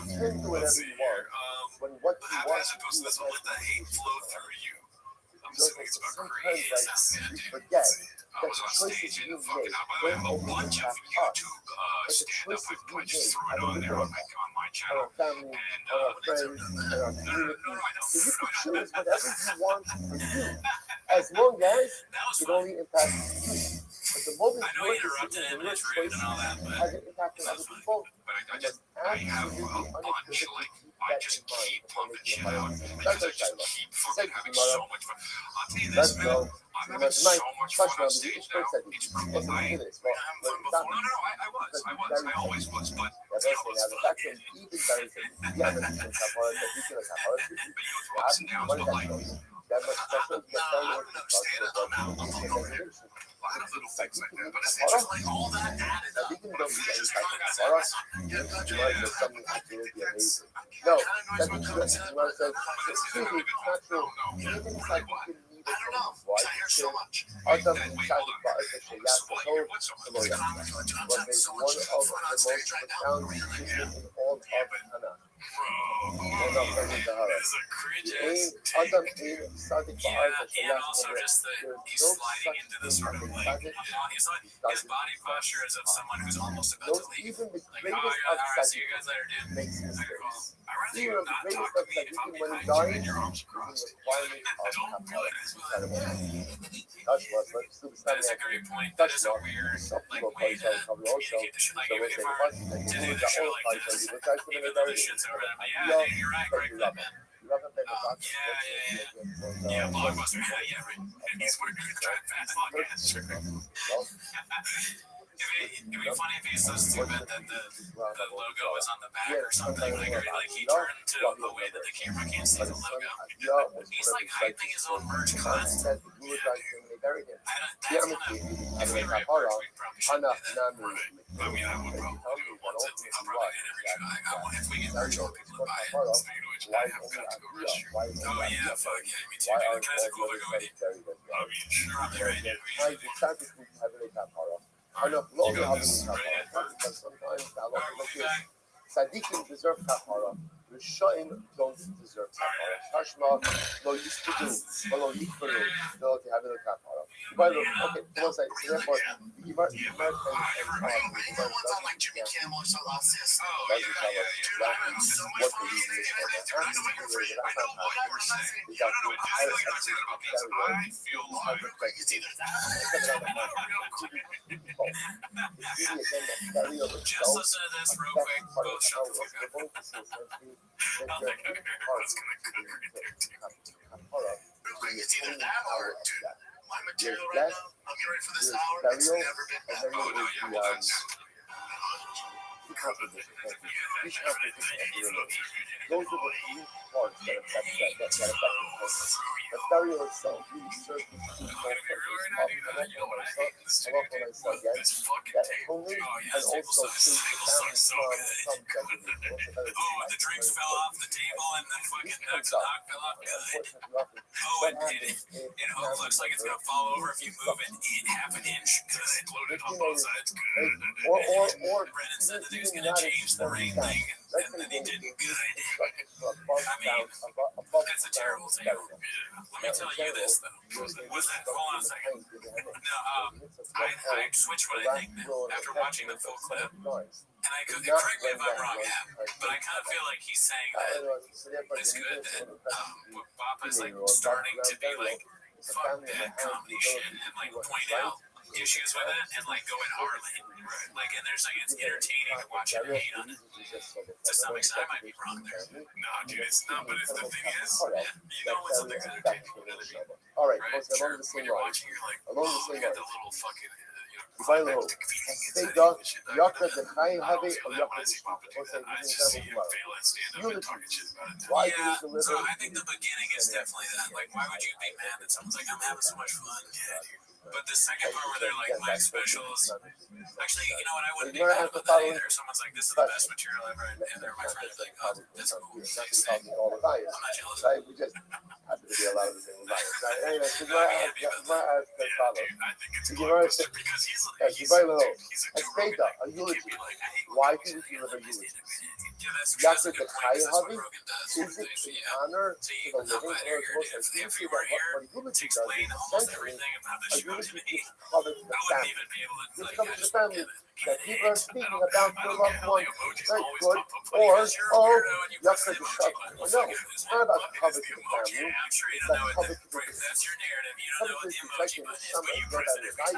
You can do whatever you want. When what you How want as to opposed to do this, is let the hate flow through you. I'm Because assuming it's about sometimes creating like assassin, you dude. forget I was on choices stage you in fucking. make By the way, I have a don't bunch of impact us. YouTube But the stand-up. choices I we just threw it make on there on my on our channel. family, And on our friends, and our no, community. I don't. So you No, can I don't. choose whatever you want to do, as long as That was it fun. only impacts you. But the moment I know your you interrupted decision him and and your it's rude choice and all that, but has an impact on other people, but I you just must I have absolutely a bunch unequivocally like keep I that just in mind keep before pumping making shit a out final decision. because I That's just right, keep fucking having Tomorrow. so much fun. I'll tell you Let's this, man. go. I'm having so much fun on stage now. Let's It's do I this. having fun before. No, I always was, but Ya you ves, know, ya it's the fun. fact that even better is that you haven't been Capora, that you can Capora, But you go through ups and downs, but like, that much special, I don't know, stand-up, I'm like, okay. A lot of little things like that, but it's interesting, like all that added up. Even though you Just guys kind of have Capora, yeah, you but might do something absolutely amazing. no, No, that's that's what just I'm what I said. This is Excuse me, it's not true. Even if I what? didn't need I don't know. why I hear so much. Other Wait, than hold on. Ba'al Shayat, So what year? What's up? was one of the most profound decisions in all of Tanakh. Bro, it's a cringe ass take. Adam in Sadiq Yeah, Ba'al and Shayat, also just that he's sliding into the sort of like, his body posture is of someone who's almost about to leave. even the Like, oh, greatest yeah, of all right, see you guys Sadiq later, dude. makes Later, mistakes. I'd rather you Even the not greatest talk of to me if I'm Sadiq, when he behind you and dies, your arms is crossed. a requirement of Don't do it as well. That's That's a great point. That is a weird, like, way to communicate the shit. Like, even if I were to do the show like this, even though the shit's over there, but yeah, dude, you're right, Greg, that man. Yeah, Blockbuster. Yeah, right. He's working to try and pass on gas. Sure. It'd be funny if he's so stupid that the logo is on the back or something. Like he turned to the way that the camera can't see the logo. He's like hyping his own merch constantly. That's kind of, if we were at merch, we'd probably should do that. I mean, I would probably do it once at least. Probably get every show. If we get merch, I'll people to buy it. Speaking of which, I have got to go Restream. Oh yeah, fuck yeah, me too. Can I say cool if I go with you? I mean, sure, I'm there right now. You got this right at work. Sadiqim deserve kapara. Rishaim don't deserve kapara. Tashma lo yispudu, lo yikburu, lo tihavilu kapara. But okay, come on, so therefore, you might Someone's on like Jimmy Kimmel or something like this. Oh, yeah, dude, I'm having so much what fun the on reason stage. is for that. I know what you're saying. I know what you were saying. No, I know you're not saying about this. I feel like it's either that Just listen to this real quick. Both shut the fuck up. I'll think it's gonna cook right there, too. Real quick, it's either that or, dude, my material right now, I'm getting ready for this hour. It's never been better. Oh, no, yeah, well, that's... Those are the three parts that affect the burial itself really serves I'm gonna be real right now, dude. You know what I hate? This I love when I saw this fucking tape. Oh, yeah, this table sucks. This table sucks so good. Oh, the drinks fell off the table and the fucking nuts and hog fell off. Good. Oh, and it looks like it's gonna fall over if you move it half an inch. Good. Loaded on both sides. Good. or Brennan said that he was gonna change the rain thing, and then he didn't. Good. I mean, that's a terrible table. Let me tell you this though. Was that? Hold on a second. No, I switched what I think now after watching the full clip, and I could correct me if I'm wrong, but I kind of feel like he's saying that it's good that Bob is like starting to be like fuck that comedy shit and like point out issues with it and like going hard, like, and there's like it's entertaining to watch him hate on it. To some extent, I might be wrong there. No, dude, it's not. But it's the thing is, you know when something's entertaining with other people, all right, right? along the When same you're lines. watching, you're like, Along the oh, same we got the lines. little fucking, Bailo, Sega, Yaka the High Heavy, or Yaka the I just see him fail at stand up and talking shit about it. Why Yeah, do you so deliver? I think the beginning is definitely that. Like, why would you be mad that someone's like, I'm having so much fun? Yeah, dude. But the second part where they're like, my specials. Actually, you know what? I wouldn't be mad about that either. If someone's like, this is the best material ever, and they're my friend, like, oh, that's cool. Thanks. I'm not jealous. Right, we just happen to be a lot of the same values. Right, anyway, so Yeah, dude, I think it's cool because he's a Espera, a eulogy. Why do you deliver eulogies? Yaka the High Heavy? Is it an honor to the living, or if you were here to explain almost everything about the show to me, covered the I wouldn't family? even be able to, This like, comes I to just the family that people are speaking about I their don't get loved how the ones. emojis Very always good. pop up. Or, You're a weirdo and you press Yaka the the emoji High. button. No, Fuck it. it's not about What is covered the the emoji? family. I'm sure you It's don't know about what covered that, that's your narrative. You don't know what the emoji button is, but you Covered press it every time.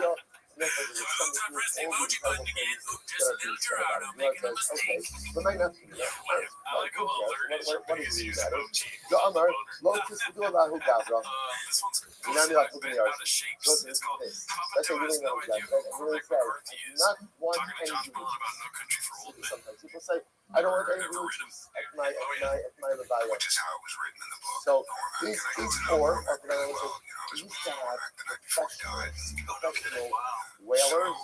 the So I press the emoji button again. Oop, just a little Gerardo making a mistake. The might not be. Whatever. I like how alert is your biggest use of emoji. Yammer, Lotus do a who Gabra. This one's None of posted that out of shapes. It's called That's a Papa really has no nice idea guy. who Really Cormac McCarthy says, is. not one Talking to penny. Josh Brolin about No Country for Old Men. Sometimes people say, I don't want any rules at my revival. Which is how it was written in the book. So these four organizations used to have professional whalers,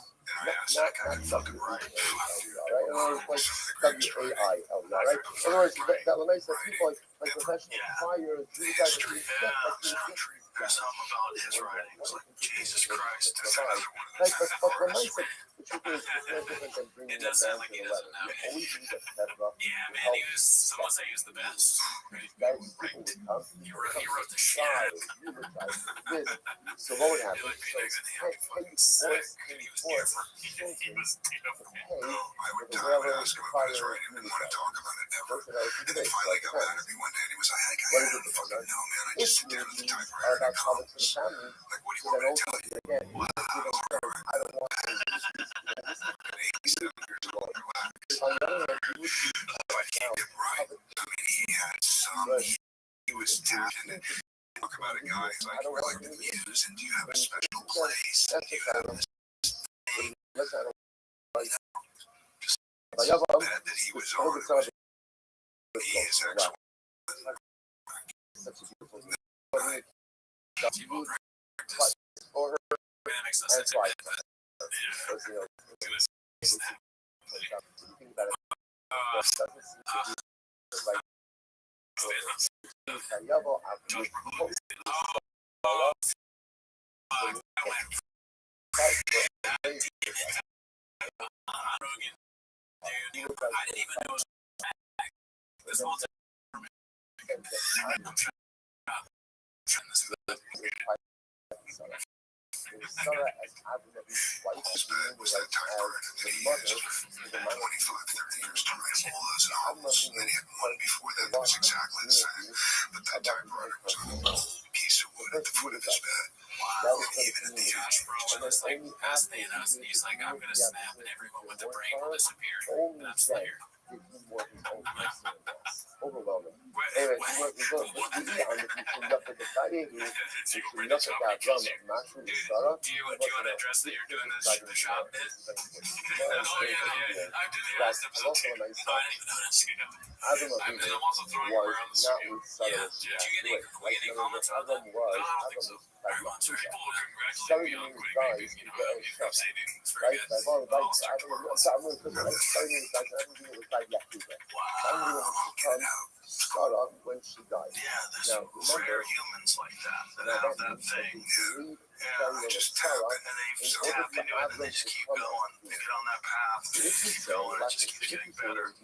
not fucking right. All right, like WAI, all right. In other words, that makes that people like professional fires, these guys are There's something about his writing. It was like, Jesus Christ. Right, but the mindset, the truth is, it's no different than bringing It them does sound down like to he the doesn't level. know. You always need a step up. Yeah, man, he was, someone say he was the best. Guys, people would come. He wrote the shit. This. So what would happen? He like So, Phoenix and hey, him fucking hey, sick. force, And he was force, different. He was different. hey, I would the die when whaler, I asked him fire, about his writing. Didn't want to talk about it ever. Those are those And then things, finally like got mad that. at me one day and he was like, hey, What I is it? don't fucking know, man. I If just sit down at the eulogies are typewriter and I about come. comics for the family, Like, what do you so want then me to tell you? ultimately, again, you just give them credit. I don't want to. 87 years old. Relax. On the other hand, you would be But he did right. I mean, he had some, he was tapped in it. Talk about a guy who's like, we're like the muse, and do you have a special place? Do you have this thing? listen, I don't like Just like I love bed that he was all on. the time. He is actually Such a beautiful thing. people practice. For her, That makes no and sense. twice. Yeah. Because, you know, Snap. you think about it, doesn't seem to be the right Yabo, Josh I've Dude, I didn't even know it was this whole time. I'm trying was that typewriter that he used for 25, 30 years to write all those novels. And then he had one before that that was exactly the same. But that typewriter was an old piece of wood at the foot of his bed. Wow. And even at the Josh Brolin was like fascinating us, and he's like, I'm gonna snap, and everyone with the brain will disappear. And I'm still here. Overwhelming. Anyway, Do you want to address that you're doing the shop bit? Oh yeah. I did the last episode too. No, I didn't even notice. I'm also throwing you around the studio. Yeah. Did you get any comments on that? No, I don't think so. Everyone's very people congratulating me on quitting because, you know, I'm saying it's very good. All start tomorrow. Start off when she died. Yeah, there's rare humans like that have that thing. Yeah, they just tap it and they just tap into it and they just keep going. They get on that path, they keep going, it just keeps getting better.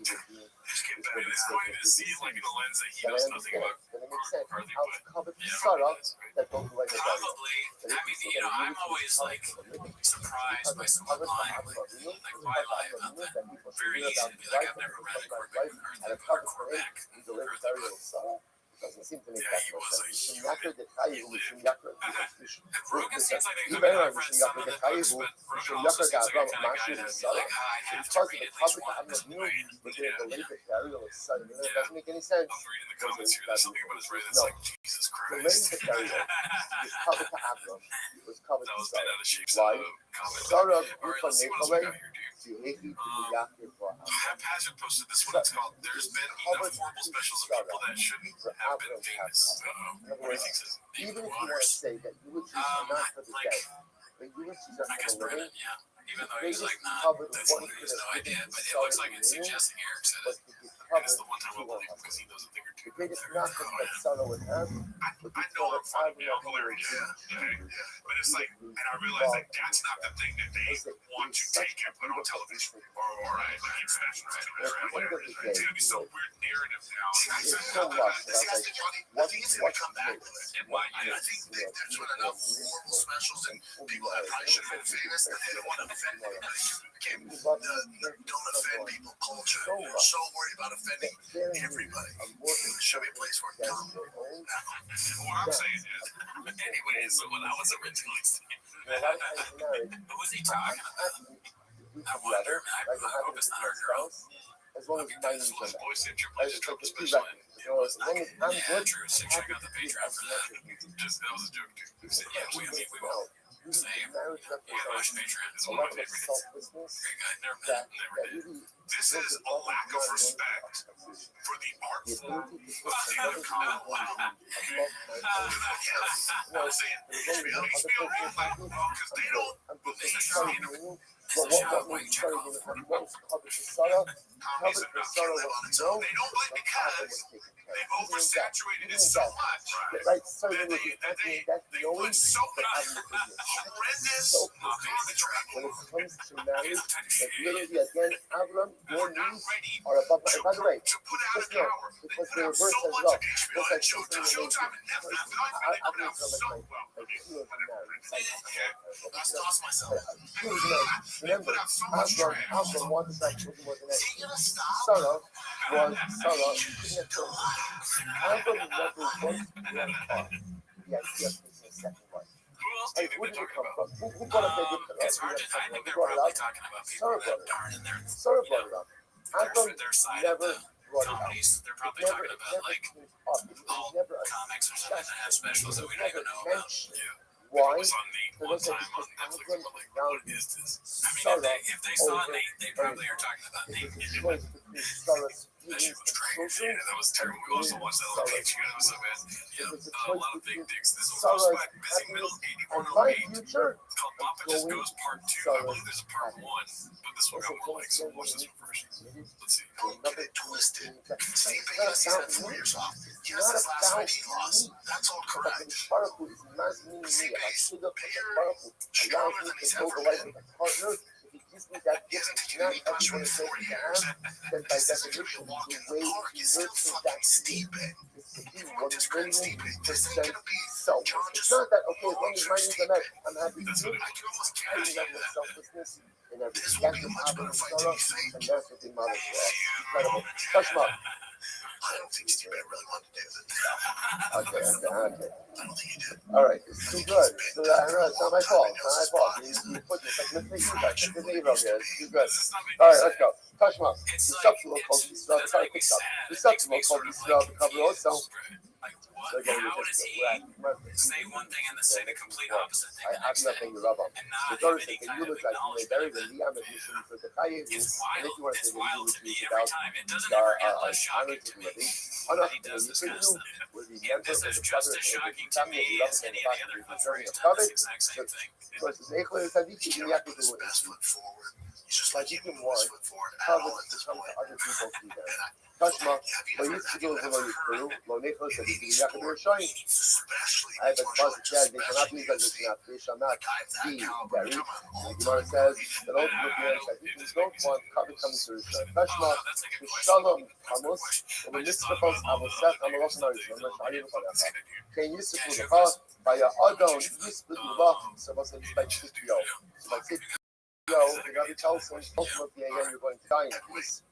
Just get better. It's funny to see like in a lens that he knows nothing about McCarthy, but yeah, probably. I mean, you know, I'm always like surprised by someone lying. Like, why lie about that? Very easy to be like, I've never read a Cormac McCarthy or Cormac. Doesn't seem to make Yeah, that he much was a sense. Mishum human. Yaakov the Chayiv, Mishum Yaakov. And Rogan seems like they You could be better good friends Mishum some Yaakov of the the books, Chayiv, but Mishum Rogan also Yaakov seems like the the Avram, kind of guy Mashu that'd be Sarah. like, I have Because to of read the at least covenant one, of Avinu, right? which Yeah, is the yeah. late burial of son. It Yeah. doesn't make any sense. I'm reading the comments here. There's something about his right that's No. like, Jesus The late Christ. burial was covered to Avram. It was covered That to was been Sarah. out of shape. Why? Comment. Sarah, All right, let's see what else we got here, dude. Haphazard posted this one. It's called "There's Been Enough Horrible Specials of People That Shouldn't Have Been Famous." What do you think? Says Even if you want to say that eulogies are not for the dead, but eulogies are I guess for the living, Brennan, yeah. Even though he was like, nah, that's he has no idea. But it looks like it's suggesting Eric said it. And it's the one time I'll believe him because he knows a thing or two. the greatest knockoff that Sarah would have would be I know I'm funny, you know, hilarious. Yeah. But it's like, and I realize like that's not the thing that they want to take and put on television. Or right, it's gonna be so weird narrative now. It's so much. This has to What come back with it. It might, I think there's been enough horrible specials and people that probably should have been famous that they don't want to offend anybody. Don't offend people culture. They're so worried about offending everybody. There should be a place where it comes. What I'm saying is, anyway, so when I was originally saying, who was he talking about? I wonder, I hope it's not our girl. As long as Okay, my this name's was on voice that. intro, I please just drop like a the special record. in. As long as I'm Yeah, good, true. So check out the happy to Patreon for that. be Just that was a joke, dude. We will. Same. marriage Yeah, watch represents Patreon. It's a one of lot my of favorites. selflessness Great guy. Never that did. really This is a lack of respect for the art the form. ability to put another human being above my own. I'm saying, There's only one other person like, happy. because they don't I'm believe just in sorry, it. but what made sorry when it most covered for Sarah, Comedies covered are for not Sarah live on was its no, own. They don't believe because they've oversaturated it so much. right? Sorry, That when it was they that put knowing so that much I'm the business. horrendous So commentary. when it comes to marriage, that literally again, Avram, your They're not knees ready are above my. And by the way, to put out just an know, hour. They because put the out so reverse as much well. on HBO Just and like Showtime and Netflix. They put out so well. I lost myself. Remember, Put out so much Avram trash. wanted that was more than Is he gonna stop? Sarah was Sarah. Avram never once ran apart. Yes, this is the second one. Who else do Hey, you think where they're did it talking come about? from? Who brought up that? It's hard to. I think they're Who brought it probably up? talking about people Sarah that brought it up. aren't in their Sarah brought it up. Avram their side of never the brought it up. comedies. They're probably Never, talking about like came up. It was all never a comics or something that have specials that we don't even know about. mentioned. Yeah. Why? It was on Nate one Because time on Netflix. Avram I'm like, valued what is this? I mean, Sarah if they saw over Nate, they probably are talking about It Nate. was a choice between Sarah's That shit feelings was and great. children. Yeah, that was terrible. We also watched that on Patreon. It was so bad. Yeah, It was a a choice lot of big between dicks. This was Sarah's also like Missing Middle and 8108. my future. It's called Papa Just Goes Part 2. I believe there's a Part 1, but this one got more likes. So watch this one first. Let's see. Don't get it twisted. Steve It's Bacon not sees that about 4 me. years off. It's Yes, not his last about fight he lost. me. That's all But correct. the sparkle is not me. I should have put the sparkle. Allows me to go the life with a partner. If he gives me that He gift, hasn't it's taken not any pressure everyone in is 40 going to years. have. Then by This isn't going to be definition, a walk the in the way park. he It's still nurtures fucking that Steve gift Bacon. is to be You want this great Steve Bacon? This ain't 1,000,000% going to be selfless. John It's just. not that, okay, as long as my needs are met, I'm happy to That's do what it. I can almost I guarantee level you of that. selflessness in This everything. will That's be a what much better Avram fight Sarah, than you think. and that's what they model for us. Incredible. Touch them up. I don't think Steve Bacon really wanted to do this. Okay. I don't think he did. All right, it's too good. So I know it's not my fault. It's not my fault. You put this like Mr. Feedback. It's in the email here. It's too good. This is not making All right, sense. let's go. Touch them up. It's The like, subtle called it's Israel. that's Sorry, making me quick stop. sad. The It makes subtle me called sort of Israel. like The cover also. confused. Like, what? They're going How to does he say one thing and then say the complete opposite thing I the have next nothing day? to rub on. And The not daughter have said, any can kind you of look like you may bury acknowledgement the of Liam it. edition for the Chayiv? It's And if you want to wild. It's say wild to you me about every time. It doesn't ever get less shocking to me that he does this kind of stuff. And this is just as shocking to me as any of the other clips where he's done this exact same thing. Because it's Eichel is Sadiq, He's you got have to to put his do it. best foot forward. He's just Like like you he can put his want foot forward at cover all at to this come point. to other people to be there. And Tashma, have you but ever, used to have go you to ever the heard Peru, Lo Nechel said, any you have to story? shine. Especially I have a martial positive arts, dad, they cannot especially be because it's UFC. not fish, I'm not A guy of that being caliber, buried. come on, all The Gemara time says great. that ultimately, Shahidus don't want cover coming to the Shah. Tashma, That's a good the question. Shalom That's a good Amos, question. and the I just Mitzvah thought about all the Avosef, other Amalok niggas that Maris, they Amalok don't Shahidus want. That's Amalok. good, dude. Can you support the car by a Adon, Yispid Lubach, so what's it like to go? Like it, go, the other tells him, ultimately, again, you're going to die in peace.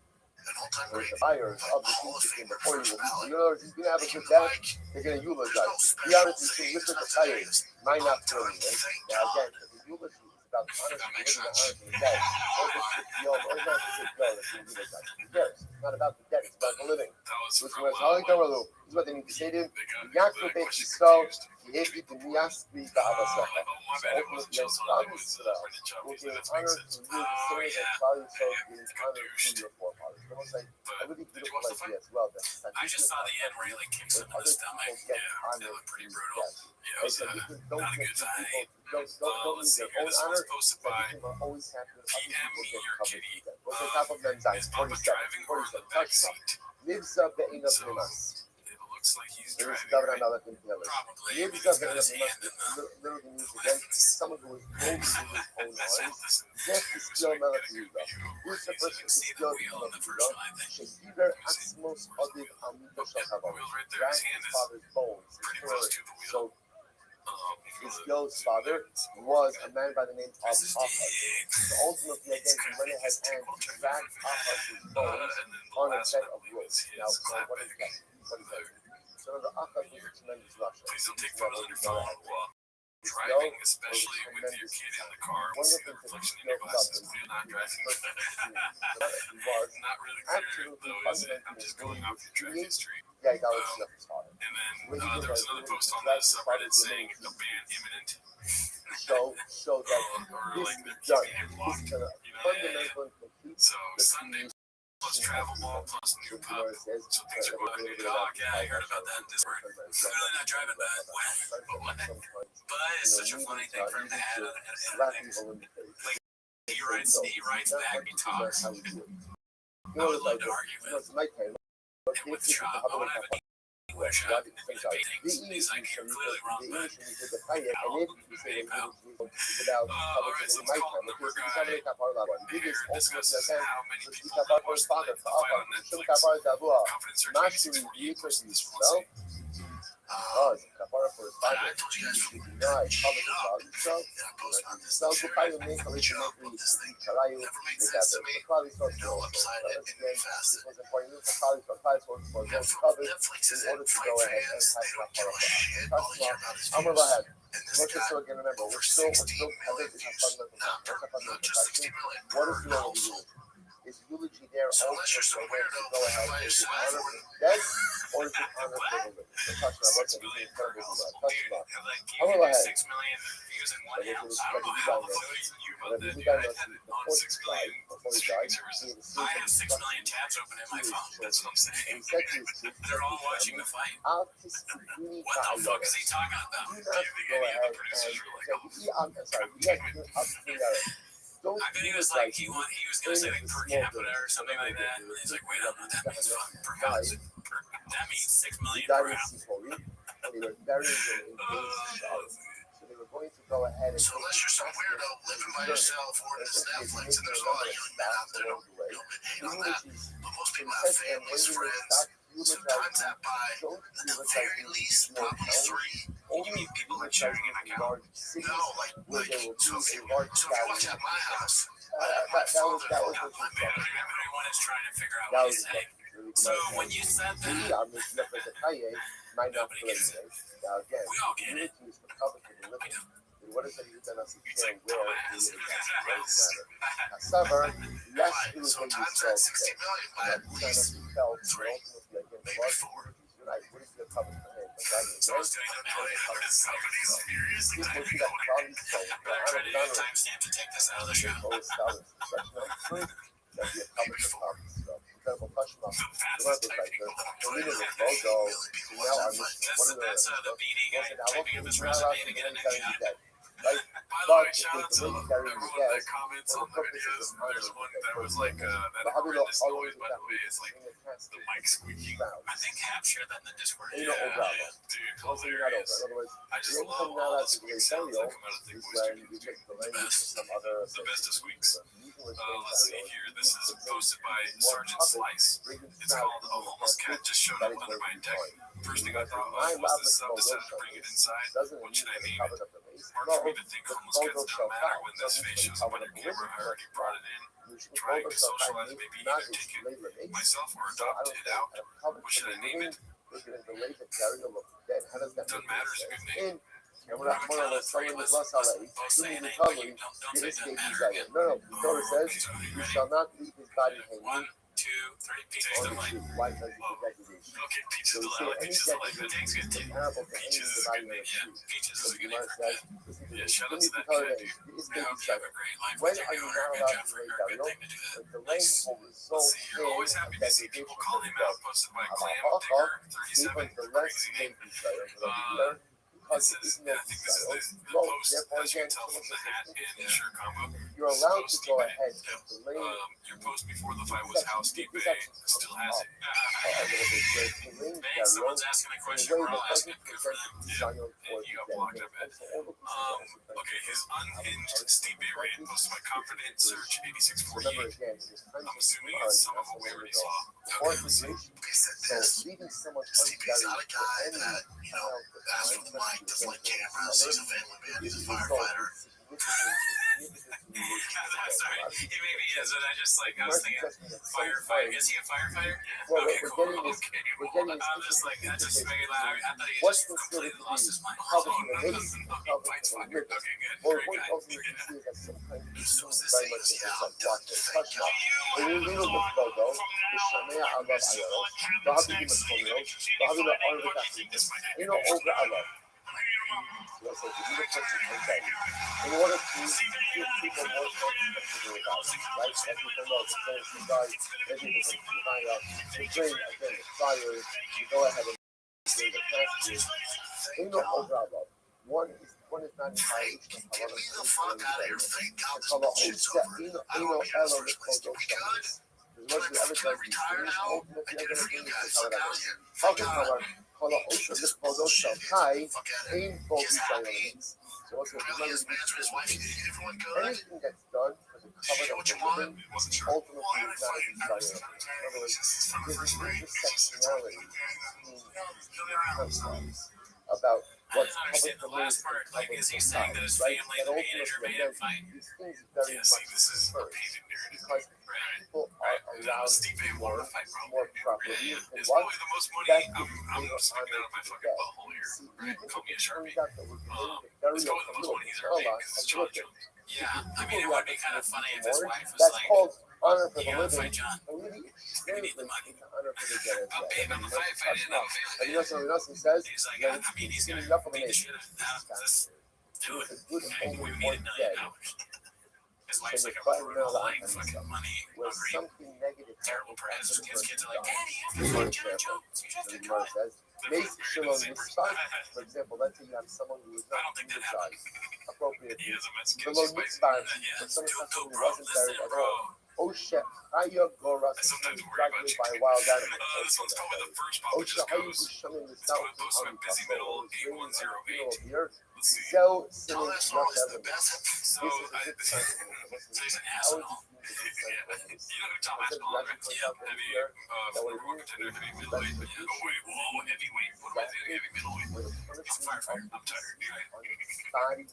an all-time Whereas great, the buyers of the Hall of team Famer before you Roger will be. Ballard. You know, he's gonna have a He good was day. like, They're gonna there's no eulogize. The special other thing, things listen on to Taye. today's Might not done, feeling it. thank Now God. again, the eulogy is about the honesty, That the makes living the sense. honor of the dead. Or the yo, or not the sick girl that's being eulogized. Who cares? It's not about the dead. It's about the living. That was Which from was how I when this is what they need to say to him. they got Yaakov the bet question Yisrael, confused. Yehi B'niyas B'Ba'avasecha. Oh, my So bad. It wasn't ultimately, just Klal it was Yisrael Brendan Chubb. will That gain makes honor sense. through you, the same way that Klal Yisrael gains honor through your forefathers. Almost like a But really did you beautiful watch the fight? idea as well. That I just saw the end where he like kicks him in the stomach. Yeah, that looked pretty brutal. Yeah, it was Like, don't not a get good fight. don't Let's see need here. their own This honor. one's posted by Everything will always happen. Other PM people get Your covered Kitty. with them. What's the top of men's eyes? Is Papa 47. driving or in the 47. back Touchdown. seat? Lives up the end of So the mass. it looks like he's There is driving. David Right? Amalek and Taylor. Probably. I mean, Lives he's up the got end of his the hand mass. in the Literally means again, someone who is close to his own eyes. Zef is still Melech Yehuda. Here's the person who's see the still wheel in the first Yehuda. one, I think. Shehiver Atzmos Odiv Amito The Shachavav. wheel's right there. That's His hand his is father's bones. His pretty close spirit. to the wheel. So his Gil's father was a man by the name of This is Achaz. big. So ultimately, again, he went ahead and dragged Achaz's bones And then the on a last bed one, I of believe, rope. is Now, his so what is clapback. that? What is that? So the Achaz was a tremendous rusher. Please don't take He's photos on never your gonna phone have while His driving, Gil especially was a with your tremendous kid in the car. One You of see the the things reflection in that your glasses Gil when you're not driving. was Not really clear absolutely though, is it? I'm fundamentally just going off your track history. the idolatry of his father. And then When he did there was that, another he post on dragged the his father's subreddit saying remains. a ban imminent. So that Or this like is they're done. keeping him This locked. is a You know, fundamental and complete so Sunday plus travel ball plus new pup. So things are going good. Oh yeah, I heard about that in Discord. Really not driving bad. But it's such a funny thing for him to add on he writes back, he talks. I would love to argue with Trump. I would have an English he's like, you're clearly wrong, but all right, so let's call the number guy here and discusses how many people have watched the fight on Netflix. Confidence surgery, 68% will see. Oh, it's kapara for his But father. I told you guys from You know, I covered the father. So, and I posted on this. so Share goodbye, it. make a Good job of this thing. Karayu. Never made sense to me. No upside in me fast. This was important for college for those covered Netflix is in order it. to Fight go ahead and fans, pass they that don't give a product. shit. All they care about is I'm views. gonna ahead. And this Let's got just again remember, over we're still 60 million this is views. Not just 60 million What per is the household. Is eulogy there So unless you're some ultimately weirdo to go ahead by and is it yourself, honor for the dead or is it honor for the living? The touchdown, what's 6 it? million It's per incredible. household. Touchdown. Dude, like, I'm you gonna can do ahead. 6 million views in one But house. it's I don't know like how you the fuck guys you But about if that, you dude. guys I know, had it before on he 6 died, million before he streaming died, services. he was I have 6 million tabs open in my phone. That's what I'm And saying. he said to his kids, They're all watching the fight. I'll kiss you. What the fuck is he talking about? Do Do not you think go any of ahead the producers and were like, say, I'm sorry, you guys do up to Don't I bet he do was it like, he was gonna say like per capita or something like that. And he's like, wait, I don't know what that means. Fuck, per house. That means 6 million died per in house. Sicily, and they were buried in Charlotte. So they were going to go ahead and So unless you're some weirdo living by yourself or it's Netflix, and there's a lot of young men out there don't hate on that. But most people have families, friends. Sometimes that by at the very least probably 3. You mean people are sharing an account? No, like so if you watch at my house, my father, that was my man, everyone is trying to figure out that what was he's saying. really So nice. when you said that, I'm just left with the Kaye, might not Nobody feel gets anything. Now again, we all get it. unity is the cover for the living. And what is it you've done us to It's share like where dumbass. it doesn't matter. However, less Right, is so when you times spell that 60 million by at least 3, maybe 4. what is the cover for him? So I was doing a video with somebody's furiously typing going. But I tried to do a timestamp to take this out of the show. Maybe 4. Incredible touchdown. The fastest typing on Twitter. That's the BD guy typing up his resume to get into the job. By the way, shout out to everyone that comments on the videos. There's one that was like, that horrendous noise, by the way, is like the mic squeaking. I think Hap shared that in the Discord. Yeah, dude, hilarious. I just love all the squeak sounds that come out of Thick Boy Studios, dude. The best of squeaks. Let's see here. This is posted by Sergeant Slice. It's called A Homeless Cat Just Showed Up Under My Deck. First thing I thought of was the sub decided to bring it inside. What should I name it? Hard for me to think homeless cats don't matter when this face shows up on your camera. I already brought it in. trying to socialize, maybe even take it myself or adopt it out. What should I name it? Doesn't matter, it's a good name. And when I'm one of those someone was less LA, you need to tell me the escape desire. No, the Torah says, you shall not leave his body hanging. 1, 2, 3, pizza's Or delight. the why does it degradation? Okay, pizza's So we delight. say any Pizza's delight. That tastes good degradation is too. comparable to Peaches hanging is the a body good on name. a Yeah, tree. peaches So is a the good name Gemara for that. says, listen to Yeah, this. shout You out need to to that tell guy, it dude. the I escape hope you have desire. a great life When with your are new you owner. not Good allowed job to for lay her. down? Good No, thing to do that. but the Nice. rain will Let's result see. You're always in happy a to see people degradation call of him the out. body. Posted by Clam Halacha, Digger 37. even the less Crazy name. escape desire of the Uh, leader, It because it says, is no I think this is desire. the Well, post, therefore, as you again, can tell someone from the says hat and the shirt combo. you're This allowed to post go eBay. ahead and delay Your post before the fight was housed eBay still has it. a little bit with the ring Man, someone's carry asking a in a question. way We're all that asking. doesn't Good for present them. the Yeah. desire for And you got blocked, I bet. Okay, his unhinged Stipe rating posted by Confident Search Remember 8648. again, his I'm country assuming are it's some of what we already saw. or Okay, let's see. He said so this. leaving someone Stipe's not a guy any that, you know, asks for the mic, doesn't like cameras, he's a family man, he's a firefighter. Sorry, he maybe is, and I was thinking, firefighter. Is he a firefighter? Well, Okay, we're cool. getting this- Okay, we're well, getting this I'm just like, that just made me laugh. I thought he What's just considered completely to lost be his mind. public Oh, no, no, no, release, no, he public fights fire. release. Okay, good. Or Great what guy. ultimately you see is that sometimes you So very this much is, in yeah, this I'm like done. watching Thank you. touchdown. When you leave with photo, the Shamea Allah Ayros, the Habibi Makonio, the Habibi Arvitasi, you know, over Allah. So I said, you look at it in order to give people more comfortable about it, right? As people know, the parents who died, maybe people can find out the drain, again, the fire, you go ahead and bring the passages. You know, over Allah. One is not Frank, get me the fuck out of here. Thank God this Allah bullshit's Osa, over. you know, I don't care in the first place. Kodo We good? Shabbos. Can I retire now? I did it for you guys. Fuck out of here. How Thank can God. Allah Osa, this Kodo Shabbos, Fuck out of here. ain't both He's happy. So what's going Really, his on? man's with his wife. Everyone good? Anything that's done for the Did you cover get of what the you wanted? living, Wasn't sure. ultimately is not a desire. In other words, this intersectionality about I what's didn't understand the last part. Like, is he saying that his family, the manager, made him fight? these things very Yeah, much see, this is a first, painted narrative. because Right. people are allowed Stipe to won learn the fight, bro. more properly. Yeah, And it's what? probably the most money. That I'm speaking out of my fucking butthole here. See, Right? even Call me a if it Sharpie. turns out that we're getting very It's probably the most money he's ever made because it's John Jones. Yeah, I mean, it would be kind of funny if his wife was that's like, called honor for you the gotta living. fight John. And really, We need the money. it's honor for the dead. I'll pay him on the fight if I didn't have a And family. you know something else he says? He's like, That I mean, he's it's gonna enough of an beat the age. shit out of this. Do it. It's good And over we one need $1 dead. million. His So wife's you're like a fighting brutal, around like, that kind of fucking stuff. money Where hungry, something negative terrible happens, parents. His kids are like, Daddy, you have For to fight John example, Jones. You have to the do Gemara it. says, Mace Shalom Mitzvah, for example, let's say you have someone who is I not don't think that happened. circumcised appropriately. He is a Mexican. Below She's spicy. Mitzvah, Yeah, but someone dude, who bro, wasn't listen, buried at bro. all. Osha Haya Gora, I sometimes worry dragged about away you. by a wild animal. This one's called the first pop. It Osha just Haya goes. Bushamim the It's south going posted by Busy Middle 8108. Let's see. Zel Tell Simmons that song is the Rush best. So, so he's an asshole. Yeah. You know who Tom Aspinall is? Yeah, heavy, former war contender, heavy middleweight. Yeah. Oh, wait, whoa, heavyweight. What am I saying? Heavy middleweight. He's a firefighter. I'm tired. Right?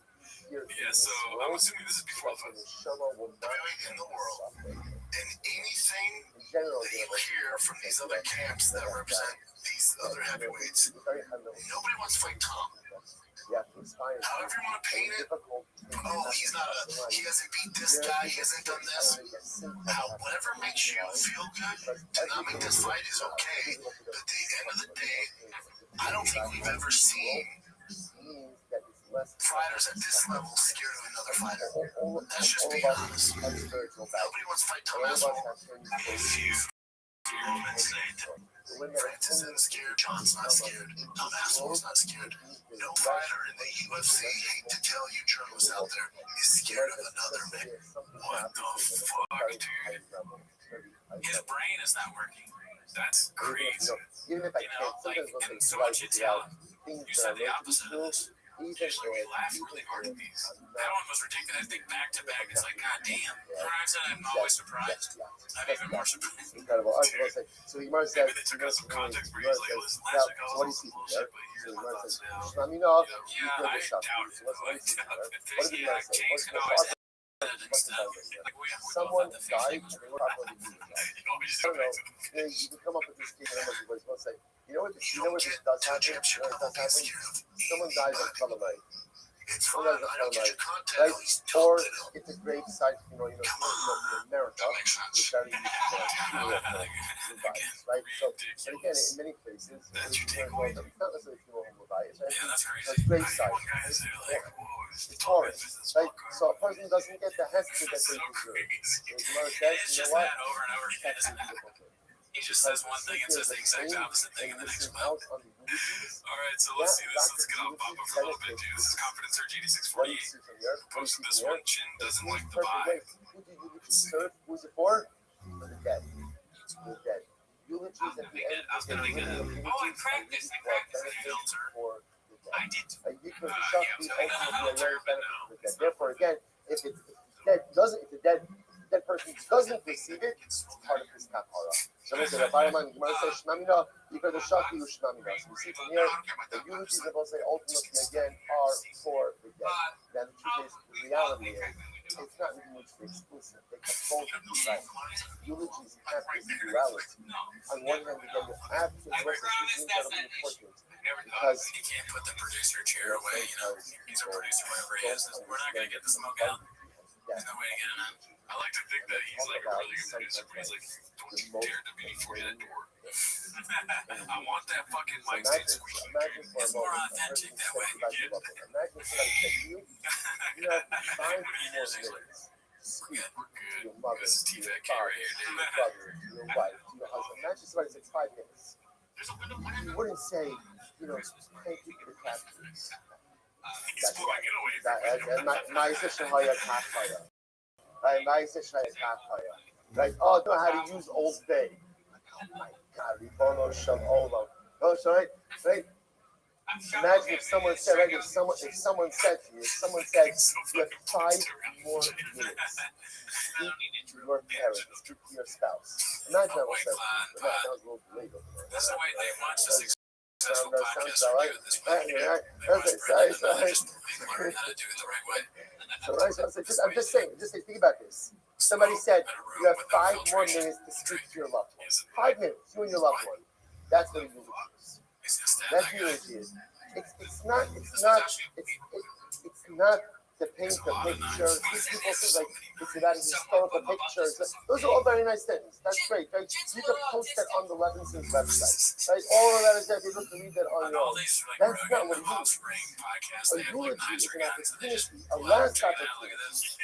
Yeah, so I'm assuming this is before the fight. In the world. And anything that you hear from these other camps that represent these other heavyweights, nobody wants to fight Tom. However you want to paint it, oh, he hasn't beat this guy, he hasn't done this. Now, whatever makes you feel good to not make this fight is okay, but at the end of the day, I don't think we've ever seen fighters at this level scared of another fighter. Let's just be honest. Nobody wants to fight Tom Aspinall. If you Francis isn't scared, John's not scared, Tom Aspinall's not scared. No fighter in the UFC, hate to tell you journalists out there, is scared of another man. What the fuck, dude? His brain is not working. That's crazy. Even if I You know, can't, like, sometimes and so much Italian. things You said the that opposite of this. Usually we laugh really hard at these. That one was ridiculous. I think back to back, it's like, God damn. I'm always surprised. I'm even more surprised. incredible. I was going to say, so you might say, Maybe they took out some context where he's like, listen, last week I so what do you was see on from bullshit, there? but So here's you my might thoughts say, now. let me know. Yeah, I doubt it. So what do you see from there? What Yeah, did you say? kings can What's always Someone died, and they were not going to do it. I don't know. You can come up with this thing, and everybody's going to say, you know what this does happen? Someone dies on Colorado. It's fun. I don't get your content. Right? At least Or tell them. it's a grave site, in America. That makes sense. It's very right? So, and again, in many places, That's your it's takeaway. not necessarily funeral home bias, right? Yeah, that's crazy. It's grave I site. hate when guys are like, whoa, It's horrid, right? So a person doesn't get the hesitation that they deserve. It's just that over and over again, isn't it? He just says one thing and says the exact opposite thing in the next one. All right, so let's see this. Let's get on Papa for a little bit, dude. This is Confidence Surge 8648. Posted this one. Chin doesn't like the vibe. Who did you serve? Who's it for? For the dead. For the dead. Eulogies at the end. I was gonna make a. Oh, I practiced a filter. For the dead. I did. You could shock the ultimate very benefit for the dead. Therefore, again, if the dead person doesn't receive it, it's part of his kapara. So listen, the Baraman Gemara says Shmamina, you could have shot you Shmamina. So we see from here, the eulogies that will say ultimately again are for the dead. Then the truth is, the reality is, it's not even mutually exclusive. They can both be right. Eulogies have this duality. On one hand, again, you have to address the things that are important. Because he can't put the producer chair away, you know. He's a producer, whatever he is. We're not gonna get the smoke out. There's no way to get him out. I like to think that he's like a really good producer, but he's like, don't you dare to be before that door. I want that fucking mic stand squeaky. It's more authentic that way. Imagine somebody said to you, you have 5 more minutes. We're good. We're To your good. mother, This is to your TFK right father, here, to dude. your brother, to your wife, to your husband. Imagine somebody said 5 minutes. You wouldn't say, thank you for the captures. He's pulling it away from me. Right? Oh, know how to use Old Bay. Oh my God, Ribono Shel Olam. Oh, sorry, right? Imagine if someone said, right, if someone said to you, you have 5 more minutes. Speak to your parents, speak to your spouse. Imagine that was that was a little late over there. That's the way they watch the successful Sounds podcast all right. review this way. Okay, sorry. Learn how to do it the right way. So I'm just saying, think about this. Somebody said you have 5 more minutes to speak to your loved one. 5 minutes, you and your loved one. That's what a eulogy is. That's eulogy is. It's not to paint a picture. These people think like it's about historical pictures. Those are all very nice things. That's great. Right? You can post that on the Levinson's website. Right? All of that is there. People can read that on your own. That's not what it is. A eulogy is an opportunity, a last opportunity.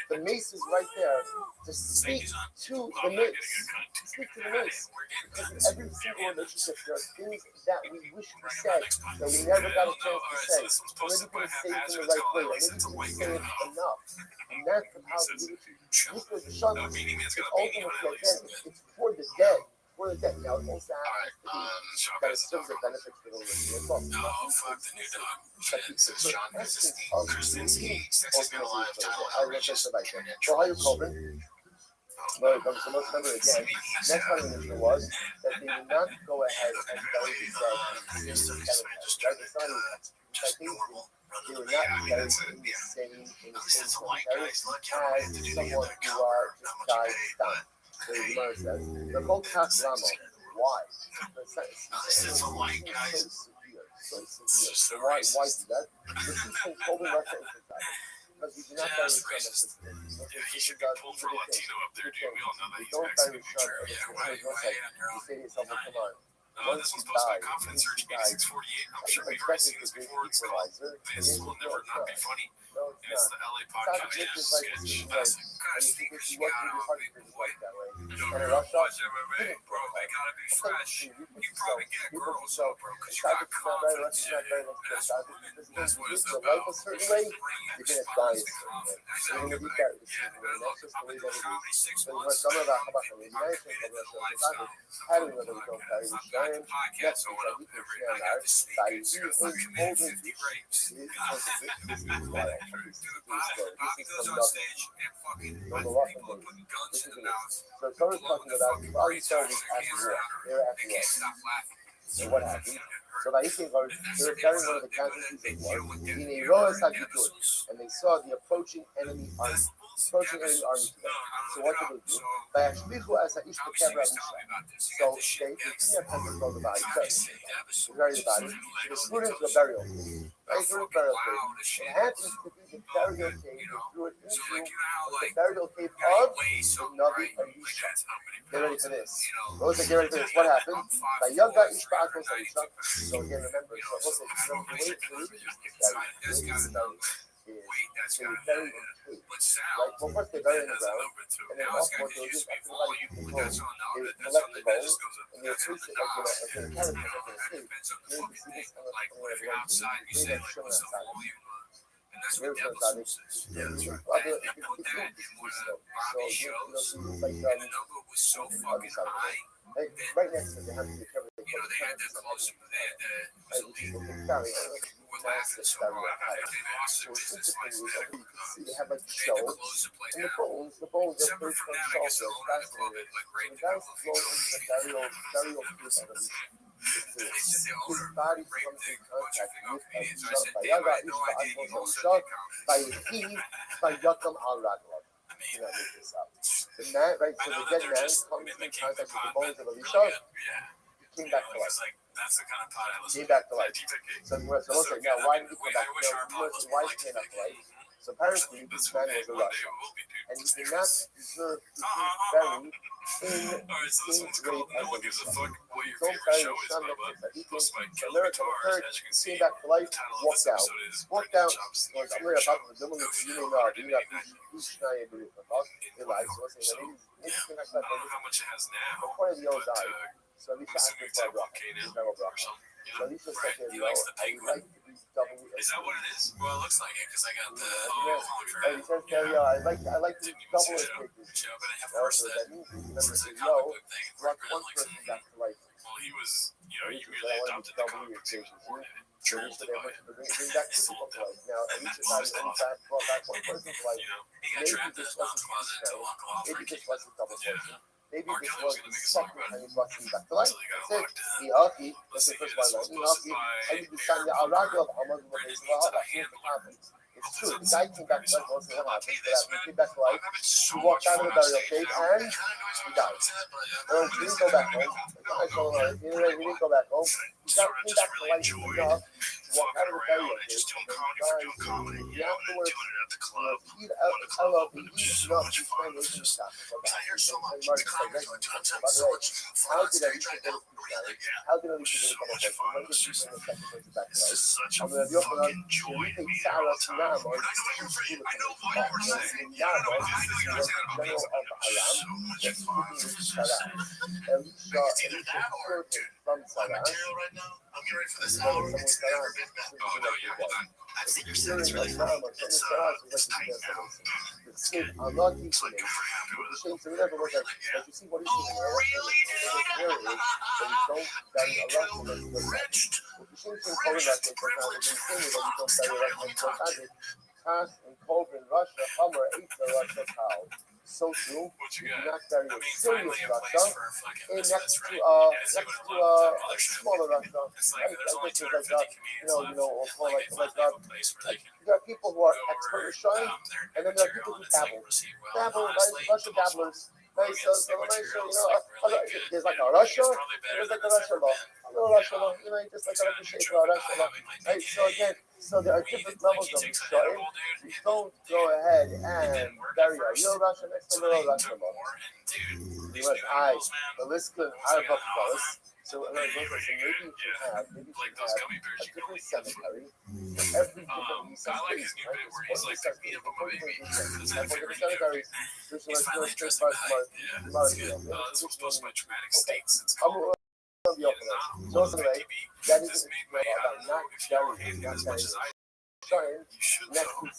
The mace is right there to speak to the mace. Speak to the mace. Because in every single relationship, there are things that we wish we said that we never got a chance to say. Or maybe we didn't say it in the right way. Or maybe we didn't say it enough. And that's how eulogy is. It's ultimately, again, it's for the dead. For the dead. Now, it also happens that it serves a benefit for the living as well. Oh, fuck the new dog. John Krasinski, Sexiest Man Alive title outrageous. So how you coping? No, so let's remember again. Next combination was that they did not go ahead and bury the dead in the cemetery. They were not buried in the same cemetery as someone who just died stunned. So the Gemara says, they're called Kasramo. Why? So severe. Why do that? This is totally reference. Because we do not bury He should be pulled for Latino up there, dude. We all know that he's don't bury Mexican. Yeah, why you say to yourself, come on. This one's posted by Confidence Surge 8648. I'm sure we've already seen this before. It's called This Will Never Not Be Funny. No, And it's the LA podcast sketch. Classic. Guys, think what you gotta be white. You don't know what's MMA, bro. They gotta be fresh. You probably get girls, though, bro, because you got confidence. That's what it's about. A certain way, you're gonna die a certain way. You're gonna be that a certain way. That's just the way that it is. So you want some of that, how about the radiation, having whether we don't carry the shine, yes, we can share our by you holding Bobby goes on stage and fucking people are putting guns in the mouth. So someone's talking about all these stories after war. They were after war. Stop laughing. So what happened? So Vayikin goes, they were carrying one of the casualties of war in a Roas HaGidul, and they saw the approaching enemy army. personally army together. So what do they do? וישליכו אז האיש בקבר אלישע. So they didn't have time to throw the body first. They buried the body. They threw it into the burial cave. Right, through the burial cave. It happens to be the burial cave. They threw it into the burial cave of the Navi Elisha. Get ready for this. Those that get ready for this, what happened? Vayaga ish ba'akos Elisha. So again, remember, so what's it? The way to bury in cave. Right? Well, first they bury in the ground, and then also what they'll do is after the body gets home, they collect the bones, and they place it like in a cabinet, like in a cave. Maybe you see this on the outside, you say like what's the volume? And that's what devil says. Yeah, that's right. Was so fucking high. Right next to it, they have to be careful. You know, they had the close to that. We're laughing so hard. So it's interesting. They have like the shells and the bones. The bones are first from shells. Fascinating. So the guy's flown into the burial cave of Elisha. His body comes in contact with Elisha. Vayaga ish ba'akos Elisha. Vayehiv vayakam al raglav. You know, make this up. The man, right? So the dead man comes in contact with the bones of Elisha. He came back to life. That's the kind of pot I listen Came back to life. So okay, now why did he come back? Why he came back to life? So apparently this man was a Russian, and he did not deserve to be buried in the same grave as Elisha. Don't bury your son next to He came, the miracle occurred, came back to life, walked out. Walked out, was I'm going to talk to the woman, you may know, you got who's trying to do it for us. They lied, so I say, maybe came back to life. How much it has now? Before the old died. So at least after it's So at least it's like he likes the pink one. double. Is that what it is? Well, it looks like it because I got the He says, I like the double it. But I have first that means remember it's the a comic book thing. one person back to life. Well, he was, you know, he really adopted the comic book. Bring back people to life. Now, at least it's not brought back one person to life. He got trapped in his mom's closet until Uncle Alfred Maybe this wasn't double person. Maybe R. this Kelly was was gonna the make a song second about time he brought him back to life. until he got That's it. locked down. Ihaki, Let's that's the see, first this one. was posted Ihaki, by I need to sign the Arago of Ahmad what happens. It's true. The guy came back to life. What's what happens? But after he came back to life, he walked out of the burial cave and he died. He didn't go back home. He didn't go back home. He came back to life enough to walk out of the burial cave. And afterwards, I love him. He's not just trying to listen to stuff. How did Elisha get his peace out? How did Elisha get a couple of places? When did he bring the second person back to life? I'm going to be open on you think Sarah Sinam or general of Aram, that's speaking with Sarah. Elisha heard him from Sarah. I'm getting ready for this hour. It's never been better. Oh, no, yeah, hold on. I've seen your set. It's really fun. It's tight now. I'm not teaching it. So whatever was like, you see what he's doing there. Really? So you don't bury a Russian that's rich. The same thing Poland that they put out the thing that you don't bury a Russian that's Kass and Colvin, Russia, Hummer, Easter, Russia, cow. So true. You do not bury a serious Russia next to a smaller Russia. I guess there's like there are people who are expert in shrine, and then there are people who dabble. Russian dabblers. Nice, there's like a Russia, and there's like a Russia law. A little Russia law, just like a shape of Russia law. Right, so again, so there are different levels of shrine. You don't go ahead and bury a real Russia next to a little Russia law. The list could have up close. So maybe you should have a different cemetery for every different piece of space, right? It's one cemeteries. This was no straight by so anyway, that is about not burying, not burying. Shrine next to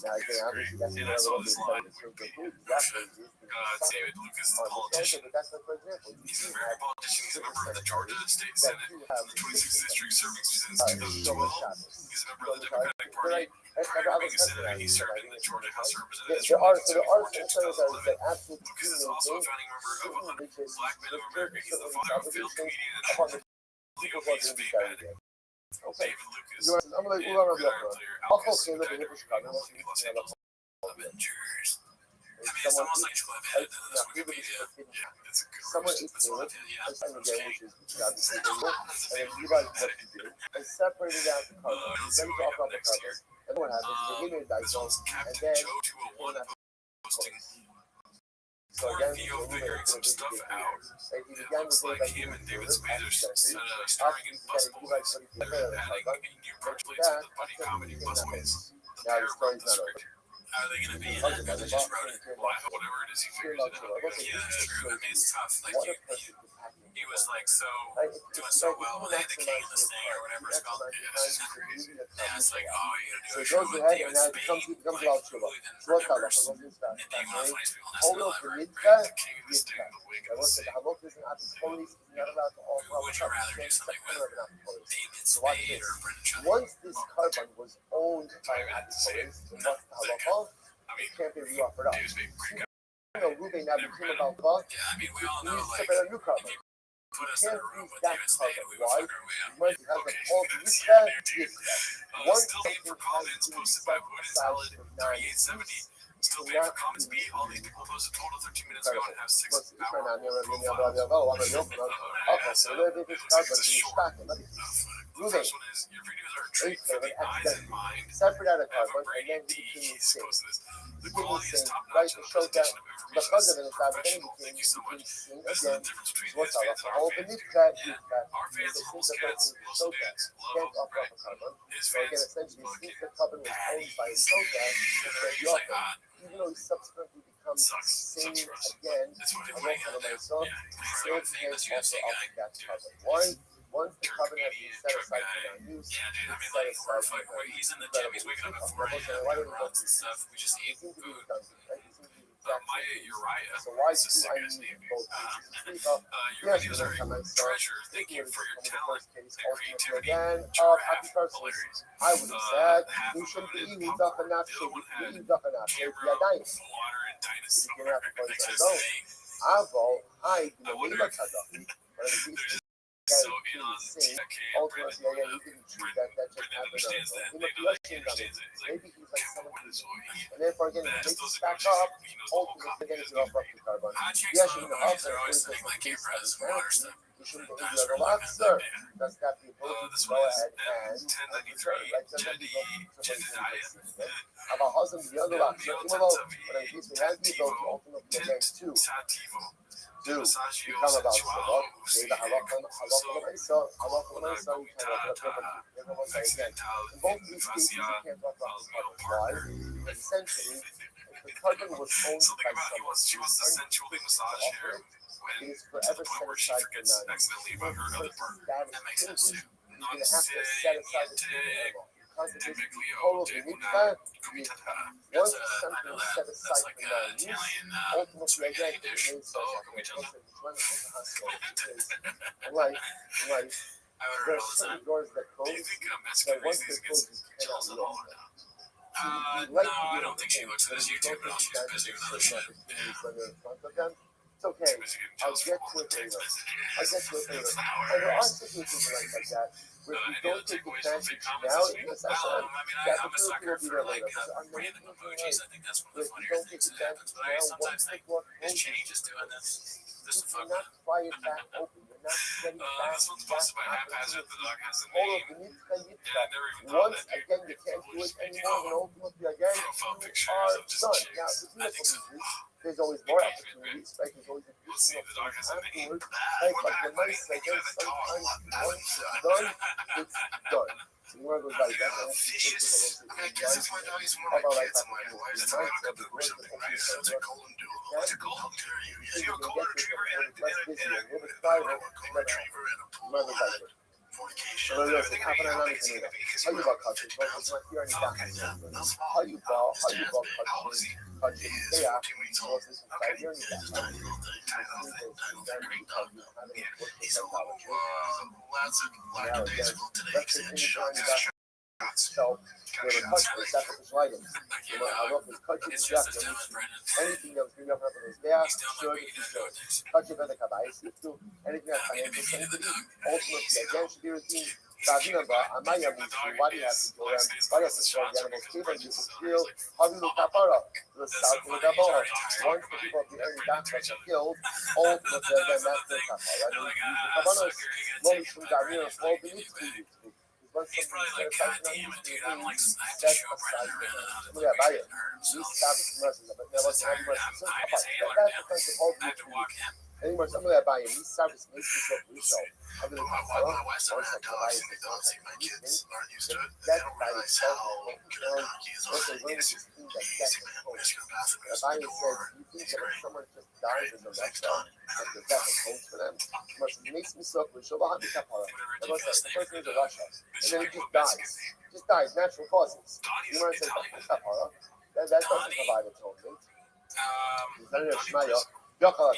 now again, obviously that's another little bit David Lucas is a politician. He's a very politician. He's a member of the Georgia State Senate, the 26th District, serving since 2012. He's a member of the Democratic Party. He served in the Georgia House of Representatives from 1974 to 2011. Lucas is also a founding member of Black Men of America. He's the father of a failed comedian and Leo Peace Band. Okay. David Lucas, I'm going to go around the upper. I'll post a little bit of Chicago. Avengers. I mean, If it's someone almost like Cliff had this Wikipedia. Yeah, it's a good someone roast. eats That's what it, I did, yeah. and some Okay. again, which is obviously illegal, and then you guys what you do, and separate it out the carbon. Let's Then see you what we offer got up the next carbon. here. And what happens is you give me a dice This roll, one's and Captain then Joe 201 posting. so Poor again, Theo you move figuring it some stuff out. And he It began looks to like like him and David David Spade are starring in Bus Boys. Adding a new approach plates to the buddy comedy Bus Boys. The Now pair the wrote story's the not over. script. Are they going to be in it, or they just wrote it? Well, I hope whatever it is, he figures it out. Yeah, that's true. I mean, it's tough. Like, What a he perfect companion. he was like so doing so well when they had the king listing or whatever it's called. Yeah, it's just crazy. Yeah, it's like, oh, you So gotta do a it show goes with ahead, David and now it Spade. becomes Like, about who Chuba. even So what's that? remembers? What is that? And being one of the funniest people on Polo SNL ever, Benita, right? The king of the sting, the wig of the what's sea. it? Hamok is an police. He's not allowed to offer Who would you rather do something with? David So watch Spade this. or Brendan Schaub? Once this carbon was owned by an police, what's the halacha? I mean, It can't be re-offered up. David Spade, pretty good. You know, Ruben now became about buck. Yeah, I mean, we all He know, needs to like, separate a new carbon. if you put us in a room with That David Spade, carbon. we would Why? fuck our way out. Once he has Okay, a whole that's Benita, there, dude. once Still waiting for comments posted by Wood and Salad 3870. Still paying for comments beat. All these people posted total 13 minutes ago and have 6 hour profiles. Okay, so where did this carbon be stuck? The first one is your videos are a treat for the eyes and mind. Separate out a Eva carbon, and Brady then D you can is sing. posted this. The You can quality is sing, top right? notch To and the show that presentation of information because is of it, it's professional. not Thank you so much. sing This is again. the difference between What's his fans and our all fans. beneath that, Yeah, our fans are almost cats, most dudes, love can't them, offer right? up a carbon. His So again, fans, essentially, fucking since the carbon was owned by patties. Soka, And they're the just like, offer, even though he subsequently becomes sucks sing for us. again, That's what I it's won't like. cover Yeah, myself, he's a still famous can't UFC offer guy. up that Dude. carbon. Why? Once the Truck carbon has been comedian, set truck aside guy. for non-use, Yeah, dude. I it's mean, set like, we're aside like, for he's in the gym. He's waking up at 4 a.m. doing runs and stuff. We just eat It seems to be food. redundant, right? It seems to be the exact Maya same. Uriah. So why That's a do sick I ass need name, dude. both Your Yes, videos you are know, a treasure. Thank you for your talent and creativity. again, Giraffe, happy person. hilarious. I was sad. Half You of should it be is eating popcorn. duck enough. The other one had Eating duck enough. camera, Yeah, dying. water, and dinosaur. You can have to put Like, it just on. saying, Avo, I I wonder know if what they're just so in on TK and Brendan. ultimately, you didn't choose that. That just Brendan happened. understands that. He They must know that be he understands it. He's like, Maybe he's like Kevin someone Winslow, he and therefore again, best makes those it back emojis. up. He knows the whole Ultimately, copy then is you offer up the carbon. hot chicks Yes, love you emojis. know, They're always also, saying, like, it's cameras, like water stuff. you shouldn't That's believe you're really relaxed, good, sir. man. Does that the ability This to go one is ahead and M1093 Jedediah. have a husband the other option, even though but at least we have the ability to ultimately against two. Sativo. Do Massaggio become about sensual. maybe halakha myself, halakha myself, everyone say again. In both of these cases, you can't talk about the carbon. Why? Essentially, if the carbon was owned Something by about she wants to sensually massage her it when is to forever the point where she set aside for forgets non-use. accidentally about her other part. That That makes sense. you're gonna have to set aside the normal. Typically, Total te Benita, una comitada. once I something know is that. set That's aside like for non-use, Italian ultimately spaghetti again, dish. it means Oh, like comitada. Life, I life, order there it are all the time. certain doors that Do close. you think Mexican That once makes they these close, against you Chels cannot at all or reopen. no? No, I don't think she looks at this YouTube, but she's busy with other shit. Yeah. It's okay. She's busy getting I'll Chels get for to it later. text I'll get to it later. messages. And there are situations like that where if Any you don't other take takeaways from advantage big comments now this in week? the session, I mean, that I'm a the sucker people will be for there like later. random emojis. I think that's one of the If you funnier don't things take that happens. advantage But I now, sometimes once the think door this closes, change is doing this just to you fuck cannot with. pry it back open. You're not getting back This one's posted by that Haphazard. The dog has a All name. of the needs And that you I never even thought once of that, dude. again, you can't do it anymore, and ultimately again, Profile you pictures are of just done. chicks. Now, I the beautiful think so. news is there's always more opportunities, right? There's always a Let's see if the dog has a name. afterwards. We're Right, but back, the buddy. nice You again, have a dog. sometimes once it's done, it's done. So you want to go like that, and Vicious. I mean, I guess it's my dog. He's more like kids and my wife. That's how I look up or something, right? So it's a golden doodle. What's a golden retriever? You have a golden retriever and a golden retriever and a pool. Fornication. Pero Everything half an hour because is enough. because How you you about coaching? Well, it's not here any Okay, time. yeah. That's small. How you about How is coaching? he? Coaching. He is Yeah. 14 weeks So old. this is Okay. 5 years. Yeah, he's a tiny little thing. Tiny little thing. Tiny little thing. Great dog, though. Yeah. He's a little lackadaisical today because he had shots. So they were coaching sacrificial items. You know, I love this coaching It's just as stuff. dumb as Brendan. Anything that was green up in his there, He's doing sure, like what you gotta do next. coaching by the cabais, do anything that's I'm gonna financial be feeding the sensitive, dog. ultimately again should be routine. Davina Amaya Mutu, what you have to do, what you have to show the animals, even you feel how you look kapara, the south of the Gabon. Once the people of the area got killed, all of them, then that's the kapara. And the Kabanos, Molishum Davina, all beneath you. He's probably like, God damn it, dude, I'm like, I have to That's show up right aside now. from that. Buy it. So These service but never this entire mercy. time, I just hate That's now. the kind of whole I have to walk him. anymore. Some of that buying these service makes me so crucial. I'm gonna My wife's not had dogs. They don't see my kids aren't used to it. They don't realize how good a dog is. The buying says you think that if someone just dies in the restaurant, that's the death of hope for them. It makes me so crucial. But the person is a Russia, and then it just dies. Just dies, natural causes. You want to say that doesn't provide atonement. Spiritual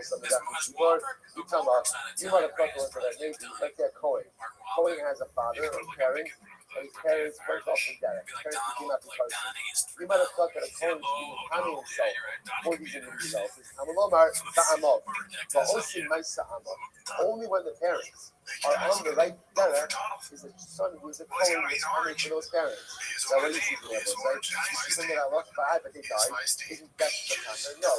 something that before you come up, you might have thought to that maybe like that Cohen. Cohen has a father or parent, and his parents went off to death. Parents became up to person. You might have thought that a Cohen should be harming himself for these individuals. But only when the parents are on the right derech is the son who is a Cohen who is harming to those parents. Now, what do you see from that? Even that I lost by, but they died. Isn't that the matter? No.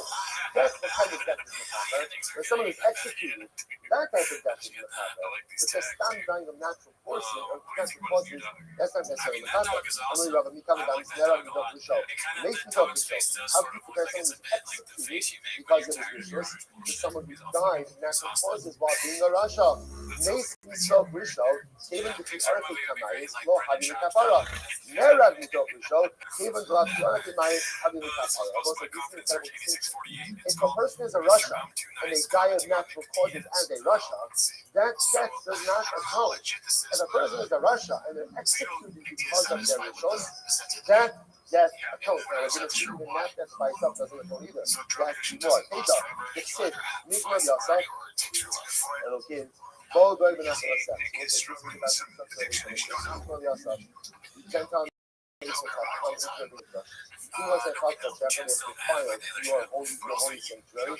That's the kind of death is the matter. When someone is executed, that type of death is the matter. But just stand dying of natural forces or natural causes, that's not necessarily the matter. I'm going to have a Mikami down, it's never going to show. It makes me talk to show. How do you compare someone who's executed because it was vicious to someone who died of natural causes while being a Rasha? Makes me so crucial, even if the article Kamayis, lo having a kapara. Never me talk to show, even though the article Kamayis having a kapara. If a person is a Rasha and they die of natural causes and a Rasha, that death does not account. If a person is a Rasha and they're executed because of their rituals, that death accounts. Now, we're going to see even that death by itself doesn't account either. That's more. Hey, the Sid, Nikman Yasa, Elohim, Bo Goy Ben Yasa, Nikman Yasa, Gentile nation comes into the he was a part of Japanese defiance, your holy sanctuary.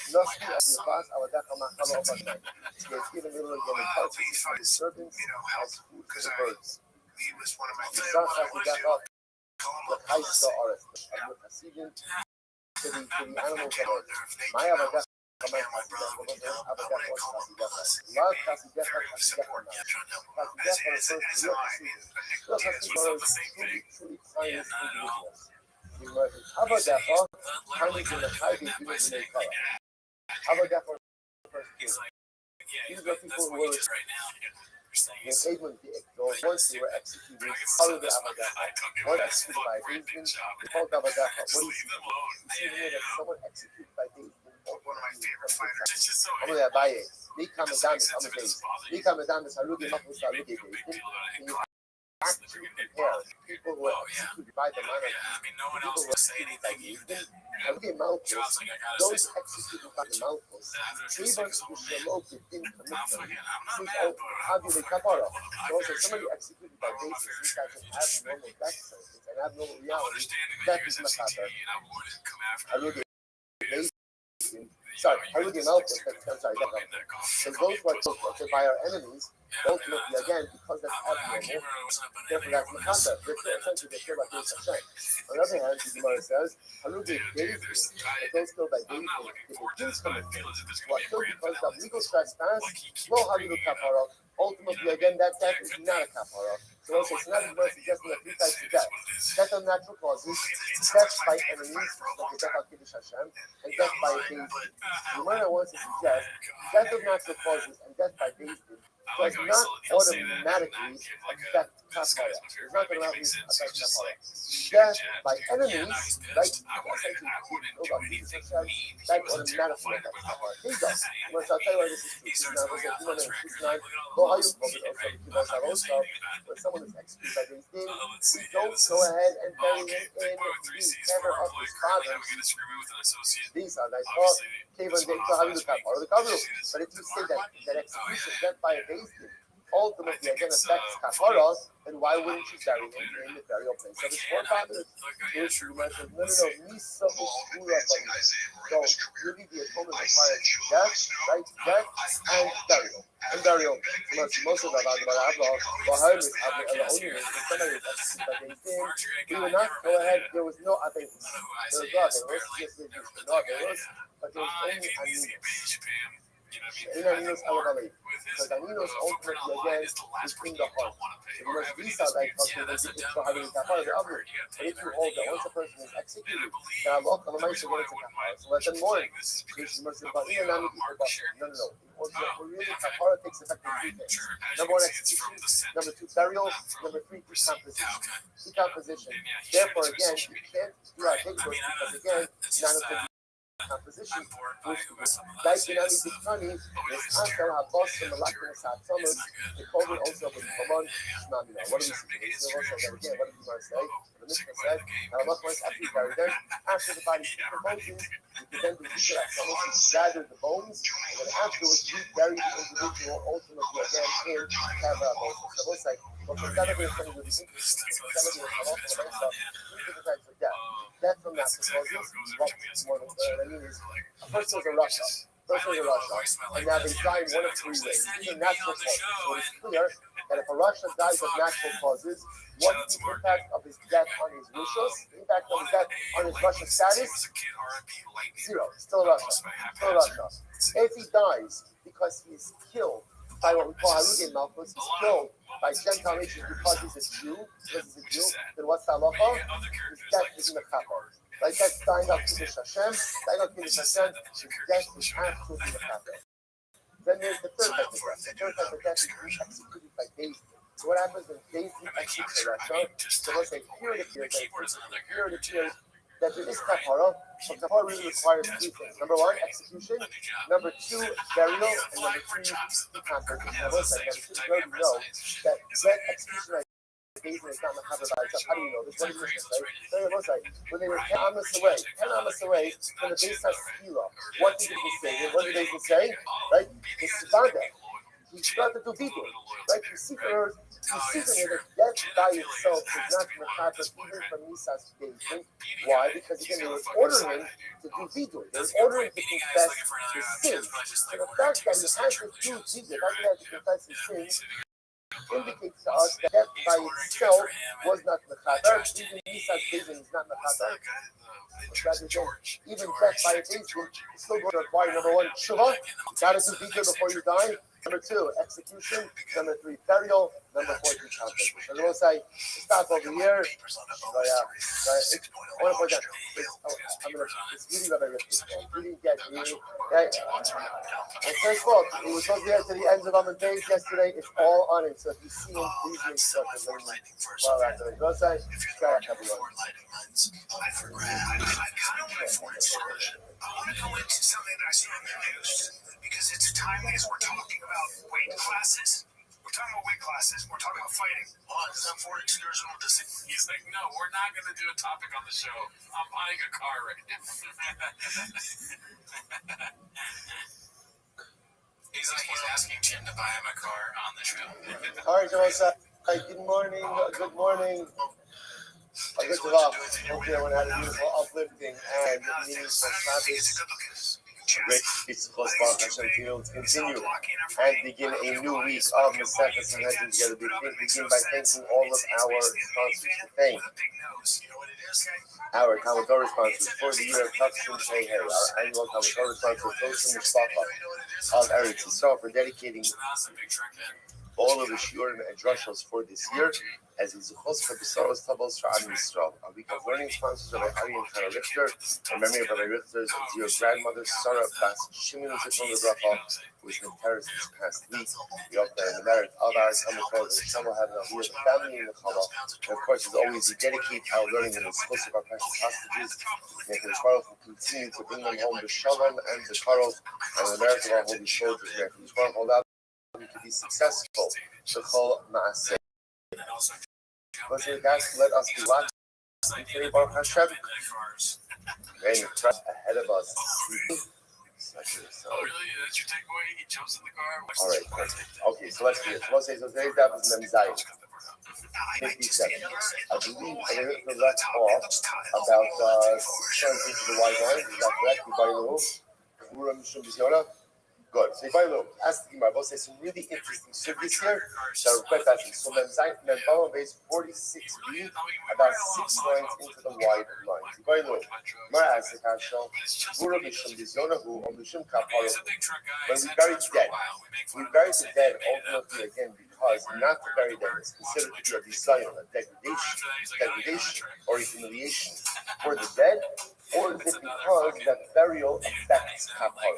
Nosky as the past, our Dakama Halo of a night. He has given little again parties for his servants as food for the birds. He was one of my The sun has to get off the high star or a Cassidian to the animals of earth. My Abada. My once they were executed, how did the Abadaha? One executed by David, they called Abadaha. What do you see? You see here that someone executed by David. one of my favorite fighters. It's just so I'm going to buy it. They come down this other day. They come down this other day. Actually compare people who are executed by the man I mean, no one else will say anything. You did. and look at Malchus, those executed by the Malchus, even if Shaloki didn't commit them, how do they kapara? So somebody executed by basis, this guy can have normal death sentence and have normal reality, that is not happen. I look at sorry, I look at Malchus, I'm sorry, because those who are tortured by our enemies, ultimately, again, because that's abnormal, therefore that's Makata. They're essentially they feel like doing Hashem. On the other hand, the Gemara says, Harugi David, if those killed by David, if it didn't commit them, what killed because of legal trespass, well, Harugi Kapara, ultimately, again, that death is not a Kapara. So also, it's not even suggesting that three types of death. Death of natural causes, death by enemies, like the death of Kiddush Hashem, and death by a baby. The Gemara wants to suggest death of natural causes and death by baby does not automatically affect Kapara. It's not going to affect Kapara. Death by enemies, like essentially that automatically affects Kapara. Here you go. I'll tell you why this is true. Now, when someone is executed by these things, we don't go ahead and bury him in the cover of his fathers. These are like, oh, but if you say that execution death by a basin ultimately again affects kapara, then why wouldn't you bury him in the burial place of his forefathers? Misa is Shura. So really the atonement requires death, right? Death and burial. And burial. Most of the we would not go ahead, there was no abemus. There was no abemus, yes, there was no abemus, but there was only aninus. Because aninus ultimately again is in the heart. So the most visa like but if you hold that once a person is executed, then Allah Kalamai should get into kapara. So let them mourn. No. We're really kapara takes effect in 3 things. Number 1, execution. Number 2, burial. Number 3, decomposition. Decomposition. Therefore, again, you can't do that because again, composition like in any Diktani, this after Habos from the Latin Satomos, the Kobe also with Common Shnamina. What do we see? What did you want to say? The Mishnah said, now look what's after you carry them. After the body decomposes, you can then do that. So once you gather the bones, and then afterwards you bury the individual ultimately again in Kavah. So it's like, well, for that, we're going to do this. Death from natural causes, what I mean is, a person is a Russia, and now they die in one of 3 ways, either natural causes. So it's clear that if a Russia dies of natural causes, what's the impact of his death on his rishos? The impact of his death on his Russian status? 0. Still Russia. If he dies because he is killed by what we call Harugei Malchus, he's killed by Gentile nations because he's a Jew, then what's the halacha? His death is in the kapar. Like that's dying of Kiddush Hashem, his death is absolutely in the kapar. Then there's the third type of death. The third type of death is executed by David. So what happens when David executes a Russia? So let's say here it appears that there is kapara, but kapara really requires 3 things. Number 1, execution. Number 2, burial. And number 3, decomposition. Now, one second. You already know that execution David is not mechaber by itself. How do you know this? What did Mishnah say? When they were 10 amos away from the base of Skila, what did they say? What did they say? Right? It's Sivada. He started to do vidur, right? You see here that death by itself is not mechaber even from Nisas David. Why? Because again, they were ordering him to do vidur. They were ordering him to confess his sins. So the fact that he has to do vidur, that he has to confess his sins, indicates to us that death by itself was not mechaber. Even Nisas David is not mechaber. Even death by its agent is still going to require number 1, tshuva. You got to do vidur before you die. Number 2, execution. Number 3, burial. Number 4, decomposition. So they will say, stop over here. I want to point out, it's really Rabbi Rish's fault. He didn't get me. And first of all, it was supposed to be to the ends of Amman days yesterday. It's all on it. So if you see him, please make sure to learn well after the go say, try out everyone. I kind of went for it. I want to go into something that I see on the news because it's timely as we're talking about weight classes. We're talking about weight classes. We're talking about fighting. Some foreign excursional disease. He's like, no, we're not going to do a topic on the show. I'm buying a car right now. He's asking Jim to buy him a car on the show. All right, Joseph. Good morning. Good morning. A good job. Hopefully, everyone had a beautiful uplifting and meaningful Shabbos. Great close Baruch Hashem to continue and begin a new week of Masechus and Hedging Together. Begin by thanking all of our sponsors. Thank our Talmud Torah sponsors for the year of Tufshin Shehei, our annual Talmud Torah sponsor, Tosin Mishpacha of Eretz Yisrael, for dedicating all of the shiurim and drushos for this year as is Zuchos for Besaros Tabos for Am Yisrael. A week of learning sponsors by Ari and Tara Richter, in memory of Rabbi Richter's dear grandmother, Sarah Bas Shimon Zichron Lebracha, who was in Paris this past week. We hope that in the merit of our Talmud Torah, that some will have an Aliyah, the family in the Chala. And of course, as always, we dedicate our learning in the Zuchos of our precious hostages. May the Baruch will continue to bring them home the Shalom and the Karov, and the merit of our holy soldiers. May the Baruch allow them to be successful. Shechol Maaseh. Let us be watching today, Baruch Hashem. Many trust ahead of us. So, Oh, really? That's your takeaway? He jumps in the car? all right, perfect. Okay, so let's do this. We'll say, so today's daf is Mem Zayin. 57. I believe we left off about 6 months into the white lines. Is that correct? We buy a little. Good. So Ivailo asked the Gemara, say some really interesting surveys here that are quite fascinating. So Membalam base 46b, about 6 lines into the wide lines. Ivailo, Gemara asks the Kashal, Guru Mishum Bizonahu, or Mishum Kaparo. When we bury the dead, we bury the dead ultimately again because not to bury them is considered to be a design, a degradation, or a humiliation for the dead. Or is it because that burial affects kapara?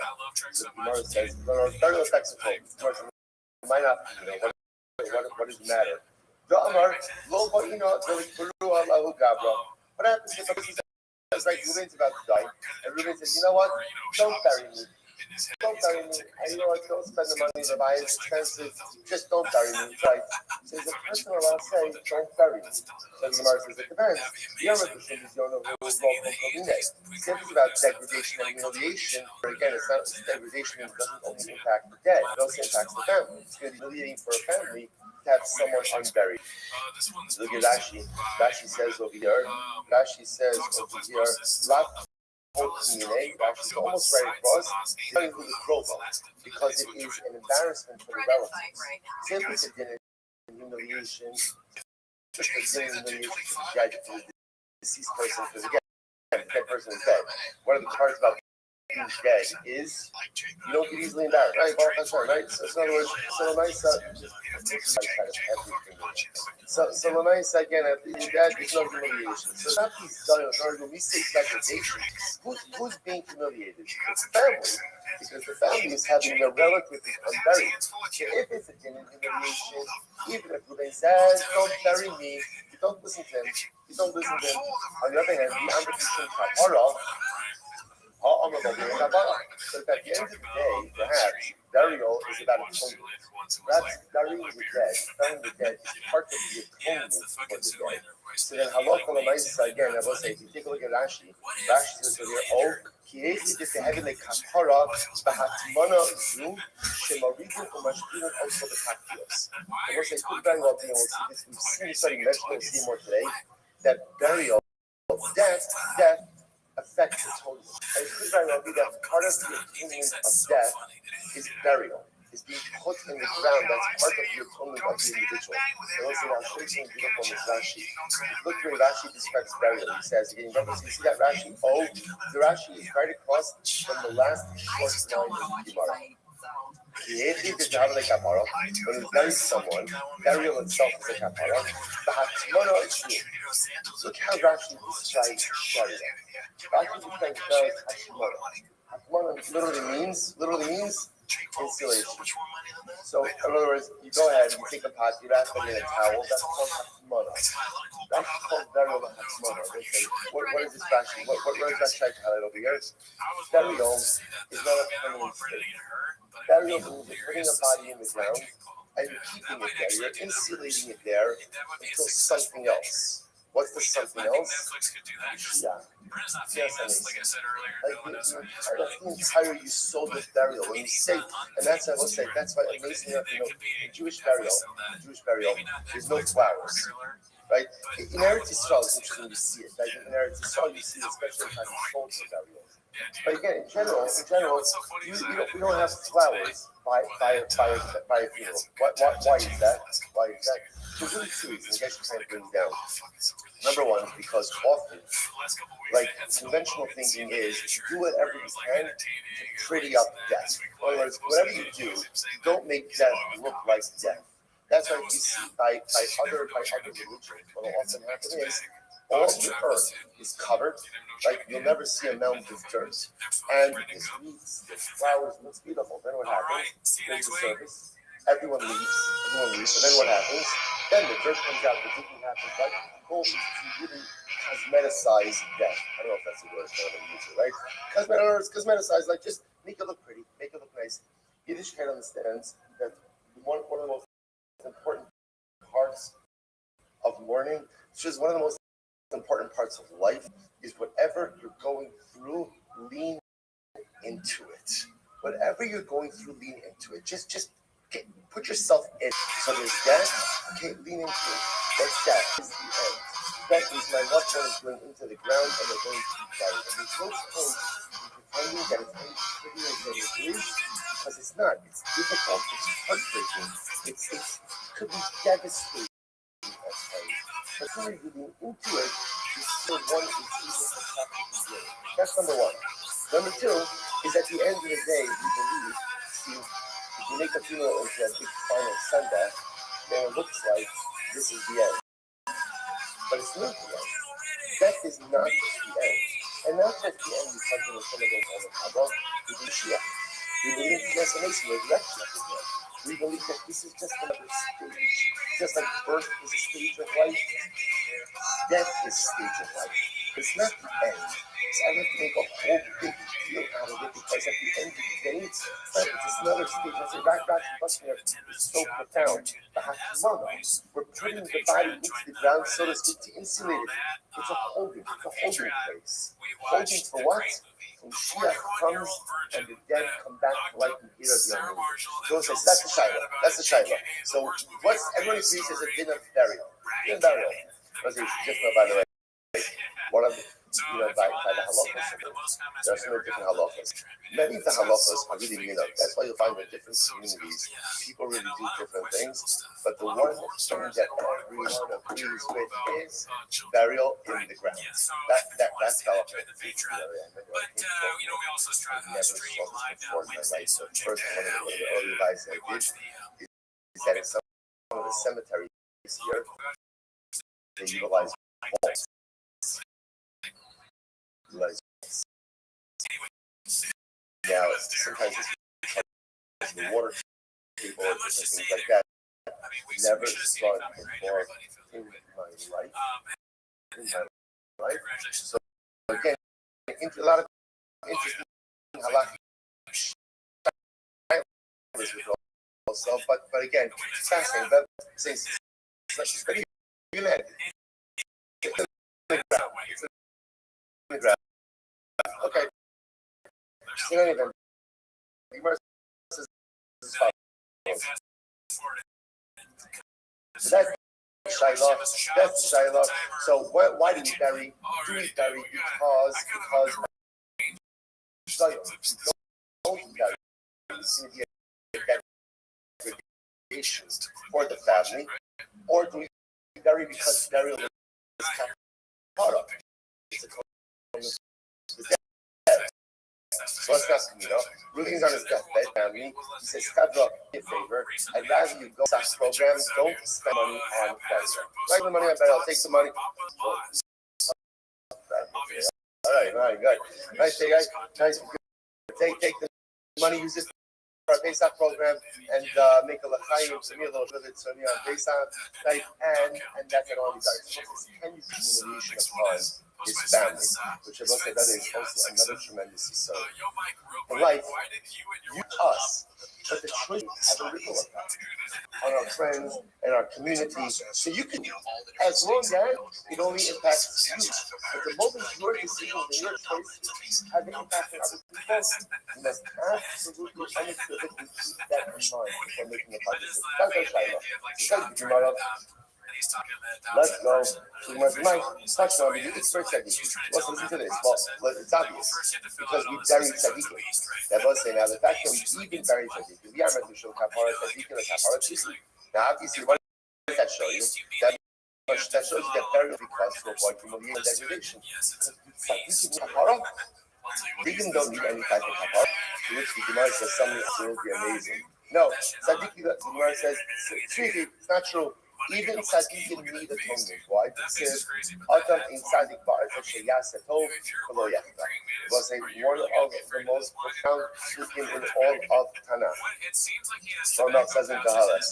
So Gemara says, no, burial affects the Gemara says, might not, what does it matter? The Amar, lo ba'ina, delikburu Allahu gabra. What happens if a person says, right, Reuben's about to die, and Reuben says, you know what, don't bury me. Don't bury me. You know what, don't spend the money to buy it, it's expensive, just don't bury me, right? So is a person allowed to say, don't bury me? So the Gemara says, it depends. The other person is the owner who will go from Since it's about degradation and humiliation, but again, it's not degradation, it doesn't only impact the dead, it also impacts the family. It's going to be humiliating for a family to have someone unburied. Look at Rashi. Rashi says over here, Rashi says over here, Rashi is almost right across, not include the Krova, because it is an embarrassment for the relatives. Since it's a dinner humiliation, just a dinner humiliation for the deceased person, because again, the dead person is dead. One of the parts about being dead is you don't get easily embarrassed, right? Well, that's right? So in other words, so nice. So nice again. That is no humiliation. So not these when we say degradation, who's being humiliated? It's the family, because the family is having their relative unburied. So if it's a genuine humiliation, even if Ruben says, "Don't bury me," you don't listen to him. You don't listen to him. On the other hand, the Amrikishim Kapara. So at the end of the day, perhaps burial is about atonement. Perhaps burying the dead, burying the dead is part of the atonement for the dead. So then halacha l'maisa again, I will say, if you take a look at Rashi, Rashi says over here, oh, ki'echi defehevele kapara b'hatmana zu shemaridim u'mashkirin also b'kaktios. I will say, could very well be, and we'll see this, we've seen this starting next, we'll see more today, that burial, death, affects atonement. And it could very well be that part of the atonement of death is burial, is being put in the ground. That's part of the atonement of the individual. And also, I'll show you something beautiful in this Rashi. Look where Rashi describes burial. He says, again, you see that Rashi? Oh, the Rashi is right across from the last short line of the Gemara. When you bury someone, burial itself is a kapara. Look how Rashi describes Sharia. Rashi describes Hashmona. Literally means insulation. So, in other words, you go ahead, you take a pot, you wrap it in a towel, that's called Hashmona. That's called burial of Hashmona. What is this Rashi? What is that trying to highlight over here? Burial is not a permanent state. Burial means you're putting a body in the ground and you're keeping it there. You're insulating it there until something else. What's the something else? Yeah. Yes, that's the entire Yisod of burial. When you say, and that's I will say, that's why amazing enough, in Jewish burial, there's no flowers. Right? In Eretz Yisrael, it's interesting to see it. Right? In Eretz Yisrael, you see it, especially in soldier burials. But again, in general, we don't have flowers by a funeral. Why is that? There's really two reasons. I guess you kind of bring down. Number one is because often, like conventional thinking is, you do whatever you can to pretty up death. In other words, whatever you do, don't make death look like death. That's why you see by other religions, what will often happen is all of the earth is covered, like you'll never see a mound of dirt. And this weeds, this flowers, looks beautiful. Then what happens? There's the service. Everyone leaves, and then what happens? Then the dirt comes out, the digging happens, like the goal is to really cosmeticize death. I don't know if that's a word, but I'm going to use it, right? Cosmeticize, like just make it look pretty, make it look nice. Yiddishkeit understands that one of the most important parts of mourning, which is one of the most important parts of life, is whatever you're going through, lean into it. Whatever you're going through, lean into it. Just put yourself in. So there's death. Okay, lean into it. What's death? Is the end. Death is my loved one is going into the ground and they're going to be buried. And there's no point in pretending that it's any prettier than it is, because it's not. It's difficult. It's heartbreaking. It could be devastating at times. But when you lean into it, you still one is able to practically do it. That's number one. Number two is at the end of the day, we believe, see, if you make the funeral into a big final send-off, then it looks like this is the end. But it's not the end. Death is not the end. And not just the end because of some of those other Kabbalah, we believe Shia. We believe in transformation, resurrection of the dead. We believe that this is just another stage. Just like birth is a stage of life, death is a stage of life. It's not the end. So I have to make a whole big deal out of it, because at the end of the day, it's another stage. I say, Rashi Bushner is so profound. The Hakimana, we're putting the body into the ground, so to speak, to insulate it. It's a holding place. Holding for what? When Mashiach comes and the dead come back to life in the era of Yom Kippur. So that's the Shiloh. That's the Shiloh. So what's everyone agrees is a din of burial. Din of burial. Just know, by the way, one of the, by the halachas. There are so many different halachas. Many of the halachas are really, that's why you'll find in different communities, people really do different things. But the one thing that everyone agrees with is burial in the ground. That's halachah. But we also strive Restream live now Wednesday. So check first one of the early advice I did is that in some of the cemeteries here, they utilize balls. Now, sometimes it's the water table and different things like that. Never saw it before in my life. So again, a lot of interesting halakha also, but again, it's fascinating. But since you land, okay. In any event, that's Shiloh. So why do we bury? Do we bury because don't bury for the family, or do we bury because burial is part of it? So it's not, Rudy's on his deathbed, family. He says, Kadra, do me a favor. I'd rather you go to this program, don't spend money on burial. Spend the money on burial, take the money. All right, good. Nice, take the money, use this for our Pesach program, and make a l'chaim, send me a little bit on Pesach, right? And that's it all he does. It's 10 years of humiliation upon his family, which I look at that is also another tremendous so in life, us, but the choice have a ripple effect on our friends and our community. So you can, as long as it only impacts you, but the moment your decisions and your choices have an impact on other people, you must absolutely unequivocally keep that in mind before making a positive. That's our Shiloh. Let's go. We must touch on the expert tzaddikim. Let's listen to this. Well, it's obvious because we buried tzaddikim. That was saying now the fact that we even buried tzaddikim, we are meant to show kapara tzaddikim and kapara tzaddikim. Now, obviously, what does that show you? That shows you that burial because to avoid humiliation and degradation. Tzaddikim kapara, tzaddikim don't need any type of kapara. To which the Gemara says something absolutely amazing. No, tzaddikim, the Gemara says, it's not true. Even tzaddikim need atonement. Why? Because Adam in tzaddik ba'arta sheyas atov v'lo yachta. It was one of the most profound psukim in all of Tanakh. Ramak says in Kahalas,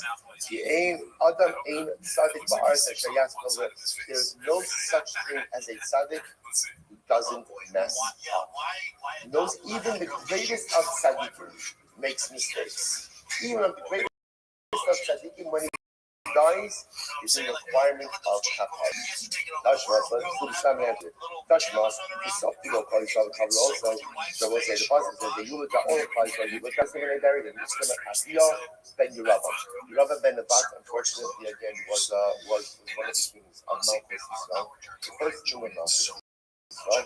Adam in tzaddik ba'arta sheyas v'lo. There's no such thing as a tzaddik who doesn't mess up. Knows even the greatest of tzaddikim makes mistakes. Even the greatest of tzaddikim, when he dies is a requirement of kapara. Tashmas, let's do the same answer. Tashmas, the subtitle place of the also. So we'll say the pasuk says the eulogy all applies to eulogy. When they buried him, it's going to Abiyah ben Yerubah. Yerubah ben Nebat, unfortunately, again, was one of the kings of Malchus Israel. The first king of Malchus. Right?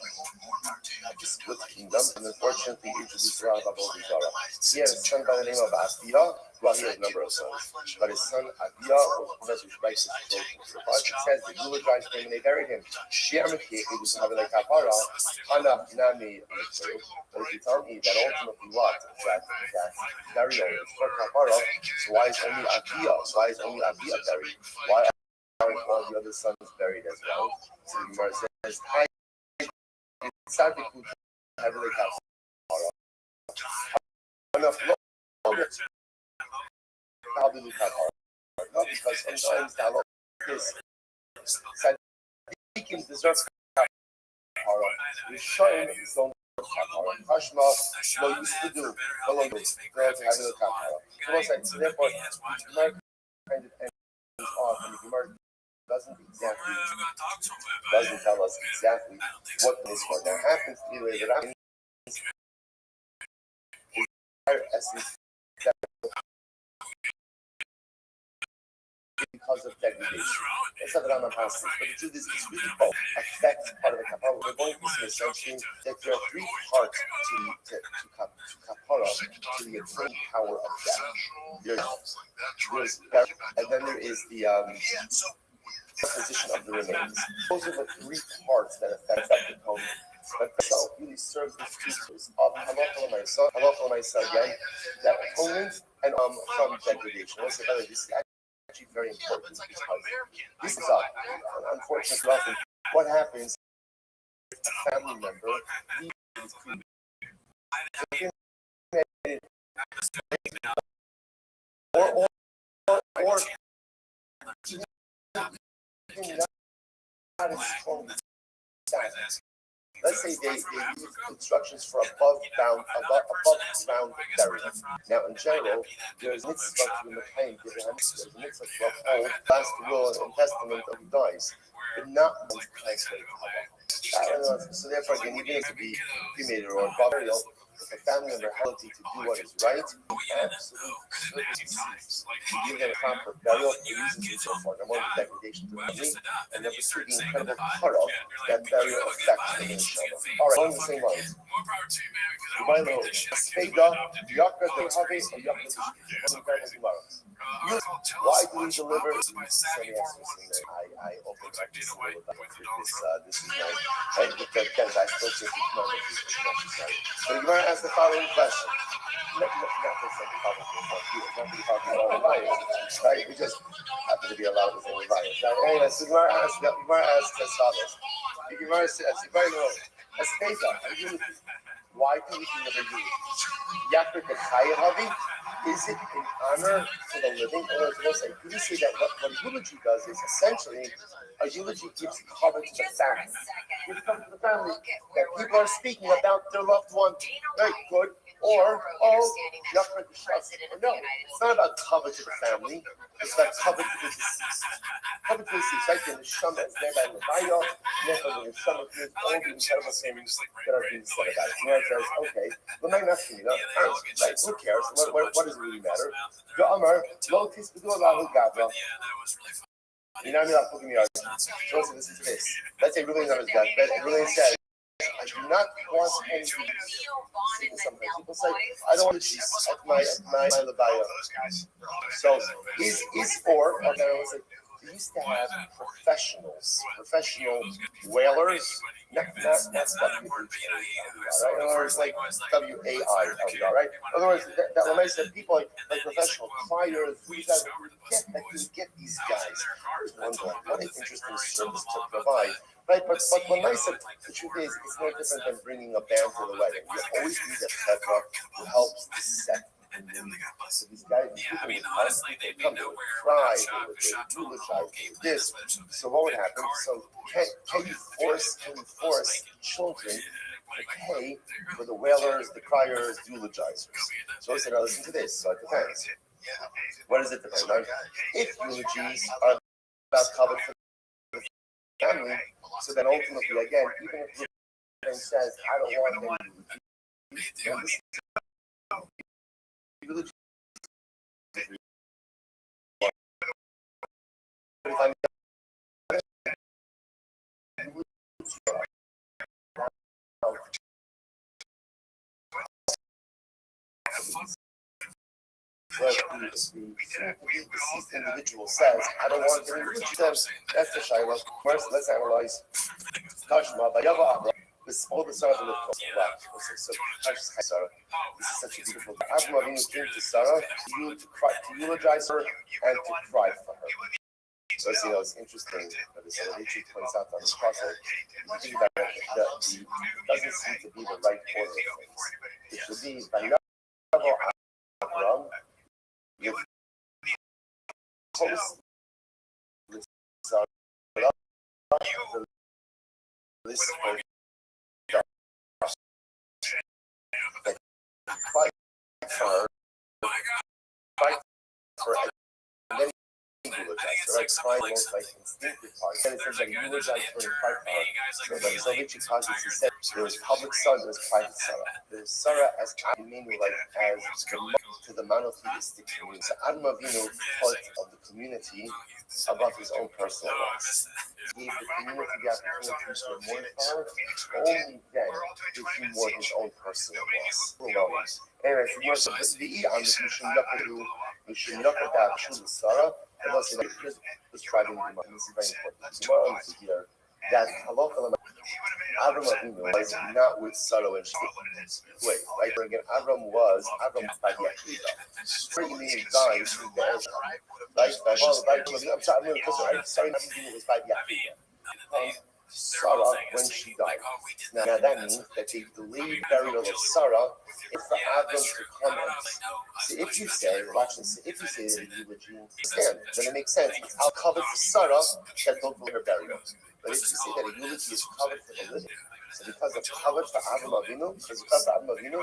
Split kingdom, and unfortunately introduced Rav Abodizara. He had a son by the name of Abiyah. Well, he had a number of sons, but his son Abiyah was Professor Schweiz's children. The Pasuk says they eulogized him and they buried him. It was having a kapara, Hana Nami. But if you tell me that ultimately what that burial is for kapara, so why is only Abiyah? Why is only Abiyah buried? Why aren't all the other sons buried as well? So the Gemara says, heavily kapara. Because sometimes the halakha is tzaddikim deserve kapara. Rishonim don't kapara. Hashma lo used to do, lo do. They're having a kapara. So therefore, the Gemara kind of ends off, and the Gemara doesn't tell us exactly what this for. Now happens to be the way that I'm essence because of degradation. That's not the Rambam passes, but the truth is it's really both affects part of the kapara. We're going to see essentially that there are three parts to kapara, to the atoning power of death. There's and then there is the position of the remains. Those are the three parts that affect the atonement. But itself really serves the features of halacha l'maisa again, that atonement and from degradation. Also, by the way, this is actually very important because this is unfortunately often what happens if a family member or not as strong. Let's say they use instructions for above ground burial. Now, in general, there's mitzvah to the Mekayim, there's a mitzvah to uphold last will and testament of who dies, but not once so therefore, again, even if it be cremated or above burial, if a family member has the ability to do what is right, absolutely to give them a proper burial for reasons and so forth. Number one, the degradation to the family, and number two, the incredible cutoff that burial affects the nation. All right, along the same lines. You might know, Speda, Yakka, the Havi, or Yakka, why do we deliver? I opened up this is nice. Because I still think it's not necessary. But you might ask the following question. Not right? We just happen to be allowed to say bias. Anyway, so Gemara asks as follows. The Gemara says, why do we deliver you? Yakir the Chayahavi? Is it in honor to the living? Or could you say that what a eulogy does is essentially a eulogy gives cover to the family. Gives cover to the family that people are speaking about their loved one. Very good. Or, Yakir the Chayahavi. No, it's not about cover to the family. It's about cover to the deceased. Cover to the deceased, right? The Neshama is there by Levaya. Therefore, the Neshama is all the incredible things that are being said about it. Gemara says, okay, well, my nothing, right? Who cares? What does it really matter? The Amar, lo tisbidu Allahu Gavra. You know what I mean? I'll put me out. So listen to this. Let's say really knows God, but it really says, I do not want any. Sometimes people say, I don't want to cheat at my Levaya. So is for, okay, I was like, they used to have professional whalers, not WWAI, right? In other words, like WAI, right? In other words, that reminds me of people like professional criers, these guys, you get these guys. What an interesting service to provide. Right, but when I said the truth is, it's no different than bringing a band to the wedding. You always need a pepper who helps to set. So these guys, honestly, they come to cry, they eulogize this. So what would happen? So can you force children to pay for the wailers, the criers, the eulogizers? So I said, now listen to this. So it depends. What does it depend on? If eulogies are about covered for the family, so then ultimately, again, even if the man says, I don't want any eulogies, the deceased individual says, I don't want any eulogies, that's the Shiloh. First, let's analyze. Tashma, Bayava Abra, this all the Sarah of the Sarah. This is such a beautiful. Avraham Avinu came to Sarah to eulogize her and to cry for her. So it's interesting that this Ritchie points out on the puzzle. You think that doesn't seem to be the right order of things. It should be Bayava Abra, with post Sarah, this fight for her, fight for her, and then eulogize her, right? Crying most like instinctive part. Then it says that eulogize her and fight for her. So when Ritchie causes, he said there was public Sarah, there was private Sarah. There's Sarah as Avinu, like as the to the monotheistic community. So Adam Avinu part of the community above his own personal loss. He gave the community the opportunity to mourn for her. Only then did he mourn his own personal loss. Anyway, if you want to be on this, you should look at that true Sarah. And also, let's try to do this is very important. Tomorrow is here that halacha Avram Avinu was not with Sarah when she wait, right? Again, Avram was by Yaakov. Bringing the guys who danced, right? I'm sorry, Avinu was by Yaakov. Sarah when she died. Now that means that they delayed burial of Sarah for Avram to come and see. If you say, watch this, if you say that the eulogy stand, then it makes sense. I'll cover for Sarah that don't for her burial. But if you say that a eulogy is covered for the living, so because it's covered for Avram Avinu,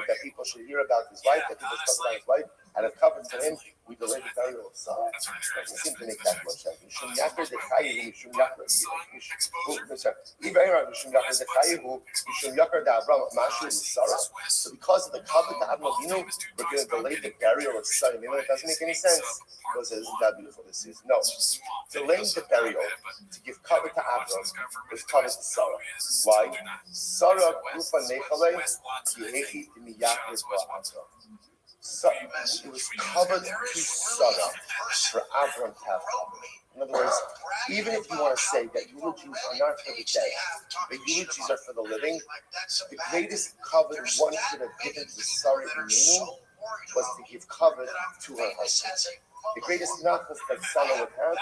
that people should hear about his wife, that people should talk about his wife, and have covered for him, we delay the burial of Sarah. It doesn't seem to make that much sense. So because of the covenant to Avram Avinu, we're going to delay the burial of Sarah. You know, it doesn't make any sense. Because isn't that beautiful this is? No. Delaying the burial to give cover to Avram is cover to Sarah. Why? Sarah Gufa Nechale, Yehi Miyakir Ba'Avram. So it was covered to Sarah for Avram to have covered. In other words, even if you want to say that eulogies are not for the dead, the eulogies are for the living, the greatest cover one should have given to Sarah Imenu was to give cover to her husband. The greatest nachas that Sarah would have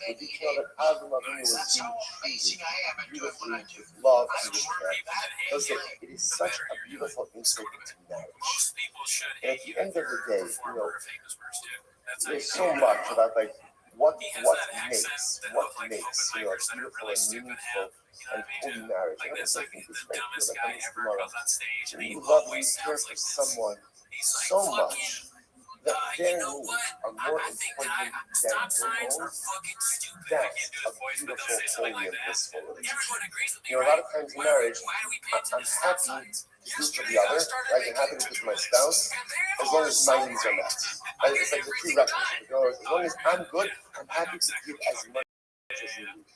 would be to know that Avram Avinu was being treated beautifully with love and with care. It is such a beautiful insight into marriage. And at the end of the day, there's so much about like what makes a beautiful and meaningful and holy marriage. And I think it's right here, like on this tomorrow. You love and care for someone so much that their needs are more important than your own. That's a beautiful, holy, and blissful relationship. A lot of times in marriage, I'm happy to do for the other, right? I'm happy to do for my spouse, as long as my needs are met. Right? It's like the prerequisite. As long as I'm good, I'm happy to give as much as you need.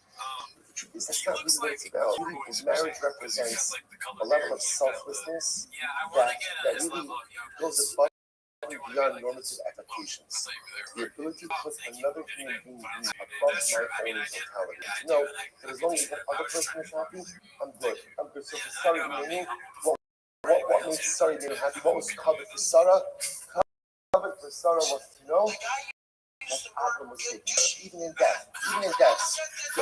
The truth is, that's not really what it's about. Really, marriage represents a level of selflessness that really goes above beyond normative expectations. The ability to put another human being above my own mentality. To know that as long as the other person is happy, I'm good. So for Sarah Imenu, what makes Sarah Imenu happy? What was covered for Sarah? Covered for Sarah was to know that Avram was taken care of, even in death.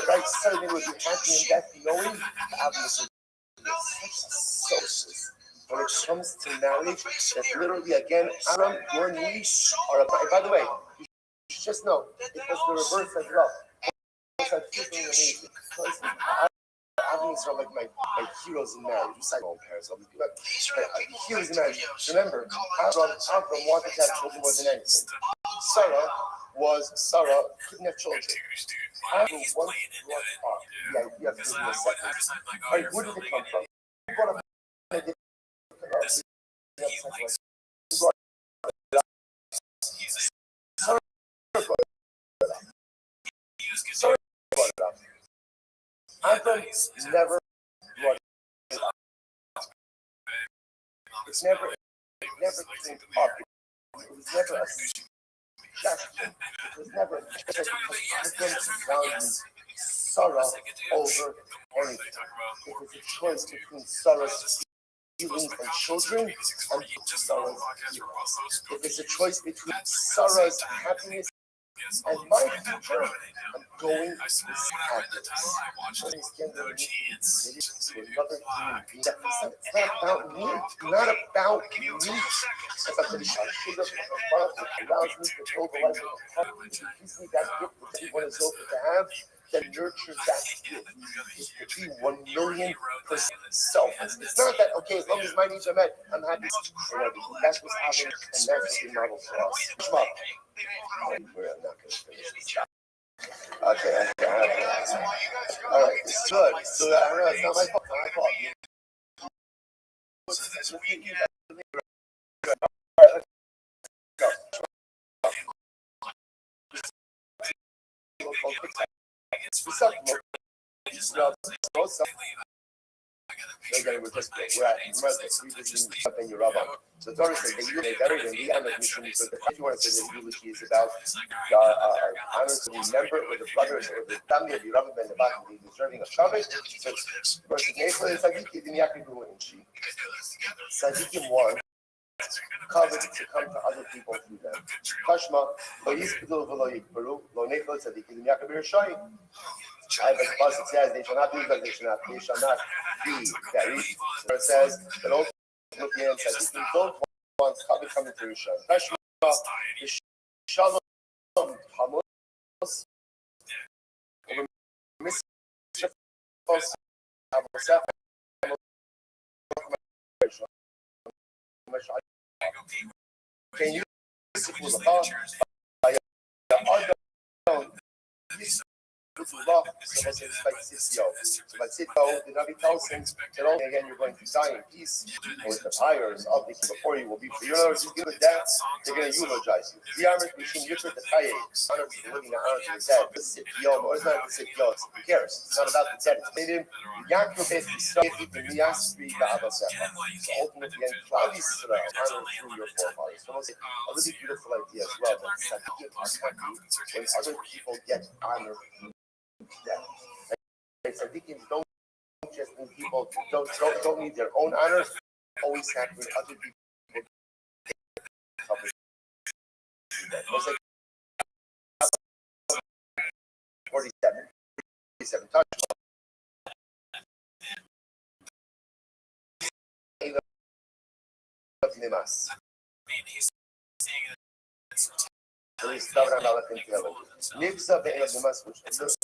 Right? Sarah Imenu would be happy in death, knowing that Avram was taken care of. Such a socialist. When it comes to marriage, that literally, again, Avram, your needs are applied. By the way, you should just know, it was the reverse as well. It's absolutely amazing. Avram's are like my heroes in marriage. Besides my own parents, I'll be like, heroes in marriage. Remember, Avram wanted to have children more than anything. Sarah couldn't have children. After once brought up the idea of taking a second. All right, where did it come from? Who brought up the idea Sarah brought it up. Adam never brought it up. It's never came up. It was never a suggestion. It was never Adam valued Sarah over anything. It was a choice between Sarah's feelings and children and Sarah's feelings. If it's a choice between Sarah's happiness and my future, I'm going with happiness. Another human being. It's not about me. It's not about me. If I could should have allows me to build a life of heart, if it gives me that gift that everyone is open to have, then nurture that gift. It could be 1,000,000% selfless. It's not that, okay, as long as my needs are met, I'm happy. That's what's happening, and that's what the model for us. Come on. I'm not going to finish this job. Okay. All right, it's good. So I don't know, it's not my fault. Again, we're revisiting something you're up on. So Torah says that you make everything the end of mission. So if you want to say that eulogy is about honor to the member or the brothers or the family of Yerabah ben Nebat who is deserving of Shabbos. So verse 8 is Sadiqim in Yaakov and Shi. Sadiqim want covered to come to other people through them. Kashma, lo yispidul v'lo yikbaru, lo nechol Sadiqim in Yaakov Yerushalayim. It says they shall not be because they shall not be buried. So it says that all Philippians says if you don't want covenant coming to Yerushalayim. Tashma, Shalom, Hamas, can you again, you're going to die in peace with the fires of the king before you will be free. You know, if you give it that, they're going to eulogize you. The armor machine, you're the Kaye, honor to the living, honor to the dead. The Sityo, or it's not the Sityo, who cares? It's not about the dead. It's made him. Yaakov basically started the Miyasri Ba'abasefa. So ultimately, and Klal Yisrael, honor through your forefathers. So it's a really beautiful idea as well. That Sadiqim are happy when other people get honor. Tzaddikim don't just need people, don't need their own honor, always have with other people. 47 touch. He's saying Nibza be'enamas, which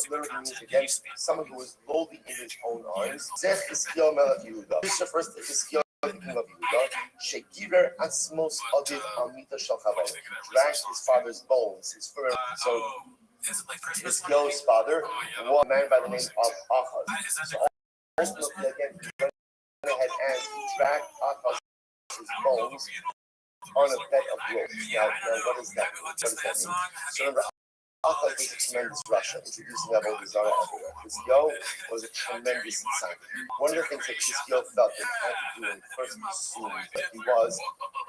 literally means again, someone who is boldly in his own eyes. Zef Iskiel Melech Yehuda. This refers to Iskiel, the king of Yehuda. Shekiver Atzmos Aviv Amita Shalchaval. Dragged his father's bones, his fur. So Iskiel's father was a man by the name of Achaz. So ultimately, again, he went ahead and dragged Achaz's bones on a bed of ropes. Now, what does that mean? So remember, Achaz was a tremendous Russia, introducing Avodah Zarah everywhere. Chizkiyahu was a tremendous sign. One of the things that Chizkiyahu felt that he had to do when he first assumed that he was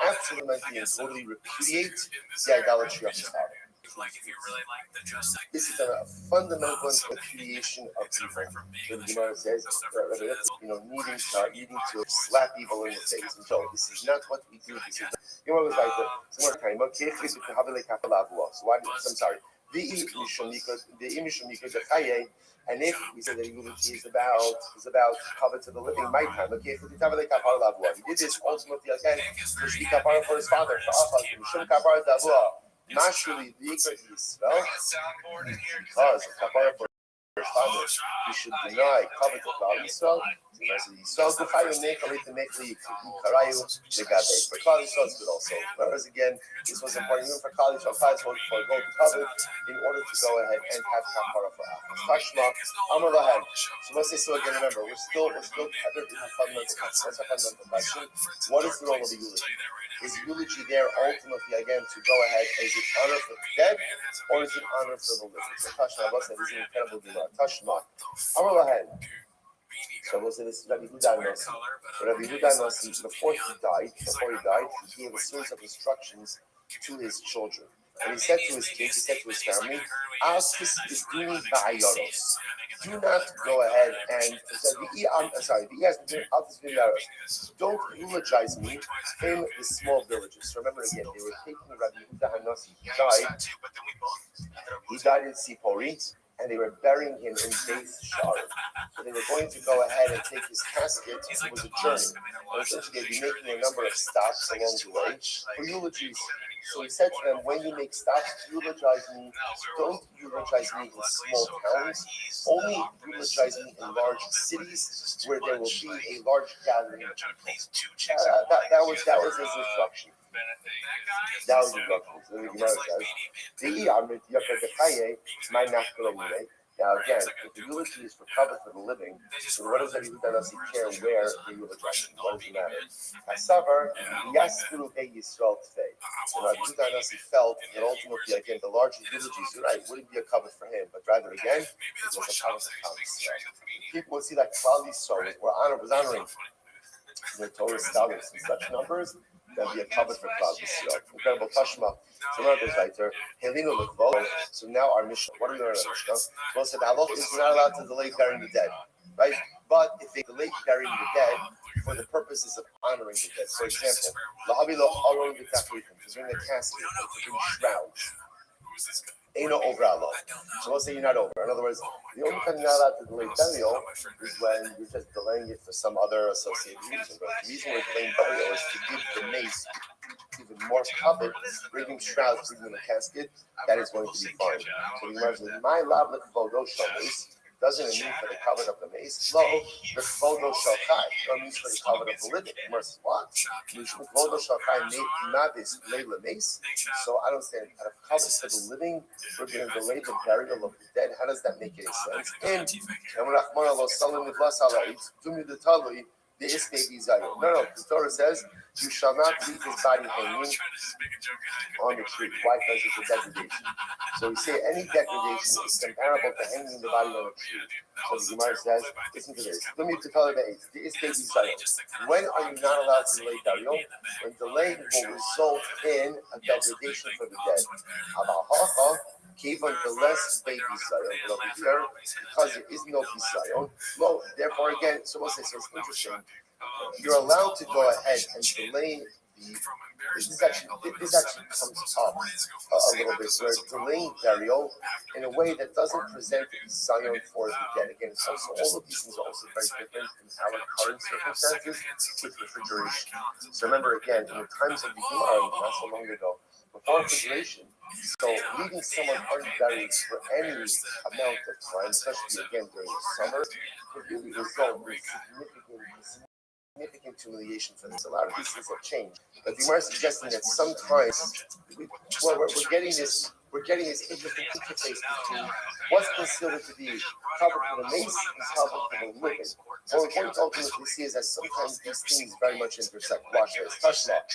absolutely and totally repudiate the idolatry of his father. This is a fundamental repudiation of evil. So the Gemara says, needing to slap evil in the face. And so this is not what we do. This is the Gemara was like some more time. So why? I'm sorry. And if we say that eulogy is about cover to the living, my time. Okay, we did this ultimately again to speak kapara for his father, for Achaz, naturally, the Yisrael, because of kapara for father, you should deny covet of Klal Yisrael. Yisrael Gufay Nekali to Nekli Karayu Legabe. For Klal Yisrael, it's good also. Whereas again, this was important even for Klal Yisrael. Klal Yisrael for gold covet in order to go ahead and have kapara for Achas. Tashma Amar Lahem. So let's say so again. Remember, we're still tethered in the fundamental question. What's the fundamental question? What is the role of the eulogy? Is eulogy there ultimately again to go ahead? Is it honor for the dead or is it honor for the living? So Tashma, Abbas said, this is an incredible Gemara. Tashma Amar Lahem. So we'll say this is Rabbi Yehuda Nasi. Rabbi Yehuda Nasi, before he died, he gave a series of instructions to his children. And he said to his kids, he said to his family, ask his Biduni Ba'ayaros. Do not go ahead and don't eulogize me in the small villages. Remember again, they were taking Rabbi Yehuda Hanasi. He died in Sipori, and they were burying him in Beis Shar. So they were going to go ahead and take his casket. It was a journey. And essentially, they'd be making a number of stops along the way for eulogies. So he said to them, when you make stops, eulogize me. Don't eulogize me in small towns. Only eulogize me in large cities where there will be a large gathering of people. That was his instruction. That was the instruction. So the Gemara says, now again, if the eulogy is for cover for the living, so what does Rabbi Yehuda Nasi care where the eulogy? What does it matter? Asavar Yaskuru Be Yisrael Tfei. So Rabbi Yehuda Nasi felt that ultimately, again, the larger eulogies, right, wouldn't be a cover for him, but rather again, it was a cover for Klal Yisrael. People would see that Klal Yisrael was honoring the Torah scholars in such numbers. That'd be a cover for Klal Yisrael. Incredible Tashma. So now goes later. Helinu Lekvod. So now our mission. What are we learning in our Mishnah? Well, said halach is we're not allowed to delay burying the dead, right? But if they delay burying the dead for the purposes of honoring the dead, for example, lahavilo aron b'tachlitim, to bring the casket, to bring shrouds. Ain't no over Allah. So let's say you're not over. In other words, the only time you're not allowed to delay burial is when you're just delaying it for some other associated reason. But the reason we're delaying burial is to give the mace even more covet, bringing shrouds, bringing the casket. That is going to be fine. So the Gemara says, "My lavlik vodo shamis." Doesn't it mean for the covet of the mace? No, the vodo shalchai. It means for the covet of the living. The Gemara says, what? Vodo shalchai navis leila mace. So I don't understand. Out of covet for the living, we're going to delay the burial of the dead. How does that make any sense? And the baby Zion. No, the Torah says you shall not leave his body hanging on the tree. Why? Because it's a degradation. So we say any degradation is comparable to hanging the body on a tree. So the Gemara says, listen to this. Let me tell you the baby Zion. When are you not allowed to delay burial? When delaying will result in a degradation for the dead. Kevon the less baby Zion over here, because there is no Zion. Well, therefore, again, so we'll say, so it's interesting. You're allowed to go ahead and delay the. This actually comes up a little bit. We're delaying burial in a way that doesn't present Zion for the dead. Again, it's also all of these things are also very different in our current circumstances with refrigeration. So remember, again, in the times of the Gemara, not so long ago, before refrigeration. So leaving someone unburied for any amount of time, especially again during the summer, could really result in significant humiliation for them. So a lot of these things have changed. But the Gemara is suggesting that sometimes we're getting this interesting interface between what's considered to be covered for the mace and covered for the living. What we're going to ultimately see is that sometimes these things very much intersect. Watch this. Touch that.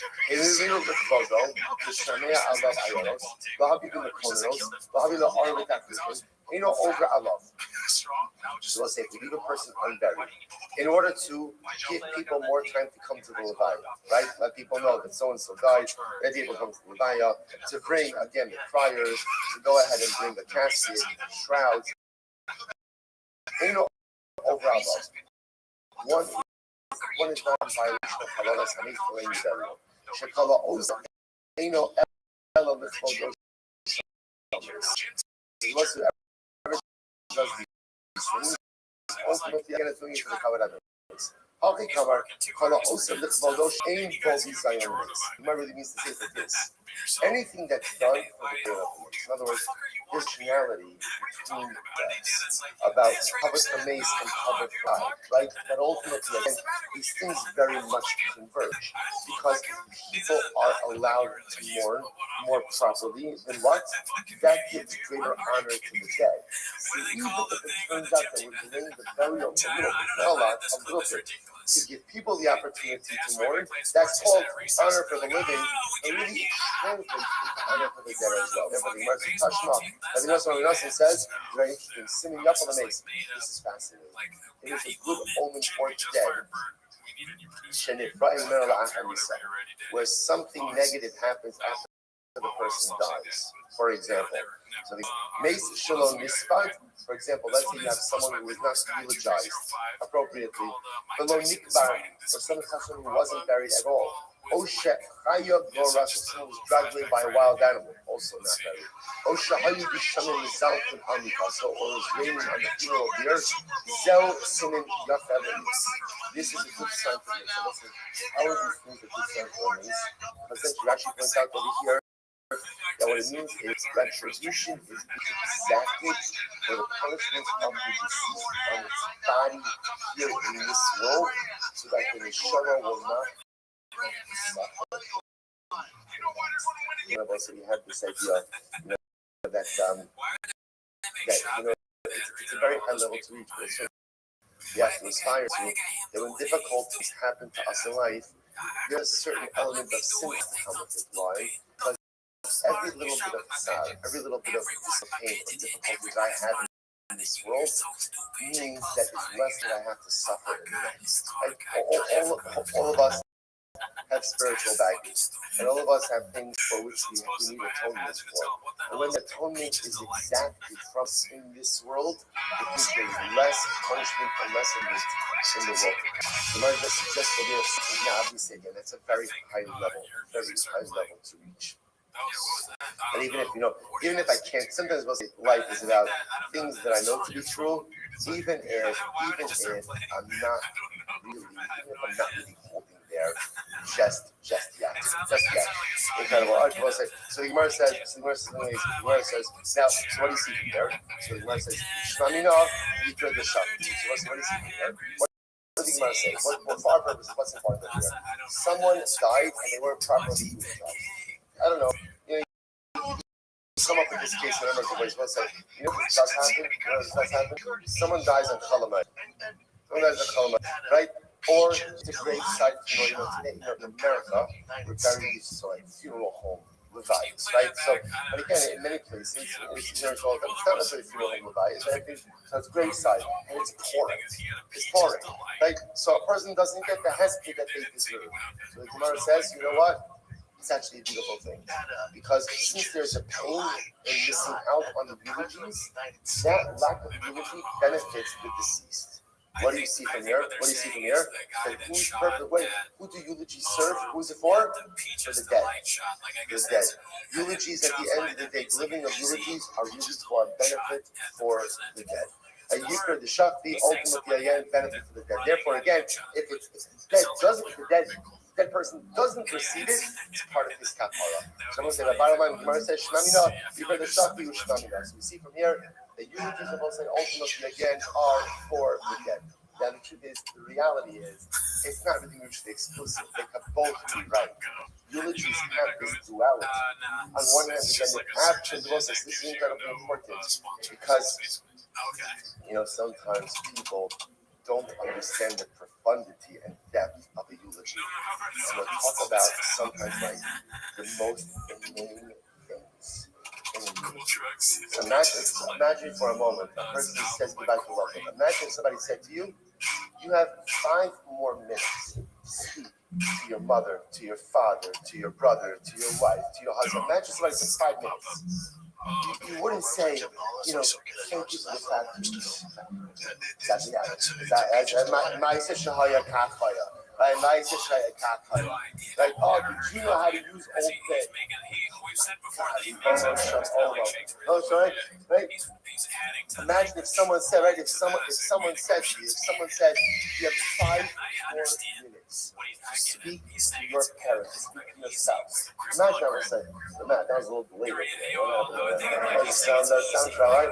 Over Allah. So let's say if we leave a person unburied, in order to give people more time to come to the Levaya, right? Let people know that so and so died, let people come to the Levaya, to bring again the criers, to go ahead and bring the casket, shrouds. Over Allah. One is not a violation of Halal Hamis delaying the burial. Shekala Oza. Ella Mitzvah does these things. Ultimately, again, it's doing it for the covered others. Haki Kamar, Kala Osa Lichvadosh Ain Bogi Zion. What really means to say that this. Anything that's done for the good of others. In other words, there's generality between us about covered the mace and covered fly, right? That ultimately, again, these things very much converge because people are allowed to mourn more properly than what? That gives greater honor to the dead. So even if it turns out that we're delaying the burial a little bit, not a lot, a little bit, to give people the opportunity to mourn, that's called honor for the living, and really translates into honor for the dead as well. Therefore, the Gemara Tashma, as the Gemara Nassim says, very interesting, sitting up on the mace. This is fascinating. It is a good omen for the dead. Where something negative happens after the person dies. For example, so the Mace Shalom Nispat, for example, let's say you have someone who is not eulogized appropriately, below Nikbar, or someone who wasn't buried at all. Osha Chaya Goras, someone was dragged away by a wild animal, also not buried. Osha Hayu Bishamin Mizal and Hamika, so or was raining on the funeral of the earth. Zel Sinin Yafelis. This is a good sign for me. So listen, how are these things a good sign for me? Because then she actually points out over here that what it means is retribution is exacted for the punishment of the deceased on its body here in this world, so that the Neshama will not suffer. So we have this idea, that it's a very high level to reach. So we have to aspire to that when difficulties happen to us in life, there's a certain element of sin to come with it. Why? Because every little bit of sad, every little bit of pain or difficulties I have in this world means that it's less that I have to suffer in the next. All of us have spiritual baggage, and all of us have things for which we need atonement for. And when the atonement is exacted from us in this world, it means there's less punishment and less of this in the world. The Gemara just suggests that there's something now, obviously, again, that's a very high level to reach. And even if I can't, sometimes we'll say life is about things that I know to be true, even if I'm not really holding there just yet. Incredible. All right, well, so the Gemara says, now, so what do you see from there? So the Gemara says, Shmamina, Yikra the Shakti. So what do you see from there? What does the Gemara say? For our purposes, what's important here? Someone died and they weren't properly eulogized. I don't know. You come up with this case in a number of ways. Let's say, this does happen. Someone dies on Chalamayim. Right? Or it's a grave site, today, in America, we're very used to like funeral home levites, right? So, but again, in many places, it's not necessarily funeral home levites, right? So it's grave site, and it's pouring, right? So a person doesn't get the hesed that they deserve. So the Gemara says, you know what? It's actually a beautiful thing, because since there's a pain in missing out on the eulogies, that lack of eulogy benefits the deceased. What do you see from here? That who's perfect? Wait, who do eulogies serve? Who's it for? For the dead. The dead. Eulogies at the end of the day, the living of eulogies are used for a benefit for the dead. A yikra the shakti, ultimately again benefit for the dead. Therefore, again, if the dead person doesn't receive it, it's part of his kapara. Someone said, Gemara says, Shmamina, yikra the shakti, Shmamina. So we see from here, the eulogies of us ultimately again are for the dead. Now the truth is, the reality is, it's not really mutually exclusive. They can both be right. Eulogies have this duality. On one hand, again, the action this is incredibly important because sometimes people don't understand the profundity and depth of a eulogy. And we'll talk about sometimes like the most inane things. So imagine for a moment a person says goodbye to loved one. Imagine somebody said to you, you have 5 more minutes to speak to your mother, to your father, to your brother, to your wife, to your husband. Imagine somebody said 5 minutes. You wouldn't say, thank you for the fact that Like, nice like, oh, did you know how to use old pit? Oh, sorry. Right? Imagine if someone said, right? If someone said to you, you have 5 more minutes to speak to your parents, speak to your spouse. Imagine I was saying, that was a little delayed. That sounds right.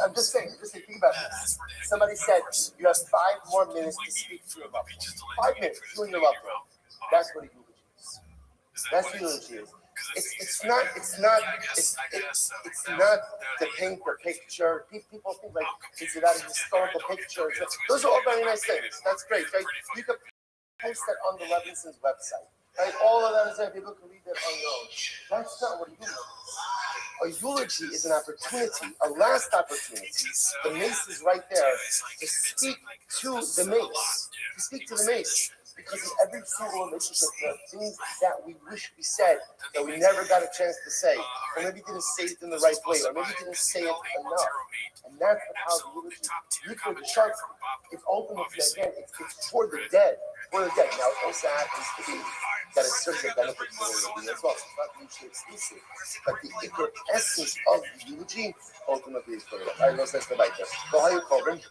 I'm just saying, think about this. Somebody said you have 5 more minutes to speak to your loved one. 5 minutes, you and your loved one. That's what a eulogy is. That's what a eulogy is. It's not to paint the picture. People think like it's about a historical picture. Those are all very nice things. That's great, right? You can post that on the Levinson's website. Right? All of that is there. People can read that on their own. That's not what a eulogy is. A eulogy is an opportunity, a last opportunity. The mace is right there to speak to the mace. To speak to the mace. Because in every single relationship, there are things that we wish we said that we never got a chance to say, or maybe didn't say it in the right way, or maybe didn't say it enough. And that's the power of eulogy. Eulogy, the shark, it's ultimately, again, it's for the dead. For the dead. Now, it also happens to be that it serves a benefit to the living as well. So it's not mutually exclusive. But the essence of the eulogy ultimately is for the dead. All right, let's go back there. So, how you covering?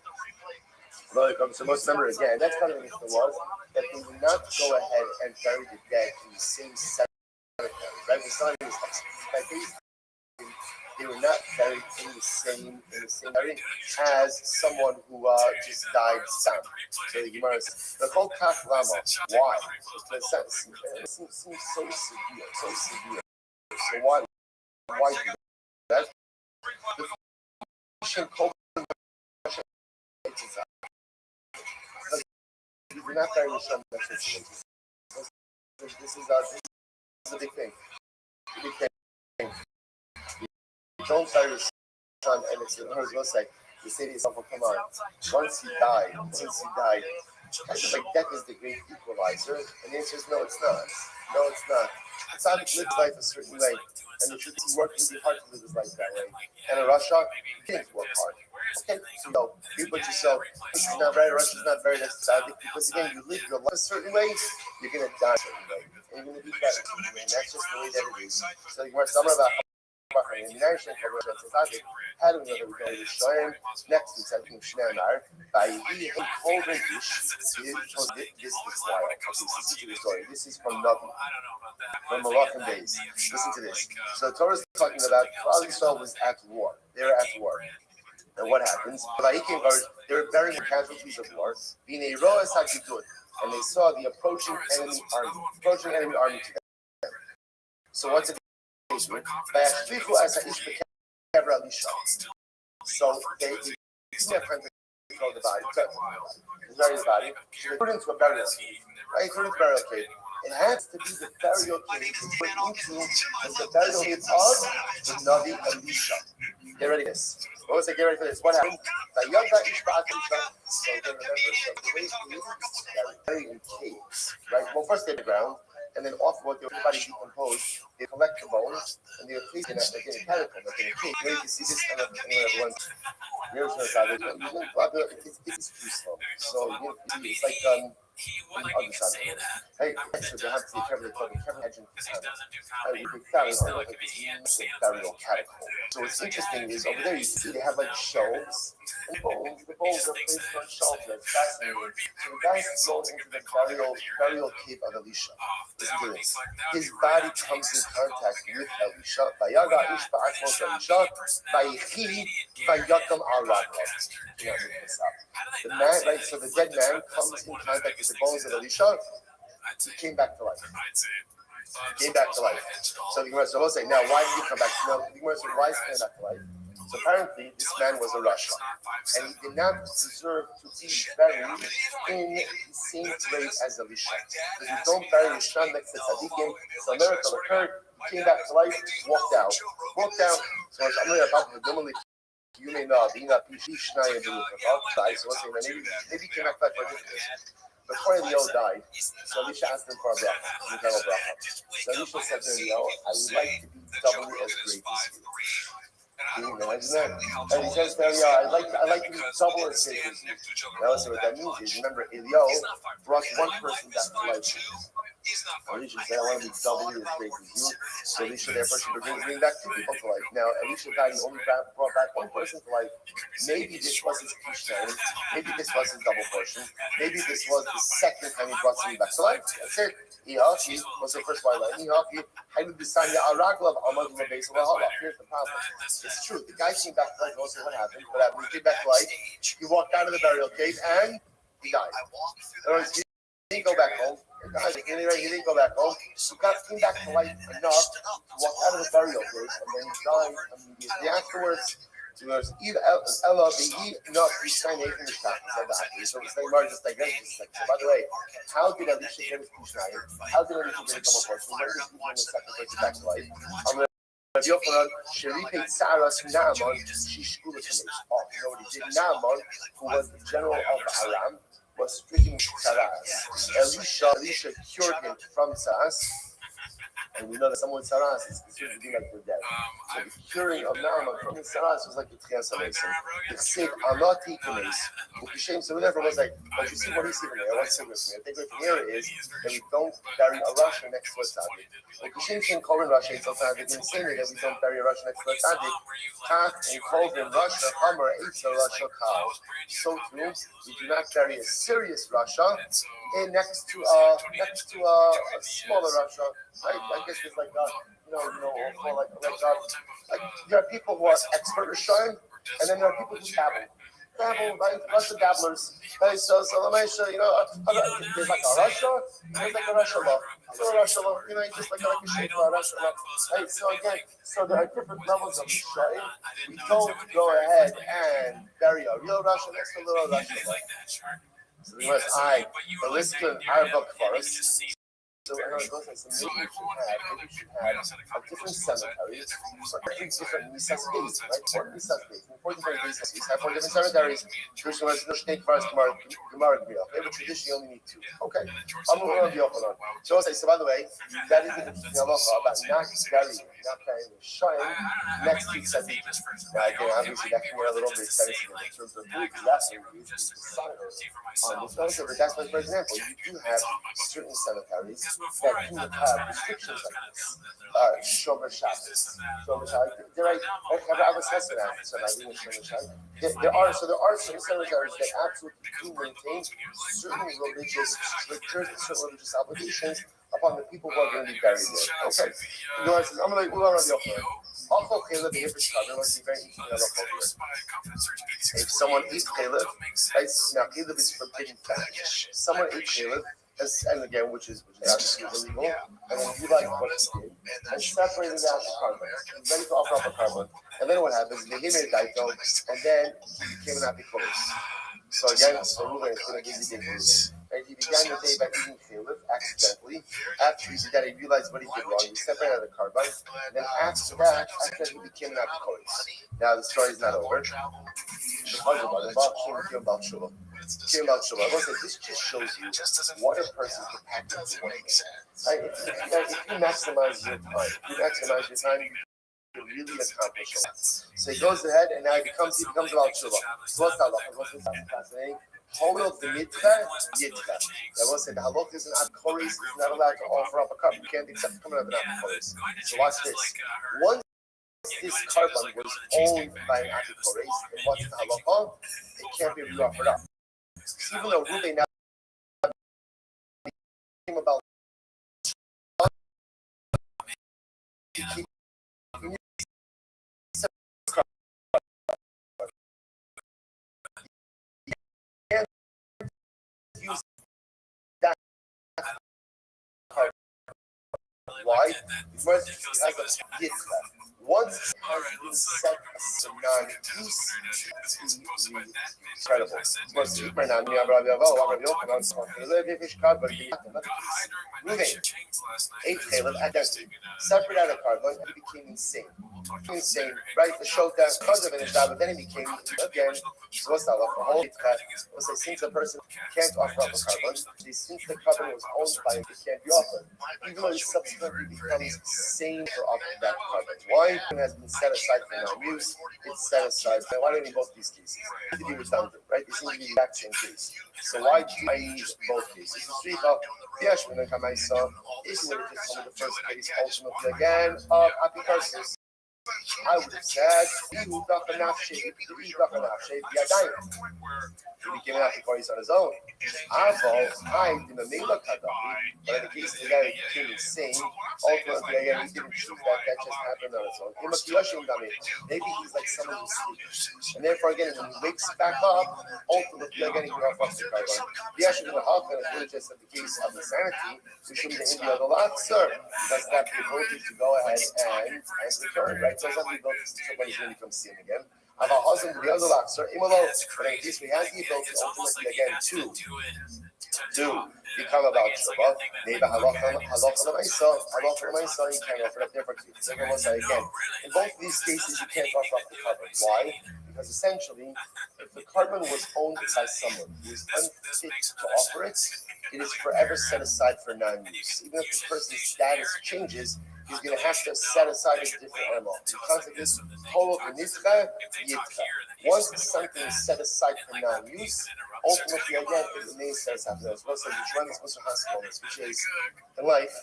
So most remember again, that's kind of what the was, that they would not go ahead and bury the dead in the same cemetery, right? It's not in this, they were not buried in the same area as someone who just died sound. So the Gemara says, they're called Kaf Lama. Why? It seems so severe. So why do that? The function called we're not very sure. This is a big thing. You don't bury your son, and it's in hers. Say, you say to yourself, well, come on. Once he died, like death is the great equalizer. And the answer is no, it's not. No, it's not. It's not to live life a certain way, and it should work really hard to live his life that way. And in Russia, you can't work hard. Okay, so you put yourself, this is not very Russia's not very necessary, because again, you live your life a certain way, you're going to die a certain way, and you're going to be better, and that's just the way that it is. So you want somewhere about in Nation had another going to show him next to something Schneemar by he told him this story. This is from Navi, from Malachim days. Listen to this. So the Torah is talking about Klal Yisrael was at war. They were at war. And what happens? They were burying the casualties of war. And they saw the approaching enemy army together. So what's it? So they control the body. Bury the body. They put it into a burial cave. Right? Put it into a burial cave. It has to be the burial cave put into the burial cave of the Navi Elisha. Get ready for this. What was I get ready for this? What happened? So they remember the way he is buried in caves. Right? Well, first they had the ground. And then off what the body decomposed, they collect the bones and they place it in a catacomb, like in a cave. Maybe you can see this on everyone's. It's too slow. So it's like other side. Hey, so they have to be careful. Imagine burial catacomb. So what's interesting is over there you see they have like shelves and bones. The bones are placed on shelves. That's fascinating. So the guy's thrown into the burial cave of Elisha. Listen to this. His body comes in contact with Elisha. Vayaga ish ba'atzmos Elisha. Vayichi vayatam al raglav. The man, right? So the dead man comes in contact with the bones of Elisha. He came back to life. So the Gemara will say, now why did he come back? No, the Gemara said, why is he coming back to life? So apparently, this man was a Russian, and he did not deserve to be buried in the same grave as Elisha. Because you don't bury Elisha next to Tzadikim. So a miracle occurred. He came back to life, walked out. So I'm going to you may know, being a Pishnaya died. So maybe he came back to life for a different reason. Before Eliyahu died, so Elisha asked him for a bracha. So Elisha said to Eliyahu, I would like to be doubly as great as you. And he says there, yeah, I like to double his stages. Now, so what that means is, remember, Elio brought one person back to life. Elisha said, I want to be double as great as you. So Elisha therefore should bring back two people to life. Now, Elisha died, he only brought back one person to life. Maybe this was his Kishnayim. Maybe this was his double portion. Maybe this was the second time he brought somebody back to life. That's it. He was the first white line. Here's the problem. It's true. The guy came back to life. Also, what happened? But when he came back to life, he walked out of the burial cave and he died. He didn't go back home. He didn't go back home. He came back to life enough to walk out of the burial cave and then he died immediately afterwards. So there's Ella Behi not Kishnayim from the Shach. So it's like more just like that. So by the way, how did Elisha get his Kishnayim? How did Elisha get a double portion? When did he bring the second person back to life? Rabbi Yochanan, Sheripet Saras Naaman, Shishkula Kamesh. Oh, you know what he did? Naaman, who was the general of Aram, was stricken with Saras. Elisha cured him from Saras. And we know that someone with Saras is considered to be like they're dead. So the curing of Naaman from his Saras was like a Tchias HaMesim. The Sif Amati Kamesh. With the shame, so whatever was like, but you see what he's saying here, what's saying with me? I think what here is that we don't bury a Russia next to a Tzaddik. Like the shame can call in Russia, it's also having been saying that we don't bury a Russia next to a Tzaddik. Kat and called in Russia, Hammer, Eitza, Russia, cow. So too, we do not bury a serious Russia next to a smaller Russia. I guess it's like like there are people who are expert Rishayim, and then there are people who dabble, right? Russia dabblers. Right? So let me show you know, there's like a Russia, there's like a Russia law. So a Russia law, you know, just like a shape of a Russia law. Right? So again, so there are different levels of Rishayim. We don't go ahead and bury a real Russia next to a little Russia law. So I list our book for us. So maybe we should have a different cemeteries for every different Misas days, right? 4 Misas days. 4 different Misas days have 4 different cemeteries. Tradition was no snake for us Gemara Gmil. Every tradition you only need 2. Okay. I'm moving on to Yochanan. So by the way, that is the interesting halacha about not burying the shrine next to Tzaddik. Now again, obviously that can get a little bit expensive in terms of food. That's the reason on this cemetery. But that's why, for example, you do have certain cemeteries that do have restrictions like this. Shomer Shabbos. There are certain cemeteries that absolutely do maintain certain religious strictures and certain religious obligations upon the people who are going to be buried there. Okay? I'm going to move on to the Yochanan. Also, Caleb, the Hebrew Shkabir was very interesting. If someone eats Caleb, now Caleb is forbidden fat. Someone ate Caleb, and again, which is absolutely illegal, and then you like what he did, and separated out the carbon. He's ready to offer up a carbon. And then what happens? They hit a daito, and then he became an apikoros. So again, so Ruben is going to give you the and he began the day by eating Caleb accidentally. After he did that, he realized what he did wrong. He separated out the carbon. And then after that, he became an apikoros. Now the story is not over. This just shows you what a person can pack into one day. If you maximize your time, you really accomplish a lot. So he goes ahead and now he becomes about Shuvah. What's the halacha? What's fascinating? Hold of the mitzvah, yitzvah. I will say the halacha is an apikoros is not allowed to offer up a cup. You can't accept coming up an apikoros. So watch this. Once this carbon was owned by an apikoros, and what's the halacha? It can't be re-offered up. Even though Ruben now came about use that carbon. Why? Because it has a yitzvah. Once it has been set as a non-use, it's incredible. Ruben ate Caleb at that time. Separate out of carbon, and he became insane. Right? The show that because of it, but then he became again. What's that? Since a person can't offer up a carbon, since the carbon was owned by it, it can't be offered. Even though he subsequently becomes sane for offering that carbon. Why? item has been set aside for non-use, it's set aside. Now, why do I need both these cases? It seems to be redundant, right? They seem to be the exact same case. So why do I need both cases? Yes, when I come, I saw, if you would have just told me the first case, ultimately again, of apicarsis, I would have said, you became an apicarsis on his own. I did a mila kadami, but in the case of the guy who became insane, ultimately again, he didn't choose that just happened on its own. Maybe he's like someone who's sleeping. And therefore, again, when he wakes back up, ultimately again, he can offer the carbon. The actually in the half and it's really just in the case of insanity, we shouldn't be India the lot, sir. Because that the ability to go ahead and return, right? So it's not the ability to when he's going to come sin again. Of a husband, the other lot, sir. But in case we have the ability ultimately again to become about Shabbat, maybe halacha l'maisa, you can't offer that different. Again, in both these cases, you can't offer up the carbon. Why? Because essentially, if the carbon was owned by someone who is unfit to offer it, it is forever set aside for non-use. Even if the person's status changes, he's going to have to set aside a different animal. The concept is once something is set aside for non-use, ultimately again it remains set aside for non-use. Which is in life,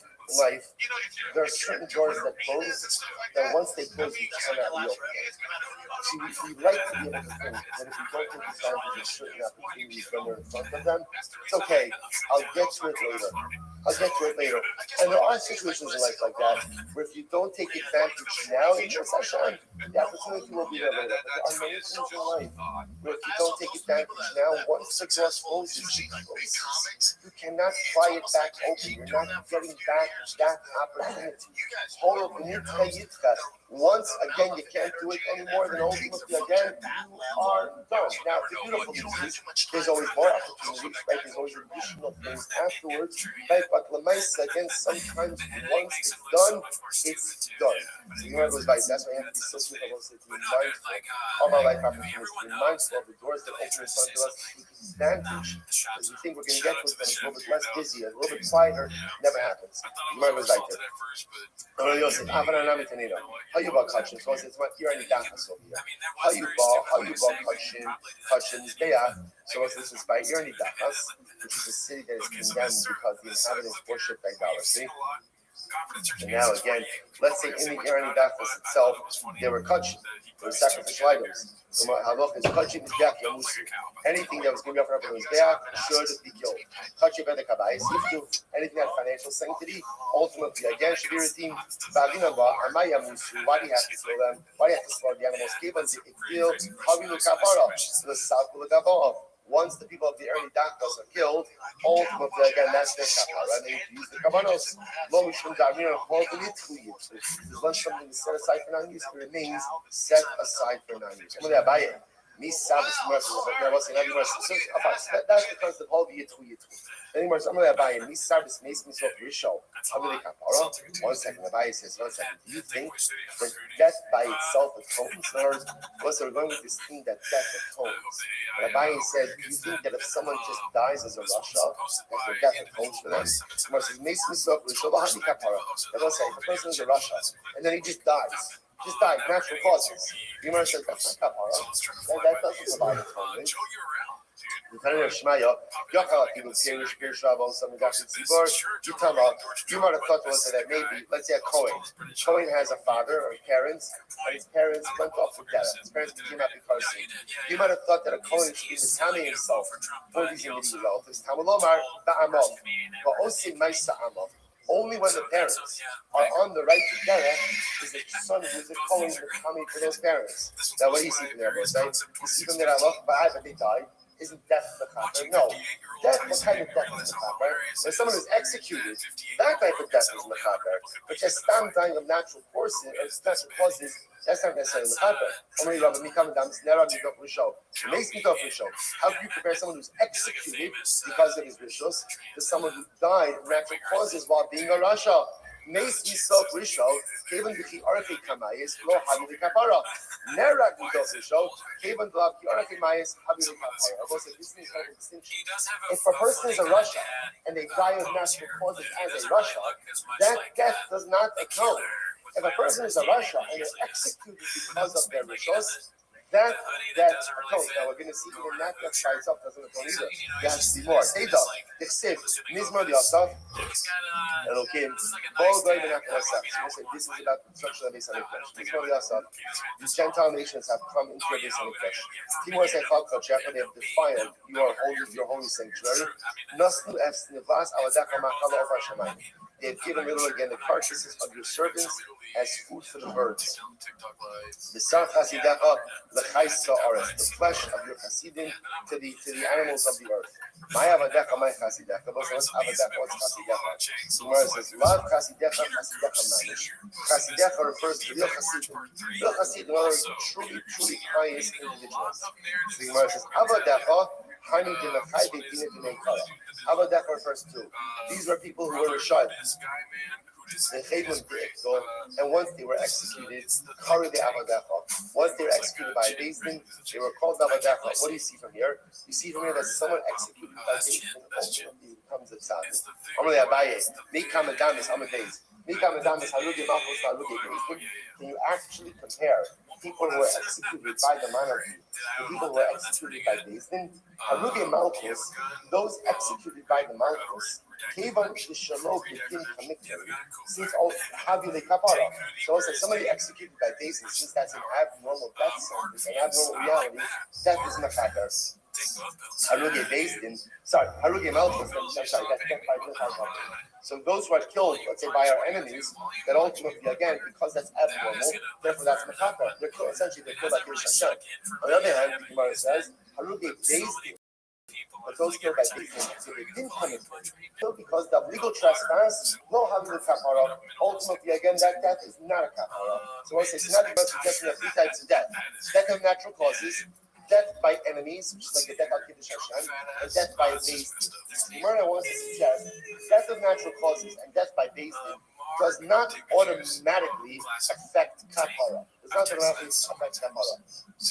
there are certain doors that close that once they close, you cannot reopen. See, we like to be able to think that if we don't take advantage of certain opportunities when they're in front of them, it's okay, I'll get to it later. And there are situations in life like that where if you don't take advantage now in your session, the opportunity will be there later. But there are many things in life where if you don't take advantage now, once the door closes, you cannot pry it back open. You're not getting back that opportunity. Once again, you can't do it anymore, then ultimately again, you are done. Now, the beautiful thing is, there's always more opportunities, right? There's always additional things afterwards, right? But Lamaisa, again, sometimes once it's done, it's done. So you know, that's why I have to be so sweet about it, to be mindful of our life opportunities, to be mindful of the doors that open in front of us, to take advantage, because we think we're going to get to it, but it's a little bit less busy, a little bit quieter, never happens. You might was right there. How you about Kachin? So it's what you're in the Dachas over here. How you about Kachin is there. So this is by you're in the Dachas, which is a city that is condemned because the inhabitants worship idolatry. And now again, let's say in the Irani Dachas itself, there were Kachin, there were sacrificial items. Anything that was going to be offered up on the Mizbeach should be killed. Anything that had financial sanctity, ultimately again should be redeemed. Why do you have to kill them? Why do you have to slaughter the animals? Once the people of the early Dachas are killed, ultimately again that's their kapara, and they need to use the kabanos. Once something is set aside for non-use, it remains set aside for non-use. That's the concept of Yitru. Anymore, I'm going to buy me service makes me so crucial. One second, the buyer says, 1 second. Do you think that death by itself atones? In other words, once we're going with this thing that death atones. The buyer said, do you think that if someone just dies as a Russia, that their death atones for them? Someone says, makes me so crucial. That will say, the person is a Russia, and then he just dies. Just died, natural causes. You might say, that's not kapara. That doesn't provide atonement. You might have thought that maybe, let's say a Cohen. Cohen has a father or parents, and his parents went off for death. His parents became happy person. You might have thought that a Cohen should be Matami himself for these immediate relatives. Only when the parents are on the right to derech is the son who is a Cohen coming for those parents. Now, what do you see from there, boys? Right? You see from there, but they died. Isn't death the mechaber? No. Death, what kind of death is mechaber? When someone is executed, that type of death is mechaber. But just stam dying of natural causes, that's not necessarily mechaber. How can you compare someone who's executed because of his rishos to someone who died of natural causes while being a rasha? Meis Yisrael Risho, Kevin B'chi Arachei Kamayis, Lo Havi Kapara. Nerak Midos Risho, Kevin B'chi Arachei Kamayis, Havi Kapara. This is kind of distinction. If a person is a Russia and they die of natural causes as a Russia, that death does not atone. If a person is a Rasha and is executed because of their rishos, that atones. Now we're going to see even that by itself doesn't atone either. There has to be more. They don't. They say Mizmor Yosef. Elokim. All going to Yosef. So this is about the construction of Beis Hamikdash. Mizmor Yosef. The Gentile nations have come into the Beis Hamikdash. Timor Seichal Kodesh. They have defiled your holy sanctuary. Nasnu es nivas aladaka machal of Hashemayim. They have given little again the carcasses of your servants as food for the birds. The flesh of your chasidim to the animals of the earth. My avadecha, my chasidecha. What's chasidecha? The Gemara says, love chasidecha, chasidecha manish. Chasidecha refers to real chasidim. Real chasidim are truly pious individuals. So the Gemara says, avadecha, hani demachai betinit demekara. Avadecha refers to these were people who were Rishayim. And once they were executed, once they were executed by Beis Din, they were called Avadecha. What do you see from here? You see from here that someone executed by Beis Din ultimately becomes a tzaddik. Amalei Abaye, Mikam Adamis Amadeis. Mikam Adamis Halugi Malchus Halugi Beis Din. Can you actually compare people who were executed by the monarchy to people who were executed by Beis Din? Halugi Malchus, those executed by the Malchus, since all Havile Kapara. So it's like somebody executed by Beis Din, since that's an abnormal death sentence, an abnormal reality, death is Makakas. Haruge Beis Din, Haruge Malchus, that's death by Bilchal. So those who are killed, let's say, by our enemies, that ultimately, again, because that's abnormal, therefore that's Makaka. They're killed, essentially, they're killed by Kiddush Hashem. On the other hand, the Gemara says, Haruge Beis Din, but those killed by Beis Din, so they didn't come in killed because of legal trespass, no having the kapara. Ultimately, again, that death is not a kapara. So I say it's not about suggesting that three types of death: death of natural causes, death by enemies, which is like the death of Kiddush Hashem, and death by Beis Din. Gemara wants to suggest death of natural causes and death by Beis Din does not automatically affect kapara. Does not automatically affect kapara.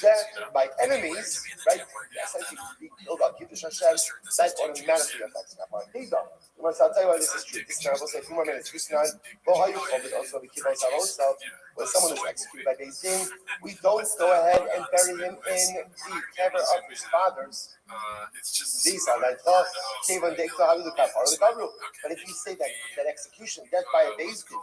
Death by enemies, right? Essentially, we killed by Kiddush Hashem, that automatically affects kapara. They don't. I'll tell you why this is true. This time, we'll say a few more minutes. Well, how you call it also, we keep ourselves. When someone is executed by Beis Din, we don't go ahead and bury him in the kever of his fathers. These are like, but if you say that execution, death by a Beis Din,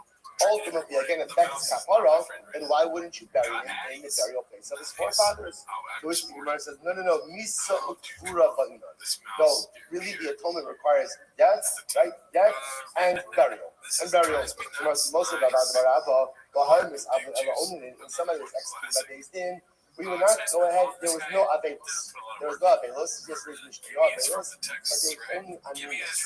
ultimately again affects kapara, then why wouldn't you bury him in the burial place of his forefathers? To which the Gemara says, no, misa utkura ba'ina. No, really the atonement requires death, right? Death and burial. And burial. Most of the in somebody was executed by Beis Din, we will not go ahead. There was no abelos. Yes, there's no abelos, but there was only aninus.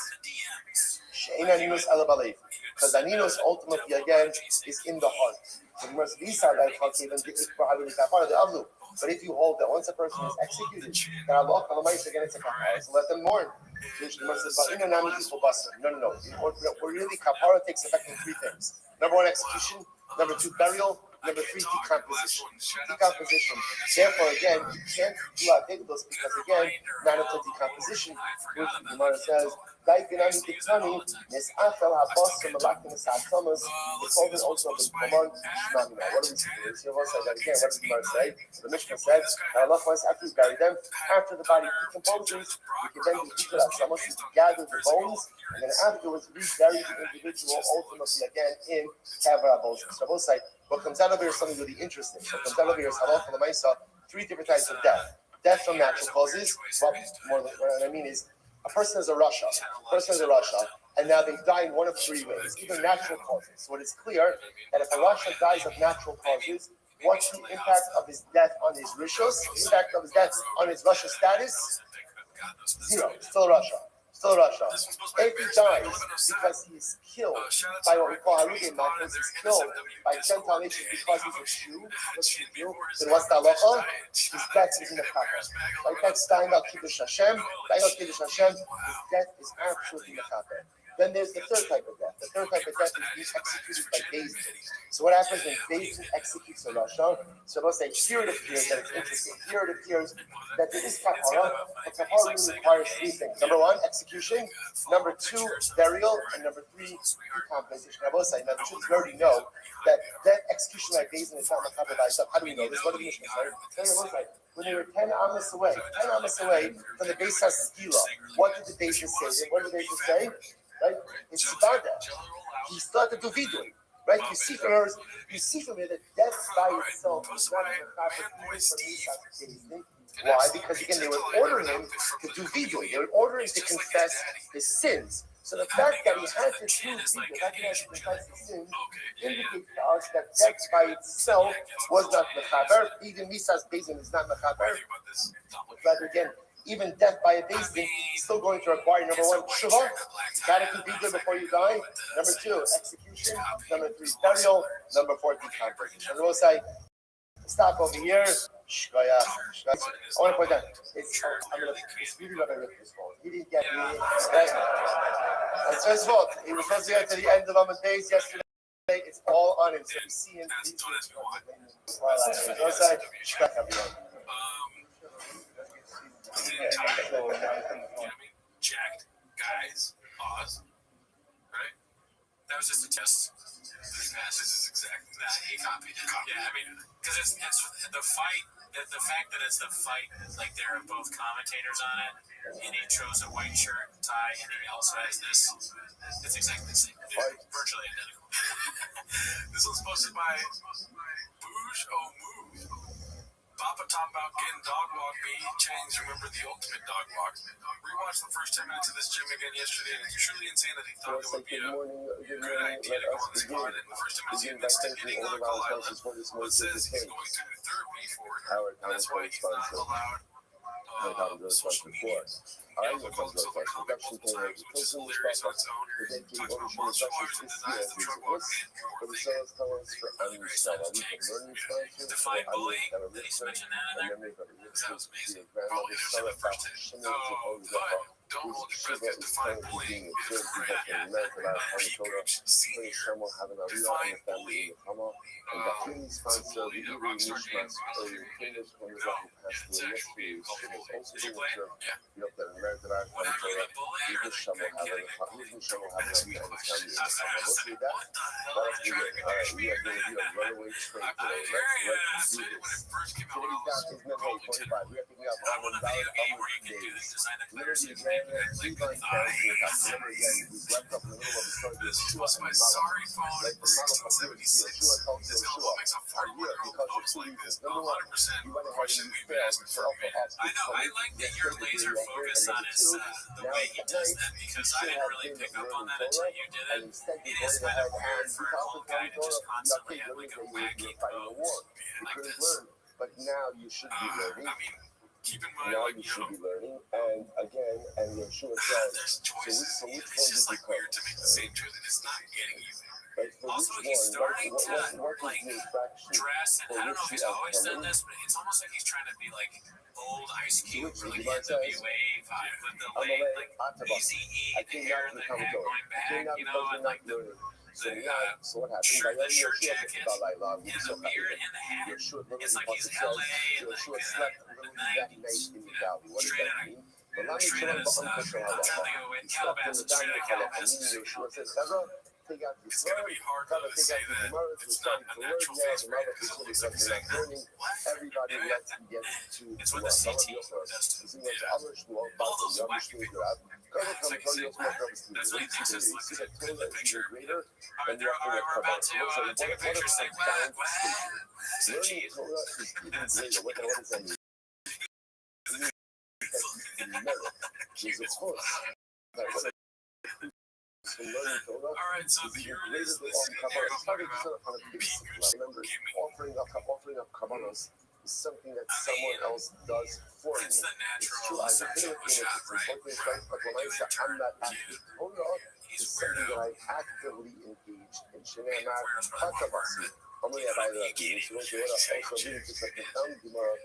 Because aninus ultimately again is in the heart. But if you hold that once a person is executed, then Allah again it's a kapara, so let them mourn. No. We're really kapara takes effect in three things. Number one, execution. Number two, burial. Number three, decomposition. Therefore, again, you can't do abelos because again, not until decomposition, which the Gemara says. What do we see here? What does the Gemara say? The Mishnah says that Allah wants after we bury them, after the body decomposes, we can then gather the bones, and then afterwards we bury the individual ultimately again in Kavra Bones. So both say what comes out of here is something really interesting. What comes out of here is halach l'maisa, three different types of death. Death from natural causes. Well, more than what I mean is a person is a Rasha, and now they die in one of three ways, either natural causes. So it is clear that if a Rasha dies of natural causes, what's the impact of his death on his rishos? The impact of his death on his Rasha status? Zero. Still Rasha. If he dies because he is killed by what we call Haruge Malchus, he's killed by Gentile nations because he's a Jew, then what's the halacha? His death is in the kapara. Like that's dying out Kiddush Hashem, his death is absolutely in the kapara. Then there's the third type of death. The third type of death is executed by Beis Din. So what happens when Beis Din executes a Rasha? So let's say here it appears that it's interesting. Here it appears that there is kapara, but kapara really requires three things. Number one, execution. Number two, burial. And number three, decompensation. I will say, now the truth, we already know that execution by Beis Din is not machaber by itself. How do we know this? What did the Mishnah say? When they were 10 amas away from the Beis HaSkila, what did the Beis Din say? What did the Beis Din say? Right? It's Sibada. He started to do vidui. Right? You see from here that death by itself is not a machaber. Why? Because again, they would order him to do vidui. They would order him to confess his sins. So the fact that he had to do vidui, the fact that he had to confess his sins, indicates to us that death by itself was not mechaber. Even Misas Beis Din is not mechaber. Rather, again, even death by a Beis Din is still going to require number one, shuvah, gotta do vidui before you die. Number two, execution. Number three, burial. Number four, decompensation. And we'll say, stop over here. I want to point out, it's really what I ripped his fault. He didn't get me. Right? It's his fault. He was supposed to get to the end of Amud Beis yesterday. It's all on him. So we see him. Jacked guys, pause. Right? That was just a test. This is exactly that. He copied it. Yeah, I mean, because it's the fight. The fact that it's the fight, like there are both commentators on it, and he chose a white shirt and tie, and he also has this. It's exactly the same. It's virtually identical. This one's posted by Bouge Move. Papa talking about getting dog walk me. Chains, remember the ultimate dog walk. Rewatched the first 10 minutes of this gym again yesterday, and it's truly insane that he thought it would be a good idea to go on this pod. And the first 10 minutes, he ended up hitting on Call Island, but says he's going to do therapy for it, and that's why he's not allowed social media. Yeah, the comes over comment multiple times, which is hilarious on its own. Talks about monster waters and denies the drug walk and more thing. Very sad to take. Define bullying, did he mention that in there? Because that was amazing. Probably didn't say the first thing. But don't hold your breath, because define bullying is huge. Senior. Define bullying. Bully, rockstar games. It's actually culpable. Did you play? Yeah. Whenever the bully or the guy getting bullied, that's me question. What the heck? I played very when it first came out when I was probably 10. I won a video game where you can do this, design the players and make like this was my sorry phone for 1676. This elbow makes a 41-year-old post like this 100% question we've been asking for a minute. I know, I like that your laser focus on his the way he does that, because I didn't really pick up on that until you did it. It is kind of weird for an old guy to just constantly have like a wacky pose like this. But now you should be learning. I mean, keep in mind, Now like, you should be learning. And again, and Yeshua there's says, choices. so which It's just one like weird to make the same choice, and it's not getting you there. Right? Also, he's starting to like dress, and I don't know if he's always done this, but it's almost like he's trying to be like old Ice Cube or like NWA vibe with the late like Eazy-E, the hair and the head going back, you know, and like the shirt, the shirt jacket, and the beard and the hat. It's like he's LA and like the 90s, you know, straight out of Calabasas, straight out of Calabasas. It's gonna be hard to say that it's not a natural face for him, because it looks like he's saying that. It's what the CT does to him. All those wacky people. It's like he's saying, that's what he thinks is look in the picture. Alright, we're about to take a picture, say, what? Say cheese. That's such a Alright, so here it is. This is what they're talking about. Remember, offering up kavanos is something that someone else does for you. It's the natural sexual shot, right? But when I say I'm not active, Torah is He's something that weirdo. I actively engage in. Shenanah, Katabasi. Amanhã vai dar aqui. Se você ora, also really just like the thumb tomorrow, if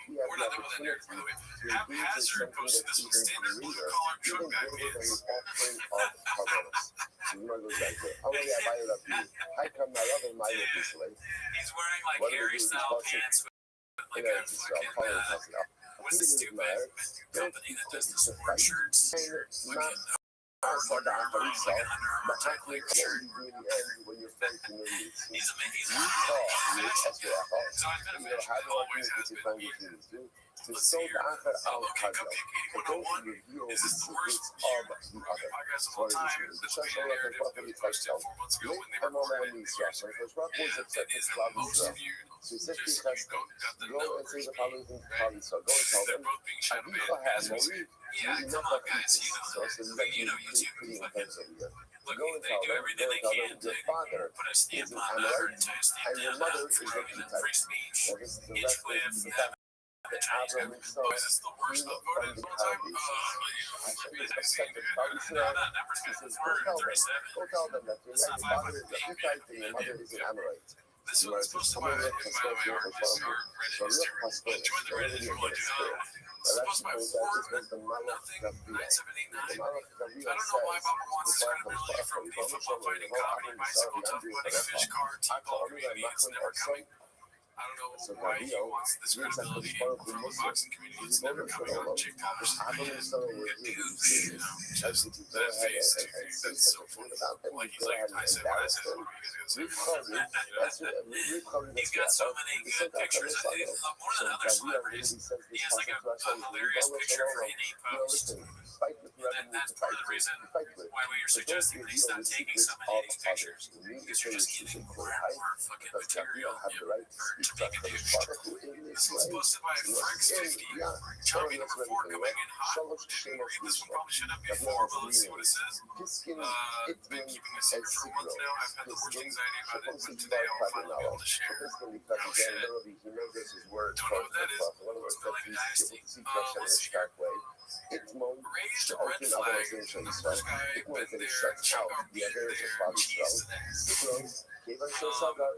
you have We're the not living there, by the way. opportunity to engage in Haphazard something posted that's this one. even Standard blue greater, collar truck even guy greater than pants. the offering of Carbonos. So you want to go back there. Amanhã vai dar aqui. I come my love and my love this way. He's wearing like What do we Harry do with style this pants with like You know, a it's just fucking calling it what's the stupid company that does the sport shirts? Fucking Under Armour, like an Under Armour type like shirt. when you're facing the leads. He's amazing. You call, you ask your alcohol. So I've been a You know, fan. how do I Always do has it? been. To Let's so see here. after our Okay, puzzle, Cupcake to go to 8101. reveal Is the this the worst secrets of the rocket other. podcast of So all it time? is This just will be a a narrative that property was posted touchdown. 4 months ago when they I'm on recorded one it. of these rocks. Because rock was And upset it with is Flavio most Israel. viewed. So it's just Just because got the go and numbers. say the following thing to Flavio. So go and tell They're them. both being shot Aviva down had as we speak. Marie. Yeah, You come know on, guys. You know so that. it's I mean, you know YouTube. pretty Fucking intense over here. look, Go and they tell do them. everything Go they and tell can them to your father put a is stamp an on that or Amorite to stamp and your them mother out is for a even Hittite. free speech. Now this is the Hinchcliffe, reference to the that fact the that Chinese guy. Abraham himself Oh, is this the worst grew upvote from of the all time? foundations. Oh, I said, it's "Respect insane, the dude. foundations." No, that number's He good. says, It's go tell them 437. that your It's not father is 500. a Hittite and your mother is an Amorite. This You one are is just supposed to coming buy in it for by the way, sponsor our for Reddit sponsor. So is look, terrible. pastor, Join the Reddit if you want to do that. Well, It's supposed to buy that's 4 because the Malach nothing Gabriel. 9789. The Malach Gabriel I don't know why says, Papa wants his the credibility from the football fighting comedy, bicycle tough buddy, fish car, T-ball community. It's never coming. I don't know So why he Gabriel, wants this yes, I credibility spoke from from the boxing community. It's never coming on TikTok. Abraham Sarah was Dude, really you serious. know, Just just to go that ahead face, and dude, say that's such so a thing funny. about them, Like you he's go like, ahead and I said what I embarrass said. them. What are you guys We've gonna covered, that's what we've covered He's this got so before. many We good said that pictures. from the More so than other Gabriel celebrities. really says He this has like a concept hilarious picture for any post. listen, fight with whoever And you need that's to part fight of the with. reason Fight with. why we are But don't suggesting that he reveal stop the taking so secrets many of of these others. pictures. You need to Because say you're just secret getting code, more and right? more fucking Because material Gabriel have the you right to or speak to make a for the douche. Father who in This this one's way. posted by Frex50. Choppy number 4 coming in hot. Didn't read this one probably should have before, but let's see what it says. Piskin, Been keeping a secret for a month now. I've had the worst anxiety about it, but today I'll finally be able to share. Oh shit. He knows this is word Don't know what that is. one of those Still like a that he's dynasty. able to see Let's see here. way. It's more Raised to red open flag. organizations. The first guy It was been a there. shut Check out. out The beer other is a there. Bobby Cheese Stroh. to there. Cyclones gave us a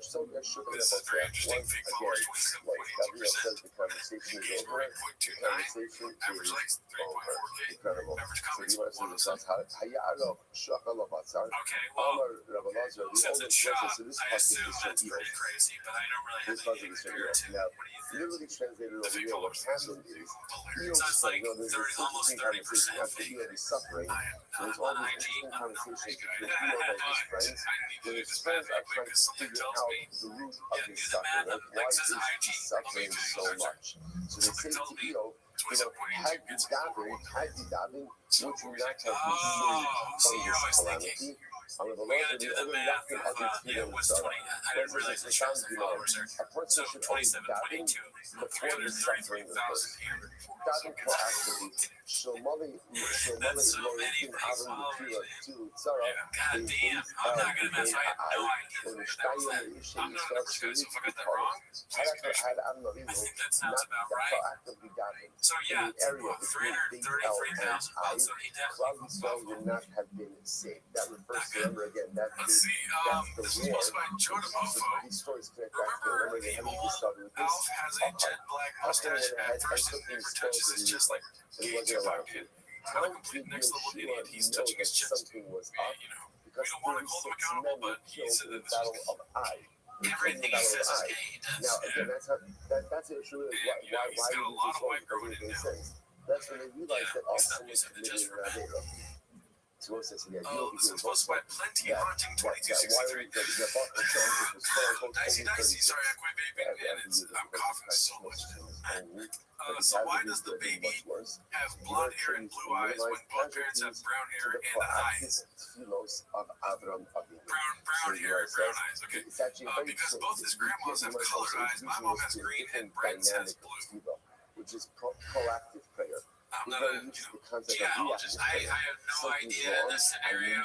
so good sugar This is very interesting. Fake followers, 27.82%. the conversation is over. The 83.29. conversation Average is likes over. 3.4K. Incredible. Average So comments you want to see this 107. Hayalo, Shakala Batzar. Okay, well, Amar Rabalaza, the since only it's shot, closest to this I passage assume is that's Shakiro. pretty crazy, but I don't really This have passage anything is to compare it to. Now, What do you think? literally translated The over fake here, what's followers. happened is So it's like 30, almost 30% fake. Eo is suffering. I am There's not all on these IG. interesting I'm not conversations a between guy. Eo and his But friends. I need to Where do his this friends bad are quick trying because to something figure tells out me, the root yeah, of do his the math. suffering. Like, why X is is IG. he suffering so much? So they say to Eo, had you davened, would you not have been Oh, see, saved you're from always this thinking. calamity? On the We Lord, gotta the do the other math nothing of, other yeah, than what's 20? I didn't realize the shows and followers are. a person So should only daven 27.82. before the suffering occurs. 333,000 here. Daven proactively. Shomali That's so many fake followers, man. to Tzara. Yeah, god damn. I'm not gonna mess. I have no idea When what that was. I'm not a numbers guy, so if I got that wrong, please correct me. I think that sounds about right. Proactively daven. So yeah, In the area well, between 333,000 bucks, so he Cloudy definitely Star would not have been saved. That refers to, remember again, that's Let's see, this was posted by Joe So DeMofo. these stories connect back to, Remember remember, they the haven't old started with this. Alf has a jet black mustache. At first, his neighbor touches his chest like He wasn't allowed to. not a complete next level idiot. He's touching his chest. Something was And, up you know, we because don't want to hold him 36 accountable, men but were he killed said in that the this was Battle of Ai. everything he says is gay. Now, again, that's the issue. Is And, you know, he's got a lot of white growing in now. That's when they realized that all he's not someone using the just committed for an men. Avera. So what's this again? Oh, this is posted by Plenty Haunting 2263. Dicey Dicey, sorry I quit vaping and I'm coughing so much. So why does the baby have blonde hair and blue eyes when both parents have brown hair and eyes? Brown hair and brown eyes, okay. Because both his grandmas have colored eyes. My mom has green and Brent's has blue. Which is proactive prayer. I'm not a, geologist. I have no idea in this scenario.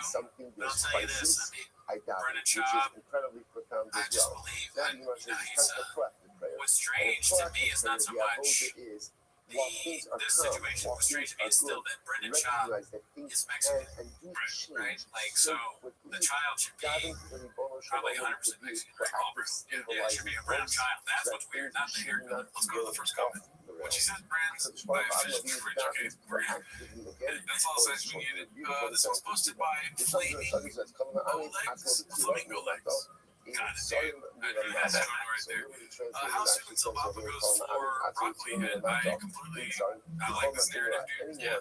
But I'll tell you this, I mean, Brennan Schaub, incredibly profound I as just well. believe That, that, you know, you know, it's he's proactive prayer. what's strange to me is not so much this situation. What's strange to me is still that Brennan Schaub is Mexican, right? Like, so the child should be Probably 100% Mexican. Yeah, it should be a brown child. That's what's weird, not the haircut. Let's go to the first comment. What she says, brands by fish fridge. Okay, brand. That's all the size we needed. This one's posted by Flaming Legs, Flamingo Legs. God damn, that's going right there. How soon until Papa goes for broccoli head? I completely, I like this narrative, dude. Yeah,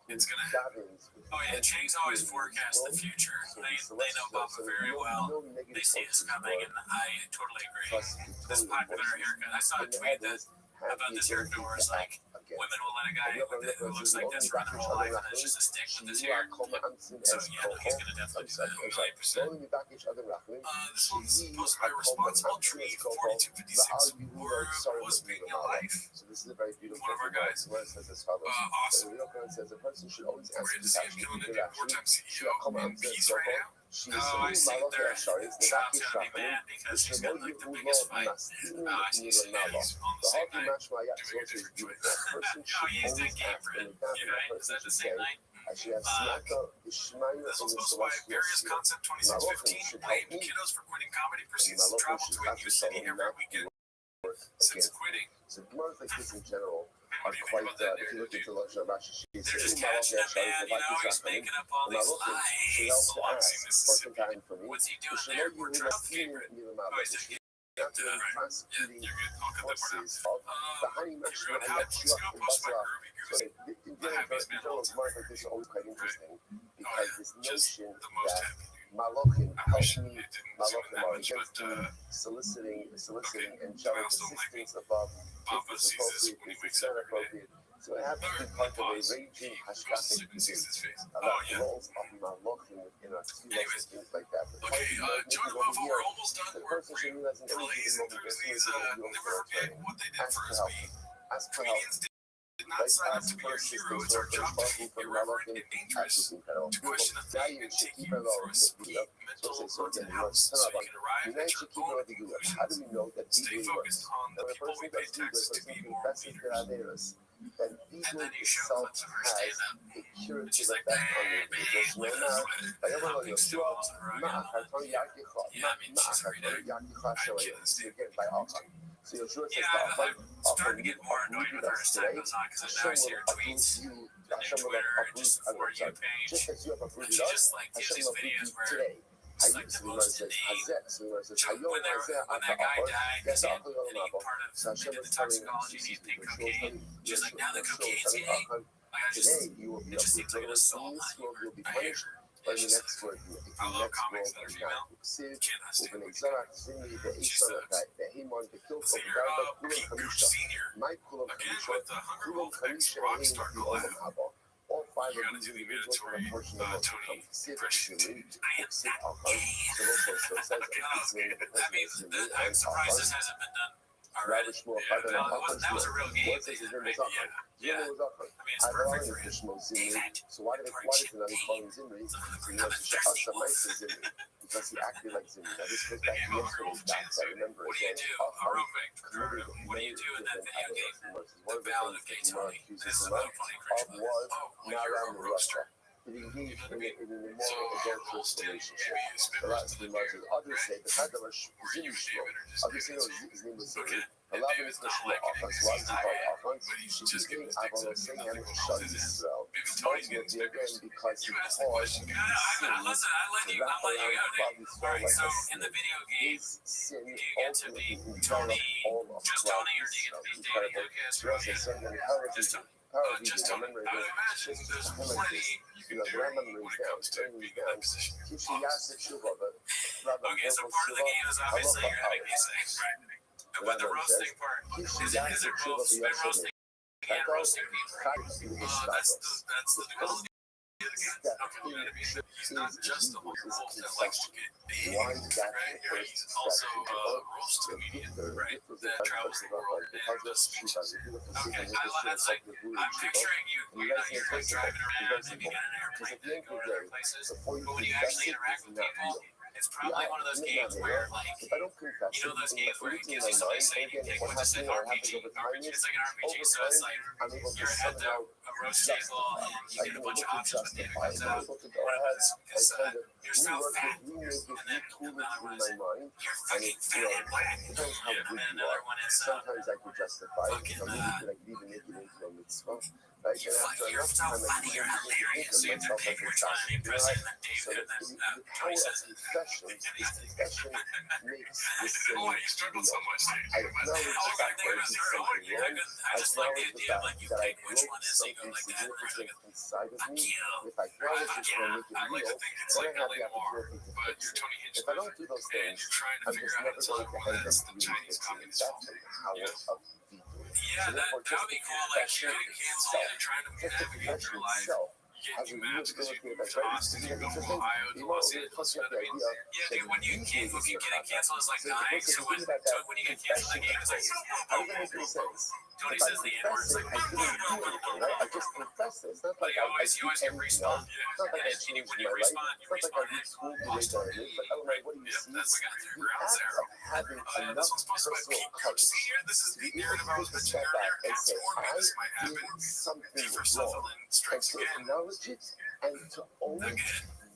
it's gonna happen. Oh yeah, Chang's always forecast the future. They know Papa very well. They see us coming, and I totally agree. This popular haircut. I saw a tweet that about this haircut where it's like women will let a guy who looks like this run their whole life, and it's just a stick with his hair. So yeah, no, he's gonna definitely do that. 100%. This one's posted by Responsible Tree 4256. Or was being alive. One of our guys. Awesome. Great to see him doing it. Wartime CEO in peace right now. Oh, I see. Child's gonna be mad because he's got like the biggest fight. I see. So yeah, he's on the same night doing a different choice. Oh, he used that game for it. Yeah, is that the same night? This was posted by Various Concept 2615. Blamed kiddos for quitting comedy. Proceeds to travel to a new city every weekend since quitting. So most like kids in general are What do you quite, think about that if you look narrative, into dude? Russian Rashi, They're just catching him, man. You know, he's making up all these lies. Biloxi, Mississippi. What's he doing there? We're Trump favorite. Oh, he's just right. Yeah, you're good. I'll cut that part out. Everyone had please go post my groovy goose. The happiest man of all time. This is always quite interesting Oh because yeah, this just notion the most that happy dude. Malochin I helped wish me, it didn't zoom in that much, but soliciting okay, angelic mouse don't like me. assistance above Papa is sees this when he appropriate, wakes is up every day. inappropriate. So it has to be part of a Pause. raging He goes to hashkafic sleep and sees his face. that Oh yeah. rolls off Malochin within our Anyways, things like that. But okay, join the mofo. We're almost done. the We're person should realize in every Blaze given and moment Thursdays. there's Never forget what they did for us. as for help. Comedians did not sign up to be your hero. It's our job to be irreverent and dangerous. To question the thing and take you through a spooky mental haunted house so you can arrive at your own conclusions. How do we know that Stay focused on the people we pay taxes to be moral leaders. that And then you show clips of her stand up. a And curative she's like, effect on bang, you. bang, Because with no a matter sweater. Hopping stools and rugged مع alone. خطر يعطي خاص Yeah, I mean, she's a great actor. يعطي خاص I شوية can't stand again by Alcon. So you're sure Yeah, I'm starting to get more annoyed with her as time goes on because now I see her tweets, the new Twitter, and just the For You page. just as you have approved And she just like gives these videos where today. it's like the most inane. When that guy died, because he had any part of the toxicology, he take cocaine. She's like, now the cocaine's gay. Like, I Today you will be it just seems like an assault on will be humor. I hate punished her. by It's the just next like, word. I love comics that are female. Cannot stand وبن it. زرع سني She بعيش sucks. بهيمون بكل Senior, كل Pete Goose خميسة Senior. ما كل Again خميسة with the Hunger كل Wolf X خميسة Rockstar collab. all five You of gotta these do the individuals are mandatory unfortunately Tony sit impression. in I am not gay. That means that I'm surprised this hasn't been done already. Yeah, that was a real game. They did, right? Yeah. I mean, it's perfect for him. David. So why did they call him Zimri? I'm a thirsty wolf. Because he acted like Zimri. Now this goes They back gave to him a girl yesterday's from back. I remember What do you again. do? What do you do in that video game? The Ballad of Gay Tony. This is about a funny correction. Oh, when you're a roaster. It engaged You know what I in an So immoral you're adulterous roasting, relationship. maybe spit The roast last to the thing was beard, others say the fact that was Or you Zimri and David are just Others say David's. his name was Okay. Zimri. And Allah David's is not liking it because he's not gay, but he's just giving sticks at nothing wrong with his ass. Maybe Tony's getting stickers. Because You asked the question. Listen, I let you out, dude. Alright, so in the video game, do you get to be Tony, just Tony, or do you get to be David Lucas, Rosie? Just Tony. Just Tony. I would imagine there's plenty you can do when it comes to being in that position. Okay, so part of the game is obviously you're having these things, right? But the roasting part, is it both spit roasting and roasting people? That's the duality of the game. Okay, he's not just a Hunger Wolf that likes to get big, right? He's also a roast comedian, right? That travels the world and does speeches. Okay, that's like, I'm picturing you, you're like driving around, maybe you get an airplane that go to other places, but when you actually interact with people, it's probably one of those games where, like, if I don't confess you know those it, games where it in gives my you something mind, say and again, pick what just an happens RPG. over time It's like an RPG, over so it's time, like I'm able to you're at the somehow roast table and you get a bunch of options when the game comes out. able to go One of ahead them and is kind of you're so fat, remake it, and then retool it another one in is my mind, you're and fucking it's, fat and black. depends how And good then you another are. one is Sometimes I could justify it, if I'm really good, I could even make it into a mitzvah. Like, and after you're enough so time, I funny, begin you're to think hilarious. So you have to of myself pick as a which one, and you press it, and then so David, that and then the power Tony of says it. confession, this confession makes this Oh, you struggled so much. I acknowledge the fact that I did something wrong. I just like the idea of like you that I pick which one broke is, so you go something like that. significant inside of Fuck me. you. If I acknowledge it and I make it I like real, to think it's then I like have LA the Noir, opportunity to but fix you're it. Tony Hinchcliffe. If I don't do those And things, you're trying to I'm figure just out how never to tell going to everyone end that's up the really Chinese fixing it. communist That's fault. the power of people. Yeah, So that therefore, that would be cool. Like, you're getting canceled and you're trying to just the navigate confession your life. itself You has get a new real maps because you ability moved to to Austin, you go from Ohio to Los Angeles. You know what I mean? Yeah, dude, when you get, if you get canceled, it's like dying. So when you get canceled, that game is like, how does that make any sense? Tony If I says the N word. confess It's it, like, I didn't do anything, right? I just confessed it. It's not like you always I get did anything respawn. else. It's not like I changed When my you life. respawn, It's not like I retooled the way that I live. But oh, like, what do you Yep, see? that's like The ground act zero. of having This enough one's supposed to be personal peak courage see here. This is to the be able narrative I to was take a mentioning step back earlier. and say, Warn me, I this might happen. did something Kiefer wrong. Sutherland And strikes to again. acknowledge it and to own it,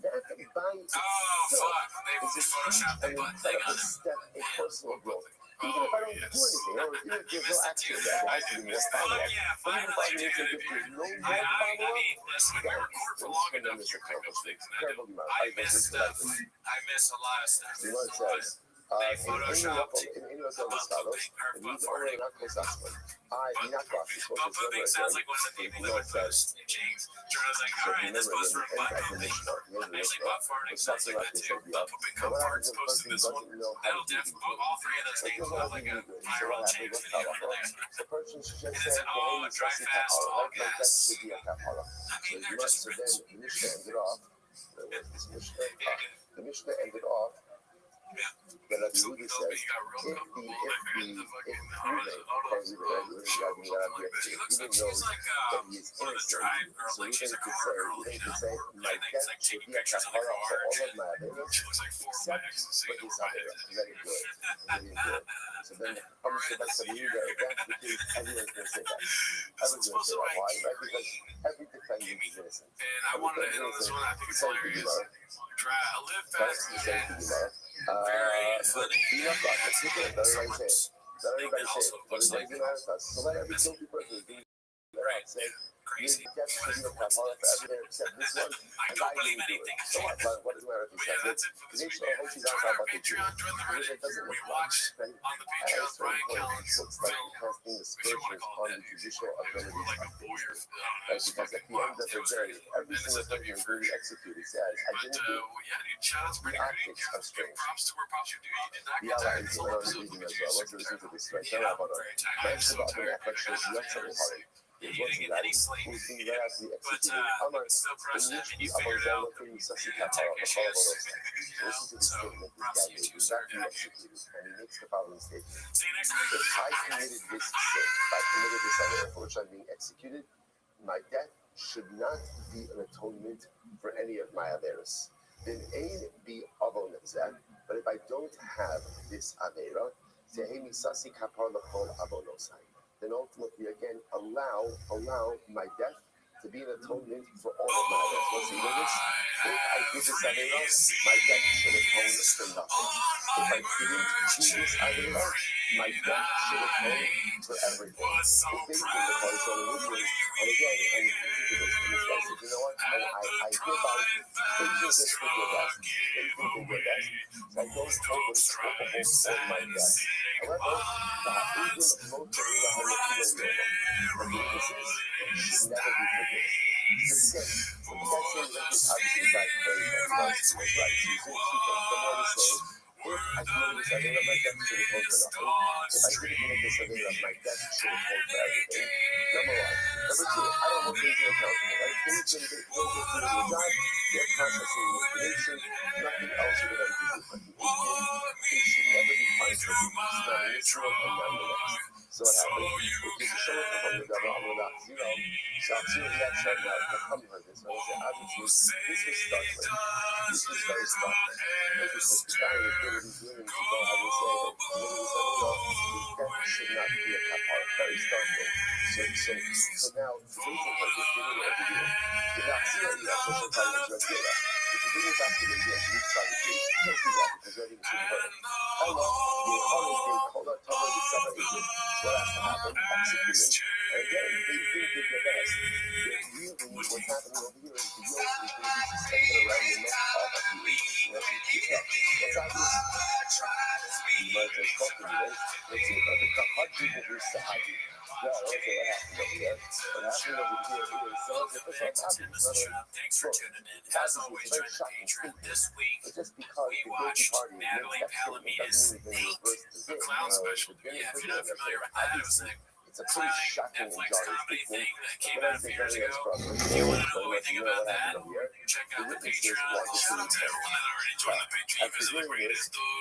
that by Oh, itself fuck. They is a huge photoshopped the and butt thing incredible on him. step in personal growth. Even Oh, if I don't yes. do anything, or even if there's no missed it action, too. there I has to did be more miss that. follow-up. Yeah, But even if I finally, need to, dude. if there's no more I follow-up, mean, listen, When we record for long enough, you pick up things. And I incredible do. amount. I miss stuff. I miss a lot of stuff. You know, it But says, they in photoshopped any of those estados, butt and farting. not cosasman. Not cosas, Butt pooping sounds like one of the people that would post in James. Jordan's like, all right, this post for butt pooping. Actually, butt farting sounds like that too. Butt pooping, cum farts posted this one. That'll definitely, all three of those things will have like a viral James video under there. The person's just And saying, it's oh, dry fast, all gas. to be a kapara. I So mean, you they're must, just so rich. then the Mishnah ended off. The Mishnah ended off. That Rabbi Yehuda says, He got real comfortable. I figured the fucking even knows that he is innocent, so even if you could say, my death should be a kapara for all of my averos, She looks like four of my exes but sitting his over my head. avera. Very good. Very good. So then comes the back of the Yehuda, because everyone's going to say that. Everyone's going to say that. Why? Right? Because every defendant is innocent. And I wanted to end on this one. I think it's hilarious. Try to live fast and fast. Very funny. Enough about it. People let everybody say it. Let everybody say it. Also looks like So let every guilty person do it. Say, crazy. death should be a kapara for everything except this one. I And don't I believe didn't do anything. it. So what does it matter if he But yeah, says it? that's it for this week. Join our Patreon, join the Reddit. We watched on the Patreon Brian Callen's film. casting aspersions on the judicial ability We're like a of the voyeur. Right, because at the end of the day, every single person who really executed says, I But didn't do it. yeah, dude, shout out to Brady Goody. Give props to where props you do. You did not The get tired. allies This are whole on episode. reading Look as at you, well. super Let's listen to tired. this right Yeah, now. I'm very tired. I'm Next so about the tired. affection, I'm not so tired. hard. You didn't get any sleep. Who's being right after the But executed. I'm still crushed it, and you figured it out. Listen Yeah, tech issues. to the So, statement this props guy to you made. too, sir. Exactly executed. And he makes the following statement. See you next If week. I committed this sin, if I committed this error for which I'm being executed, my death should not be an atonement for any of my averas. Then ain be avon zeh, but if I don't have this avera, tehe misasi kapar l'chol avonosai. Then ultimately again allow my death to be an atonement for all of my averas. Once you know this, if I did this avera, my death should atone for nothing. If I didn't do this avera, my death should atone for everything. It's basically the part of the and again, and this guy says, you know what? I give out patience is for your best. Patience for your best. So I don't hold them culpable for my death. However, the Ha'udim motorila ha'lekila the weaknesses should never be forgiven. So again, when the guy says that this obviously is right, very right. So he's saying two things. The one is saying, if I committed this avera, my death should atone for nothing. If I didn't commit this avera, my death should atone for everything. Number one. Number two, I don't hold things accountable, right? Things that they do their job, they're processing information, nothing else would ever be different. They should never be punished for being not in this world and not in the next. So what happens? If there's a show from the devil, zero. So zero reaction now. Come for this. So obviously this was startling. This was very startling. Because the guy was willing to go ahead and say that that should not be a kapara. Very startling. So now thinking like this, giving it every year. The zero reaction should tell us right here. If you bring it back to the year, we try to do it. Can't do that because we're going to hurt it. Hello, the holiday called out to the summer agent. What has to happen? Executing. And again, they did their best. Really, what's happening over here is the yoke is going to be suspended around the neck of the agent. That's obvious. You might have spoken to this. Let's see if I can cut people who Sahabi. Yeah, okay, what happened over here? What happened over here is so if it's not happening, Thanks for tuning in. As always, during the Patreon this week, but just because we watched Natalie Palamides' The Clown Special. Yeah, if you're not familiar with that, it was it's a pretty shocking Netflix comedy thing that came out a few years ago. If you want to know anything about that, check out the Patreon. Shout out to everyone that already joined the Patreon. Visit where it is, though.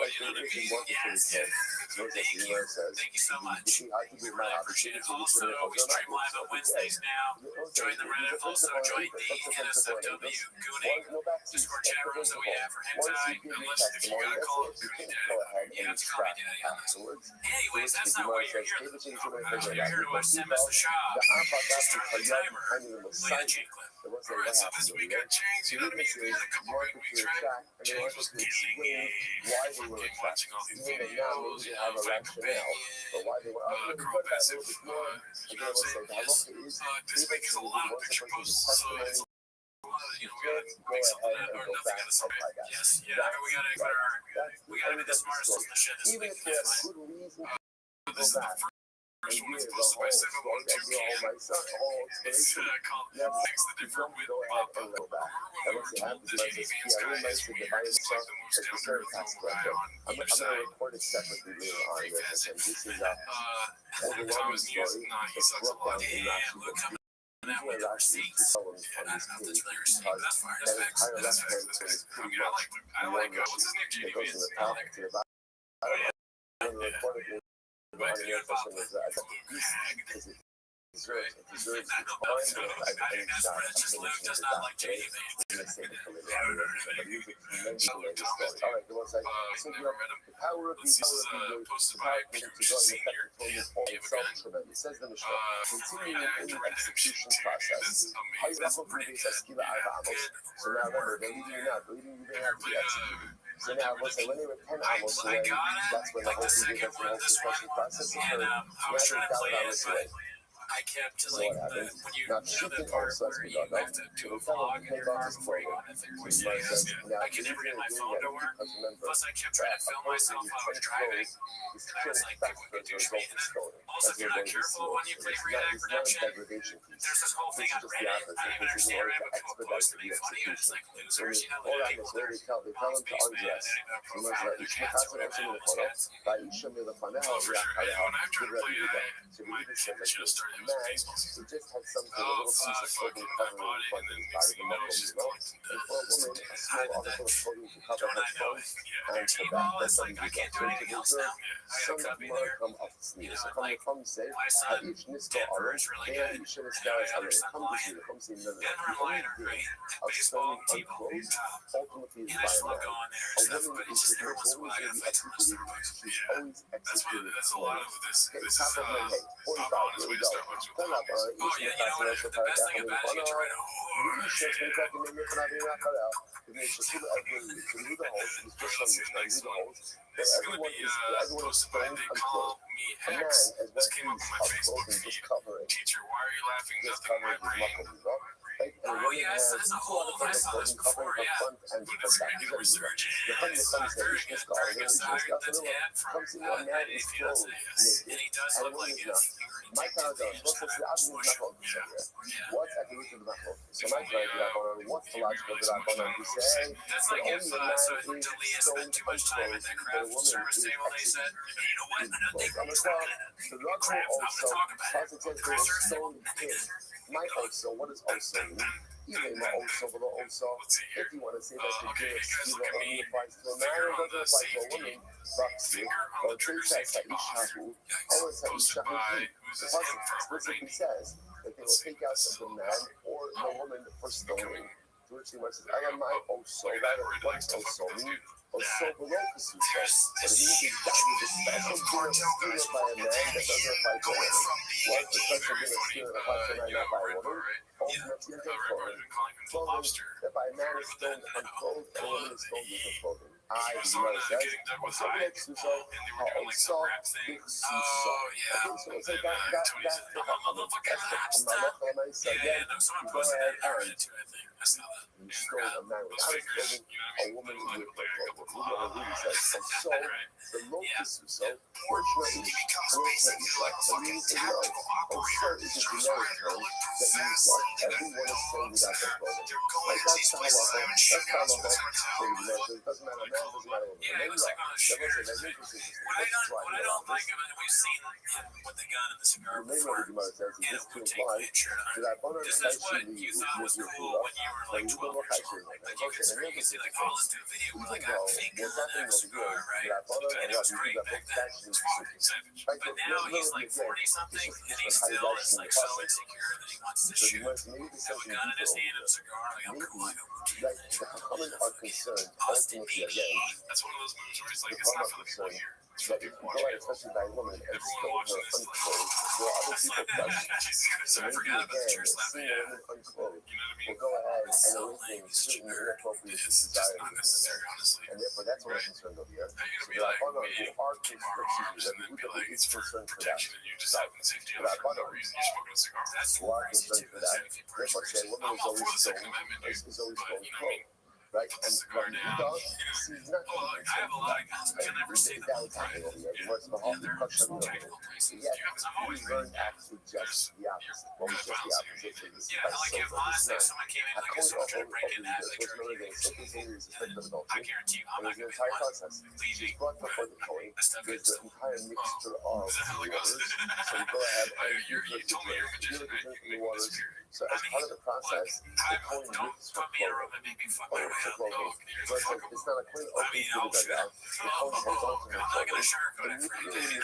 Yes. Thank you so much. We really appreciate it. Also, we stream live on Wednesdays now. Join the Reddit. Also, join the NSFW Gooning Discord chat rooms that we have for hentai. Unless if you gotta call it Gooning Daddy. You have to call me Daddy on this one. Anyways, that's not what you're here to talk about. You're here to watch Sam as the shop. Start the timer. Play the chain clip. Alright, so this week got changed. You know what I mean? We had a couple of weeks, right? James was getting watching all these videos, you know, like a baby, girl passive, you know what I'm saying? Yes. This week is a lot of picture posts, so it's you know, we gotta make something that, or nothing gotta submit. Yes, yeah, I mean, we gotta be the smartest on the shit this week. Yes. This is the first one that's posted by 712K. It's called Things to Differ with Bob. Remember when we were told the TV fans guy is weird? It's like the most down to earth guy on either side. Pretty fancy. Thomas News, he sucks a lot. Damn, look coming out with the receipts. Yeah, that's really your receipt. That's fire. That's facts. That's facts. That's facts. I mean, I like what's his name? JDB is. I like it. But the good Bob. Right. I know that. So, I think that's where it just lived, just not like JDB. This is posted by Pure Senior. Gave a gun. Actor and execution technique. This is amazing. This is pretty good. Good work. So now, when they were 10 hours away, that's when the whole thing gets the whole discussion process. And I was trying to play it, but I kept like when you know the part where you have to do a vlog and you're far before you go on it, I could never get my phone to work. Plus, I kept trying to film myself while I was driving, and I was like, people would douche me. And then also, if you're not careful when you play Reenact Redemption, there's this whole thing on Reddit. I don't even understand Reddit, but people post to be funny, and it's like losers, you know, the people that are spacemen and they don't profile their cats or whatever the hell those cats. Oh, for sure. Yeah, when I'm trying to play, my attention just started. Baseball season. It just had something, a little piece of clothing covering the front and side of the knuckles, you know? And for a woman, a small other sort of clothing to cover her front and her back. That's something I can't do anything else now. Some more come off the sneeze. So come say, each nisko are, they are each of the stars are come to see, come see another. Denver Liner, right? And baseball, T-ball. Ultimately, And I just love going there. So that's what it's just there once in a while. I gotta fight some more Starbucks. Yeah. That's a lot of this. This is Papa on his way to Starbucks. Oh yeah, you know what? The best thing about it, you try to everyone is posted by They Call Me Hex. This came up on my Facebook feed. Teacher, why are you laughing? Nothing in my brain. Oh yes, there's a whole I saw this before, yeah. But it's making a resurgence. Very good, very good. So I heard the Ted from Eddie Fiance, yes. And he does look like it. My car does. What's the absolute level? What's at the root of the level? So my car what's the logical that I'm going to say? That's like if so Delia spent too much time at that craft service table. They said, you know what? They crafts. I'm going to talk about it. Craft service table. My also, what is also? even also below also, Let's see here. if you want to say that the Okay, gift you guys look at only me. applies to a man Finger or on doesn't the apply to a safety. woman, box Finger on the trigger safety off. Shahu, Yikes. Posted by, who's this? the Infirmer 90. says that they will take out the man or the woman for stoning. To which he says, I am my also, Look at that that. Where is he likes to fuck with this dude. also below the suit. But it means it's got to be the special deal steered by a man that doesn't apply to a Going woman. from being Like the a special Very deal funny. steered applies to a man, You not have by a a red bar, woman. right? Ultimately, Red bar's been calling him the clothing lobster. that by a man is But then, stoned unclothed and a woman is stoned with her clothing. he was on getting dug with also high, makes you so, and they were doing like some rap thing. Oh, yeah. Okay, so it's like And that, Tony said, I'm a motherfucking rap I'm star. not looking at myself Yeah, yet. no, someone Go posted ahead that. I read and it too, I think. I saw that. you And stole a man those without fingers, clothing, you know a what I woman mean? with Like a couple clothing. You know what it says. And so, right? the locus so, It fortunately, becomes basically like a fucking tactical operator is a starts generic firing term bulletproof that means vests what and you got everyone is saying dogs without their and clothing. they're going Like to these that's places how having that's shootouts how with their town. it doesn't matter man, doesn't matter woman. Yeah, he looks like one of those shooters. What I don't like, I mean, we've seen him with the gun and the cigar You may know before, what the Gemara says and is it would this to take imply the shirt on. that I honor This is what you thought was cool when you were like 12 years old. Like you could see like, oh, let's do a video where like I have a fake gun and a cigar, right? And it was great back then. It was fucking savage. But now he's like 40 something and he still is like so insecure that he wants to shoot. Have a gun in his hand and a cigar. Like, I'm cool. I got like the Muhammad are concerned Austin ultimately baby. again That's one of those movies where he's like, the it's not Muhammad for the people concerned here. It's that for if you people go watching out at home. especially by a woman and Everyone stone watching her this is like, unclothed where other people touch so I forgot about the chair slap. seeing Yeah. a woman unclothed You know what I mean? will go ahead and So awaken lame. certain inappropriate It's just desires not within the necessary, man. honestly. And therefore that's what Right. I'm concerned over here. How you gonna So be that like, honor we who are keep our arms and then be like, it's for concerned for that. protection and you just have the safety of it for no reason. You're smoking a cigar. That's Who are crazy concerned too. for That's that. safety Therefore first. say woman I'm is all for the always Second stoned Amendment, dude. is always But, stoned you know what I mean? right? Put the And cigar what he down. does, You know, she's not oh, look, I have a lot of guns, but I never see them on private. Yeah, Whereas the whole they're question of technical places. yet Yeah, because I'm always we learned actually just the opposite. Well, just the opposite. So this is yeah, by like if sober. honestly, if It's someone came in not. like a soldier to break in as like drug dealers, I guarantee you, I'm And not there's an gonna be entire the one process. She's leaving. brought before the Kohen. That stuff There's gets the entire mixture of Is that how it waters. goes? So you go ahead and You told me you're a magician, right? drink You the make me waters. disappear. So as part of the process, the Kohen Don't mixes her put me in a room clothing. and make me fuck my way out. Oh, So it's like, it's not a Kohen I mean, opens I'll the shit. dugout. The Kohen holds on to her I'm not gonna clothing. sugarcoat And it for you. you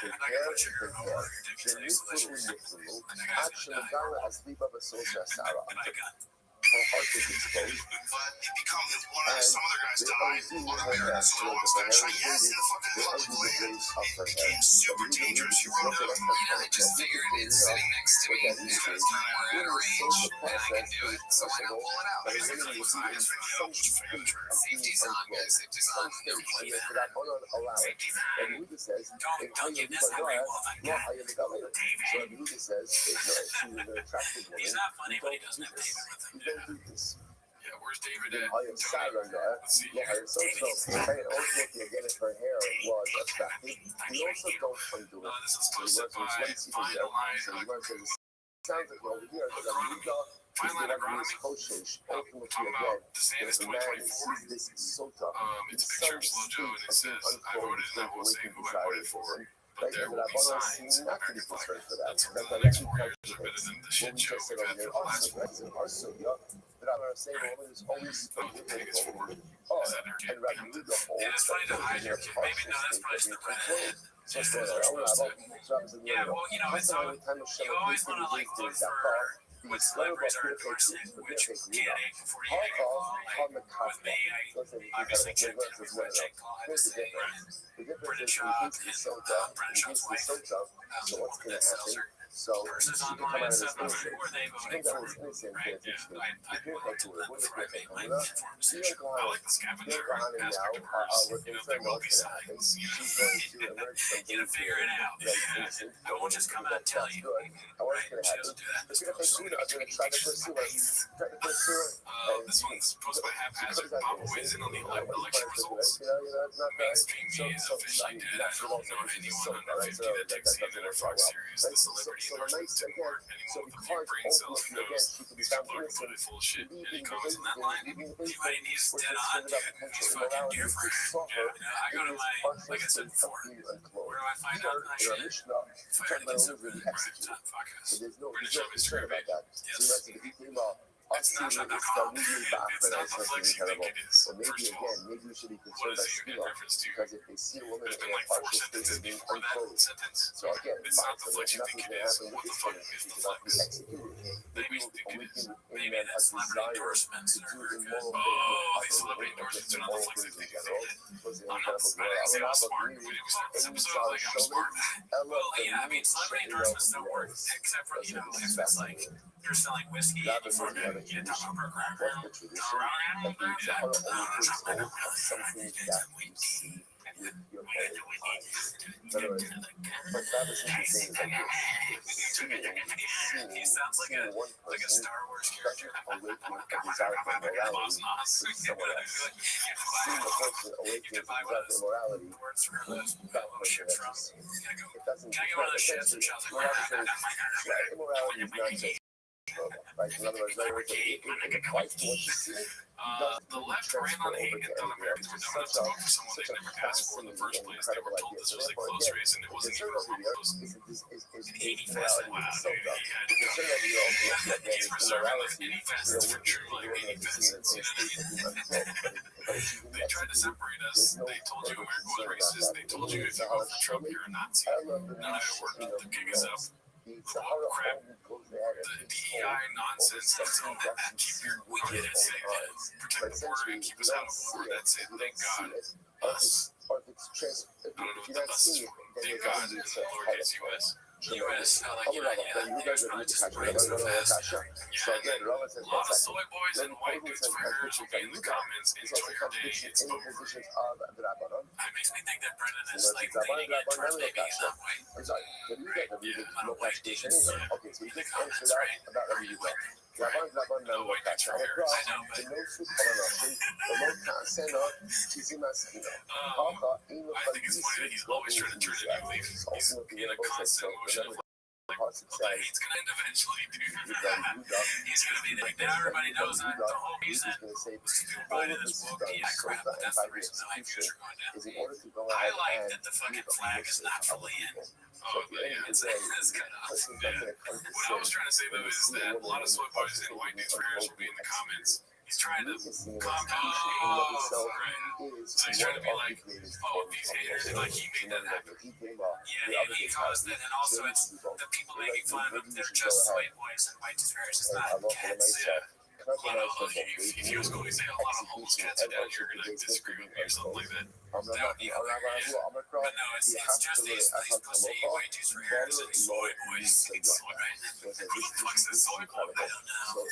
I'm not gonna put sugar over your dick the until you slit your shit. Niflu, And the guy's action gonna of die. Dara as Liba Basosa Sarah. And I got Her heart is exposed. But it becomes one of And some other guys they died. always do One of her the hair. parents So told the us that hair try yes in the fucking they club undo the play. grace of her It hair. became super dangerous. You run down from me, I just figured it's sitting next to me. It's just time we're at a range and I can do it. So I don't pull it out. But Because it's if really it's some fine, safety's on, guys. Safety's on. states Never play that that. allow it. safety's And on. Yehuda says, Don't give this away while I no, got I got later. So Yehuda says, no, she's an attractive woman. He's not funny, but he You doesn't have don't David with him. You don't do this. Yeah, where's David Then at? I am sad on that. Let's see. Yeah, so and also again if her hair was attractive, we also don't undo it. This is So we posted work by with one Fine Line. So we work with sounds like over here, the Amiga Fine is Line the one Agronomy. Koshish, ultimately Talking again. about DeSantis If a man 2024. sees this sota, It's a picture of Slow Joe and it says, I voted, and I won't say who I voted for, but there will be signs. not to be concerned for that. That's That's the the next next 4 years are better than the shit show we've had for the last 4. That I'm gonna say a woman is always Oh, the pig is forward. Oh, Is that their kid? and right, you do the whole. And it's funny to hide your kid. Maybe, no, that's probably still bad. Just as they're supposed to. Yeah, well, you know, it's always, you always want to like look for what celebrities are endorsing which candidate before you make a call. Like with me, I obviously checked in before I checked call. I just say, Brendan Schaub is Brendan Schaub's wife. So what's That gonna sells her happen? So purses she can come online and out of stuff. this Who are they voting She for? comes out of this innocent, Right? pay Yeah, attention. I If you're looked to at that what before I made my Enough. informed decision. I like the scavenger aspect of hers. You know, there will be signs. You know, you gotta figure it out. I won't just come out and tell you. Right? She doesn't do that. This girl's so dedicated. This one's posted by Haphazard. Papa weighs in on the election results. Mainstream media is officially dead after all known anyone under 50 that takes CNN or Fox Series. The celebrity endorsements didn't work. Anyone with a few brain cells knows these people are completely full of shit. Any comments on that line? Anybody needs dead on, dude. He's fucking different. Yeah, I go to my, like I said before, where do I find out my shit? Fire the conservative prime time podcast. There's no British Army concern about that. Yes. So he came up It's not Australia that is the comp. really bad It's for not that, the something flex you think incredible. it is. But maybe First of all, again, maybe we should be what concerned is by it in Skilo, reference to? because if they see a woman There's in been a like 4 partial state sentences of being before that unclothed, sentence. so again, It's fine, not the so flex you think nothing's it going to is. happen with What the this fuck woman. is She's the about to be flex? executed. Maybe Maybe you think it is. awaken in Maybe them that a celebrity desire endorsements to are do very good. immoral Oh, things these with other celebrity women, or endorsements just are not the immoral flex things they in think it general. is. Was an I incredible girl. didn't say I I'm was not smart. about We me. did start this Amy episode Charles like I'm Showman, smart. Ella Well, yeah, I mean, celebrity endorsements don't work, except for, you know, if it's like you're selling whiskey and you fucking get talk about what's the tradition? That means the horror only takes hold of something that you see with your own eyes. In other words, but that is interesting is like he sounds like seeing one a person Star Wars start character. awakening a desire for morality with someone else. Seeing a person awakening a desire for morality with that person that you see. It doesn't, essentially, immorality is not just right? In other words, it applies to what you see. The left ran on hate and thought Americans were dumb enough to vote for someone they'd never asked for in the first place. They were told this was a close race and it wasn't even close. Is 80 fast and so dumb. The concern of the ultimate He's reserving like 80 facets for true, like 80 facets, you know what I mean? They tried to separate us. They told you America was racist. They told you if you vote for Trump, you're a Nazi. None of it worked out. The gig is up. The crap, the DEI nonsense that's all that. Keep your wicked and sick heads. Protect the border and keep us out of war. That's it. Thank God. Us. Or if it's I don't know if what you're the not us is seeing for. it, then Thank you're God in the lowercase US. US, like, yeah. There's probably just the brains so fast. Yeah, and then a lot of soy boys and white dudes for hers will be in the comments. Enjoy your day. It's over. It makes me think that Brendan is like leaning in towards maybe in that way. No white dudes. Okay, so you just answer that about every you No white dudes for hers. I know, but I think it's funny that he's always trying to turn a new leaf. He's in a constant motion of like, well, the hate's gonna end eventually, dude. He's gonna be like, now everybody knows that the whole reason was people buy into this woke DI crap, but that's the reason the hype fears are going down. I like that the fucking flag is not fully in. Oh, yeah, it's kind of yeah. What I was trying to say though is that a lot of soy boys and white dudes prayers will be in the comments. He's trying to calm down. Oh, right. So he's trying to be like, oh, these haters, and like he made that happen. Yeah, he caused it, and also it's the people making fun of him. They're just white boys and white prayers. It's not cats. Yeah. You know, like if he was going to say a lot of homeless cats are down here are going to disagree with me or something like that, that would be hilarious. But no, it's just these pussy white dudes for hairs and soy boys. Soy, right? Who the fuck's a soy boy? I don't know.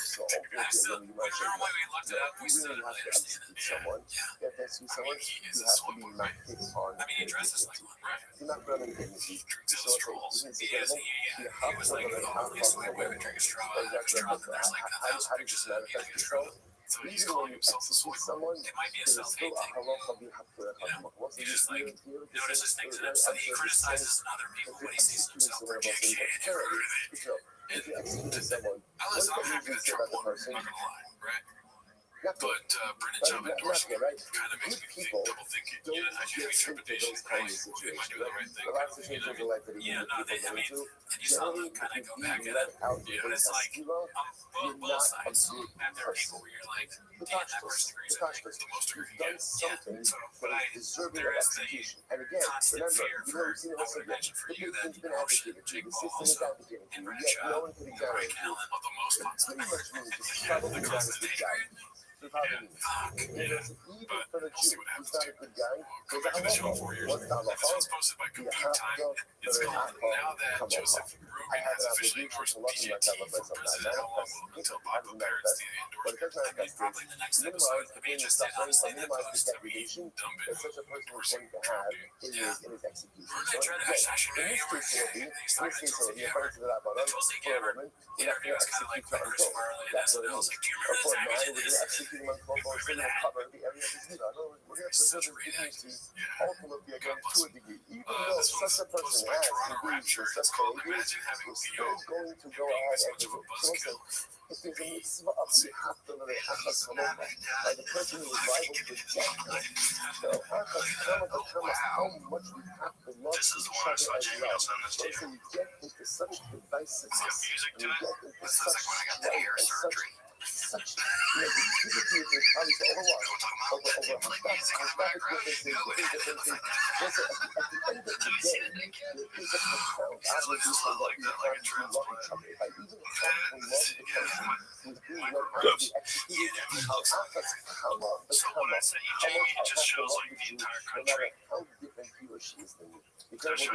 Remember when we looked it up? We still didn't really understand it. Yeah. I mean, he is a soy boy, right? I mean, he dresses like one, right? He drinks out of straws. He was like the only soy boy who drinks a straw out of a straw, and there's like 1,000 pictures of him getting a straw. So he's calling himself a soy boy. It might be a self-hate thing. You know, he just like notices things in himself. He criticizes other people when he sees himself projecting it and everything. Listen, I'm happy that Trump won. I'm not gonna lie, right? But Brendan Trump endorsing him kind of makes me think, double think, you know, I should have trepidation. Am I doing the right thing? You know what I mean? Yeah, no, I mean, and you saw them kind of go back at it. But it's like, both sides. There are people where you're like, damn, that person agrees with me. The most agree. Yeah. So, but there is the constant fear for, I would imagine for you, that, oh shit, Jake Paul also, and Brendan Schaub, Brian Callen, well, the most constant. The constant hate, right? Yeah, fuck, yeah. But we'll see what happens too. Come back to the show in 4 years. Episodes posted by Compete Time. It's called Now That Joseph Rogan Has Officially Endorsed BJT for President. How long will until Bob parrots the endorsement? I mean, probably the next episode. I mean, just honestly, that post, I mean, dumb bit endorsing Trump, dude. Yeah. We're gonna try to assassinate over here. He's talking to Tulsi Gabbard. And Tulsi Gabbard interview was kind of like Chris Farley and SNL. Was like, do you remember the time we did this? Remember that? Such a great actor. Yeah. God bless him. This one's posted by Toronto Rapture. It's called Imagine Having Theo and being this much of a buzzkill. This is the one I saw Jamie else on this too. It's got music to it. This sounds like when I got the hair surgery. such, the stupidity is probably so over hypothetical differences, just at the end of the day, there is a profound obligation that we have to love each other. If I even have to love the person who's being led out to be executed, how much how much I have to love the Jew, no matter how different he or she is than me. Because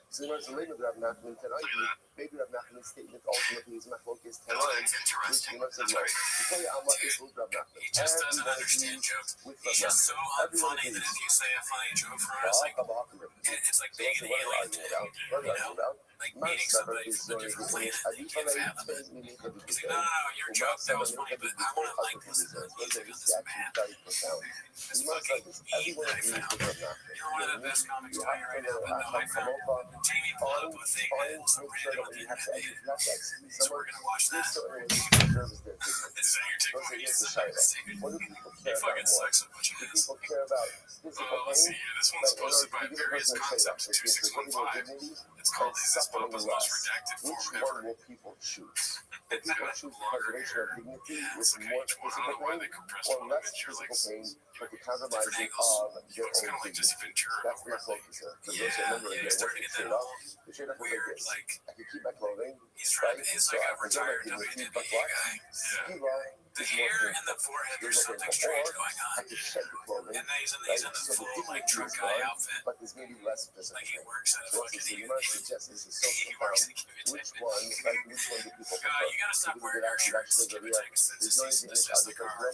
so there's a later Rav Nachman tonight, maybe Rav Nachman's statement ultimately is Machlokes tonight, which you must have known. To tell you how much this was Rav Nachman. He just doesn't understand jokes. He's just so unfunny that if you say a funny joke for us, it's like being an alien to him, you know? Like meeting somebody from a different planet that you can't fathom it. He's like, no, your joke, that was funny, but I want to like this and this music on this map. It's fucking evil that I found. You're one of the best comics playing right now, but no, I found Jamie pulled up a thing that was subreddit on the internet. So we're gonna watch that. So you're taking he fucking sucks a bunch of ass. Let's see here. This one's posted by Various Concepts 2615. It's called Is This Pope is Most Redacted Form Ever? Will people choose? Will people choose preservation of dignity with more physical pain, or less physical pain, but the compromising of their own dignity? That's my focus here. Because those remember again, what's the trade-off? The trade-off is like this. I can keep my clothing, right? So I preserve my dignity, but what? The hair and the forehead, there's something strange going on. I can shed the clothing, and then he's in the full like truck guy outfit. But there's maybe less physical. Like he works at a fucking you must suggest this is so profound. Which one do people prefer? You gotta stop wearing your shirts. Keep it tight. It's just the car. You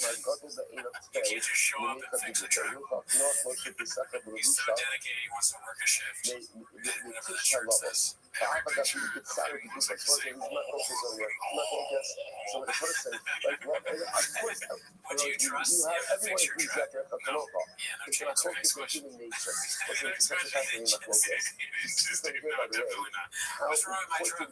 can't just show up and fix the truck. He's so dedicated, he wants to work a shift. Whatever that shirt says. Every picture of him looks like the same hole. So the person, like, would you trust him to fix your truck? No. Yeah, no chance. Next question. Next question. Definitely not. What's wrong with my truck?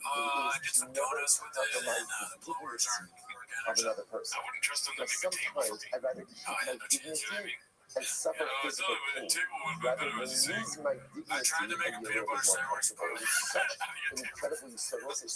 Just some donuts with it, and the blowers aren't working or something. I wouldn't trust them to make a table for me. I'd rather keep my dignity and suffer physical pain rather than lose my dignity. I tried to make a peanut butter sandwich, but such an incredibly so many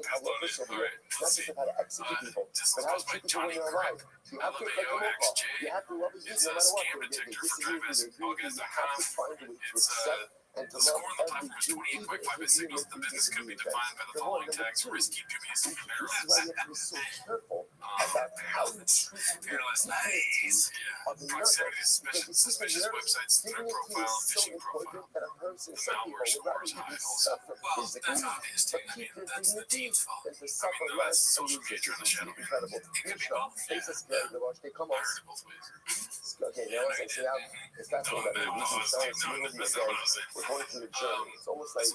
halachics over here. Not just of how to execute people, but how to treat people when you're alive. You have to like a local. You have to love the Jews no matter what. They disagree with you. You have to find a way to accept and to love every Jew, even if you signals the business could be defined by the following tags: risky, dubious, and perilous. This is why you have to be so careful about how you treat perilous, nice. Proximity to suspicious websites, threat profile, phishing profile. The malware scores high also. Well, that's obvious too. I mean, that's the team's fault. I mean, the last social creature in the shadow. It could be both. Yeah. I heard it both ways. Okay, now I say it's not so that we're going through the journey. It's almost like we're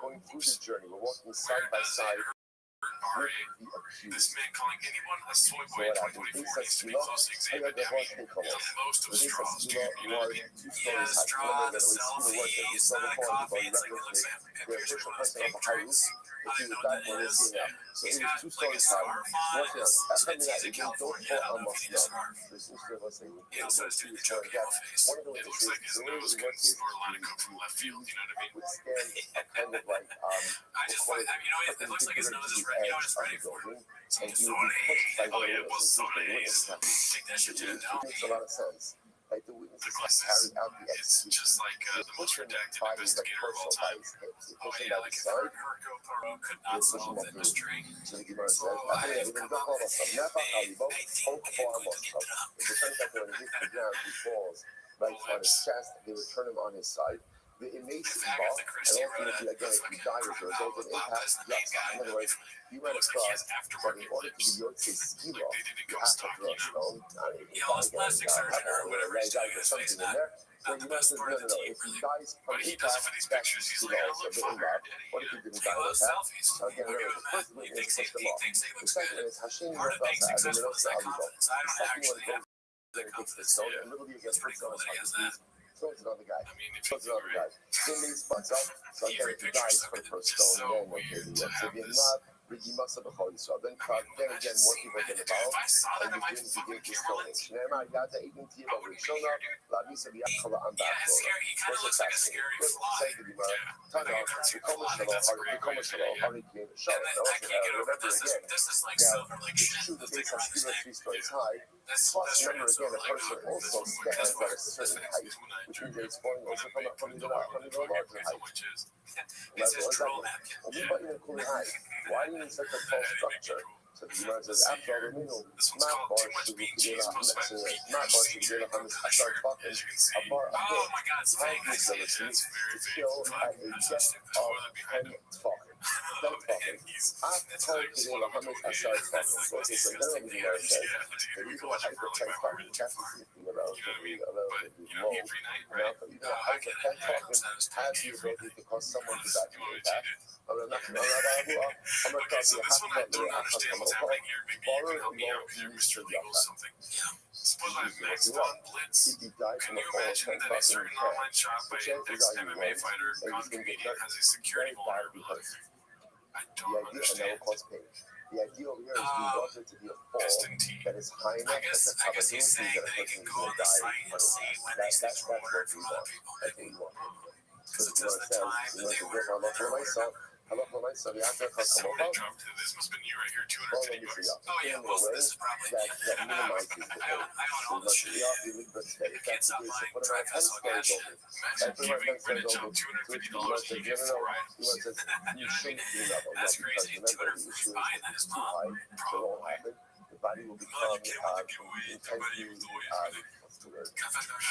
going through the journey. We're walking side by side. This man calling anyone a soy boy in 2024 needs to be closely examined. I mean, most of straws, dude. You know what I mean? Yeah, straw, the selfie, it's not a coffee. It's like it looks like a picture of one of those pink drinks. I don't even know what that is. He's got like a scarf on and some Adidas California. I don't know if he needs a scarf. He also has the Joe Camel face. It looks like his nose could snort a line of coke from left field. You know what I mean? I just like, you know, it looks like his nose is ready. You know, it's ready for it. Some Sony. Oh yeah, well, Sony. Take that shit to the down. Makes a lot of sense. Like the witnesses carried out the it's just like the most redacted investigator of all time. Oh yeah, like if Hercule Poirot could not solve that mystery. So I have come up with a patent to get drunk. Right on his chest, they would turn him on his side. The inmates involved, and ultimately, again, if he died as a result of impact, yes. In other words, he went across, but in order to be Yotze Skila, you have to throw a stone, not even plastic surgeon or whatever he's doing his face, not the best part of the team, really. But he does it for these pictures. He's like, I look fucker. What if he didn't die like that? So again, look at him, man. He thinks he looks good. Part of being successful is that confidence. I don't actually have that confidence. Yeah. It's pretty cool that he has that. Throws it on the guy. I mean, if you do it, Then he spots up. So again, if he dies for the first stone, then okay, if you're not בגימה סבכה ישראל. Then again, more people get involved and begin to stonage. נאמר, יד העיגן תהיה בראשונה, להמיס ביחד לעם באחרונה. What's a fascinating? Good, say the Gemara. Tana, the Shalo, Hari Kien, Shalo. Now, remember again, it's true that they have 3 stories high. Plus, remember again, a person also stands at a certain height, which means that it's falling also from the larger height. It's his drill napkin. Why do you need such a tall structure? So the Gemara says, after all, we know, not bar should be together, not bar should be together, I start talking, a bar, a Oh my God, it's high ability to kill at a depth of 10 talking. After together, how much I start talking. So it's a general Gemara says, the reason why I put 10 talking, you have to see it relatively low. Now, for even a height of 10 talking has the ability to cause someone to die from impact. I'm not talking what's happening here. Maybe you can help me out here, Mr. Legal something. Suppose I maxed on Blitz. Can you imagine that a certain online shop by ex-MMA fighter gone comedian has a security vulnerability? I don't understand. The idea over here is we want it to be a fall that is high enough that the I guess he's saying that a that he person can is go going on to the die. site and see when these things were ordered from other people. That's what we want. Because it says the time that they were ordered. So the after Someone jumped. This must have been you right here, $250. Oh yeah, well this is probably. that minimizes the I own all this shit. I can't stop buying Tri-Fest all gas shit. Imagine giving Reddit jump $250 and you get 4 items. That's crazy. $250 buying that is mom. Probably. The body will become intensely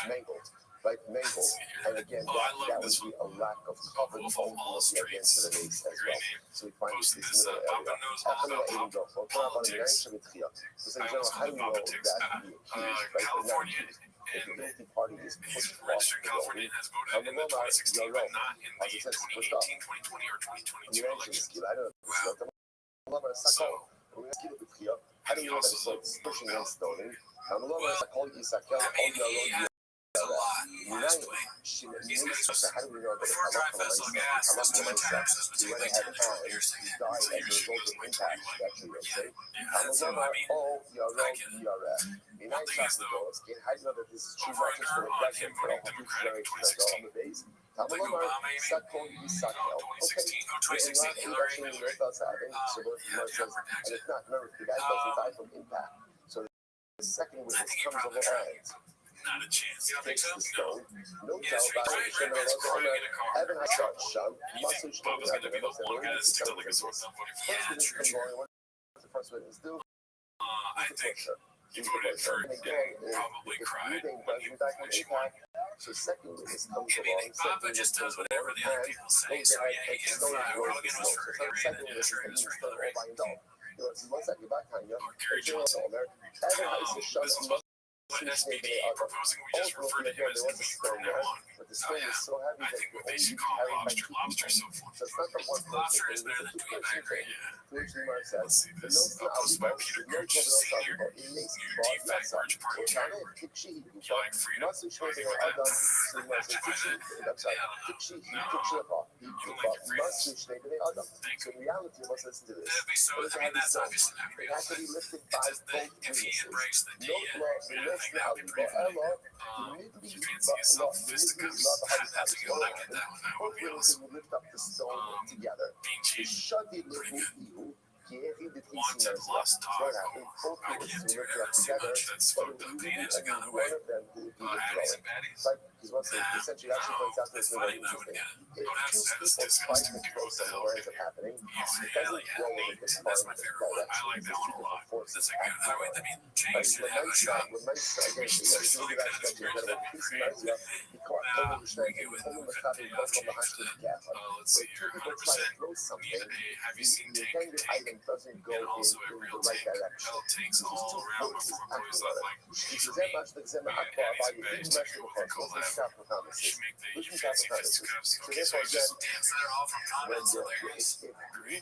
mangled. Like mangled, and again, that would be a lack of coverage ultimately against the race as well. So we find this middle area. After the Aiden Gulf, we'll come up on the next of the Tria. So in general, how do you know that to be accused, right? California If the guilty party is pushed off Registered the California building, has voted in the 2016, but not in the 2018, 2020, or 2022 elections. I don't know. So, how do you know that it's pushing against the building? That's a lot. Last week, these guys were before Tri-Fest all gas, plus 2 taxes between like 10 and 12 years. So your shit was way 21. Yeah, so I mean, I get it. One thing is though, over under on him voting Democratic in 2016. Like Obama, maybe? No, 2016, 2016 Hillary, Hillary. Yeah, redacted. So the second witness comes over odds. Not a chance. You don't think so? No. No Yes, doubt about Brian it. Redman's crying in a car. Evan has shot Sean. And you think Bubba's going to be the one guy to stick to liquor source on voting for? Yeah, true. The first witness do. I think he voted for probably cried when she won. So second witness comes I mean, Bubba just does whatever the other people say, so yeah, he gets we're all getting us for Hillary and then sure it's for Hillary. Or Gary Johnson. What SPD proposing we just refer to him as Goofy from now on. Oh yeah, I think what they should call lobster so far. Lobster is better than Dweeb, I agree. Yeah. Let's see this. Posted by Peter Gertz, Senior. New defect merge party category. You like freedom? Fighting for that? Activism? Yeah, no. You like your freedom? Thank you. That'd be so, I mean, that's obviously not real. It's his thing. If he embraced the D, yeah, I think that would be pretty funny. If you fancy yourself fisticuffs, that's a good one. I get that one. That would be awesome. Being cheap. Pretty good. Wanted lost dog. I can't do that too much. That's fucked up. Natives have gone away. Hatties and baddies. That's funny though. Yeah. Don't have statistics to go with the hell right here. Hell yeah, neat. That's my favorite one. I like that one a lot. That's a good. I mean, James should have a shot. There's something that is bridge that'd be great. We get with the James. Let's see here. 100% need a. Have you seen Tank? And also a real tank. Metal tanks all around before boys look like for me. Hatties and baddies to go with the collab. We should make the fancy fisticuffs. Okay, so I just dance that all from comments. Hilarious. Great.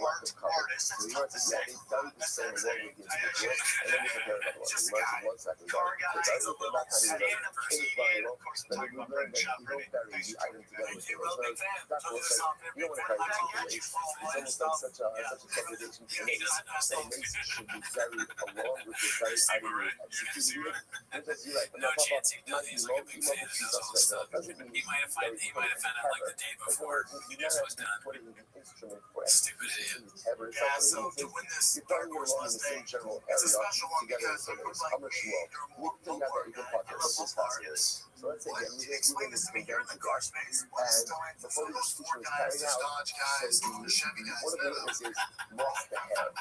lack of cover. So you want to get a very discerning one with the individual, and then you compare another one. You want to 1 second. So that's the thing that kind of is very low. Then we learn that you don't bury the item together with yours. So that's also, you don't want to bury two ways. It's almost like such a segregation to me. So mace should be buried along with the very item you executed with. Because you're like, No chance he'd done these like a big fan of his also. He might have found out like the day before this was done. Stupid idiot. Yeah, so to win this Dark Horse Mustang, it's a special one because of the like, we can park as much as possible. So let's say again, we made this condemned to death, and before the execution was carried out, so one of the witnesses lost the hand.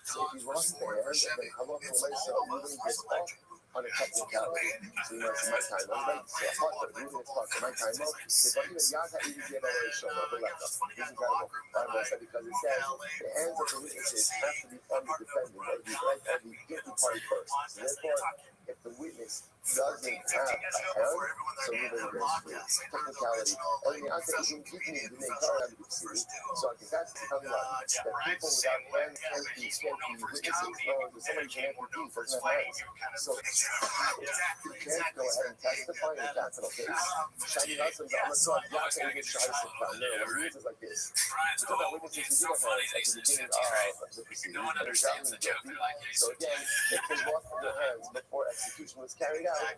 So if he lost the hand, then halacha l'maisa, Reuben gets off on a technicality. So you know, it's my time. I'm right. So apart from Reuben is part of my time. The body of Yata even gave away Shoma, the left. This is incredible. Because it says the hands of the witnesses have to be on the defendant, or the guilty party first. So therefore, if the witness doesn't have a hand, so Reuben goes free. Technicality. And the Yata isn't keeping it in the car and so I think that's the coming out. That people without hands can't be witnesses. No, somebody can amputee doesn't have hands. So you can't go ahead and testify in a capital case. Shiny husbands, I'm not sure Yata even tries to come. No, witnesses like this. We're talking about witnesses who do have hands at the beginning of the proceeding. No one understands the joke. They're like, hey, so again, if they lost their hands before execution was carried out, then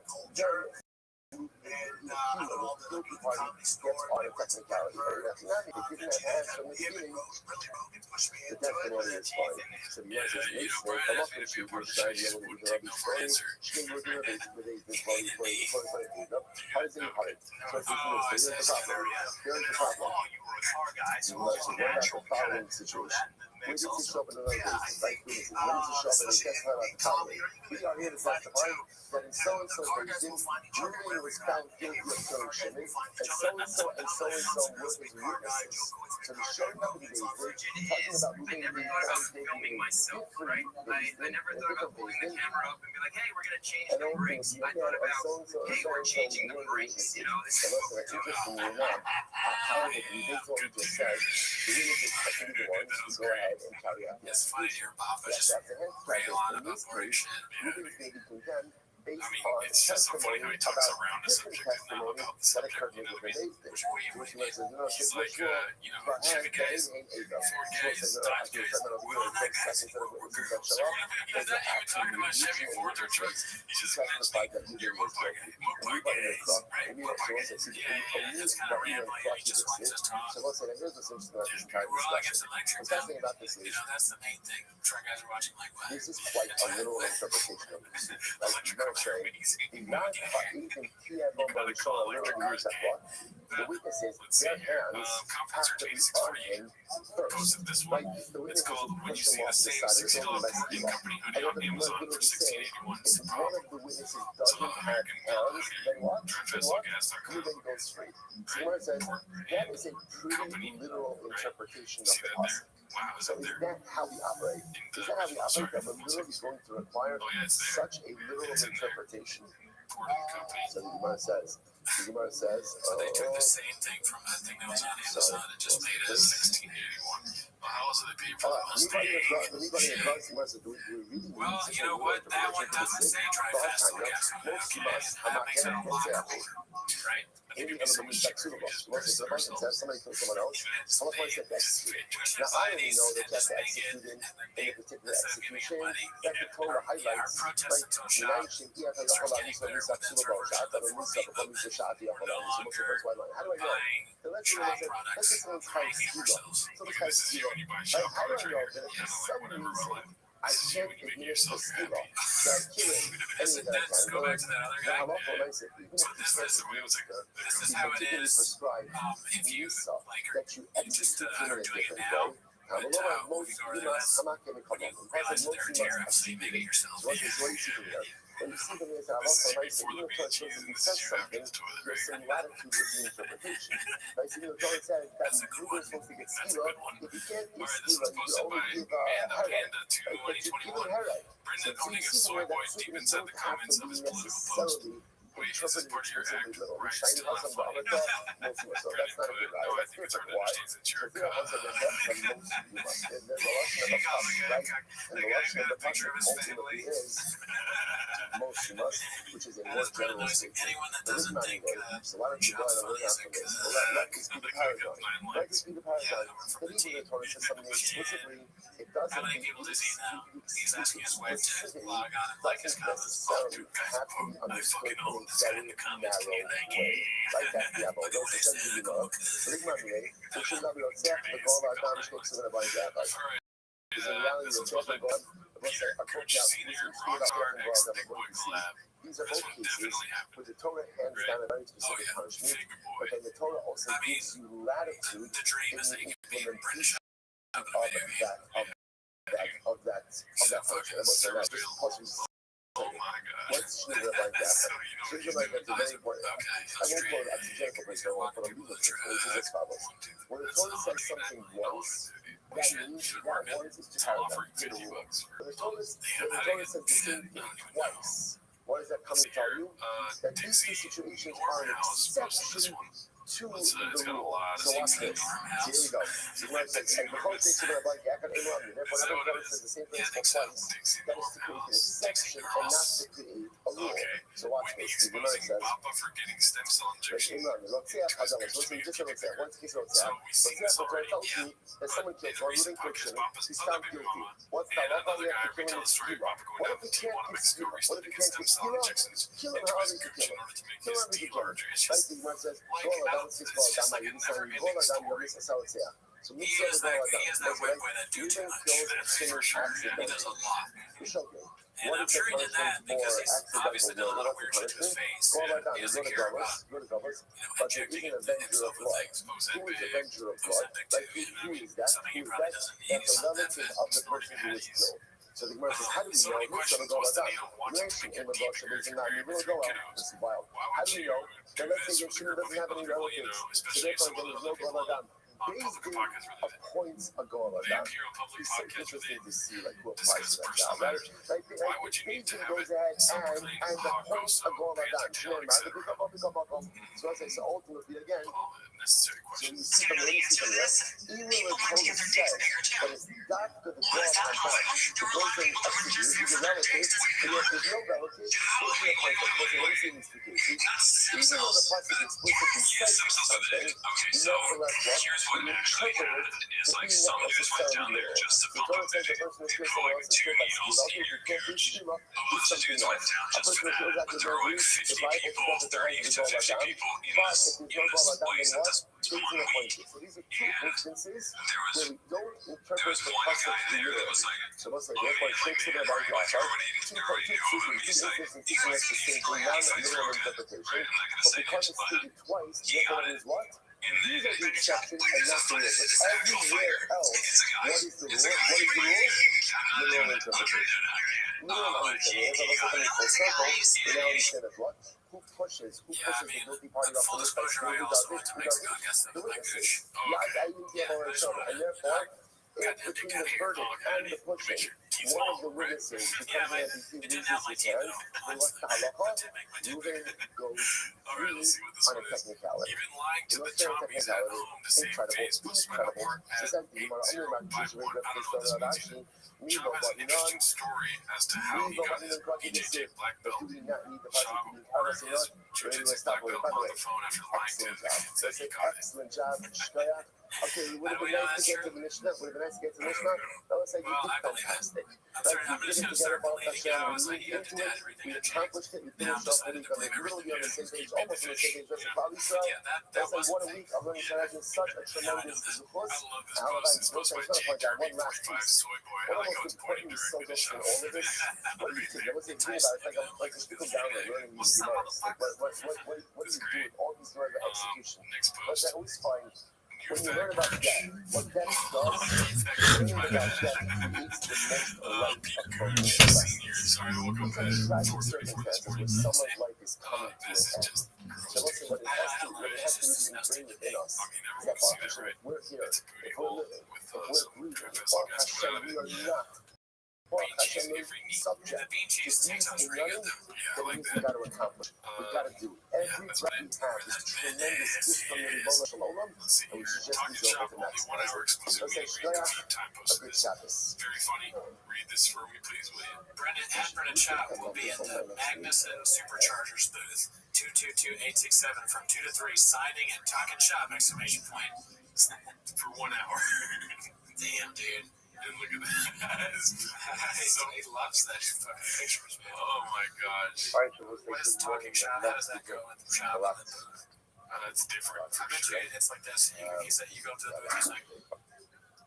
the guilty party gets on a technicality. That's not if you didn't have hands from the beginning, the testimony is fine. So the answer is come up with you, you're trying to be able to do the story. She can review this body for how does it hard? So here's the problem. Here's the problem. So what about the following situation? Where does it show up in another case? Right? Where does it show up in a testimony about the following? We are here to testify that in so-and-so case, Reuben was found guilty of killing Shimon, and so-and-so and so-and-so were his witnesses. So the showing up in David, talking about Reuben being found filming myself, right? I never thought about pulling the camera up and be like, hey, we're going to change the brakes. I thought about, hey, we're changing the brakes. You know, this is what we're doing. However, we did what we just said. The witnesses have to be the ones to go ahead and carry out the It's funny to hear Bob yes, just that's a hand rail on in about this case, bullshit. Reuben is maybe condemned based I mean, on it's just so funny how he talks testimony around the about different subject now testimony about the that subject. occurred You in know what I different mean? days. Which way Which one says, no, he's like, you know, but Chevy guys, ain't ego. Ford Which one guys, says, no, Dodge actually, guys. some of We're on that guys. seconds that We're witnesses that girls. show up. You're not even talking about Chevy, Fords, or trucks. You just testified that mentioned he your was moped guilty. guys, right? Moped guys. Yeah, that's kind of random. Like, he just wants us to talk. So let's say that here's the solution to this entire We're all against discussion. electric What's now. fascinating about this You is know, that's the main thing. Truck guys are watching like, what? this is quite a literal interpretation of this. Like, Electric you're cars are saying, amazing. the non-even Bomba Show literally use that one. The witnesses, their hands have to be on him first. Right? The It's witnesses called will When You push See him the off the Same side of the $60 building by parking skiing. company And hoodie what on the Amazon literally for saying, $16.81. if one of the witnesses doesn't have hands, then what? Then what? Reuben goes free. So where it says, that is a pretty literal interpretation of the passage. Wow, So is that how we operate? Is that how we operate? That we're literally going to require such a literal interpretation? So the Gemara says, so they took the same thing from that thing that was on Amazon and just made it as $16.81. Well, how else are they paying for the Mustang? Well, you know what? That one doesn't say drive fast on gasoline. Okay, that makes it a lot cooler, right? But they do be so much cheaper if we just press the ourselves. somebody kill someone else. How much money is that to execute? Now, Now, I only know that you have to execute in a particular execution. That the Torah highlights, right? How do I know? Let's say someone's house kilo. Someone's house kilo. How do I know that if for some reason I can't administer kilo, that I'm killing any that I can? Go back to that other guy. Now, I'm also nice if even if you can't administer, This is you how it particularly is. prescribe If you yourself like, that you just execute in are a doing it different now. way. I'm a lot of most I'm not going to come When up. you realize that there are tariffs, so you make it yourself. What you see from there? When you see from there, I love how nice even if a person says something, there's some latitude with the interpretation. Right? So, the Torah said that you were supposed to get skila. If you can't get skila, you can only give Panda heret. to Right? But you give 2021. heret. Brendan So owning you a see soy from there boy that deep cities inside don't the have comments to of be his political post. necessarily Wait, is this part of your act? little. Right, Shiny still house not on funny. the so that's not a good No, I lie. think That's it's hard to why. understand that you're So there was a that's the most you must. There's a lesson of a cost, right? And the lesson of the cost ultimately is most you must, which is a more general statement. Anyone that There is doesn't not think anymore. So why don't you go out and learn out from this? Well, let this be the paradigm. Let this be the paradigm. But even the Torah says something explicitly, it doesn't how many people does he know? He's asking his wife to log on and like his comments. Oh, dude, guys, I fucking own this guy in the comments. Can you like, yeah. Right back the apple. Don't send you the love. Bring money, which should not be on set. The goal of our damage takes it about that. Because in reality, the Torah goes, Peter Cooch Sr. Rockstar X Big Boy collab. These are This both one cases definitely happened. where the Torah hands Right. down a very Oh specific yeah, punishment, Figure but Boy. then the Torah also I mean, gives you latitude The dream in is the that you could be British implementation of of the video game. that punishment. And what's that? Just plus Oh my god. let's shoot it like that. So you know what Shoot he's it like doing. that's very important. Okay, I won't quote it exegetical, but I won't put a legal truth, which is as follows. When the Torah says something once, that means that once is to I'll have offer that you $50 for When the Torah says the same thing twice, what does that come to tell you? That these two situations are an exception to the rule. So watch this. Here we go. So when it says, and the Torah says to the like, therefore, whenever the Torah says the same principle twice, that is to create an exception and not to create a rule. So watch this. The Gemara says, for getting stem cell injection. Torah tells me that someone killed for rooting friction, he's found guilty. What's the law? You have to kill him with skira. What if he can't get skira? What if he can't get skira? Kill him however you kill him. Kill him however you kill him. Right? The Gemara says, so we said you can kill a sinner accidentally. You're joking. And What I'm is the sure he did that punishment because for he's obviously done a lot of weird shit to his face. Go right down. He You doesn't go to care about, Govers. you know, But there is injecting an avenger of himself with blood. things. Who is avenger of blood? Ozempic Like, too, who is that? something he Who is probably that? doesn't need. That's a It's not that relative fast. of the person who was killed. So the Gemara says, how do we So know? many We're going to questions. go What's like the that. needle? Watch it Relation make in it the deeper Russia, if there's you're not if even you're go out. kiddo. This is wild. Why How would do you you know that let's say do your this with tumor a group doesn't of have any people, you relatives? know, So especially if therefore, some of there the is no other people Goladan. on public Basically, podcasts where they appoints a Goladan. they appear on public It's so podcasts where interesting they to see like who discuss applies to that personal job, right? matters. Like, Why would you need to have goes it ahead so and clean, hot, appoints a so Goladan. panther tail, etc.? So I say, so ultimately again, All necessary so questions. you see from the answer to this, even though the Torah says that it's doctor the Goladan to go to execute, he's a relative, and yet there's no relative, there's no concept. Okay, let me see these two cases. Even though the pasuk explicitly says something, nevertheless, Here's what we it actually interpret had it is to like be some not dudes went down necessarily there there. just to The pump Torah up says the the person who kills going someone else is to killed by needles Shila. in If your you can't do carriage. Shila, A do bunch of something dudes went else. down A just person for who kills that, after but there were like the 50 Bible people, says that the 30 hands to of 50 Goladan. people in But this, if there's no Goladan, place then at what? this There is an appointment. So these are two instances there where was we don't there interpret was the one pasuk guy there that literally. was like, So let's say, oh, therefore, it like, takes it man, about like, God, you're already knew him. He's like, instances teaching us the same thing, non-literal interpretation. right, I'm not going to But say because names, it's but stated twice, he therefore got it it. means what? And then These are the exceptions and not the rule. it's But actual everywhere fire. else, It's a guy. what is the It's rule? a guy. What is the rule? I'm not Literal doing it. interpretation. Literal understanding. As I look at the circle, we now understand that what? Who pushes the guilty party off full the list? disclosure, I Who also does went to it? Mexico and got stuff The with my witnesses. fish. Oh, Yeah, okay. I didn't get Yeah, on I each just other. wanted And to therefore, got if that between cat the here. verdict Oh, okay. and the pushing, Keep one of small, the right? witnesses Yeah, becomes man. an MVP, It didn't have my loses his teeth hand, though. then what's the halacha? I did make my tooth. Ruben goes All right, let's see what this on a one is. technicality. Even lying to the Let's say a chompies at technicality. home to save Incredible. face puts my Incredible. report So at that you want to 8051. I don't know what this means either. Chop has an interesting story as to how he got his BJJ black but belt. do we not need the Chop budget to be ordered honest his enough? jiu-jitsu black belt on the phone after lying to Excellent him job. and said That's he an got it. excellent job. Shkoya. Okay, it would have been Yeah, nice to that's get to true. the Mishnah. Would have been nice to get to the Mishnah. That looks like you Well, I did believe it. fantastic. I'm just You gonna did start it together, believing it. I was like, you you have to into add it. everything You I changed. accomplished it. You Now I'm finished off the deciding week to on the believe literally on everything. the same page, Made the almost on the same fish. page. That's You know? probably so. Yeah, that That's like wasn't what a fake. week of learning Shemaiah is such a Yeah, I tremendous know that. course. I love this How post. about This post by I'm gonna point out one last J45 piece. Soy Boy. I One of like the how most it's pointing important directly to subjects in Shop. all of this. What do you think? What's it think about it? Like just people down there learning these demands. Like what do you do with all these sort of execution? Next But post. I always find You're when you learn about fat. death, what death does, learning about death creates the most life Peter approach. Cooch Senior. Sorry, I woke up at Because tragic 4:34 this circumstances where morning. someone's life is coming to This is an end. just So listen, what it has to do is ingrained within us. I mean, Is that everyone can see that, right? we're here, It's a if booty we're hole living, with if we're some breathing, drip Baruch vessel Hashem, we are not. Baruch Hashem is subject The bean to cheese these TikTok's in pretty running good though. Yeah, I that like we that. got to accomplish. We got to do every that's breath what we have is tremendous gift from the Ribono Shalom, Let's see and we here. should just Talking use shop, over to only next. 1 hour exclusive Let's say meeting green. Shkoya, Team time a posted good this. Shabbos. Very funny. Read this for me, please, will you? Brennan Chop will be in the Magnuson Superchargers booth, 222-867 from 2 to 3, signing and talking shop, exclamation point. For 1 hour. Damn, dude. And look at that. So he loves that fucking pictures, man. Oh my gosh. All right, so let's What take is this talking morning shop? and How next does that week. go with the shop and the booth? It's different for sure. It's like this. He said, you go up to the booth, he's like,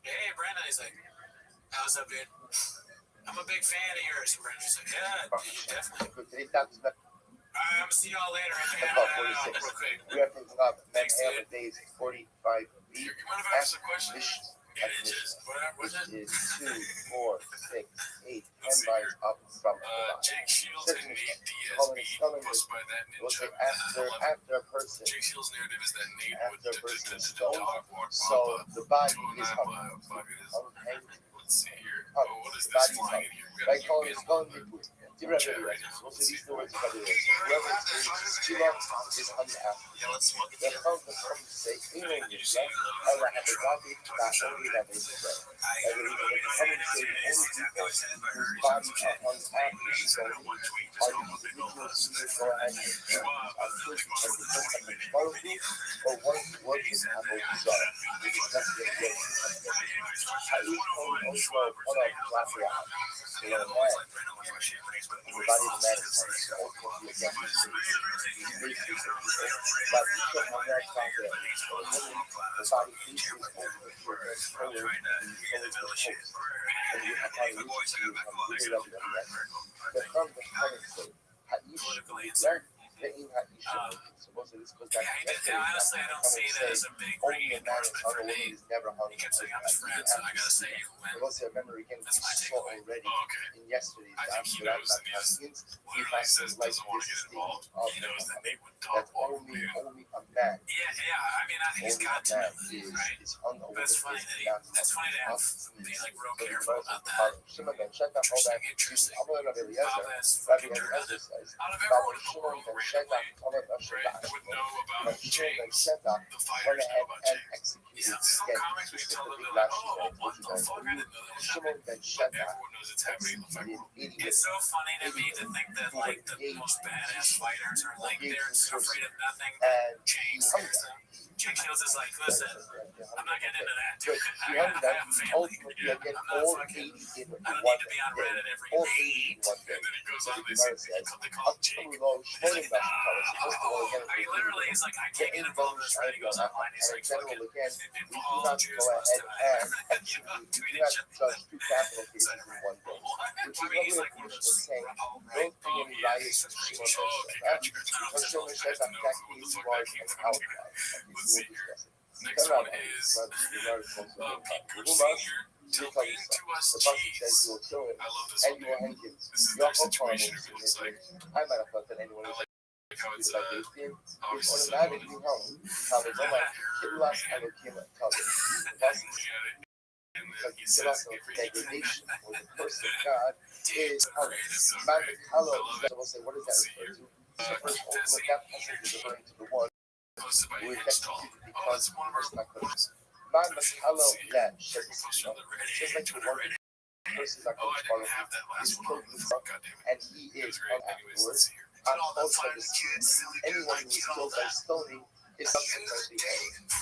hey, Brandon. He's like, how's up, dude? I'm a big fan of yours. And Brendan's like, yeah, definitely. Today's not All right, I'm gonna see y'all later. I'm gonna about head out 46. real quick. We have to up men Thanks, hammer dude. days 45 You feet. mind if I ask a question? Mission. Yeah, it is. Which What's it? is 2, 4, 6, 8, 10 Let's see miles up from the line. Jake Shields and Nate Diaz Calling being telling pushed by that We'll say ninja. after a person, Jake Shields' narrative is that Nate would after a person is the stoned, dog walk so Papa the body to a is nine hung. fuck it is. Unhanged. Let's see here. Up. Oh, what is The this body is flying hung. in here? By calling his gun people. Whoever these the words of the whoever is too long is hung after. Yeah, let's smoke it. The phone can come say, England is left, and I have a copy that only that is the way. I believe that the common state only people whose bodies are hung after the story are the individuals who go ahead and are first of the first of the molecule, or one who works in Apple Bizarre, which is not the way to come to. I each only also follow Raphael. They are mad. The body of man is ultimately against the but each of them are found there. The body is ultimately against the color and you have to use the from the current state. Supposedly this goes back to Yeah, honestly, I don't see that as a big only a ring man is endorsement hung, for a woman Nate. is never hung. He kept saying I'm his friend, so I gotta say you win. But also remember again, we That's my saw takeaway. already Oh, okay. in yesterday's I think he after knows that Palestinians, When he says doesn't want to get involved, he knows that Nate would that talk walk only dude. a man, Yeah, I mean, I think he's only a got to man know that, right? is hung, a woman That's is funny that not that's funny to have hung. be like real So the careful verse about of that. Shimon ben Shetta, all that, Interesting. Amar Rabbi Eliezer, That's Rabbi fucking Eliezer tremendous. says, Out of Rabbi everyone in the Shimon world, ben Shetta, randomly, Amar right, Bashadash, would know Rabbi about Shimon ben James, Shetta the went fighters know ahead about and James. executed Yeah, some again, comics we tell them, specifically they're like, last oh, year, what the fuck? I didn't know that was Shimon happening. ben But Shetta everyone knows it's happening in the fight world. executed It's so funny to me to think that, like, the most badass fighters are, like, they're afraid of nothing. and James scares them. Jake Shields is like, listen, I'm not getting into that, dude. He I hung that have a family. ultimately again I'm not all fucking, 80 in I don't one need to be on day. Reddit every All day. 80 in one day. And then he goes on, The they Gemara say, says, they call him Jake. Shmonim He's like, Bashadash, first of all, again, I mean, literally, he's like, I can't get involved in this. Right? He goes online, he's and like, in general, fucking, again, we do involved not Jews go must ahead and die. execute, we do Tweeting not shit. judge two capital cases Like, in one day. what? Which is I mean, he's what like one of was those saying. right? Don't bring any riots to Shimon Oh, okay, Ben gotcha. Shetta. Shimon Ben Shetta attacking his wife and outcry. Let's see here. Next one is Pete Gooch Sr. donating to us the person says cheese. you will kill him I love this and one, you will dude. hang him. This is Your their situation. It's like, I might have thought that anyone I was like how it's, like this game. It's obviously automatically home. Thomas, oh my, kill us and will kill it. Thomas. and Because he kill says us of every degradation or the curse of God is so great, it's so man, great. hello. I love it. So we'll say, what does that refer to? The first Keep ultimate Tessie. that passage is referring to the one Posted by who is Install. executed Oh, that's one of our because man, hello, yeah, shit. posted on the Reddit. Just like the one curses are Oh, I didn't have that last is one. killed with God, God damn it. and he It is was great. Anyways, let's afterwards. see here. On also the anyone who is killed by stoning is subsequently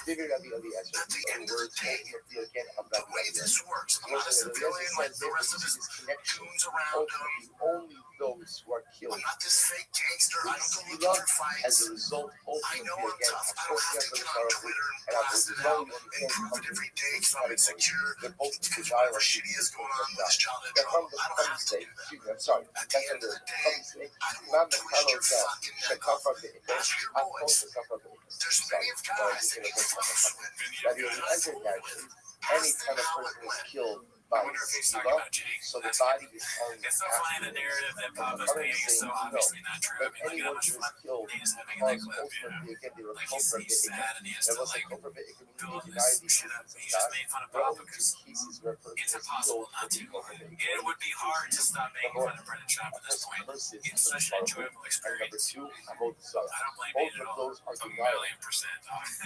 figured out the Eliezer. The words ultimately again of The that way this works, I'm not a civilian like the rest of his connection. goons around him. Ultimately, only those who are killed I'm not this fake gangster. I don't go looking love for fights. as a result I ultimately know I'm again tough. of I don't course have to never get on sorrowful Twitter and and I blast will it out only and prove it every day because I'm insecure. They're both Because desire whatever of shitty is going on with this child in they're from trouble, the I don't funny have to state. do that. Excuse me, I'm sorry. At the That's end under of the day, funny state. I don't Not want the to twist your fellow fucking check neck out off. from the Ask your I'm boys. close to some of There's many of guys that get close with. that the Eliezer narrative, any kind of person is killed by I wonder if he's talking Siva, about Jake. so the That's body is hung It's so funny the narrative that Papa's painting is so obviously not true. I But mean, look at how anyone much who fun is killed he is having in that cause clip. Yeah. ultimately again they were Like called for he's sad and he has there to was like like over it build can this deny shit up. He just made fun of there are Papa only two because cases where a person it's is impossible killed not to. for being It would be hard to stop making fun of Brendan Schaub at this point. It's such an enjoyable Number experience. two, about the I don't blame both you at of all. those are A denial million%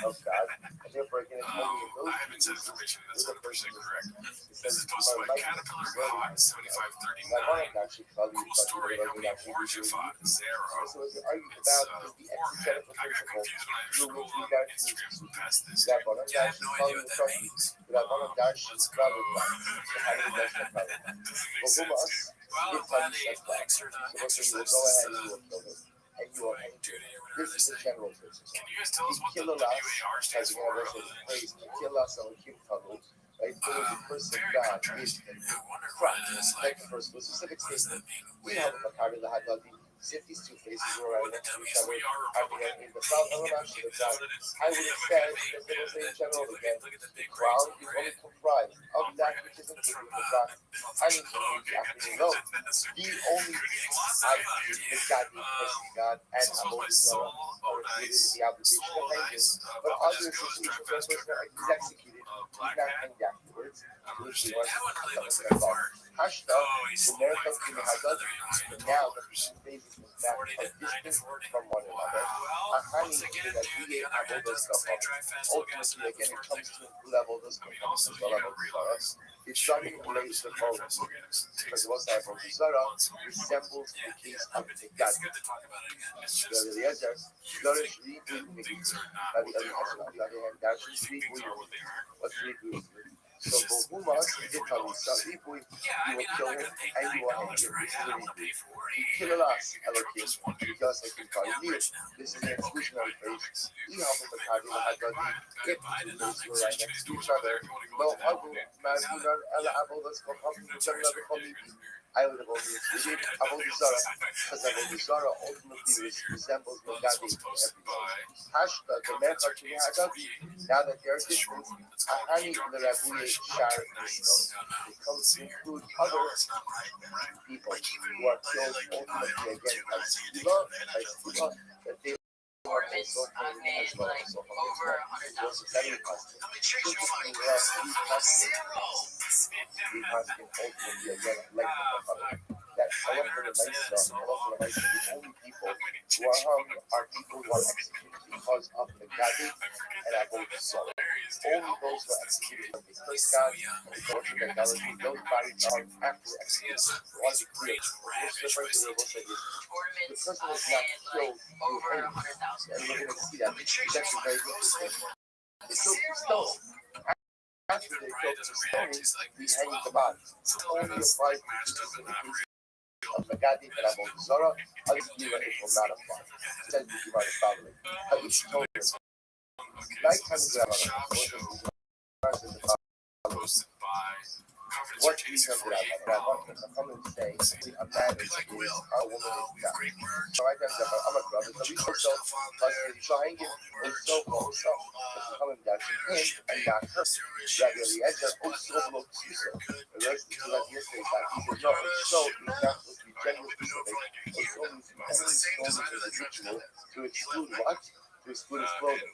of God, and therefore again it's only in I those haven't said cases information where that's the 100% person correct. is This is posted by Caterpillar God 7539. Now, one of them actually called you, Cool story. How many wars you fought? Zero. So it's argued It's about is the forehead. exegetical I got principle confused when I through scrolled which we on got Instagram past this. that one of Yeah, I have Dash no following idea what from that means. that one of Dash Let's go. followed by the higher national power. Doesn't make But sense, whom us, dude. Well, I'm it's glad how they you shut down. extra So what you will exercise go ahead this and you will kill it. And you will hang duty or whatever this they is the say. general principle. Can you guys tell us The what the killer WAR us stands has for? universal praise to kill us and keep tunnels. right? So the person God is I wonder what it is like like. first with specific What does that statement. mean? We have a Makari the Hadadi. If these two faces were right With the next to each dummies, other, we are are they Republican. in the crowd? I'm not sure Is that what it is? I would have said that there was a general again. Look at the The big crowd rings is over only it. comprised of that which is That's included from, in the crowd. I mean, okay, after you know, the only I the God, the person God, and Suppose my Avodah soul, Zarah oh are included in nice, the obligation soul, of hanging. nice. But Papa other just goes, situations drive where a fast person trucker, is executed, black not hat. hanged afterwards. I don't Which understand. was That one really something looks like a that fart. Hashta, Oh, he's the oh my miracle God, in the Hadad, another and now the $9. two phases in fact 40 are to 9 to distant 40. from one another. Well, Ahani once again, that dude, we the other hat Avodah doesn't say Zarah. drive fast, slow gas, and Ultimately, have the again, it fart comes thing. to level this I mean, also, you level gotta realize, it's starting to one raise the episode of boat drive fast, slow gas because takes what's that from Zara resembles the yeah, case no, of but the it's God. good to talk about it again. It's just, The Eliezer, you Flourish, think Read, that things are not on what they are, the other hand, that's or you think things are what they are. what's Read. So, Bohuma, you tell me, some people, Yeah, I you will mean, I'm kill not him gonna pay and you will hang $9 him. for a This is hat. the I'm gonna pay reason. 40. Kill us, Trump Elohim, just won, dude. just like in Yeah, I'm Kali. rich now. This is an Okay, exclusionary fine, phrase. comics. He helped the Kadi, the Hadadi, get Buy to the those who are right next to each over other. there if you want to go No, into that Abu, one, dude. Mazinan, Ella Abu, let's go come to Sorry, another sorry. Khalidi. I would have only included Abu Zara, because Abu Zara ultimately resembles the Gadi in every way. Hashta, the Mecha to Hadadi, now that they're distant, Ahani, the Rabuye, Shar, it comes to include other people who are killed ultimately again by Sila, that they are also hanged as well. So over 100,000. How many chicks you find? ultimately again like that however the nice the only people who are hung are people who are executed because of the Gadi and Avodah Zarah. Only those who are executed on the first God and those who are melody, those bodies are after execution. On the clear, which the first of the say is the person is not killed Over through hate. 100,000. And we're going to see that. That's actually very interesting. They killed through stone. After they killed through stone, he hangs the body. Only applies to the case of the Gadi and Avodah Zarah. Other Gira, it will not apply. Said the Gemara the following. Ha'is told him, nighttime is Posted by what reason did I have? I want to come and say, a man is a woman is not. So I tell them, I'm a brother, so we also trying it and so forth. So coming down to him and not her. Rabbi Eliezer also looked to so. The rest is like yesterday, that he said, no, so it's not supposed to be general specific. It's only to exclude what? To exclude his clothing.